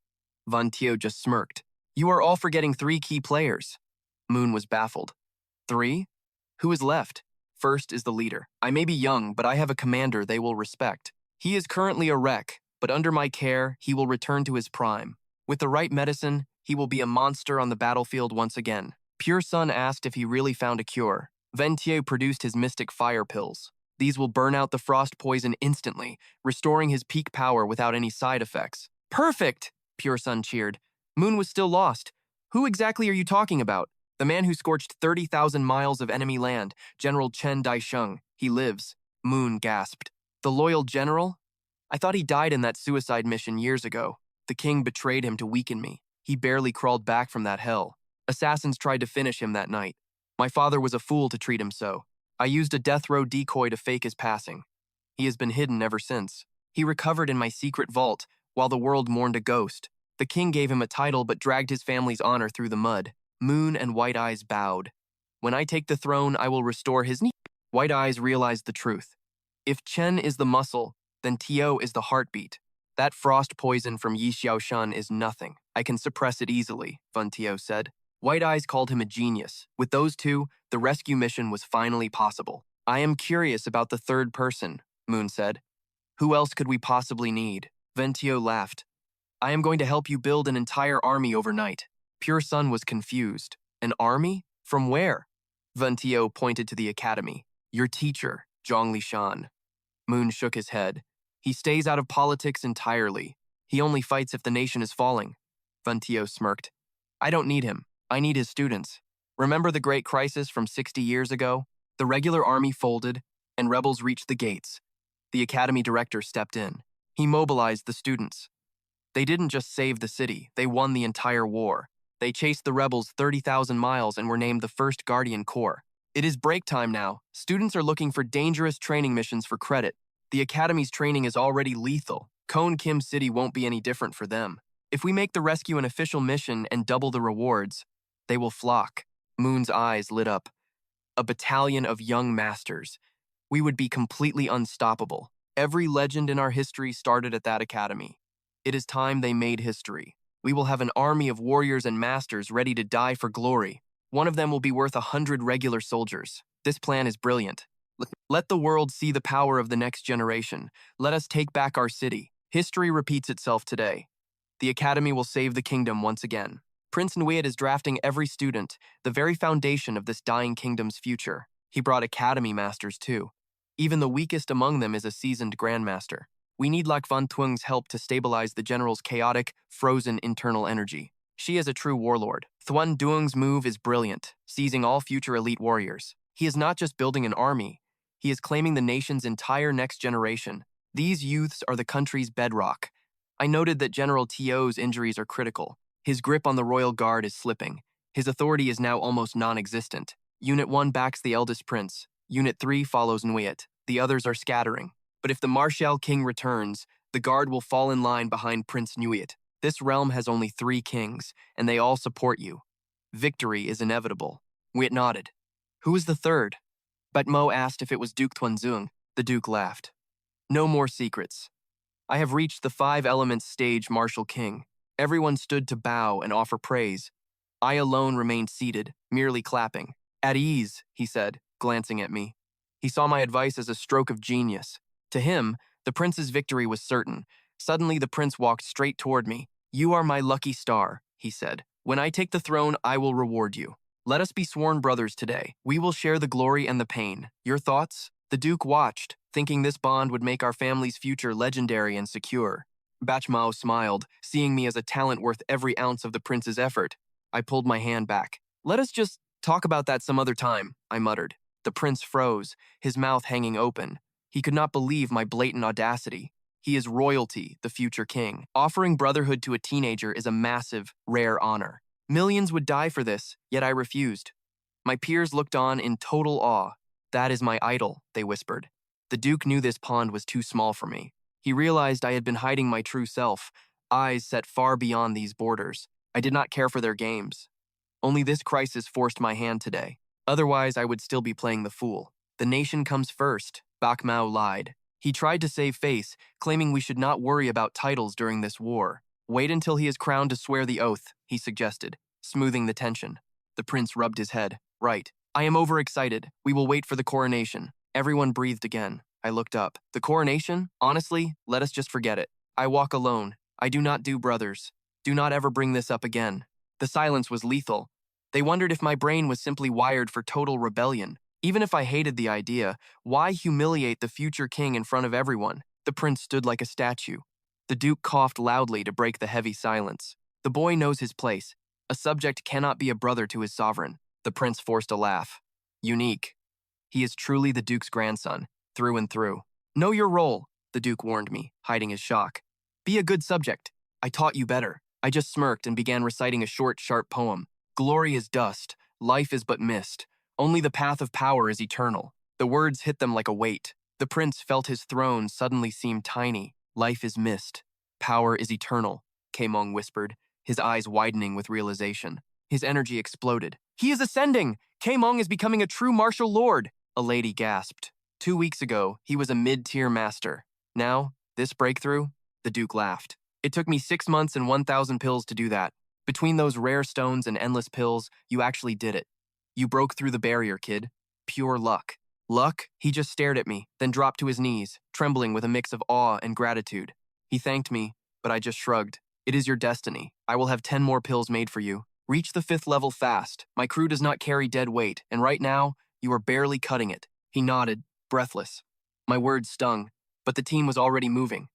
[SPEAKER 1] Van Tio just smirked. You are all forgetting 3 key players. Moon was baffled. 3? Who is left? First is the leader. I may be young, but I have a commander they will respect. He is currently a wreck, but under my care, he will return to his prime. With the right medicine, he will be a monster on the battlefield once again. Pure Sun asked if he really found a cure. Ventier produced his mystic fire pills. These will burn out the frost poison instantly, restoring his peak power without any side effects. Perfect! Pure Sun cheered. Moon was still lost. Who exactly are you talking about? The man who scorched 30,000 miles of enemy land, General Chen Daisheng. He lives. Moon gasped. The loyal general? I thought he died in that suicide mission years ago. The king betrayed him to weaken me. He barely crawled back from that hell. Assassins tried to finish him that night. My father was a fool to treat him so. I used a death row decoy to fake his passing. He has been hidden ever since. He recovered in my secret vault, while the world mourned a ghost. The king gave him a title but dragged his family's honor through the mud. Moon and White Eyes bowed. When I take the throne, I will restore his knee. White Eyes realized the truth. If Chen is the muscle, then Tio is the heartbeat. That frost poison from Yi Xiaoshan is nothing. I can suppress it easily, Fen Tio said. White Eyes called him a genius. With those two, the rescue mission was finally possible. I am curious about the third person, Moon said. Who else could we possibly need? Fen Tio laughed. I am going to help you build an entire army overnight. Pure Sun was confused. An army? From where? Fen Tio pointed to the academy. Your teacher, Zhang Lishan. Moon shook his head. He stays out of politics entirely. He only fights if the nation is falling. Fen Tio smirked. I don't need him. I need his students. Remember the Great Crisis from 60 years ago? The regular army folded, and rebels reached the gates. The academy director stepped in. He mobilized the students. They didn't just save the city, they won the entire war. They chased the rebels 30,000 miles and were named the 1st Guardian Corps. It is break time now. Students are looking for dangerous training missions for credit. The academy's training is already lethal. Cone Kim City won't be any different for them. If we make the rescue an official mission and double the rewards, they will flock. Moon's eyes lit up. A battalion of young masters. We would be completely unstoppable. Every legend in our history started at that academy. It is time they made history. We will have an army of warriors and masters ready to die for glory. One of them will be worth 100 regular soldiers. This plan is brilliant. Let the world see the power of the next generation. Let us take back our city. History repeats itself today. The academy will save the kingdom once again. Prince Nuit is drafting every student, the very foundation of this dying kingdom's future. He brought academy masters too. Even the weakest among them is a seasoned grandmaster. We need Lac Van Tueng's help to stabilize the general's chaotic, frozen internal energy. She is a true warlord. Thuan Duong's move is brilliant, seizing all future elite warriors. He is not just building an army, he is claiming the nation's entire next generation. These youths are the country's bedrock. I noted that General Tio's injuries are critical. His grip on the royal guard is slipping. His authority is now almost non-existent. Unit 1 backs the eldest prince. Unit 3 follows Nuit. The others are scattering. But if the Marshal King returns, the guard will fall in line behind Prince Nuit. This realm has only 3 kings, and they all support you. Victory is inevitable. Nuit nodded. Who is the third? But Mo asked if it was Duke Tuanzong. The Duke laughed. No more secrets. I have reached the 5 elements stage, Marshal King. Everyone stood to bow and offer praise. I alone remained seated, merely clapping. At ease, he said, glancing at me. He saw my advice as a stroke of genius. To him, the prince's victory was certain. Suddenly, the prince walked straight toward me. You are my lucky star, he said. When I take the throne, I will reward you. Let us be sworn brothers today. We will share the glory and the pain. Your thoughts? The Duke watched, thinking this bond would make our family's future legendary and secure. Bachmao smiled, seeing me as a talent worth every ounce of the prince's effort. I pulled my hand back. Let us just talk about that some other time, I muttered. The prince froze, his mouth hanging open. He could not believe my blatant audacity. He is royalty, the future king. Offering brotherhood to a teenager is a massive, rare honor. Millions would die for this, yet I refused. My peers looked on in total awe. That is my idol, they whispered. The Duke knew this pond was too small for me. He realized I had been hiding my true self, eyes set far beyond these borders. I did not care for their games. Only this crisis forced my hand today. Otherwise, I would still be playing the fool. The nation comes first, Bak Mao lied. He tried to save face, claiming we should not worry about titles during this war. Wait until he is crowned to swear the oath, he suggested, smoothing the tension. The prince rubbed his head. Right. I am overexcited. We will wait for the coronation. Everyone breathed again. I looked up. The coronation? Honestly, let us just forget it. I walk alone. I do not do brothers. Do not ever bring this up again. The silence was lethal. They wondered if my brain was simply wired for total rebellion. Even if I hated the idea, why humiliate the future king in front of everyone? The prince stood like a statue. The duke coughed loudly to break the heavy silence. The boy knows his place. A subject cannot be a brother to his sovereign. The prince forced a laugh. Unique. He is truly the duke's grandson, through and through. Know your role, the duke warned me, hiding his shock. Be a good subject. I taught you better. I just smirked and began reciting a short, sharp poem. Glory is dust. Life is but mist. Only the path of power is eternal. The words hit them like a weight. The prince felt his throne suddenly seem tiny. Life is mist. Power is eternal, Keimong whispered, his eyes widening with realization. His energy exploded. He is ascending! Keimong is becoming a true martial lord! A lady gasped. 2 weeks ago, he was a mid-tier master. Now, this breakthrough? The duke laughed. It took me 6 months and 1,000 pills to do that. Between those rare stones and endless pills, you actually did it. You broke through the barrier, kid. Pure luck. Luck? He just stared at me, then dropped to his knees, trembling with a mix of awe and gratitude. He thanked me, but I just shrugged. It is your destiny. I will have 10 more pills made for you. Reach the 5th level fast. My crew does not carry dead weight, and right now, you are barely cutting it. He nodded, breathless. My words stung, but the team was already moving,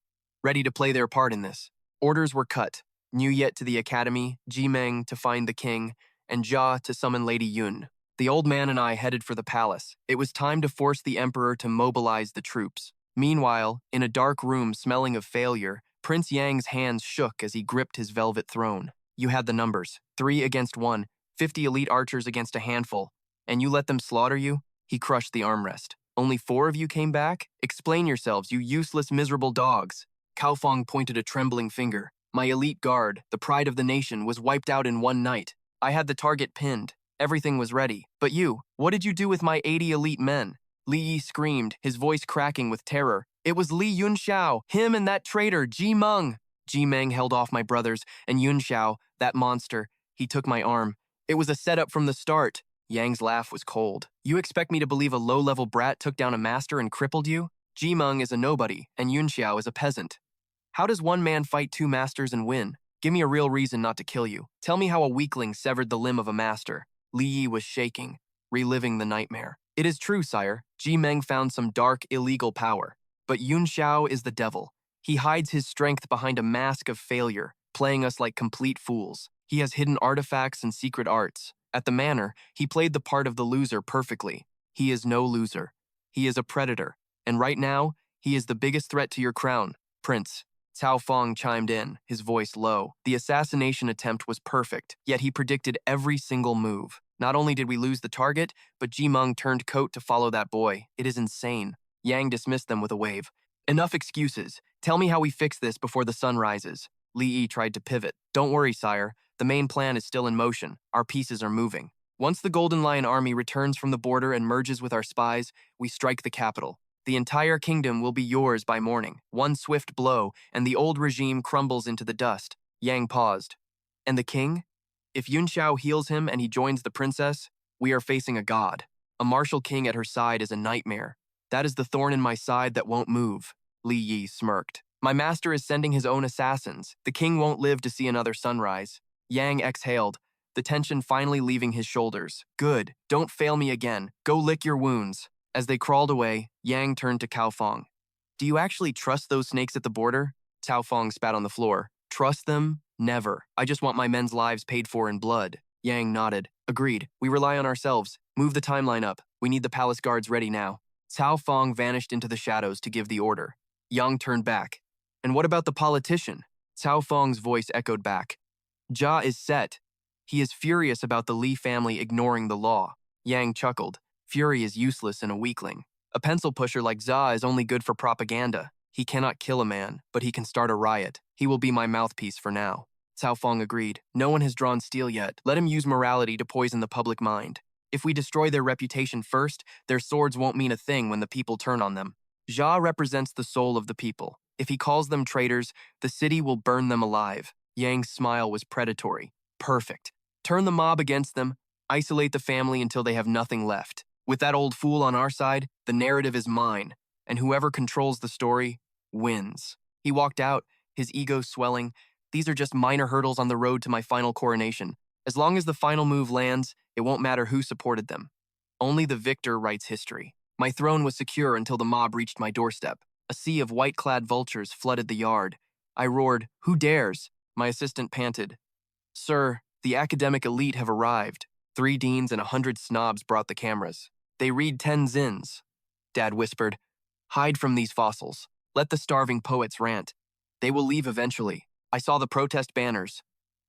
[SPEAKER 1] ready to play their part in this. Orders were cut. Niu Yet to the academy, Jimeng to find the king, and Jia to summon Lady Yun. The old man and I headed for the palace. It was time to force the emperor to mobilize the troops. Meanwhile, in a dark room smelling of failure, Prince Yang's hands shook as he gripped his velvet throne. You had the numbers. 3 against 1, 50 elite archers against a handful. And you let them slaughter you? He crushed the armrest. Only 4 of you came back? Explain yourselves, you useless, miserable dogs. Cao Fong pointed a trembling finger. My elite guard, the pride of the nation, was wiped out in one night. I had the target pinned. Everything was ready. But you, what did you do with my 80 elite men? Li Yi screamed, his voice cracking with terror. It was Li Yunxiao, him and that traitor, Jimeng. Jimeng held off my brothers, and Yunxiao, that monster, he took my arm. It was a setup from the start. Yang's laugh was cold. You expect me to believe a low-level brat took down a master and crippled you? Jimeng is a nobody, and Yunxiao is a peasant. How does one man fight 2 masters and win? Give me a real reason not to kill you. Tell me how a weakling severed the limb of a master. Li Yi was shaking, reliving the nightmare. It is true, sire. Jimeng found some dark, illegal power. But Yunxiao is the devil. He hides his strength behind a mask of failure, playing us like complete fools. He has hidden artifacts and secret arts. At the manor, he played the part of the loser perfectly. He is no loser. He is a predator. And right now, he is the biggest threat to your crown, Prince. Cao Fong chimed in, his voice low. The assassination attempt was perfect, yet he predicted every single move. Not only did we lose the target, but Jimeng turned coat to follow that boy. It is insane. Yang dismissed them with a wave. Enough excuses. Tell me how we fix this before the sun rises. Li Yi tried to pivot. Don't worry, sire. The main plan is still in motion. Our pieces are moving. Once the Golden Lion army returns from the border and merges with our spies, we strike the capital. The entire kingdom will be yours by morning. One swift blow, and the old regime crumbles into the dust. Yang paused. And the king? If Yunxiao heals him and he joins the princess, we are facing a god. A martial king at her side is a nightmare. That is the thorn in my side that won't move. Li Yi smirked. My master is sending his own assassins. The king won't live to see another sunrise. Yang exhaled, the tension finally leaving his shoulders. Good. Don't fail me again. Go lick your wounds. As they crawled away, Yang turned to Cao Fong. Do you actually trust those snakes at the border? Cao Fong spat on the floor. Trust them? Never. I just want my men's lives paid for in blood. Yang nodded. Agreed. We rely on ourselves. Move the timeline up. We need the palace guards ready now. Cao Fong vanished into the shadows to give the order. Yang turned back. And what about the politician? Cao Fong's voice echoed back. Jia is set. He is furious about the Li family ignoring the law. Yang chuckled. Fury is useless in a weakling. A pencil pusher like Jia is only good for propaganda. He cannot kill a man, but he can start a riot. He will be my mouthpiece for now. Cao Fong agreed. No one has drawn steel yet. Let him use morality to poison the public mind. If we destroy their reputation first, their swords won't mean a thing when the people turn on them. Jia represents the soul of the people. If he calls them traitors, the city will burn them alive. Yang's smile was predatory. Perfect. Turn the mob against them, isolate the family until they have nothing left. With that old fool on our side, the narrative is mine, and whoever controls the story wins. He walked out, his ego swelling. These are just minor hurdles on the road to my final coronation. As long as the final move lands, it won't matter who supported them. Only the victor writes history. My throne was secure until the mob reached my doorstep. A sea of white-clad vultures flooded the yard. I roared, "Who dares?" My assistant panted, "Sir, the academic elite have arrived." 3 deans and 100 snobs brought the cameras. "They read 10 zins." Dad whispered, "Hide from these fossils. Let the starving poets rant. They will leave eventually." I saw the protest banners.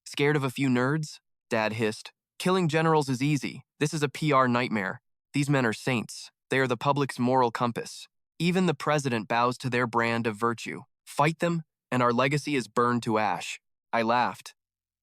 [SPEAKER 1] "Scared of a few nerds?" Dad hissed. "Killing generals is easy. This is a PR nightmare. These men are saints. They are the public's moral compass. Even the president bows to their brand of virtue. Fight them, and our legacy is burned to ash." I laughed.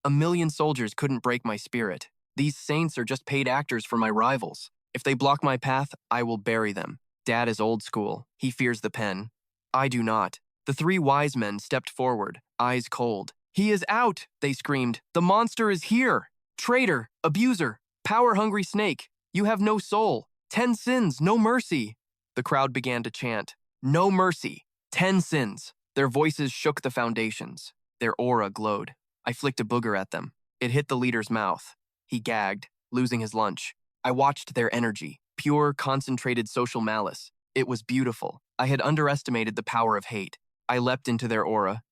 [SPEAKER 1] 1,000,000 soldiers couldn't break my spirit. These saints are just paid actors for my rivals. If they block my path, I will bury them. Dad is old school. He fears the pen. I do not. The 3 wise men stepped forward, eyes cold. "He is out," they screamed. "The monster is here. Traitor, abuser, power-hungry snake. You have no soul. 10 sins, no mercy." The crowd began to chant, "No mercy. 10 sins." Their voices shook the foundations. Their aura glowed. I flicked a booger at them. It hit the leader's mouth. He gagged, losing his lunch. I watched their energy, pure, concentrated social malice. It was beautiful. I had underestimated the power of hate. I leapt into their aura.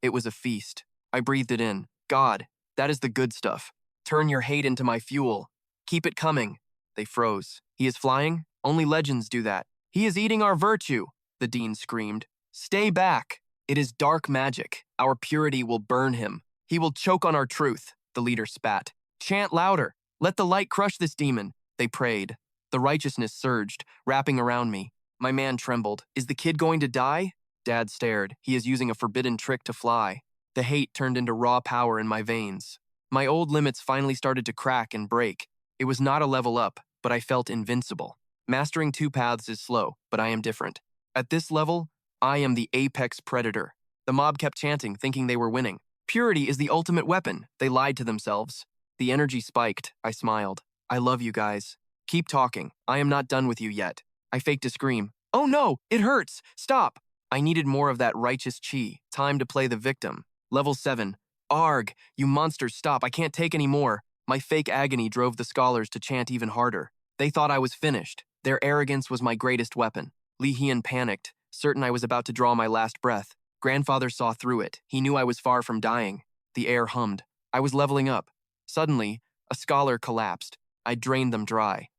[SPEAKER 1] It was a feast. I breathed it in. "God, that is the good stuff. Turn your hate into my fuel. Keep it coming." They froze. "He is flying? Only legends do that." "He is eating our virtue," the dean screamed. "Stay back. It is dark magic. Our purity will burn him. He will choke on our truth," the leader spat. "Chant louder. Let the light crush this demon." They prayed. The righteousness surged, wrapping around me. My man trembled. "Is the kid going to die?" Dad stared. "He is using a forbidden trick to fly." The hate turned into raw power in my veins. My old limits finally started to crack and break. It was not a level up, but I felt invincible. Mastering 2 paths is slow, but I am different. At this level, I am the apex predator. The mob kept chanting, thinking they were winning. Purity is the ultimate weapon. They lied to themselves. The energy spiked. I smiled. "I love you guys. Keep talking. I am not done with you yet." I faked a scream. "Oh no, it hurts. Stop." I needed more of that righteous chi. Time to play the victim. Level 7. "Arg, you monsters, stop. I can't take any more." My fake agony drove the scholars to chant even harder. They thought I was finished. Their arrogance was my greatest weapon. Li Yunxiao panicked, certain I was about to draw my last breath. Grandfather saw through it. He knew I was far from dying. The air hummed. I was leveling up. Suddenly, a scholar collapsed. I drained them dry.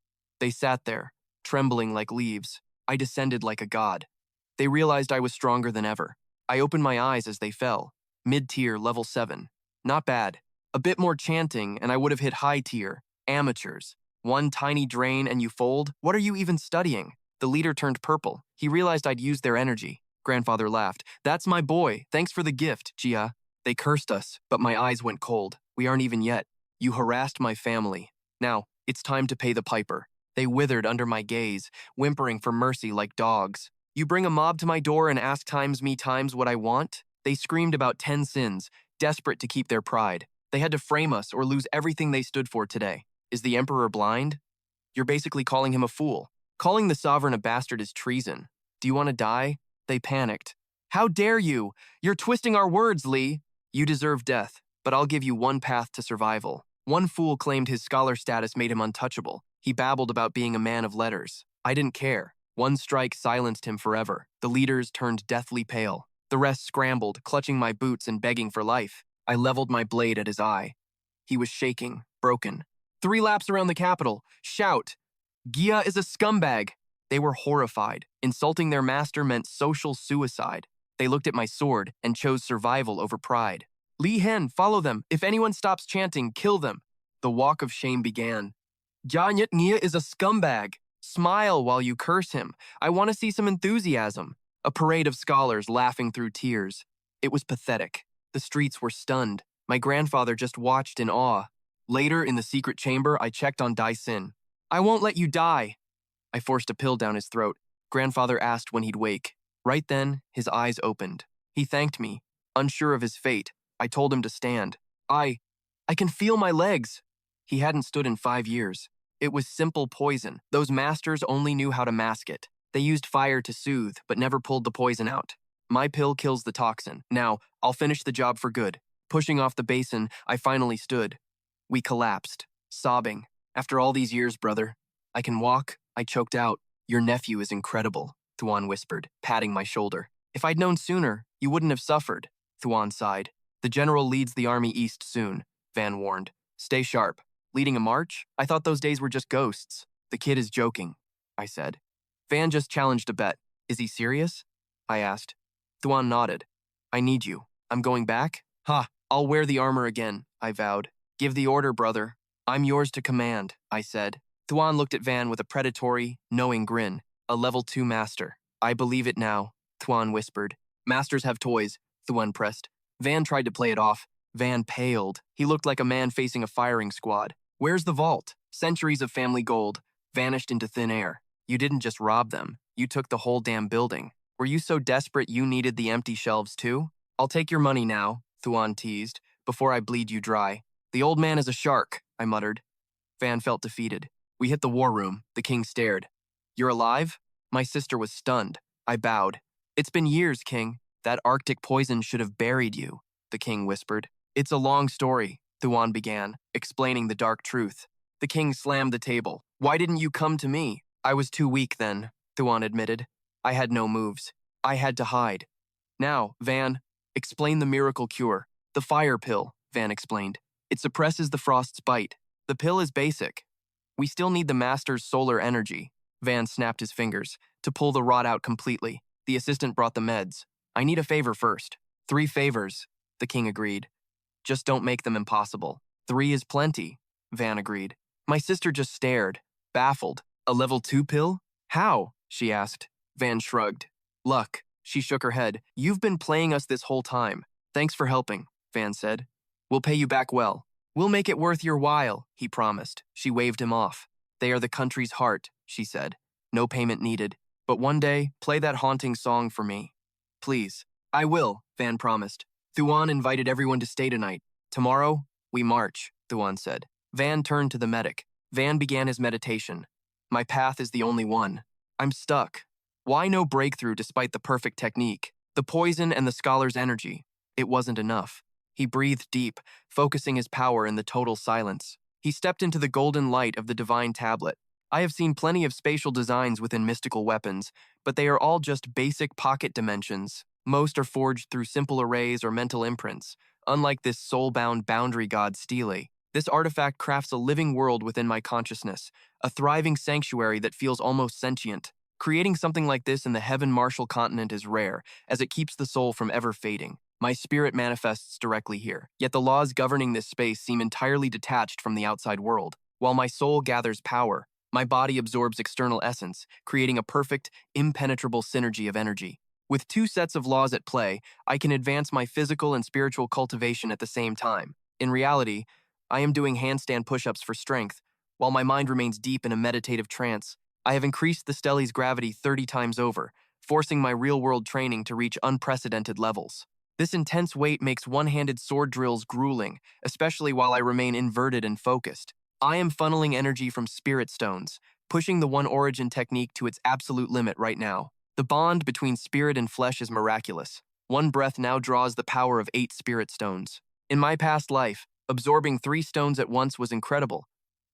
[SPEAKER 1] They sat there, trembling like leaves. I descended like a god. They realized I was stronger than ever. I opened my eyes as they fell. Mid-tier, level 7. Not bad. A bit more chanting, and I would have hit high tier. Amateurs. 1 tiny drain and you fold? What are you even studying? The leader turned purple. He realized I'd used their energy. Grandfather laughed. "That's my boy. Thanks for the gift, Jia." They cursed us, but my eyes went cold. "We aren't even yet. You harassed my family. Now, it's time to pay the piper." They withered under my gaze, whimpering for mercy like dogs. "You bring a mob to my door and ask times me times what I want?" They screamed about 10 sins, desperate to keep their pride. They had to frame us or lose everything they stood for today. Is the emperor blind? You're basically calling him a fool. Calling the sovereign a bastard is treason. Do you want to die? They panicked. "How dare you? You're twisting our words, Li." "You deserve death, but I'll give you 1 path to survival." One fool claimed his scholar status made him untouchable. He babbled about being a man of letters. I didn't care. 1 strike silenced him forever. The leaders turned deathly pale. The rest scrambled, clutching my boots and begging for life. I leveled my blade at his eye. He was shaking, broken. 3 laps around the capital. Shout. "Gia is a scumbag." They were horrified. Insulting their master meant social suicide. They looked at my sword and chose survival over pride. "Li Hen, follow them. If anyone stops chanting, kill them." The walk of shame began. "Janyet Nia is a scumbag. Smile while you curse him. I want to see some enthusiasm." A parade of scholars laughing through tears. It was pathetic. The streets were stunned. My grandfather just watched in awe. Later, in the secret chamber, I checked on Dai Sin. "I won't let you die." I forced a pill down his throat. Grandfather asked when he'd wake. Right then, his eyes opened. He thanked me. Unsure of his fate, I told him to stand. I can feel my legs." He hadn't stood in 5 years. It was simple poison. Those masters only knew how to mask it. They used fire to soothe, but never pulled the poison out. My pill kills the toxin. Now, I'll finish the job for good. Pushing off the basin, I finally stood. We collapsed, sobbing. "After all these years, brother." I can walk, I choked out. Your nephew is incredible, Thuan whispered, patting my shoulder. If I'd known sooner, you wouldn't have suffered, Thuan sighed. The general leads the army east soon, Van warned. Stay sharp. Leading a march? I thought those days were just ghosts. The kid is joking, I said. Van just challenged a bet. Is he serious? I asked. Thuan nodded. I need you. I'm going back? Ha, I'll wear the armor again, I vowed. Give the order, brother. I'm yours to command, I said. Thuan looked at Van with a predatory, knowing grin. A level 2 master. I believe it now, Thuan whispered. Masters have toys, Thuan pressed. Van tried to play it off. Van paled. He looked like a man facing a firing squad. Where's the vault? Centuries of family gold vanished into thin air. You didn't just rob them. You took the whole damn building. Were you so desperate you needed the empty shelves too? I'll take your money now, Thuan teased, before I bleed you dry. The old man is a shark, I muttered. Van felt defeated. We hit the war room. The king stared. You're alive? My sister was stunned. I bowed. It's been years, king. That Arctic poison should have buried you, the king whispered. It's a long story, Thuan began, explaining the dark truth. The king slammed the table. Why didn't you come to me? I was too weak then, Thuan admitted. I had no moves. I had to hide. Now, Van, explain the miracle cure. The fire pill, Van explained. It suppresses the frost's bite. The pill is basic. We still need the master's solar energy. Van snapped his fingers to pull the rod out completely. The assistant brought the meds. I need a favor first. 3 favors, the king agreed. Just don't make them impossible. 3 is plenty, Van agreed. My sister just stared, baffled. A level 2 pill? How? She asked. Van shrugged. Luck. She shook her head. You've been playing us this whole time. Thanks for helping, Van said. We'll pay you back well. We'll make it worth your while, he promised. She waved him off. They are the country's heart, she said. No payment needed. But one day, play that haunting song for me. Please. I will, Van promised. Thuan invited everyone to stay tonight. Tomorrow, we march, Thuan said. Van turned to the medic. Van began his meditation. My path is the only one. I'm stuck. Why no breakthrough despite the perfect technique? The poison and the scholar's energy. It wasn't enough. He breathed deep, focusing his power in the total silence. He stepped into the golden light of the divine tablet. I have seen plenty of spatial designs within mystical weapons, but they are all just basic pocket dimensions. Most are forged through simple arrays or mental imprints, unlike this soul-bound boundary god Stele. This artifact crafts a living world within my consciousness, a thriving sanctuary that feels almost sentient. Creating something like this in the heaven-martial continent is rare, as it keeps the soul from ever fading. My spirit manifests directly here, yet the laws governing this space seem entirely detached from the outside world. While my soul gathers power, my body absorbs external essence, creating a perfect, impenetrable synergy of energy. With 2 sets of laws at play, I can advance my physical and spiritual cultivation at the same time. In reality, I am doing handstand push-ups for strength, while my mind remains deep in a meditative trance. I have increased the Stelli's gravity 30 times over, forcing my real-world training to reach unprecedented levels. This intense weight makes one-handed sword drills grueling, especially while I remain inverted and focused. I am funneling energy from spirit stones, pushing the One Origin technique to its absolute limit right now. The bond between spirit and flesh is miraculous. One breath now draws the power of 8 spirit stones. In my past life, absorbing 3 stones at once was incredible,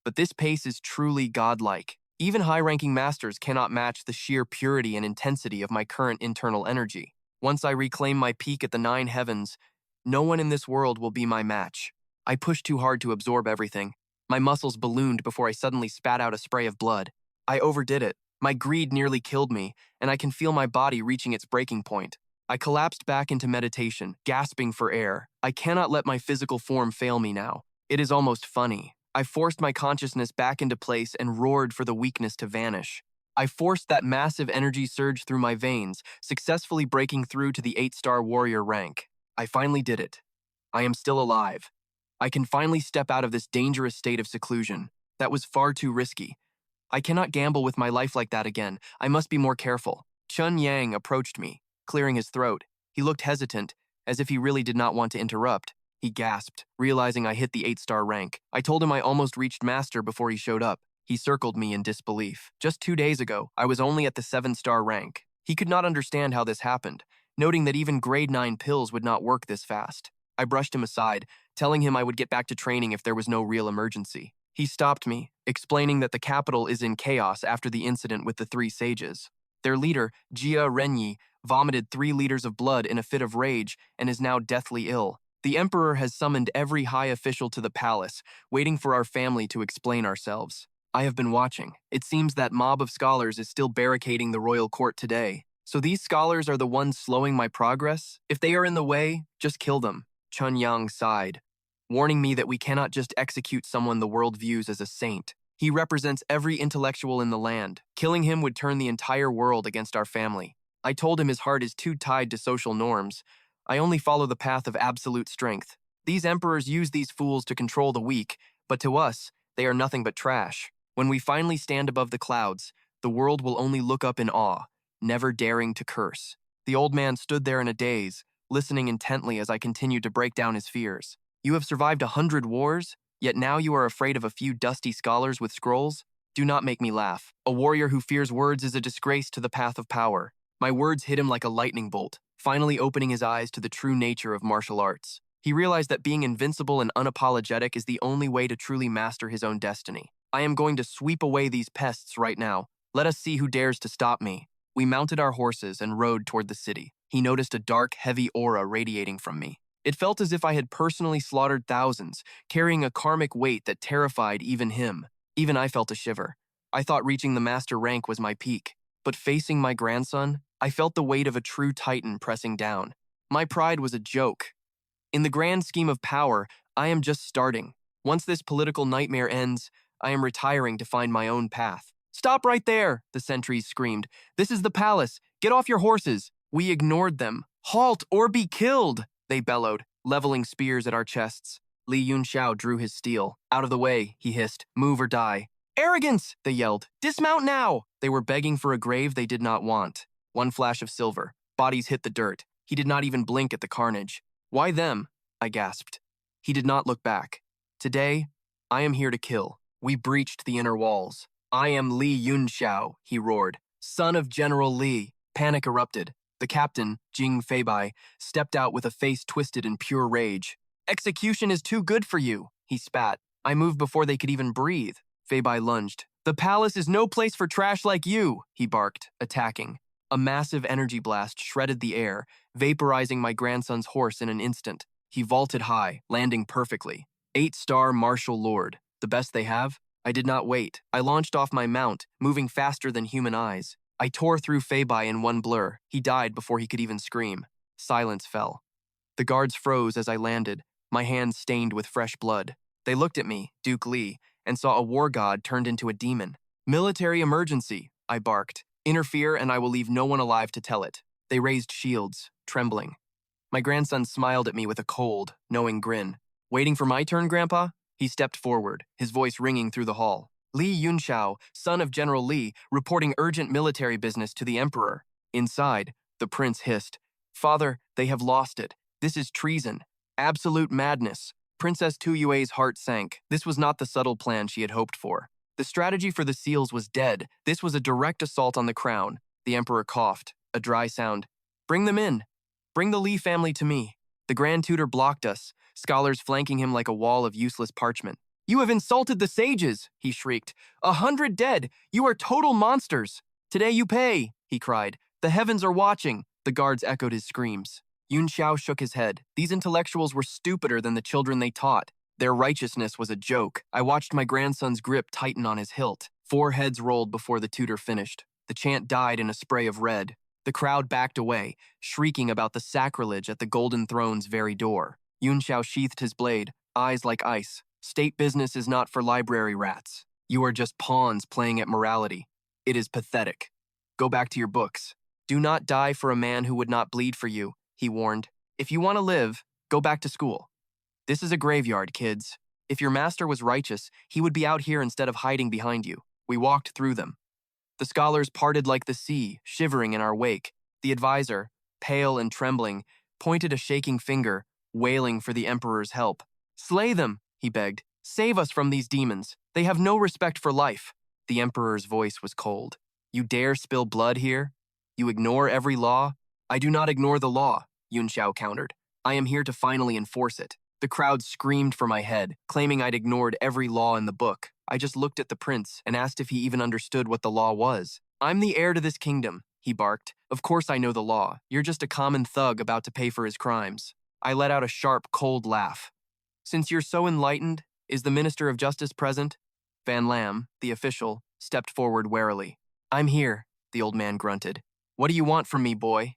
[SPEAKER 1] but this pace is truly godlike. Even high-ranking masters cannot match the sheer purity and intensity of my current internal energy. Once I reclaim my peak at the 9 heavens, no one in this world will be my match. I pushed too hard to absorb everything. My muscles ballooned before I suddenly spat out a spray of blood. I overdid it. My greed nearly killed me, and I can feel my body reaching its breaking point. I collapsed back into meditation, gasping for air. I cannot let my physical form fail me now. It is almost funny. I forced my consciousness back into place and roared for the weakness to vanish. I forced that massive energy surge through my veins, successfully breaking through to the 8-star warrior rank. I finally did it. I am still alive. I can finally step out of this dangerous state of seclusion. That was far too risky. I cannot gamble with my life like that again. I must be more careful. Chun Yang approached me, clearing his throat. He looked hesitant, as if he really did not want to interrupt. He gasped, realizing I hit the 8-star rank. I told him I almost reached master before he showed up. He circled me in disbelief. Just 2 days ago, I was only at the 7-star rank. He could not understand how this happened, noting that even grade 9 pills would not work this fast. I brushed him aside, telling him I would get back to training if there was no real emergency. He stopped me, explaining that the capital is in chaos after the incident with the three sages. Their leader, Jia Renyi, vomited 3 liters of blood in a fit of rage and is now deathly ill. The emperor has summoned every high official to the palace, waiting for our family to explain ourselves. I have been watching. It seems that mob of scholars is still barricading the royal court today. So these scholars are the ones slowing my progress? If they are in the way, just kill them. Chun Yang sighed, warning me that we cannot just execute someone the world views as a saint. He represents every intellectual in the land. Killing him would turn the entire world against our family. I told him his heart is too tied to social norms. I only follow the path of absolute strength. These emperors use these fools to control the weak, but to us, they are nothing but trash. When we finally stand above the clouds, the world will only look up in awe, never daring to curse. The old man stood there in a daze, listening intently as I continued to break down his fears. You have survived 100 wars, yet now you are afraid of a few dusty scholars with scrolls? Do not make me laugh. A warrior who fears words is a disgrace to the path of power. My words hit him like a lightning bolt, finally opening his eyes to the true nature of martial arts. He realized that being invincible and unapologetic is the only way to truly master his own destiny. I am going to sweep away these pests right now. Let us see who dares to stop me. We mounted our horses and rode toward the city. He noticed a dark, heavy aura radiating from me. It felt as if I had personally slaughtered thousands, carrying a karmic weight that terrified even him. Even I felt a shiver. I thought reaching the master rank was my peak. But facing my grandson, I felt the weight of a true titan pressing down. My pride was a joke. In the grand scheme of power, I am just starting. Once this political nightmare ends, I am retiring to find my own path. Stop right there, the sentries screamed. This is the palace. Get off your horses. We ignored them. Halt or be killed, they bellowed, leveling spears at our chests. Li Yunxiao drew his steel. Out of the way, he hissed. Move or die. Arrogance, they yelled. Dismount now. They were begging for a grave they did not want. One flash of silver. Bodies hit the dirt. He did not even blink at the carnage. Why them? I gasped. He did not look back. Today, I am here to kill. We breached the inner walls. I am Li Yunxiao, he roared. Son of General Li. Panic erupted. The captain, Jing Feibai, stepped out with a face twisted in pure rage. Execution is too good for you, he spat. I moved before they could even breathe. Feibai lunged. The palace is no place for trash like you, he barked, attacking. A massive energy blast shredded the air, vaporizing my grandson's horse in an instant. He vaulted high, landing perfectly. 8-star martial lord. The best they have? I did not wait. I launched off my mount, moving faster than human eyes. I tore through Feibai in one blur. He died before he could even scream. Silence fell. The guards froze as I landed, my hands stained with fresh blood. They looked at me, Duke Li, and saw a war god turned into a demon. Military emergency, I barked. Interfere and I will leave no one alive to tell it. They raised shields, trembling. My grandson smiled at me with a cold, knowing grin. Waiting for my turn, Grandpa? He stepped forward, his voice ringing through the hall. Li Yunxiao, son of General Li, reporting urgent military business to the emperor. Inside, the prince hissed. Father, they have lost it. This is treason. Absolute madness. Princess Tuyue's heart sank. This was not the subtle plan she had hoped for. The strategy for the seals was dead. This was a direct assault on the crown. The emperor coughed, a dry sound. Bring them in. Bring the Li family to me. The Grand Tutor blocked us, scholars flanking him like a wall of useless parchment. You have insulted the sages, he shrieked. 100 dead. You are total monsters. Today you pay, he cried. The heavens are watching. The guards echoed his screams. Yunxiao shook his head. These intellectuals were stupider than the children they taught. Their righteousness was a joke. I watched my grandson's grip tighten on his hilt. 4 heads rolled before the tutor finished. The chant died in a spray of red. The crowd backed away, shrieking about the sacrilege at the Golden Throne's very door. Yunxiao sheathed his blade, eyes like ice. State business is not for library rats. You are just pawns playing at morality. It is pathetic. Go back to your books. Do not die for a man who would not bleed for you, he warned. If you want to live, go back to school. This is a graveyard, kids. If your master was righteous, he would be out here instead of hiding behind you. We walked through them. The scholars parted like the sea, shivering in our wake. The advisor, pale and trembling, pointed a shaking finger, wailing for the emperor's help. Slay them, he begged. Save us from these demons. They have no respect for life. The emperor's voice was cold. You dare spill blood here? You ignore every law? I do not ignore the law, Yunxiao countered. I am here to finally enforce it. The crowd screamed for my head, claiming I'd ignored every law in the book. I just looked at the prince and asked if he even understood what the law was. "I'm the heir to this kingdom," he barked. "Of course I know the law. You're just a common thug about to pay for his crimes." I let out a sharp, cold laugh. "Since you're so enlightened, is the Minister of Justice present?" Van Lam, the official, stepped forward warily. "I'm here," the old man grunted. "What do you want from me, boy?"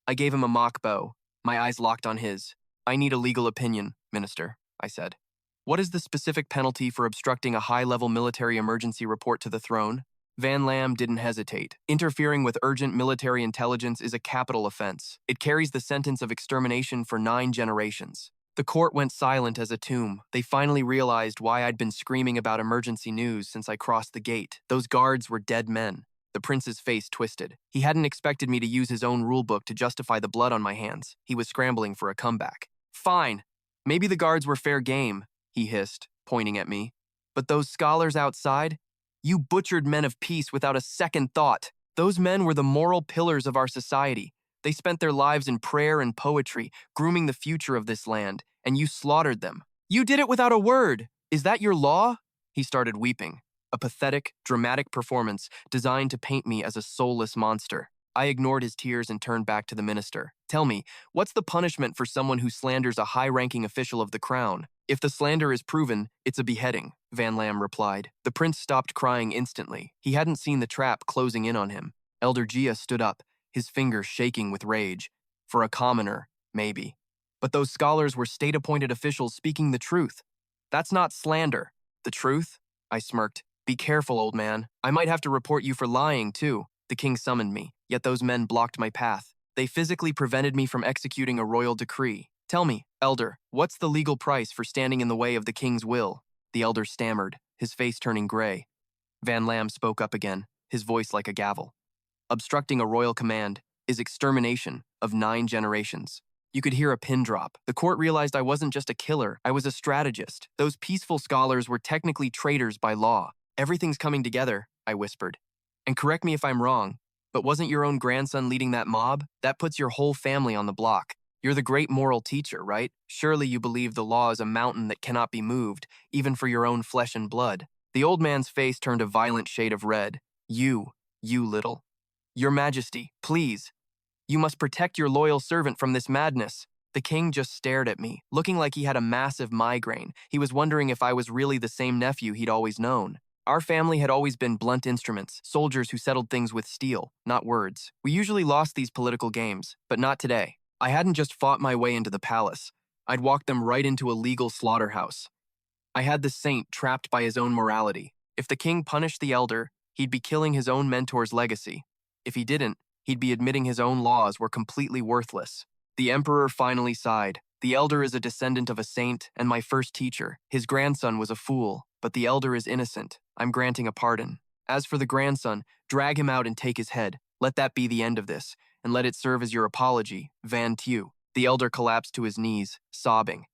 [SPEAKER 1] I gave him a mock bow. My eyes locked on his. "I need a legal opinion, Minister," I said. "What is the specific penalty for obstructing a high-level military emergency report to the throne?" Van Lam didn't hesitate. "Interfering with urgent military intelligence is a capital offense. It carries the sentence of extermination for 9 generations. The court went silent as a tomb. They finally realized why I'd been screaming about emergency news since I crossed the gate. Those guards were dead men. The prince's face twisted. He hadn't expected me to use his own rulebook to justify the blood on my hands. He was scrambling for a comeback. "Fine. Maybe the guards were fair game," he hissed, pointing at me. "But those scholars outside? You butchered men of peace without a second thought. Those men were the moral pillars of our society. They spent their lives in prayer and poetry, grooming the future of this land, and you slaughtered them. You did it without a word. Is that your law?" He started weeping. A pathetic, dramatic performance designed to paint me as a soulless monster. I ignored his tears and turned back to the minister. "Tell me, what's the punishment for someone who slanders a high-ranking official of the crown?" "If the slander is proven, it's a beheading," Van Lam replied. The prince stopped crying instantly. He hadn't seen the trap closing in on him. Elder Gia stood up, his fingers shaking with rage. "For a commoner, maybe. But those scholars were state-appointed officials speaking the truth. That's not slander." "The truth?" I smirked. "Be careful, old man. I might have to report you for lying, too." The king summoned me, yet those men blocked my path. They physically prevented me from executing a royal decree. "Tell me, elder, what's the legal price for standing in the way of the king's will?" The elder stammered, his face turning gray. Van Lam spoke up again, his voice like a gavel. "Obstructing a royal command is extermination of 9 generations." You could hear a pin drop. The court realized I wasn't just a killer, I was a strategist. Those peaceful scholars were technically traitors by law. "Everything's coming together," I whispered. "And correct me if I'm wrong, but wasn't your own grandson leading that mob? That puts your whole family on the block. You're the great moral teacher, right? Surely you believe the law is a mountain that cannot be moved, even for your own flesh and blood." The old man's face turned a violent shade of red. You little. "Your Majesty, please. You must protect your loyal servant from this madness." The king just stared at me, looking like he had a massive migraine. He was wondering if I was really the same nephew he'd always known. Our family had always been blunt instruments, soldiers who settled things with steel, not words. We usually lost these political games, but not today. I hadn't just fought my way into the palace. I'd walked them right into a legal slaughterhouse. I had the saint trapped by his own morality. If the king punished the elder, he'd be killing his own mentor's legacy. If he didn't, he'd be admitting his own laws were completely worthless. The emperor finally sighed. "The elder is a descendant of a saint and my first teacher. His grandson was a fool, but the elder is innocent. I'm granting a pardon. As for the grandson, drag him out and take his head. Let that be the end of this, and let it serve as your apology, Van Tew." The elder collapsed to his knees, sobbing.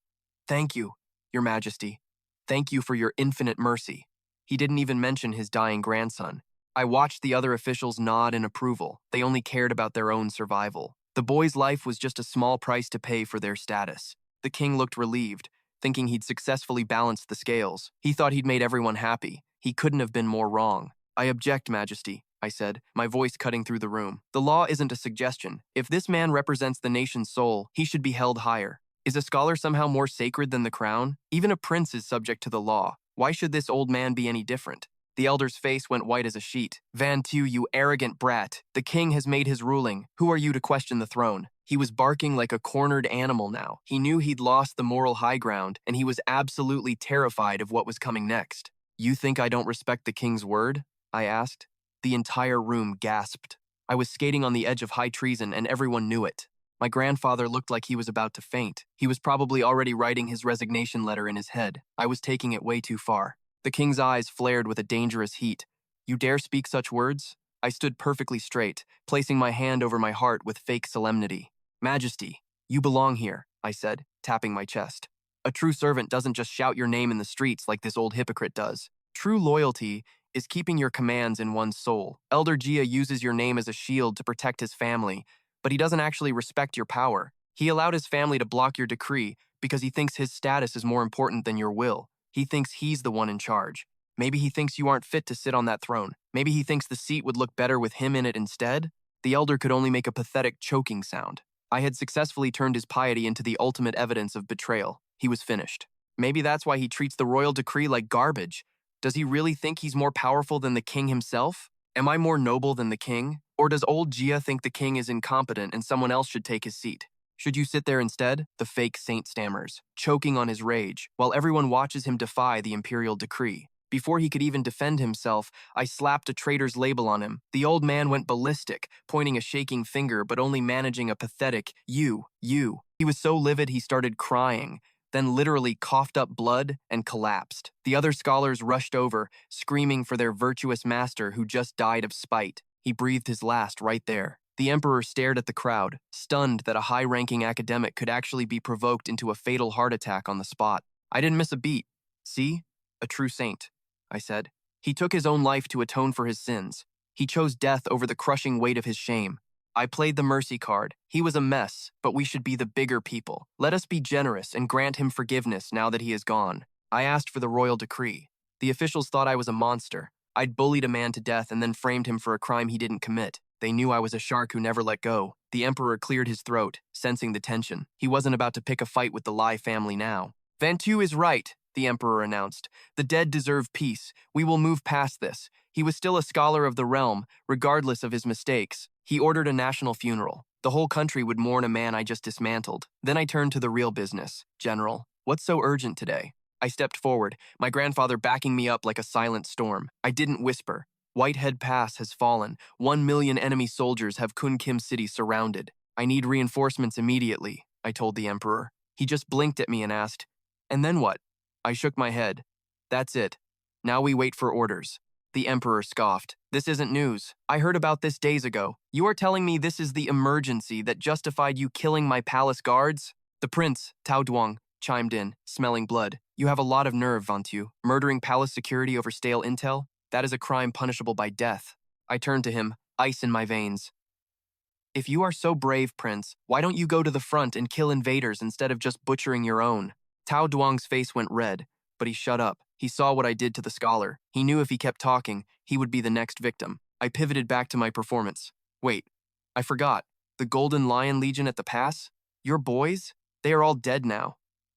[SPEAKER 1] "Thank you, Your Majesty. Thank you for your infinite mercy." He didn't even mention his dying grandson. I watched the other officials nod in approval. They only cared about their own survival. The boy's life was just a small price to pay for their status. The king looked relieved, thinking he'd successfully balanced the scales. He thought he'd made everyone happy. He couldn't have been more wrong. "I object, Majesty," I said, my voice cutting through the room. "The law isn't a suggestion. If this man represents the nation's soul, he should be held higher. Is a scholar somehow more sacred than the crown? Even a prince is subject to the law. Why should this old man be any different?" The elder's face went white as a sheet. "Van Tew, you arrogant brat. The king has made his ruling. Who are you to question the throne?" He was barking like a cornered animal now. He knew he'd lost the moral high ground, and he was absolutely terrified of what was coming next. "You think I don't respect the king's word?" I asked. The entire room gasped. I was skating on the edge of high treason, and everyone knew it. My grandfather looked like he was about to faint. He was probably already writing his resignation letter in his head. I was taking it way too far. The king's eyes flared with a dangerous heat. "You dare speak such words?" I stood perfectly straight, placing my hand over my heart with fake solemnity. "Majesty, you belong here," I said, tapping my chest. "A true servant doesn't just shout your name in the streets like this old hypocrite does. True loyalty is keeping your commands in one's soul. Elder Gia uses your name as a shield to protect his family, but he doesn't actually respect your power. He allowed his family to block your decree because he thinks his status is more important than your will. He thinks he's the one in charge. Maybe he thinks you aren't fit to sit on that throne. Maybe he thinks the seat would look better with him in it instead. The elder could only make a pathetic choking sound. I had successfully turned his piety into the ultimate evidence of betrayal. He was finished. Maybe that's why he treats the royal decree like garbage. Does he really think he's more powerful than the king himself? Am I more noble than the king? Or does old Jia think the king is incompetent and someone else should take his seat? Should you sit there instead? The fake saint stammers, choking on his rage, while everyone watches him defy the imperial decree. Before he could even defend himself, I slapped a traitor's label on him. The old man went ballistic, pointing a shaking finger but only managing a pathetic, you. He was so livid he started crying, then literally coughed up blood and collapsed. The other scholars rushed over, screaming for their virtuous master who just died of spite. He breathed his last right there. The emperor stared at the crowd, stunned that a high-ranking academic could actually be provoked into a fatal heart attack on the spot. I didn't miss a beat. See? A true saint, I said. He took his own life to atone for his sins. He chose death over the crushing weight of his shame. I played the mercy card. He was a mess, but we should be the bigger people. Let us be generous and grant him forgiveness now that he is gone. I asked for the royal decree. The officials thought I was a monster. I'd bullied a man to death and then framed him for a crime he didn't commit. They knew I was a shark who never let go. The emperor cleared his throat, sensing the tension. He wasn't about to pick a fight with the Li family now. Vantu is right, the emperor announced. The dead deserve peace. We will move past this. He was still a scholar of the realm, regardless of his mistakes. He ordered a national funeral. The whole country would mourn a man I just dismantled. Then I turned to the real business. General, what's so urgent today? I stepped forward, my grandfather backing me up like a silent storm. I didn't whisper. Whitehead Pass has fallen. 1 million enemy soldiers have Kun Kim City surrounded. I need reinforcements immediately, I told the emperor. He just blinked at me and asked, and then what? I shook my head. That's it. Now we wait for orders. The emperor scoffed. This isn't news. I heard about this days ago. You are telling me this is the emergency that justified you killing my palace guards? The prince, Tao Duang, chimed in, smelling blood. You have a lot of nerve, Vantu. Murdering palace security over stale intel? That is a crime punishable by death. I turned to him, ice in my veins. If you are so brave, Prince, why don't you go to the front and kill invaders instead of just butchering your own? Tao Duang's face went red, but he shut up. He saw what I did to the scholar. He knew if he kept talking, he would be the next victim. I pivoted back to my performance. Wait, I forgot. The Golden Lion Legion at the pass? Your boys? They are all dead now.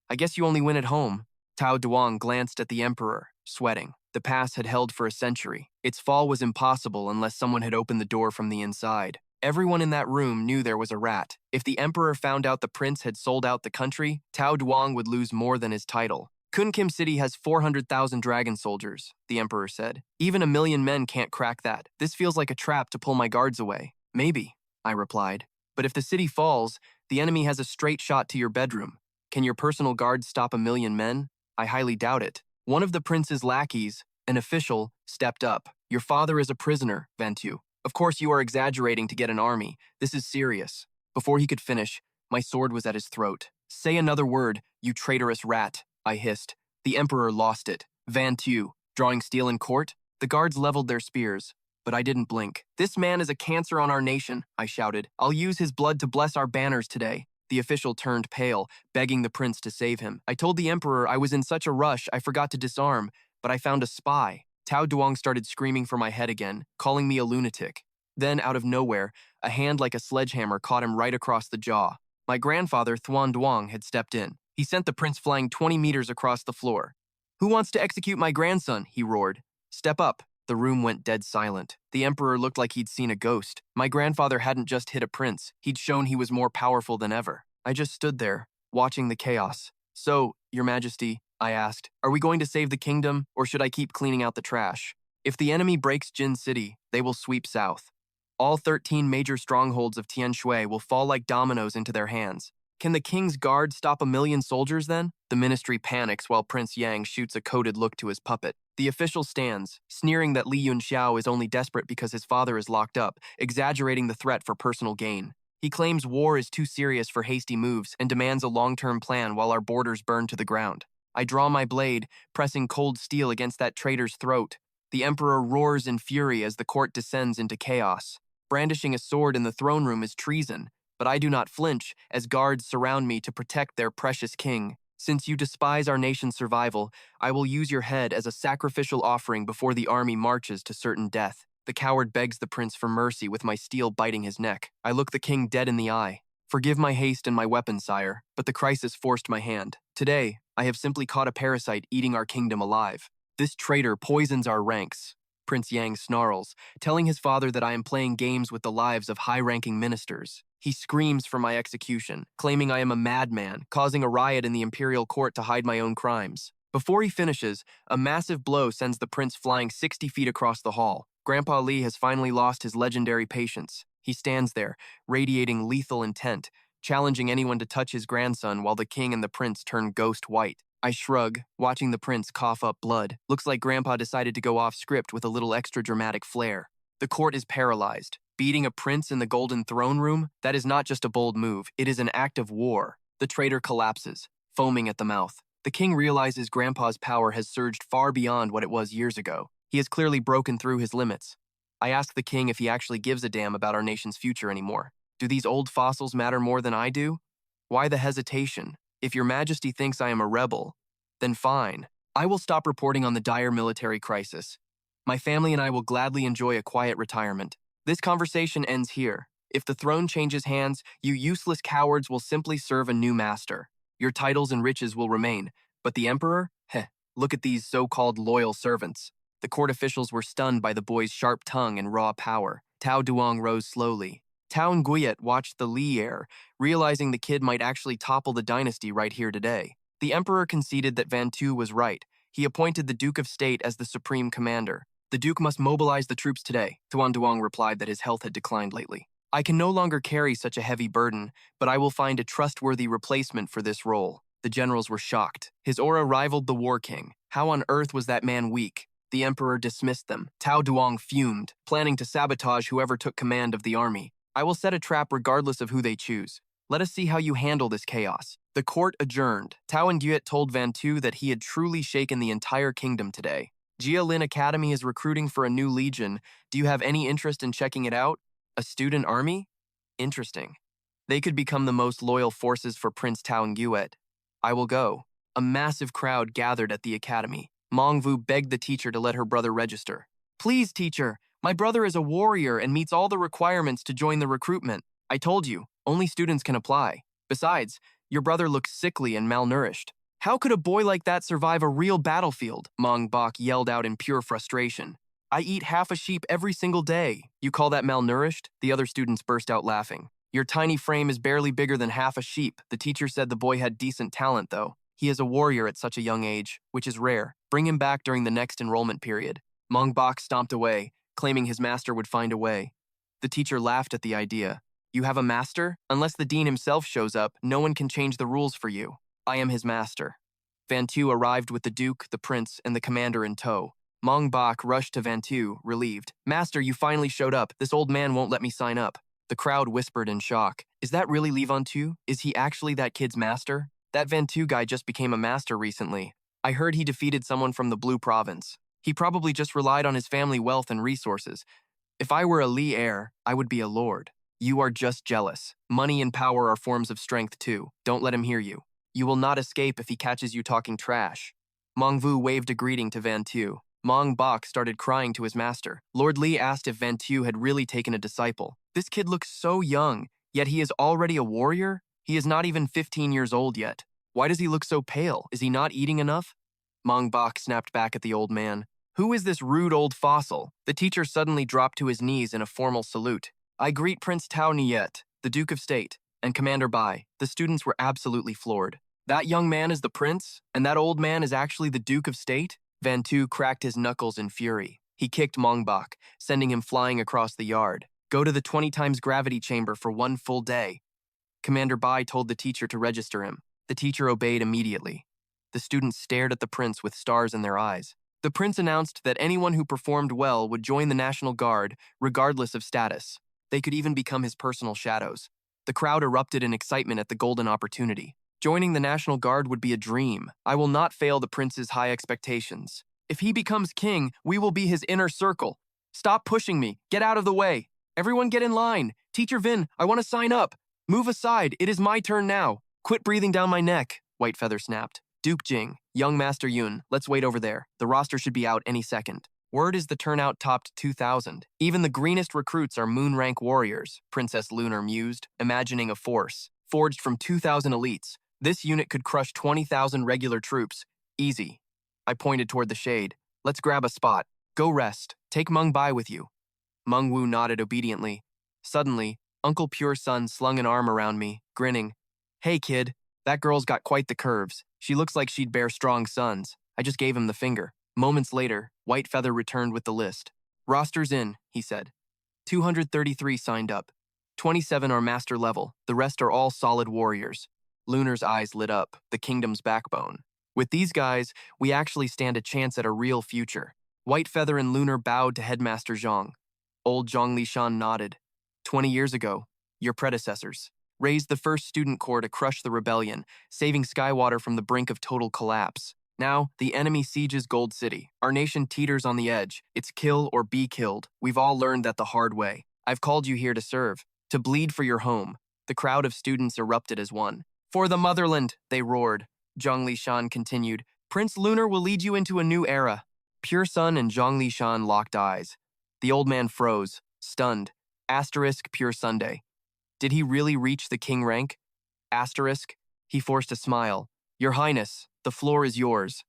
[SPEAKER 1] I guess you only win at home. Tao Duang glanced at the emperor, sweating. The pass had held for a century. Its fall was impossible unless someone had opened the door from the inside. Everyone in that room knew there was a rat. If the emperor found out the prince had sold out the country, Tao Duang would lose more than his title. Kun Kim City has 400,000 dragon soldiers, the emperor said. Even 1 million men can't crack that. This feels like a trap to pull my guards away. Maybe, I replied. But if the city falls, the enemy has a straight shot to your bedroom. Can your personal guards stop 1 million men? I highly doubt it. One of the prince's lackeys, an official, stepped up. Your father is a prisoner, Vantu. Of course you are exaggerating to get an army. This is serious. Before he could finish, my sword was at his throat. Say another word, you traitorous rat, I hissed. The emperor lost it. Vantu, drawing steel in court? The guards leveled their spears, but I didn't blink. This man is a cancer on our nation, I shouted. I'll use his blood to bless our banners today. The official turned pale, begging the prince to save him. I told the emperor I was in such a rush I forgot to disarm, but I found a spy. Tao Duang started screaming for my head again, calling me a lunatic. Then, out of nowhere, a hand like a sledgehammer caught him right across the jaw. My grandfather, Thuan Duang, had stepped in. He sent the prince flying 20 meters across the floor. Who wants to execute my grandson? He roared. Step up. The room went dead silent. The emperor looked like he'd seen a ghost. My grandfather hadn't just hit a prince. He'd shown he was more powerful than ever. I just stood there, watching the chaos. So, Your Majesty, I asked, are we going to save the kingdom, or should I keep cleaning out the trash? If the enemy breaks Jin City, they will sweep south. All 13 major strongholds of Tian Shui will fall like dominoes into their hands. Can the king's guard stop 1 million soldiers then? The ministry panics while Prince Yang shoots a coded look to his puppet. The official stands, sneering that Li Yunxiao is only desperate because his father is locked up, exaggerating the threat for personal gain. He claims war is too serious for hasty moves and demands a long-term plan while our borders burn to the ground. I draw my blade, pressing cold steel against that traitor's throat. The emperor roars in fury as the court descends into chaos. Brandishing a sword in the throne room is treason. But I do not flinch as guards surround me to protect their precious king. Since you despise our nation's survival, I will use your head as a sacrificial offering before the army marches to certain death. The coward begs the prince for mercy with my steel biting his neck. I look the king dead in the eye. Forgive my haste and my weapon, sire, but the crisis forced my hand. Today, I have simply caught a parasite eating our kingdom alive. This traitor poisons our ranks. Prince Yang snarls, telling his father that I am playing games with the lives of high-ranking ministers. He screams for my execution, claiming I am a madman, causing a riot in the imperial court to hide my own crimes. Before he finishes, a massive blow sends the prince flying 60 feet across the hall. Grandpa Li has finally lost his legendary patience. He stands there, radiating lethal intent, challenging anyone to touch his grandson while the king and the prince turn ghost white. I shrug, watching the prince cough up blood. Looks like Grandpa decided to go off script with a little extra dramatic flair. The court is paralyzed. Beating a prince in the golden throne room? That is not just a bold move, it is an act of war. The traitor collapses, foaming at the mouth. The king realizes Grandpa's power has surged far beyond what it was years ago. He has clearly broken through his limits. I ask the king if he actually gives a damn about our nation's future anymore. Do these old fossils matter more than I do? Why the hesitation? If your majesty thinks I am a rebel, then fine. I will stop reporting on the dire military crisis. My family and I will gladly enjoy a quiet retirement. This conversation ends here. If the throne changes hands, you useless cowards will simply serve a new master. Your titles and riches will remain, but the emperor? Heh, look at these so-called loyal servants. The court officials were stunned by the boy's sharp tongue and raw power. Tao Duong rose slowly. Tao Nguyet watched the Li heir, realizing the kid might actually topple the dynasty right here today. The emperor conceded that Van Tu was right. He appointed the Duke of State as the supreme commander. The Duke must mobilize the troops today. Tuan Duong replied that his health had declined lately. I can no longer carry such a heavy burden, but I will find a trustworthy replacement for this role. The generals were shocked. His aura rivaled the war king. How on earth was that man weak? The emperor dismissed them. Tao Duong fumed, planning to sabotage whoever took command of the army. I will set a trap regardless of who they choose. Let us see how you handle this chaos. The court adjourned. Tao Nguyet told Van Tu that he had truly shaken the entire kingdom today. Jialin Academy is recruiting for a new legion. Do you have any interest in checking it out? A student army? Interesting. They could become the most loyal forces for Prince Tao Nguyet. I will go. A massive crowd gathered at the academy. Mong Vu begged the teacher to let her brother register. Please, teacher. My brother is a warrior and meets all the requirements to join the recruitment. I told you, only students can apply. Besides, your brother looks sickly and malnourished. How could a boy like that survive a real battlefield? Mong Bak yelled out in pure frustration. I eat half a sheep every single day. You call that malnourished? The other students burst out laughing. Your tiny frame is barely bigger than half a sheep. The teacher said the boy had decent talent, though. He is a warrior at such a young age, which is rare. Bring him back during the next enrollment period. Mong Bak stomped away, claiming his master would find a way. The teacher laughed at the idea. You have a master? Unless the dean himself shows up, no one can change the rules for you. I am his master. Van Tu arrived with the duke, the prince, and the commander in tow. Mong Bak rushed to Van Tu, relieved. Master, you finally showed up. This old man won't let me sign up. The crowd whispered in shock. Is that really Li Van Tu? Is he actually that kid's master? That Van Tu guy just became a master recently. I heard he defeated someone from the Blue Province. He probably just relied on his family wealth and resources. If I were a Li heir, I would be a lord. You are just jealous. Money and power are forms of strength too. Don't let him hear you. You will not escape if he catches you talking trash. Mong Vu waved a greeting to Van Tu. Mong Bak started crying to his master. Lord Li asked if Van Tu had really taken a disciple. This kid looks so young, yet he is already a warrior? He is not even 15 years old yet. Why does he look so pale? Is he not eating enough? Mong Bak snapped back at the old man. Who is this rude old fossil? The teacher suddenly dropped to his knees in a formal salute. I greet Prince Tao Nguyet, the Duke of State, and Commander Bai. The students were absolutely floored. That young man is the prince, and that old man is actually the Duke of State? Van Tu cracked his knuckles in fury. He kicked Mong Bak, sending him flying across the yard. Go to the 20 times gravity chamber for 1 full day. Commander Bai told the teacher to register him. The teacher obeyed immediately. The students stared at the prince with stars in their eyes. The prince announced that anyone who performed well would join the National Guard, regardless of status. They could even become his personal shadows. The crowd erupted in excitement at the golden opportunity. Joining the National Guard would be a dream. I will not fail the prince's high expectations. If he becomes king, we will be his inner circle. Stop pushing me. Get out of the way. Everyone get in line. Teacher Vin, I want to sign up. Move aside, it is my turn now. Quit breathing down my neck, Whitefeather snapped. Duke Jing, young Master Yun, let's wait over there. The roster should be out any second. Word is the turnout topped 2,000. Even the greenest recruits are moon rank warriors, Princess Lunar mused, imagining a force. Forged from 2,000 elites, this unit could crush 20,000 regular troops. Easy. I pointed toward the shade. Let's grab a spot. Go rest. Take Meng Bai with you. Meng Wu nodded obediently. Suddenly, Uncle Pure Sun slung an arm around me, grinning. Hey kid, that girl's got quite the curves. She looks like she'd bear strong sons. I just gave him the finger. Moments later, Whitefeather returned with the list. Roster's in, he said. 233 signed up. 27 are master level. The rest are all solid warriors. Lunar's eyes lit up, the kingdom's backbone. With these guys, we actually stand a chance at a real future. Whitefeather and Lunar bowed to Headmaster Zhang. Old Zhang Lishan nodded. 20 years ago, your predecessors raised the first student corps to crush the rebellion, saving Skywater from the brink of total collapse. Now, the enemy sieges Gold City. Our nation teeters on the edge. It's kill or be killed. We've all learned that the hard way. I've called you here to serve, to bleed for your home. The crowd of students erupted as one. For the motherland, they roared. Zhang Lishan continued. Prince Lunar will lead you into a new era. Pure Sun and Zhang Lishan locked eyes. The old man froze, stunned. Asterisk Pure Sunday. Did he really reach the king rank? Asterisk. He forced a smile. Your Highness, the floor is yours.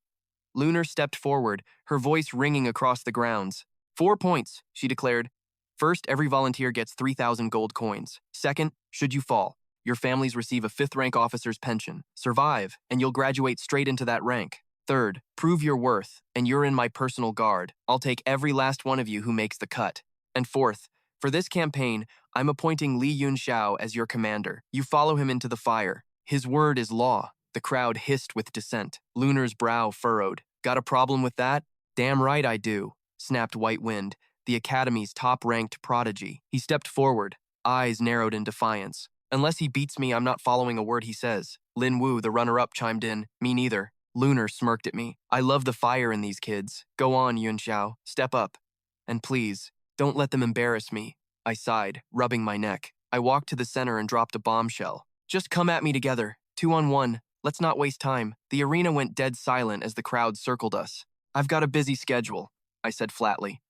[SPEAKER 1] Lunar stepped forward, her voice ringing across the grounds. 4 points, she declared. First, every volunteer gets 3,000 gold coins. Second, should you fall, your families receive a 5th rank officer's pension. Survive, and you'll graduate straight into that rank. Third, prove your worth, and you're in my personal guard. I'll take every last one of you who makes the cut. And fourth, for this campaign, I'm appointing Li Yunxiao as your commander. You follow him into the fire. His word is law. The crowd hissed with dissent. Lunar's brow furrowed. Got a problem with that? Damn right I do, snapped White Wind, the Academy's top-ranked prodigy. He stepped forward, eyes narrowed in defiance. Unless he beats me, I'm not following a word he says. Lin Wu, the runner-up, chimed in. Me neither. Lunar smirked at me. I love the fire in these kids. Go on, Yunxiao. Step up. And please, don't let them embarrass me. I sighed, rubbing my neck. I walked to the center and dropped a bombshell. Just come at me together. 2-on-1. Let's not waste time. The arena went dead silent as the crowd circled us. I've got a busy schedule, I said flatly.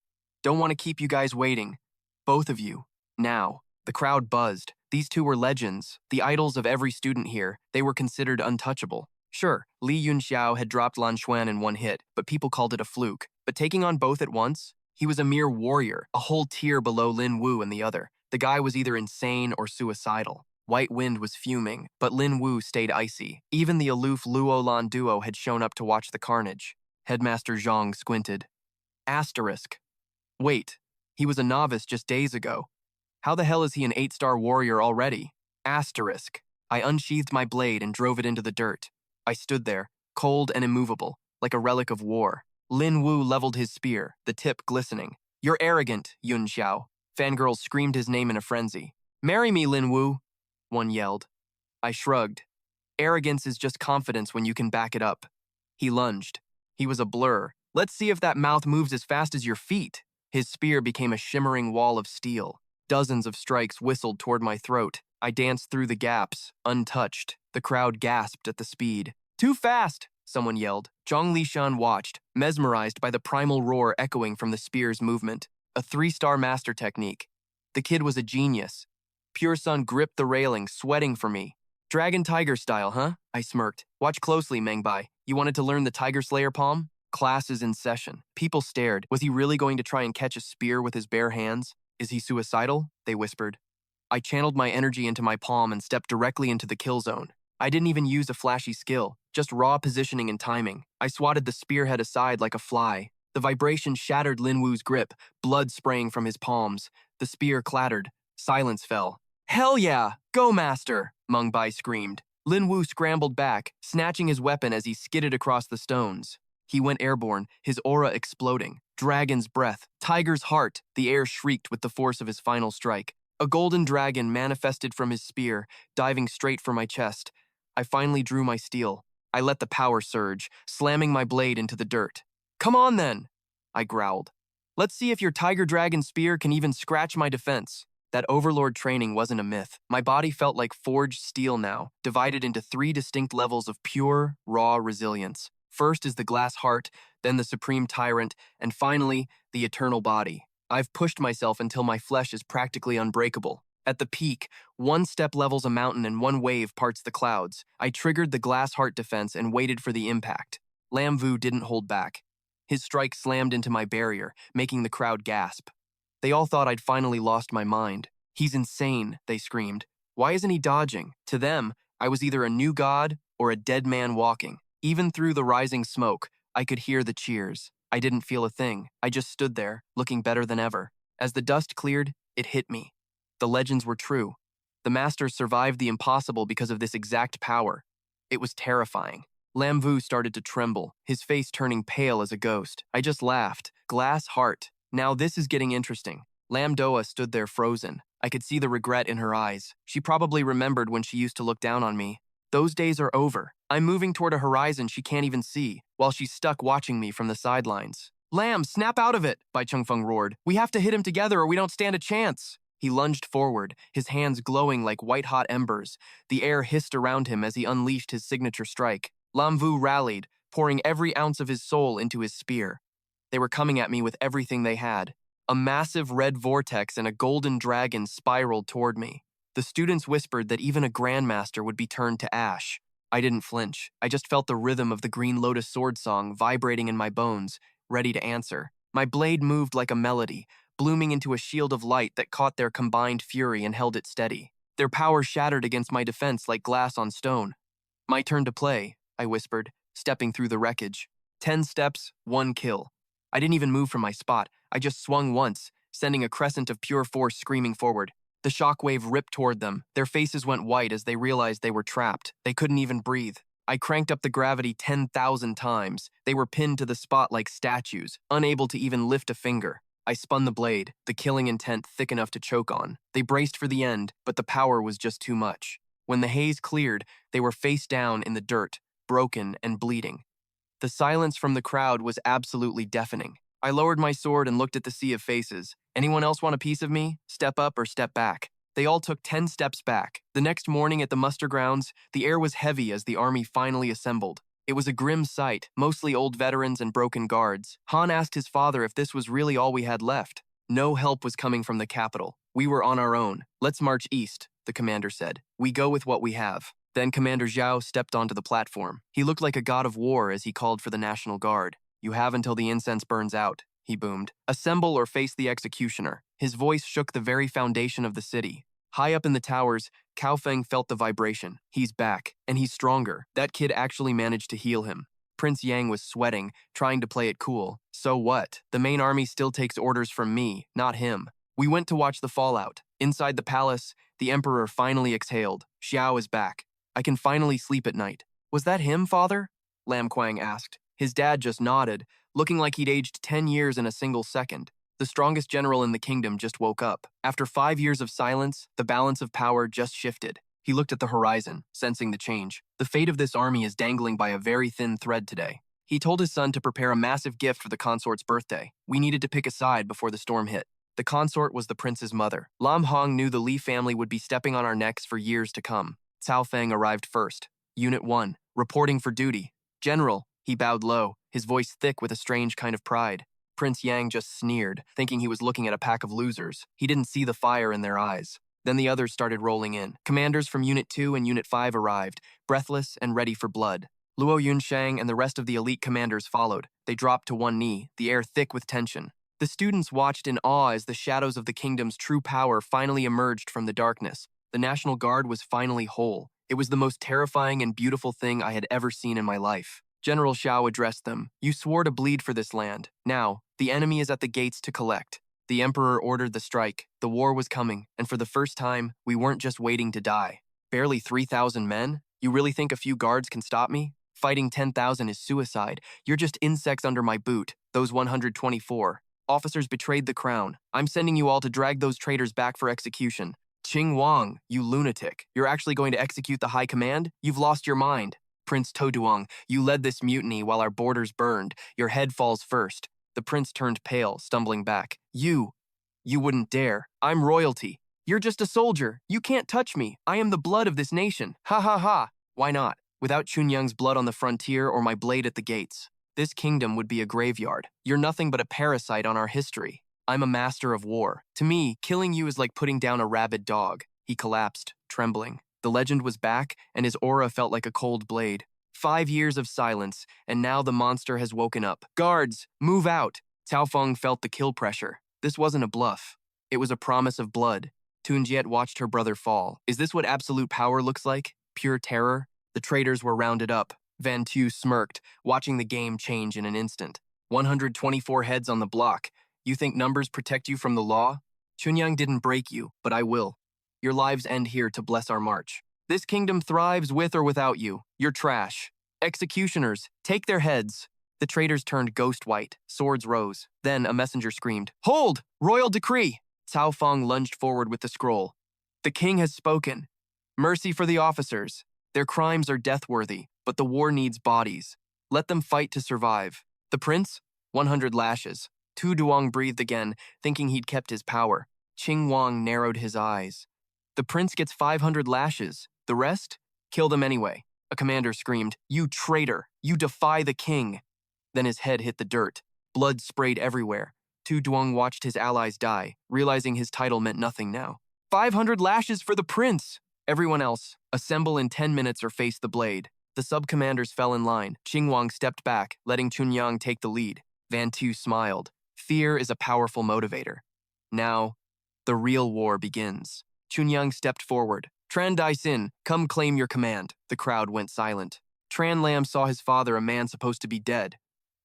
[SPEAKER 1] Don't want to keep you guys waiting. Both of you. Now. The crowd buzzed. These two were legends, the idols of every student here. They were considered untouchable. Sure, Li Yunxiao had dropped Lan Xuan in one hit, but people called it a fluke. But taking on both at once? He was a mere warrior, a whole tier below Lin Wu and the other. The guy was either insane or suicidal. White Wind was fuming, but Lin Wu stayed icy. Even the aloof Luolan duo had shown up to watch the carnage. Headmaster Zhang squinted. Asterisk. Wait, he was a novice just days ago. How the hell is he an 8-star warrior already? Asterisk. I unsheathed my blade and drove it into the dirt. I stood there, cold and immovable, like a relic of war. Lin Wu leveled his spear, the tip glistening. You're arrogant, Yunxiao. Fangirls screamed his name in a frenzy. Marry me, Lin Wu, one yelled. I shrugged. Arrogance is just confidence when you can back it up. He lunged. He was a blur. Let's see if that mouth moves as fast as your feet. His spear became a shimmering wall of steel. Dozens of strikes whistled toward my throat. I danced through the gaps, untouched. The crowd gasped at the speed. Too fast, someone yelled. Zhang Lishan watched, mesmerized by the primal roar echoing from the spear's movement. A 3-star master technique. The kid was a genius. Pure Sun gripped the railing, sweating for me. Dragon Tiger style, huh? I smirked. Watch closely, Meng Bai. You wanted to learn the Tiger Slayer palm? Class is in session. People stared. Was he really going to try and catch a spear with his bare hands? Is he suicidal? They whispered. I channeled my energy into my palm and stepped directly into the kill zone. I didn't even use a flashy skill, just raw positioning and timing. I swatted the spearhead aside like a fly. The vibration shattered Lin Wu's grip, blood spraying from his palms. The spear clattered. Silence fell. Hell yeah! Go, Master! Meng Bai screamed. Lin Wu scrambled back, snatching his weapon as he skidded across the stones. He went airborne, his aura exploding. Dragon's breath, tiger's heart. The air shrieked with the force of his final strike. A golden dragon manifested from his spear, diving straight for my chest. I finally drew my steel. I let the power surge, slamming my blade into the dirt. Come on then, I growled. Let's see if your tiger dragon spear can even scratch my defense. That overlord training wasn't a myth. My body felt like forged steel now, divided into 3 distinct levels of pure, raw resilience. First is the glass heart, then the supreme tyrant, and finally, the eternal body. I've pushed myself until my flesh is practically unbreakable. At the peak, 1 step levels a mountain and 1 wave parts the clouds. I triggered the glass heart defense and waited for the impact. Lam Vu didn't hold back. His strike slammed into my barrier, making the crowd gasp. They all thought I'd finally lost my mind. "He's insane," they screamed. "Why isn't he dodging?" To them, I was either a new god or a dead man walking. Even through the rising smoke, I could hear the cheers. I didn't feel a thing. I just stood there, looking better than ever. As the dust cleared, it hit me. The legends were true. The master survived the impossible because of this exact power. It was terrifying. Lam Vu started to tremble, his face turning pale as a ghost. I just laughed. Glass heart. Now this is getting interesting. Lam Doa stood there frozen. I could see the regret in her eyes. She probably remembered when she used to look down on me. Those days are over. I'm moving toward a horizon she can't even see, while she's stuck watching me from the sidelines. "Lam, snap out of it!" Bai Chengfeng roared. "We have to hit him together or we don't stand a chance!" He lunged forward, his hands glowing like white-hot embers. The air hissed around him as he unleashed his signature strike. Lam Vu rallied, pouring every ounce of his soul into his spear. They were coming at me with everything they had. A massive red vortex and a golden dragon spiraled toward me. The students whispered that even a grandmaster would be turned to ash. I didn't flinch. I just felt the rhythm of the Green Lotus sword song vibrating in my bones, ready to answer. My blade moved like a melody, blooming into a shield of light that caught their combined fury and held it steady. Their power shattered against my defense like glass on stone. "My turn to play," I whispered, stepping through the wreckage. 10 steps, 1 kill. I didn't even move from my spot. I just swung once, sending a crescent of pure force screaming forward. The shockwave ripped toward them. Their faces went white as they realized they were trapped. They couldn't even breathe. I cranked up the gravity 10,000 times. They were pinned to the spot like statues, unable to even lift a finger. I spun the blade, the killing intent thick enough to choke on. They braced for the end, but the power was just too much. When the haze cleared, they were face down in the dirt, broken and bleeding. The silence from the crowd was absolutely deafening. I lowered my sword and looked at the sea of faces. Anyone else want a piece of me? Step up or step back. They all took 10 steps back. The next morning at the muster grounds, the air was heavy as the army finally assembled. It was a grim sight, mostly old veterans and broken guards. Han asked his father if this was really all we had left. No help was coming from the capital. We were on our own. "Let's march east," the commander said. "We go with what we have." Then Commander Zhao stepped onto the platform. He looked like a god of war as he called for the National Guard. "You have until the incense burns out," he boomed. "Assemble or face the executioner." His voice shook the very foundation of the city. High up in the towers, Cao Feng felt the vibration. He's back, and he's stronger. That kid actually managed to heal him. Prince Yang was sweating, trying to play it cool. So what? The main army still takes orders from me, not him. We went to watch the fallout. Inside the palace, the emperor finally exhaled. Xiao is back. I can finally sleep at night. "Was that him, father?" Lam Kuang asked. His dad just nodded, looking like he'd aged 10 years in a single second. The strongest general in the kingdom just woke up. After 5 years of silence, the balance of power just shifted. He looked at the horizon, sensing the change. The fate of this army is dangling by a very thin thread today. He told his son to prepare a massive gift for the consort's birthday. We needed to pick a side before the storm hit. The consort was the prince's mother. Lam Hong knew the Li family would be stepping on our necks for years to come. Cao Feng arrived first. Unit 1, reporting for duty. "General," he bowed low, his voice thick with a strange kind of pride. Prince Yang just sneered, thinking he was looking at a pack of losers. He didn't see the fire in their eyes. Then the others started rolling in. Commanders from Unit 2 and Unit 5 arrived, breathless and ready for blood. Luo Yunxiao and the rest of the elite commanders followed. They dropped to one knee, the air thick with tension. The students watched in awe as the shadows of the kingdom's true power finally emerged from the darkness. The National Guard was finally whole. It was the most terrifying and beautiful thing I had ever seen in my life. General Xiao addressed them. "You swore to bleed for this land. Now, the enemy is at the gates to collect." The emperor ordered the strike. The war was coming, and for the first time, we weren't just waiting to die. "Barely 3,000 men? You really think a few guards can stop me? Fighting 10,000 is suicide. You're just insects under my boot, those 124. Officers betrayed the crown. I'm sending you all to drag those traitors back for execution." "Qing Wang, you lunatic. You're actually going to execute the high command? You've lost your mind." "Prince Toduang, you led this mutiny while our borders burned. Your head falls first." The prince turned pale, stumbling back. You wouldn't dare. I'm royalty." You're just a soldier. You can't touch me. I am the blood of this nation. Ha ha ha. Why not? Without Chunyang's blood on the frontier or my blade at the gates, this kingdom would be a graveyard. You're nothing but a parasite on our history. I'm a master of war. To me, killing you is like putting down a rabid dog. He collapsed, trembling. The legend was back, and his aura felt like a cold blade. 5 years of silence, and now the monster has woken up. Guards, move out! Cao Feng felt the kill pressure. This wasn't a bluff. It was a promise of blood. Tunjiet watched her brother fall. Is this what absolute power looks like? Pure terror? The traitors were rounded up. Van Tu smirked, watching the game change in an instant. 124 heads on the block. You think numbers protect you from the law? Chunyang didn't break you, but I will. Your lives end here to bless our march. This kingdom thrives with or without you. You're trash. Executioners, take their heads. The traitors turned ghost white. Swords rose. Then a messenger screamed, "Hold! Royal decree!" Cao Feng lunged forward with the scroll. The king has spoken. Mercy for the officers. Their crimes are death-worthy, but the war needs bodies. Let them fight to survive. The prince? 100 lashes. Tu Duong breathed again, thinking he'd kept his power. Qing Wang narrowed his eyes. The prince gets 500 lashes. The rest? Kill them anyway. A commander screamed, "You traitor! You defy the king!" Then his head hit the dirt. Blood sprayed everywhere. Tu Duong watched his allies die, realizing his title meant nothing now. 500 lashes for the prince! Everyone else, assemble in 10 minutes or face the blade. The sub-commanders fell in line. Qing Wang stepped back, letting Chunyang take the lead. Van Tu smiled. Fear is a powerful motivator. Now, the real war begins. Chunyang stepped forward. Tran Dai-sin, come claim your command. The crowd went silent. Tran Lam saw his father, a man supposed to be dead.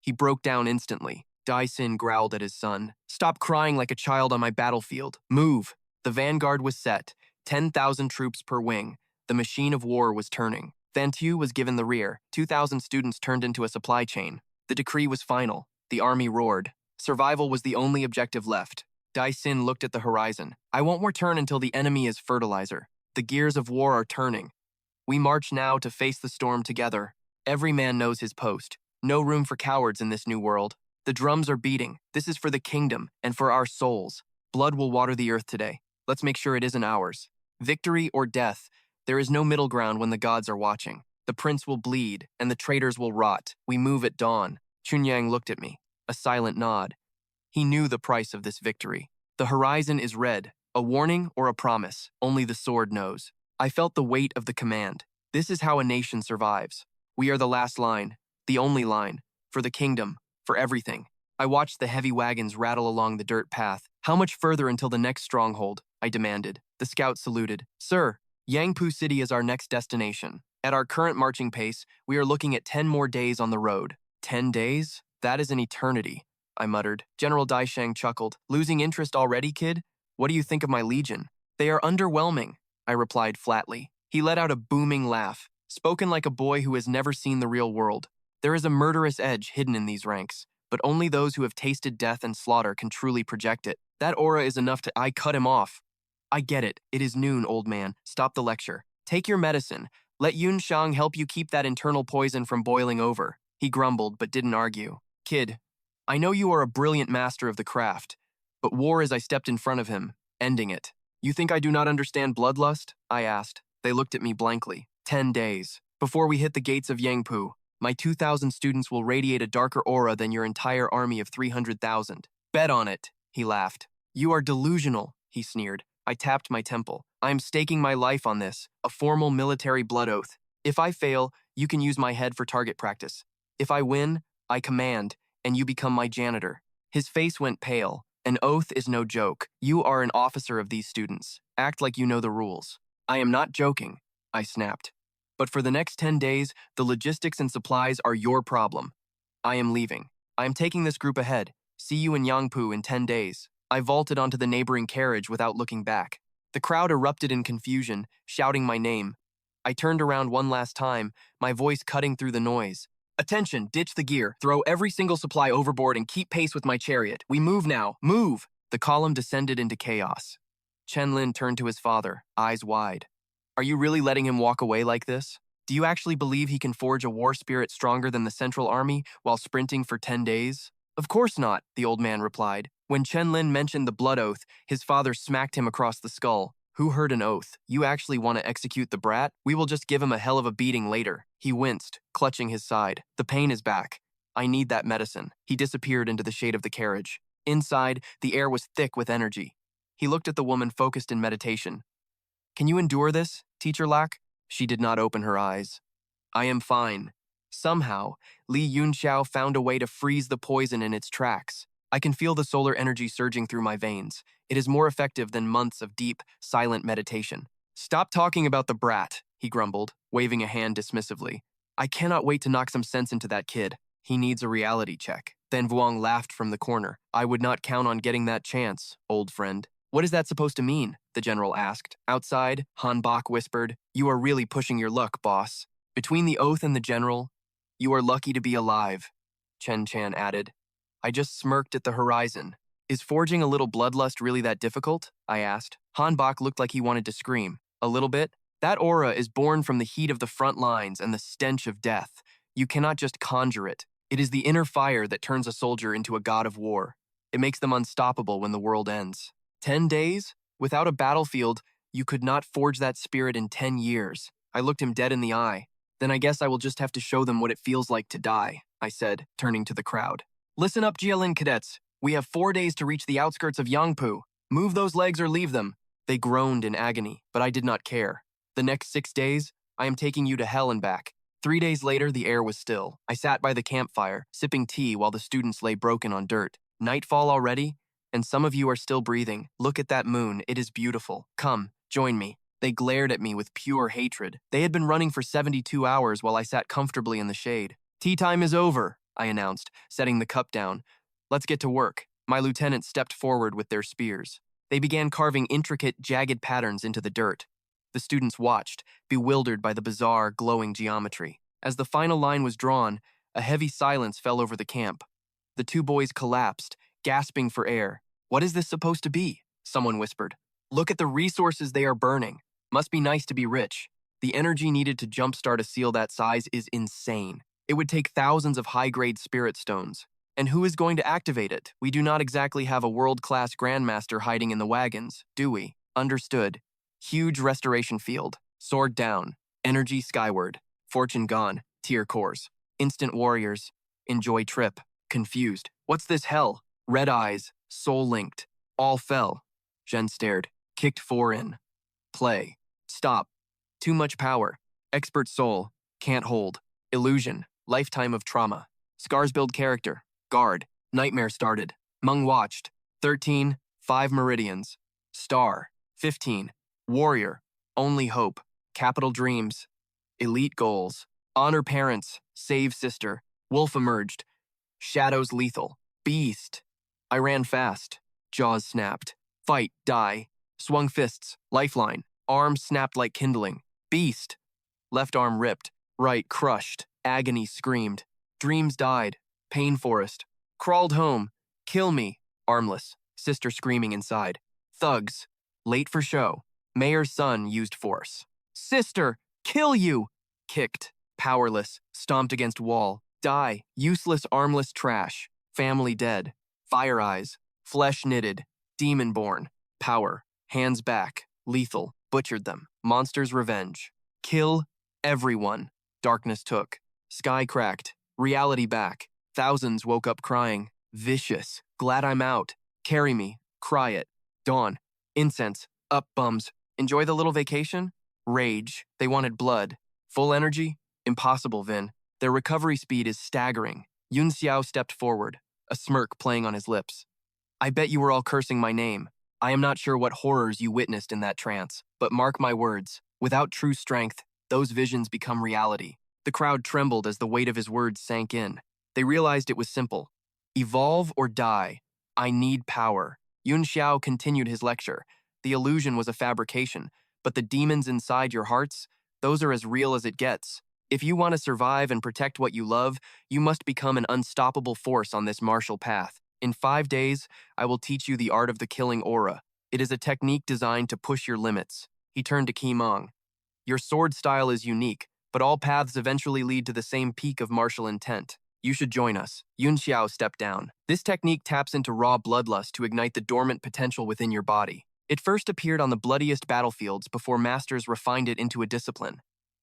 [SPEAKER 1] He broke down instantly. Dai-sin growled at his son. Stop crying like a child on my battlefield. Move. The vanguard was set. 10,000 troops per wing. The machine of war was turning. Van Tu was given the rear. 2,000 students turned into a supply chain. The decree was final. The army roared. Survival was the only objective left. Dai-sin looked at the horizon. I won't return until the enemy is fertilizer. The gears of war are turning. We march now to face the storm together. Every man knows his post. No room for cowards in this new world. The drums are beating. This is for the kingdom and for our souls. Blood will water the earth today. Let's make sure it isn't ours. Victory or death. There is no middle ground when the gods are watching. The prince will bleed, and the traitors will rot. We move at dawn. Chunyang looked at me. A silent nod. He knew the price of this victory. The horizon is red. A warning or a promise. Only the sword knows. I felt the weight of the command. This is how a nation survives. We are the last line. The only line. For the kingdom. For everything. I watched the heavy wagons rattle along the dirt path. How much further until the next stronghold? I demanded. The scout saluted. Sir, Yangpu City is our next destination. At our current marching pace, we are looking at 10 more days on the road. 10 days? That is an eternity, I muttered. General Daisheng chuckled. Losing interest already, kid? What do you think of my legion? They are underwhelming, I replied flatly. He let out a booming laugh, spoken like a boy who has never seen the real world. There is a murderous edge hidden in these ranks, but only those who have tasted death and slaughter can truly project it. That aura is enough to— I cut him off. I get it. It is noon, old man. Stop the lecture. Take your medicine. Let Yunxiao help you keep that internal poison from boiling over. He grumbled, but didn't argue. Kid, I know you are a brilliant master of the craft, but war as I stepped in front of him, ending it. You think I do not understand bloodlust? I asked. They looked at me blankly. 10 days. Before we hit the gates of Yangpu, my 2,000 students will radiate a darker aura than your entire army of 300,000. Bet on it, he laughed. You are delusional, he sneered. I tapped my temple. I am staking my life on this, a formal military blood oath. If I fail, you can use my head for target practice. If I win, I command, and you become my janitor. His face went pale. An oath is no joke. You are an officer of these students. Act like you know the rules. I am not joking, I snapped. But for the next 10 days, the logistics and supplies are your problem. I am leaving. I am taking this group ahead. See you in Yangpu in 10 days. I vaulted onto the neighboring carriage without looking back. The crowd erupted in confusion, shouting my name. I turned around one last time, my voice cutting through the noise. Attention, ditch the gear, throw every single supply overboard and keep pace with my chariot. We move now, move! The column descended into chaos. Chen Lin turned to his father, eyes wide. Are you really letting him walk away like this? Do you actually believe he can forge a war spirit stronger than the Central Army while sprinting for 10 days? Of course not, the old man replied. When Chen Lin mentioned the blood oath, his father smacked him across the skull. Who heard an oath? You actually want to execute the brat? We will just give him a hell of a beating later. He winced, clutching his side. The pain is back. I need that medicine. He disappeared into the shade of the carriage. Inside, the air was thick with energy. He looked at the woman focused in meditation. Can you endure this, Teacher Lack? She did not open her eyes. I am fine. Somehow, Li Yunxiao found a way to freeze the poison in its tracks. I can feel the solar energy surging through my veins. It is more effective than months of deep, silent meditation. Stop talking about the brat, he grumbled, waving a hand dismissively. I cannot wait to knock some sense into that kid. He needs a reality check. Then Vuong laughed from the corner. I would not count on getting that chance, old friend. What is that supposed to mean? The general asked. Outside, Han Bok whispered, You are really pushing your luck, boss. Between the oath and the general, you are lucky to be alive, Chen Chan added. I just smirked at the horizon. Is forging a little bloodlust really that difficult? I asked. Han Bok looked like he wanted to scream. A little bit? That aura is born from the heat of the front lines and the stench of death. You cannot just conjure it. It is the inner fire that turns a soldier into a god of war. It makes them unstoppable when the world ends. 10 days? Without a battlefield, you could not forge that spirit in 10 years. I looked him dead in the eye. Then I guess I will just have to show them what it feels like to die, I said, turning to the crowd. Listen up, Jialin cadets. We have 4 days to reach the outskirts of Yangpu. Move those legs or leave them. They groaned in agony, but I did not care. The next 6 days, I am taking you to hell and back. 3 days later, the air was still. I sat by the campfire, sipping tea while the students lay broken on dirt. Nightfall already? And some of you are still breathing. Look at that moon. It is beautiful. Come, join me. They glared at me with pure hatred. They had been running for 72 hours while I sat comfortably in the shade. Tea time is over, I announced, setting the cup down. Let's get to work. My lieutenants stepped forward with their spears. They began carving intricate, jagged patterns into the dirt. The students watched, bewildered by the bizarre, glowing geometry. As the final line was drawn, a heavy silence fell over the camp. The two boys collapsed, gasping for air. What is this supposed to be? Someone whispered. Look at the resources they are burning. Must be nice to be rich. The energy needed to jumpstart a seal that size is insane. It would take thousands of high-grade spirit stones. And who is going to activate it? We do not exactly have a world-class Grandmaster hiding in the wagons, do we? Understood. Huge restoration field. Sword down. Energy skyward. Fortune gone. Tier cores. Instant warriors. Enjoy trip. Confused. What's this hell? Red eyes. Soul linked. All fell. Zhen stared. Kicked 4 in. Play. Stop. Too much power. Expert soul. Can't hold. Illusion. Lifetime of trauma. Scars build character. Guard. Nightmare started. Meng watched. 13. 5 meridians. Star. 15. Warrior. Only hope. Capital dreams. Elite goals. Honor parents. Save sister. Wolf emerged. Shadows lethal. Beast. I ran fast. Jaws snapped. Fight. Die. Swung fists. Lifeline. Arms snapped like kindling. Beast. Left arm ripped. Right crushed. Agony screamed. Dreams died. Pain forest. Crawled home. Kill me. Armless. Sister screaming inside. Thugs. Late for show. Mayor's son used force. Sister. Kill you. Kicked. Powerless. Stomped against wall. Die. Useless armless trash. Family dead. Fire eyes. Flesh knitted. Demon born. Power. Hands back. Lethal. Butchered them. Monster's revenge. Kill everyone. Darkness took. Sky cracked. Reality back. Thousands woke up crying. Vicious. Glad I'm out. Carry me. Cry it. Dawn. Incense. Up bums. Enjoy the little vacation? Rage. They wanted blood. Full energy? Impossible, Vin. Their recovery speed is staggering. Yunxiao stepped forward, a smirk playing on his lips. I bet you were all cursing my name. I am not sure what horrors you witnessed in that trance, but mark my words, without true strength, those visions become reality. The crowd trembled as the weight of his words sank in. They realized it was simple. Evolve or die. I need power. Yunxiao continued his lecture. The illusion was a fabrication, but the demons inside your hearts, those are as real as it gets. If you want to survive and protect what you love, you must become an unstoppable force on this martial path. In 5 days, I will teach you the art of the killing aura. It is a technique designed to push your limits. He turned to Qimong. Your sword style is unique, but all paths eventually lead to the same peak of martial intent. You should join us. Yunxiao stepped down. This technique taps into raw bloodlust to ignite the dormant potential within your body. It first appeared on the bloodiest battlefields before masters refined it into a discipline.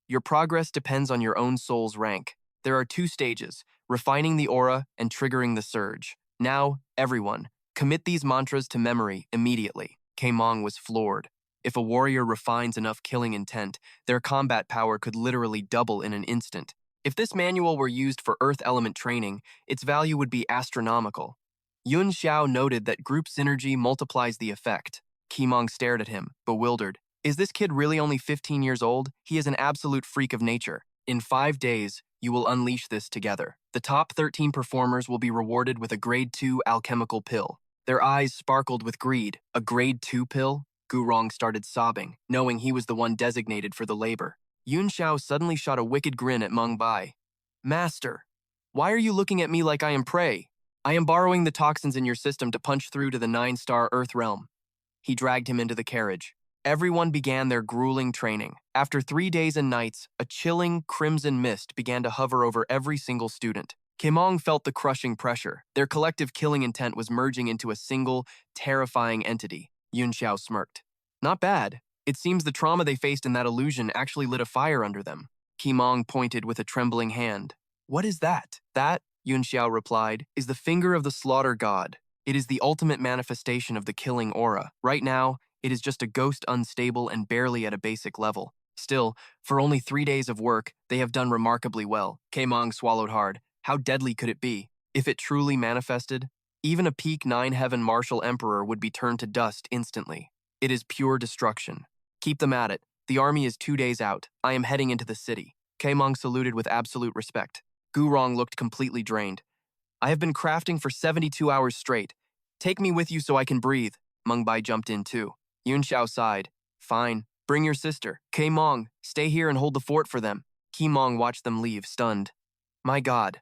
[SPEAKER 1] Your progress depends on your own soul's rank. There are 2 stages, refining the aura and triggering the surge. Now, everyone, commit these mantras to memory immediately. Keimong was floored. If a warrior refines enough killing intent, their combat power could literally double in an instant. If this manual were used for earth element training, its value would be astronomical. Yun Xiao noted that group synergy multiplies the effect. Keimong stared at him, bewildered. Is this kid really only 15 years old? He is an absolute freak of nature. In 5 days, you will unleash this together. The top 13 performers will be rewarded with a grade 2 alchemical pill. Their eyes sparkled with greed. A grade 2 pill? Gurong started sobbing, knowing he was the one designated for the labor. Yun Xiao suddenly shot a wicked grin at Meng Bai. Master, why are you looking at me like I am prey? I am borrowing the toxins in your system to punch through to the 9-star Earth realm. He dragged him into the carriage. Everyone began their grueling training. After 3 days and nights, a chilling crimson mist began to hover over every single student. Keimong felt the crushing pressure. Their collective killing intent was merging into a single, terrifying entity. Yun Xiao smirked. Not bad. It seems the trauma they faced in that illusion actually lit a fire under them. Keimong pointed with a trembling hand. What is that? That, Yun Xiao replied, is the finger of the slaughter god. It is the ultimate manifestation of the killing aura. Right now, it is just a ghost unstable and barely at a basic level. Still, for only 3 days of work, they have done remarkably well. Keimong swallowed hard. How deadly could it be? If it truly manifested, even a peak 9 heaven martial emperor would be turned to dust instantly. It is pure destruction. Keep them at it. The army is 2 days out. I am heading into the city. Keimong saluted with absolute respect. Gurong looked completely drained. I have been crafting for 72 hours straight. Take me with you so I can breathe. Meng Bai jumped in too. Yun Xiao sighed. Fine. Bring your sister. Keimong, stay here and hold the fort for them. Keimong watched them leave, stunned. My God.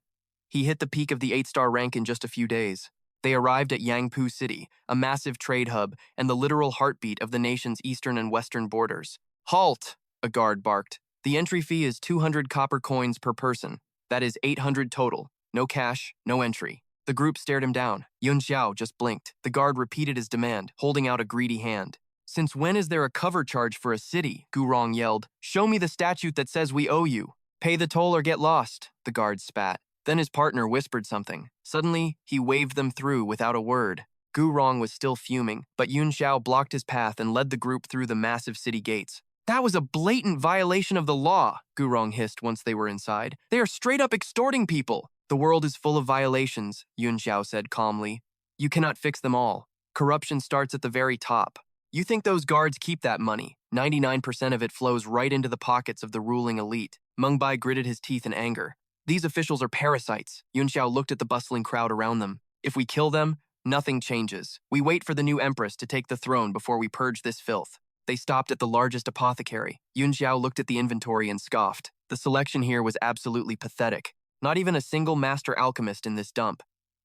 [SPEAKER 1] He hit the peak of the 8-star rank in just a few days. They arrived at Yangpu City, a massive trade hub and the literal heartbeat of the nation's eastern and western borders. Halt! A guard barked. The entry fee is 200 copper coins per person. That is 800 total. No cash, no entry. The group stared him down. Yun Xiao just blinked. The guard repeated his demand, holding out a greedy hand. Since when is there a cover charge for a city? Gurong yelled. Show me the statute that says we owe you. Pay the toll or get lost, the guard spat. Then his partner whispered something. Suddenly, he waved them through without a word. Gurong was still fuming, but Yun Xiao blocked his path and led the group through the massive city gates. That was a blatant violation of the law, Gurong hissed once they were inside. They are straight up extorting people. The world is full of violations, Yun Xiao said calmly. You cannot fix them all. Corruption starts at the very top. You think those guards keep that money? 99% of it flows right into the pockets of the ruling elite. Meng Bai gritted his teeth in anger. These officials are parasites. Yun Xiao looked at the bustling crowd around them. If we kill them, nothing changes. We wait for the new empress to take the throne before we purge this filth. They stopped at the largest apothecary. Yun Xiao looked at the inventory and scoffed. The selection here was absolutely pathetic. Not even a single master alchemist in this dump.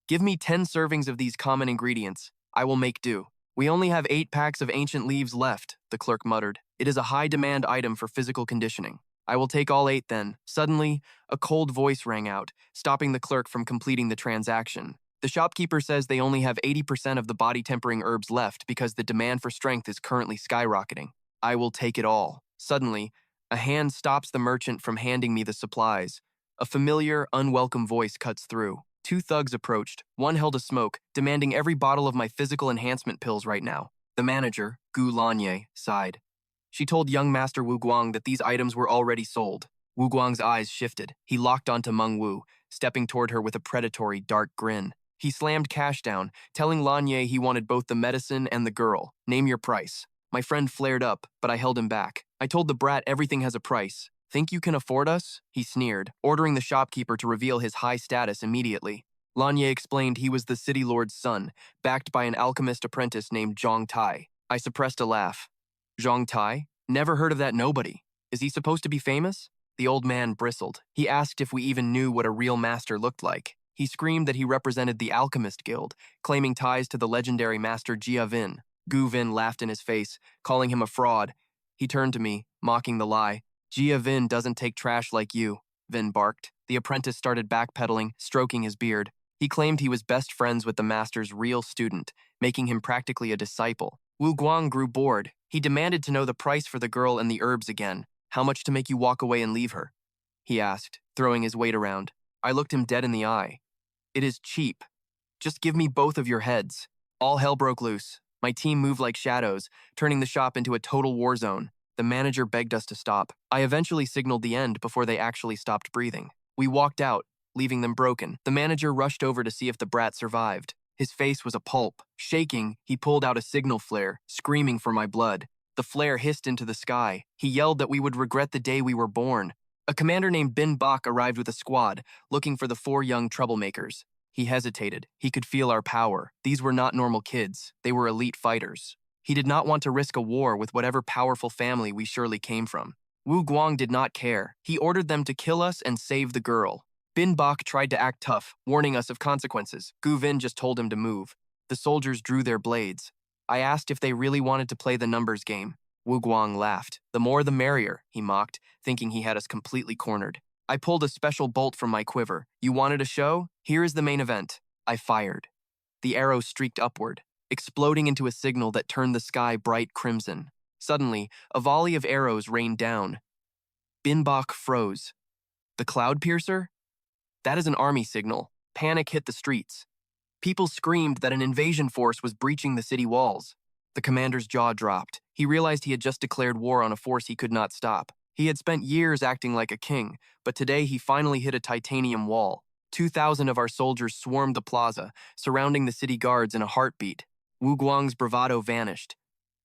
[SPEAKER 1] Give me 10 servings of these common ingredients. I will make do. We only have 8 packs of ancient leaves left, the clerk muttered. It is a high-demand item for physical conditioning. I will take all 8 then. Suddenly, a cold voice rang out, stopping the clerk from completing the transaction. The shopkeeper says they only have 80% of the body-tempering herbs left because the demand for strength is currently skyrocketing. I will take it all. Suddenly, a hand stops the merchant from handing me the supplies. A familiar, unwelcome voice cuts through. 2 thugs approached. One held a smoke, demanding every bottle of my physical enhancement pills right now. The manager, Gu Lanye, sighed. She told young Master Wu Guang that these items were already sold. Wu Guang's eyes shifted. He locked onto Meng Wu, stepping toward her with a predatory, dark grin. He slammed cash down, telling Lanye he wanted both the medicine and the girl. Name your price. My friend flared up, but I held him back. I told the brat everything has a price. Think you can afford us? He sneered, ordering the shopkeeper to reveal his high status immediately. Lanye explained he was the city lord's son, backed by an alchemist apprentice named Zhang Tai. I suppressed a laugh. Zhang Tai? Never heard of that nobody. Is he supposed to be famous? The old man bristled. He asked if we even knew what a real master looked like. He screamed that he represented the Alchemist Guild, claiming ties to the legendary master Jia Vin. Gu Vin laughed in his face, calling him a fraud. He turned to me, mocking the lie. Jia Vin doesn't take trash like you, Vin barked. The apprentice started backpedaling, stroking his beard. He claimed he was best friends with the master's real student, making him practically a disciple. Wu Guang grew bored. He demanded to know the price for the girl and the herbs again. How much to make you walk away and leave her? He asked, throwing his weight around. I looked him dead in the eye. It is cheap. Just give me both of your heads. All hell broke loose. My team moved like shadows, turning the shop into a total war zone. The manager begged us to stop. I eventually signaled the end before they actually stopped breathing. We walked out, leaving them broken. The manager rushed over to see if the brat survived. His face was a pulp. Shaking, he pulled out a signal flare, screaming for my blood. The flare hissed into the sky. He yelled that we would regret the day we were born. A commander named Bin Bak arrived with a squad, looking for the 4 young troublemakers. He hesitated. He could feel our power. These were not normal kids. They were elite fighters. He did not want to risk a war with whatever powerful family we surely came from. Wu Guang did not care. He ordered them to kill us and save the girl. Bin Bak tried to act tough, warning us of consequences. Gu Vin just told him to move. The soldiers drew their blades. I asked if they really wanted to play the numbers game. Wu Guang laughed. The more the merrier, he mocked, thinking he had us completely cornered. I pulled a special bolt from my quiver. You wanted a show? Here is the main event. I fired. The arrow streaked upward, exploding into a signal that turned the sky bright crimson. Suddenly, a volley of arrows rained down. Bin Bak froze. The cloud piercer? That is an army signal. Panic hit the streets. People screamed that an invasion force was breaching the city walls. The commander's jaw dropped. He realized he had just declared war on a force he could not stop. He had spent years acting like a king, but today he finally hit a titanium wall. 2,000 of our soldiers swarmed the plaza, surrounding the city guards in a heartbeat. Wu Guang's bravado vanished.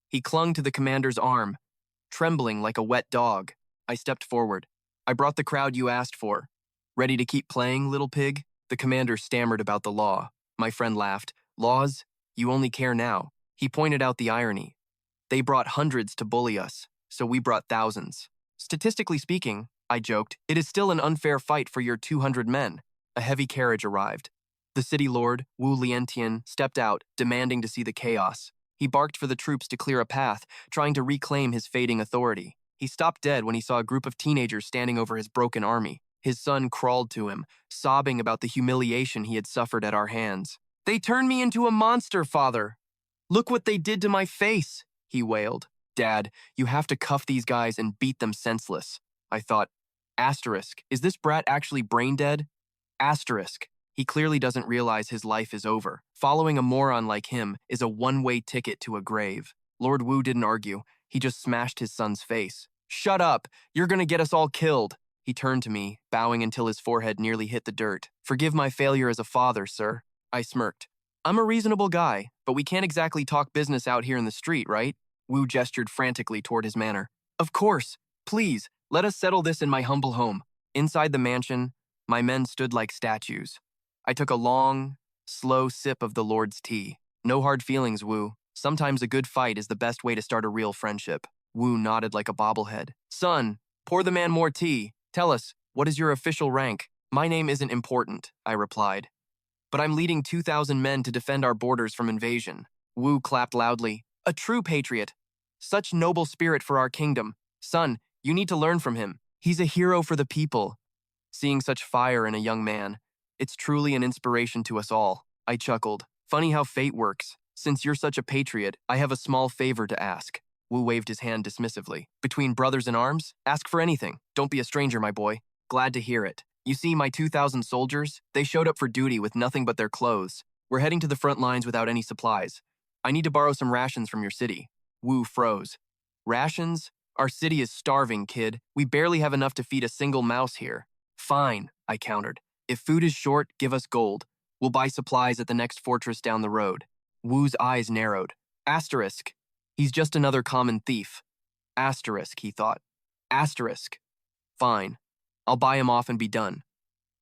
[SPEAKER 1] He clung to the commander's arm, trembling like a wet dog. I stepped forward. I brought the crowd you asked for. Ready to keep playing, little pig? The commander stammered about the law. My friend laughed. Laws? You only care now. He pointed out the irony. They brought hundreds to bully us, so we brought thousands. Statistically speaking, I joked, it is still an unfair fight for your 200 men. A heavy carriage arrived. The city lord, Wu Lientian, stepped out, demanding to see the chaos. He barked for the troops to clear a path, trying to reclaim his fading authority. He stopped dead when he saw a group of teenagers standing over his broken army. His son crawled to him, sobbing about the humiliation he had suffered at our hands. They turned me into a monster, father. Look what they did to my face, he wailed. Dad, you have to cuff these guys and beat them senseless. I thought, asterisk, is this brat actually brain dead? Asterisk, he clearly doesn't realize his life is over. Following a moron like him is a one-way ticket to a grave. Lord Wu didn't argue. He just smashed his son's face. Shut up! You're gonna get us all killed! He turned to me, bowing until his forehead nearly hit the dirt. Forgive my failure as a father, sir. I smirked. I'm a reasonable guy, but we can't exactly talk business out here in the street, right? Wu gestured frantically toward his manor. Of course. Please, let us settle this in my humble home. Inside the mansion, my men stood like statues. I took a long, slow sip of the Lord's tea. No hard feelings, Wu. Sometimes a good fight is the best way to start a real friendship. Wu nodded like a bobblehead. Son, pour the man more tea. Tell us, what is your official rank? My name isn't important, I replied. But I'm leading 2,000 men to defend our borders from invasion. Wu clapped loudly. A true patriot. Such noble spirit for our kingdom. Son, you need to learn from him. He's a hero for the people. Seeing such fire in a young man, it's truly an inspiration to us all. I chuckled. Funny how fate works. Since you're such a patriot, I have a small favor to ask. Wu waved his hand dismissively. Between brothers in arms, ask for anything. Don't be a stranger, my boy. Glad to hear it. You see, my 2,000 soldiers, they showed up for duty with nothing but their clothes. We're heading to the front lines without any supplies. I need to borrow some rations from your city. Wu froze. Rations? Our city is starving, kid. We barely have enough to feed a single mouse here. Fine, I countered. If food is short, give us gold. We'll buy supplies at the next fortress down the road. Wu's eyes narrowed. Asterisk. He's just another common thief. Asterisk, he thought. Asterisk. Fine. I'll buy him off and be done.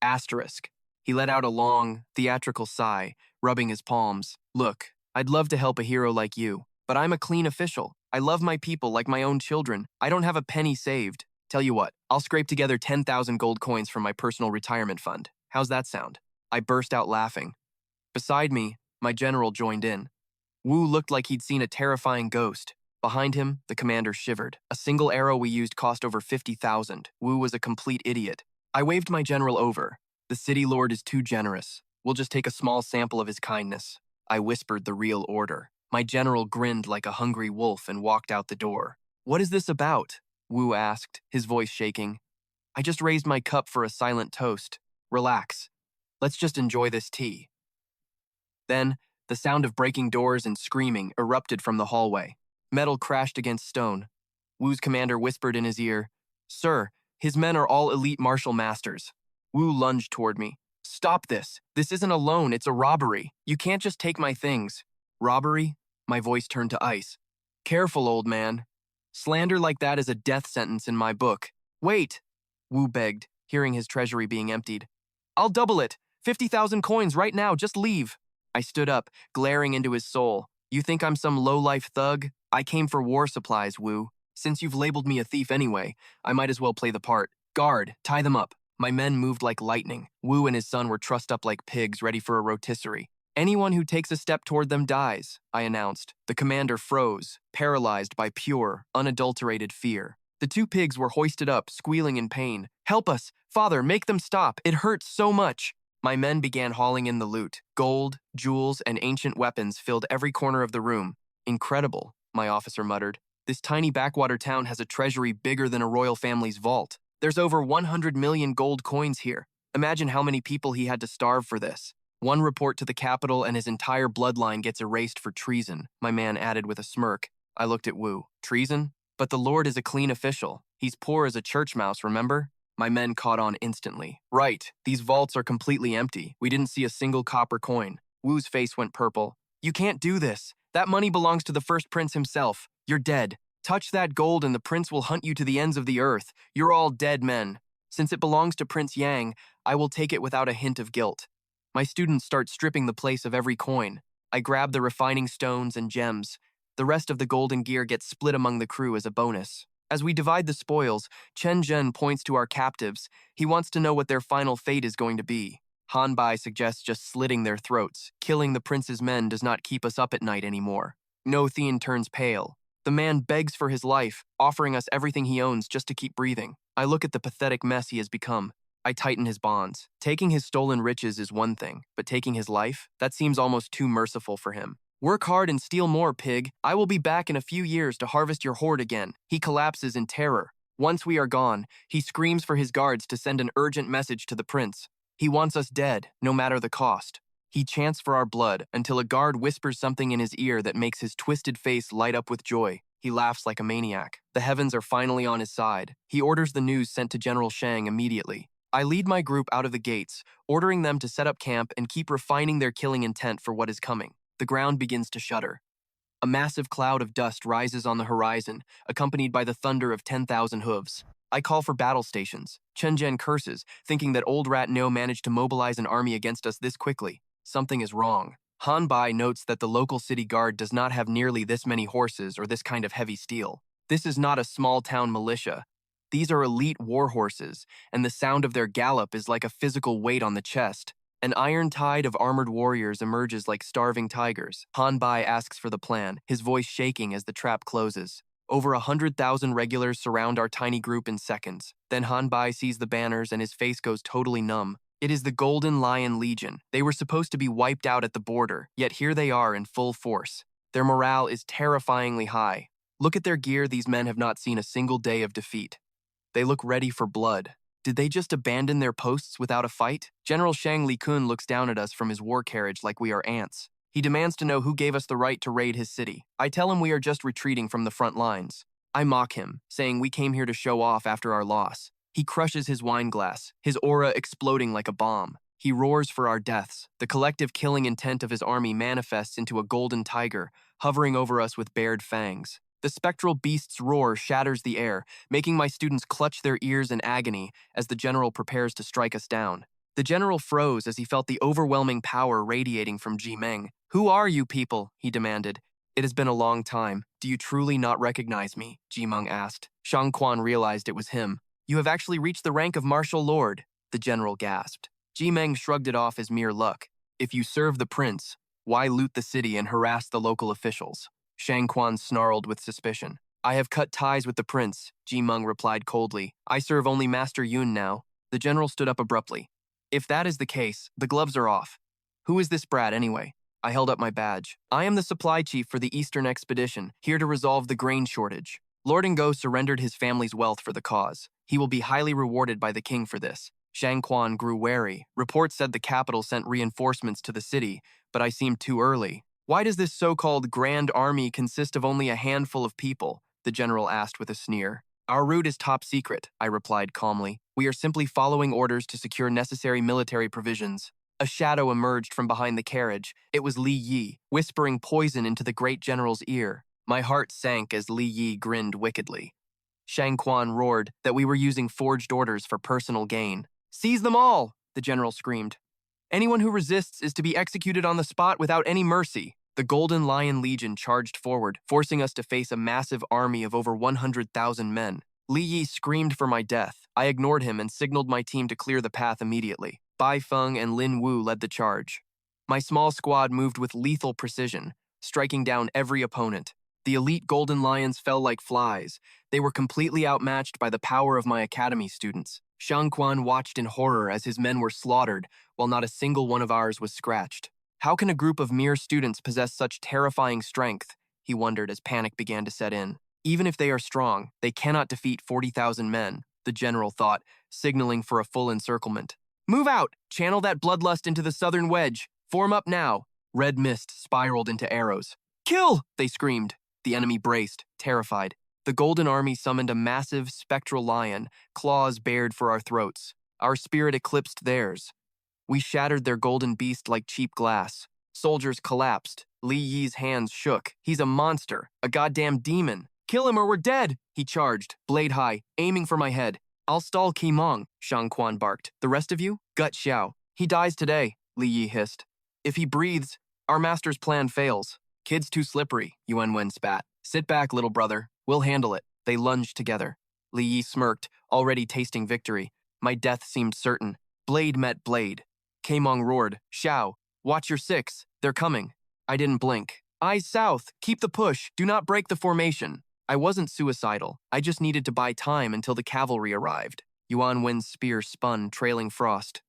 [SPEAKER 1] Asterisk. He let out a long, theatrical sigh, rubbing his palms. Look, I'd love to help a hero like you, but I'm a clean official. I love my people like my own children. I don't have a penny saved. Tell you what, I'll scrape together 10,000 gold coins from my personal retirement fund. How's that sound? I burst out laughing. Beside me, my general joined in. Wu looked like he'd seen a terrifying ghost. Behind him, the commander shivered. A single arrow we used cost over 50,000. Wu was a complete idiot. I waved my general over. The city lord is too generous. We'll just take a small sample of his kindness. I whispered the real order. My general grinned like a hungry wolf and walked out the door. What is this about? Wu asked, his voice shaking. I just raised my cup for a silent toast. Relax. Let's just enjoy this tea. Then, the sound of breaking doors and screaming erupted from the hallway. Metal crashed against stone. Wu's commander whispered in his ear, Sir, his men are all elite martial masters. Wu lunged toward me. Stop this. This isn't a loan, it's a robbery. You can't just take my things. Robbery? My voice turned to ice. Careful, old man. Slander like that is a death sentence in my book. Wait, Wu begged, hearing his treasury being emptied. I'll double it. 50,000 coins right now, just leave. I stood up, glaring into his soul. You think I'm some low-life thug? I came for war supplies, Wu. Since you've labeled me a thief anyway, I might as well play the part. Guard, tie them up. My men moved like lightning. Wu and his son were trussed up like pigs, ready for a rotisserie. Anyone who takes a step toward them dies, I announced. The commander froze, paralyzed by pure, unadulterated fear. The two pigs were hoisted up, squealing in pain. Help us! Father, make them stop! It hurts so much! My men began hauling in the loot. Gold, jewels, and ancient weapons filled every corner of the room. Incredible, my officer muttered. This tiny backwater town has a treasury bigger than a royal family's vault. There's over 100 million gold coins here. Imagine how many people he had to starve for this. One report to the capital and his entire bloodline gets erased for treason, my man added with a smirk. I looked at Wu. Treason? But the Lord is a clean official. He's poor as a church mouse, remember? My men caught on instantly. Right, these vaults are completely empty. We didn't see a single copper coin. Wu's face went purple. You can't do this. That money belongs to the first prince himself. You're dead. Touch that gold and the prince will hunt you to the ends of the earth. You're all dead men. Since it belongs to Prince Yang, I will take it without a hint of guilt. My students start stripping the place of every coin. I grab the refining stones and gems. The rest of the golden gear gets split among the crew as a bonus. As we divide the spoils, Chen Zhen points to our captives. He wants to know what their final fate is going to be. Han Bai suggests just slitting their throats. Killing the prince's men does not keep us up at night anymore. No Thien turns pale. The man begs for his life, offering us everything he owns just to keep breathing. I look at the pathetic mess he has become. I tighten his bonds. Taking his stolen riches is one thing, but taking his life? That seems almost too merciful for him. Work hard and steal more, pig. I will be back in a few years to harvest your hoard again. He collapses in terror. Once we are gone, he screams for his guards to send an urgent message to the prince. He wants us dead, no matter the cost. He chants for our blood until a guard whispers something in his ear that makes his twisted face light up with joy. He laughs like a maniac. The heavens are finally on his side. He orders the news sent to General Shang immediately. I lead my group out of the gates, ordering them to set up camp and keep refining their killing intent for what is coming. The ground begins to shudder. A massive cloud of dust rises on the horizon, accompanied by the thunder of 10,000 hooves. I call for battle stations. Chen Zhen curses, thinking that old Rat No managed to mobilize an army against us this quickly. Something is wrong. Han Bai notes that the local city guard does not have nearly this many horses or this kind of heavy steel. This is not a small-town militia. These are elite war horses, and the sound of their gallop is like a physical weight on the chest. An iron tide of armored warriors emerges like starving tigers. Han Bai asks for the plan, his voice shaking as the trap closes. Over 100,000 regulars surround our tiny group in seconds. Then Han Bai sees the banners and his face goes totally numb. It is the Golden Lion Legion. They were supposed to be wiped out at the border, yet here they are in full force. Their morale is terrifyingly high. Look at their gear, these men have not seen a single day of defeat. They look ready for blood. Did they just abandon their posts without a fight? General Shang Li Kun looks down at us from his war carriage like we are ants. He demands to know who gave us the right to raid his city. I tell him we are just retreating from the front lines. I mock him, saying we came here to show off after our loss. He crushes his wine glass, his aura exploding like a bomb. He roars for our deaths. The collective killing intent of his army manifests into a golden tiger, hovering over us with bared fangs. The spectral beast's roar shatters the air, making my students clutch their ears in agony as the general prepares to strike us down. The general froze as he felt the overwhelming power radiating from Ji Meng. "Who are you people?" he demanded. "It has been a long time. Do you truly not recognize me?" Ji Meng asked. Shang Quan realized it was him. "You have actually reached the rank of martial lord," the general gasped. Ji Meng shrugged it off as mere luck. "If you serve the prince, why loot the city and harass the local officials?" Shang Quan snarled with suspicion. "I have cut ties with the prince," Ji Meng replied coldly. "I serve only Master Yun now." The general stood up abruptly. If that is the case, the gloves are off. Who is this brat anyway? I held up my badge. I am the supply chief for the Eastern Expedition, here to resolve the grain shortage. Lord Ngo surrendered his family's wealth for the cause. He will be highly rewarded by the king for this. Shang Quan grew wary. Reports said the capital sent reinforcements to the city, but I seemed too early. Why does this so-called Grand Army consist of only a handful of people? The general asked with a sneer. Our route is top secret, I replied calmly. We are simply following orders to secure necessary military provisions. A shadow emerged from behind the carriage. It was Li Yi, whispering poison into the great general's ear. My heart sank as Li Yi grinned wickedly. Shang Quan roared that we were using forged orders for personal gain. Seize them all, the general screamed. Anyone who resists is to be executed on the spot without any mercy. The Golden Lion Legion charged forward, forcing us to face a massive army of over 100,000 men. Li Yi screamed for my death. I ignored him and signaled my team to clear the path immediately. Bai Feng and Lin Wu led the charge. My small squad moved with lethal precision, striking down every opponent. The elite Golden Lions fell like flies. They were completely outmatched by the power of my academy students. Shang Quan watched in horror as his men were slaughtered, while not a single one of ours was scratched. How can a group of mere students possess such terrifying strength? He wondered as panic began to set in. Even if they are strong, they cannot defeat 40,000 men, the general thought, signaling for a full encirclement. Move out! Channel that bloodlust into the southern wedge. Form up now. Red mist spiraled into arrows. Kill! They screamed. The enemy braced, terrified. The Golden Army summoned a massive, spectral lion, claws bared for our throats. Our spirit eclipsed theirs. We shattered their golden beast like cheap glass. Soldiers collapsed. Li Yi's hands shook. He's a monster, a goddamn demon. Kill him or we're dead, he charged, blade high, aiming for my head. I'll stall Qi Mong, Shang Quan barked. The rest of you? Gut Xiao. He dies today, Li Yi hissed. If he breathes, our master's plan fails. Kid's too slippery, Yuan Wen spat. Sit back, little brother. We'll handle it. They lunged together. Li Yi smirked, already tasting victory. My death seemed certain. Blade met blade. Qi Mong roared, Xiao, watch your six. They're coming. I didn't blink. Eyes south. Keep the push. Do not break the formation. I wasn't suicidal. I just needed to buy time until the cavalry arrived. Yuan Wen's spear spun, trailing frost.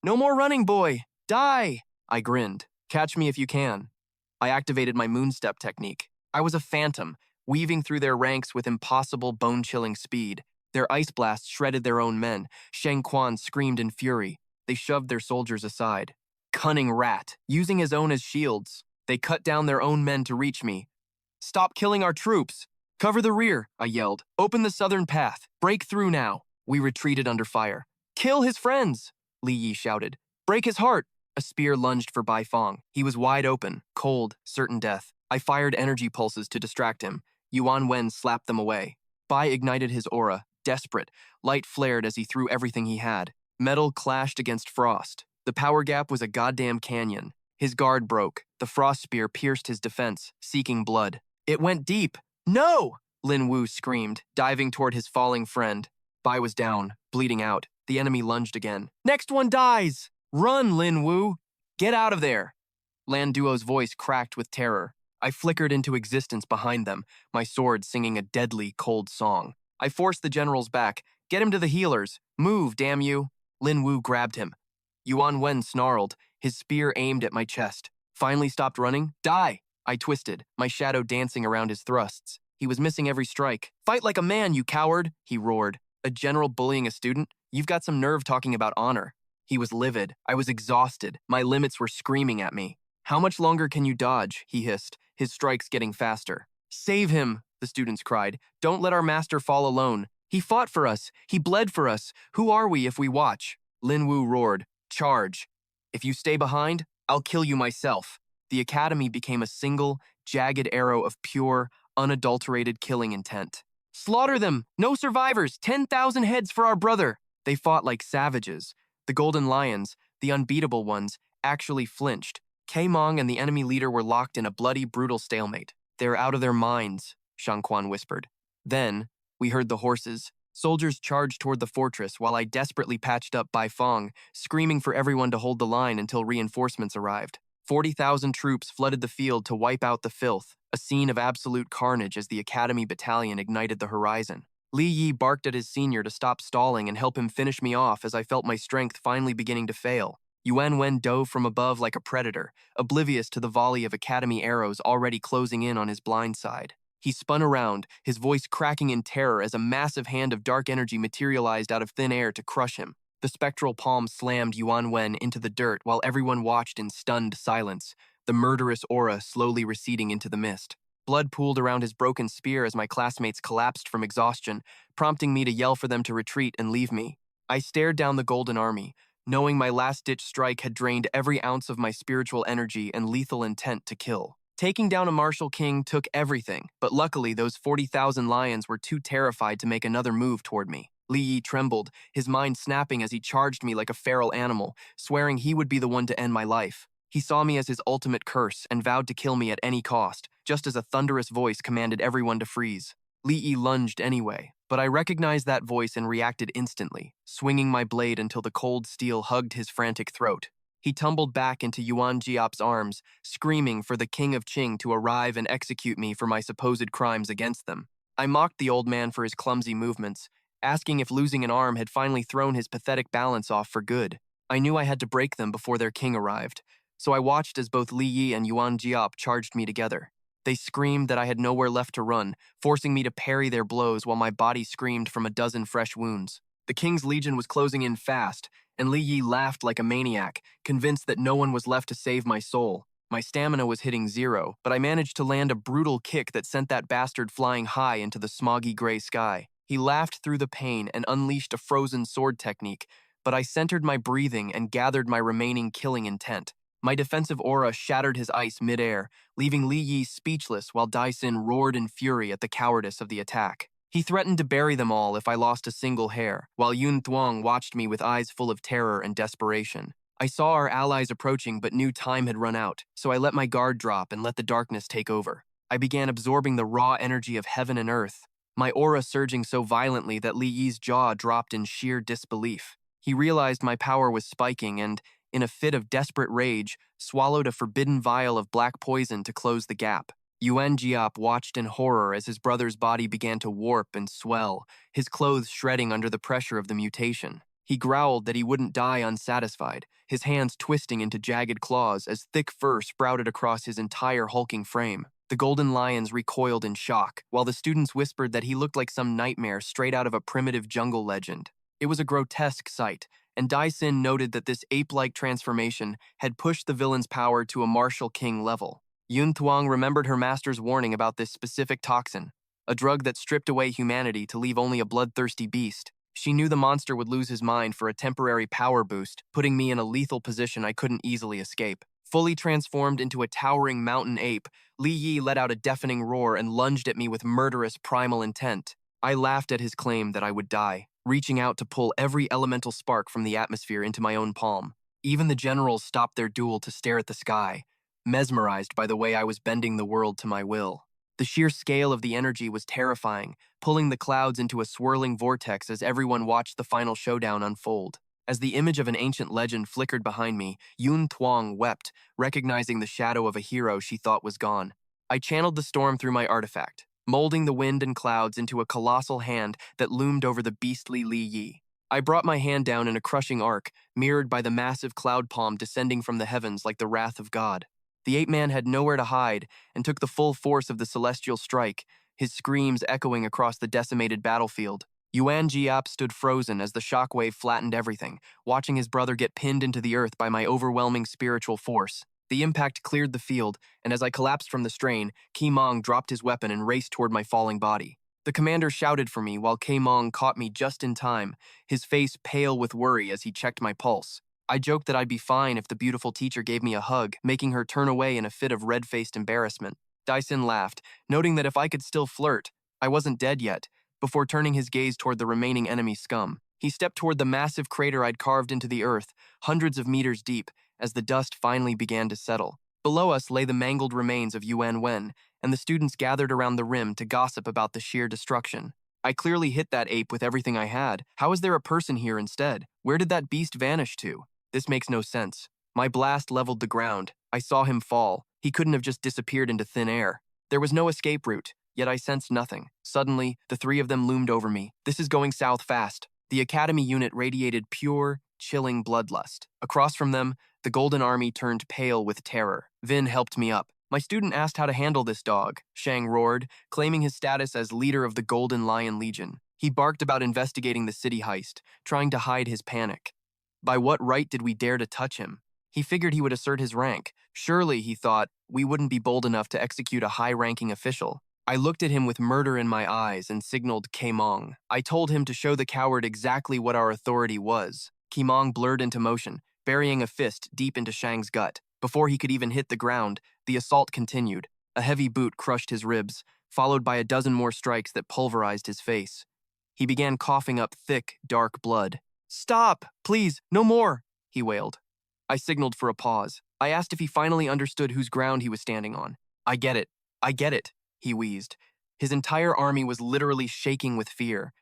[SPEAKER 1] No more running, boy! Die! I grinned. Catch me if you can. I activated my moonstep technique. I was a phantom, weaving through their ranks with impossible bone-chilling speed. Their ice blasts shredded their own men. Shang Quan screamed in fury. They shoved their soldiers aside. Cunning rat, using his own as shields. They cut down their own men to reach me. Stop killing our troops! Cover the rear, I yelled. Open the southern path. Break through now. We retreated under fire. Kill his friends, Li Yi shouted. Break his heart. A spear lunged for Bai Feng. He was wide open, cold, certain death. I fired energy pulses to distract him. Yuan Wen slapped them away. Bai ignited his aura, desperate. Light flared as he threw everything he had. Metal clashed against frost. The power gap was a goddamn canyon. His guard broke. The frost spear pierced his defense, seeking blood. It went deep. No! Lin Wu screamed, diving toward his falling friend. Bai was down, bleeding out. The enemy lunged again. Next one dies! Run, Lin Wu! Get out of there! Lan Duo's voice cracked with terror. I flickered into existence behind them, my sword singing a deadly, cold song. I forced the generals back. Get him to the healers. Move, damn you! Lin Wu grabbed him. Yuan Wen snarled, his spear aimed at my chest. Finally stopped running. Die! I twisted, my shadow dancing around his thrusts. He was missing every strike. Fight like a man, you coward! He roared. A general bullying a student? You've got some nerve talking about honor. He was livid. I was exhausted. My limits were screaming at me. How much longer can you dodge? He hissed, his strikes getting faster. Save him, the students cried. Don't let our master fall alone. He fought for us. He bled for us. Who are we if we watch? Lin Wu roared. Charge. If you stay behind, I'll kill you myself. The academy became a single, jagged arrow of pure, unadulterated killing intent. Slaughter them! No survivors! 10,000 heads for our brother! They fought like savages. The Golden Lions, the unbeatable ones, actually flinched. Qi Mong and the enemy leader were locked in a bloody, brutal stalemate. They're out of their minds, Shang Quan whispered. Then, we heard the horses. Soldiers charged toward the fortress while I desperately patched up Bai Feng, screaming for everyone to hold the line until reinforcements arrived. 40,000 troops flooded the field to wipe out the filth, a scene of absolute carnage as the Academy battalion ignited the horizon. Li Yi barked at his senior to stop stalling and help him finish me off as I felt my strength finally beginning to fail. Yuan Wen dove from above like a predator, oblivious to the volley of academy arrows already closing in on his blind side. He spun around, his voice cracking in terror as a massive hand of dark energy materialized out of thin air to crush him. The spectral palm slammed Yuan Wen into the dirt while everyone watched in stunned silence, the murderous aura slowly receding into the mist. Blood pooled around his broken spear as my classmates collapsed from exhaustion, prompting me to yell for them to retreat and leave me. I stared down the Golden Army, knowing my last-ditch strike had drained every ounce of my spiritual energy and lethal intent to kill. Taking down a martial king took everything, but luckily those 40,000 lions were too terrified to make another move toward me. Li Yi trembled, his mind snapping as he charged me like a feral animal, swearing he would be the one to end my life. He saw me as his ultimate curse and vowed to kill me at any cost, just as a thunderous voice commanded everyone to freeze. Li Yi lunged anyway, but I recognized that voice and reacted instantly, swinging my blade until the cold steel hugged his frantic throat. He tumbled back into Yuan Jiap's arms, screaming for the King of Qing to arrive and execute me for my supposed crimes against them. I mocked the old man for his clumsy movements, asking if losing an arm had finally thrown his pathetic balance off for good. I knew I had to break them before their king arrived, so I watched as both Li Yi and Yuan Jiap charged me together. They screamed that I had nowhere left to run, forcing me to parry their blows while my body screamed from a dozen fresh wounds. The King's Legion was closing in fast, and Li Yi laughed like a maniac, convinced that no one was left to save my soul. My stamina was hitting zero, but I managed to land a brutal kick that sent that bastard flying high into the smoggy gray sky. He laughed through the pain and unleashed a frozen sword technique, but I centered my breathing and gathered my remaining killing intent. My defensive aura shattered his ice midair, leaving Li Yi speechless while Daisen roared in fury at the cowardice of the attack. He threatened to bury them all if I lost a single hair, while Yun Thuong watched me with eyes full of terror and desperation. I saw our allies approaching but knew time had run out, so I let my guard drop and let the darkness take over. I began absorbing the raw energy of heaven and earth, my aura surging so violently that Li Yi's jaw dropped in sheer disbelief. He realized my power was spiking and, in a fit of desperate rage, swallowed a forbidden vial of black poison to close the gap. Yuan Jiap watched in horror as his brother's body began to warp and swell, his clothes shredding under the pressure of the mutation. He growled that he wouldn't die unsatisfied, his hands twisting into jagged claws as thick fur sprouted across his entire hulking frame. The golden lions recoiled in shock, while the students whispered that he looked like some nightmare straight out of a primitive jungle legend. It was a grotesque sight, and Daisen noted that this ape-like transformation had pushed the villain's power to a martial king level. Yun Thuong remembered her master's warning about this specific toxin, a drug that stripped away humanity to leave only a bloodthirsty beast. She knew the monster would lose his mind for a temporary power boost, putting me in a lethal position I couldn't easily escape. Fully transformed into a towering mountain ape, Li Yi let out a deafening roar and lunged at me with murderous primal intent. I laughed at his claim that I would die, reaching out to pull every elemental spark from the atmosphere into my own palm. Even the generals stopped their duel to stare at the sky, mesmerized by the way I was bending the world to my will. The sheer scale of the energy was terrifying, pulling the clouds into a swirling vortex as everyone watched the final showdown unfold. As the image of an ancient legend flickered behind me, Yun Thuong wept, recognizing the shadow of a hero she thought was gone. I channeled the storm through my artifact, molding the wind and clouds into a colossal hand that loomed over the beastly Li Yi. I brought my hand down in a crushing arc, mirrored by the massive cloud palm descending from the heavens like the wrath of God. The ape-man had nowhere to hide and took the full force of the celestial strike, his screams echoing across the decimated battlefield. Yuan Jiap stood frozen as the shockwave flattened everything, watching his brother get pinned into the earth by my overwhelming spiritual force. The impact cleared the field, and as I collapsed from the strain, Qi Mong dropped his weapon and raced toward my falling body. The commander shouted for me while Qi Mong caught me just in time, his face pale with worry as he checked my pulse. I joked that I'd be fine if the beautiful teacher gave me a hug, making her turn away in a fit of red-faced embarrassment. Daisen laughed, noting that if I could still flirt, I wasn't dead yet, before turning his gaze toward the remaining enemy scum. He stepped toward the massive crater I'd carved into the earth, hundreds of meters deep, as the dust finally began to settle. Below us lay the mangled remains of Yuan Wen, and the students gathered around the rim to gossip about the sheer destruction. I clearly hit that ape with everything I had. How is there a person here instead? Where did that beast vanish to? This makes no sense. My blast leveled the ground. I saw him fall. He couldn't have just disappeared into thin air. There was no escape route. yet I sensed nothing. Suddenly, the three of them loomed over me. This is going south fast. The academy unit radiated pure, chilling bloodlust. Across from them, the Golden Army turned pale with terror. Vin helped me up. My student asked how to handle this dog, Shang roared, claiming his status as leader of the Golden Lion Legion. He barked about investigating the city heist, trying to hide his panic. By what right did we dare to touch him? He figured he would assert his rank. Surely, he thought, we wouldn't be bold enough to execute a high-ranking official. I looked at him with murder in my eyes and signaled Keimong. I told him to show the coward exactly what our authority was. Keimong blurred into motion, burying a fist deep into Shang's gut. Before he could even hit the ground, the assault continued. A heavy boot crushed his ribs, followed by a dozen more strikes that pulverized his face. He began coughing up thick, dark blood. "Stop! Please, no more!" he wailed. I signaled for a pause. I asked if he finally understood whose ground he was standing on. I get it, he wheezed. His entire army was literally shaking with fear.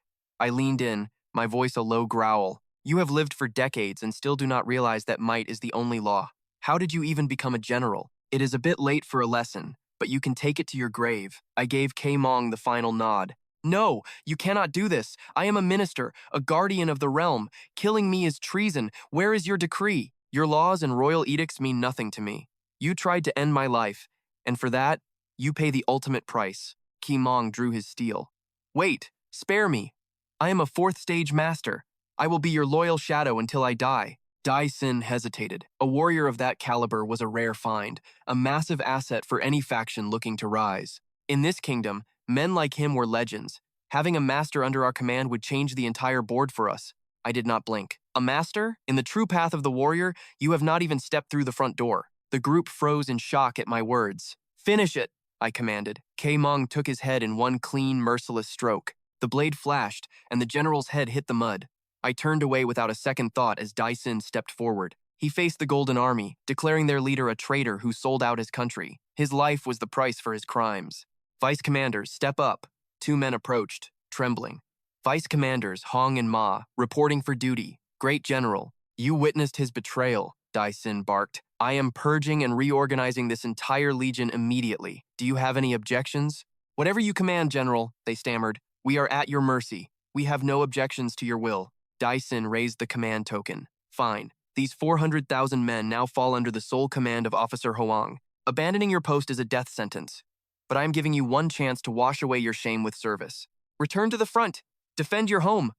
[SPEAKER 1] I leaned in, my voice a low growl. You have lived for decades and still do not realize that might is the only law. How did you even become a general? It is a bit late for a lesson, but you can take it to your grave. I gave Keimong the final nod. No, you cannot do this. I am a minister, a guardian of the realm. Killing me is treason. Where is your decree? Your laws and royal edicts mean nothing to me. You tried to end my life, and for that, you pay the ultimate price. Keimong drew his steel. Wait, spare me. I am a fourth-stage master. I will be your loyal shadow until I die. Dai Sin hesitated. A warrior of that caliber was a rare find, a massive asset for any faction looking to rise. In this kingdom, men like him were legends. Having a master under our command would change the entire board for us. I did not blink. A master? In the true path of the warrior, you have not even stepped through the front door. The group froze in shock at my words. Finish it, I commanded. Keimong took his head in one clean, merciless stroke. The blade flashed, and the general's head hit the mud. I turned away without a second thought as Dai Sin stepped forward. He faced the Golden Army, declaring their leader a traitor who sold out his country. His life was the price for his crimes. Vice commanders, step up. Two men approached, trembling. Vice commanders Hong and Ma, reporting for duty. Great general, you witnessed his betrayal, Dai Sin barked. I am purging and reorganizing this entire legion immediately. Do you have any objections? Whatever you command, General, they stammered. We are at your mercy. We have no objections to your will. Dai Sin raised the command token. Fine. These 400,000 men now fall under the sole command of Officer Hoang. Abandoning your post is a death sentence. But I am giving you one chance to wash away your shame with service. Return to the front. Defend your home.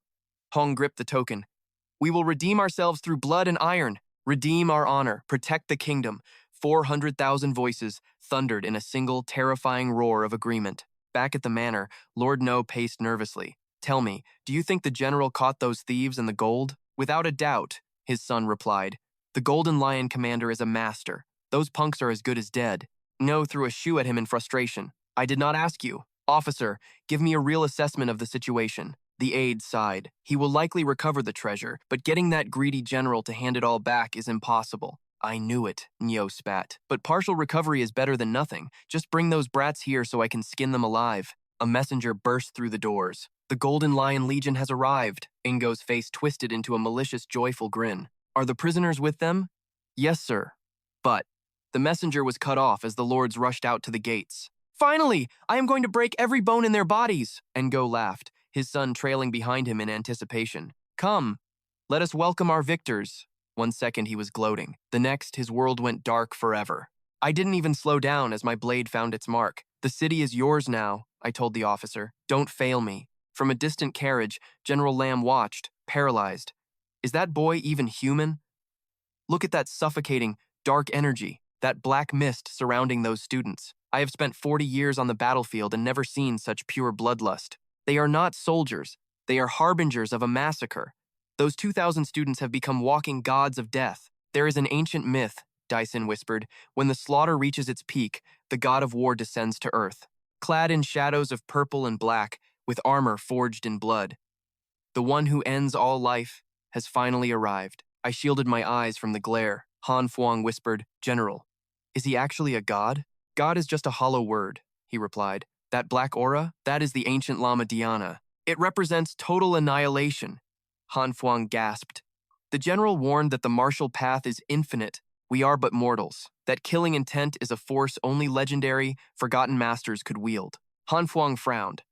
[SPEAKER 1] Hong gripped the token. We will redeem ourselves through blood and iron. Redeem our honor. Protect the kingdom. 400,000 voices thundered in a single terrifying roar of agreement. Back at the manor, Lord No paced nervously. Tell me, do you think the general caught those thieves and the gold? Without a doubt, his son replied. The Golden Lion commander is a master. Those punks are as good as dead. No threw a shoe at him in frustration. I did not ask you. Officer, give me a real assessment of the situation. The aide sighed. He will likely recover the treasure, but getting that greedy general to hand it all back is impossible. I knew it, Nyo spat. But partial recovery is better than nothing. Just bring those brats here so I can skin them alive. A messenger burst through the doors. The Golden Lion Legion has arrived. Ingo's face twisted into a malicious, joyful grin. Are the prisoners with them? Yes, sir. But the messenger was cut off as the lords rushed out to the gates. Finally, I am going to break every bone in their bodies, Ngo laughed, his son trailing behind him in anticipation. Come, let us welcome our victors. 1 second he was gloating. The next, his world went dark forever. I didn't even slow down as my blade found its mark. The city is yours now, I told the officer. Don't fail me. From a distant carriage, General Lam watched, paralyzed. Is that boy even human? Look at that suffocating, dark energy, that black mist surrounding those students. I have spent 40 years on the battlefield and never seen such pure bloodlust. They are not soldiers. They are harbingers of a massacre. Those 2,000 students have become walking gods of death. There is an ancient myth, Dyson whispered. When the slaughter reaches its peak, the god of war descends to earth. Clad in shadows of purple and black, with armor forged in blood. The one who ends all life has finally arrived. I shielded my eyes from the glare. Han Fuang whispered, General, is he actually a god? God is just a hollow word, he replied. That black aura, that is the ancient Lama Diana. It represents total annihilation. Han Fuang gasped. The general warned that the martial path is infinite. We are but mortals. That killing intent is a force only legendary, forgotten masters could wield. Han Fuang frowned.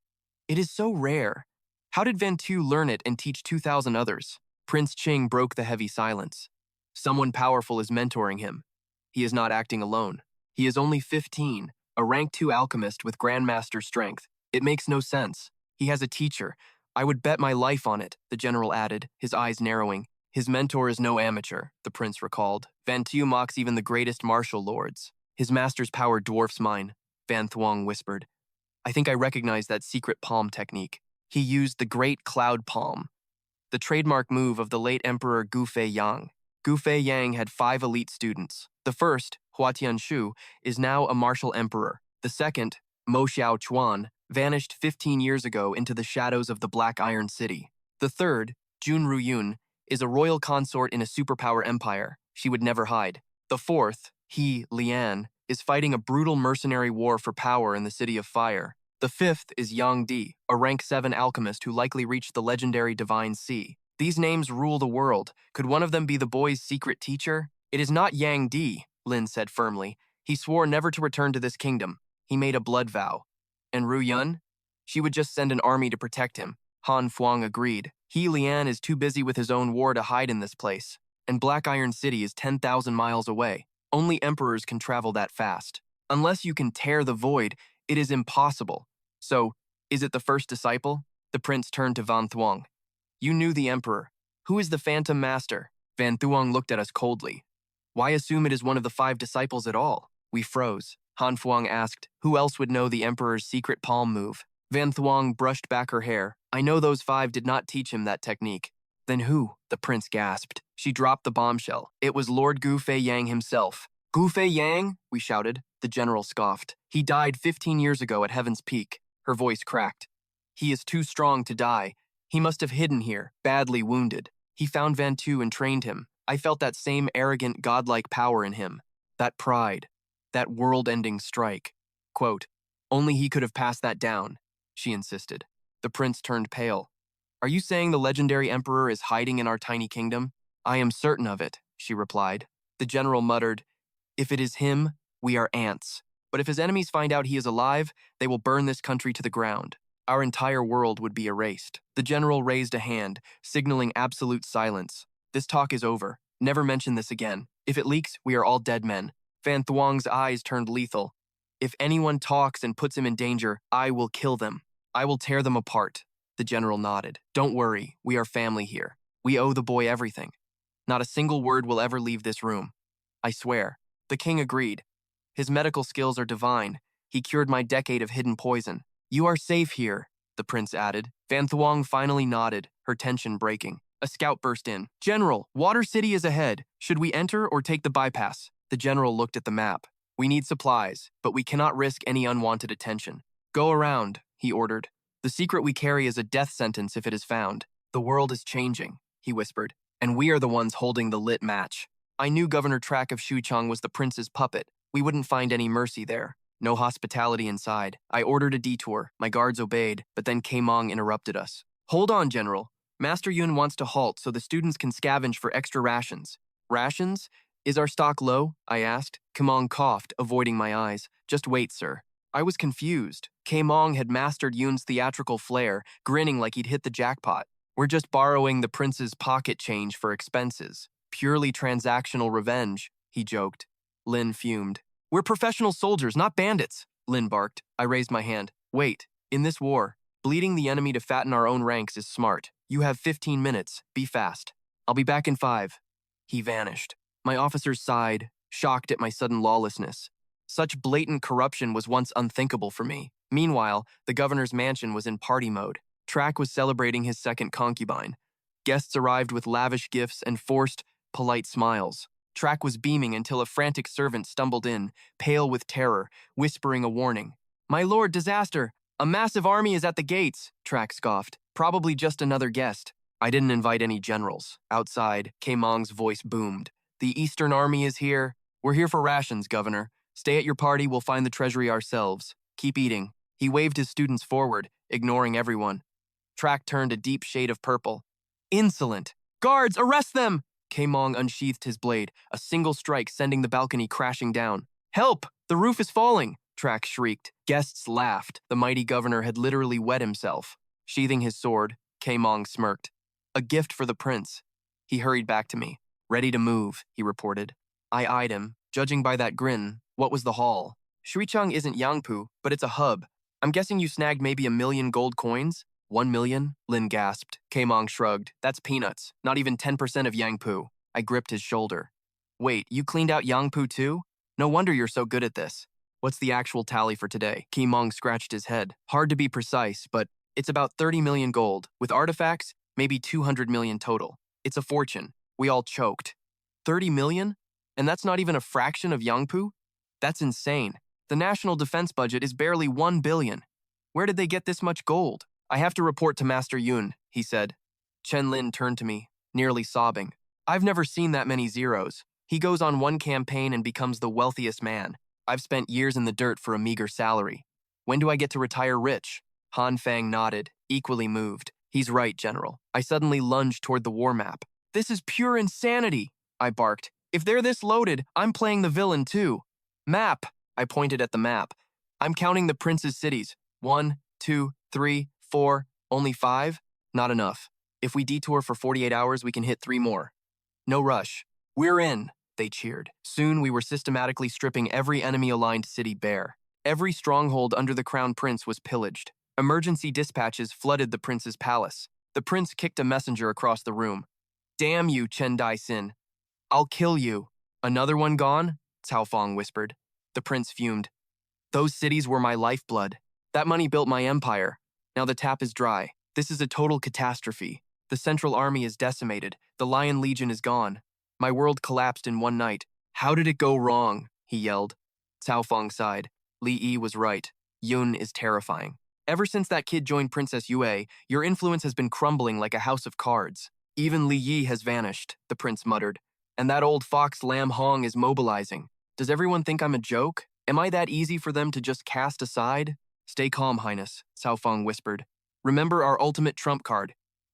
[SPEAKER 1] It is so rare. How did Van Tu learn it and teach 2,000 others? Prince Qing broke the heavy silence. Someone powerful is mentoring him. He is not acting alone. He is only 15, a rank 2 alchemist with Grandmaster strength. It makes no sense. He has a teacher. I would bet my life on it, the general added, his eyes narrowing. His mentor is no amateur, the prince recalled. Van Tu mocks even the greatest martial lords. His master's power dwarfs mine, Van Thuong whispered. I think I recognize that secret palm technique. He used the Great Cloud Palm, the trademark move of the late Emperor Gu Feiyang. Gu Feiyang had 5 elite students. The first, Hua Tianshu, is now a martial emperor. The second, Mo Xiao Chuan, vanished 15 years ago into the shadows of the Black Iron City. The third, Jun Ruyun, is a royal consort in a superpower empire. She would never hide. The fourth, He Lian, is fighting a brutal mercenary war for power in the City of Fire. The fifth is Yang Di, a rank 7 alchemist who likely reached the legendary Divine Sea. These names rule the world. Could one of them be the boy's secret teacher? It is not Yang Di, Lin said firmly. He swore never to return to this kingdom. He made a blood vow. And Ru Yun? She would just send an army to protect him. Han Fuang agreed. He Lian is too busy with his own war to hide in this place. And Black Iron City is 10,000 miles away. Only emperors can travel that fast. Unless you can tear the void, it is impossible. So, is it the first disciple? The prince turned to Van Thuong. You knew the emperor. Who is the phantom master? Van Thuong looked at us coldly. Why assume it is one of the 5 disciples at all? We froze. Han Fuang asked, who else would know the emperor's secret palm move? Van Thuong brushed back her hair. I know those 5 did not teach him that technique. Then who? The prince gasped. She dropped the bombshell. It was Lord Gu Feiyang himself. Gu Feiyang? We shouted. The general scoffed. He died 15 years ago at Heaven's Peak. Her voice cracked. He is too strong to die. He must have hidden here, badly wounded. He found Van Tu and trained him. I felt that same arrogant, godlike power in him. That pride. That world-ending strike. Quote, only he could have passed that down, she insisted. The prince turned pale. Are you saying the legendary emperor is hiding in our tiny kingdom? I am certain of it, she replied. The general muttered, if it is him, we are ants. But if his enemies find out he is alive, they will burn this country to the ground. Our entire world would be erased. The general raised a hand, signaling absolute silence. This talk is over. Never mention this again. If it leaks, we are all dead men. Van Thuong's eyes turned lethal. If anyone talks and puts him in danger, I will kill them. I will tear them apart. The general nodded. Don't worry, we are family here. We owe the boy everything. Not a single word will ever leave this room. I swear. The king agreed. His medical skills are divine. He cured my decade of hidden poison. You are safe here, the prince added. Van Thuong finally nodded, her tension breaking. A scout burst in. General, Water City is ahead. Should we enter or take the bypass? The general looked at the map. We need supplies, but we cannot risk any unwanted attention. Go around, he ordered. The secret we carry is a death sentence if it is found. The world is changing, he whispered, and we are the ones holding the lit match. I knew Governor Track of Xuchang was the prince's puppet. We wouldn't find any mercy there. No hospitality inside. I ordered a detour. My guards obeyed, but then Keimong interrupted us. Hold on, General. Master Yun wants to halt so the students can scavenge for extra rations. Rations? Is our stock low? I asked. Keimong coughed, avoiding my eyes. Just wait, sir. I was confused. Keimong had mastered Yun's theatrical flair, grinning like he'd hit the jackpot. We're just borrowing the prince's pocket change for expenses. Purely transactional revenge, he joked. Lin fumed. We're professional soldiers, not bandits, Lin barked. I raised my hand. Wait, in this war, bleeding the enemy to fatten our own ranks is smart. You have 15 minutes. Be fast. I'll be back in 5. He vanished. My officers sighed, shocked at my sudden lawlessness. Such blatant corruption was once unthinkable for me. Meanwhile, the governor's mansion was in party mode. Track was celebrating his second concubine. Guests arrived with lavish gifts and forced, polite smiles. Track was beaming until a frantic servant stumbled in, pale with terror, whispering a warning. My lord, disaster! A massive army is at the gates, Track scoffed. Probably just another guest. I didn't invite any generals. Outside, Keimong's voice boomed. The Eastern Army is here. We're here for rations, Governor. Stay at your party, we'll find the treasury ourselves. Keep eating. He waved his students forward, ignoring everyone. Track turned a deep shade of purple. Insolent! Guards, arrest them! Keimong unsheathed his blade, a single strike sending the balcony crashing down. Help! The roof is falling! track shrieked. Guests laughed. The mighty governor had literally wet himself. Sheathing his sword, Mong smirked. A gift for the prince. He hurried back to me. Ready to move, he reported. I eyed him. Judging by that grin, what was the haul? Shuicheng isn't Yangpu, but it's a hub. I'm guessing you snagged maybe 1,000,000 gold coins? 1,000,000? Lin gasped. Mong shrugged. That's peanuts. Not even 10% of Yangpu. I gripped his shoulder. Wait, you cleaned out Yangpu too? No wonder you're so good at this. What's the actual tally for today? Mong scratched his head. Hard to be precise, but it's about 30 million gold. With artifacts, maybe 200 million total. It's a fortune. We all choked. 30 million? And that's not even a fraction of Yangpu? That's insane. The national defense budget is barely 1 billion. Where did they get this much gold? I have to report to Master Yun, he said. Chen Lin turned to me, nearly sobbing. I've never seen that many zeros. He goes on one campaign and becomes the wealthiest man. I've spent years in the dirt for a meager salary. When do I get to retire rich? Han Fang nodded, equally moved. He's right, General. I suddenly lunged toward the war map. This is pure insanity, I barked. If they're this loaded, I'm playing the villain too. Map, I pointed at the map. I'm counting the prince's cities. 1, 2, 3, 4, only 5? Not enough. If we detour for 48 hours, we can hit 3 more. No rush. We're in, they cheered. Soon we were systematically stripping every enemy-aligned city bare. Every stronghold under the crown prince was pillaged. Emergency dispatches flooded the prince's palace. The prince kicked a messenger across the room. Damn you, Chen Dai-sin. I'll kill you. Another one gone? Cao Fong whispered. The prince fumed. Those cities were my lifeblood. That money built my empire. Now the tap is dry. This is a total catastrophe. The Central Army is decimated. The Lion Legion is gone. My world collapsed in one night. How did it go wrong? He yelled. Cao Fong sighed. Li Yi was right. Yun is terrifying. Ever since that kid joined Princess Yue, your influence has been crumbling like a house of cards. Even Li Yi has vanished, the prince muttered. And that old fox Lam Hong is mobilizing. Does everyone think I'm a joke? Am I that easy for them to just cast aside? Stay calm, Highness, Cao Fong whispered. Remember our ultimate trump card.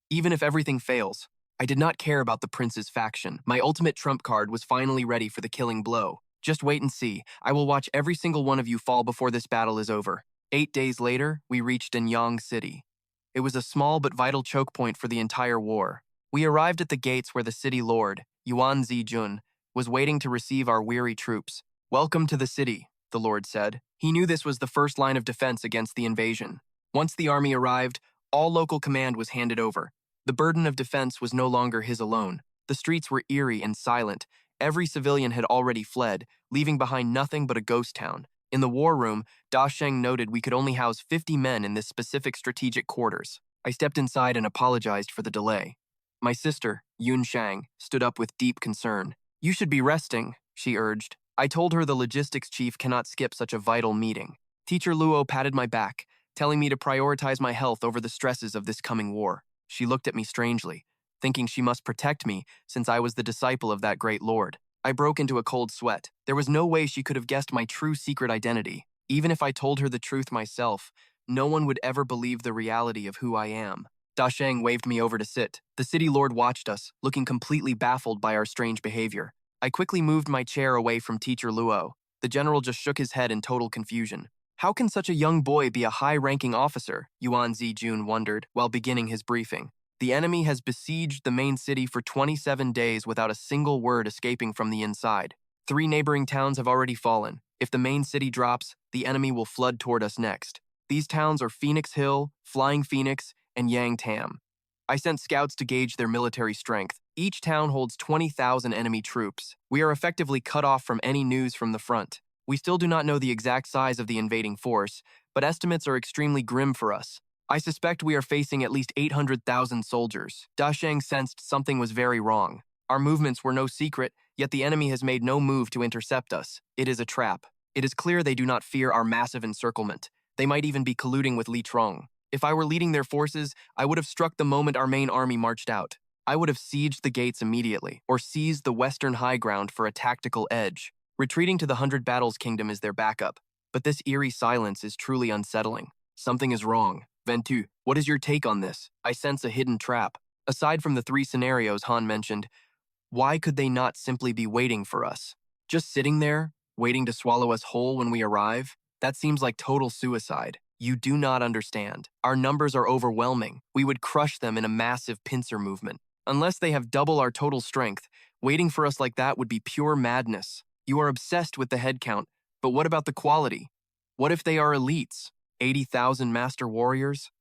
[SPEAKER 1] Even if everything fails. I did not care about the prince's faction. My ultimate trump card was finally ready for the killing blow. Just wait and see. I will watch every single one of you fall before this battle is over. 8 days later, we reached Anyang City. It was a small but vital choke point for the entire war. We arrived at the gates where the city lord, Yuan Zijun, was waiting to receive our weary troops. Welcome to the city, the lord said. He knew this was the first line of defense against the invasion. Once the army arrived, all local command was handed over. The burden of defense was no longer his alone. The streets were eerie and silent. Every civilian had already fled, leaving behind nothing but a ghost town. In the war room, Da Sheng noted we could only house 50 men in this specific strategic quarters. I stepped inside and apologized for the delay. My sister, Yun Shang, stood up with deep concern. You should be resting, she urged. I told her the logistics chief cannot skip such a vital meeting. Teacher Luo patted my back, telling me to prioritize my health over the stresses of this coming war. She looked at me strangely, thinking she must protect me since I was the disciple of that great lord. I broke into a cold sweat. There was no way she could have guessed my true secret identity. Even if I told her the truth myself, no one would ever believe the reality of who I am. Da Sheng waved me over to sit. The city lord watched us, looking completely baffled by our strange behavior. I quickly moved my chair away from Teacher Luo. The general just shook his head in total confusion. How can such a young boy be a high-ranking officer? Yuan Zijun wondered while beginning his briefing. The enemy has besieged the main city for 27 days without a single word escaping from the inside. 3 neighboring towns have already fallen. If the main city drops, the enemy will flood toward us next. These towns are Phoenix Hill, Flying Phoenix, and Yang Tam. I sent scouts to gauge their military strength. Each town holds 20,000 enemy troops. We are effectively cut off from any news from the front. We still do not know the exact size of the invading force, but estimates are extremely grim for us. I suspect we are facing at least 800,000 soldiers. Da Sheng sensed something was very wrong. Our movements were no secret, yet the enemy has made no move to intercept us. It is a trap. It is clear they do not fear our massive encirclement. They might even be colluding with Li Trong. If I were leading their forces, I would have struck the moment our main army marched out. I would have sieged the gates immediately, or seized the western high ground for a tactical edge. Retreating to the 100 Battles Kingdom is their backup. But this eerie silence is truly unsettling. Something is wrong. Ventu, what is your take on this? I sense a hidden trap. Aside from the 3 scenarios Han mentioned, why could they not simply be waiting for us? Just sitting there, waiting to swallow us whole when we arrive? That seems like total suicide. You do not understand. Our numbers are overwhelming. We would crush them in a massive pincer movement. Unless they have double our total strength, waiting for us like that would be pure madness. You are obsessed with the head count, but what about the quality? What if they are elites? 80,000 master warriors?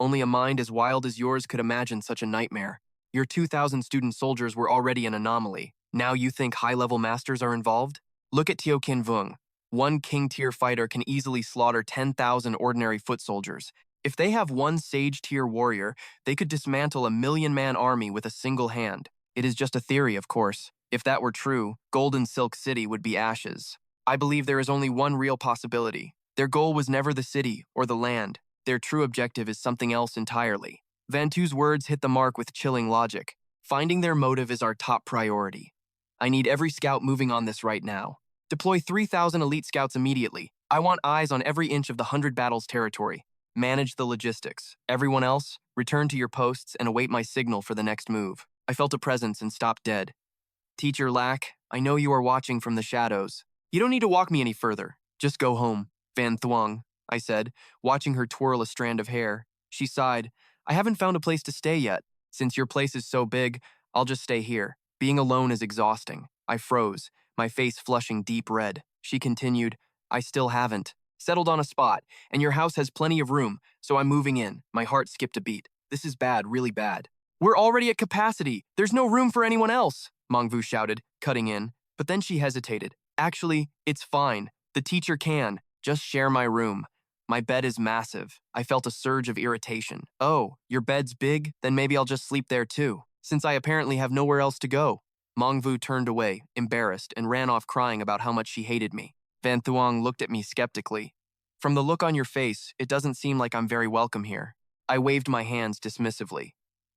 [SPEAKER 1] Only a mind as wild as yours could imagine such a nightmare. Your 2,000 student soldiers were already an anomaly. Now you think high-level masters are involved? Look at Tio Qin Vung. One king-tier fighter can easily slaughter 10,000 ordinary foot soldiers. If they have one sage-tier warrior, they could dismantle a million-man army with a single hand. It is just a theory, of course. If that were true, Golden Silk City would be ashes. I believe there is only one real possibility. Their goal was never the city or the land. Their true objective is something else entirely. Vantu's words hit the mark with chilling logic. Finding their motive is our top priority. I need every scout moving on this right now. Deploy 3,000 elite scouts immediately. I want eyes on every inch of the 100 battles territory. Manage the logistics. Everyone else, return to your posts and await my signal for the next move. I felt a presence and stopped dead. Teacher Lack, I know you are watching from the shadows. You don't need to walk me any further. Just go home. Van Thuong, I said, watching her twirl a strand of hair. She sighed. I haven't found a place to stay yet. Since your place is so big, I'll just stay here. Being alone is exhausting. I froze, my face flushing deep red. She continued, I still haven't settled on a spot, and your house has plenty of room, so I'm moving in. My heart skipped a beat. This is bad, really bad. We're already at capacity. There's no room for anyone else, Mengvu shouted, cutting in. But then she hesitated. Actually, it's fine. The teacher can. Just share my room. My bed is massive. I felt a surge of irritation. Oh, your bed's big? Then maybe I'll just sleep there too, since I apparently have nowhere else to go. Mengvu turned away, embarrassed, and ran off crying about how much she hated me. Van Thuong looked at me skeptically. From the look on your face, it doesn't seem like I'm very welcome here. I waved my hands dismissively.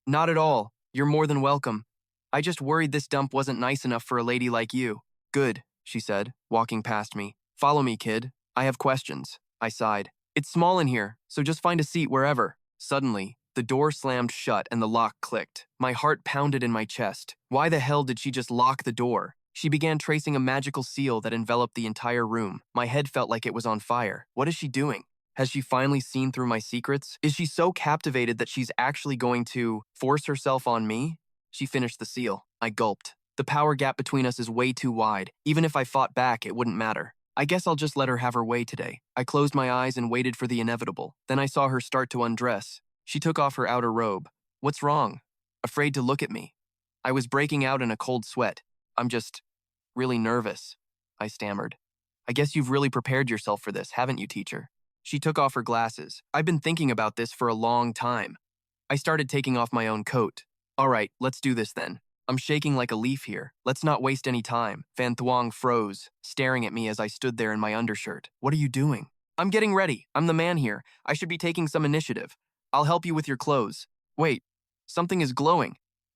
[SPEAKER 1] Not at all. You're more than welcome. I just worried this dump wasn't nice enough for a lady like you. Good, she said, walking past me. Follow me, kid. I have questions. I sighed. It's small in here, so just find a seat wherever. Suddenly, the door slammed shut and the lock clicked. My heart pounded in my chest. Why the hell did she just lock the door? She began tracing a magical seal that enveloped the entire room. My head felt like it was on fire. What is she doing? Has she finally seen through my secrets? Is she so captivated that she's actually going to force herself on me? She finished the seal. I gulped. The power gap between us is way too wide. Even if I fought back, it wouldn't matter. I guess I'll just let her have her way today. I closed my eyes and waited for the inevitable. Then I saw her start to undress. She took off her outer robe. What's wrong? Afraid to look at me. I was breaking out in a cold sweat. I'm just really nervous, I stammered. I guess you've really prepared yourself for this, haven't you, teacher? She took off her glasses. I've been thinking about this for a long time. I started taking off my own coat. All right, let's do this then. I'm shaking like a leaf here. Let's not waste any time. Van Thuong froze, staring at me as I stood there in my undershirt. What are you doing? I'm getting ready. I'm the man here. I should be taking some initiative. I'll help you with your clothes. Wait, something is glowing.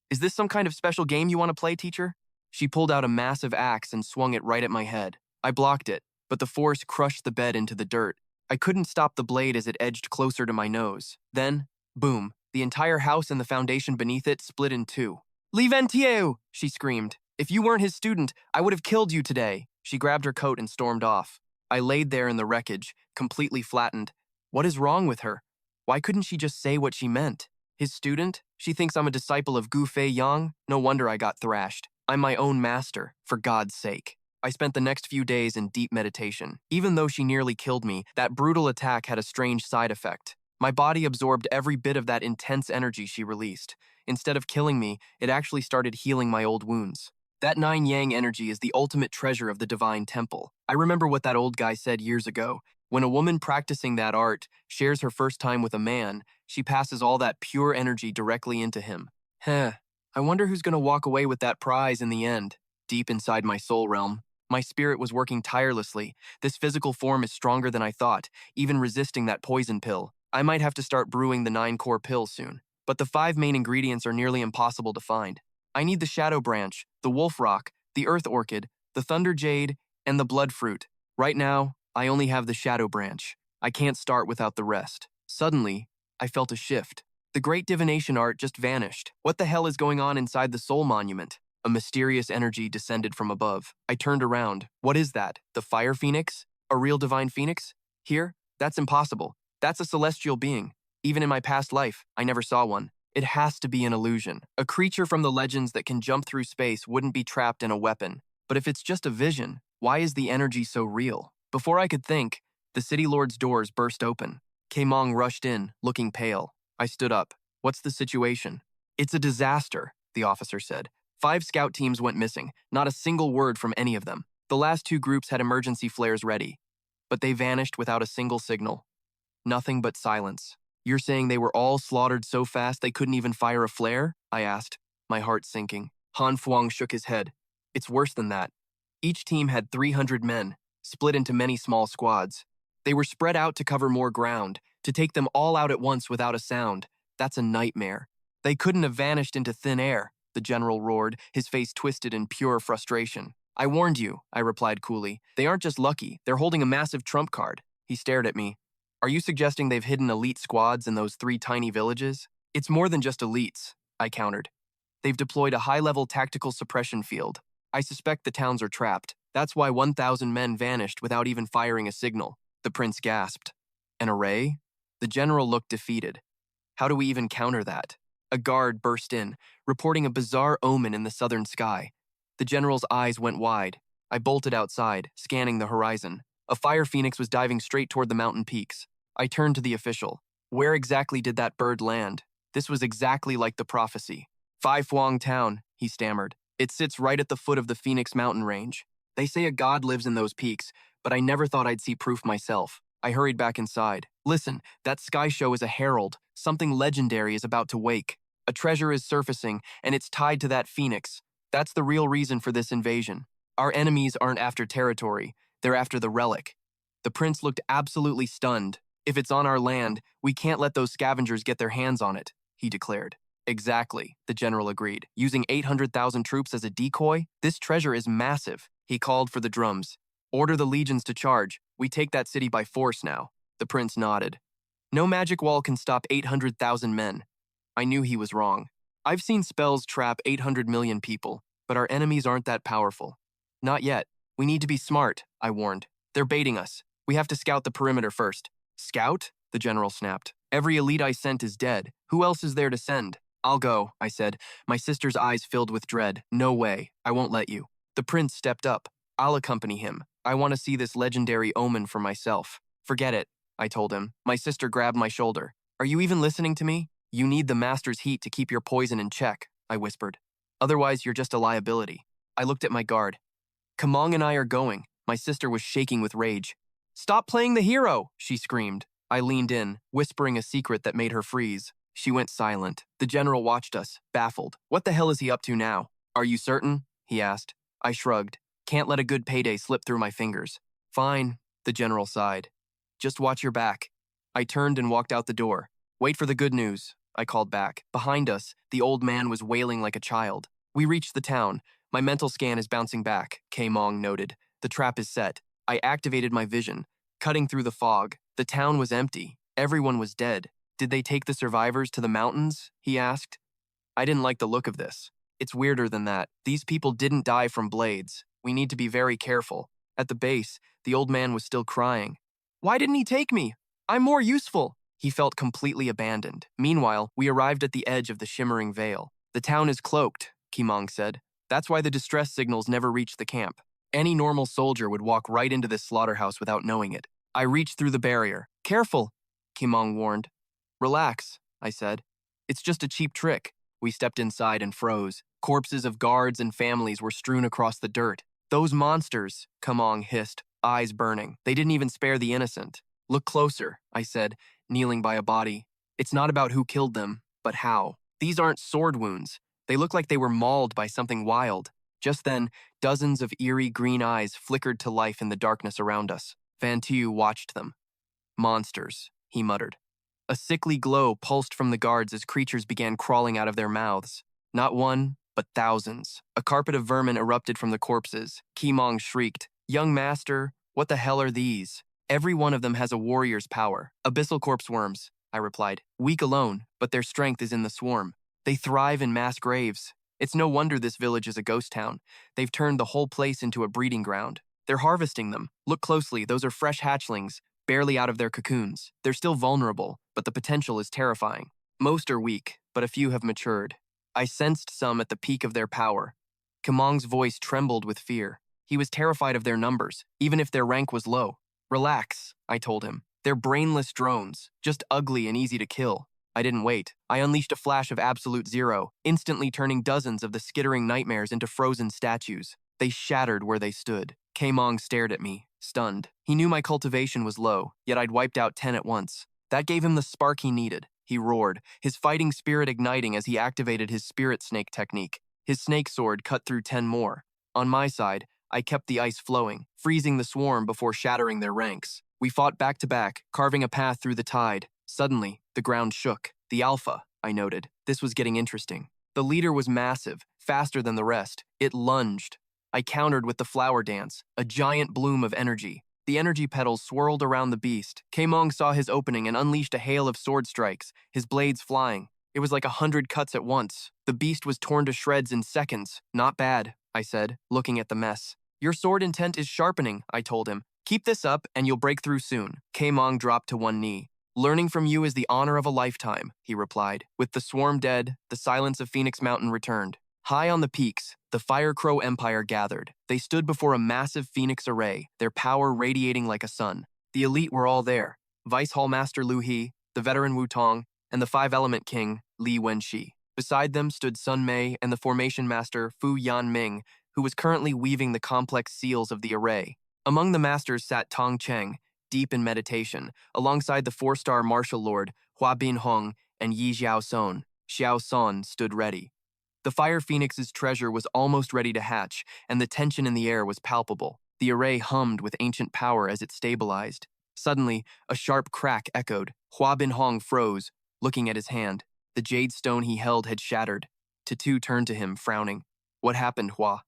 [SPEAKER 1] Is this some kind of special game you want to play, teacher? She pulled out a massive axe and swung it right at my head. I blocked it, but the force crushed the bed into the dirt. I couldn't stop the blade as it edged closer to my nose. Then, boom, the entire house and the foundation beneath it split in two. Li Yunxiao, she screamed. If you weren't his student, I would have killed you today. She grabbed her coat and stormed off. I laid there in the wreckage, completely flattened. What is wrong with her? Why couldn't she just say what she meant? His student? She thinks I'm a disciple of Feiyang? No wonder I got thrashed. I'm my own master, for God's sake. I spent the next few days in deep meditation. Even though she nearly killed me, that brutal attack had a strange side effect. My body absorbed every bit of that intense energy she released. Instead of killing me, it actually started healing my old wounds. That 9 Yang energy is the ultimate treasure of the divine temple. I remember what that old guy said years ago. When a woman practicing that art shares her first time with a man, she passes all that pure energy directly into him. I wonder who's going to walk away with that prize in the end. Deep inside my soul realm, my spirit was working tirelessly. This physical form is stronger than I thought, even resisting that poison pill. I might have to start brewing the 9-core pill soon. But the 5 main ingredients are nearly impossible to find. I need the shadow branch, the wolf rock, the earth orchid, the thunder jade, and the blood fruit. Right now, I only have the shadow branch. I can't start without the rest. Suddenly, I felt a shift. The great divination art just vanished. What the hell is going on inside the soul monument? A mysterious energy descended from above. I turned around. What is that? The fire phoenix? A real divine phoenix? Here? That's impossible. That's a celestial being. Even in my past life, I never saw one. It has to be an illusion. A creature from the legends that can jump through space wouldn't be trapped in a weapon. But if it's just a vision, why is the energy so real? Before I could think, the city lord's doors burst open. Mong rushed in, looking pale. I stood up. What's the situation? It's a disaster, the officer said. 5 scout teams went missing, not a single word from any of them. The last 2 groups had emergency flares ready, but they vanished without a single signal. Nothing but silence. You're saying they were all slaughtered so fast they couldn't even fire a flare? I asked, my heart sinking. Han Fuang shook his head. It's worse than that. Each team had 300 men, split into many small squads. They were spread out to cover more ground, to take them all out at once without a sound. That's a nightmare. They couldn't have vanished into thin air, the general roared, his face twisted in pure frustration. I warned you, I replied coolly. They aren't just lucky, they're holding a massive trump card. He stared at me. Are you suggesting they've hidden elite squads in those 3 tiny villages? It's more than just elites, I countered. They've deployed a high-level tactical suppression field. I suspect the towns are trapped. That's why 1,000 men vanished without even firing a signal. The prince gasped. An array? The general looked defeated. How do we even counter that? A guard burst in, reporting a bizarre omen in the southern sky. The general's eyes went wide. I bolted outside, scanning the horizon. A fire phoenix was diving straight toward the mountain peaks. I turned to the official. Where exactly did that bird land? This was exactly like the prophecy. Feiyang town, he stammered. It sits right at the foot of the Phoenix mountain range. They say a god lives in those peaks, but I never thought I'd see proof myself. I hurried back inside. Listen, that sky show is a herald. Something legendary is about to wake. A treasure is surfacing, and it's tied to that phoenix. That's the real reason for this invasion. Our enemies aren't after territory. They're after the relic. The prince looked absolutely stunned. If it's on our land, we can't let those scavengers get their hands on it, he declared. Exactly, the general agreed. Using 800,000 troops as a decoy? This treasure is massive. He called for the drums. Order the legions to charge. We take that city by force now. The prince nodded. No magic wall can stop 800,000 men. I knew he was wrong. I've seen spells trap 800 million people, but our enemies aren't that powerful. Not yet. We need to be smart, I warned. They're baiting us. We have to scout the perimeter first. Scout? The general snapped. Every elite I sent is dead. Who else is there to send? I'll go, I said, my sister's eyes filled with dread. No way. I won't let you. The prince stepped up. I'll accompany him. I want to see this legendary omen for myself. Forget it, I told him. My sister grabbed my shoulder. Are you even listening to me? You need the master's heat to keep your poison in check, I whispered. Otherwise, you're just a liability. I looked at my guard. Mong and I are going. My sister was shaking with rage. Stop playing the hero, she screamed. I leaned in, whispering a secret that made her freeze. She went silent. The general watched us, baffled. What the hell is he up to now? Are you certain? He asked. I shrugged. Can't let a good payday slip through my fingers. Fine, the general sighed. Just watch your back. I turned and walked out the door. Wait for the good news, I called back. Behind us, the old man was wailing like a child. We reached the town. My mental scan is bouncing back, Mong noted. The trap is set. I activated my vision, cutting through the fog. The town was empty. Everyone was dead. Did they take the survivors to the mountains? He asked. I didn't like the look of this. It's weirder than that. These people didn't die from blades. We need to be very careful. At the base, the old man was still crying. Why didn't he take me? I'm more useful. He felt completely abandoned. Meanwhile, we arrived at the edge of the shimmering veil. The town is cloaked, Mong said. That's why the distress signals never reached the camp. Any normal soldier would walk right into this slaughterhouse without knowing it. I reached through the barrier. Careful, Mong warned. Relax, I said. It's just a cheap trick. We stepped inside and froze. Corpses of guards and families were strewn across the dirt. Those monsters, Mong hissed, eyes burning. They didn't even spare the innocent. Look closer, I said, kneeling by a body. It's not about who killed them, but how. These aren't sword wounds. They look like they were mauled by something wild. Just then, dozens of eerie green eyes flickered to life in the darkness around us. Van Tiu watched them. Monsters, he muttered. A sickly glow pulsed from the guards as creatures began crawling out of their mouths. Not one, but thousands. A carpet of vermin erupted from the corpses. Mong shrieked, Young master, what the hell are these? Every one of them has a warrior's power. Abyssal corpse worms, I replied. Weak alone, but their strength is in the swarm. They thrive in mass graves. It's no wonder this village is a ghost town. They've turned the whole place into a breeding ground. They're harvesting them. Look closely, those are fresh hatchlings. barely out of their cocoons. They're still vulnerable, but the potential is terrifying. Most are weak, but a few have matured. I sensed some at the peak of their power. Kamong's voice trembled with fear. He was terrified of their numbers, even if their rank was low. Relax, I told him. They're brainless drones, just ugly and easy to kill. I didn't wait. I unleashed a flash of absolute zero, instantly turning dozens of the skittering nightmares into frozen statues. They shattered where they stood. Kamong stared at me, stunned. He knew my cultivation was low, yet I'd wiped out 10 at once. That gave him the spark he needed. He roared, his fighting spirit igniting as he activated his spirit snake technique. His snake sword cut through 10 more. On my side, I kept the ice flowing, freezing the swarm before shattering their ranks. We fought back to back, carving a path through the tide. Suddenly, the ground shook. The alpha, I noted. This was getting interesting. The leader was massive, faster than the rest. It lunged. I countered with the flower dance, a giant bloom of energy. The energy petals swirled around the beast. Kamong saw his opening and unleashed a hail of sword strikes, his blades flying. It was like 100 cuts at once. The beast was torn to shreds in seconds. Not bad, I said, looking at the mess. Your sword intent is sharpening, I told him. Keep this up and you'll break through soon. Kamong dropped to one knee. Learning from you is the honor of a lifetime, he replied. With the swarm dead, the silence of Phoenix Mountain returned. High on the peaks, the Fire Crow Empire gathered. They stood before a massive phoenix array, their power radiating like a sun. The elite were all there. Vice Hall Master Lu He, the veteran Wu Tong, and the Five-Element King, Li Yunxiao. Beside them stood Sun Mei and the Formation Master Fu Yanming, who was currently weaving the complex seals of the array. Among the masters sat Tong Cheng, deep in meditation, alongside the 4-star martial lord Hua Bin Hong and Yi Xiao Son. Xiao Son stood ready. The Fire Phoenix's treasure was almost ready to hatch, and the tension in the air was palpable. The array hummed with ancient power as it stabilized. Suddenly, a sharp crack echoed. Hua Bin Hong froze, looking at his hand. The jade stone he held had shattered. Tatu turned to him, frowning. What happened, Hua?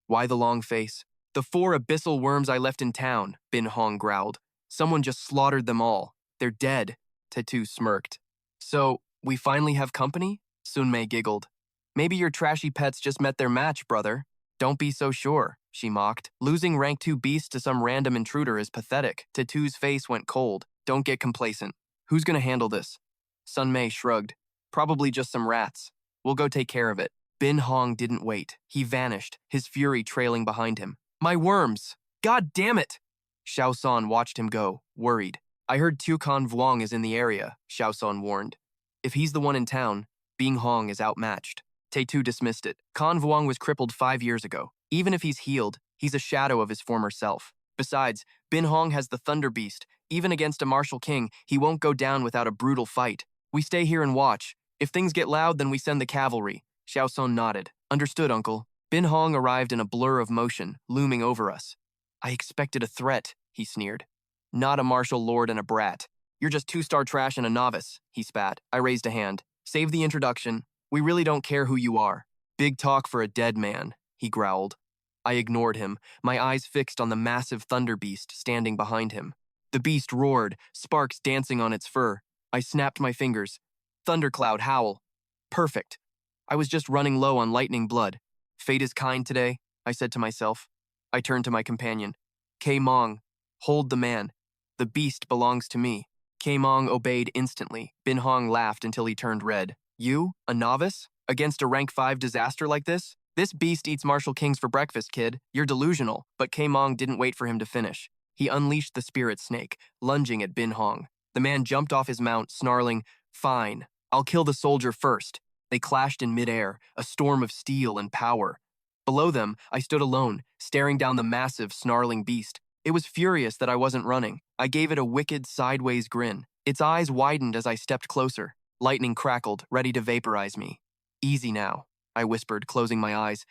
[SPEAKER 1] Why the long face? The 4 abyssal worms I left in town, Bin Hong growled. Someone just slaughtered them all. They're dead. Tatu smirked. So, we finally have company? Sun Mei giggled. Maybe your trashy pets just met their match, brother. Don't be so sure, she mocked. Losing rank 2 beast to some random intruder is pathetic. Tatu's face went cold. Don't get complacent. Who's gonna handle this? Sun Mei shrugged. Probably just some rats. We'll go take care of it. Bin Hong didn't wait. He vanished, his fury trailing behind him. My worms! God damn it! Xiao San watched him go, worried. I heard Tukan Vuong is in the area, Xiao San warned. If he's the one in town, Bin Hong is outmatched. Tatu dismissed it. Kan Vuong was crippled 5 years ago. Even if he's healed, he's a shadow of his former self. Besides, Bin Hong has the Thunder Beast. Even against a martial king, he won't go down without a brutal fight. We stay here and watch. If things get loud, then we send the cavalry. Xiao Sun nodded. Understood, uncle. Bin Hong arrived in a blur of motion, looming over us. I expected a threat, he sneered. Not a martial lord and a brat. You're just 2-star trash and a novice, he spat. I raised a hand. Save the introduction. We really don't care who you are. Big talk for a dead man, he growled. I ignored him, my eyes fixed on the massive thunder beast standing behind him. The beast roared, sparks dancing on its fur. I snapped my fingers. Thundercloud howl. Perfect. I was just running low on lightning blood. Fate is kind today, I said to myself. I turned to my companion. Kamong, hold the man. The beast belongs to me. Kamong obeyed instantly. Bin Hong laughed until he turned red. You, a novice, against a rank 5 disaster like this? This beast eats martial kings for breakfast, kid. You're delusional. But Kamong didn't wait for him to finish. He unleashed the spirit snake, lunging at Bin Hong. The man jumped off his mount, snarling, Fine, I'll kill the soldier first. They clashed in midair, a storm of steel and power. Below them, I stood alone, staring down the massive, snarling beast. It was furious that I wasn't running. I gave it a wicked, sideways grin. Its eyes widened as I stepped closer. Lightning crackled, ready to vaporize me. Easy now, I whispered, closing my eyes.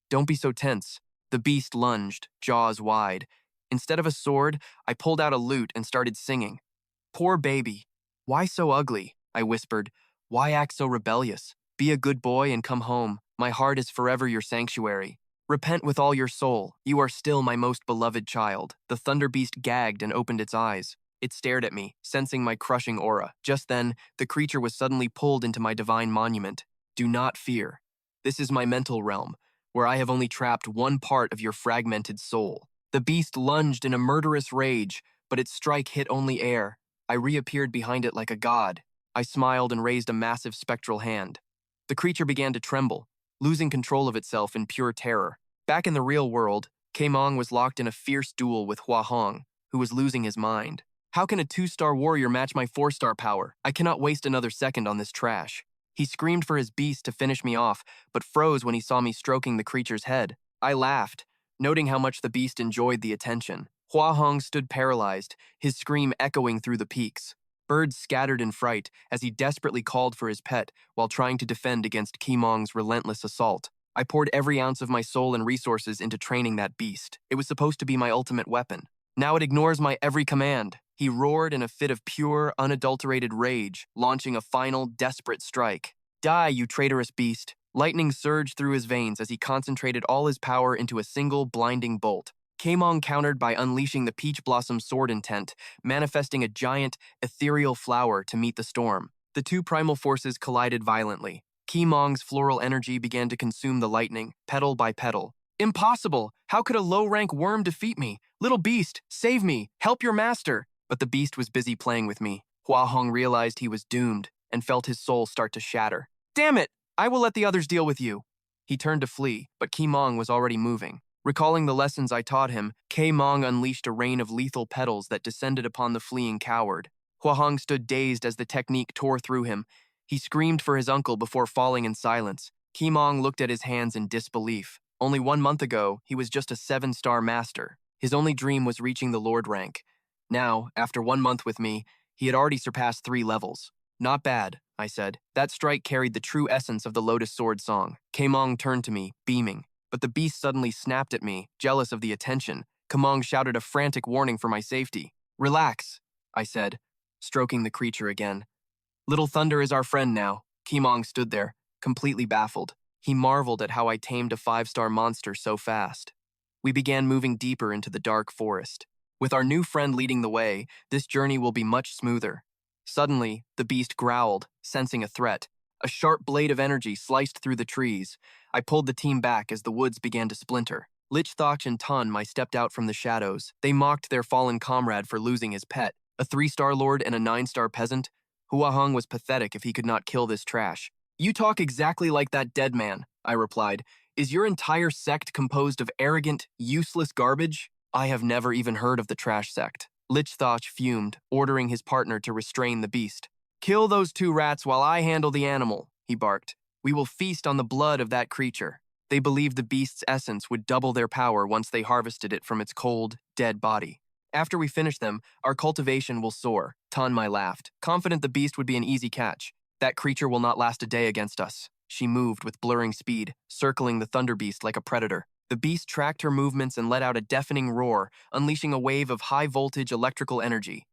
[SPEAKER 1] Don't be so tense. The beast lunged, jaws wide. Instead of a sword, I pulled out a lute and started singing. Poor baby. Why so ugly? I whispered. Why act so rebellious? Be a good boy and come home. My heart is forever your sanctuary. Repent with all your soul. You are still my most beloved child. The thunder beast gagged and opened its eyes. It stared at me, sensing my crushing aura. Just then, the creature was suddenly pulled into my divine monument. Do not fear. This is my mental realm, where I have only trapped one part of your fragmented soul. The beast lunged in a murderous rage, but its strike hit only air. I reappeared behind it like a god. I smiled and raised a massive spectral hand. The creature began to tremble, losing control of itself in pure terror. Back in the real world, Keimong was locked in a fierce duel with Hua Hong, who was losing his mind. How can a 2-star warrior match my 4-star power? I cannot waste another second on this trash. He screamed for his beast to finish me off, but froze when he saw me stroking the creature's head. I laughed, noting how much the beast enjoyed the attention. Hua Hong stood paralyzed, his scream echoing through the peaks. Birds scattered in fright as he desperately called for his pet while trying to defend against Keimong's relentless assault. I poured every ounce of my soul and resources into training that beast. It was supposed to be my ultimate weapon. Now it ignores my every command. He roared in a fit of pure, unadulterated rage, launching a final, desperate strike. Die, you traitorous beast! Lightning surged through his veins as he concentrated all his power into a single, blinding bolt. Keimong countered by unleashing the Peach Blossom Sword Intent, manifesting a giant, ethereal flower to meet the storm. The two primal forces collided violently. Keimong's floral energy began to consume the lightning, petal by petal. Impossible! How could a low-rank worm defeat me? Little beast, save me! Help your master! But the beast was busy playing with me. Hua Hong realized he was doomed and felt his soul start to shatter. Damn it! I will let the others deal with you. He turned to flee, but Keimong was already moving. Recalling the lessons I taught him, Keimong unleashed a rain of lethal petals that descended upon the fleeing coward. Hua Hong stood dazed as the technique tore through him. He screamed for his uncle before falling in silence. Keimong looked at his hands in disbelief. Only 1 month ago, he was just a 7-star master. His only dream was reaching the Lord rank. Now, after 1 month with me, he had already surpassed 3 levels. Not bad, I said. That strike carried the true essence of the Lotus Sword song. Keimong turned to me, beaming. But the beast suddenly snapped at me, jealous of the attention. Keimong shouted a frantic warning for my safety. Relax, I said, stroking the creature again. Little Thunder is our friend now. Keimong stood there, completely baffled. He marveled at how I tamed a 5-star monster so fast. We began moving deeper into the dark forest. With our new friend leading the way, this journey will be much smoother. Suddenly, the beast growled, sensing a threat. A sharp blade of energy sliced through the trees. I pulled the team back as the woods began to splinter. Lichthach and Tun stepped out from the shadows. They mocked their fallen comrade for losing his pet. A 3-star lord and a 9-star peasant? Hua Hong was pathetic if he could not kill this trash. You talk exactly like that dead man, I replied. Is your entire sect composed of arrogant, useless garbage? I have never even heard of the trash sect. Lichthach fumed, ordering his partner to restrain the beast. Kill those 2 rats while I handle the animal, he barked. We will feast on the blood of that creature. They believed the beast's essence would double their power once they harvested it from its cold, dead body. After we finish them, our cultivation will soar. Tanmai laughed, confident the beast would be an easy catch. That creature will not last a day against us. She moved with blurring speed, circling the thunder beast like a predator. The beast tracked her movements and let out a deafening roar, unleashing a wave of high-voltage electrical energy.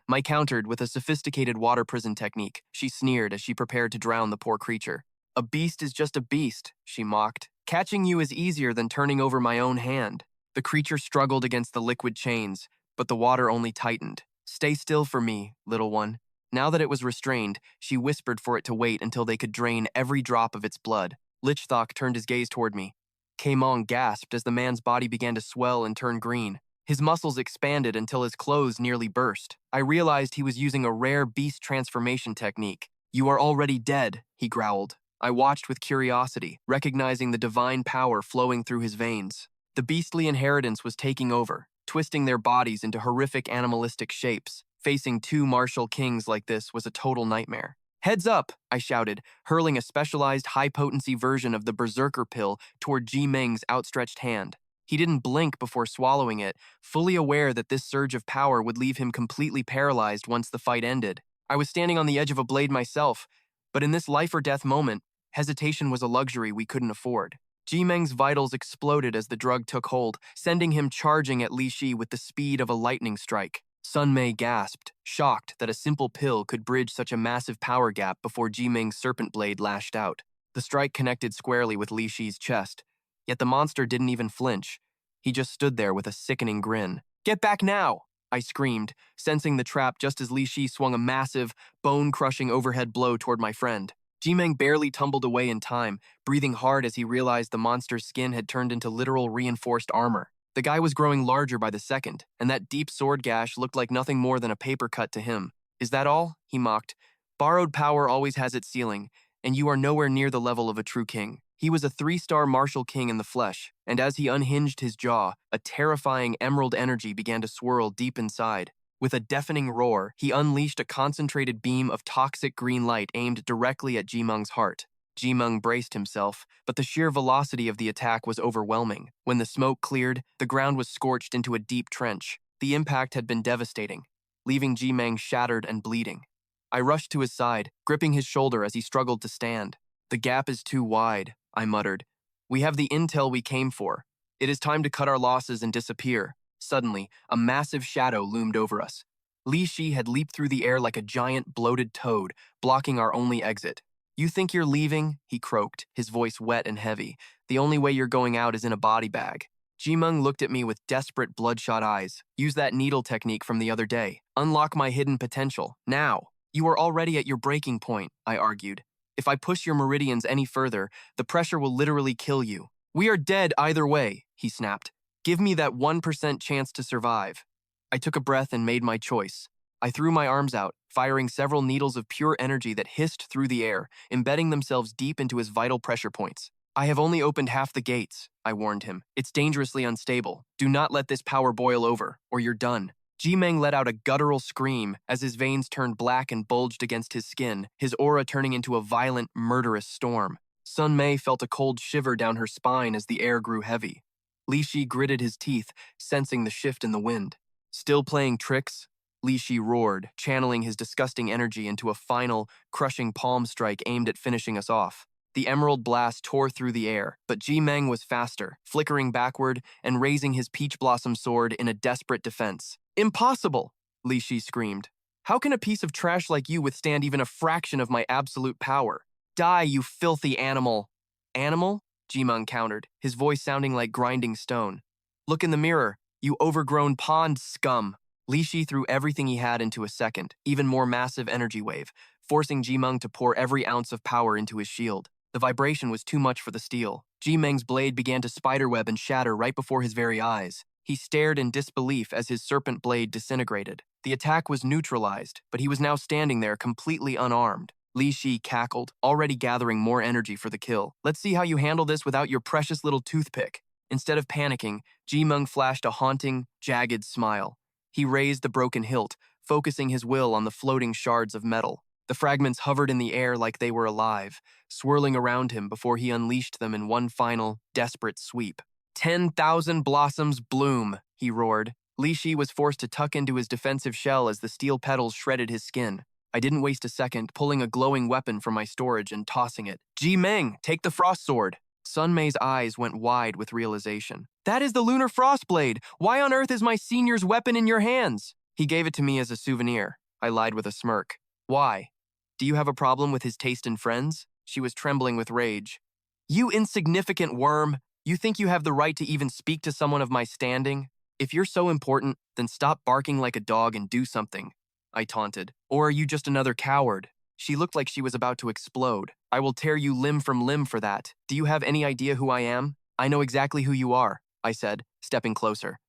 [SPEAKER 1] Mai countered with a sophisticated water prison technique. She sneered as she prepared to drown the poor creature. A beast is just a beast, she mocked. Catching you is easier than turning over my own hand. The creature struggled against the liquid chains, but the water only tightened. Stay still for me, little one. Now that it was restrained, she whispered for it to wait until they could drain every drop of its blood. Lichthach turned his gaze toward me. Keimong gasped as the man's body began to swell and turn green. His muscles expanded until his clothes nearly burst. I realized he was using a rare beast transformation technique. You are already dead, he growled. I watched with curiosity, recognizing the divine power flowing through his veins. The beastly inheritance was taking over, twisting their bodies into horrific animalistic shapes. Facing 2 martial kings like this was a total nightmare. Heads up, I shouted, hurling a specialized high-potency version of the Berserker pill toward Ji Meng's outstretched hand. He didn't blink before swallowing it, fully aware that this surge of power would leave him completely paralyzed once the fight ended. I was standing on the edge of a blade myself, but in this life-or-death moment, hesitation was a luxury we couldn't afford. Ji Meng's vitals exploded as the drug took hold, sending him charging at Li Shi with the speed of a lightning strike. Sun Mei gasped, shocked that a simple pill could bridge such a massive power gap before Ji Meng's serpent blade lashed out. The strike connected squarely with Li Shi's chest, yet the monster didn't even flinch. He just stood there with a sickening grin. Get back now! I screamed, sensing the trap just as Li Shi swung a massive, bone-crushing overhead blow toward my friend. Ji Meng barely tumbled away in time, breathing hard as he realized the monster's skin had turned into literal reinforced armor. The guy was growing larger by the second, and that deep sword gash looked like nothing more than a paper cut to him. Is that all? He mocked. Borrowed power always has its ceiling, and you are nowhere near the level of a true king. He was a 3-star martial king in the flesh, and as he unhinged his jaw, a terrifying emerald energy began to swirl deep inside. With a deafening roar, he unleashed a concentrated beam of toxic green light aimed directly at Jimeng's heart. Jimeng braced himself, but the sheer velocity of the attack was overwhelming. When the smoke cleared, the ground was scorched into a deep trench. The impact had been devastating, leaving Jimeng shattered and bleeding. I rushed to his side, gripping his shoulder as he struggled to stand. The gap is too wide, I muttered. We have the intel we came for. It is time to cut our losses and disappear. Suddenly, a massive shadow loomed over us. Li Shi had leaped through the air like a giant bloated toad, blocking our only exit. You think you're leaving? He croaked, his voice wet and heavy. The only way you're going out is in a body bag. Jimeng looked at me with desperate, bloodshot eyes. Use that needle technique from the other day. Unlock my hidden potential. Now. You are already at your breaking point, I argued. If I push your meridians any further, the pressure will literally kill you. We are dead either way, he snapped. Give me that 1% chance to survive. I took a breath and made my choice. I threw my arms out, firing several needles of pure energy that hissed through the air, embedding themselves deep into his vital pressure points. I have only opened half the gates, I warned him. It's dangerously unstable. Do not let this power boil over, or you're done. Jimeng let out a guttural scream as his veins turned black and bulged against his skin, his aura turning into a violent, murderous storm. Sun Mei felt a cold shiver down her spine as the air grew heavy. Li Shi gritted his teeth, sensing the shift in the wind. Still playing tricks? Li Shi roared, channeling his disgusting energy into a final, crushing palm strike aimed at finishing us off. The emerald blast tore through the air, but Jimeng was faster, flickering backward and raising his peach blossom sword in a desperate defense. Impossible! Li Shi screamed. How can a piece of trash like you withstand even a fraction of my absolute power? Die, you filthy animal! Animal? Jimeng countered, his voice sounding like grinding stone. Look in the mirror, you overgrown pond scum! Li Shi threw everything he had into a second, even more massive energy wave, forcing Jimeng to pour every ounce of power into his shield. The vibration was too much for the steel. Jimeng's blade began to spiderweb and shatter right before his very eyes. He stared in disbelief as his serpent blade disintegrated. The attack was neutralized, but he was now standing there completely unarmed. Li Shi cackled, already gathering more energy for the kill. Let's see how you handle this without your precious little toothpick. Instead of panicking, Jimeng flashed a haunting, jagged smile. He raised the broken hilt, focusing his will on the floating shards of metal. The fragments hovered in the air like they were alive, swirling around him before he unleashed them in one final, desperate sweep. 10,000 blossoms bloom, he roared. Li Shi was forced to tuck into his defensive shell as the steel petals shredded his skin. I didn't waste a second, pulling a glowing weapon from my storage and tossing it. Jimeng, take the frost sword. Sun Mei's eyes went wide with realization. That is the lunar frost blade! Why on earth is my senior's weapon in your hands? He gave it to me as a souvenir. I lied with a smirk. Why? Do you have a problem with his taste in friends? She was trembling with rage. You insignificant worm! You think you have the right to even speak to someone of my standing? If you're so important, then stop barking like a dog and do something, I taunted. Or are you just another coward? She looked like she was about to explode. I will tear you limb from limb for that. Do you have any idea who I am? I know exactly who you are, I said, stepping closer.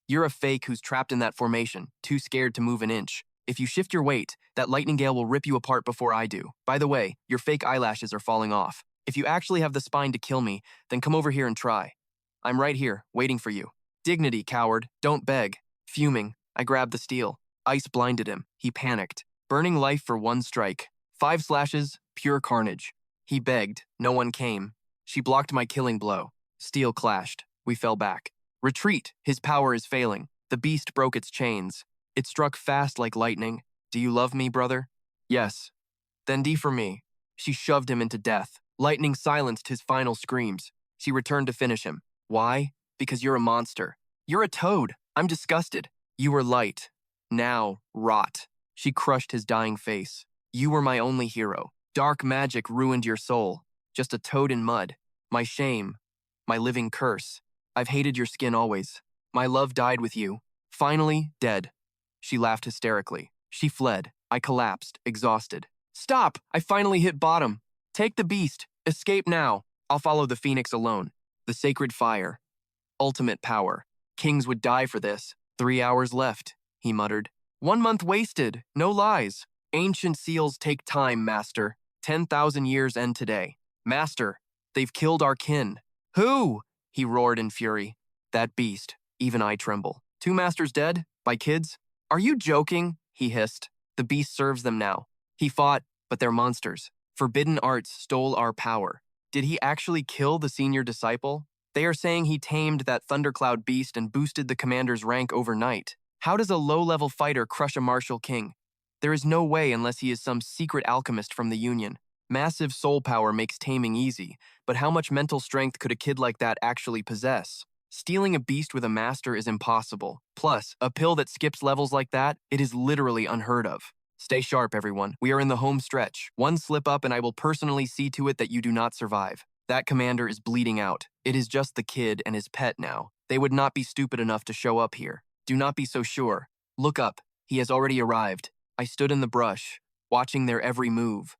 [SPEAKER 1] You're a fake who's trapped in that formation, too scared to move an inch. If you shift your weight, that lightning gale will rip you apart before I do. By the way, your fake eyelashes are falling off. If you actually have the spine to kill me, then come over here and try. I'm right here, waiting for you. Dignity, coward. Don't beg. Fuming, I grabbed the steel. Ice blinded him. He panicked. Burning life for one strike. 5 slashes, pure carnage. He begged. No one came. She blocked my killing blow. Steel clashed. We fell back. Retreat. His power is failing. The beast broke its chains. It struck fast like lightning. Do you love me, brother? Yes. Then D for me. She shoved him into death. Lightning silenced his final screams. She returned to finish him. Why? Because you're a monster. You're a toad. I'm disgusted. You were light. Now, rot. She crushed his dying face. You were my only hero. Dark magic ruined your soul. Just a toad in mud. My shame. My living curse. I've hated your skin always. My love died with you. Finally, dead. She laughed hysterically. She fled. I collapsed, exhausted. Stop! I finally hit bottom. Take the beast. Escape now. I'll follow the phoenix alone. The sacred fire. Ultimate power. Kings would die for this. 3 hours left, he muttered. 1 month wasted, no lies. Ancient seals take time, Master. 10,000 years end today. Master, they've killed our kin. Who? He roared in fury. That beast. Even I tremble. 2 masters dead? By kids? Are you joking? He hissed. The beast serves them now. He fought, but they're monsters. Forbidden arts stole our power. Did he actually kill the senior disciple? They are saying he tamed that thundercloud beast and boosted the commander's rank overnight. How does a low-level fighter crush a martial king? There is no way unless he is some secret alchemist from the Union. Massive soul power makes taming easy, but how much mental strength could a kid like that actually possess? Stealing a beast with a master is impossible. Plus, a pill that skips levels like that, it is literally unheard of. Stay sharp, everyone. We are in the home stretch. One slip up and I will personally see to it that you do not survive. That commander is bleeding out. It is just the kid and his pet now. They would not be stupid enough to show up here. Do not be so sure. Look up. He has already arrived. I stood in the brush, watching their every move.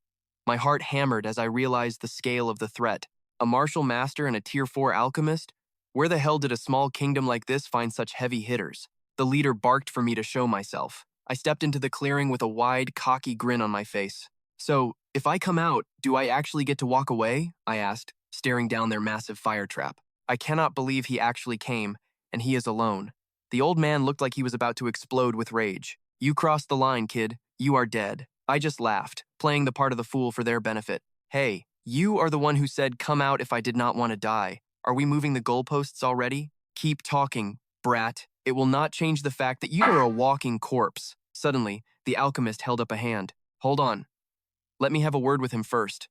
[SPEAKER 1] My heart hammered as I realized the scale of the threat. A martial master and a tier 4 alchemist? Where the hell did a small kingdom like this find such heavy hitters? The leader barked for me to show myself. I stepped into the clearing with a wide, cocky grin on my face. So, if I come out, do I actually get to walk away? I asked, staring down their massive fire trap. I cannot believe he actually came, and he is alone. The old man looked like he was about to explode with rage. You crossed the line, kid. You are dead. I just laughed, playing the part of the fool for their benefit. Hey, you are the one who said come out if I did not want to die. Are we moving the goalposts already? Keep talking, brat. It will not change the fact that you are a walking corpse. Suddenly, the alchemist held up a hand. Hold on. Let me have a word with him first.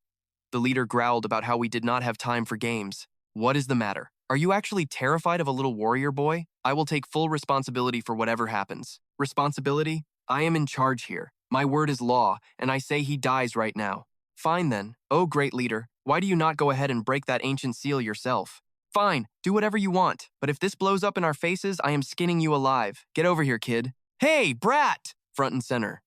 [SPEAKER 1] The leader growled about how we did not have time for games. What is the matter? Are you actually terrified of a little warrior boy? I will take full responsibility for whatever happens. Responsibility? I am in charge here. My word is law, and I say he dies right now. Fine then. Oh, great leader. Why do you not go ahead and break that ancient seal yourself? Fine, do whatever you want, but if this blows up in our faces, I am skinning you alive. Get over here, kid. Hey, brat! Front and center.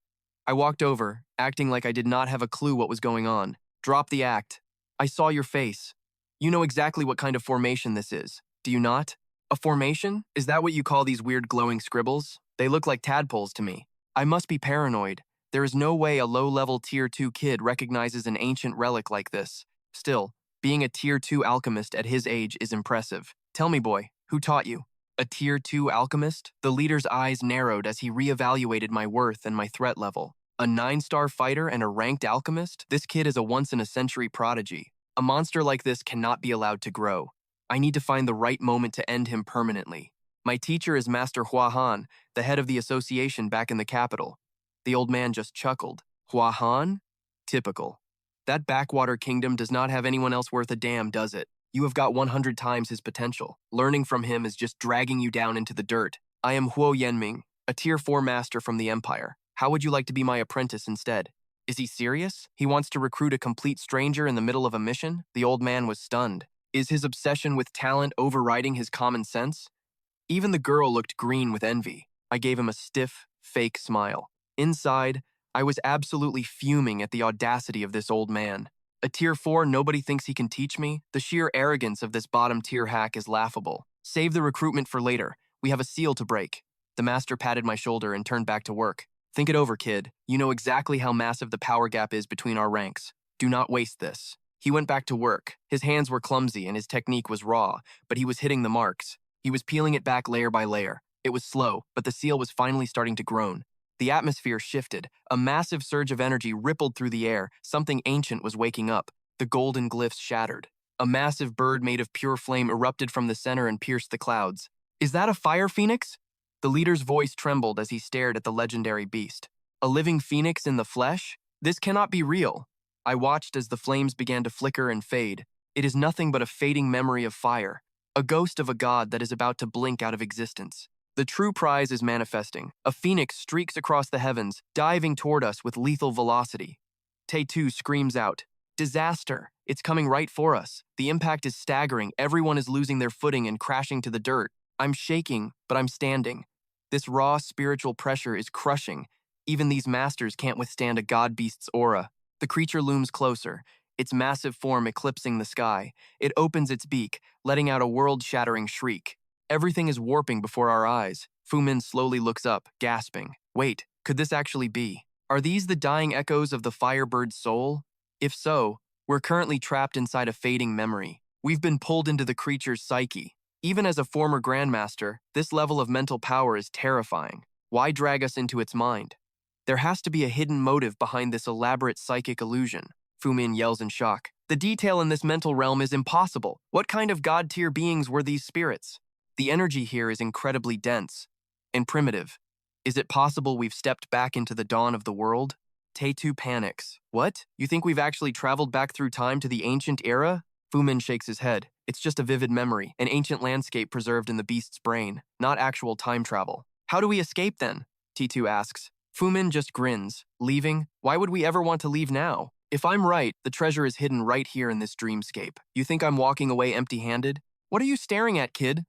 [SPEAKER 1] I walked over, acting like I did not have a clue what was going on. Drop the act. I saw your face. You know exactly what kind of formation this is, do you not? A formation? Is that what you call these weird glowing scribbles? They look like tadpoles to me. I must be paranoid. There is no way a low-level Tier 2 kid recognizes an ancient relic like this. Still, being a Tier 2 alchemist at his age is impressive. Tell me, boy, who taught you? A Tier 2 alchemist? The leader's eyes narrowed as he reevaluated my worth and my threat level. A 9-star fighter and a ranked alchemist? This kid is a once-in-a-century prodigy. A monster like this cannot be allowed to grow. I need to find the right moment to end him permanently. My teacher is Master Hua Han, the head of the association back in the capital. The old man just chuckled. Hua Han? Typical. That backwater kingdom does not have anyone else worth a damn, does it? You have got 100 times his potential. Learning from him is just dragging you down into the dirt. I am Huo Yanming, a Tier 4 master from the Empire. How would you like to be my apprentice instead? Is he serious? He wants to recruit a complete stranger in the middle of a mission? The old man was stunned. Is his obsession with talent overriding his common sense? Even the girl looked green with envy. I gave him a stiff, fake smile. Inside, I was absolutely fuming at the audacity of this old man. A Tier 4 nobody thinks he can teach me? The sheer arrogance of this bottom-tier hack is laughable. Save the recruitment for later. We have a seal to break. The master patted my shoulder and turned back to work. Think it over, kid. You know exactly how massive the power gap is between our ranks. Do not waste this. He went back to work. His hands were clumsy and his technique was raw, but he was hitting the marks. He was peeling it back layer by layer. It was slow, but the seal was finally starting to groan. The atmosphere shifted. A massive surge of energy rippled through the air. Something ancient was waking up. The golden glyphs shattered. A massive bird made of pure flame erupted from the center and pierced the clouds. Is that a fire phoenix? The leader's voice trembled as he stared at the legendary beast. A living phoenix in the flesh? This cannot be real. I watched as the flames began to flicker and fade. It is nothing but a fading memory of fire. A ghost of a god that is about to blink out of existence. The true prize is manifesting. A phoenix streaks across the heavens, diving toward us with lethal velocity. Tay2 screams out, "Disaster! It's coming right for us. The impact is staggering. Everyone is losing their footing and crashing to the dirt. I'm shaking, but I'm standing. This raw spiritual pressure is crushing. Even these masters can't withstand a god beast's aura. The creature looms closer, its massive form eclipsing the sky. It opens its beak, letting out a world-shattering shriek. Everything is warping before our eyes. Fu Min slowly looks up, gasping. Wait, could this actually be? Are these the dying echoes of the firebird's soul? If so, we're currently trapped inside a fading memory. We've been pulled into the creature's psyche. Even as a former Grandmaster, this level of mental power is terrifying. Why drag us into its mind? There has to be a hidden motive behind this elaborate psychic illusion. Fu Min yells in shock. The detail in this mental realm is impossible. What kind of god-tier beings were these spirits? The energy here is incredibly dense and primitive. Is it possible we've stepped back into the dawn of the world? Taetu panics. What? You think we've actually traveled back through time to the ancient era? Fu Min shakes his head. It's just a vivid memory, an ancient landscape preserved in the beast's brain, not actual time travel. How do we escape then? T2 asks. Fu Min just grins. Leaving? Why would we ever want to leave now? If I'm right, the treasure is hidden right here in this dreamscape. You think I'm walking away empty-handed? What are you staring at, kid?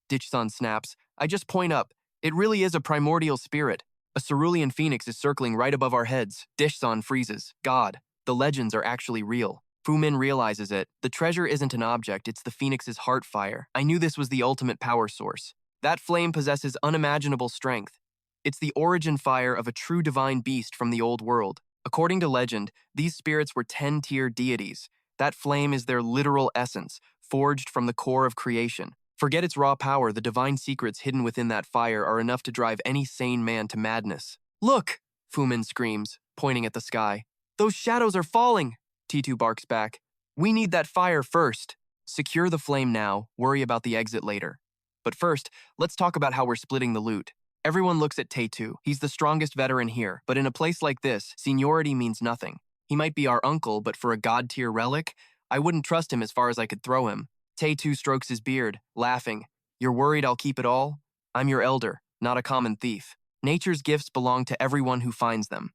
[SPEAKER 1] Ditch-san snaps. I just point up. It really is a primordial spirit. A cerulean phoenix is circling right above our heads. Ditch-san freezes. God, the legends are actually real. Fu Min realizes it. The treasure isn't an object, it's the phoenix's heart fire. I knew this was the ultimate power source. That flame possesses unimaginable strength. It's the origin fire of a true divine beast from the old world. According to legend, these spirits were 10-tier deities. That flame is their literal essence, forged from the core of creation. Forget its raw power, the divine secrets hidden within that fire are enough to drive any sane man to madness. Look! Fu Min screams, pointing at the sky. Those shadows are falling! T2 barks back. We need that fire first. Secure the flame now, worry about the exit later. But first, let's talk about how we're splitting the loot. Everyone looks at Taetu. He's the strongest veteran here, but in a place like this, seniority means nothing. He might be our uncle, but for a god-tier relic, I wouldn't trust him as far as I could throw him. Taetu strokes his beard, laughing. You're worried I'll keep it all? I'm your elder, not a common thief. Nature's gifts belong to everyone who finds them.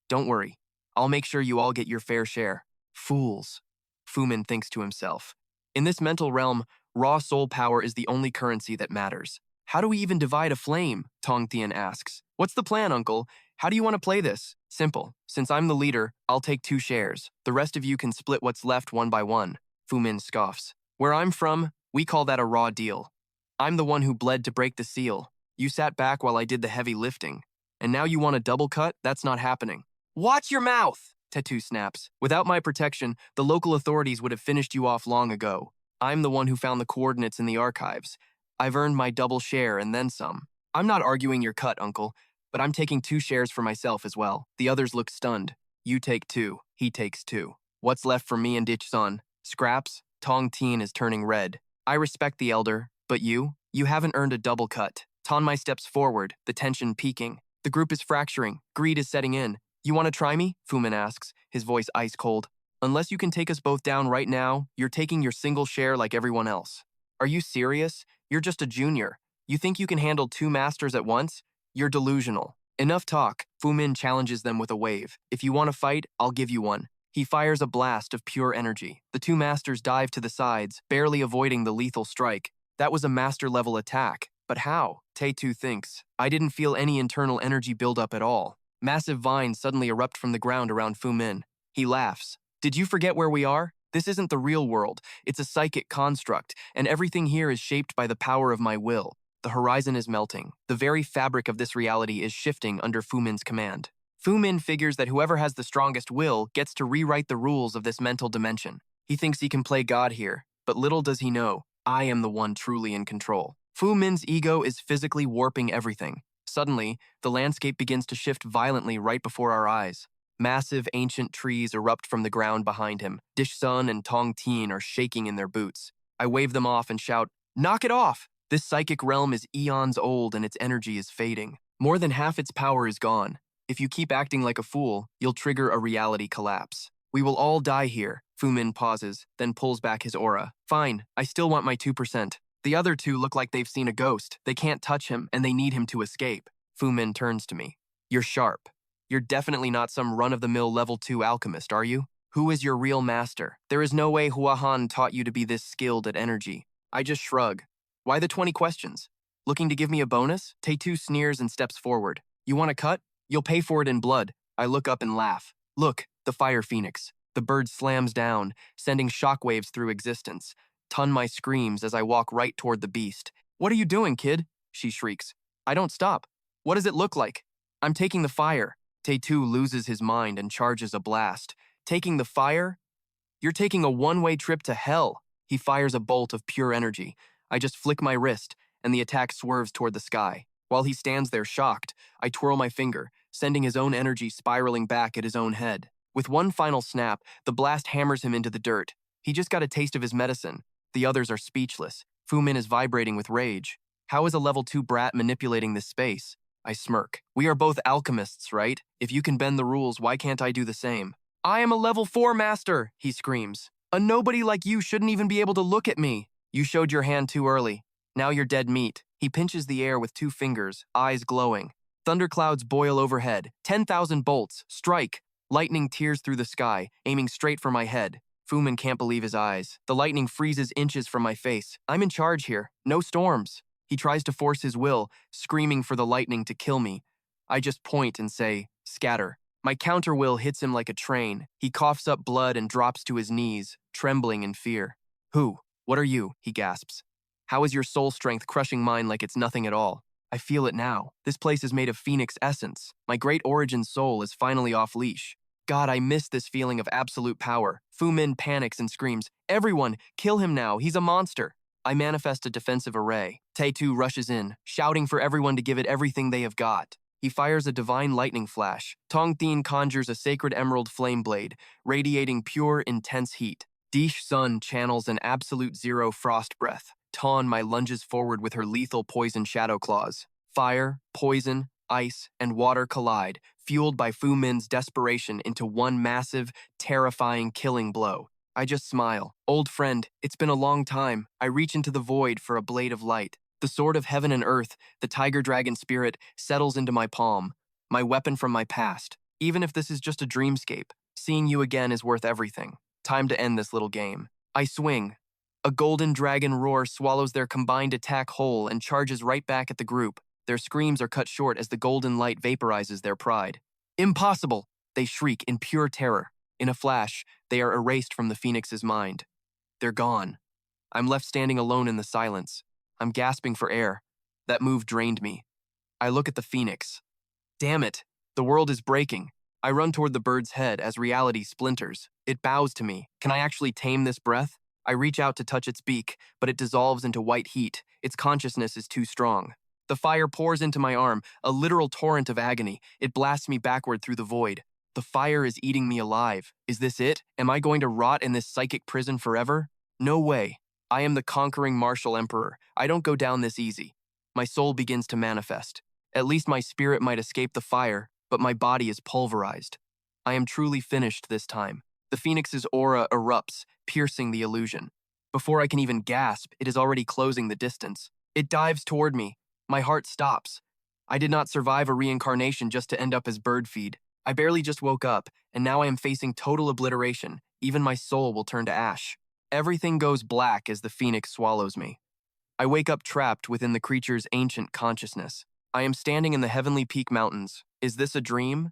[SPEAKER 1] Don't worry. I'll make sure you all get your fair share. Fools. Fu Min thinks to himself. In this mental realm, raw soul power is the only currency that matters. How do we even divide a flame? Tong Tian asks. What's the plan, uncle? How do you want to play this? Simple. Since I'm the leader, I'll take 2 shares. The rest of you can split what's left one by one. Fu Min scoffs. Where I'm from, we call that a raw deal. I'm the one who bled to break the seal. You sat back while I did the heavy lifting. And now you want a double cut? That's not happening. Watch your mouth! Taetu snaps. Without my protection, the local authorities would have finished you off long ago. I'm the one who found the coordinates in the archives. I've earned my double share and then some. I'm not arguing your cut, uncle, but I'm taking 2 shares for myself as well. The others look stunned. You take 2. He takes 2. What's left for me and Ditch-san? Scraps? Tong Tian is turning red. I respect the elder, but you? You haven't earned a double cut. Tonmai steps forward, the tension peaking. The group is fracturing. Greed is setting in. You want to try me? Fu Min asks, his voice ice cold. Unless you can take us both down right now, you're taking your single share like everyone else. Are you serious? You're just a junior. You think you can handle 2 masters at once? You're delusional. Enough talk. Fu Min challenges them with a wave. If you want to fight, I'll give you one. He fires a blast of pure energy. The 2 masters dive to the sides, barely avoiding the lethal strike. That was a master-level attack. But how? Taetu thinks. I didn't feel any internal energy buildup at all. Massive vines suddenly erupt from the ground around Fu Min. He laughs. Did you forget where we are? This isn't the real world. It's a psychic construct, and everything here is shaped by the power of my will. The horizon is melting. The very fabric of this reality is shifting under Fu Min's command. Fu Min figures that whoever has the strongest will gets to rewrite the rules of this mental dimension. He thinks he can play God here, but little does he know, I am the one truly in control. Fu Min's ego is physically warping everything. Suddenly, the landscape begins to shift violently right before our eyes. Massive, ancient trees erupt from the ground behind him. Dish-sun and Tong Tian are shaking in their boots. I wave them off and shout, knock it off! This psychic realm is eons old and its energy is fading. More than half its power is gone. If you keep acting like a fool, you'll trigger a reality collapse. We will all die here. Fu Min pauses, then pulls back his aura. Fine, I still want my 2%. The other 2 look like they've seen a ghost. They can't touch him, and they need him to escape. Fu Min turns to me. You're sharp. You're definitely not some run-of-the-mill level 2 alchemist, are you? Who is your real master? There is no way Hua Han taught you to be this skilled at energy. I just shrug. Why the 20 questions? Looking to give me a bonus? Taetu sneers and steps forward. You want a cut? You'll pay for it in blood. I look up and laugh. Look, the fire phoenix. The bird slams down, sending shockwaves through existence. Tonmai screams as I walk right toward the beast. What are you doing, kid? She shrieks. I don't stop. What does it look like? I'm taking the fire. Tae-2 loses his mind and charges a blast. Taking the fire? You're taking a one-way trip to hell. He fires a bolt of pure energy. I just flick my wrist, and the attack swerves toward the sky. While he stands there shocked, I twirl my finger, sending his own energy spiraling back at his own head. With one final snap, the blast hammers him into the dirt. He just got a taste of his medicine. The others are speechless. Fu Min is vibrating with rage. How is a level 2 brat manipulating this space? I smirk. We are both alchemists, right? If you can bend the rules, why can't I do the same? I am a level 4 master, he screams. A nobody like you shouldn't even be able to look at me. You showed your hand too early. Now you're dead meat. He pinches the air with 2 fingers, eyes glowing. Thunderclouds boil overhead. 10,000 bolts. Strike. Lightning tears through the sky, aiming straight for my head. Fu Min can't believe his eyes. The lightning freezes inches from my face. I'm in charge here. No storms. He tries to force his will, screaming for the lightning to kill me. I just point and say, scatter. My counter will hits him like a train. He coughs up blood and drops to his knees, trembling in fear. Who? What are you? He gasps. How is your soul strength crushing mine like it's nothing at all? I feel it now. This place is made of phoenix essence. My great origin soul is finally off leash. God, I miss this feeling of absolute power. Fu Min panics and screams, everyone, kill him now, he's a monster. I manifest a defensive array. Tae-2 rushes in, shouting for everyone to give it everything they have got. He fires a divine lightning flash. Tong Thin conjures a sacred emerald flame blade, radiating pure, intense heat. Dish Sun channels an absolute zero frost breath. Tawn my lunges forward with her lethal poison shadow claws. Fire, poison, ice, and water collide, fueled by Fu Min's desperation into one massive, terrifying killing blow. I just smile. Old friend, it's been a long time. I reach into the void for a blade of light. The sword of heaven and earth, the tiger dragon spirit, settles into my palm. My weapon from my past. Even if this is just a dreamscape, seeing you again is worth everything. Time to end this little game. I swing. A golden dragon roar swallows their combined attack whole and charges right back at the group. Their screams are cut short as the golden light vaporizes their pride. Impossible! They shriek in pure terror. In a flash, they are erased from the Phoenix's mind. They're gone. I'm left standing alone in the silence. I'm gasping for air. That move drained me. I look at the Phoenix. Damn it! The world is breaking. I run toward the bird's head as reality splinters. It bows to me. Can I actually tame this breath? I reach out to touch its beak, but it dissolves into white heat. Its consciousness is too strong. The fire pours into my arm, a literal torrent of agony. It blasts me backward through the void. The fire is eating me alive. Is this it? Am I going to rot in this psychic prison forever? No way. I am the conquering martial emperor. I don't go down this easy. My soul begins to manifest. At least my spirit might escape the fire, but my body is pulverized. I am truly finished this time. The Phoenix's aura erupts, piercing the illusion. Before I can even gasp, it is already closing the distance. It dives toward me. My heart stops. I did not survive a reincarnation just to end up as bird feed. I barely just woke up, and now I am facing total obliteration. Even my soul will turn to ash. Everything goes black as the Phoenix swallows me. I wake up trapped within the creature's ancient consciousness. I am standing in the Heavenly Peak Mountains. Is this a dream?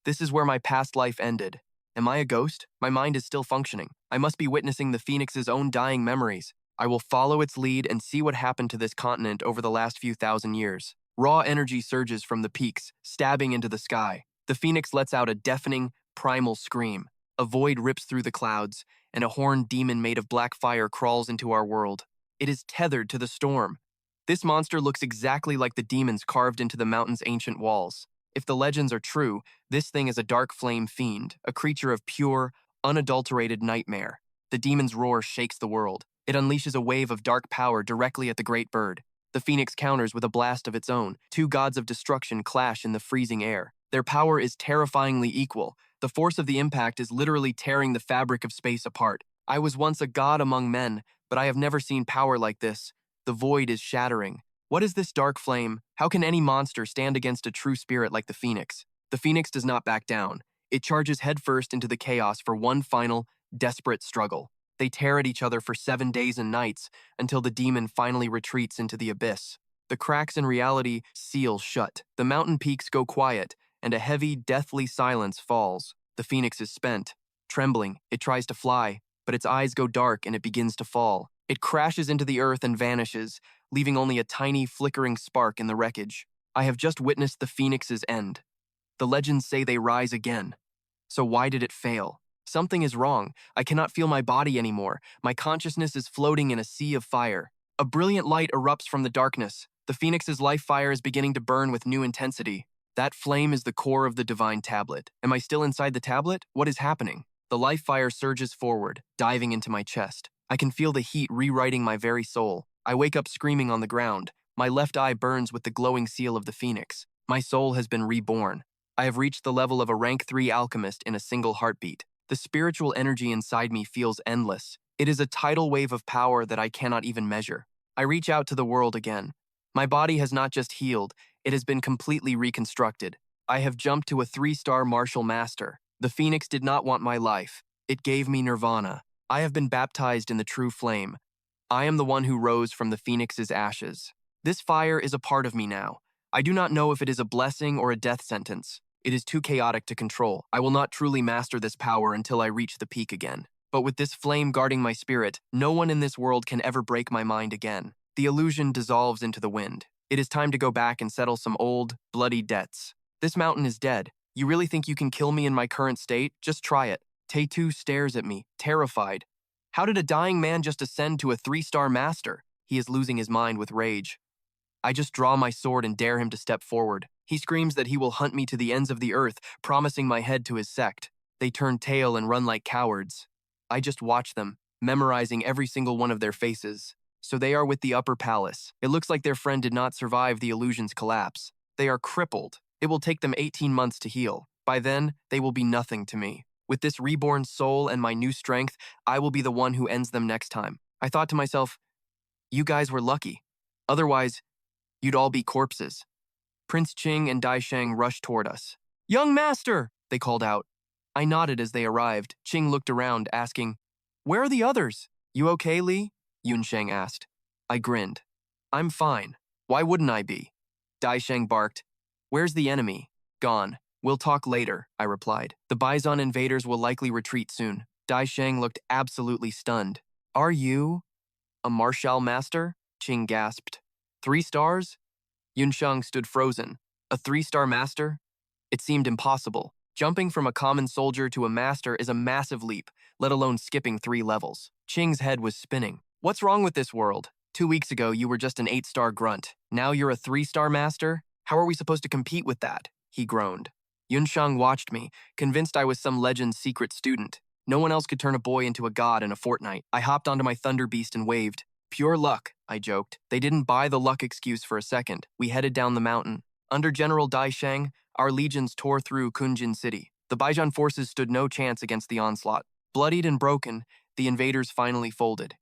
[SPEAKER 1] This is where my past life ended. Am I a ghost? My mind is still functioning. I must be witnessing the Phoenix's own dying memories. I will follow its lead and see what happened to this continent over the last few thousand years. Raw energy surges from the peaks, stabbing into the sky. The Phoenix lets out a deafening, primal scream. A void rips through the clouds, and a horned demon made of black fire crawls into our world. It is tethered to the storm. This monster looks exactly like the demons carved into the mountain's ancient walls. If the legends are true, this thing is a dark flame fiend, a creature of pure, unadulterated nightmare. The demon's roar shakes the world. It unleashes a wave of dark power directly at the great bird. The Phoenix counters with a blast of its own. Two gods of destruction clash in the freezing air. Their power is terrifyingly equal. The force of the impact is literally tearing the fabric of space apart. I was once a god among men, but I have never seen power like this. The void is shattering. What is this dark flame? How can any monster stand against a true spirit like the Phoenix? The Phoenix does not back down. It charges headfirst into the chaos for one final, desperate struggle. They tear at each other for 7 days and nights until the demon finally retreats into the abyss. The cracks in reality seal shut. The mountain peaks go quiet, and a heavy, deathly silence falls. The Phoenix is spent. Trembling, it tries to fly, but its eyes go dark and it begins to fall. It crashes into the earth and vanishes, leaving only a tiny, flickering spark in the wreckage. I have just witnessed the Phoenix's end. The legends say they rise again. So why did it fail? Something is wrong. I cannot feel my body anymore. My consciousness is floating in a sea of fire. A brilliant light erupts from the darkness. The Phoenix's life fire is beginning to burn with new intensity. That flame is the core of the divine tablet. Am I still inside the tablet? What is happening? The life fire surges forward, diving into my chest. I can feel the heat rewriting my very soul. I wake up screaming on the ground. My left eye burns with the glowing seal of the Phoenix. My soul has been reborn. I have reached the level of a rank 3 alchemist in a single heartbeat. The spiritual energy inside me feels endless. It is a tidal wave of power that I cannot even measure. I reach out to the world again. My body has not just healed, it has been completely reconstructed. I have jumped to a 3-star martial master. The Phoenix did not want my life. It gave me nirvana. I have been baptized in the true flame. I am the one who rose from the Phoenix's ashes. This fire is a part of me now. I do not know if it is a blessing or a death sentence. It is too chaotic to control. I will not truly master this power until I reach the peak again. But with this flame guarding my spirit, no one in this world can ever break my mind again. The illusion dissolves into the wind. It is time to go back and settle some old, bloody debts. This mountain is dead. You really think you can kill me in my current state? Just try it. Taetu stares at me, terrified. How did a dying man just ascend to a 3-star master? He is losing his mind with rage. I just draw my sword and dare him to step forward. He screams that he will hunt me to the ends of the earth, promising my head to his sect. They turn tail and run like cowards. I just watch them, memorizing every single one of their faces. So they are with the upper palace. It looks like their friend did not survive the illusion's collapse. They are crippled. It will take them 18 months to heal. By then, they will be nothing to me. With this reborn soul and my new strength, I will be the one who ends them next time. I thought to myself, you guys were lucky. Otherwise, you'd all be corpses. Prince Qing and Daisheng rushed toward us. Young master, they called out. I nodded as they arrived. Qing looked around, asking, where are the others? You okay, Li? Yunxiao asked. I grinned. I'm fine. Why wouldn't I be? Daisheng barked. Where's the enemy? Gone. We'll talk later, I replied. The Bison invaders will likely retreat soon. Daisheng looked absolutely stunned. Are you a martial master? Qing gasped. 3 stars? Yunxiao stood frozen. A 3-star master? It seemed impossible. Jumping from a common soldier to a master is a massive leap, let alone skipping 3 levels. Qing's head was spinning. What's wrong with this world? 2 weeks ago, you were just an 8-star grunt. Now you're a 3-star master? How are we supposed to compete with that? He groaned. Yunxiao watched me, convinced I was some Legend's secret student. No one else could turn a boy into a god in a fortnight. I hopped onto my thunder beast and waved. Pure luck, I joked. They didn't buy the luck excuse for a second. We headed down the mountain. Under General Daisheng, our legions tore through Kunjin City. The Baijian forces stood no chance against the onslaught. Bloodied and broken, the invaders finally folded.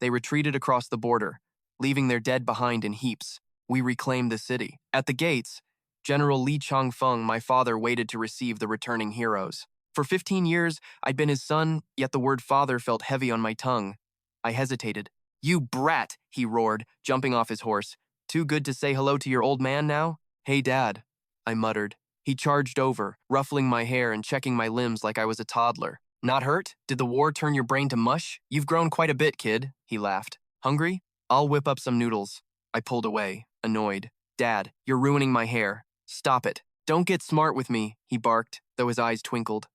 [SPEAKER 1] They retreated across the border, leaving their dead behind in heaps. We reclaimed the city. At the gates, General Li Changfeng, my father, waited to receive the returning heroes. For 15 years, I'd been his son, yet the word father felt heavy on my tongue. I hesitated. You brat, he roared, jumping off his horse. Too good to say hello to your old man now? Hey, Dad, I muttered. He charged over, ruffling my hair and checking my limbs like I was a toddler. Not hurt? Did the war turn your brain to mush? You've grown quite a bit, kid, he laughed. Hungry? I'll whip up some noodles. I pulled away, annoyed. Dad, you're ruining my hair. Stop it. Don't get smart with me, he barked, though his eyes twinkled.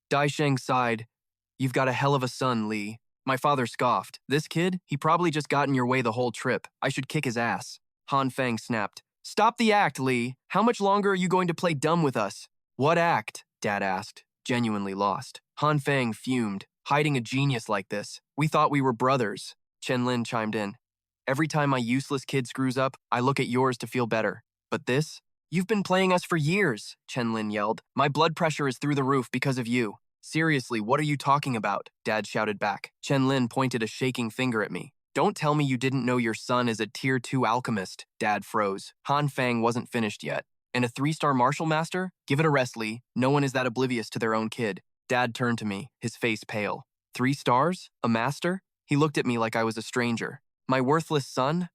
[SPEAKER 1] Daisheng sighed. You've got a hell of a son, Li. My father scoffed. This kid? He probably just got in your way the whole trip. I should kick his ass. Han Feng snapped. Stop the act, Li. How much longer are you going to play dumb with us? What act? Dad asked, genuinely lost. Han Feng fumed. Hiding a genius like this. We thought we were brothers. Chen Lin chimed in. Every time my useless kid screws up, I look at yours to feel better. But this? You've been playing us for years, Chen Lin yelled. My blood pressure is through the roof because of you. Seriously, what are you talking about? Dad shouted back. Chen Lin pointed a shaking finger at me. Don't tell me you didn't know your son is a tier 2 alchemist. Dad froze. Han Feng wasn't finished yet. And a 3-star martial master? Give it a rest, Li. No one is that oblivious to their own kid. Dad turned to me, his face pale. 3 stars? A master? He looked at me like I was a stranger. My worthless son?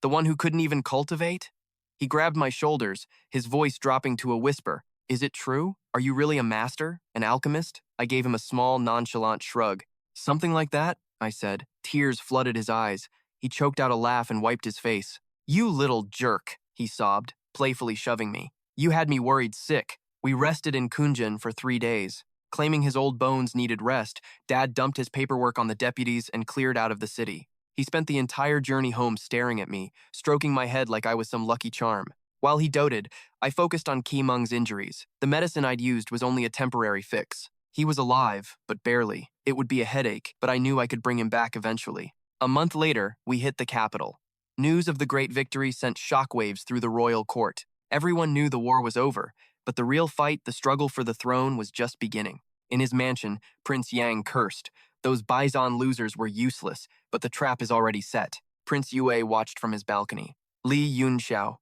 [SPEAKER 1] The one who couldn't even cultivate? He grabbed my shoulders, his voice dropping to a whisper. Is it true? Are you really a master? An alchemist? I gave him a small, nonchalant shrug. Something like that, I said. Tears flooded his eyes. He choked out a laugh and wiped his face. "You little jerk," he sobbed, playfully shoving me. "You had me worried sick. We rested in Kunjin for 3 days." Claiming his old bones needed rest, Dad dumped his paperwork on the deputies and cleared out of the city. He spent the entire journey home staring at me, stroking my head like I was some lucky charm. While he doted, I focused on Ki Meng's injuries. The medicine I'd used was only a temporary fix. He was alive, but barely. It would be a headache, but I knew I could bring him back eventually. A month later, we hit the capital. News of the great victory sent shockwaves through the royal court. Everyone knew the war was over, but the real fight, the struggle for the throne, was just beginning. In his mansion, Prince Yang cursed. Those Bison losers were useless, but the trap is already set. Prince Yue watched from his balcony. Li Yunxiao.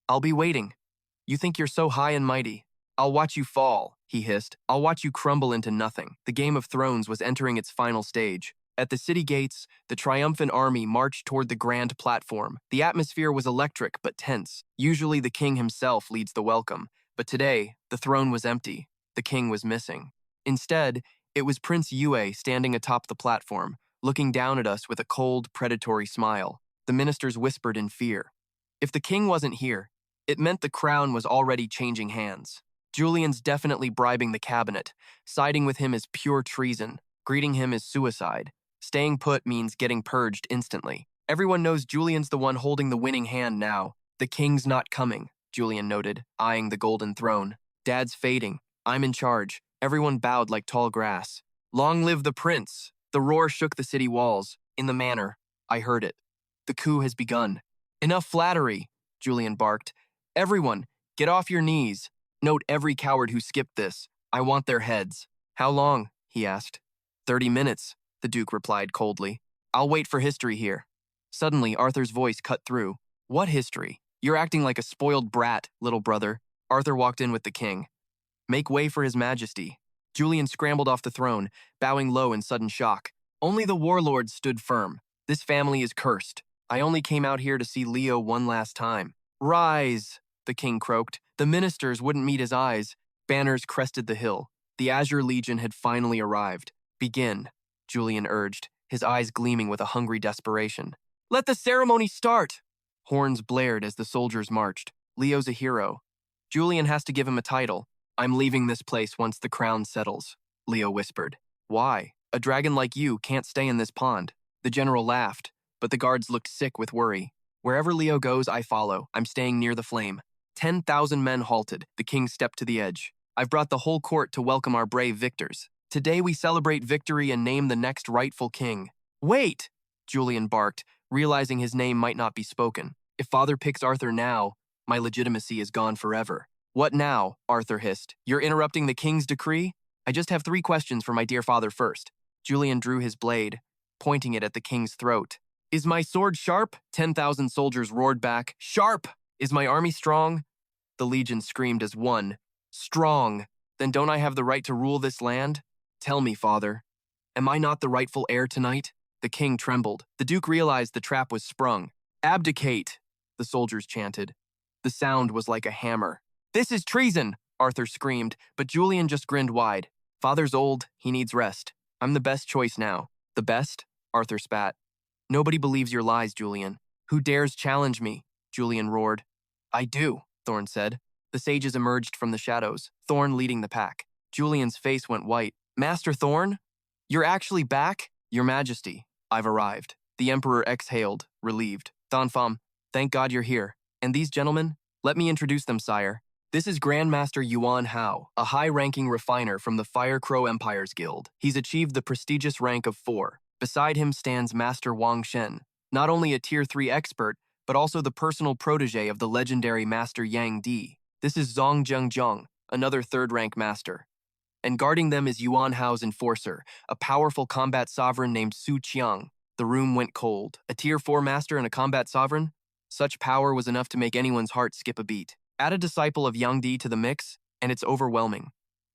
[SPEAKER 1] "I'll be waiting. You think you're so high and mighty. I'll watch you fall," he hissed. "I'll watch you crumble into nothing." The Game of Thrones was entering its final stage. At the city gates, the triumphant army marched toward the grand platform. The atmosphere was electric but tense. Usually the king himself leads the welcome, but today, the throne was empty. The king was missing. Instead, it was Prince Yue standing atop the platform, looking down at us with a cold, predatory smile. The ministers whispered in fear. If the king wasn't here, it meant the crown was already changing hands. Julian's definitely bribing the cabinet. Siding with him is pure treason. Greeting him is suicide. Staying put means getting purged instantly. Everyone knows Julian's the one holding the winning hand now. "The king's not coming," Julian noted, eyeing the golden throne. "Dad's fading. I'm in charge." Everyone bowed like tall grass. "Long live the prince!" The roar shook the city walls. In the manor, I heard it. "The coup has begun." "Enough flattery," Julian barked. "Everyone, get off your knees. Note every coward who skipped this. I want their heads." "How long?" he asked. 30 minutes, the Duke replied coldly. "I'll wait for history here." Suddenly, Arthur's voice cut through. "What history? You're acting like a spoiled brat, little brother." Arthur walked in with the king. "Make way for his majesty." Julian scrambled off the throne, bowing low in sudden shock. Only the warlords stood firm. "This family is cursed. I only came out here to see Leo one last time." "Rise," the king croaked. The ministers wouldn't meet his eyes. Banners crested the hill. The Azure Legion had finally arrived. "Begin," Julian urged, his eyes gleaming with a hungry desperation. "Let the ceremony start!" Horns blared as the soldiers marched. "Leo's a hero. Julian has to give him a title." "I'm leaving this place once the crown settles," Leo whispered. "Why? A dragon like you can't stay in this pond." The general laughed, but the guards looked sick with worry. "Wherever Leo goes, I follow. I'm staying near the flame." 10,000 men halted. The king stepped to the edge. "I've brought the whole court to welcome our brave victors. Today we celebrate victory and name the next rightful king." "Wait!" Julian barked, realizing his name might not be spoken. "If father picks Arthur now, my legitimacy is gone forever." "What now?" Arthur hissed. "You're interrupting the king's decree?" "I just have 3 questions for my dear father first." Julian drew his blade, pointing it at the king's throat. "Is my sword sharp?" 10,000 soldiers roared back. "Sharp! Is my army strong?" The legion screamed as one. "Strong! Then don't I have the right to rule this land? Tell me, father. Am I not the rightful heir tonight?" The king trembled. The duke realized the trap was sprung. "Abdicate!" the soldiers chanted. The sound was like a hammer. "This is treason!" Arthur screamed, but Julian just grinned wide. "Father's old, he needs rest. I'm the best choice now." "The best?" Arthur spat. "Nobody believes your lies, Julian. Who dares challenge me?" Julian roared. "I do," Thorn said. The sages emerged from the shadows, Thorn leading the pack. Julian's face went white. "Master Thorn? You're actually back?" "Your Majesty, I've arrived." The Emperor exhaled, relieved. "Thonfam, thank God you're here. And these gentlemen? Let me introduce them, sire. This is Grandmaster Yuan Hao, a high-ranking refiner from the Fire Crow Empire's Guild. He's achieved the prestigious rank of 4. Beside him stands Master Wang Shen, not only a Tier 3 expert, but also the personal protege of the legendary Master Yang Di. This is Zhong Zheng, another 3rd-rank master. And guarding them is Yuan Hao's enforcer, a powerful combat sovereign named Su Qiang. The room went cold. A Tier 4 master and a combat sovereign? Such power was enough to make anyone's heart skip a beat. Add a disciple of Yang Di to the mix, and it's overwhelming.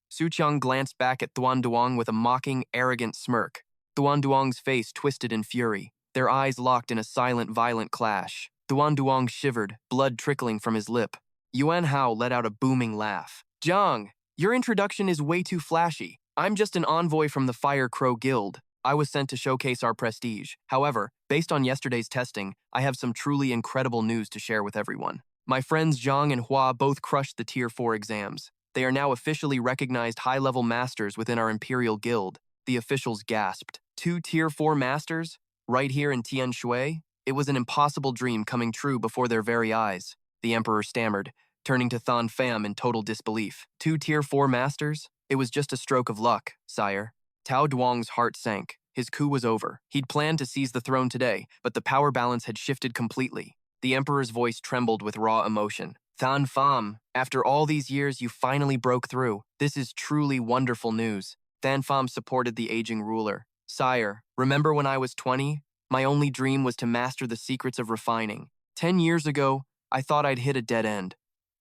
[SPEAKER 1] Su Qiang glanced back at Thuan Duong with a mocking, arrogant smirk. Thuan Duong's face twisted in fury. Their eyes locked in a silent, violent clash. Thuan Duong shivered, blood trickling from his lip. Yuan Hao let out a booming laugh. "Zhang, your introduction is way too flashy. I'm just an envoy from the Fire Crow Guild. I was sent to showcase our prestige. However, based on yesterday's testing, I have some truly incredible news to share with everyone. My friends Zhang and Hua both crushed the Tier 4 exams. They are now officially recognized high-level masters within our Imperial Guild. The officials gasped. 2 Tier 4 masters? Right here in Tianshui? It was an impossible dream coming true before their very eyes. The Emperor stammered, turning to Thon Pham in total disbelief. 2 Tier 4 masters? It was just a stroke of luck, sire. Tao Duong's heart sank. His coup was over. He'd planned to seize the throne today, but the power balance had shifted completely. The Emperor's voice trembled with raw emotion. Thon Pham, after all these years, you finally broke through. This is truly wonderful news. Thon Pham supported the aging ruler. Sire, remember when I was 20? My only dream was to master the secrets of refining. 10 years ago, I thought I'd hit a dead end.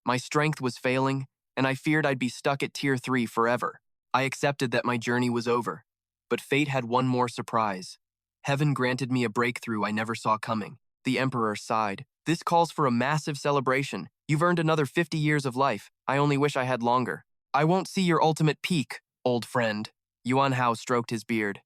[SPEAKER 1] My strength was failing, and I feared I'd be stuck at Tier 3 forever. I accepted that my journey was over. But fate had one more surprise. Heaven granted me a breakthrough I never saw coming. The Emperor sighed. This calls for a massive celebration. You've earned another 50 years of life. I only wish I had longer. I won't see your ultimate peak, old friend. Yuan Hao stroked his beard.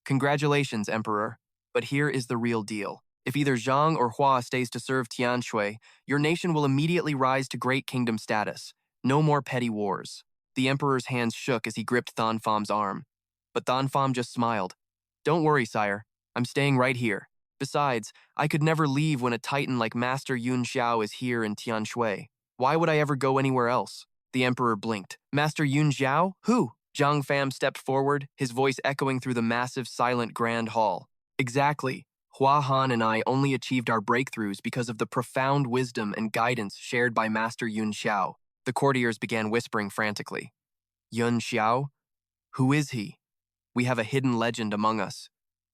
[SPEAKER 1] Congratulations, Emperor. But here is the real deal. If either Zhang or Hua stays to serve Tianshui, your nation will immediately rise to great kingdom status. No more petty wars. The Emperor's hands shook as he gripped Thon Pham's arm. But Thon Pham just smiled. Don't worry, sire. I'm staying right here. Besides, I could never leave when a titan like Master Yunxiao is here in Tianshui. Why would I ever go anywhere else? The Emperor blinked. Master Yunxiao? Who? Zhang Pham stepped forward, his voice echoing through the massive, silent grand hall. Exactly. Hua Han and I only achieved our breakthroughs because of the profound wisdom and guidance shared by Master Yunxiao. The courtiers began whispering frantically. Yunxiao? Who is he? We have a hidden legend among us.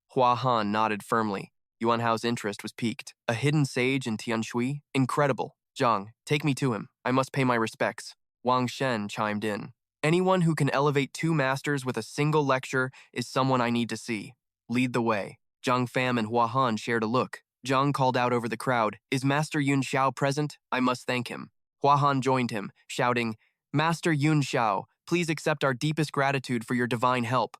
[SPEAKER 1] Hua Han nodded firmly. Yuan Hao's interest was piqued. A hidden sage in Tianshui? Incredible. Zhang, take me to him. I must pay my respects. Wang Shen chimed in. Anyone who can elevate 2 masters with a single lecture is someone I need to see. Lead the way. Zhang Pham and Hua Han shared a look. Zhang called out over the crowd, Is Master Yunxiao present? I must thank him. Hua Han joined him, shouting, Master Yunxiao, please accept our deepest gratitude for your divine help.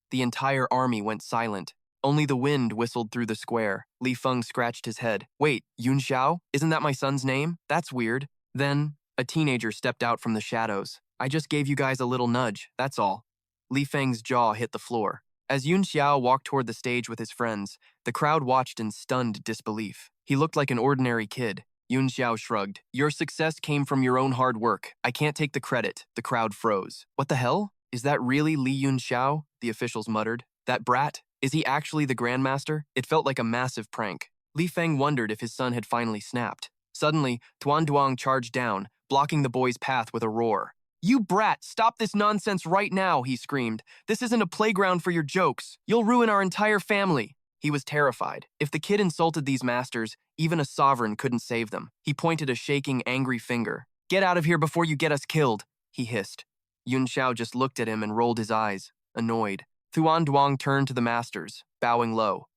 [SPEAKER 1] The entire army went silent. Only the wind whistled through the square. Li Feng scratched his head. Wait, Yunxiao? Isn't that my son's name? That's weird. Then, a teenager stepped out from the shadows. I just gave you guys a little nudge, that's all. Li Feng's jaw hit the floor. As Yunxiao walked toward the stage with his friends, the crowd watched in stunned disbelief. He looked like an ordinary kid. Yunxiao shrugged. Your success came from your own hard work. I can't take the credit. The crowd froze. What the hell? Is that really Li Yunxiao? The officials muttered. That brat? Is he actually the Grandmaster? It felt like a massive prank. Li Feng wondered if his son had finally snapped. Suddenly, Tuan Duong charged down, blocking the boy's path with a roar. You brat, stop this nonsense right now, he screamed. This isn't a playground for your jokes. You'll ruin our entire family. He was terrified. If the kid insulted these masters, even a sovereign couldn't save them. He pointed a shaking, angry finger. Get out of here before you get us killed, he hissed. Yunxiao just looked at him and rolled his eyes, annoyed. Thuan Duong turned to the masters, bowing low.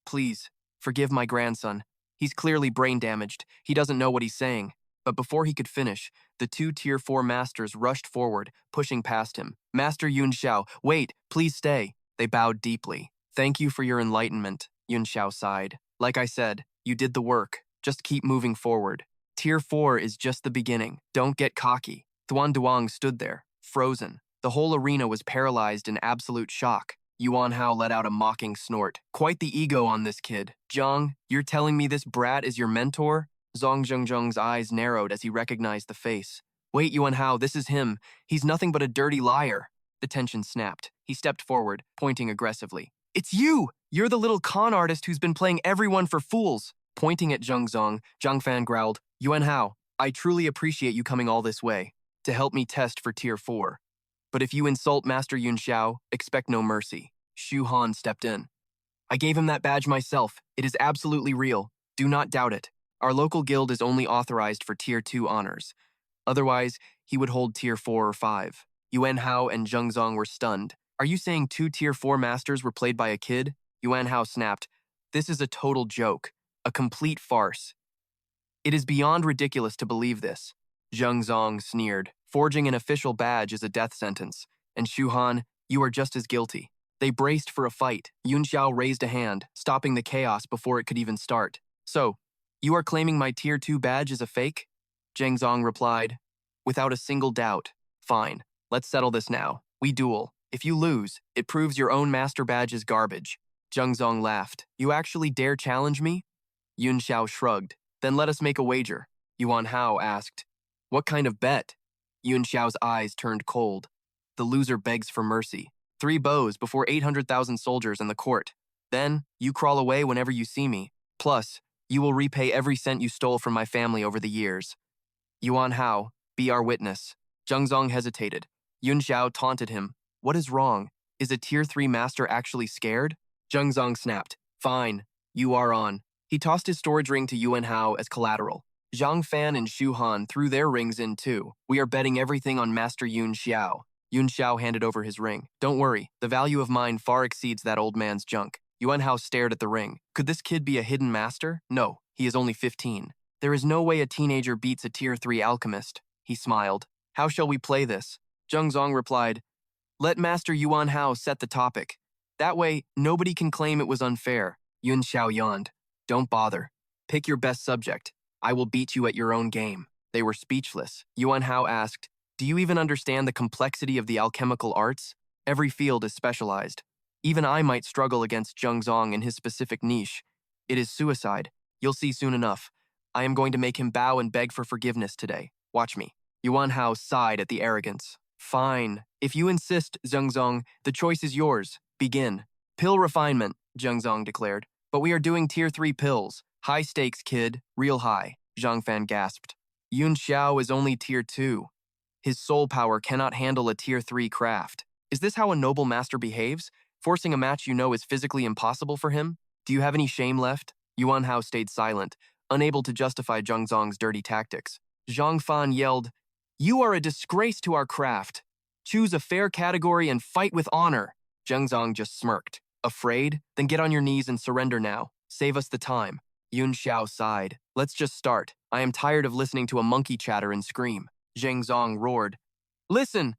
[SPEAKER 1] Please, forgive my grandson. He's clearly brain damaged. He doesn't know what he's saying. But before he could finish, the 2 Tier 4 masters rushed forward, pushing past him. Master Yunxiao, wait, please stay. They bowed deeply. Thank you for your enlightenment, Yunxiao sighed. Like I said, you did the work. Just keep moving forward. Tier 4 is just the beginning. Don't get cocky. Thuan Duong stood there, frozen. The whole arena was paralyzed in absolute shock. Yuan Hao let out a mocking snort. Quite the ego on this kid. Zhang, you're telling me this brat is your mentor? Zhang Zhengzheng's eyes narrowed as he recognized the face. Wait, Yuan Hao, this is him. He's nothing but a dirty liar. The tension snapped. He stepped forward, pointing aggressively. It's you! You're the little con artist who's been playing everyone for fools. Pointing at Zhang Zong, Zhang Fan growled, Yuan Hao, I truly appreciate you coming all this way to help me test for Tier 4. But if you insult Master Yunxiao, expect no mercy. Xu Han stepped in. I gave him that badge myself. It is absolutely real. Do not doubt it. Our local guild is only authorized for Tier 2 honors. Otherwise, he would hold Tier 4 or 5. Yuan Hao and Zheng Zong were stunned. Are you saying 2 Tier 4 masters were played by a kid? Yuan Hao snapped. This is a total joke. A complete farce. It is beyond ridiculous to believe this. Zheng Zong sneered. Forging an official badge is a death sentence. And Xu Han, you are just as guilty. They braced for a fight. Yunxiao raised a hand, stopping the chaos before it could even start. So, you are claiming my Tier 2 badge is a fake? Zheng Zong replied, without a single doubt. Fine, let's settle this now. We duel. If you lose, it proves your own master badge is garbage. Zheng Zong laughed. You actually dare challenge me? Yunxiao shrugged. Then let us make a wager. Yuan Hao asked. What kind of bet? Yunxiao's eyes turned cold. The loser begs for mercy. 3 bows before 800,000 soldiers in the court. Then, you crawl away whenever you see me. Plus, you will repay every cent you stole from my family over the years. Yuan Hao, be our witness. Zheng Zong hesitated. Yunxiao taunted him. What is wrong? Is a Tier 3 master actually scared? Zheng Zong snapped. Fine, you are on. He tossed his storage ring to Yuan Hao as collateral. Zhang Fan and Xu Han threw their rings in too. We are betting everything on Master Yunxiao. Yunxiao handed over his ring. Don't worry, the value of mine far exceeds that old man's junk. Yuan Hao stared at the ring. Could this kid be a hidden master? No, he is only 15. There is no way a teenager beats a Tier 3 alchemist. He smiled. How shall we play this? Zheng Zong replied, let Master Yuan Hao set the topic. That way, nobody can claim it was unfair. Yunxiao yawned. Don't bother. Pick your best subject. I will beat you at your own game. They were speechless. Yuan Hao asked, do you even understand the complexity of the alchemical arts? Every field is specialized. Even I might struggle against Zheng Zong in his specific niche. It is suicide. You'll see soon enough. I am going to make him bow and beg for forgiveness today. Watch me. Yuan Hao sighed at the arrogance. Fine. If you insist, Zheng Zong, the choice is yours. Begin. Pill refinement, Zheng Zong declared. But we are doing Tier 3 pills. High stakes, kid. Real high. Zhang Fan gasped. Yunxiao is only Tier 2. His soul power cannot handle a Tier 3 craft. Is this how a noble master behaves? Forcing a match you know is physically impossible for him? Do you have any shame left? Yuan Hao stayed silent, unable to justify Zheng Zong's dirty tactics. Zhang Fan yelled, you are a disgrace to our craft. Choose a fair category and fight with honor. Zheng Zong just smirked. Afraid? Then get on your knees and surrender now. Save us the time. Yunxiao sighed. Let's just start. I am tired of listening to a monkey chatter and scream. Zheng Zong roared. Listen,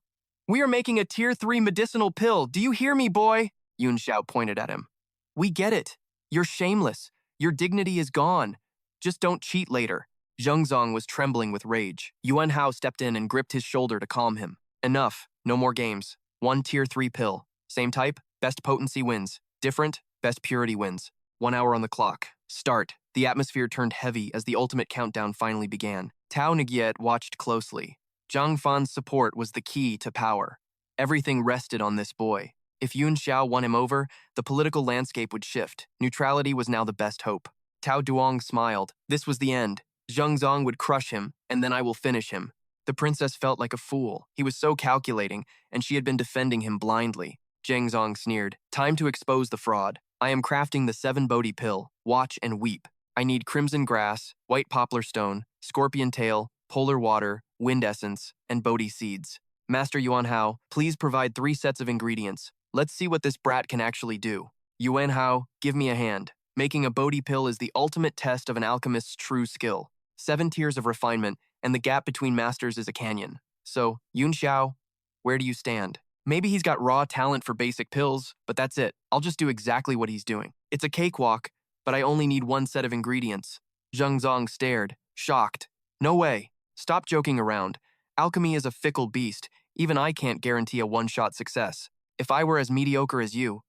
[SPEAKER 1] we are making a Tier 3 medicinal pill. Do you hear me, boy? Yunxiao pointed at him. We get it. You're shameless. Your dignity is gone. Just don't cheat later. Zheng Zong was trembling with rage. Yuan Hao stepped in and gripped his shoulder to calm him. Enough. No more games. 1 Tier 3 pill. Same type, best potency wins. Different, best purity wins. 1 hour on the clock. Start. The atmosphere turned heavy as the ultimate countdown finally began. Tao Nagyet watched closely. Zhang Fan's support was the key to power. Everything rested on this boy. If Yunxiao won him over, the political landscape would shift. Neutrality was now the best hope. Tao Duong smiled. This was the end. Zheng Zong would crush him, and then I will finish him. The princess felt like a fool. He was so calculating, and she had been defending him blindly. Zheng Zong sneered. Time to expose the fraud. I am crafting the 7 Bodhi pill. Watch and weep. I need crimson grass, white poplar stone, scorpion tail, polar water, wind essence, and Bodhi seeds. Master Yuan Hao, please provide 3 sets of ingredients. Let's see what this brat can actually do. Yuan Hao, give me a hand. Making a Bodhi pill is the ultimate test of an alchemist's true skill. 7 tiers of refinement, and the gap between masters is a canyon. So, Yunxiao, where do you stand? Maybe he's got raw talent for basic pills, but that's it. I'll just do exactly what he's doing. It's a cakewalk, but I only need 1 set of ingredients. Zheng Zong stared, shocked. No way. Stop joking around. Alchemy is a fickle beast. Even I can't guarantee a one-shot success. If I were as mediocre as you,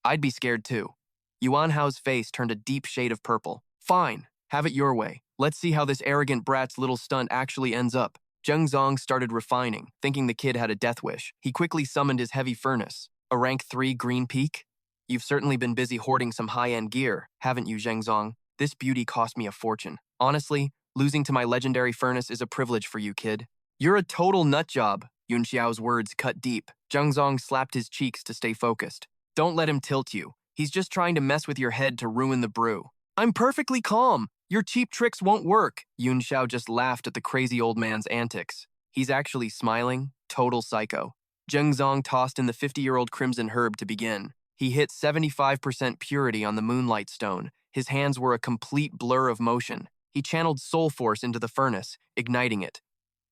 [SPEAKER 1] I'd be scared too. Yuan Hao's face turned a deep shade of purple. Fine, have it your way. Let's see how this arrogant brat's little stunt actually ends up. Zheng Zong started refining, thinking the kid had a death wish. He quickly summoned his heavy furnace. A rank 3 green peak? You've certainly been busy hoarding some high-end gear, haven't you, Zheng Zong? This beauty cost me a fortune. Honestly, losing to my legendary furnace is a privilege for you, kid. You're a total nutjob. Yunxiao's words cut deep. Zheng Zong slapped his cheeks to stay focused. Don't let him tilt you. He's just trying to mess with your head to ruin the brew. I'm perfectly calm. Your cheap tricks won't work. Yunxiao just laughed at the crazy old man's antics. He's actually smiling. Total psycho. Zheng Zong tossed in the 50-year-old crimson herb to begin. He hit 75% purity on the moonlight stone. His hands were a complete blur of motion. He channeled soul force into the furnace, igniting it.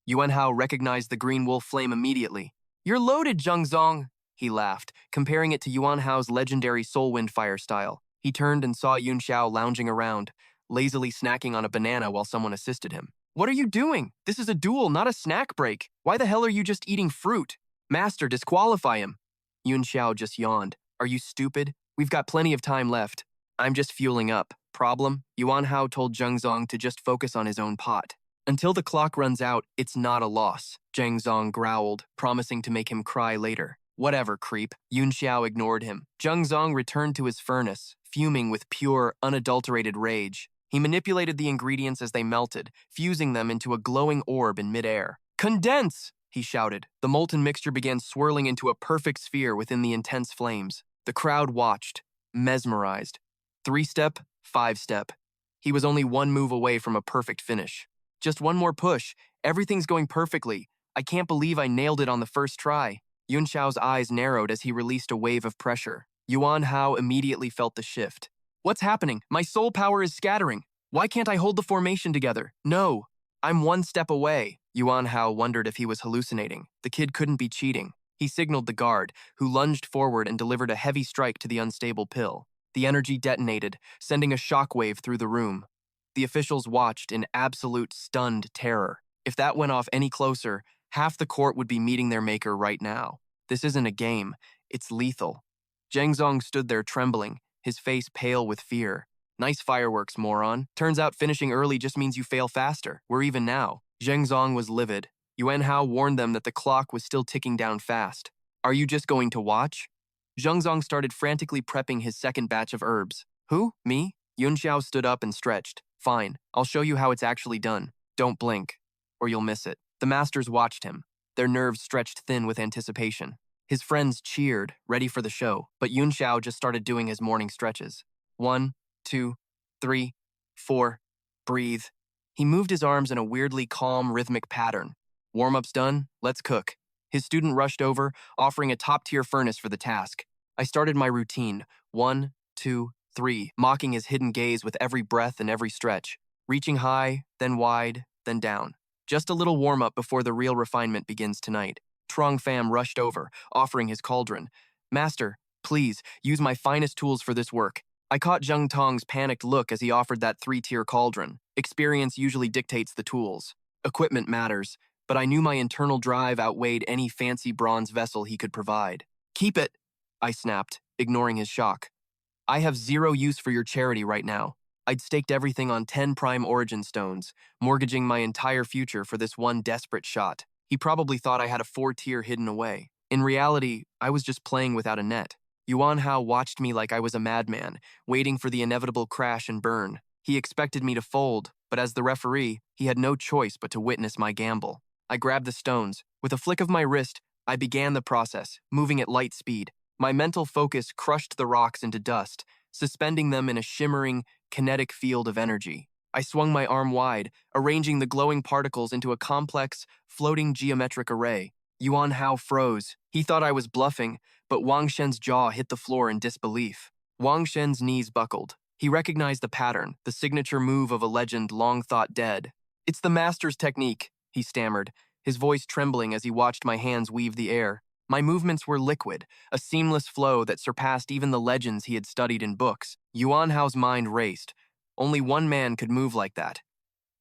[SPEAKER 1] Yuan Hao recognized the green wolf flame immediately. You're loaded, Zheng Zong. He laughed, comparing it to Yuan Hao's legendary Soul Wind Fire style. He turned and saw Yunxiao lounging around, lazily snacking on a banana while someone assisted him. What are you doing? This is a duel, not a snack break. Why the hell are you just eating fruit? Master, disqualify him. Yunxiao just yawned. Are you stupid? We've got plenty of time left. I'm just fueling up. Problem? Yuan Hao told Zheng Zong to just focus on his own pot. Until the clock runs out, it's not a loss, Zheng Zong growled, promising to make him cry later. Whatever, creep. Yunxiao ignored him. Zheng Zong returned to his furnace, fuming with pure, unadulterated rage. He manipulated the ingredients as they melted, fusing them into a glowing orb in midair. Condense! He shouted. The molten mixture began swirling into a perfect sphere within the intense flames. The crowd watched, mesmerized. 3-step, 5-step. He was only one move away from a perfect finish. Just one more push. Everything's going perfectly. I can't believe I nailed it on the first try. Yunxiao's eyes narrowed as he released a wave of pressure. Yuan Hao immediately felt the shift. What's happening? My soul power is scattering. Why can't I hold the formation together? No, I'm one step away. Yuan Hao wondered if he was hallucinating. The kid couldn't be cheating. He signaled the guard, who lunged forward and delivered a heavy strike to the unstable pill. The energy detonated, sending a shockwave through the room. The officials watched in absolute stunned terror. If that went off any closer, half the court would be meeting their maker right now. This isn't a game, it's lethal. Zheng Zong stood there trembling, his face pale with fear. Nice fireworks, moron. Turns out finishing early just means you fail faster. We're even now. Zheng Zong was livid. Yuan Hao warned them that the clock was still ticking down fast. Are you just going to watch? Zheng Zong started frantically prepping his second batch of herbs. Who? Me? Yunxiao stood up and stretched. Fine, I'll show you how it's actually done. Don't blink, or you'll miss it. The masters watched him, their nerves stretched thin with anticipation. His friends cheered, ready for the show, but Yunxiao just started doing his morning stretches. 1, 2, 3, 4. Breathe. He moved his arms in a weirdly calm, rhythmic pattern. Warm-up's done, let's cook. His student rushed over, offering a top-tier furnace for the task. I started my routine, 1, 2, 3, mocking his hidden gaze with every breath and every stretch, reaching high, then wide, then down. Just a little warm-up before the real refinement begins tonight. Trong Pham rushed over, offering his cauldron. Master, please, use my finest tools for this work. I caught Zheng Tong's panicked look as he offered that 3-tier cauldron. Experience usually dictates the tools. Equipment matters, but I knew my internal drive outweighed any fancy bronze vessel he could provide. Keep it, I snapped, ignoring his shock. I have zero use for your charity right now. I'd staked everything on 10 prime origin stones, mortgaging my entire future for this one desperate shot. He probably thought I had a 4-tier hidden away. In reality, I was just playing without a net. Yuan Hao watched me like I was a madman, waiting for the inevitable crash and burn. He expected me to fold, but as the referee, he had no choice but to witness my gamble. I grabbed the stones. With a flick of my wrist, I began the process, moving at light speed. My mental focus crushed the rocks into dust, suspending them in a shimmering, kinetic field of energy. I swung my arm wide, arranging the glowing particles into a complex, floating geometric array. Yuan Hao froze. He thought I was bluffing, but Wang Shen's jaw hit the floor in disbelief. Wang Shen's knees buckled. He recognized the pattern, the signature move of a legend long thought dead. It's the master's technique, he stammered, his voice trembling as he watched my hands weave the air. My movements were liquid, a seamless flow that surpassed even the legends he had studied in books. Yuan Hao's mind raced. Only one man could move like that.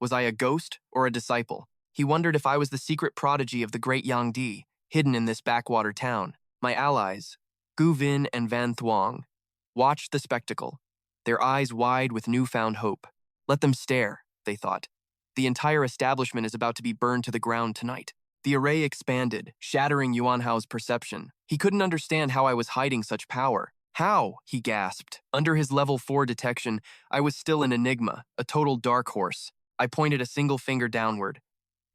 [SPEAKER 1] Was I a ghost or a disciple? He wondered if I was the secret prodigy of the great Yang Di, hidden in this backwater town. My allies, Gu Vin and Van Thuong, watched the spectacle, their eyes wide with newfound hope. Let them stare, they thought. The entire establishment is about to be burned to the ground tonight. The array expanded, shattering Yuan Hao's perception. He couldn't understand how I was hiding such power. How? He gasped. Under his level 4 detection, I was still an enigma, a total dark horse. I pointed a single finger downward.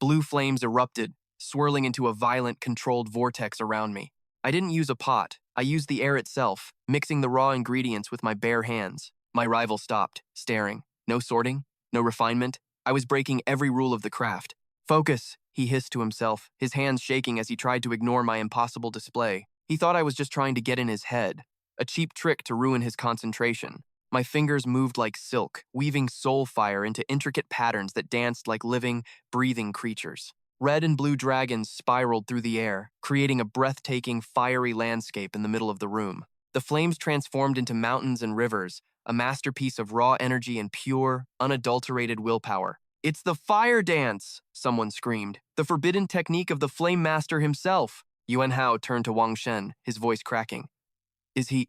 [SPEAKER 1] Blue flames erupted, swirling into a violent, controlled vortex around me. I didn't use a pot. I used the air itself, mixing the raw ingredients with my bare hands. My rival stopped, staring. No sorting, no refinement. I was breaking every rule of the craft. Focus, he hissed to himself, his hands shaking as he tried to ignore my impossible display. He thought I was just trying to get in his head, a cheap trick to ruin his concentration. My fingers moved like silk, weaving soul fire into intricate patterns that danced like living, breathing creatures. Red and blue dragons spiraled through the air, creating a breathtaking, fiery landscape in the middle of the room. The flames transformed into mountains and rivers, a masterpiece of raw energy and pure, unadulterated willpower. "It's the fire dance!" someone screamed. "The forbidden technique of the Flame Master himself!" Yuan Hao turned to Wang Shen, his voice cracking. Is he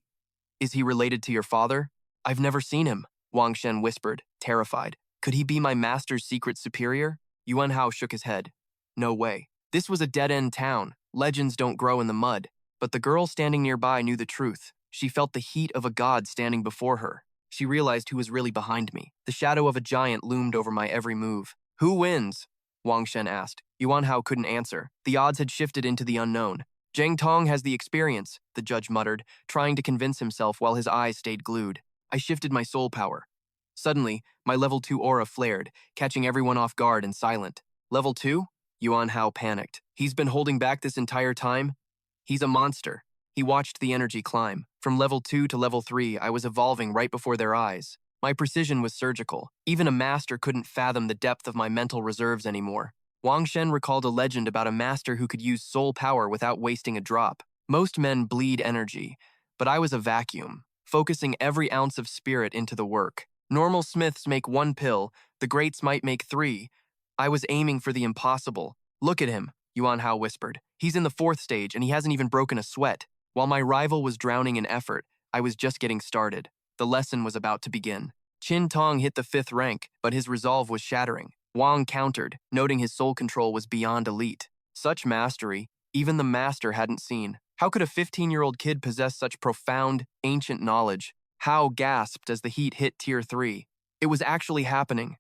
[SPEAKER 1] related to your father?" "I've never seen him," Wang Shen whispered, terrified. "Could he be my master's secret superior?" Yuan Hao shook his head. "No way. This was a dead-end town. Legends don't grow in the mud." But the girl standing nearby knew the truth. She felt the heat of a god standing before her. She realized who was really behind me. The shadow of a giant loomed over my every move. "Who wins?" Wang Shen asked. Yuan Hao couldn't answer. The odds had shifted into the unknown. "Zhang Tong has the experience," the judge muttered, trying to convince himself while his eyes stayed glued. I shifted my soul power. Suddenly, my level 2 aura flared, catching everyone off guard and silent. "Level 2? Yuan Hao panicked. "He's been holding back this entire time?" "He's a monster." He watched the energy climb. From level 2 to level 3, I was evolving right before their eyes. My precision was surgical. Even a master couldn't fathom the depth of my mental reserves anymore. Wang Shen recalled a legend about a master who could use soul power without wasting a drop. Most men bleed energy, but I was a vacuum, focusing every ounce of spirit into the work. Normal smiths make 1 pill, the greats might make 3. I was aiming for the impossible. "Look at him," Yuan Hao whispered. "He's in the 4th stage and he hasn't even broken a sweat." While my rival was drowning in effort, I was just getting started. The lesson was about to begin. Qin Tong hit the 5th rank, but his resolve was shattering. Wang countered, noting his soul control was beyond elite. Such mastery, even the master hadn't seen. How could a 15-year-old kid possess such profound, ancient knowledge? Hao gasped as the heat hit Tier 3. It was actually happening.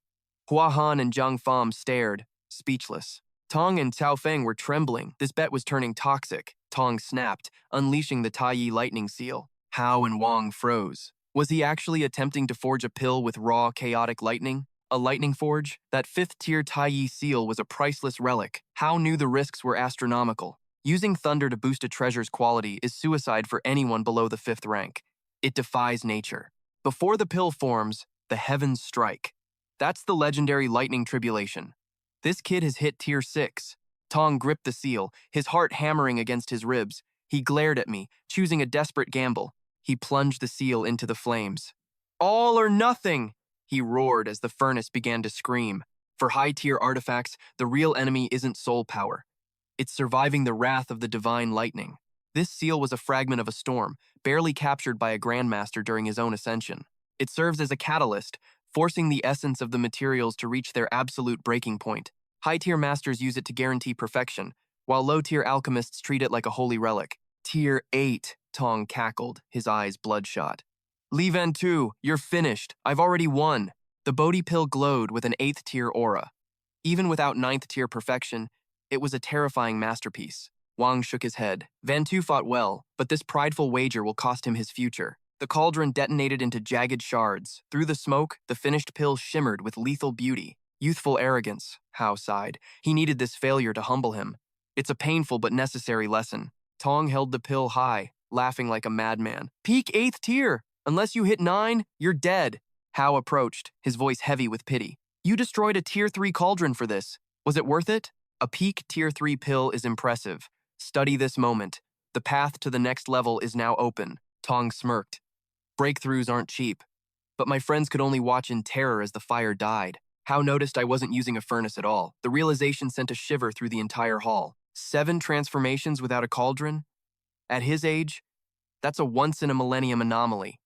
[SPEAKER 1] Hua Han and Zhang Fam stared, speechless. Tong and Cao Feng were trembling. This bet was turning toxic. Tong snapped, unleashing the Taiyi lightning seal. Hao and Wang froze. Was he actually attempting to forge a pill with raw, chaotic lightning? A lightning forge? That 5th-tier Taiyi seal was a priceless relic. Hao knew the risks were astronomical. Using thunder to boost a treasure's quality is suicide for anyone below the 5th rank. It defies nature. Before the pill forms, the heavens strike. That's the legendary lightning tribulation. This kid has hit Tier 6. Tong gripped the seal, his heart hammering against his ribs. He glared at me, choosing a desperate gamble. He plunged the seal into the flames. "All or nothing!" he roared as the furnace began to scream. For high-tier artifacts, the real enemy isn't soul power. It's surviving the wrath of the divine lightning. This seal was a fragment of a storm, barely captured by a Grandmaster during his own ascension. It serves as a catalyst, forcing the essence of the materials to reach their absolute breaking point. High-tier masters use it to guarantee perfection, while low-tier alchemists treat it like a holy relic. "Tier 8, Tong cackled, his eyes bloodshot. "Li Ventu, you're finished. I've already won." The Bodhi pill glowed with an 8th-tier aura. Even without 9th-tier perfection, it was a terrifying masterpiece. Wang shook his head. Ventu fought well, but this prideful wager will cost him his future. The cauldron detonated into jagged shards. Through the smoke, the finished pill shimmered with lethal beauty. Youthful arrogance, Hao sighed. He needed this failure to humble him. It's a painful but necessary lesson. Tong held the pill high, laughing like a madman. "Peak 8th tier! Unless you hit 9, you're dead." Hao approached, his voice heavy with pity. "You destroyed a Tier 3 cauldron for this. Was it worth it?" "A peak Tier 3 pill is impressive. Study this moment. The path to the next level is now open." Tong smirked. "Breakthroughs aren't cheap." But my friends could only watch in terror as the fire died. Hao noticed I wasn't using a furnace at all. The realization sent a shiver through the entire hall. 7 transformations without a cauldron? At his age, that's a once-in-a-millennium anomaly.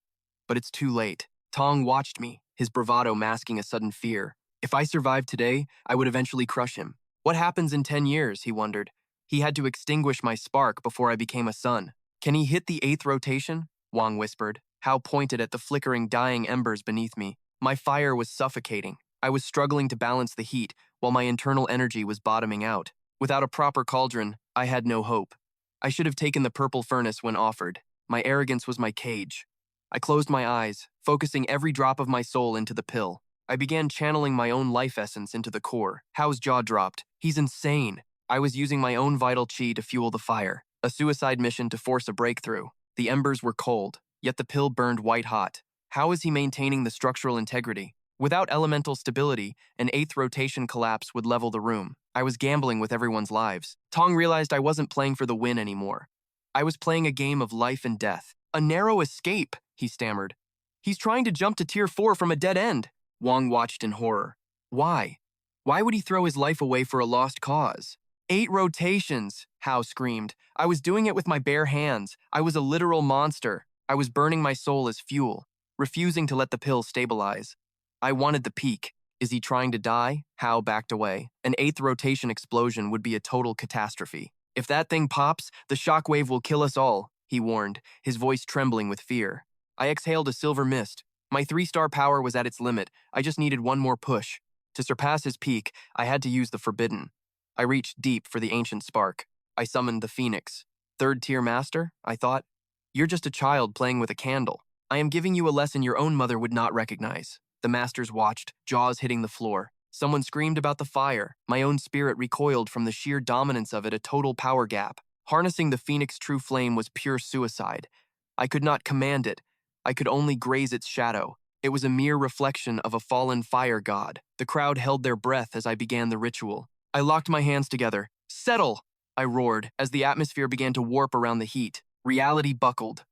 [SPEAKER 1] But it's too late. Tong watched me, his bravado masking a sudden fear. If I survived today, I would eventually crush him. What happens in 10 years, he wondered. He had to extinguish my spark before I became a sun. "Can he hit the 8th rotation?" Wang whispered. Hao pointed at the flickering, dying embers beneath me. My fire was suffocating. I was struggling to balance the heat, while my internal energy was bottoming out. Without a proper cauldron, I had no hope. I should have taken the purple furnace when offered. My arrogance was my cage. I closed my eyes, focusing every drop of my soul into the pill. I began channeling my own life essence into the core. Hao's jaw dropped. He's insane. I was using my own vital chi to fuel the fire, a suicide mission to force a breakthrough. The embers were cold, yet the pill burned white hot. How is he maintaining the structural integrity? Without elemental stability, an 8th rotation collapse would level the room. I was gambling with everyone's lives. Tong realized I wasn't playing for the win anymore. I was playing a game of life and death. A narrow escape, he stammered. He's trying to jump to Tier 4 from a dead end. Wang watched in horror. Why? Why would he throw his life away for a lost cause? 8 rotations, Hao screamed. I was doing it with my bare hands. I was a literal monster. I was burning my soul as fuel, refusing to let the pill stabilize. I wanted the peak. Is he trying to die? Hao backed away. An 8th rotation explosion would be a total catastrophe. If that thing pops, the shockwave will kill us all, he warned, his voice trembling with fear. I exhaled a silver mist. My 3-star power was at its limit. I just needed one more push. To surpass his peak, I had to use the forbidden. I reached deep for the ancient spark. I summoned the Phoenix. 3rd-tier master, I thought. You're just a child playing with a candle. I am giving you a lesson your own mother would not recognize. The masters watched, jaws hitting the floor. Someone screamed about the fire. My own spirit recoiled from the sheer dominance of it, a total power gap. Harnessing the Phoenix true flame was pure suicide. I could not command it. I could only graze its shadow. It was a mere reflection of a fallen fire god. The crowd held their breath as I began the ritual. I locked my hands together. Settle! I roared as the atmosphere began to warp around the heat. Reality buckled.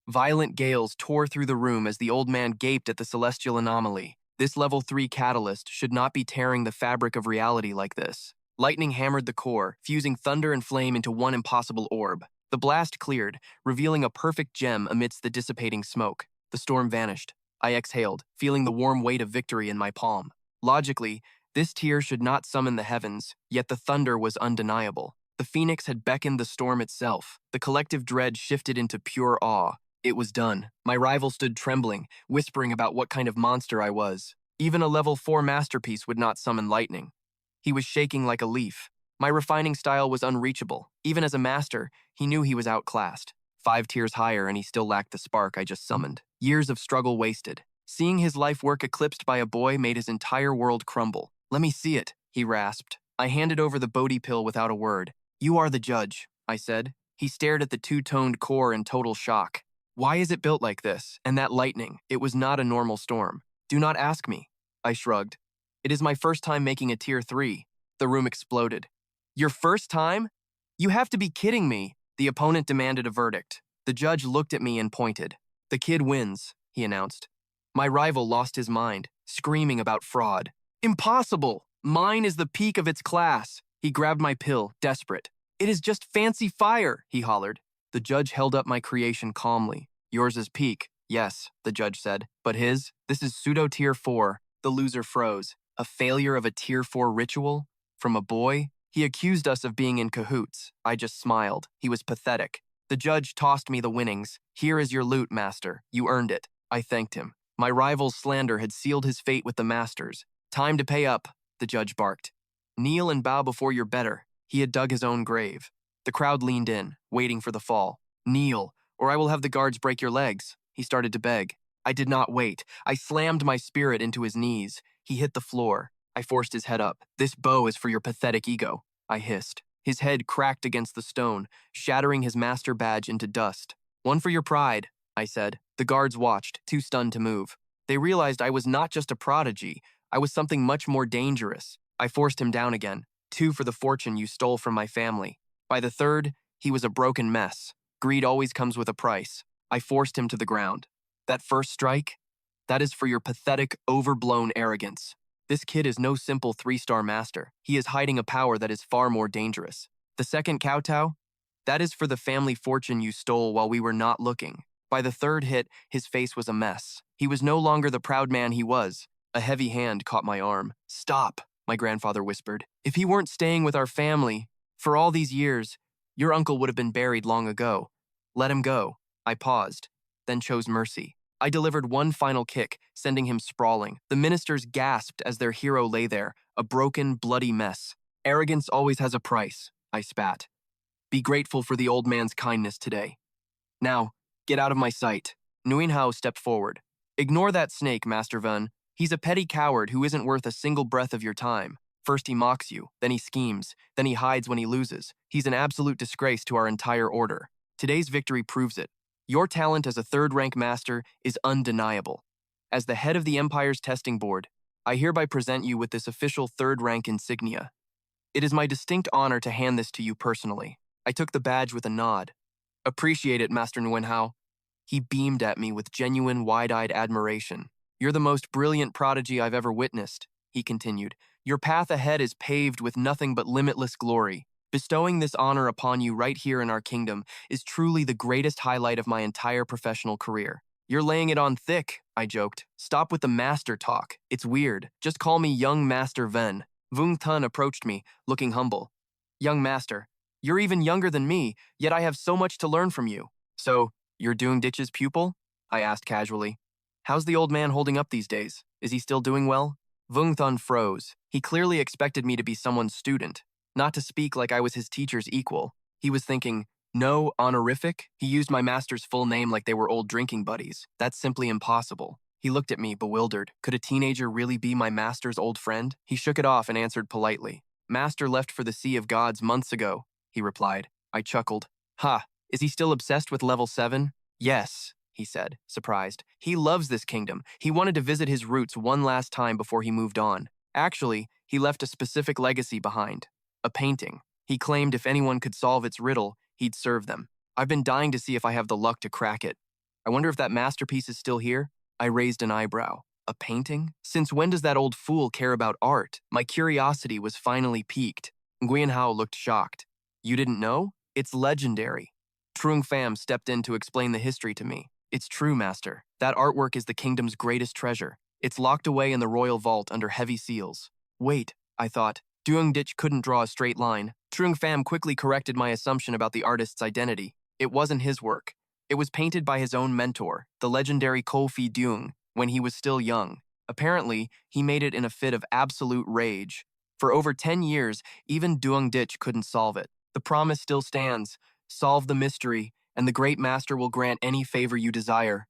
[SPEAKER 1] Violent gales tore through the room as the old man gaped at the celestial anomaly. This level 3 catalyst should not be tearing the fabric of reality like this. Lightning hammered the core, fusing thunder and flame into one impossible orb. The blast cleared, revealing a perfect gem amidst the dissipating smoke. The storm vanished. I exhaled, feeling the warm weight of victory in my palm. Logically, this tier should not summon the heavens, yet the thunder was undeniable. The Phoenix had beckoned the storm itself. The collective dread shifted into pure awe. It was done. My rival stood trembling, whispering about what kind of monster I was. Even a level 4 masterpiece would not summon lightning. He was shaking like a leaf. My refining style was unreachable. Even as a master, he knew he was outclassed. 5 tiers higher and he still lacked the spark I just summoned. Years of struggle wasted. Seeing his life work eclipsed by a boy made his entire world crumble. Let me see it, he rasped. I handed over the Bodhi pill without a word. You are the judge, I said. He stared at the 2-toned core in total shock. Why is it built like this? And that lightning, it was not a normal storm. Do not ask me, I shrugged. It is my first time making a tier 3. The room exploded. Your first time? You have to be kidding me. The opponent demanded a verdict. The judge looked at me and pointed. The kid wins, he announced. My rival lost his mind, screaming about fraud. Impossible! Mine is the peak of its class. He grabbed my pill, desperate. It is just fancy fire, he hollered. The judge held up my creation calmly. Yours is peak. Yes, the judge said. But his? This is pseudo tier 4. The loser froze. A failure of a tier 4 ritual? From a boy? He accused us of being in cahoots. I just smiled. He was pathetic. The judge tossed me the winnings. Here is your loot, master. You earned it. I thanked him. My rival's slander had sealed his fate with the masters. Time to pay up, the judge barked. Kneel and bow before your better. He had dug his own grave. The crowd leaned in, waiting for the fall. Kneel, or I will have the guards break your legs. He started to beg. I did not wait. I slammed my spirit into his knees. He hit the floor. I forced his head up. This bow is for your pathetic ego, I hissed. His head cracked against the stone, shattering his master badge into dust. One for your pride, I said. The guards watched, too stunned to move. They realized I was not just a prodigy. I was something much more dangerous. I forced him down again. 2 for the fortune you stole from my family. By the 3rd, he was a broken mess. Greed always comes with a price. I forced him to the ground. That first strike? That is for your pathetic, overblown arrogance. This kid is no simple 3-star master. He is hiding a power that is far more dangerous. The second kowtow? That is for the family fortune you stole while we were not looking. By the 3rd hit, his face was a mess. He was no longer the proud man he was. A heavy hand caught my arm. Stop, my grandfather whispered. If he weren't staying with our family, for all these years, your uncle would have been buried long ago. Let him go. I paused, then chose mercy. I delivered one final kick, sending him sprawling. The ministers gasped as their hero lay there, a broken, bloody mess. Arrogance always has a price, I spat. Be grateful for the old man's kindness today. Now, get out of my sight. Nguyen Hao stepped forward. Ignore that snake, Master Ven. He's a petty coward who isn't worth a single breath of your time. First he mocks you, then he schemes, then he hides when he loses. He's an absolute disgrace to our entire order. Today's victory proves it. Your talent as a 3rd-rank master is undeniable. As the head of the Empire's testing board, I hereby present you with this official 3rd-rank insignia. It is my distinct honor to hand this to you personally. I took the badge with a nod. Appreciate it, Master Nguyenhao. He beamed at me with genuine, wide-eyed admiration. You're the most brilliant prodigy I've ever witnessed, he continued. Your path ahead is paved with nothing but limitless glory. Bestowing this honor upon you right here in our kingdom is truly the greatest highlight of my entire professional career. You're laying it on thick, I joked. Stop with the master talk. It's weird. Just call me young Master Ven. Vung Tun approached me, looking humble. Young Master, you're even younger than me, yet I have so much to learn from you. So, you're Doing Ditch's pupil? I asked casually. How's the old man holding up these days? Is he still doing well? Vung Thun froze. He clearly expected me to be someone's student, not to speak like I was his teacher's equal. He was thinking, no, honorific? He used my master's full name like they were old drinking buddies. That's simply impossible. He looked at me, bewildered. Could a teenager really be my master's old friend? He shook it off and answered politely. Master left for the Sea of Gods months ago, he replied. I chuckled. Ha, is he still obsessed with level 7? Yes, he said, surprised. He loves this kingdom. He wanted to visit his roots one last time before he moved on. Actually, he left a specific legacy behind. A painting. He claimed if anyone could solve its riddle, he'd serve them. I've been dying to see if I have the luck to crack it. I wonder if that masterpiece is still here? I raised an eyebrow. A painting? Since when does that old fool care about art? My curiosity was finally piqued. Nguyen Hao looked shocked. You didn't know? It's legendary. Trung Pham stepped in to explain the history to me. It's true, Master. That artwork is the kingdom's greatest treasure. It's locked away in the royal vault under heavy seals. Wait, I thought. Doing Ditch couldn't draw a straight line. Trung Pham quickly corrected my assumption about the artist's identity. It wasn't his work. It was painted by his own mentor, the legendary Kofi Dung, when he was still young. Apparently, he made it in a fit of absolute rage. For over 10 years, even Duong Ditch couldn't solve it. The promise still stands. Solve the mystery, and the great master will grant any favor you desire.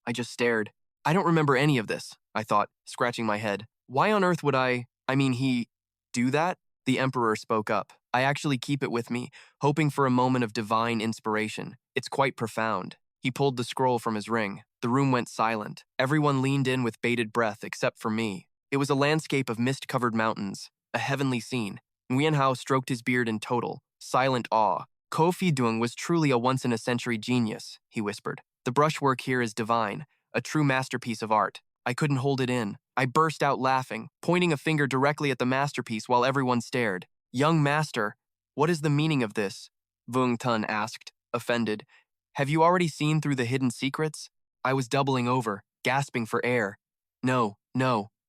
[SPEAKER 1] I just stared. I don't remember any of this, I thought, scratching my head. Why on earth would he do that? The Emperor spoke up. I actually keep it with me, hoping for a moment of divine inspiration. It's quite profound. He pulled the scroll from his ring. The room went silent. Everyone leaned in with bated breath except for me. It was a landscape of mist-covered mountains, a heavenly scene. Nguyen Hao stroked his beard in total, silent awe. Kofi Dung was truly a once-in-a-century genius, he whispered. The brushwork here is divine, a true masterpiece of art. I couldn't hold it in. I burst out laughing, pointing a finger directly at the masterpiece while everyone stared. Young master, what is the meaning of this? Vung Tun asked, offended. Have you already seen through the hidden secrets? I was doubling over, gasping for air. No.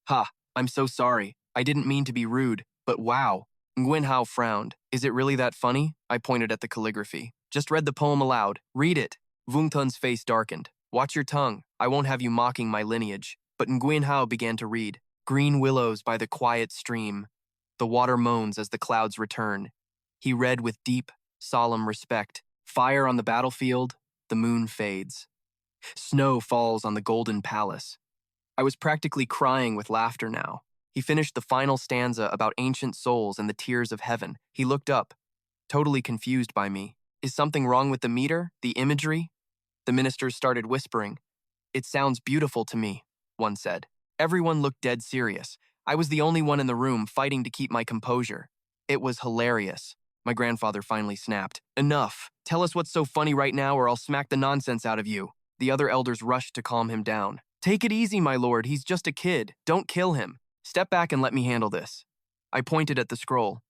[SPEAKER 1] Ha, I'm so sorry. I didn't mean to be rude, but wow. Nguyen Hao frowned. Is it really that funny? I pointed at the calligraphy. Just read the poem aloud. Read it. Vung Tun's face darkened. Watch your tongue. I won't have you mocking my lineage. But Nguyen Hao began to read. Green willows by the quiet stream. The water moans as the clouds return. He read with deep, solemn respect. Fire on the battlefield, the moon fades. Snow falls on the golden palace. I was practically crying with laughter now. He finished the final stanza about ancient souls and the tears of heaven. He looked up, totally confused by me. Is something wrong with the meter, the imagery? The ministers started whispering. It sounds beautiful to me, one said. Everyone looked dead serious. I was the only one in the room fighting to keep my composure. It was hilarious. My grandfather finally snapped. Enough. Tell us what's so funny right now or I'll smack the nonsense out of you. The other elders rushed to calm him down. Take it easy, my lord. He's just a kid. Don't kill him. Step back and let me handle this. I pointed at the scroll.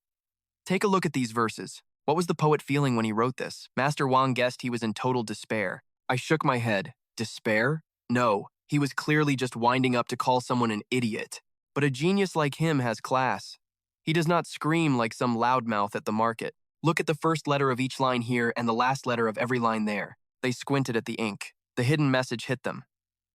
[SPEAKER 1] Take a look at these verses. What was the poet feeling when he wrote this? Master Wang guessed he was in total despair. I shook my head. Despair? No. He was clearly just winding up to call someone an idiot. But a genius like him has class. He does not scream like some loudmouth at the market. Look at the first letter of each line here and the last letter of every line there. They squinted at the ink. The hidden message hit them.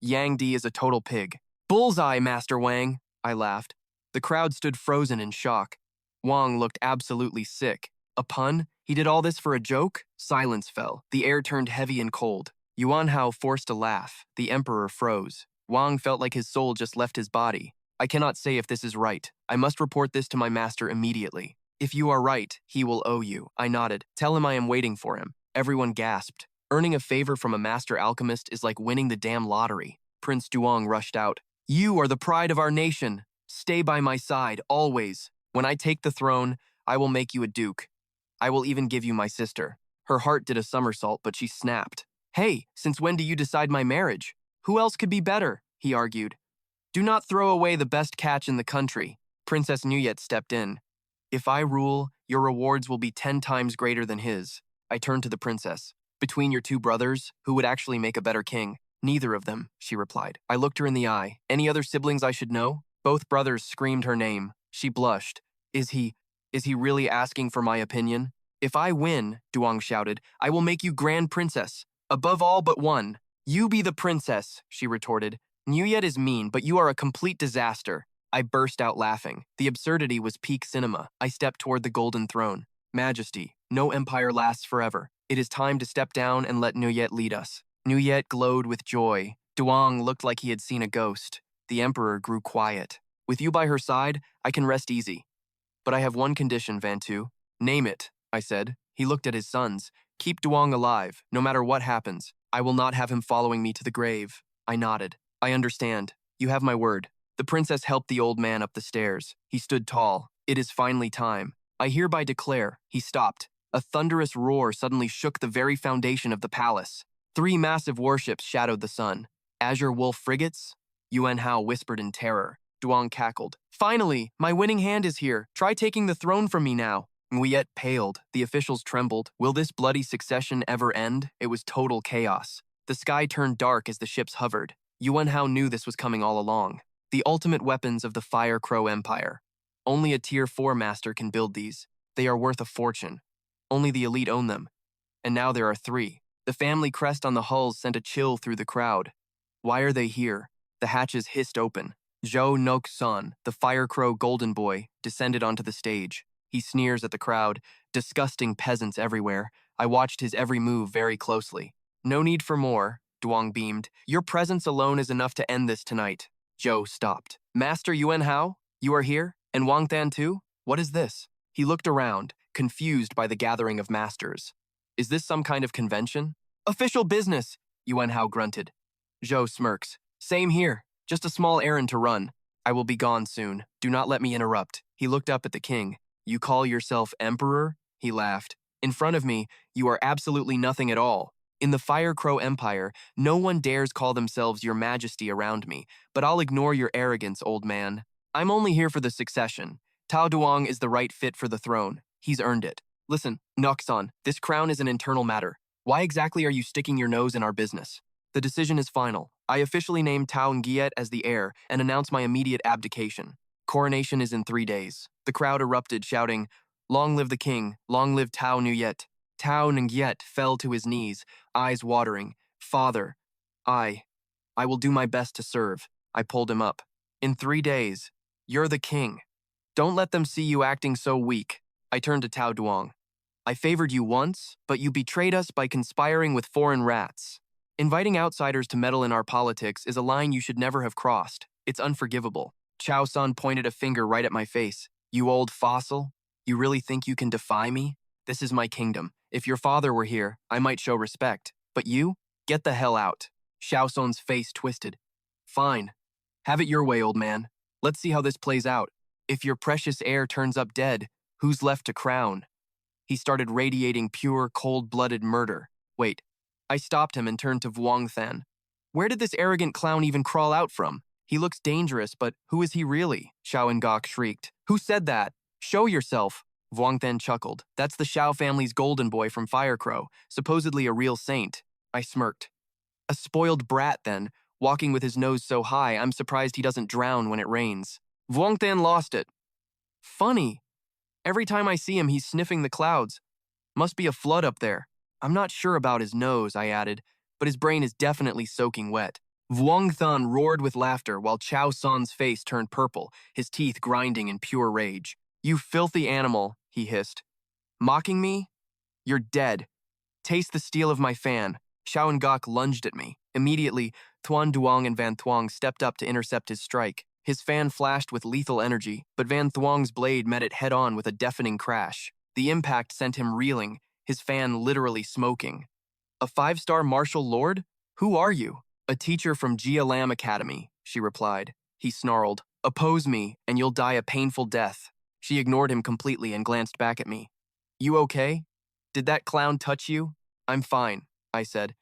[SPEAKER 1] Yang Di is a total pig. Bullseye, Master Wang, I laughed. The crowd stood frozen in shock. Wang looked absolutely sick. A pun? He did all this for a joke? Silence fell. The air turned heavy and cold. Yuan Hao forced a laugh. The emperor froze. Wang felt like his soul just left his body. I cannot say if this is right. I must report this to my master immediately. If you are right, he will owe you. I nodded. Tell him I am waiting for him. Everyone gasped. Earning a favor from a master alchemist is like winning the damn lottery. Prince Duong rushed out. You are the pride of our nation. Stay by my side, always. When I take the throne, I will make you a duke. I will even give you my sister. Her heart did a somersault, but she snapped. Hey, since when do you decide my marriage? Who else could be better? He argued. Do not throw away the best catch in the country. Princess Nuyet stepped in. If I rule, your rewards will be 10 times greater than his. I turned to the princess. Between your two brothers, who would actually make a better king? Neither of them, she replied. I looked her in the eye. Any other siblings I should know? Both brothers screamed her name. She blushed. Is he really asking for my opinion? If I win, Duong shouted, I will make you grand princess. Above all but one. You be the princess, she retorted. Nuyet is mean, but you are a complete disaster. I burst out laughing. The absurdity was peak cinema. I stepped toward the golden throne. Majesty, no empire lasts forever. It is time to step down and let Nuyet lead us. Nuyet glowed with joy. Duong looked like he had seen a ghost. The emperor grew quiet. With you by her side, I can rest easy. But I have one condition, Vantu. Name it, I said. He looked at his sons. Keep Duong alive, no matter what happens. I will not have him following me to the grave. I nodded. I understand. You have my word. The princess helped the old man up the stairs. He stood tall. It is finally time. I hereby declare. He stopped. A thunderous roar suddenly shook the very foundation of the palace. 3 massive warships shadowed the sun. Azure Wolf frigates? Yuan Hao whispered in terror. Duong cackled. Finally, my winning hand is here. Try taking the throne from me now. Nguyet paled. The officials trembled. Will this bloody succession ever end? It was total chaos. The sky turned dark as the ships hovered. Yuan Hao knew this was coming all along. The ultimate weapons of the Fire Crow Empire. Only a Tier 4 master can build these. They are worth a fortune. Only the elite own them. And now there are 3. The family crest on the hulls sent a chill through the crowd. Why are they here? The hatches hissed open. Zhou Nok-san, the Fire Crow Golden Boy, descended onto the stage. He sneers at the crowd. Disgusting peasants everywhere. I watched his every move very closely. No need for more, Duong beamed. Your presence alone is enough to end this tonight. Zhou stopped. Master Yuan Hao, you are here? And Wang Than too? What is this? He looked around, confused by the gathering of masters. Is this some kind of convention? Official business, Yuan Hao grunted. Zhou smirks. Same here. Just a small errand to run. I will be gone soon. Do not let me interrupt. He looked up at the king. You call yourself emperor? He laughed. In front of me, you are absolutely nothing at all. In the Fire Crow Empire, no one dares call themselves your majesty around me, but I'll ignore your arrogance, old man. I'm only here for the succession. Tao Duong is the right fit for the throne. He's earned it. Listen, Noxon, this crown is an internal matter. Why exactly are you sticking your nose in our business? The decision is final. I officially name Tao Ngiet as the heir and announce my immediate abdication. Coronation is in 3 days. The crowd erupted, shouting, Long live the king, long live Tao Nuyet. Tao Ngiet fell to his knees, eyes watering. Father, I will do my best to serve. I pulled him up. In 3 days, you're the king. Don't let them see you acting so weak. I turned to Tao Duong. I favored you once, but you betrayed us by conspiring with foreign rats. Inviting outsiders to meddle in our politics is a line you should never have crossed. It's unforgivable. Chao Sun pointed a finger right at my face. You old fossil? You really think you can defy me? This is my kingdom. If your father were here, I might show respect. But you? Get the hell out. Xiao Sun's face twisted. Fine. Have it your way, old man. Let's see how this plays out. If your precious heir turns up dead, who's left to crown? He started radiating pure, cold-blooded murder. Wait. I stopped him and turned to Vuong Than. Where did this arrogant clown even crawl out from? He looks dangerous, but who is he really? Xiao Ngok shrieked. Who said that? Show yourself. Vuong Than chuckled. That's the Xiao family's golden boy from Fire Crow, supposedly a real saint. I smirked. A spoiled brat, then, walking with his nose so high, I'm surprised he doesn't drown when it rains. Vuong Than lost it. Funny. Every time I see him, he's sniffing the clouds. Must be a flood up there. I'm not sure about his nose, I added, but his brain is definitely soaking wet. Vuong Than roared with laughter while Chao Sun's face turned purple, his teeth grinding in pure rage. You filthy animal, he hissed. Mocking me? You're dead. Taste the steel of my fan. Xiao Ngok lunged at me. Immediately, Tuan Duong and Van Thuong stepped up to intercept his strike. His fan flashed with lethal energy, but Van Thuong's blade met it head-on with a deafening crash. The impact sent him reeling, his fan literally smoking. A 5-star martial lord? Who are you? A teacher from Jia Lam Academy, she replied. He snarled. Oppose me, and you'll die a painful death. She ignored him completely and glanced back at me. You okay? Did that clown touch you? I'm fine, I said.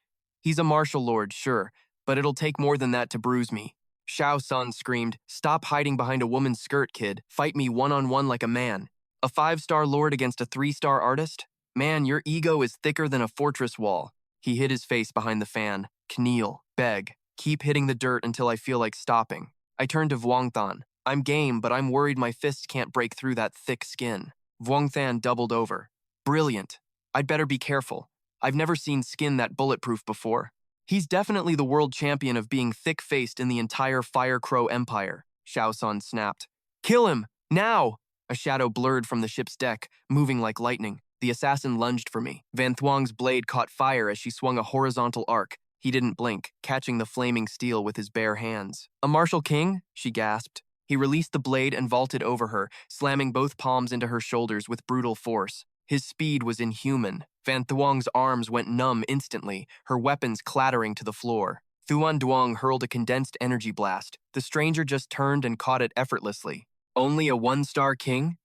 [SPEAKER 1] He's a martial lord, sure, but it'll take more than that to bruise me. Xiao Sun screamed, Stop hiding behind a woman's skirt, kid. Fight me one-on-one like a man. A 5-star lord against a 3-star artist? Man, your ego is thicker than a fortress wall. He hid his face behind the fan. Kneel, beg, keep hitting the dirt until I feel like stopping. I turned to Vuongthan. I'm game, but I'm worried my fists can't break through that thick skin. Vuongthan doubled over. Brilliant. I'd better be careful. I've never seen skin that bulletproof before. He's definitely the world champion of being thick-faced in the entire Fire Crow Empire, Xiao Sun snapped. Kill him! Now! A shadow blurred from the ship's deck, moving like lightning. The assassin lunged for me. Van Thuong's blade caught fire as she swung a horizontal arc. He didn't blink, catching the flaming steel with his bare hands. A martial king? She gasped. He released the blade and vaulted over her, slamming both palms into her shoulders with brutal force. His speed was inhuman. Van Thuong's arms went numb instantly, her weapons clattering to the floor. Thuan Duong hurled a condensed energy blast. The stranger just turned and caught it effortlessly. Only a 1-star king?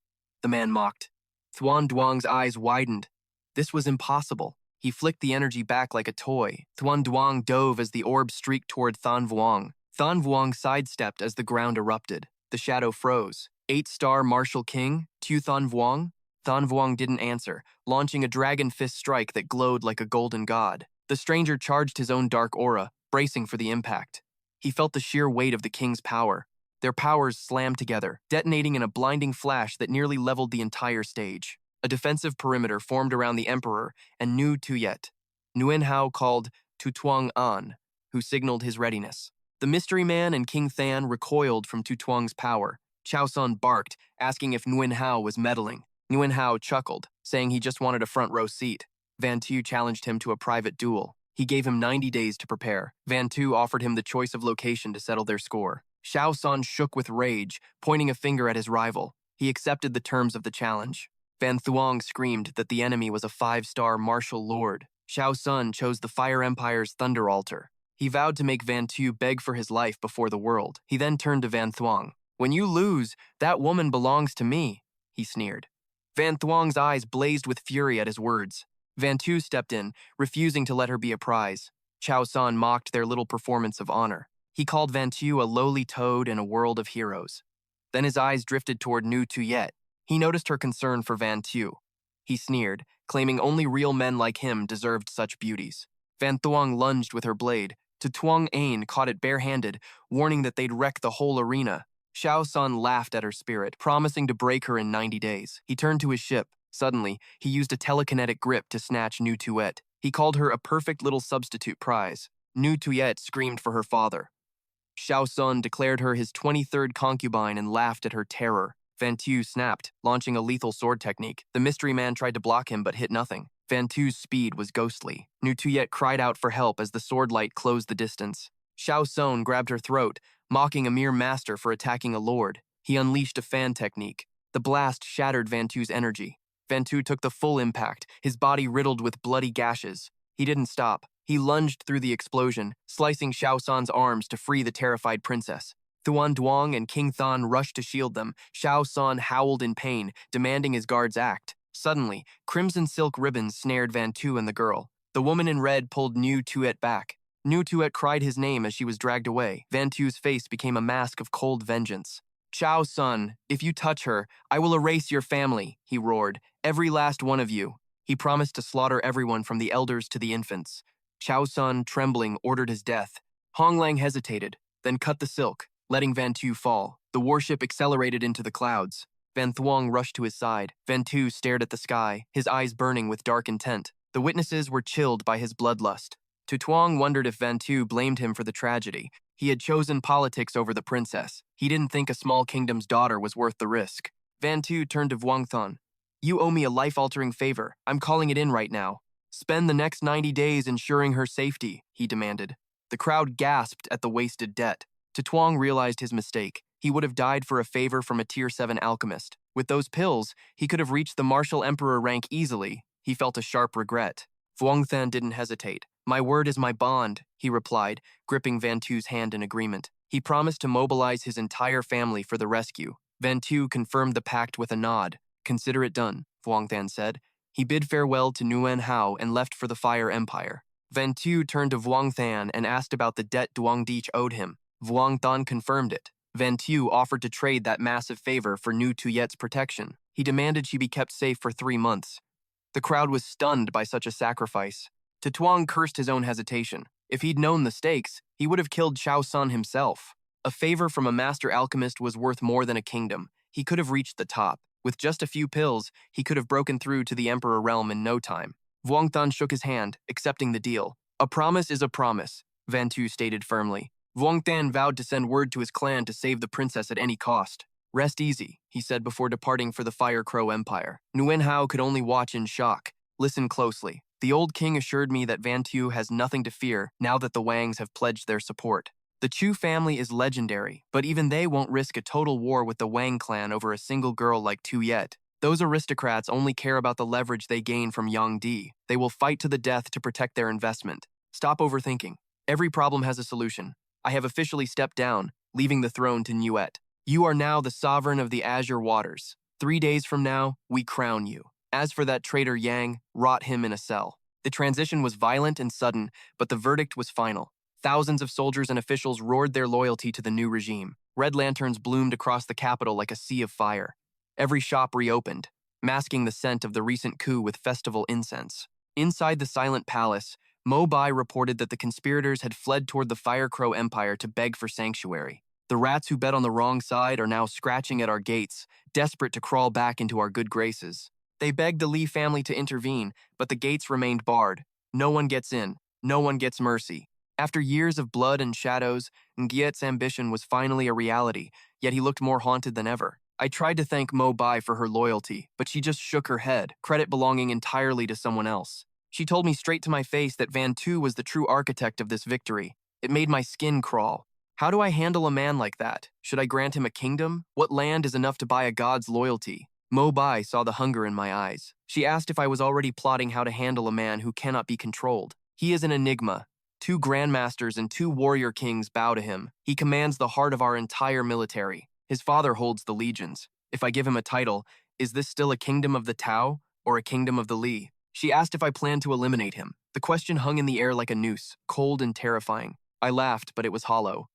[SPEAKER 1] The man mocked. Thuan Duong's eyes widened. This was impossible. He flicked the energy back like a toy. Thuan Duong dove as the orb streaked toward Than Vuong. Than Vuong sidestepped as the ground erupted. The shadow froze. 8-star martial king? Tu Than Vuong? Than Vuong didn't answer, launching a dragon fist strike that glowed like a golden god. The stranger charged his own dark aura, bracing for the impact. He felt the sheer weight of the king's power. Their powers slammed together, detonating in a blinding flash that nearly leveled the entire stage. A defensive perimeter formed around the emperor and Nu Tuyet. Nguyen Hao called Tu Tuong An, who signaled his readiness. The mystery man and King Than recoiled from Tu Tuong's power. Xiao Sun barked, asking if Nguyen Hao was meddling. Nguyen Hao chuckled, saying he just wanted a front-row seat. Van Tu challenged him to a private duel. He gave him 90 days to prepare. Van Tu offered him the choice of location to settle their score. Xiao Sun shook with rage, pointing a finger at his rival. He accepted the terms of the challenge. Van Thuong screamed that the enemy was a 5-star martial lord. Xiao Sun chose the Fire Empire's Thunder Altar. He vowed to make Van Tu beg for his life before the world. He then turned to Van Thuong. When you lose, that woman belongs to me, he sneered. Van Thuong's eyes blazed with fury at his words. Van Tu stepped in, refusing to let her be a prize. Xiao Sun mocked their little performance of honor. He called Van Tu a lowly toad in a world of heroes. Then his eyes drifted toward Nu Tuyet. He noticed her concern for Van Tu. He sneered, claiming only real men like him deserved such beauties. Van Thuong lunged with her blade. Tu Tuong Ain caught it barehanded, warning that they'd wreck the whole arena. Xiao Sun laughed at her spirit, promising to break her in 90 days. He turned to his ship. Suddenly, he used a telekinetic grip to snatch Nu Tuyet. He called her a perfect little substitute prize. Nu Tuyet screamed for her father. Xiao Sun declared her his 23rd concubine and laughed at her terror. Van Tu snapped, launching a lethal sword technique. The mystery man tried to block him but hit nothing. Van Tu's speed was ghostly. Nu Tuyet cried out for help as the sword light closed the distance. Xiao Sun grabbed her throat, mocking a mere master for attacking a lord. He unleashed a fan technique. The blast shattered Van Tu's energy. Van Tu took the full impact, his body riddled with bloody gashes. He didn't stop. He lunged through the explosion, slicing Xiao San's arms to free the terrified princess. Thuan Duong and King Than rushed to shield them. Xiao San howled in pain, demanding his guards act. Suddenly, crimson silk ribbons snared Van Tu and the girl. The woman in red pulled Nu Tuyet back. Nu Tuyet cried his name as she was dragged away. Van Tu's face became a mask of cold vengeance. Xiao Sun, if you touch her, I will erase your family, he roared. Every last one of you. He promised to slaughter everyone from the elders to the infants. Xiao Sun, trembling, ordered his death. Hong Lang hesitated, then cut the silk, letting Van Tu fall. The warship accelerated into the clouds. Van Thuong rushed to his side. Van Tu stared at the sky, his eyes burning with dark intent. The witnesses were chilled by his bloodlust. Tu Tuong wondered if Van Tu blamed him for the tragedy. He had chosen politics over the princess. He didn't think a small kingdom's daughter was worth the risk. Van Tu turned to Vuongthan. You owe me a life-altering favor. I'm calling it in right now. Spend the next 90 days ensuring her safety, he demanded. The crowd gasped at the wasted debt. Tu Tuong realized his mistake. He would have died for a favor from a Tier 7 alchemist. With those pills, he could have reached the Martial Emperor rank easily. He felt a sharp regret. Vuongthan didn't hesitate. My word is my bond, he replied, gripping Van Tu's hand in agreement. He promised to mobilize his entire family for the rescue. Van Tu confirmed the pact with a nod. Consider it done, Vuong Than said. He bid farewell to Nguyen Hao and left for the Fire Empire. Van Tu turned to Vuong Than and asked about the debt Duong Dich owed him. Vuong Than confirmed it. Van Tu offered to trade that massive favor for Nu Tuyet's protection. He demanded she be kept safe for 3 months. The crowd was stunned by such a sacrifice. Tutuang cursed his own hesitation. If he'd known the stakes, he would have killed Chao Sun himself. A favor from a master alchemist was worth more than a kingdom. He could have reached the top. With just a few pills, he could have broken through to the Emperor realm in no time. Vuong Than shook his hand, accepting the deal. A promise is a promise, Van Tu stated firmly. Vuong Than vowed to send word to his clan to save the princess at any cost. Rest easy, he said before departing for the Fire Crow Empire. Nguyen Hao could only watch in shock. Listen closely. The old king assured me that Van Tu has nothing to fear now that the Wangs have pledged their support. The Chu family is legendary, but even they won't risk a total war with the Wang clan over a single girl like Tuyet. Those aristocrats only care about the leverage they gain from Yang Di. They will fight to the death to protect their investment. Stop overthinking. Every problem has a solution. I have officially stepped down, leaving the throne to Nuet. You are now the sovereign of the Azure Waters. 3 days from now, we crown you. As for that traitor Yang, rot him in a cell. The transition was violent and sudden, but the verdict was final. Thousands of soldiers and officials roared their loyalty to the new regime. Red lanterns bloomed across the capital like a sea of fire. Every shop reopened, masking the scent of the recent coup with festival incense. Inside the silent palace, Mo Bai reported that the conspirators had fled toward the Fire Crow Empire to beg for sanctuary. The rats who bet on the wrong side are now scratching at our gates, desperate to crawl back into our good graces. They begged the Li family to intervene, but the gates remained barred. No one gets in. No one gets mercy. After years of blood and shadows, Ngiet's ambition was finally a reality, yet he looked more haunted than ever. I tried to thank Mo Bai for her loyalty, but she just shook her head, credit belonging entirely to someone else. She told me straight to my face that Van Tu was the true architect of this victory. It made my skin crawl. How do I handle a man like that? Should I grant him a kingdom? What land is enough to buy a god's loyalty? Mo Bai saw the hunger in my eyes. She asked if I was already plotting how to handle a man who cannot be controlled. He is an enigma. 2 grandmasters and 2 warrior kings bow to him. He commands the heart of our entire military. His father holds the legions. If I give him a title, is this still a kingdom of the Tao or a kingdom of the Li? She asked if I planned to eliminate him. The question hung in the air like a noose, cold and terrifying. I laughed, but it was hollow.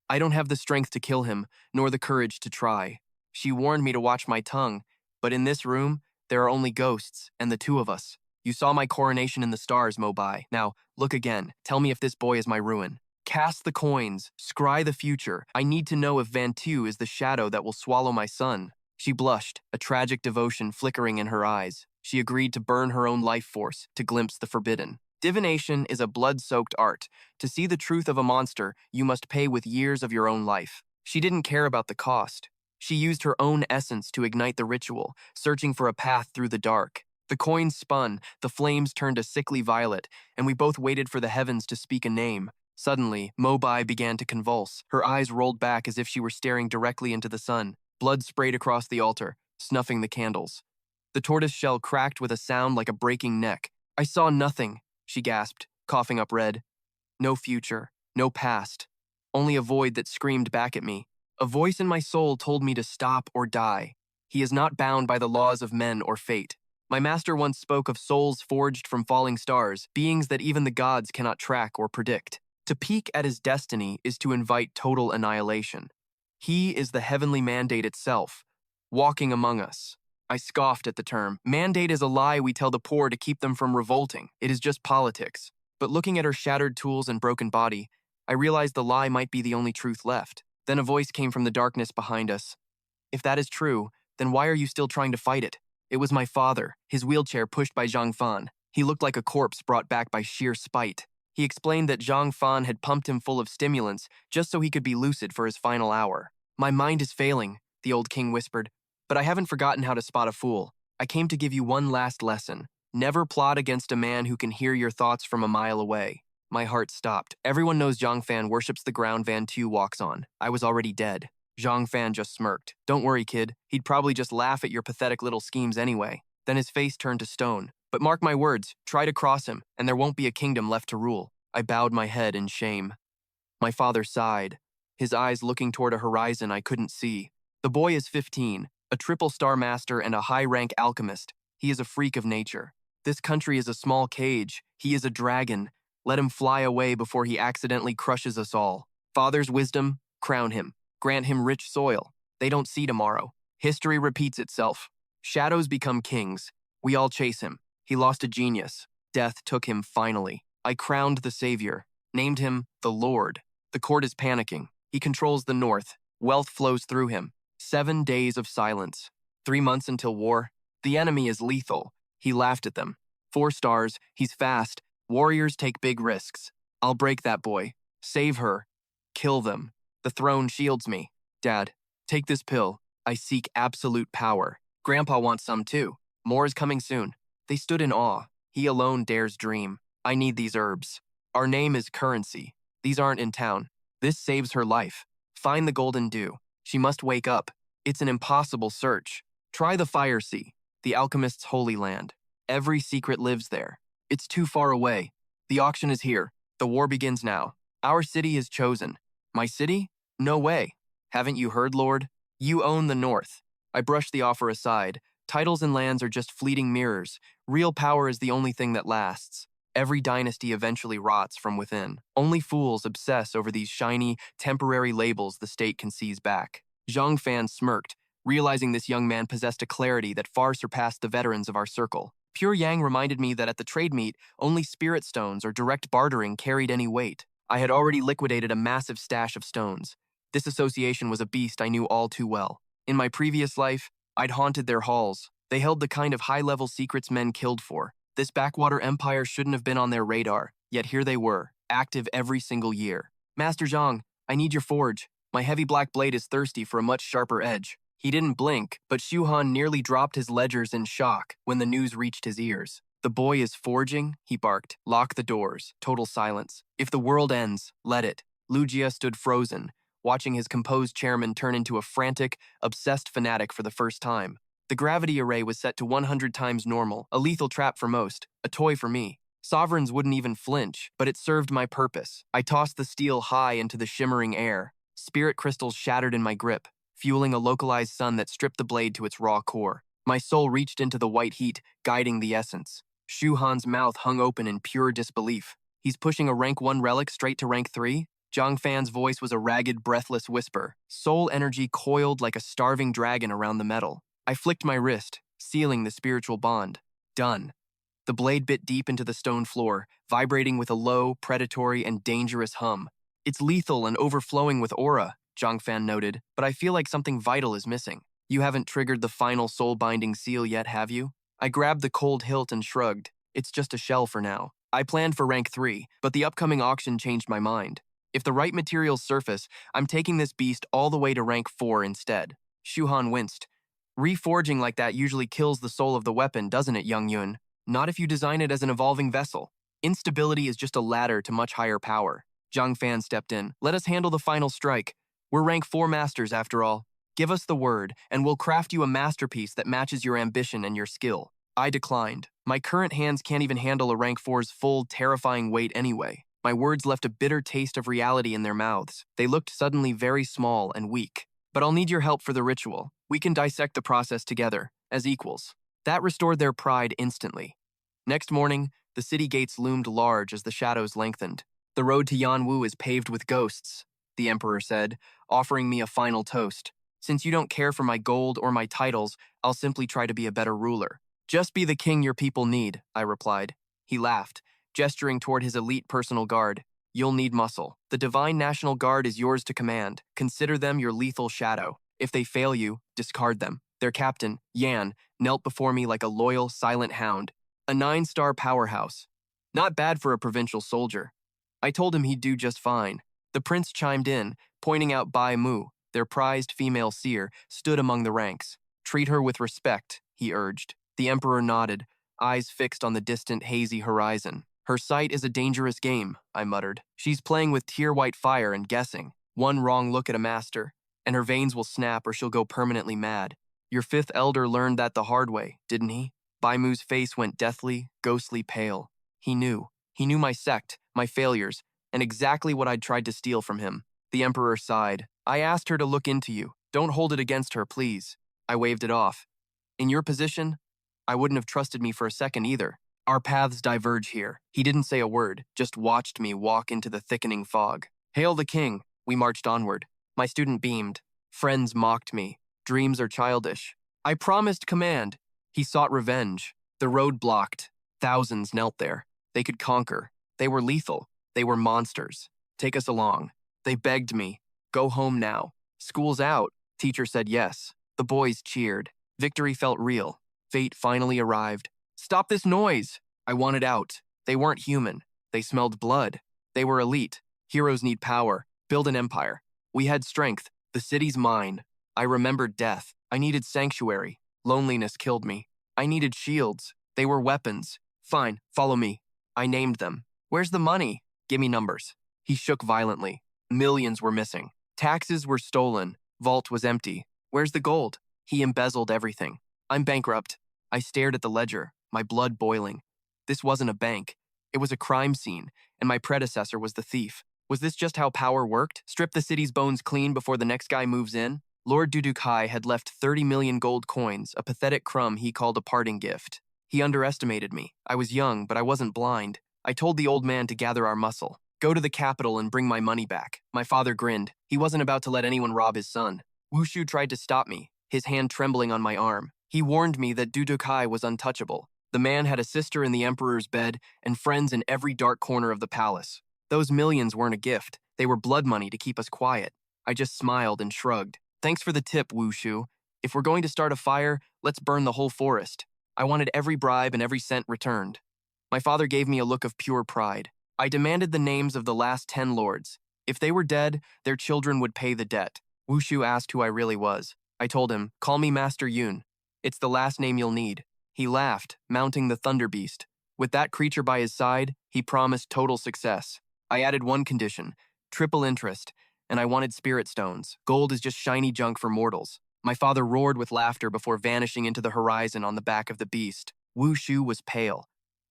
[SPEAKER 1] I don't have the strength to kill him, nor the courage to try. She warned me to watch my tongue, but in this room, there are only ghosts and the 2 of us. You saw my coronation in the stars, Mo Bai. Now, look again. Tell me if this boy is my ruin. Cast the coins. Scry the future. I need to know if Van Tu is the shadow that will swallow my son. She blushed, a tragic devotion flickering in her eyes. She agreed to burn her own life force to glimpse the forbidden. Divination is a blood-soaked art. To see the truth of a monster, you must pay with years of your own life. She didn't care about the cost. She used her own essence to ignite the ritual, searching for a path through the dark. The coins spun, the flames turned a sickly violet, and we both waited for the heavens to speak a name. Suddenly, Mo Bai began to convulse. Her eyes rolled back as if she were staring directly into the sun. Blood sprayed across the altar, snuffing the candles. The tortoise shell cracked with a sound like a breaking neck. I saw nothing, she gasped, coughing up red. No future, no past. Only a void that screamed back at me. A voice in my soul told me to stop or die. He is not bound by the laws of men or fate. My master once spoke of souls forged from falling stars, beings that even the gods cannot track or predict. To peek at his destiny is to invite total annihilation. He is the heavenly mandate itself, walking among us. I scoffed at the term. Mandate is a lie we tell the poor to keep them from revolting. It is just politics. But looking at her shattered tools and broken body, I realized the lie might be the only truth left. Then a voice came from the darkness behind us. If that is true, then why are you still trying to fight it? It was my father, his wheelchair pushed by Zhang Fan. He looked like a corpse brought back by sheer spite. He explained that Zhang Fan had pumped him full of stimulants just so he could be lucid for his final hour. My mind is failing, the old king whispered, but I haven't forgotten how to spot a fool. I came to give you one last lesson. Never plot against a man who can hear your thoughts from a mile away. My heart stopped. Everyone knows Zhang Fan worships the ground Van Tu walks on. I was already dead. Zhang Fan just smirked. Don't worry, kid. He'd probably just laugh at your pathetic little schemes anyway. Then his face turned to stone. But mark my words, try to cross him, and there won't be a kingdom left to rule. I bowed my head in shame. My father sighed, his eyes looking toward a horizon I couldn't see. The boy is 15, a triple-star master and a high-rank alchemist. He is a freak of nature. This country is a small cage. He is a dragon. Let him fly away before he accidentally crushes us all. Father's wisdom, crown him. Grant him rich soil. They don't see tomorrow. History repeats itself. Shadows become kings. We all chase him. He lost a genius. Death took him finally. I crowned the savior, named him the Lord. The court is panicking. He controls the north. Wealth flows through him. 7 days of silence. 3 months until war. The enemy is lethal. He laughed at them. 4 stars. He's fast. Warriors take big risks. I'll break that boy. Save her. Kill them. The throne shields me. Dad, take this pill. I seek absolute power. Grandpa wants some too. More is coming soon. They stood in awe. He alone dares dream. I need these herbs. Our name is currency. These aren't in town. This saves her life. Find the golden dew. She must wake up. It's an impossible search. Try the Fire Sea, the alchemist's holy land. Every secret lives there. It's too far away. The auction is here. The war begins now. Our city is chosen. My city? No way. Haven't you heard, Lord? You own the North. I brushed the offer aside. Titles and lands are just fleeting mirrors. Real power is the only thing that lasts. Every dynasty eventually rots from within. Only fools obsess over these shiny, temporary labels the state can seize back. Zhang Fan smirked, realizing this young man possessed a clarity that far surpassed the veterans of our circle. Pure Yang reminded me that at the trade meet, only spirit stones or direct bartering carried any weight. I had already liquidated a massive stash of stones. This association was a beast I knew all too well. In my previous life, I'd haunted their halls. They held the kind of high-level secrets men killed for. This backwater empire shouldn't have been on their radar, yet here they were, active every single year. Master Zhang, I need your forge. My heavy black blade is thirsty for a much sharper edge. He didn't blink, but Xu Han nearly dropped his ledgers in shock when the news reached his ears. The boy is forging, he barked. Lock the doors. Total silence. If the world ends, let it. Lu Jia stood frozen, watching his composed chairman turn into a frantic, obsessed fanatic for the first time. The gravity array was set to 100 times normal, a lethal trap for most, a toy for me. Sovereigns wouldn't even flinch, but it served my purpose. I tossed the steel high into the shimmering air. Spirit crystals shattered in my grip, fueling a localized sun that stripped the blade to its raw core. My soul reached into the white heat, guiding the essence. Xu Han's mouth hung open in pure disbelief. He's pushing a rank 1 relic straight to rank 3? Zhang Fan's voice was a ragged, breathless whisper. Soul energy coiled like a starving dragon around the metal. I flicked my wrist, sealing the spiritual bond. Done. The blade bit deep into the stone floor, vibrating with a low, predatory, and dangerous hum. It's lethal and overflowing with aura, Zhang Fan noted, but I feel like something vital is missing. You haven't triggered the final soul-binding seal yet, have you? I grabbed the cold hilt and shrugged. It's just a shell for now. I planned for rank 3, but the upcoming auction changed my mind. If the right materials surface, I'm taking this beast all the way to rank 4 instead. Xu Han winced. Reforging like that usually kills the soul of the weapon, doesn't it, Young Yun? Not if you design it as an evolving vessel. Instability is just a ladder to much higher power. Zhang Fan stepped in. Let us handle the final strike. We're rank 4 masters after all. Give us the word, and we'll craft you a masterpiece that matches your ambition and your skill. I declined. My current hands can't even handle a rank 4's full, terrifying weight anyway. My words left a bitter taste of reality in their mouths. They looked suddenly very small and weak. But I'll need your help for the ritual. We can dissect the process together, as equals. That restored their pride instantly. Next morning, the city gates loomed large as the shadows lengthened. The road to Yanwu is paved with ghosts, the emperor said, offering me a final toast. Since you don't care for my gold or my titles, I'll simply try to be a better ruler. Just be the king your people need, I replied. He laughed, gesturing toward his elite personal guard. You'll need muscle. The Divine National Guard is yours to command. Consider them your lethal shadow. If they fail you, discard them. Their captain, Yan, knelt before me like a loyal, silent hound. A 9-star powerhouse. Not bad for a provincial soldier. I told him he'd do just fine. The prince chimed in, pointing out Bai Mu, their prized female seer, stood among the ranks. Treat her with respect, he urged. The emperor nodded, eyes fixed on the distant, hazy horizon. Her sight is a dangerous game, I muttered. She's playing with tear-white fire and guessing. One wrong look at a master, and her veins will snap or she'll go permanently mad. Your 5th elder learned that the hard way, didn't he? Bai Mu's face went deathly, ghostly pale. He knew. He knew my sect, my failures, and exactly what I'd tried to steal from him. The emperor sighed. I asked her to look into you. Don't hold it against her, please. I waved it off. In your position, I wouldn't have trusted me for a second either. Our paths diverge here. He didn't say a word, just watched me walk into the thickening fog. Hail the king. We marched onward. My student beamed. Friends mocked me. Dreams are childish. I promised command. He sought revenge. The road blocked. Thousands knelt there. They could conquer. They were lethal. They were monsters. Take us along. They begged me. Go home now. School's out. Teacher said yes. The boys cheered. Victory felt real. Fate finally arrived. Stop this noise! I wanted out. They weren't human. They smelled blood. They were elite. Heroes need power. Build an empire. We had strength. The city's mine. I remembered death. I needed sanctuary. Loneliness killed me. I needed shields. They were weapons. Fine, follow me. I named them. Where's the money? Give me numbers. He shook violently. Millions were missing. Taxes were stolen. Vault was empty. Where's the gold? He embezzled everything. I'm bankrupt. I stared at the ledger, my blood boiling. This wasn't a bank. It was a crime scene, and my predecessor was the thief. Was this just how power worked? Strip the city's bones clean before the next guy moves in? Lord Dudukai had left 30 million gold coins, a pathetic crumb he called a parting gift. He underestimated me. I was young, but I wasn't blind. I told the old man to gather our muscle. Go to the capital and bring my money back. My father grinned. He wasn't about to let anyone rob his son. Wushu tried to stop me, his hand trembling on my arm. He warned me that Dudukai was untouchable. The man had a sister in the emperor's bed and friends in every dark corner of the palace. Those millions weren't a gift. They were blood money to keep us quiet. I just smiled and shrugged. Thanks for the tip, Wushu. If we're going to start a fire, let's burn the whole forest. I wanted every bribe and every cent returned. My father gave me a look of pure pride. I demanded the names of the last 10 lords. If they were dead, their children would pay the debt. Wushu asked who I really was. I told him, call me Master Yun. It's the last name you'll need. He laughed, mounting the Thunder Beast. With that creature by his side, he promised total success. I added one condition, triple interest, and I wanted spirit stones. Gold is just shiny junk for mortals. My father roared with laughter before vanishing into the horizon on the back of the beast. Wushu was pale.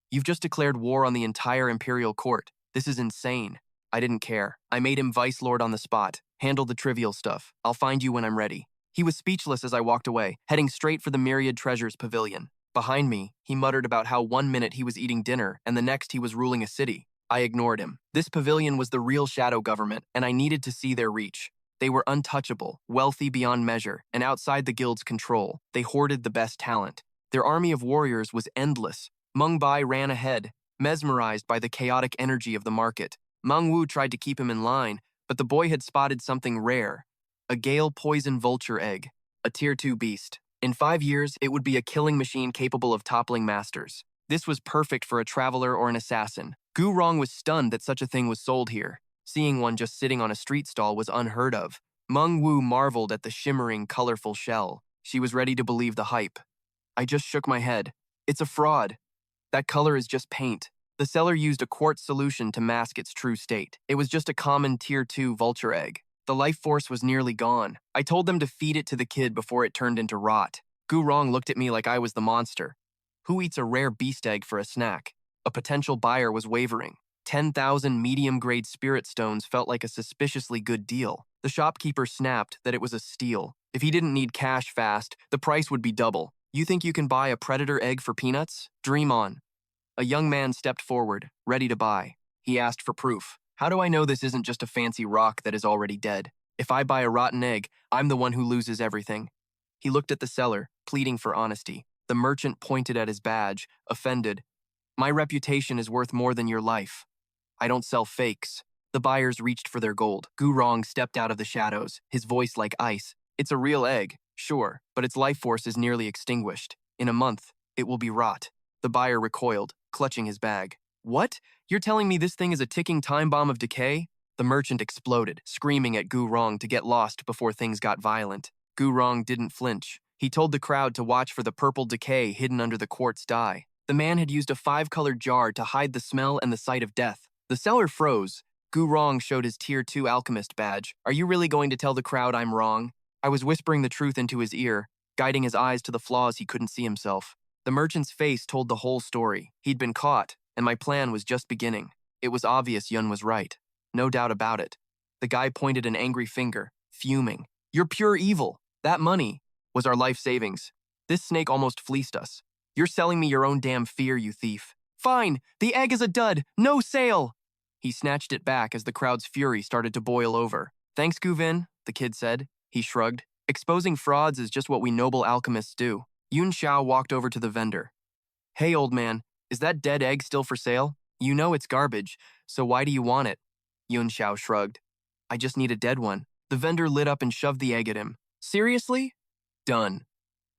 [SPEAKER 1] You've just declared war on the entire imperial court. This is insane. I didn't care. I made him vice lord on the spot. Handle the trivial stuff. I'll find you when I'm ready. He was speechless as I walked away, heading straight for the Myriad Treasures pavilion. Behind me, he muttered about how one minute he was eating dinner and the next he was ruling a city. I ignored him. This pavilion was the real shadow government, and I needed to see their reach. They were untouchable, wealthy beyond measure, and outside the guild's control. They hoarded the best talent. Their army of warriors was endless. Meng Bai ran ahead, mesmerized by the chaotic energy of the market. Meng Wu tried to keep him in line, but the boy had spotted something rare. A gale poison vulture egg, a tier 2 beast. In 5 years, it would be a killing machine capable of toppling masters. This was perfect for a traveler or an assassin. Gu Rong was stunned that such a thing was sold here. Seeing one just sitting on a street stall was unheard of. Meng Wu marveled at the shimmering, colorful shell. She was ready to believe the hype. I just shook my head. It's a fraud. That color is just paint. The seller used a quartz solution to mask its true state. It was just a common tier 2 vulture egg. The life force was nearly gone. I told them to feed it to the kid before it turned into rot. Gu Rong looked at me like I was the monster. Who eats a rare beast egg for a snack? A potential buyer was wavering. 10,000 medium-grade spirit stones felt like a suspiciously good deal. The shopkeeper snapped that it was a steal. If he didn't need cash fast, the price would be double. You think you can buy a predator egg for peanuts? Dream on. A young man stepped forward, ready to buy. He asked for proof. How do I know this isn't just a fancy rock that is already dead? If I buy a rotten egg, I'm the one who loses everything. He looked at the seller, pleading for honesty. The merchant pointed at his badge, offended. My reputation is worth more than your life. I don't sell fakes. The buyers reached for their gold. Gu Rong stepped out of the shadows, his voice like ice. It's a real egg, sure, but its life force is nearly extinguished. In a month, it will be rot. The buyer recoiled, clutching his bag. What? You're telling me this thing is a ticking time bomb of decay? The merchant exploded, screaming at Gu Rong to get lost before things got violent. Gu Rong didn't flinch. He told the crowd to watch for the purple decay hidden under the quartz dye. The man had used a 5-colored jar to hide the smell and the sight of death. The seller froze. Gu Rong showed his tier 2 alchemist badge. Are you really going to tell the crowd I'm wrong? I was whispering the truth into his ear, guiding his eyes to the flaws he couldn't see himself. The merchant's face told the whole story. He'd been caught, and my plan was just beginning. It was obvious Yun was right. No doubt about it. The guy pointed an angry finger, fuming. You're pure evil. That money was our life savings. This snake almost fleeced us. You're selling me your own damn fear, you thief. Fine, the egg is a dud. No sale. He snatched it back as the crowd's fury started to boil over. Thanks, Guvin, the kid said. He shrugged. Exposing frauds is just what we noble alchemists do. Yunxiao walked over to the vendor. Hey, old man, is that dead egg still for sale? You know it's garbage, so why do you want it? Yunxiao shrugged. I just need a dead one. The vendor lit up and shoved the egg at him. Seriously? Done.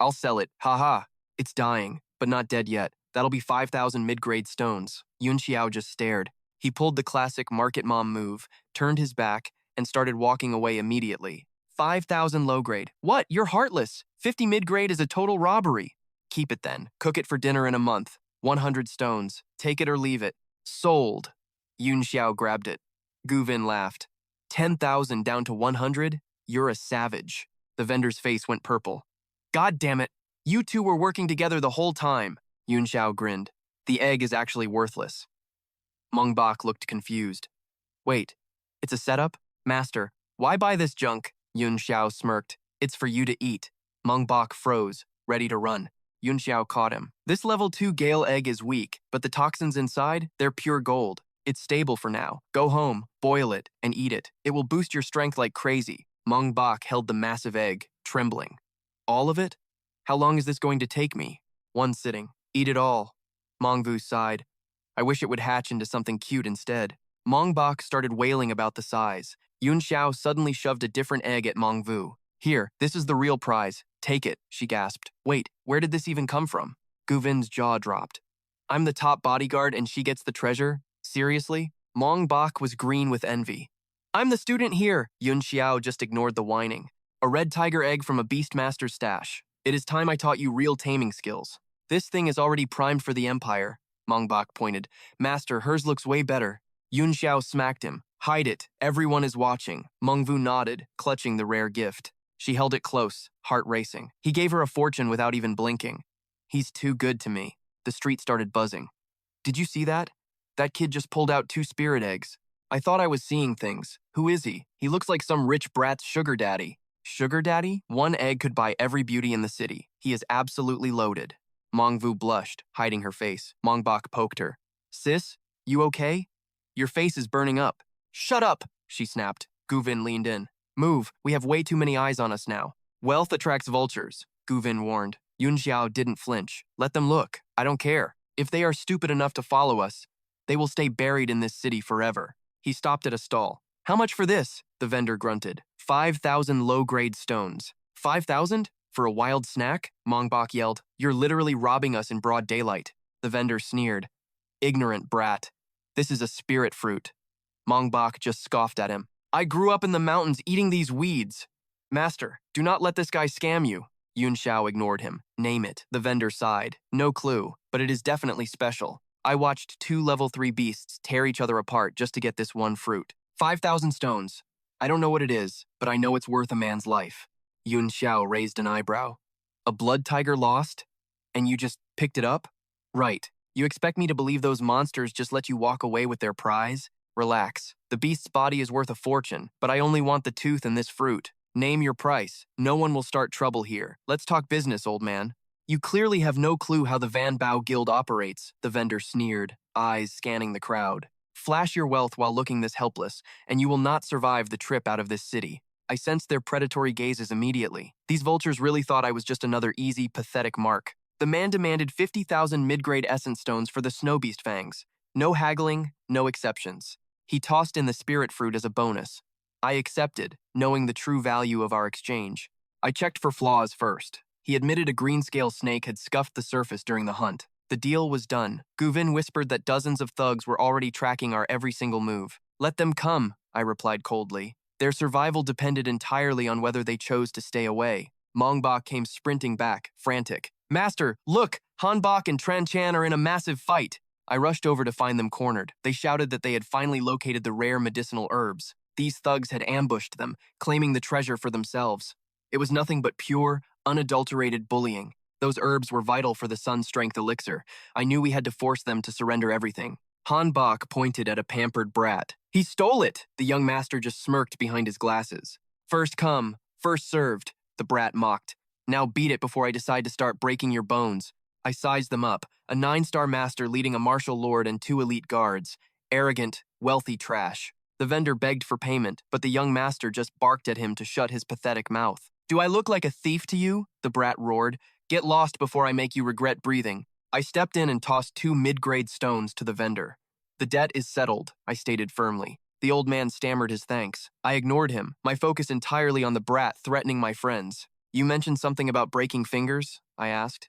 [SPEAKER 1] I'll sell it. Haha. It's dying, but not dead yet. That'll be 5,000 mid-grade stones. Yunxiao just stared. He pulled the classic market mom move, turned his back, and started walking away immediately. 5,000 low-grade. What? You're heartless. 50 mid-grade is a total robbery. Keep it then. Cook it for dinner in a month. 100 stones. Take it or leave it. Sold. Yunxiao grabbed it. Guvin laughed. 10,000 down to 100? You're a savage. The vendor's face went purple. God damn it. You two were working together the whole time. Yunxiao grinned. The egg is actually worthless. Mungbok looked confused. Wait, it's a setup? Master, why buy this junk? Yunxiao smirked. It's for you to eat. Mungbok froze, ready to run. Yunxiao caught him. This level 2 Gale egg is weak, but the toxins inside, they're pure gold. It's stable for now. Go home, boil it, and eat it. It will boost your strength like crazy. Mungbok held the massive egg, trembling. All of it? How long is this going to take me? One sitting. Eat it all. Mongvu sighed. I wish it would hatch into something cute instead. Mongbok started wailing about the size. Yunxiao suddenly shoved a different egg at Mongvu. Here, this is the real prize. Take it, she gasped. Wait, where did this even come from? Guvin's jaw dropped. I'm the top bodyguard and she gets the treasure? Seriously? Mongbok was green with envy. I'm the student here. Yunxiao just ignored the whining. A red tiger egg from a beastmaster's stash. It is time I taught you real taming skills. This thing is already primed for the Empire. Mongbok pointed. Master, hers looks way better. Yunxiao smacked him. Hide it. Everyone is watching. Mengvu nodded, clutching the rare gift. She held it close, heart racing. He gave her a fortune without even blinking. He's too good to me. The street started buzzing. Did you see that? That kid just pulled out 2 spirit eggs. I thought I was seeing things. Who is he? He looks like some rich brat's sugar daddy. Sugar daddy? 1 egg could buy every beauty in the city. He is absolutely loaded. Mengvu blushed, hiding her face. Mongbok poked her. Sis, you okay? Your face is burning up. Shut up, she snapped. Guvin leaned in. Move, we have way too many eyes on us now. Wealth attracts vultures, Guvin warned. Yunxiao didn't flinch. Let them look. I don't care. If they are stupid enough to follow us, they will stay buried in this city forever. He stopped at a stall. How much for this? The vendor grunted. 5,000 low-grade stones. 5,000? For a wild snack? Mongbok yelled. You're literally robbing us in broad daylight. The vendor sneered. Ignorant brat. This is a spirit fruit. Mongbok just scoffed at him. I grew up in the mountains eating these weeds. Master, do not let this guy scam you. Yunxiao ignored him. Name it. The vendor sighed. No clue, but it is definitely special. I watched 2 level 3 beasts tear each other apart just to get this one fruit. 5,000 stones. I don't know what it is, but I know it's worth a man's life. Yunxiao raised an eyebrow. A blood tiger lost? And you just picked it up? Right. You expect me to believe those monsters just let you walk away with their prize? Relax. The beast's body is worth a fortune, but I only want the tooth and this fruit. Name your price. No one will start trouble here. Let's talk business, old man. You clearly have no clue how the Van Bao Guild operates, the vendor sneered, eyes scanning the crowd. Flash your wealth while looking this helpless, and you will not survive the trip out of this city. I sensed their predatory gazes immediately. These vultures really thought I was just another easy, pathetic mark. The man demanded 50,000 mid-grade essence stones for the snow beast fangs. No haggling, no exceptions. He tossed in the spirit fruit as a bonus. I accepted, knowing the true value of our exchange. I checked for flaws first. He admitted a greenscale snake had scuffed the surface during the hunt. The deal was done. Guvin whispered that dozens of thugs were already tracking our every single move. Let them come, I replied coldly. Their survival depended entirely on whether they chose to stay away. Mongbok came sprinting back, frantic. Master, look! Hanbok and Tran Chan are in a massive fight. I rushed over to find them cornered. They shouted that they had finally located the rare medicinal herbs. These thugs had ambushed them, claiming the treasure for themselves. It was nothing but pure, unadulterated bullying. Those herbs were vital for the Sun Strength elixir. I knew we had to force them to surrender everything. Hanbok pointed at a pampered brat. He stole it! The young master just smirked behind his glasses. First come, First served, the brat mocked. Now beat it before I decide to start breaking your bones. I sized them up, a 9-star master leading a martial lord and 2 elite guards. Arrogant, wealthy trash. The vendor begged for payment, but the young master just barked at him to shut his pathetic mouth. Do I look like a thief to you? The brat roared. Get lost before I make you regret breathing. I stepped in and tossed 2 mid-grade stones to the vendor. The debt is settled, I stated firmly. The old man stammered his thanks. I ignored him, my focus entirely on the brat threatening my friends. You mentioned something about breaking fingers? I asked.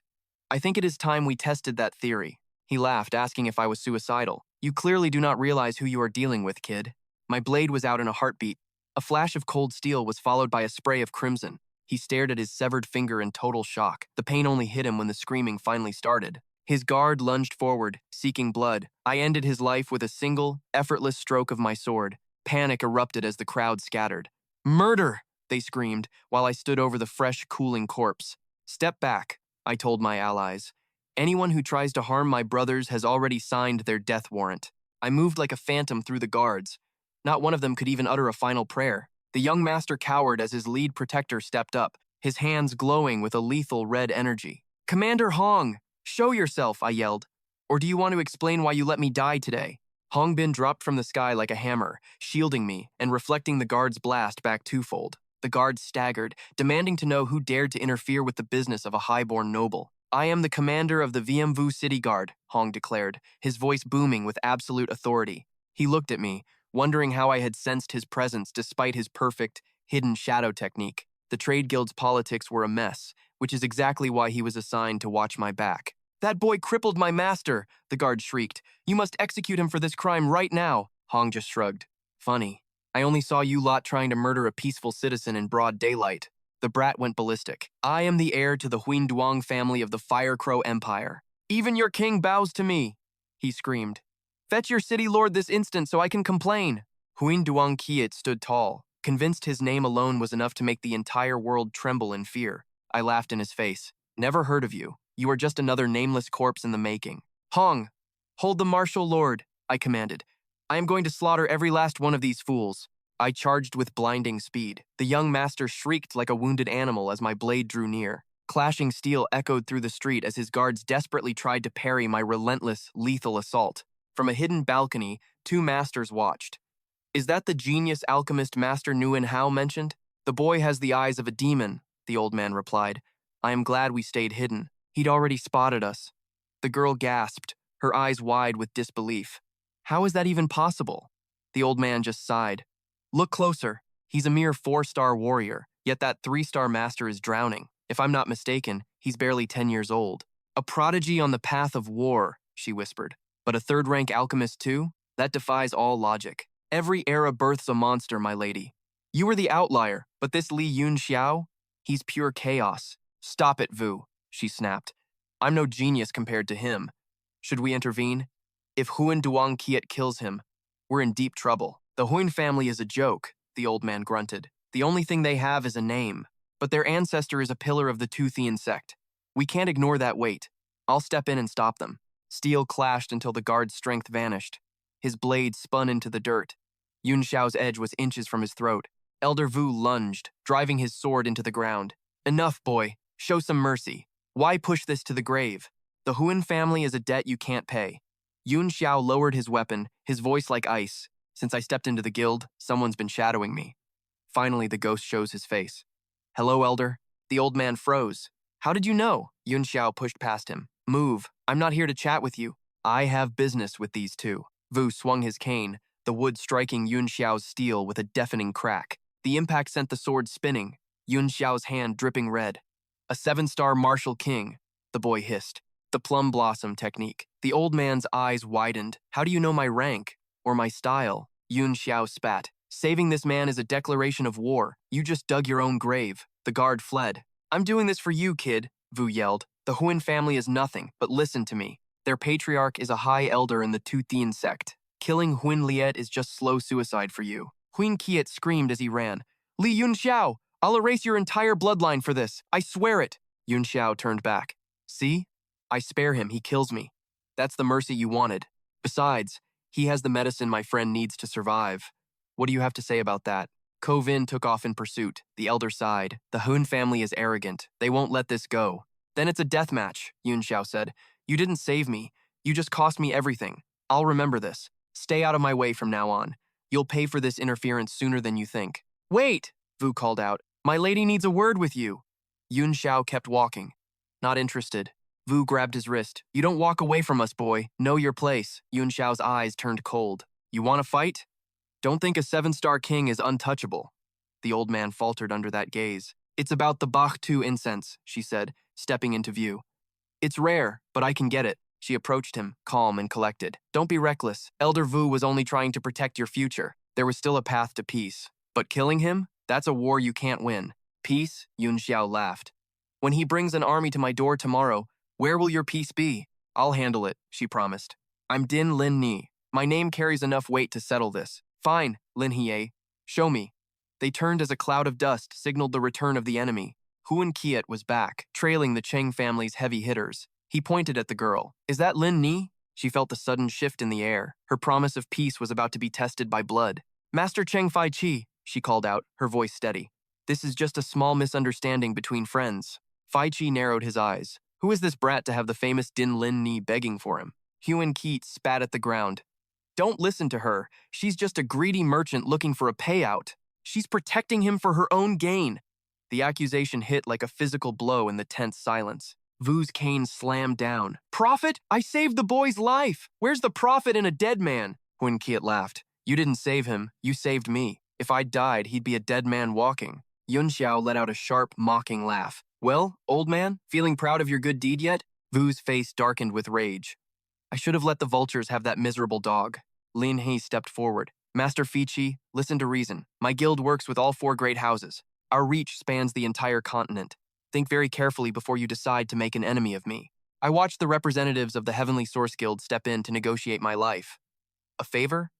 [SPEAKER 1] I think it is time we tested that theory. He laughed, asking if I was suicidal. You clearly do not realize who you are dealing with, kid. My blade was out in a heartbeat. A flash of cold steel was followed by a spray of crimson. He stared at his severed finger in total shock. The pain only hit him when the screaming finally started. His guard lunged forward, seeking blood. I ended his life with a single, effortless stroke of my sword. Panic erupted as the crowd scattered. Murder! They screamed, while I stood over the fresh, cooling corpse. Step back, I told my allies. Anyone who tries to harm my brothers has already signed their death warrant. I moved like a phantom through the guards. Not one of them could even utter a final prayer. The young master cowered as his lead protector stepped up, his hands glowing with a lethal red energy. Commander Hong! Show yourself, I yelled. Or do you want to explain why you let me die today? Hong Bin dropped from the sky like a hammer, shielding me and reflecting the guard's blast back twofold. The guard staggered, demanding to know who dared to interfere with the business of a highborn noble. I am the commander of the VMV City Guard, Hong declared, his voice booming with absolute authority. He looked at me, wondering how I had sensed his presence despite his perfect, hidden shadow technique. The trade guild's politics were a mess, which is exactly why he was assigned to watch my back. That boy crippled my master, the guard shrieked. You must execute him for this crime right now. Hong just shrugged. Funny. I only saw you lot trying to murder a peaceful citizen in broad daylight. The brat went ballistic. I am the heir to the Huin Duang family of the Fire Crow Empire. Even your king bows to me, he screamed. Fetch your city lord this instant so I can complain. Huin Duang Kiet stood tall, convinced his name alone was enough to make the entire world tremble in fear. I laughed in his face. Never heard of you. You are just another nameless corpse in the making. Hong, hold the martial lord, I commanded. I am going to slaughter every last one of these fools. I charged with blinding speed. The young master shrieked like a wounded animal as my blade drew near. Clashing steel echoed through the street as his guards desperately tried to parry my relentless, lethal assault. From a hidden balcony, 2 masters watched. Is that the genius alchemist Master Nguyen Hao mentioned? The boy has the eyes of a demon, the old man replied. I am glad we stayed hidden. He'd already spotted us. The girl gasped, her eyes wide with disbelief. How is that even possible? The old man just sighed. Look closer. He's a mere 4-star warrior, yet that 3-star master is drowning. If I'm not mistaken, he's barely 10 years old. A prodigy on the path of war, she whispered. But a 3rd-rank alchemist too? That defies all logic. Every era births a monster, my lady. You were the outlier, but this Li Yunxiao? He's pure chaos. Stop it, Vu, she snapped. I'm no genius compared to him. Should we intervene? If Huin Duang Kiet kills him, we're in deep trouble. The Huin family is a joke, the old man grunted. The only thing they have is a name, but their ancestor is a pillar of the Toothian sect. We can't ignore that weight. I'll step in and stop them. Steel clashed until the guard's strength vanished. His blade spun into the dirt. Yunxiao's edge was inches from his throat. Elder Vu lunged, driving his sword into the ground. Enough, boy. Show some mercy. Why push this to the grave? The Huin family is a debt you can't pay. Yunxiao lowered his weapon, his voice like ice. Since I stepped into the guild, someone's been shadowing me. Finally, the ghost shows his face. Hello, Elder. The old man froze. How did you know? Yunxiao pushed past him. Move. I'm not here to chat with you. I have business with these two. Vu swung his cane, the wood striking Yunxiao's steel with a deafening crack. The impact sent the sword spinning, Yunxiao's hand dripping red. A 7-star martial king, the boy hissed. The plum blossom technique. The old man's eyes widened. How do you know my rank? Or my style? Yunxiao spat. Saving this man is a declaration of war. You just dug your own grave. The guard fled. I'm doing this for you, kid, Vu yelled. The Huin family is nothing, but listen to me. Their patriarch is a high elder in the Toothian sect. Killing Huin Liet is just slow suicide for you. Huin Kiet screamed as he ran. Li Yunxiao! I'll erase your entire bloodline for this. I swear it. Yunxiao turned back. See? I spare him, he kills me. That's the mercy you wanted. Besides, he has the medicine my friend needs to survive. What do you have to say about that? Ko Vin took off in pursuit. The elder sighed. The Hun family is arrogant. They won't let this go. Then it's a death match, Yunxiao said. You didn't save me. You just cost me everything. I'll remember this. Stay out of my way from now on. You'll pay for this interference sooner than you think. Wait, Vu called out. My lady needs a word with you. Yunxiao kept walking. Not interested. Vu grabbed his wrist. You don't walk away from us, boy. Know your place. Yunxiao's eyes turned cold. You want to fight? Don't think a 7-star king is untouchable. The old man faltered under that gaze. It's about the Bach 2 incense, she said, stepping into view. It's rare, but I can get it. She approached him, calm and collected. Don't be reckless. Elder Vu was only trying to protect your future. There was still a path to peace. But killing him? That's a war you can't win. Peace? Yunxiao laughed. When he brings an army to my door tomorrow, where will your peace be? I'll handle it, she promised. I'm Din Lin Ni. My name carries enough weight to settle this. Fine, Lin Hie. Show me. They turned as a cloud of dust signaled the return of the enemy. Huan Kiet was back, trailing the Cheng family's heavy hitters. He pointed at the girl. Is that Lin Ni? She felt a sudden shift in the air. Her promise of peace was about to be tested by blood. Master Cheng Fai Chi, she called out, her voice steady. This is just a small misunderstanding between friends. Fai Chi narrowed his eyes. Who is this brat to have the famous Din Lin Ni begging for him? Huan Kiet spat at the ground. Don't listen to her. She's just a greedy merchant looking for a payout. She's protecting him for her own gain. The accusation hit like a physical blow in the tense silence. Vu's cane slammed down. Prophet? I saved the boy's life. Where's the prophet in a dead man? Huan Kiet laughed. You didn't save him. You saved me. If I died, he'd be a dead man walking. Yunxiao let out a sharp, mocking laugh. Well, old man, feeling proud of your good deed yet? Vu's face darkened with rage. I should have let the vultures have that miserable dog. Lin He stepped forward. Master Fichi, listen to reason. My guild works with all 4 great houses. Our reach spans the entire continent. Think very carefully before you decide to make an enemy of me. I watched the representatives of the Heavenly Source Guild step in to negotiate my life. A favor?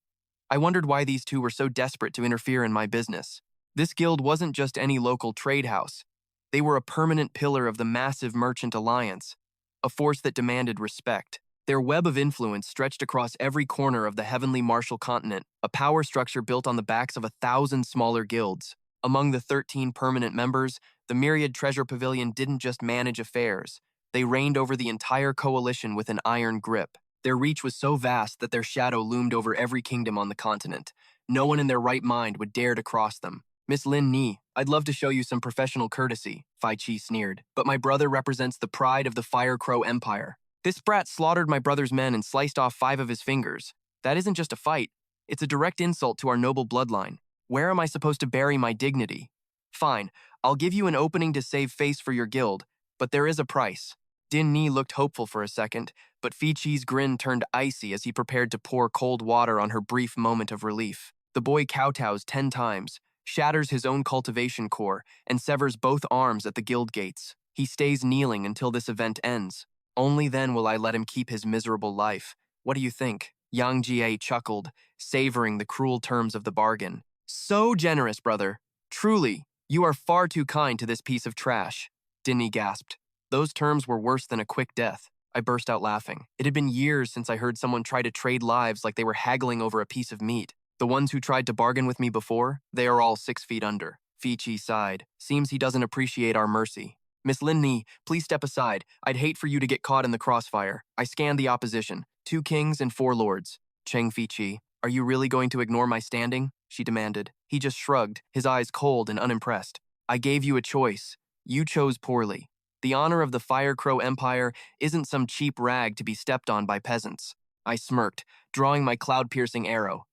[SPEAKER 1] I wondered why these two were so desperate to interfere in my business. This guild wasn't just any local trade house. They were a permanent pillar of the massive merchant alliance, a force that demanded respect. Their web of influence stretched across every corner of the heavenly martial continent, a power structure built on the backs of 1,000 smaller guilds. Among the 13 permanent members, the Myriad Treasure Pavilion didn't just manage affairs. They reigned over the entire coalition with an iron grip. Their reach was so vast that their shadow loomed over every kingdom on the continent. No one in their right mind would dare to cross them. Miss Lin Ni, I'd love to show you some professional courtesy, Fai Chi sneered, but my brother represents the pride of the Fire Crow Empire. This brat slaughtered my brother's men and sliced off 5 of his fingers. That isn't just a fight. It's a direct insult to our noble bloodline. Where am I supposed to bury my dignity? Fine, I'll give you an opening to save face for your guild, but there is a price. Din Ni looked hopeful for a second, but Fichi's grin turned icy as he prepared to pour cold water on her brief moment of relief. The boy kowtows 10 times, shatters his own cultivation core, and severs both arms at the guild gates. He stays kneeling until this event ends. Only then will I let him keep his miserable life. What do you think? Yang Jie chuckled, savoring the cruel terms of the bargain. So generous, brother. Truly, you are far too kind to this piece of trash. Dinny gasped. Those terms were worse than a quick death. I burst out laughing. It had been years since I heard someone try to trade lives like they were haggling over a piece of meat. The ones who tried to bargain with me before, they are all 6 feet under. Fichi sighed. Seems he doesn't appreciate our mercy. Miss Lin Ni, please step aside. I'd hate for you to get caught in the crossfire. I scanned the opposition. 2 kings and 4 lords. Cheng Fichi, are you really going to ignore my standing? She demanded. He just shrugged, his eyes cold and unimpressed. I gave you a choice. You chose poorly. The honor of the Fire Crow Empire isn't some cheap rag to be stepped on by peasants. I smirked, drawing my cloud-piercing arrow.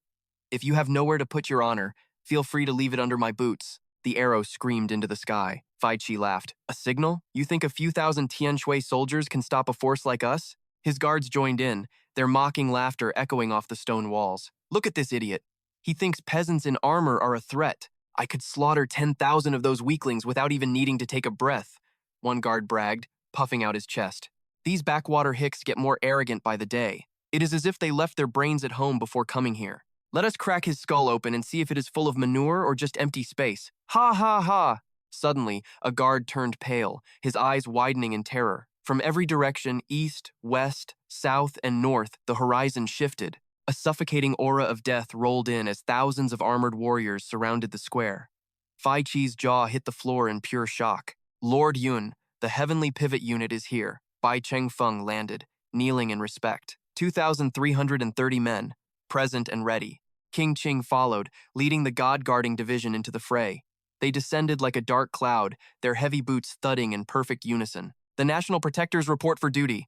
[SPEAKER 1] If you have nowhere to put your honor, feel free to leave it under my boots. The arrow screamed into the sky. Fai Chi laughed. A signal? You think a few thousand Tian Shui soldiers can stop a force like us? His guards joined in, their mocking laughter echoing off the stone walls. Look at this idiot. He thinks peasants in armor are a threat. I could slaughter 10,000 of those weaklings without even needing to take a breath. One guard bragged, puffing out his chest. These backwater hicks get more arrogant by the day. It is as if they left their brains at home before coming here. Let us crack his skull open and see if it is full of manure or just empty space. Ha ha ha! Suddenly, a guard turned pale, his eyes widening in terror. From every direction, east, west, south, and north, the horizon shifted. A suffocating aura of death rolled in as thousands of armored warriors surrounded the square. Fai Chi's jaw hit the floor in pure shock. Lord Yun, the heavenly pivot unit is here. Bai Chengfeng landed, kneeling in respect. 2,330 men, present and ready. King Qing followed, leading the god-guarding division into the fray. They descended like a dark cloud, their heavy boots thudding in perfect unison. The National Protectors report for duty.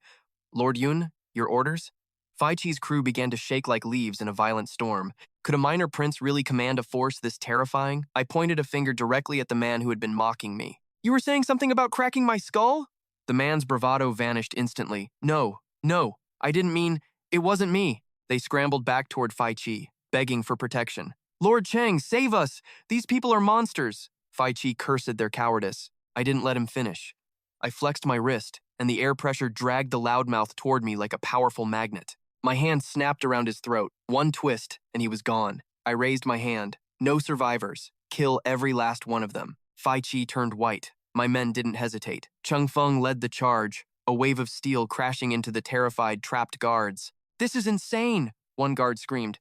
[SPEAKER 1] Lord Yun, your orders? Fai Chi's crew began to shake like leaves in a violent storm. Could a minor prince really command a force this terrifying? I pointed a finger directly at the man who had been mocking me. You were saying something about cracking my skull? The man's bravado vanished instantly. No, I didn't mean, it wasn't me. They scrambled back toward Fai Chi, begging for protection. Lord Cheng, save us! These people are monsters! Fai Chi cursed their cowardice. I didn't let him finish. I flexed my wrist, and the air pressure dragged the loudmouth toward me like a powerful magnet. My hand snapped around his throat. One twist, and he was gone. I raised my hand. No survivors. Kill every last one of them. Fai Chi turned white. My men didn't hesitate. Cheng Feng led the charge, a wave of steel crashing into the terrified, trapped guards. This is insane, one guard screamed.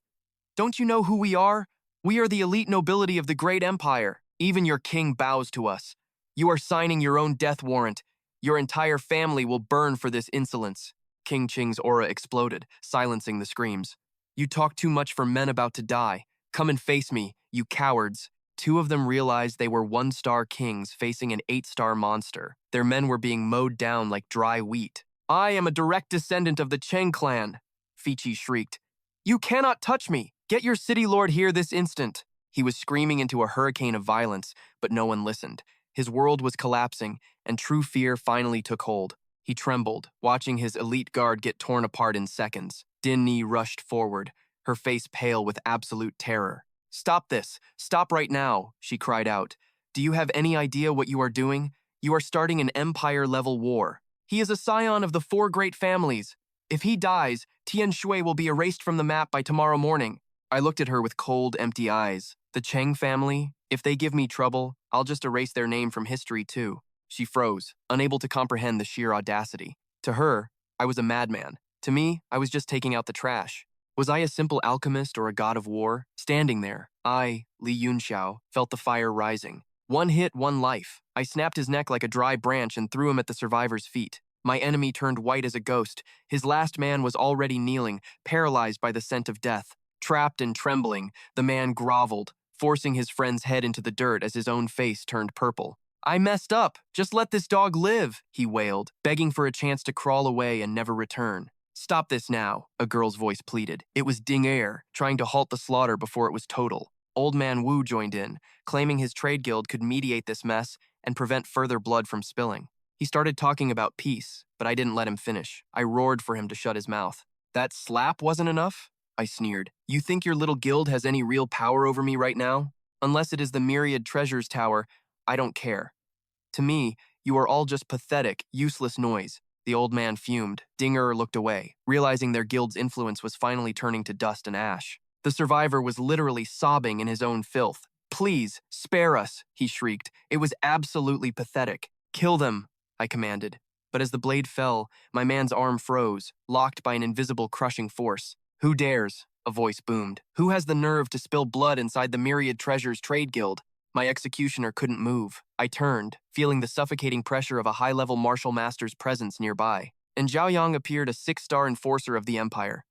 [SPEAKER 1] Don't you know who we are? We are the elite nobility of the great empire. Even your king bows to us. You are signing your own death warrant. Your entire family will burn for this insolence. King Qing's aura exploded, silencing the screams. You talk too much for men about to die. Come and face me, you cowards. Two of them realized they were one-star kings facing an 8-star monster. Their men were being mowed down like dry wheat. I am a direct descendant of the Cheng clan, Fichi shrieked. You cannot touch me! Get your city lord here this instant! He was screaming into a hurricane of violence, but no one listened. His world was collapsing, and true fear finally took hold. He trembled, watching his elite guard get torn apart in seconds. Din Ni rushed forward, her face pale with absolute terror. Stop this! Stop right now! She cried out. Do you have any idea what you are doing? You are starting an empire-level war. He is a scion of the 4 great families. If he dies, Tian Shui will be erased from the map by tomorrow morning. I looked at her with cold, empty eyes. The Cheng family? If they give me trouble, I'll just erase their name from history too. She froze, unable to comprehend the sheer audacity. To her, I was a madman. To me, I was just taking out the trash. Was I a simple alchemist or a god of war? Standing there, I, Li Yunxiao, felt the fire rising. One hit, one life. I snapped his neck like a dry branch and threw him at the survivor's feet. My enemy turned white as a ghost. His last man was already kneeling, paralyzed by the scent of death. Trapped and trembling, the man groveled, forcing his friend's head into the dirt as his own face turned purple. I messed up. Just let this dog live, he wailed, begging for a chance to crawl away and never return. Stop this now, a girl's voice pleaded. It was Ding Er, trying to halt the slaughter before it was total. Old Man Wu joined in, claiming his trade guild could mediate this mess and prevent further blood from spilling. He started talking about peace, but I didn't let him finish. I roared for him to shut his mouth. That slap wasn't enough? I sneered. You think your little guild has any real power over me right now? Unless it is the Myriad Treasures Tower, I don't care. To me, you are all just pathetic, useless noise. The old man fumed. Dinger looked away, realizing their guild's influence was finally turning to dust and ash. The survivor was literally sobbing in his own filth. Please, spare us, he shrieked. It was absolutely pathetic. Kill them, I commanded. But as the blade fell, my man's arm froze, locked by an invisible crushing force. Who dares? A voice boomed. Who has the nerve to spill blood inside the Myriad Treasures Trade Guild? My executioner couldn't move. I turned, feeling the suffocating pressure of a high-level martial master's presence nearby. In Zhaoyang appeared a 6-star enforcer of the empire.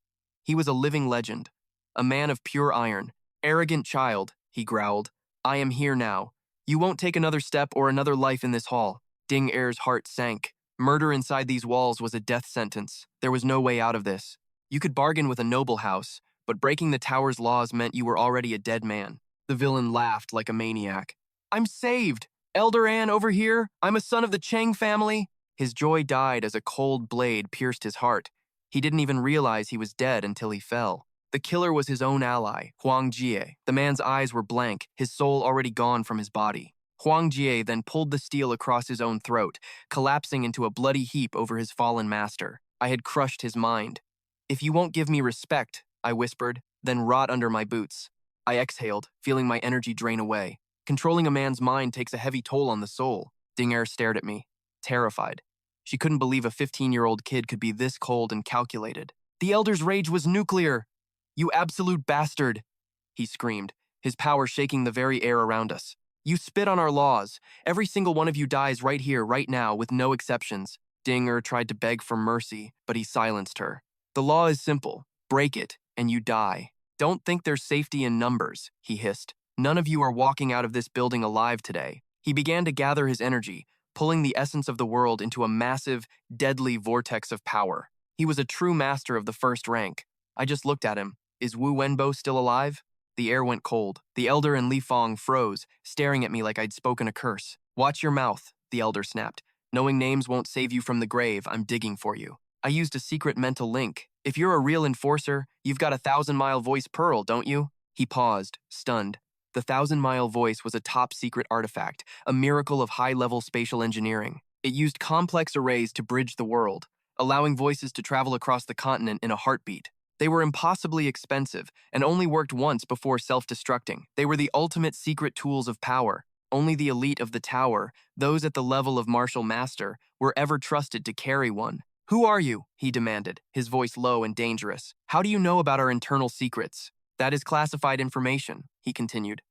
[SPEAKER 1] He was a living legend, a man of pure iron. Arrogant child, he growled. I am here now. You won't take another step or another life in this hall. Ding Er's heart sank. Murder inside these walls was a death sentence. There was no way out of this. You could bargain with a noble house, but breaking the tower's laws meant you were already a dead man. The villain laughed like a maniac. I'm saved! Elder Ann over here, I'm a son of the Cheng family. His joy died as a cold blade pierced his heart. He didn't even realize he was dead until he fell. The killer was his own ally, Huang Jie. The man's eyes were blank, his soul already gone from his body. Huang Jie then pulled the steel across his own throat, collapsing into a bloody heap over his fallen master. I had crushed his mind. If you won't give me respect, I whispered, then rot under my boots. I exhaled, feeling my energy drain away. Controlling a man's mind takes a heavy toll on the soul. Dinger stared at me, terrified. She couldn't believe a 15-year-old kid could be this cold and calculated. The Elder's rage was nuclear. You absolute bastard! He screamed, his power shaking the very air around us. You spit on our laws. Every single one of you dies right here, right now, with no exceptions. Dinger tried to beg for mercy, but he silenced her. The law is simple. Break it, and you die. Don't think there's safety in numbers, he hissed. None of you are walking out of this building alive today. He began to gather his energy, pulling the essence of the world into a massive, deadly vortex of power. He was a true master of the first rank. I just looked at him. Is Wu Wenbo still alive? The air went cold. The elder and Li Fong froze, staring at me like I'd spoken a curse. Watch your mouth, the elder snapped. Knowing names won't save you from the grave. I'm digging for you. I used a secret mental link. If you're a real enforcer, you've got a 1,000-mile voice pearl, don't you? He paused, stunned. The 1,000-mile voice was a top-secret artifact, a miracle of high-level spatial engineering. It used complex arrays to bridge the world, allowing voices to travel across the continent in a heartbeat. They were impossibly expensive and only worked once before self-destructing. They were the ultimate secret tools of power. Only the elite of the tower, those at the level of martial master, were ever trusted to carry one. Who are you? He demanded, his voice low and dangerous. How do you know about our internal secrets? That is classified information, he continued.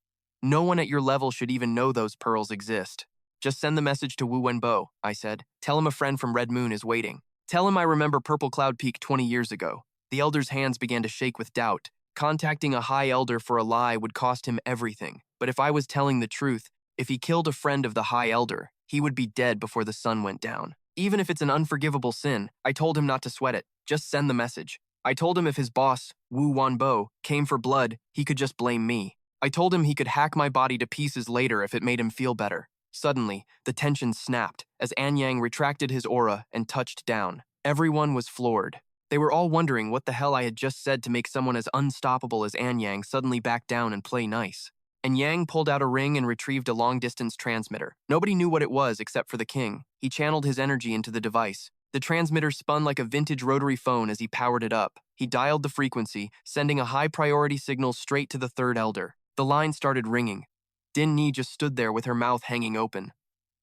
[SPEAKER 1] No one at your level should even know those pearls exist. Just send the message to Wu Wenbo, I said. Tell him a friend from Red Moon is waiting. Tell him I remember Purple Cloud Peak 20 years ago. The elder's hands began to shake with doubt. Contacting a high elder for a lie would cost him everything. But if I was telling the truth, if he killed a friend of the high elder, he would be dead before the sun went down. Even if it's an unforgivable sin, I told him not to sweat it. Just send the message. I told him if his boss, Wu Wenbo, came for blood, he could just blame me. I told him he could hack my body to pieces later if it made him feel better. Suddenly, the tension snapped as Anyang retracted his aura and touched down. Everyone was floored. They were all wondering what the hell I had just said to make someone as unstoppable as Anyang suddenly back down and play nice. And Yang pulled out a ring and retrieved a long-distance transmitter. Nobody knew what it was except for the king. He channeled his energy into the device. The transmitter spun like a vintage rotary phone as he powered it up. He dialed the frequency, sending a high-priority signal straight to the third elder. The line started ringing. Din Ni just stood there with her mouth hanging open.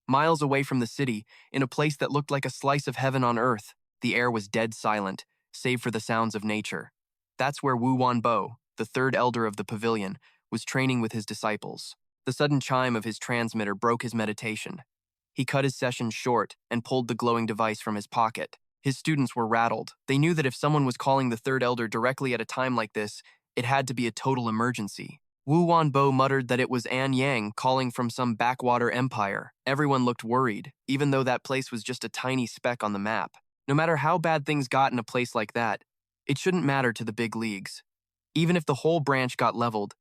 [SPEAKER 1] Miles away from the city, in a place that looked like a slice of heaven on earth, the air was dead silent, save for the sounds of nature. That's where Wu Wenbo, the third elder of the pavilion, was training with his disciples. The sudden chime of his transmitter broke his meditation. He cut his session short and pulled the glowing device from his pocket. His students were rattled. They knew that if someone was calling the third elder directly at a time like this, it had to be a total emergency. Wu Wenbo muttered that it was Anyang calling from some backwater empire. Everyone looked worried, even though that place was just a tiny speck on the map. No matter how bad things got in a place like that, it shouldn't matter to the big leagues. Even if the whole branch got leveled,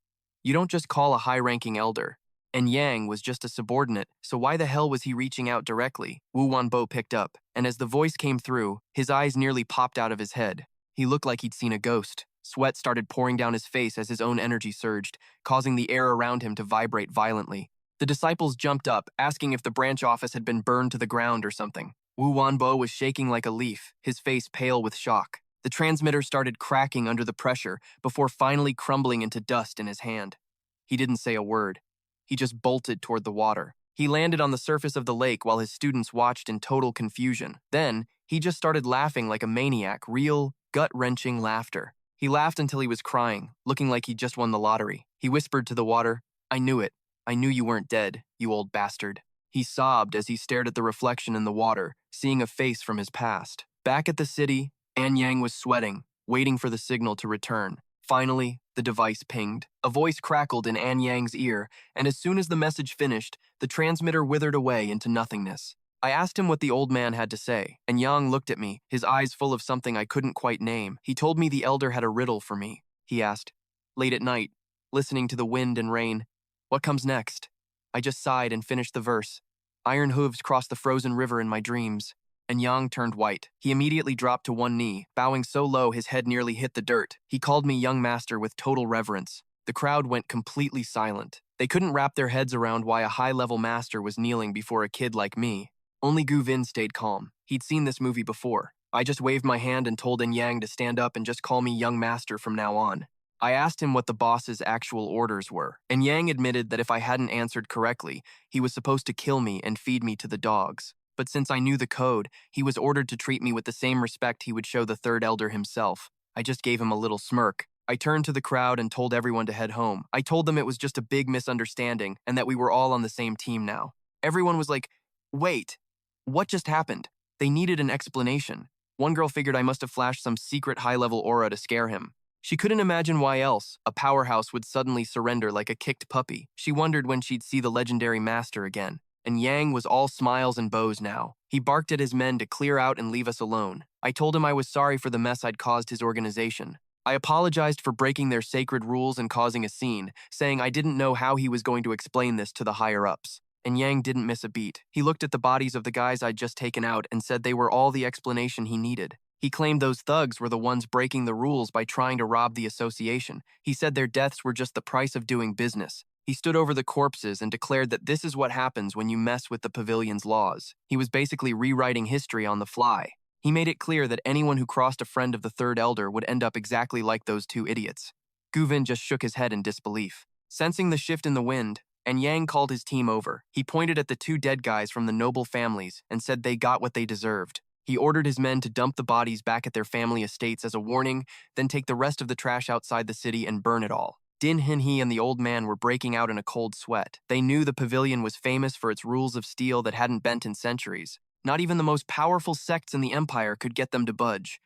[SPEAKER 1] you don't just call a high-ranking elder. And Yang was just a subordinate, so why the hell was he reaching out directly? Wu Wenbo picked up, and as the voice came through, his eyes nearly popped out of his head. He looked like he'd seen a ghost. Sweat started pouring down his face as his own energy surged, causing the air around him to vibrate violently. The disciples jumped up, asking if the branch office had been burned to the ground or something. Wu Wenbo was shaking like a leaf, his face pale with shock. The transmitter started cracking under the pressure before finally crumbling into dust in his hand. He didn't say a word. He just bolted toward the water. He landed on the surface of the lake while his students watched in total confusion. Then, he just started laughing like a maniac, real, gut-wrenching laughter. He laughed until he was crying, looking like he'd just won the lottery. He whispered to the water, "I knew it. I knew you weren't dead, you old bastard." He sobbed as he stared at the reflection in the water, seeing a face from his past. Back at the city, Anyang was sweating, waiting for the signal to return. Finally, the device pinged. A voice crackled in Anyang's ear, and as soon as the message finished, the transmitter withered away into nothingness. I asked him what the old man had to say, and Yang looked at me, his eyes full of something I couldn't quite name. He told me the elder had a riddle for me. He asked, late at night, listening to the wind and rain, "What comes next?" I just sighed and finished the verse. Iron hooves crossed the frozen river in my dreams. And Yang turned white. He immediately dropped to one knee, bowing so low his head nearly hit the dirt. He called me young master with total reverence. The crowd went completely silent. They couldn't wrap their heads around why a high-level master was kneeling before a kid like me. Only Gu Vin stayed calm. He'd seen this movie before. I just waved my hand and told Yang to stand up and just call me young master from now on. I asked him what the boss's actual orders were, and Yang admitted that if I hadn't answered correctly, he was supposed to kill me and feed me to the dogs. But since I knew the code, he was ordered to treat me with the same respect he would show the third elder himself. I just gave him a little smirk. I turned to the crowd and told everyone to head home. I told them it was just a big misunderstanding and that we were all on the same team now. Everyone was like, wait, what just happened? They needed an explanation. One girl figured I must have flashed some secret high-level aura to scare him. She couldn't imagine why else a powerhouse would suddenly surrender like a kicked puppy. She wondered when she'd see the legendary master again. And Yang was all smiles and bows now. He barked at his men to clear out and leave us alone. I told him I was sorry for the mess I'd caused his organization. I apologized for breaking their sacred rules and causing a scene, saying I didn't know how he was going to explain this to the higher-ups. And Yang didn't miss a beat. He looked at the bodies of the guys I'd just taken out and said they were all the explanation he needed. He claimed those thugs were the ones breaking the rules by trying to rob the association. He said their deaths were just the price of doing business. He stood over the corpses and declared that this is what happens when you mess with the pavilion's laws. He was basically rewriting history on the fly. He made it clear that anyone who crossed a friend of the Third Elder would end up exactly like those two idiots. Guvin just shook his head in disbelief. Sensing the shift in the wind, and Yang called his team over. He pointed at the two dead guys from the noble families and said they got what they deserved. He ordered his men to dump the bodies back at their family estates as a warning, then take the rest of the trash outside the city and burn it all. Din Hinhe and the old man were breaking out in a cold sweat. They knew the pavilion was famous for its rules of steel that hadn't bent in centuries. Not even the most powerful sects in the empire could get them to budge.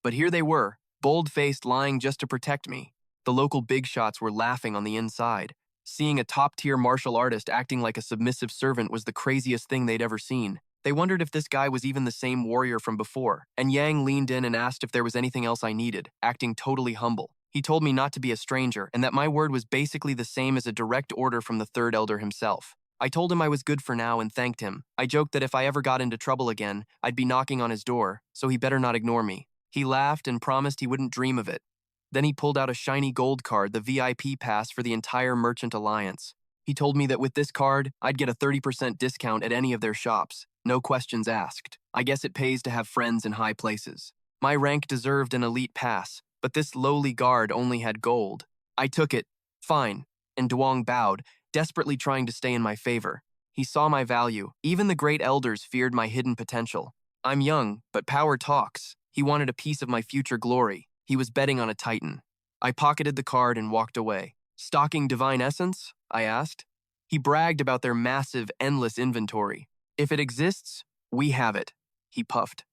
[SPEAKER 1] But here they were, bold-faced, lying just to protect me. The local big shots were laughing on the inside. Seeing a top-tier martial artist acting like a submissive servant was the craziest thing they'd ever seen. They wondered if this guy was even the same warrior from before, and Yang leaned in and asked if there was anything else I needed, acting totally humble. He told me not to be a stranger and that my word was basically the same as a direct order from the Third Elder himself. I told him I was good for now and thanked him. I joked that if I ever got into trouble again, I'd be knocking on his door, so he better not ignore me. He laughed and promised he wouldn't dream of it. Then he pulled out a shiny gold card, the VIP pass for the entire Merchant Alliance. He told me that with this card, I'd get a 30% discount at any of their shops. No questions asked. I guess it pays to have friends in high places. My rank deserved an elite pass, but this lowly guard only had gold. I took it. Fine. And Duong bowed, desperately trying to stay in my favor. He saw my value. Even the great elders feared my hidden potential. I'm young, but power talks. He wanted a piece of my future glory. He was betting on a titan. I pocketed the card and walked away. Stocking divine essence? I asked. He bragged about their massive, endless inventory. If it exists, we have it. He puffed.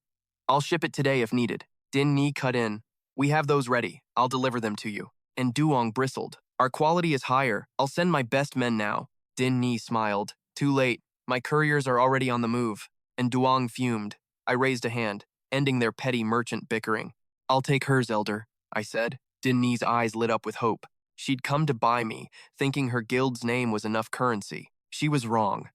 [SPEAKER 1] I'll ship it today if needed. Din Ni cut in. We have those ready. I'll deliver them to you. And Duong bristled. Our quality is higher. I'll send my best men now. Din Ni smiled. Too late. My couriers are already on the move. And Duong fumed. I raised a hand, ending their petty merchant bickering. I'll take hers, Elder, I said. Din Ni's eyes lit up with hope. She'd come to buy me, thinking her guild's name was enough currency. She was wrong.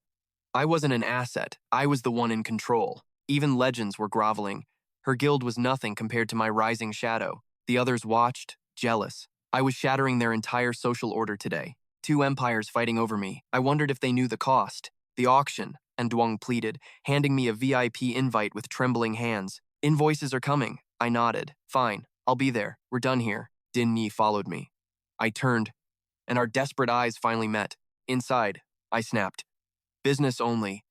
[SPEAKER 1] I wasn't an asset. I was the one in control. Even legends were groveling. Her guild was nothing compared to my rising shadow. The others watched, jealous. I was shattering their entire social order today. Two empires fighting over me. I wondered if they knew the cost. The auction, and Duong pleaded, handing me a VIP invite with trembling hands. Invoices are coming. I nodded. Fine, I'll be there. We're done here. Din Ni followed me. I turned, and our desperate eyes finally met. Inside, I snapped. Business only.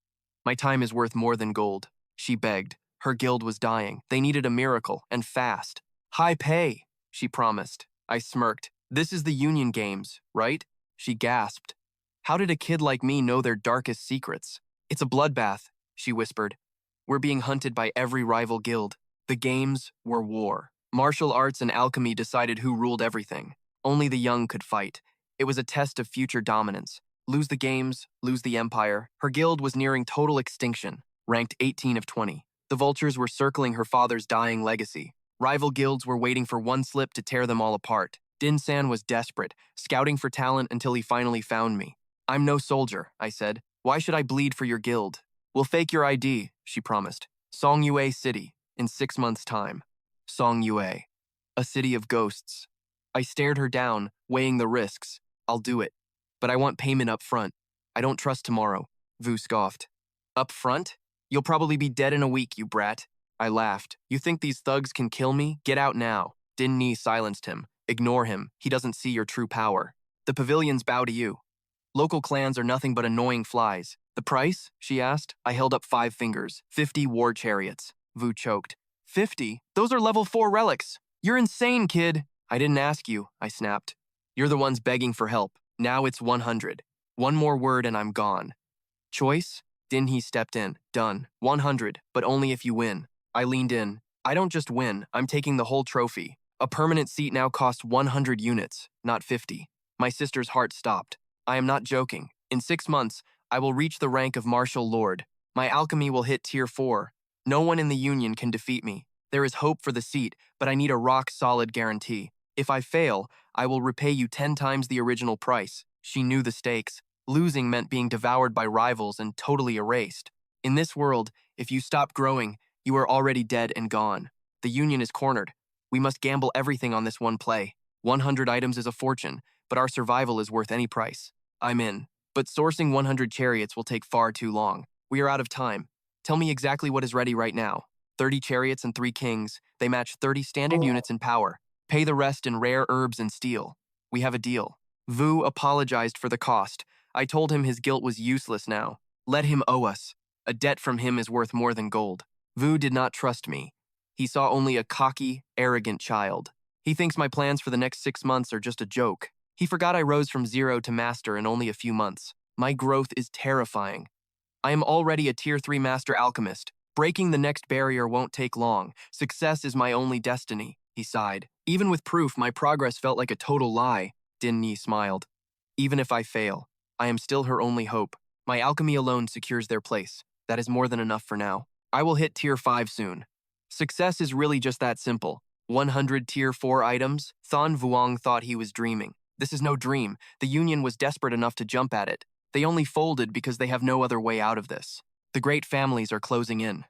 [SPEAKER 1] My time is worth more than gold. She begged. Her guild was dying. They needed a miracle, and fast. High pay, she promised. I smirked. This is the Union Games, right? She gasped. How did a kid like me know their darkest secrets? It's a bloodbath, she whispered. We're being hunted by every rival guild. The games were war. Martial arts and alchemy decided who ruled everything. Only the young could fight. It was a test of future dominance. Lose the games, lose the empire. Her guild was nearing total extinction, ranked 18 of 20. The vultures were circling her father's dying legacy. Rival guilds were waiting for one slip to tear them all apart. Din San was desperate, scouting for talent until he finally found me. I'm no soldier, I said. Why should I bleed for your guild? We'll fake your ID, she promised. Song Yue City, in 6 months' time. Song Yue, a city of ghosts. I stared her down, weighing the risks. I'll do it. But I want payment up front. I don't trust tomorrow, Vu scoffed. Up front? You'll probably be dead in a week, you brat. I laughed. You think these thugs can kill me? Get out now. Din Ni silenced him. Ignore him. He doesn't see your true power. The pavilions bow to you. Local clans are nothing but annoying flies. The price? She asked. I held up 5 fingers. 50 war chariots. Vu choked. 50? Those are level 4 relics. You're insane, kid. I didn't ask you, I snapped. You're the ones begging for help. Now it's 100. One more word and I'm gone. Choice? Din He stepped in. Done. 100, but only if you win. I leaned in. I don't just win, I'm taking the whole trophy. A permanent seat now costs 100 units, not 50. My sister's heart stopped. I am not joking. In 6 months, I will reach the rank of Martial Lord. My alchemy will hit Tier 4. No one in the Union can defeat me. There is hope for the seat, but I need a rock-solid guarantee. If I fail, I will repay you 10 times the original price. She knew the stakes. Losing meant being devoured by rivals and totally erased. In this world, if you stop growing, you are already dead and gone. The Union is cornered. We must gamble everything on this one play. 100 items is a fortune, but our survival is worth any price. I'm in. But sourcing 100 chariots will take far too long. We are out of time. Tell me exactly what is ready right now. 30 chariots and 3 kings. They match 30 standard units in power. Pay the rest in rare herbs and steel. We have a deal. Vu apologized for the cost. I told him his guilt was useless now. Let him owe us. A debt from him is worth more than gold. Vu did not trust me. He saw only a cocky, arrogant child. He thinks my plans for the next 6 months are just a joke. He forgot I rose from 0 to master in only a few months. My growth is terrifying. I am already a Tier 3 Master Alchemist. Breaking the next barrier won't take long. Success is my only destiny, he sighed. Even with proof, my progress felt like a total lie. Din Ni smiled. Even if I fail, I am still her only hope. My alchemy alone secures their place. That is more than enough for now. I will hit Tier 5 soon. Success is really just that simple. 100 Tier 4 items? Thon Vuong thought he was dreaming. This is no dream. The Union was desperate enough to jump at it. They only folded because they have no other way out of this. The great families are closing in.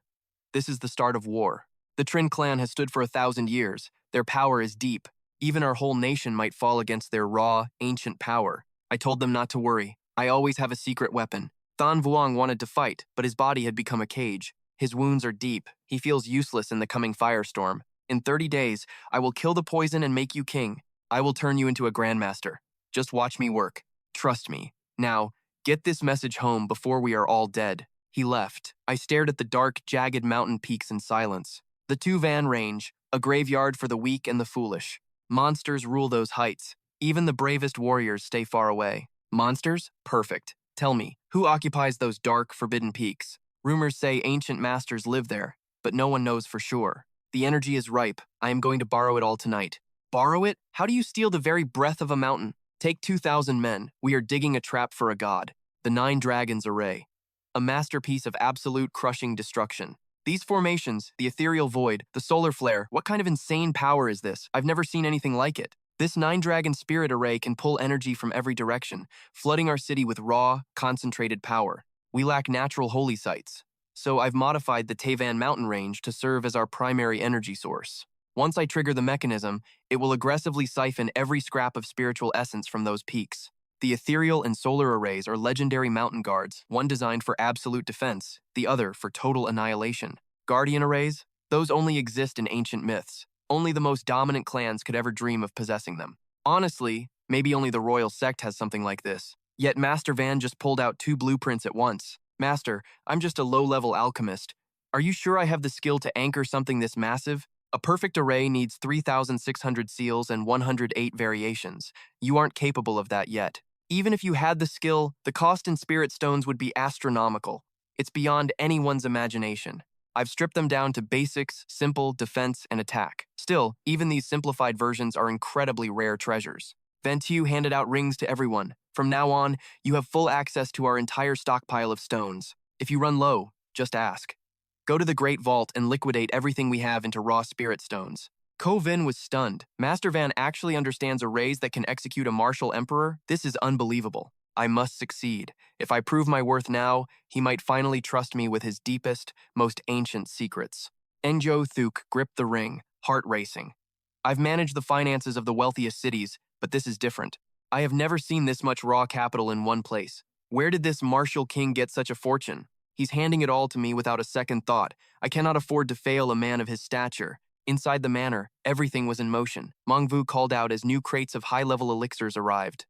[SPEAKER 1] This is the start of war. The Trin clan has stood for 1,000 years. Their power is deep. Even our whole nation might fall against their raw, ancient power. I told them not to worry. I always have a secret weapon. Thon Vuong wanted to fight, but his body had become a cage. His wounds are deep. He feels useless in the coming firestorm. In 30 days, I will kill the poison and make you king. I will turn you into a Grandmaster. Just watch me work. Trust me. Now, get this message home before we are all dead. He left. I stared at the dark, jagged mountain peaks in silence. The Tuvan Range, a graveyard for the weak and the foolish. Monsters rule those heights. Even the bravest warriors stay far away. Monsters? Perfect. Tell me, who occupies those dark, forbidden peaks? Rumors say ancient masters live there, but no one knows for sure. The energy is ripe. I am going to borrow it all tonight. Borrow it? How do you steal the very breath of a mountain? Take 2,000 men. We are digging a trap for a god. The 9 Dragons Array. A masterpiece of absolute crushing destruction. These formations, the ethereal void, the solar flare, what kind of insane power is this? I've never seen anything like it. This 9-dragon spirit array can pull energy from every direction, flooding our city with raw, concentrated power. We lack natural holy sites, so I've modified the Tavan mountain range to serve as our primary energy source. Once I trigger the mechanism, it will aggressively siphon every scrap of spiritual essence from those peaks. The ethereal and solar arrays are legendary mountain guards, one designed for absolute defense, the other for total annihilation. Guardian arrays? Those only exist in ancient myths. Only the most dominant clans could ever dream of possessing them. Honestly, maybe only the royal sect has something like this. Yet Master Van just pulled out 2 blueprints at once. Master, I'm just a low-level alchemist. Are you sure I have the skill to anchor something this massive? A perfect array needs 3,600 seals and 108 variations. You aren't capable of that yet. Even if you had the skill, the cost in spirit stones would be astronomical. It's beyond anyone's imagination. I've stripped them down to basics, simple, defense, and attack. Still, even these simplified versions are incredibly rare treasures. Ventiu handed out rings to everyone. From now on, you have full access to our entire stockpile of stones. If you run low, just ask. Go to the Great Vault and liquidate everything we have into raw spirit stones. Ko Vin was stunned. Master Van actually understands arrays that can execute a martial emperor? This is unbelievable. I must succeed. If I prove my worth now, he might finally trust me with his deepest, most ancient secrets. Engjo Thuk gripped the ring, heart racing. I've managed the finances of the wealthiest cities, but this is different. I have never seen this much raw capital in one place. Where did this martial king get such a fortune? He's handing it all to me without a second thought. I cannot afford to fail a man of his stature. Inside the manor, everything was in motion. Mongvu called out as new crates of high-level elixirs arrived.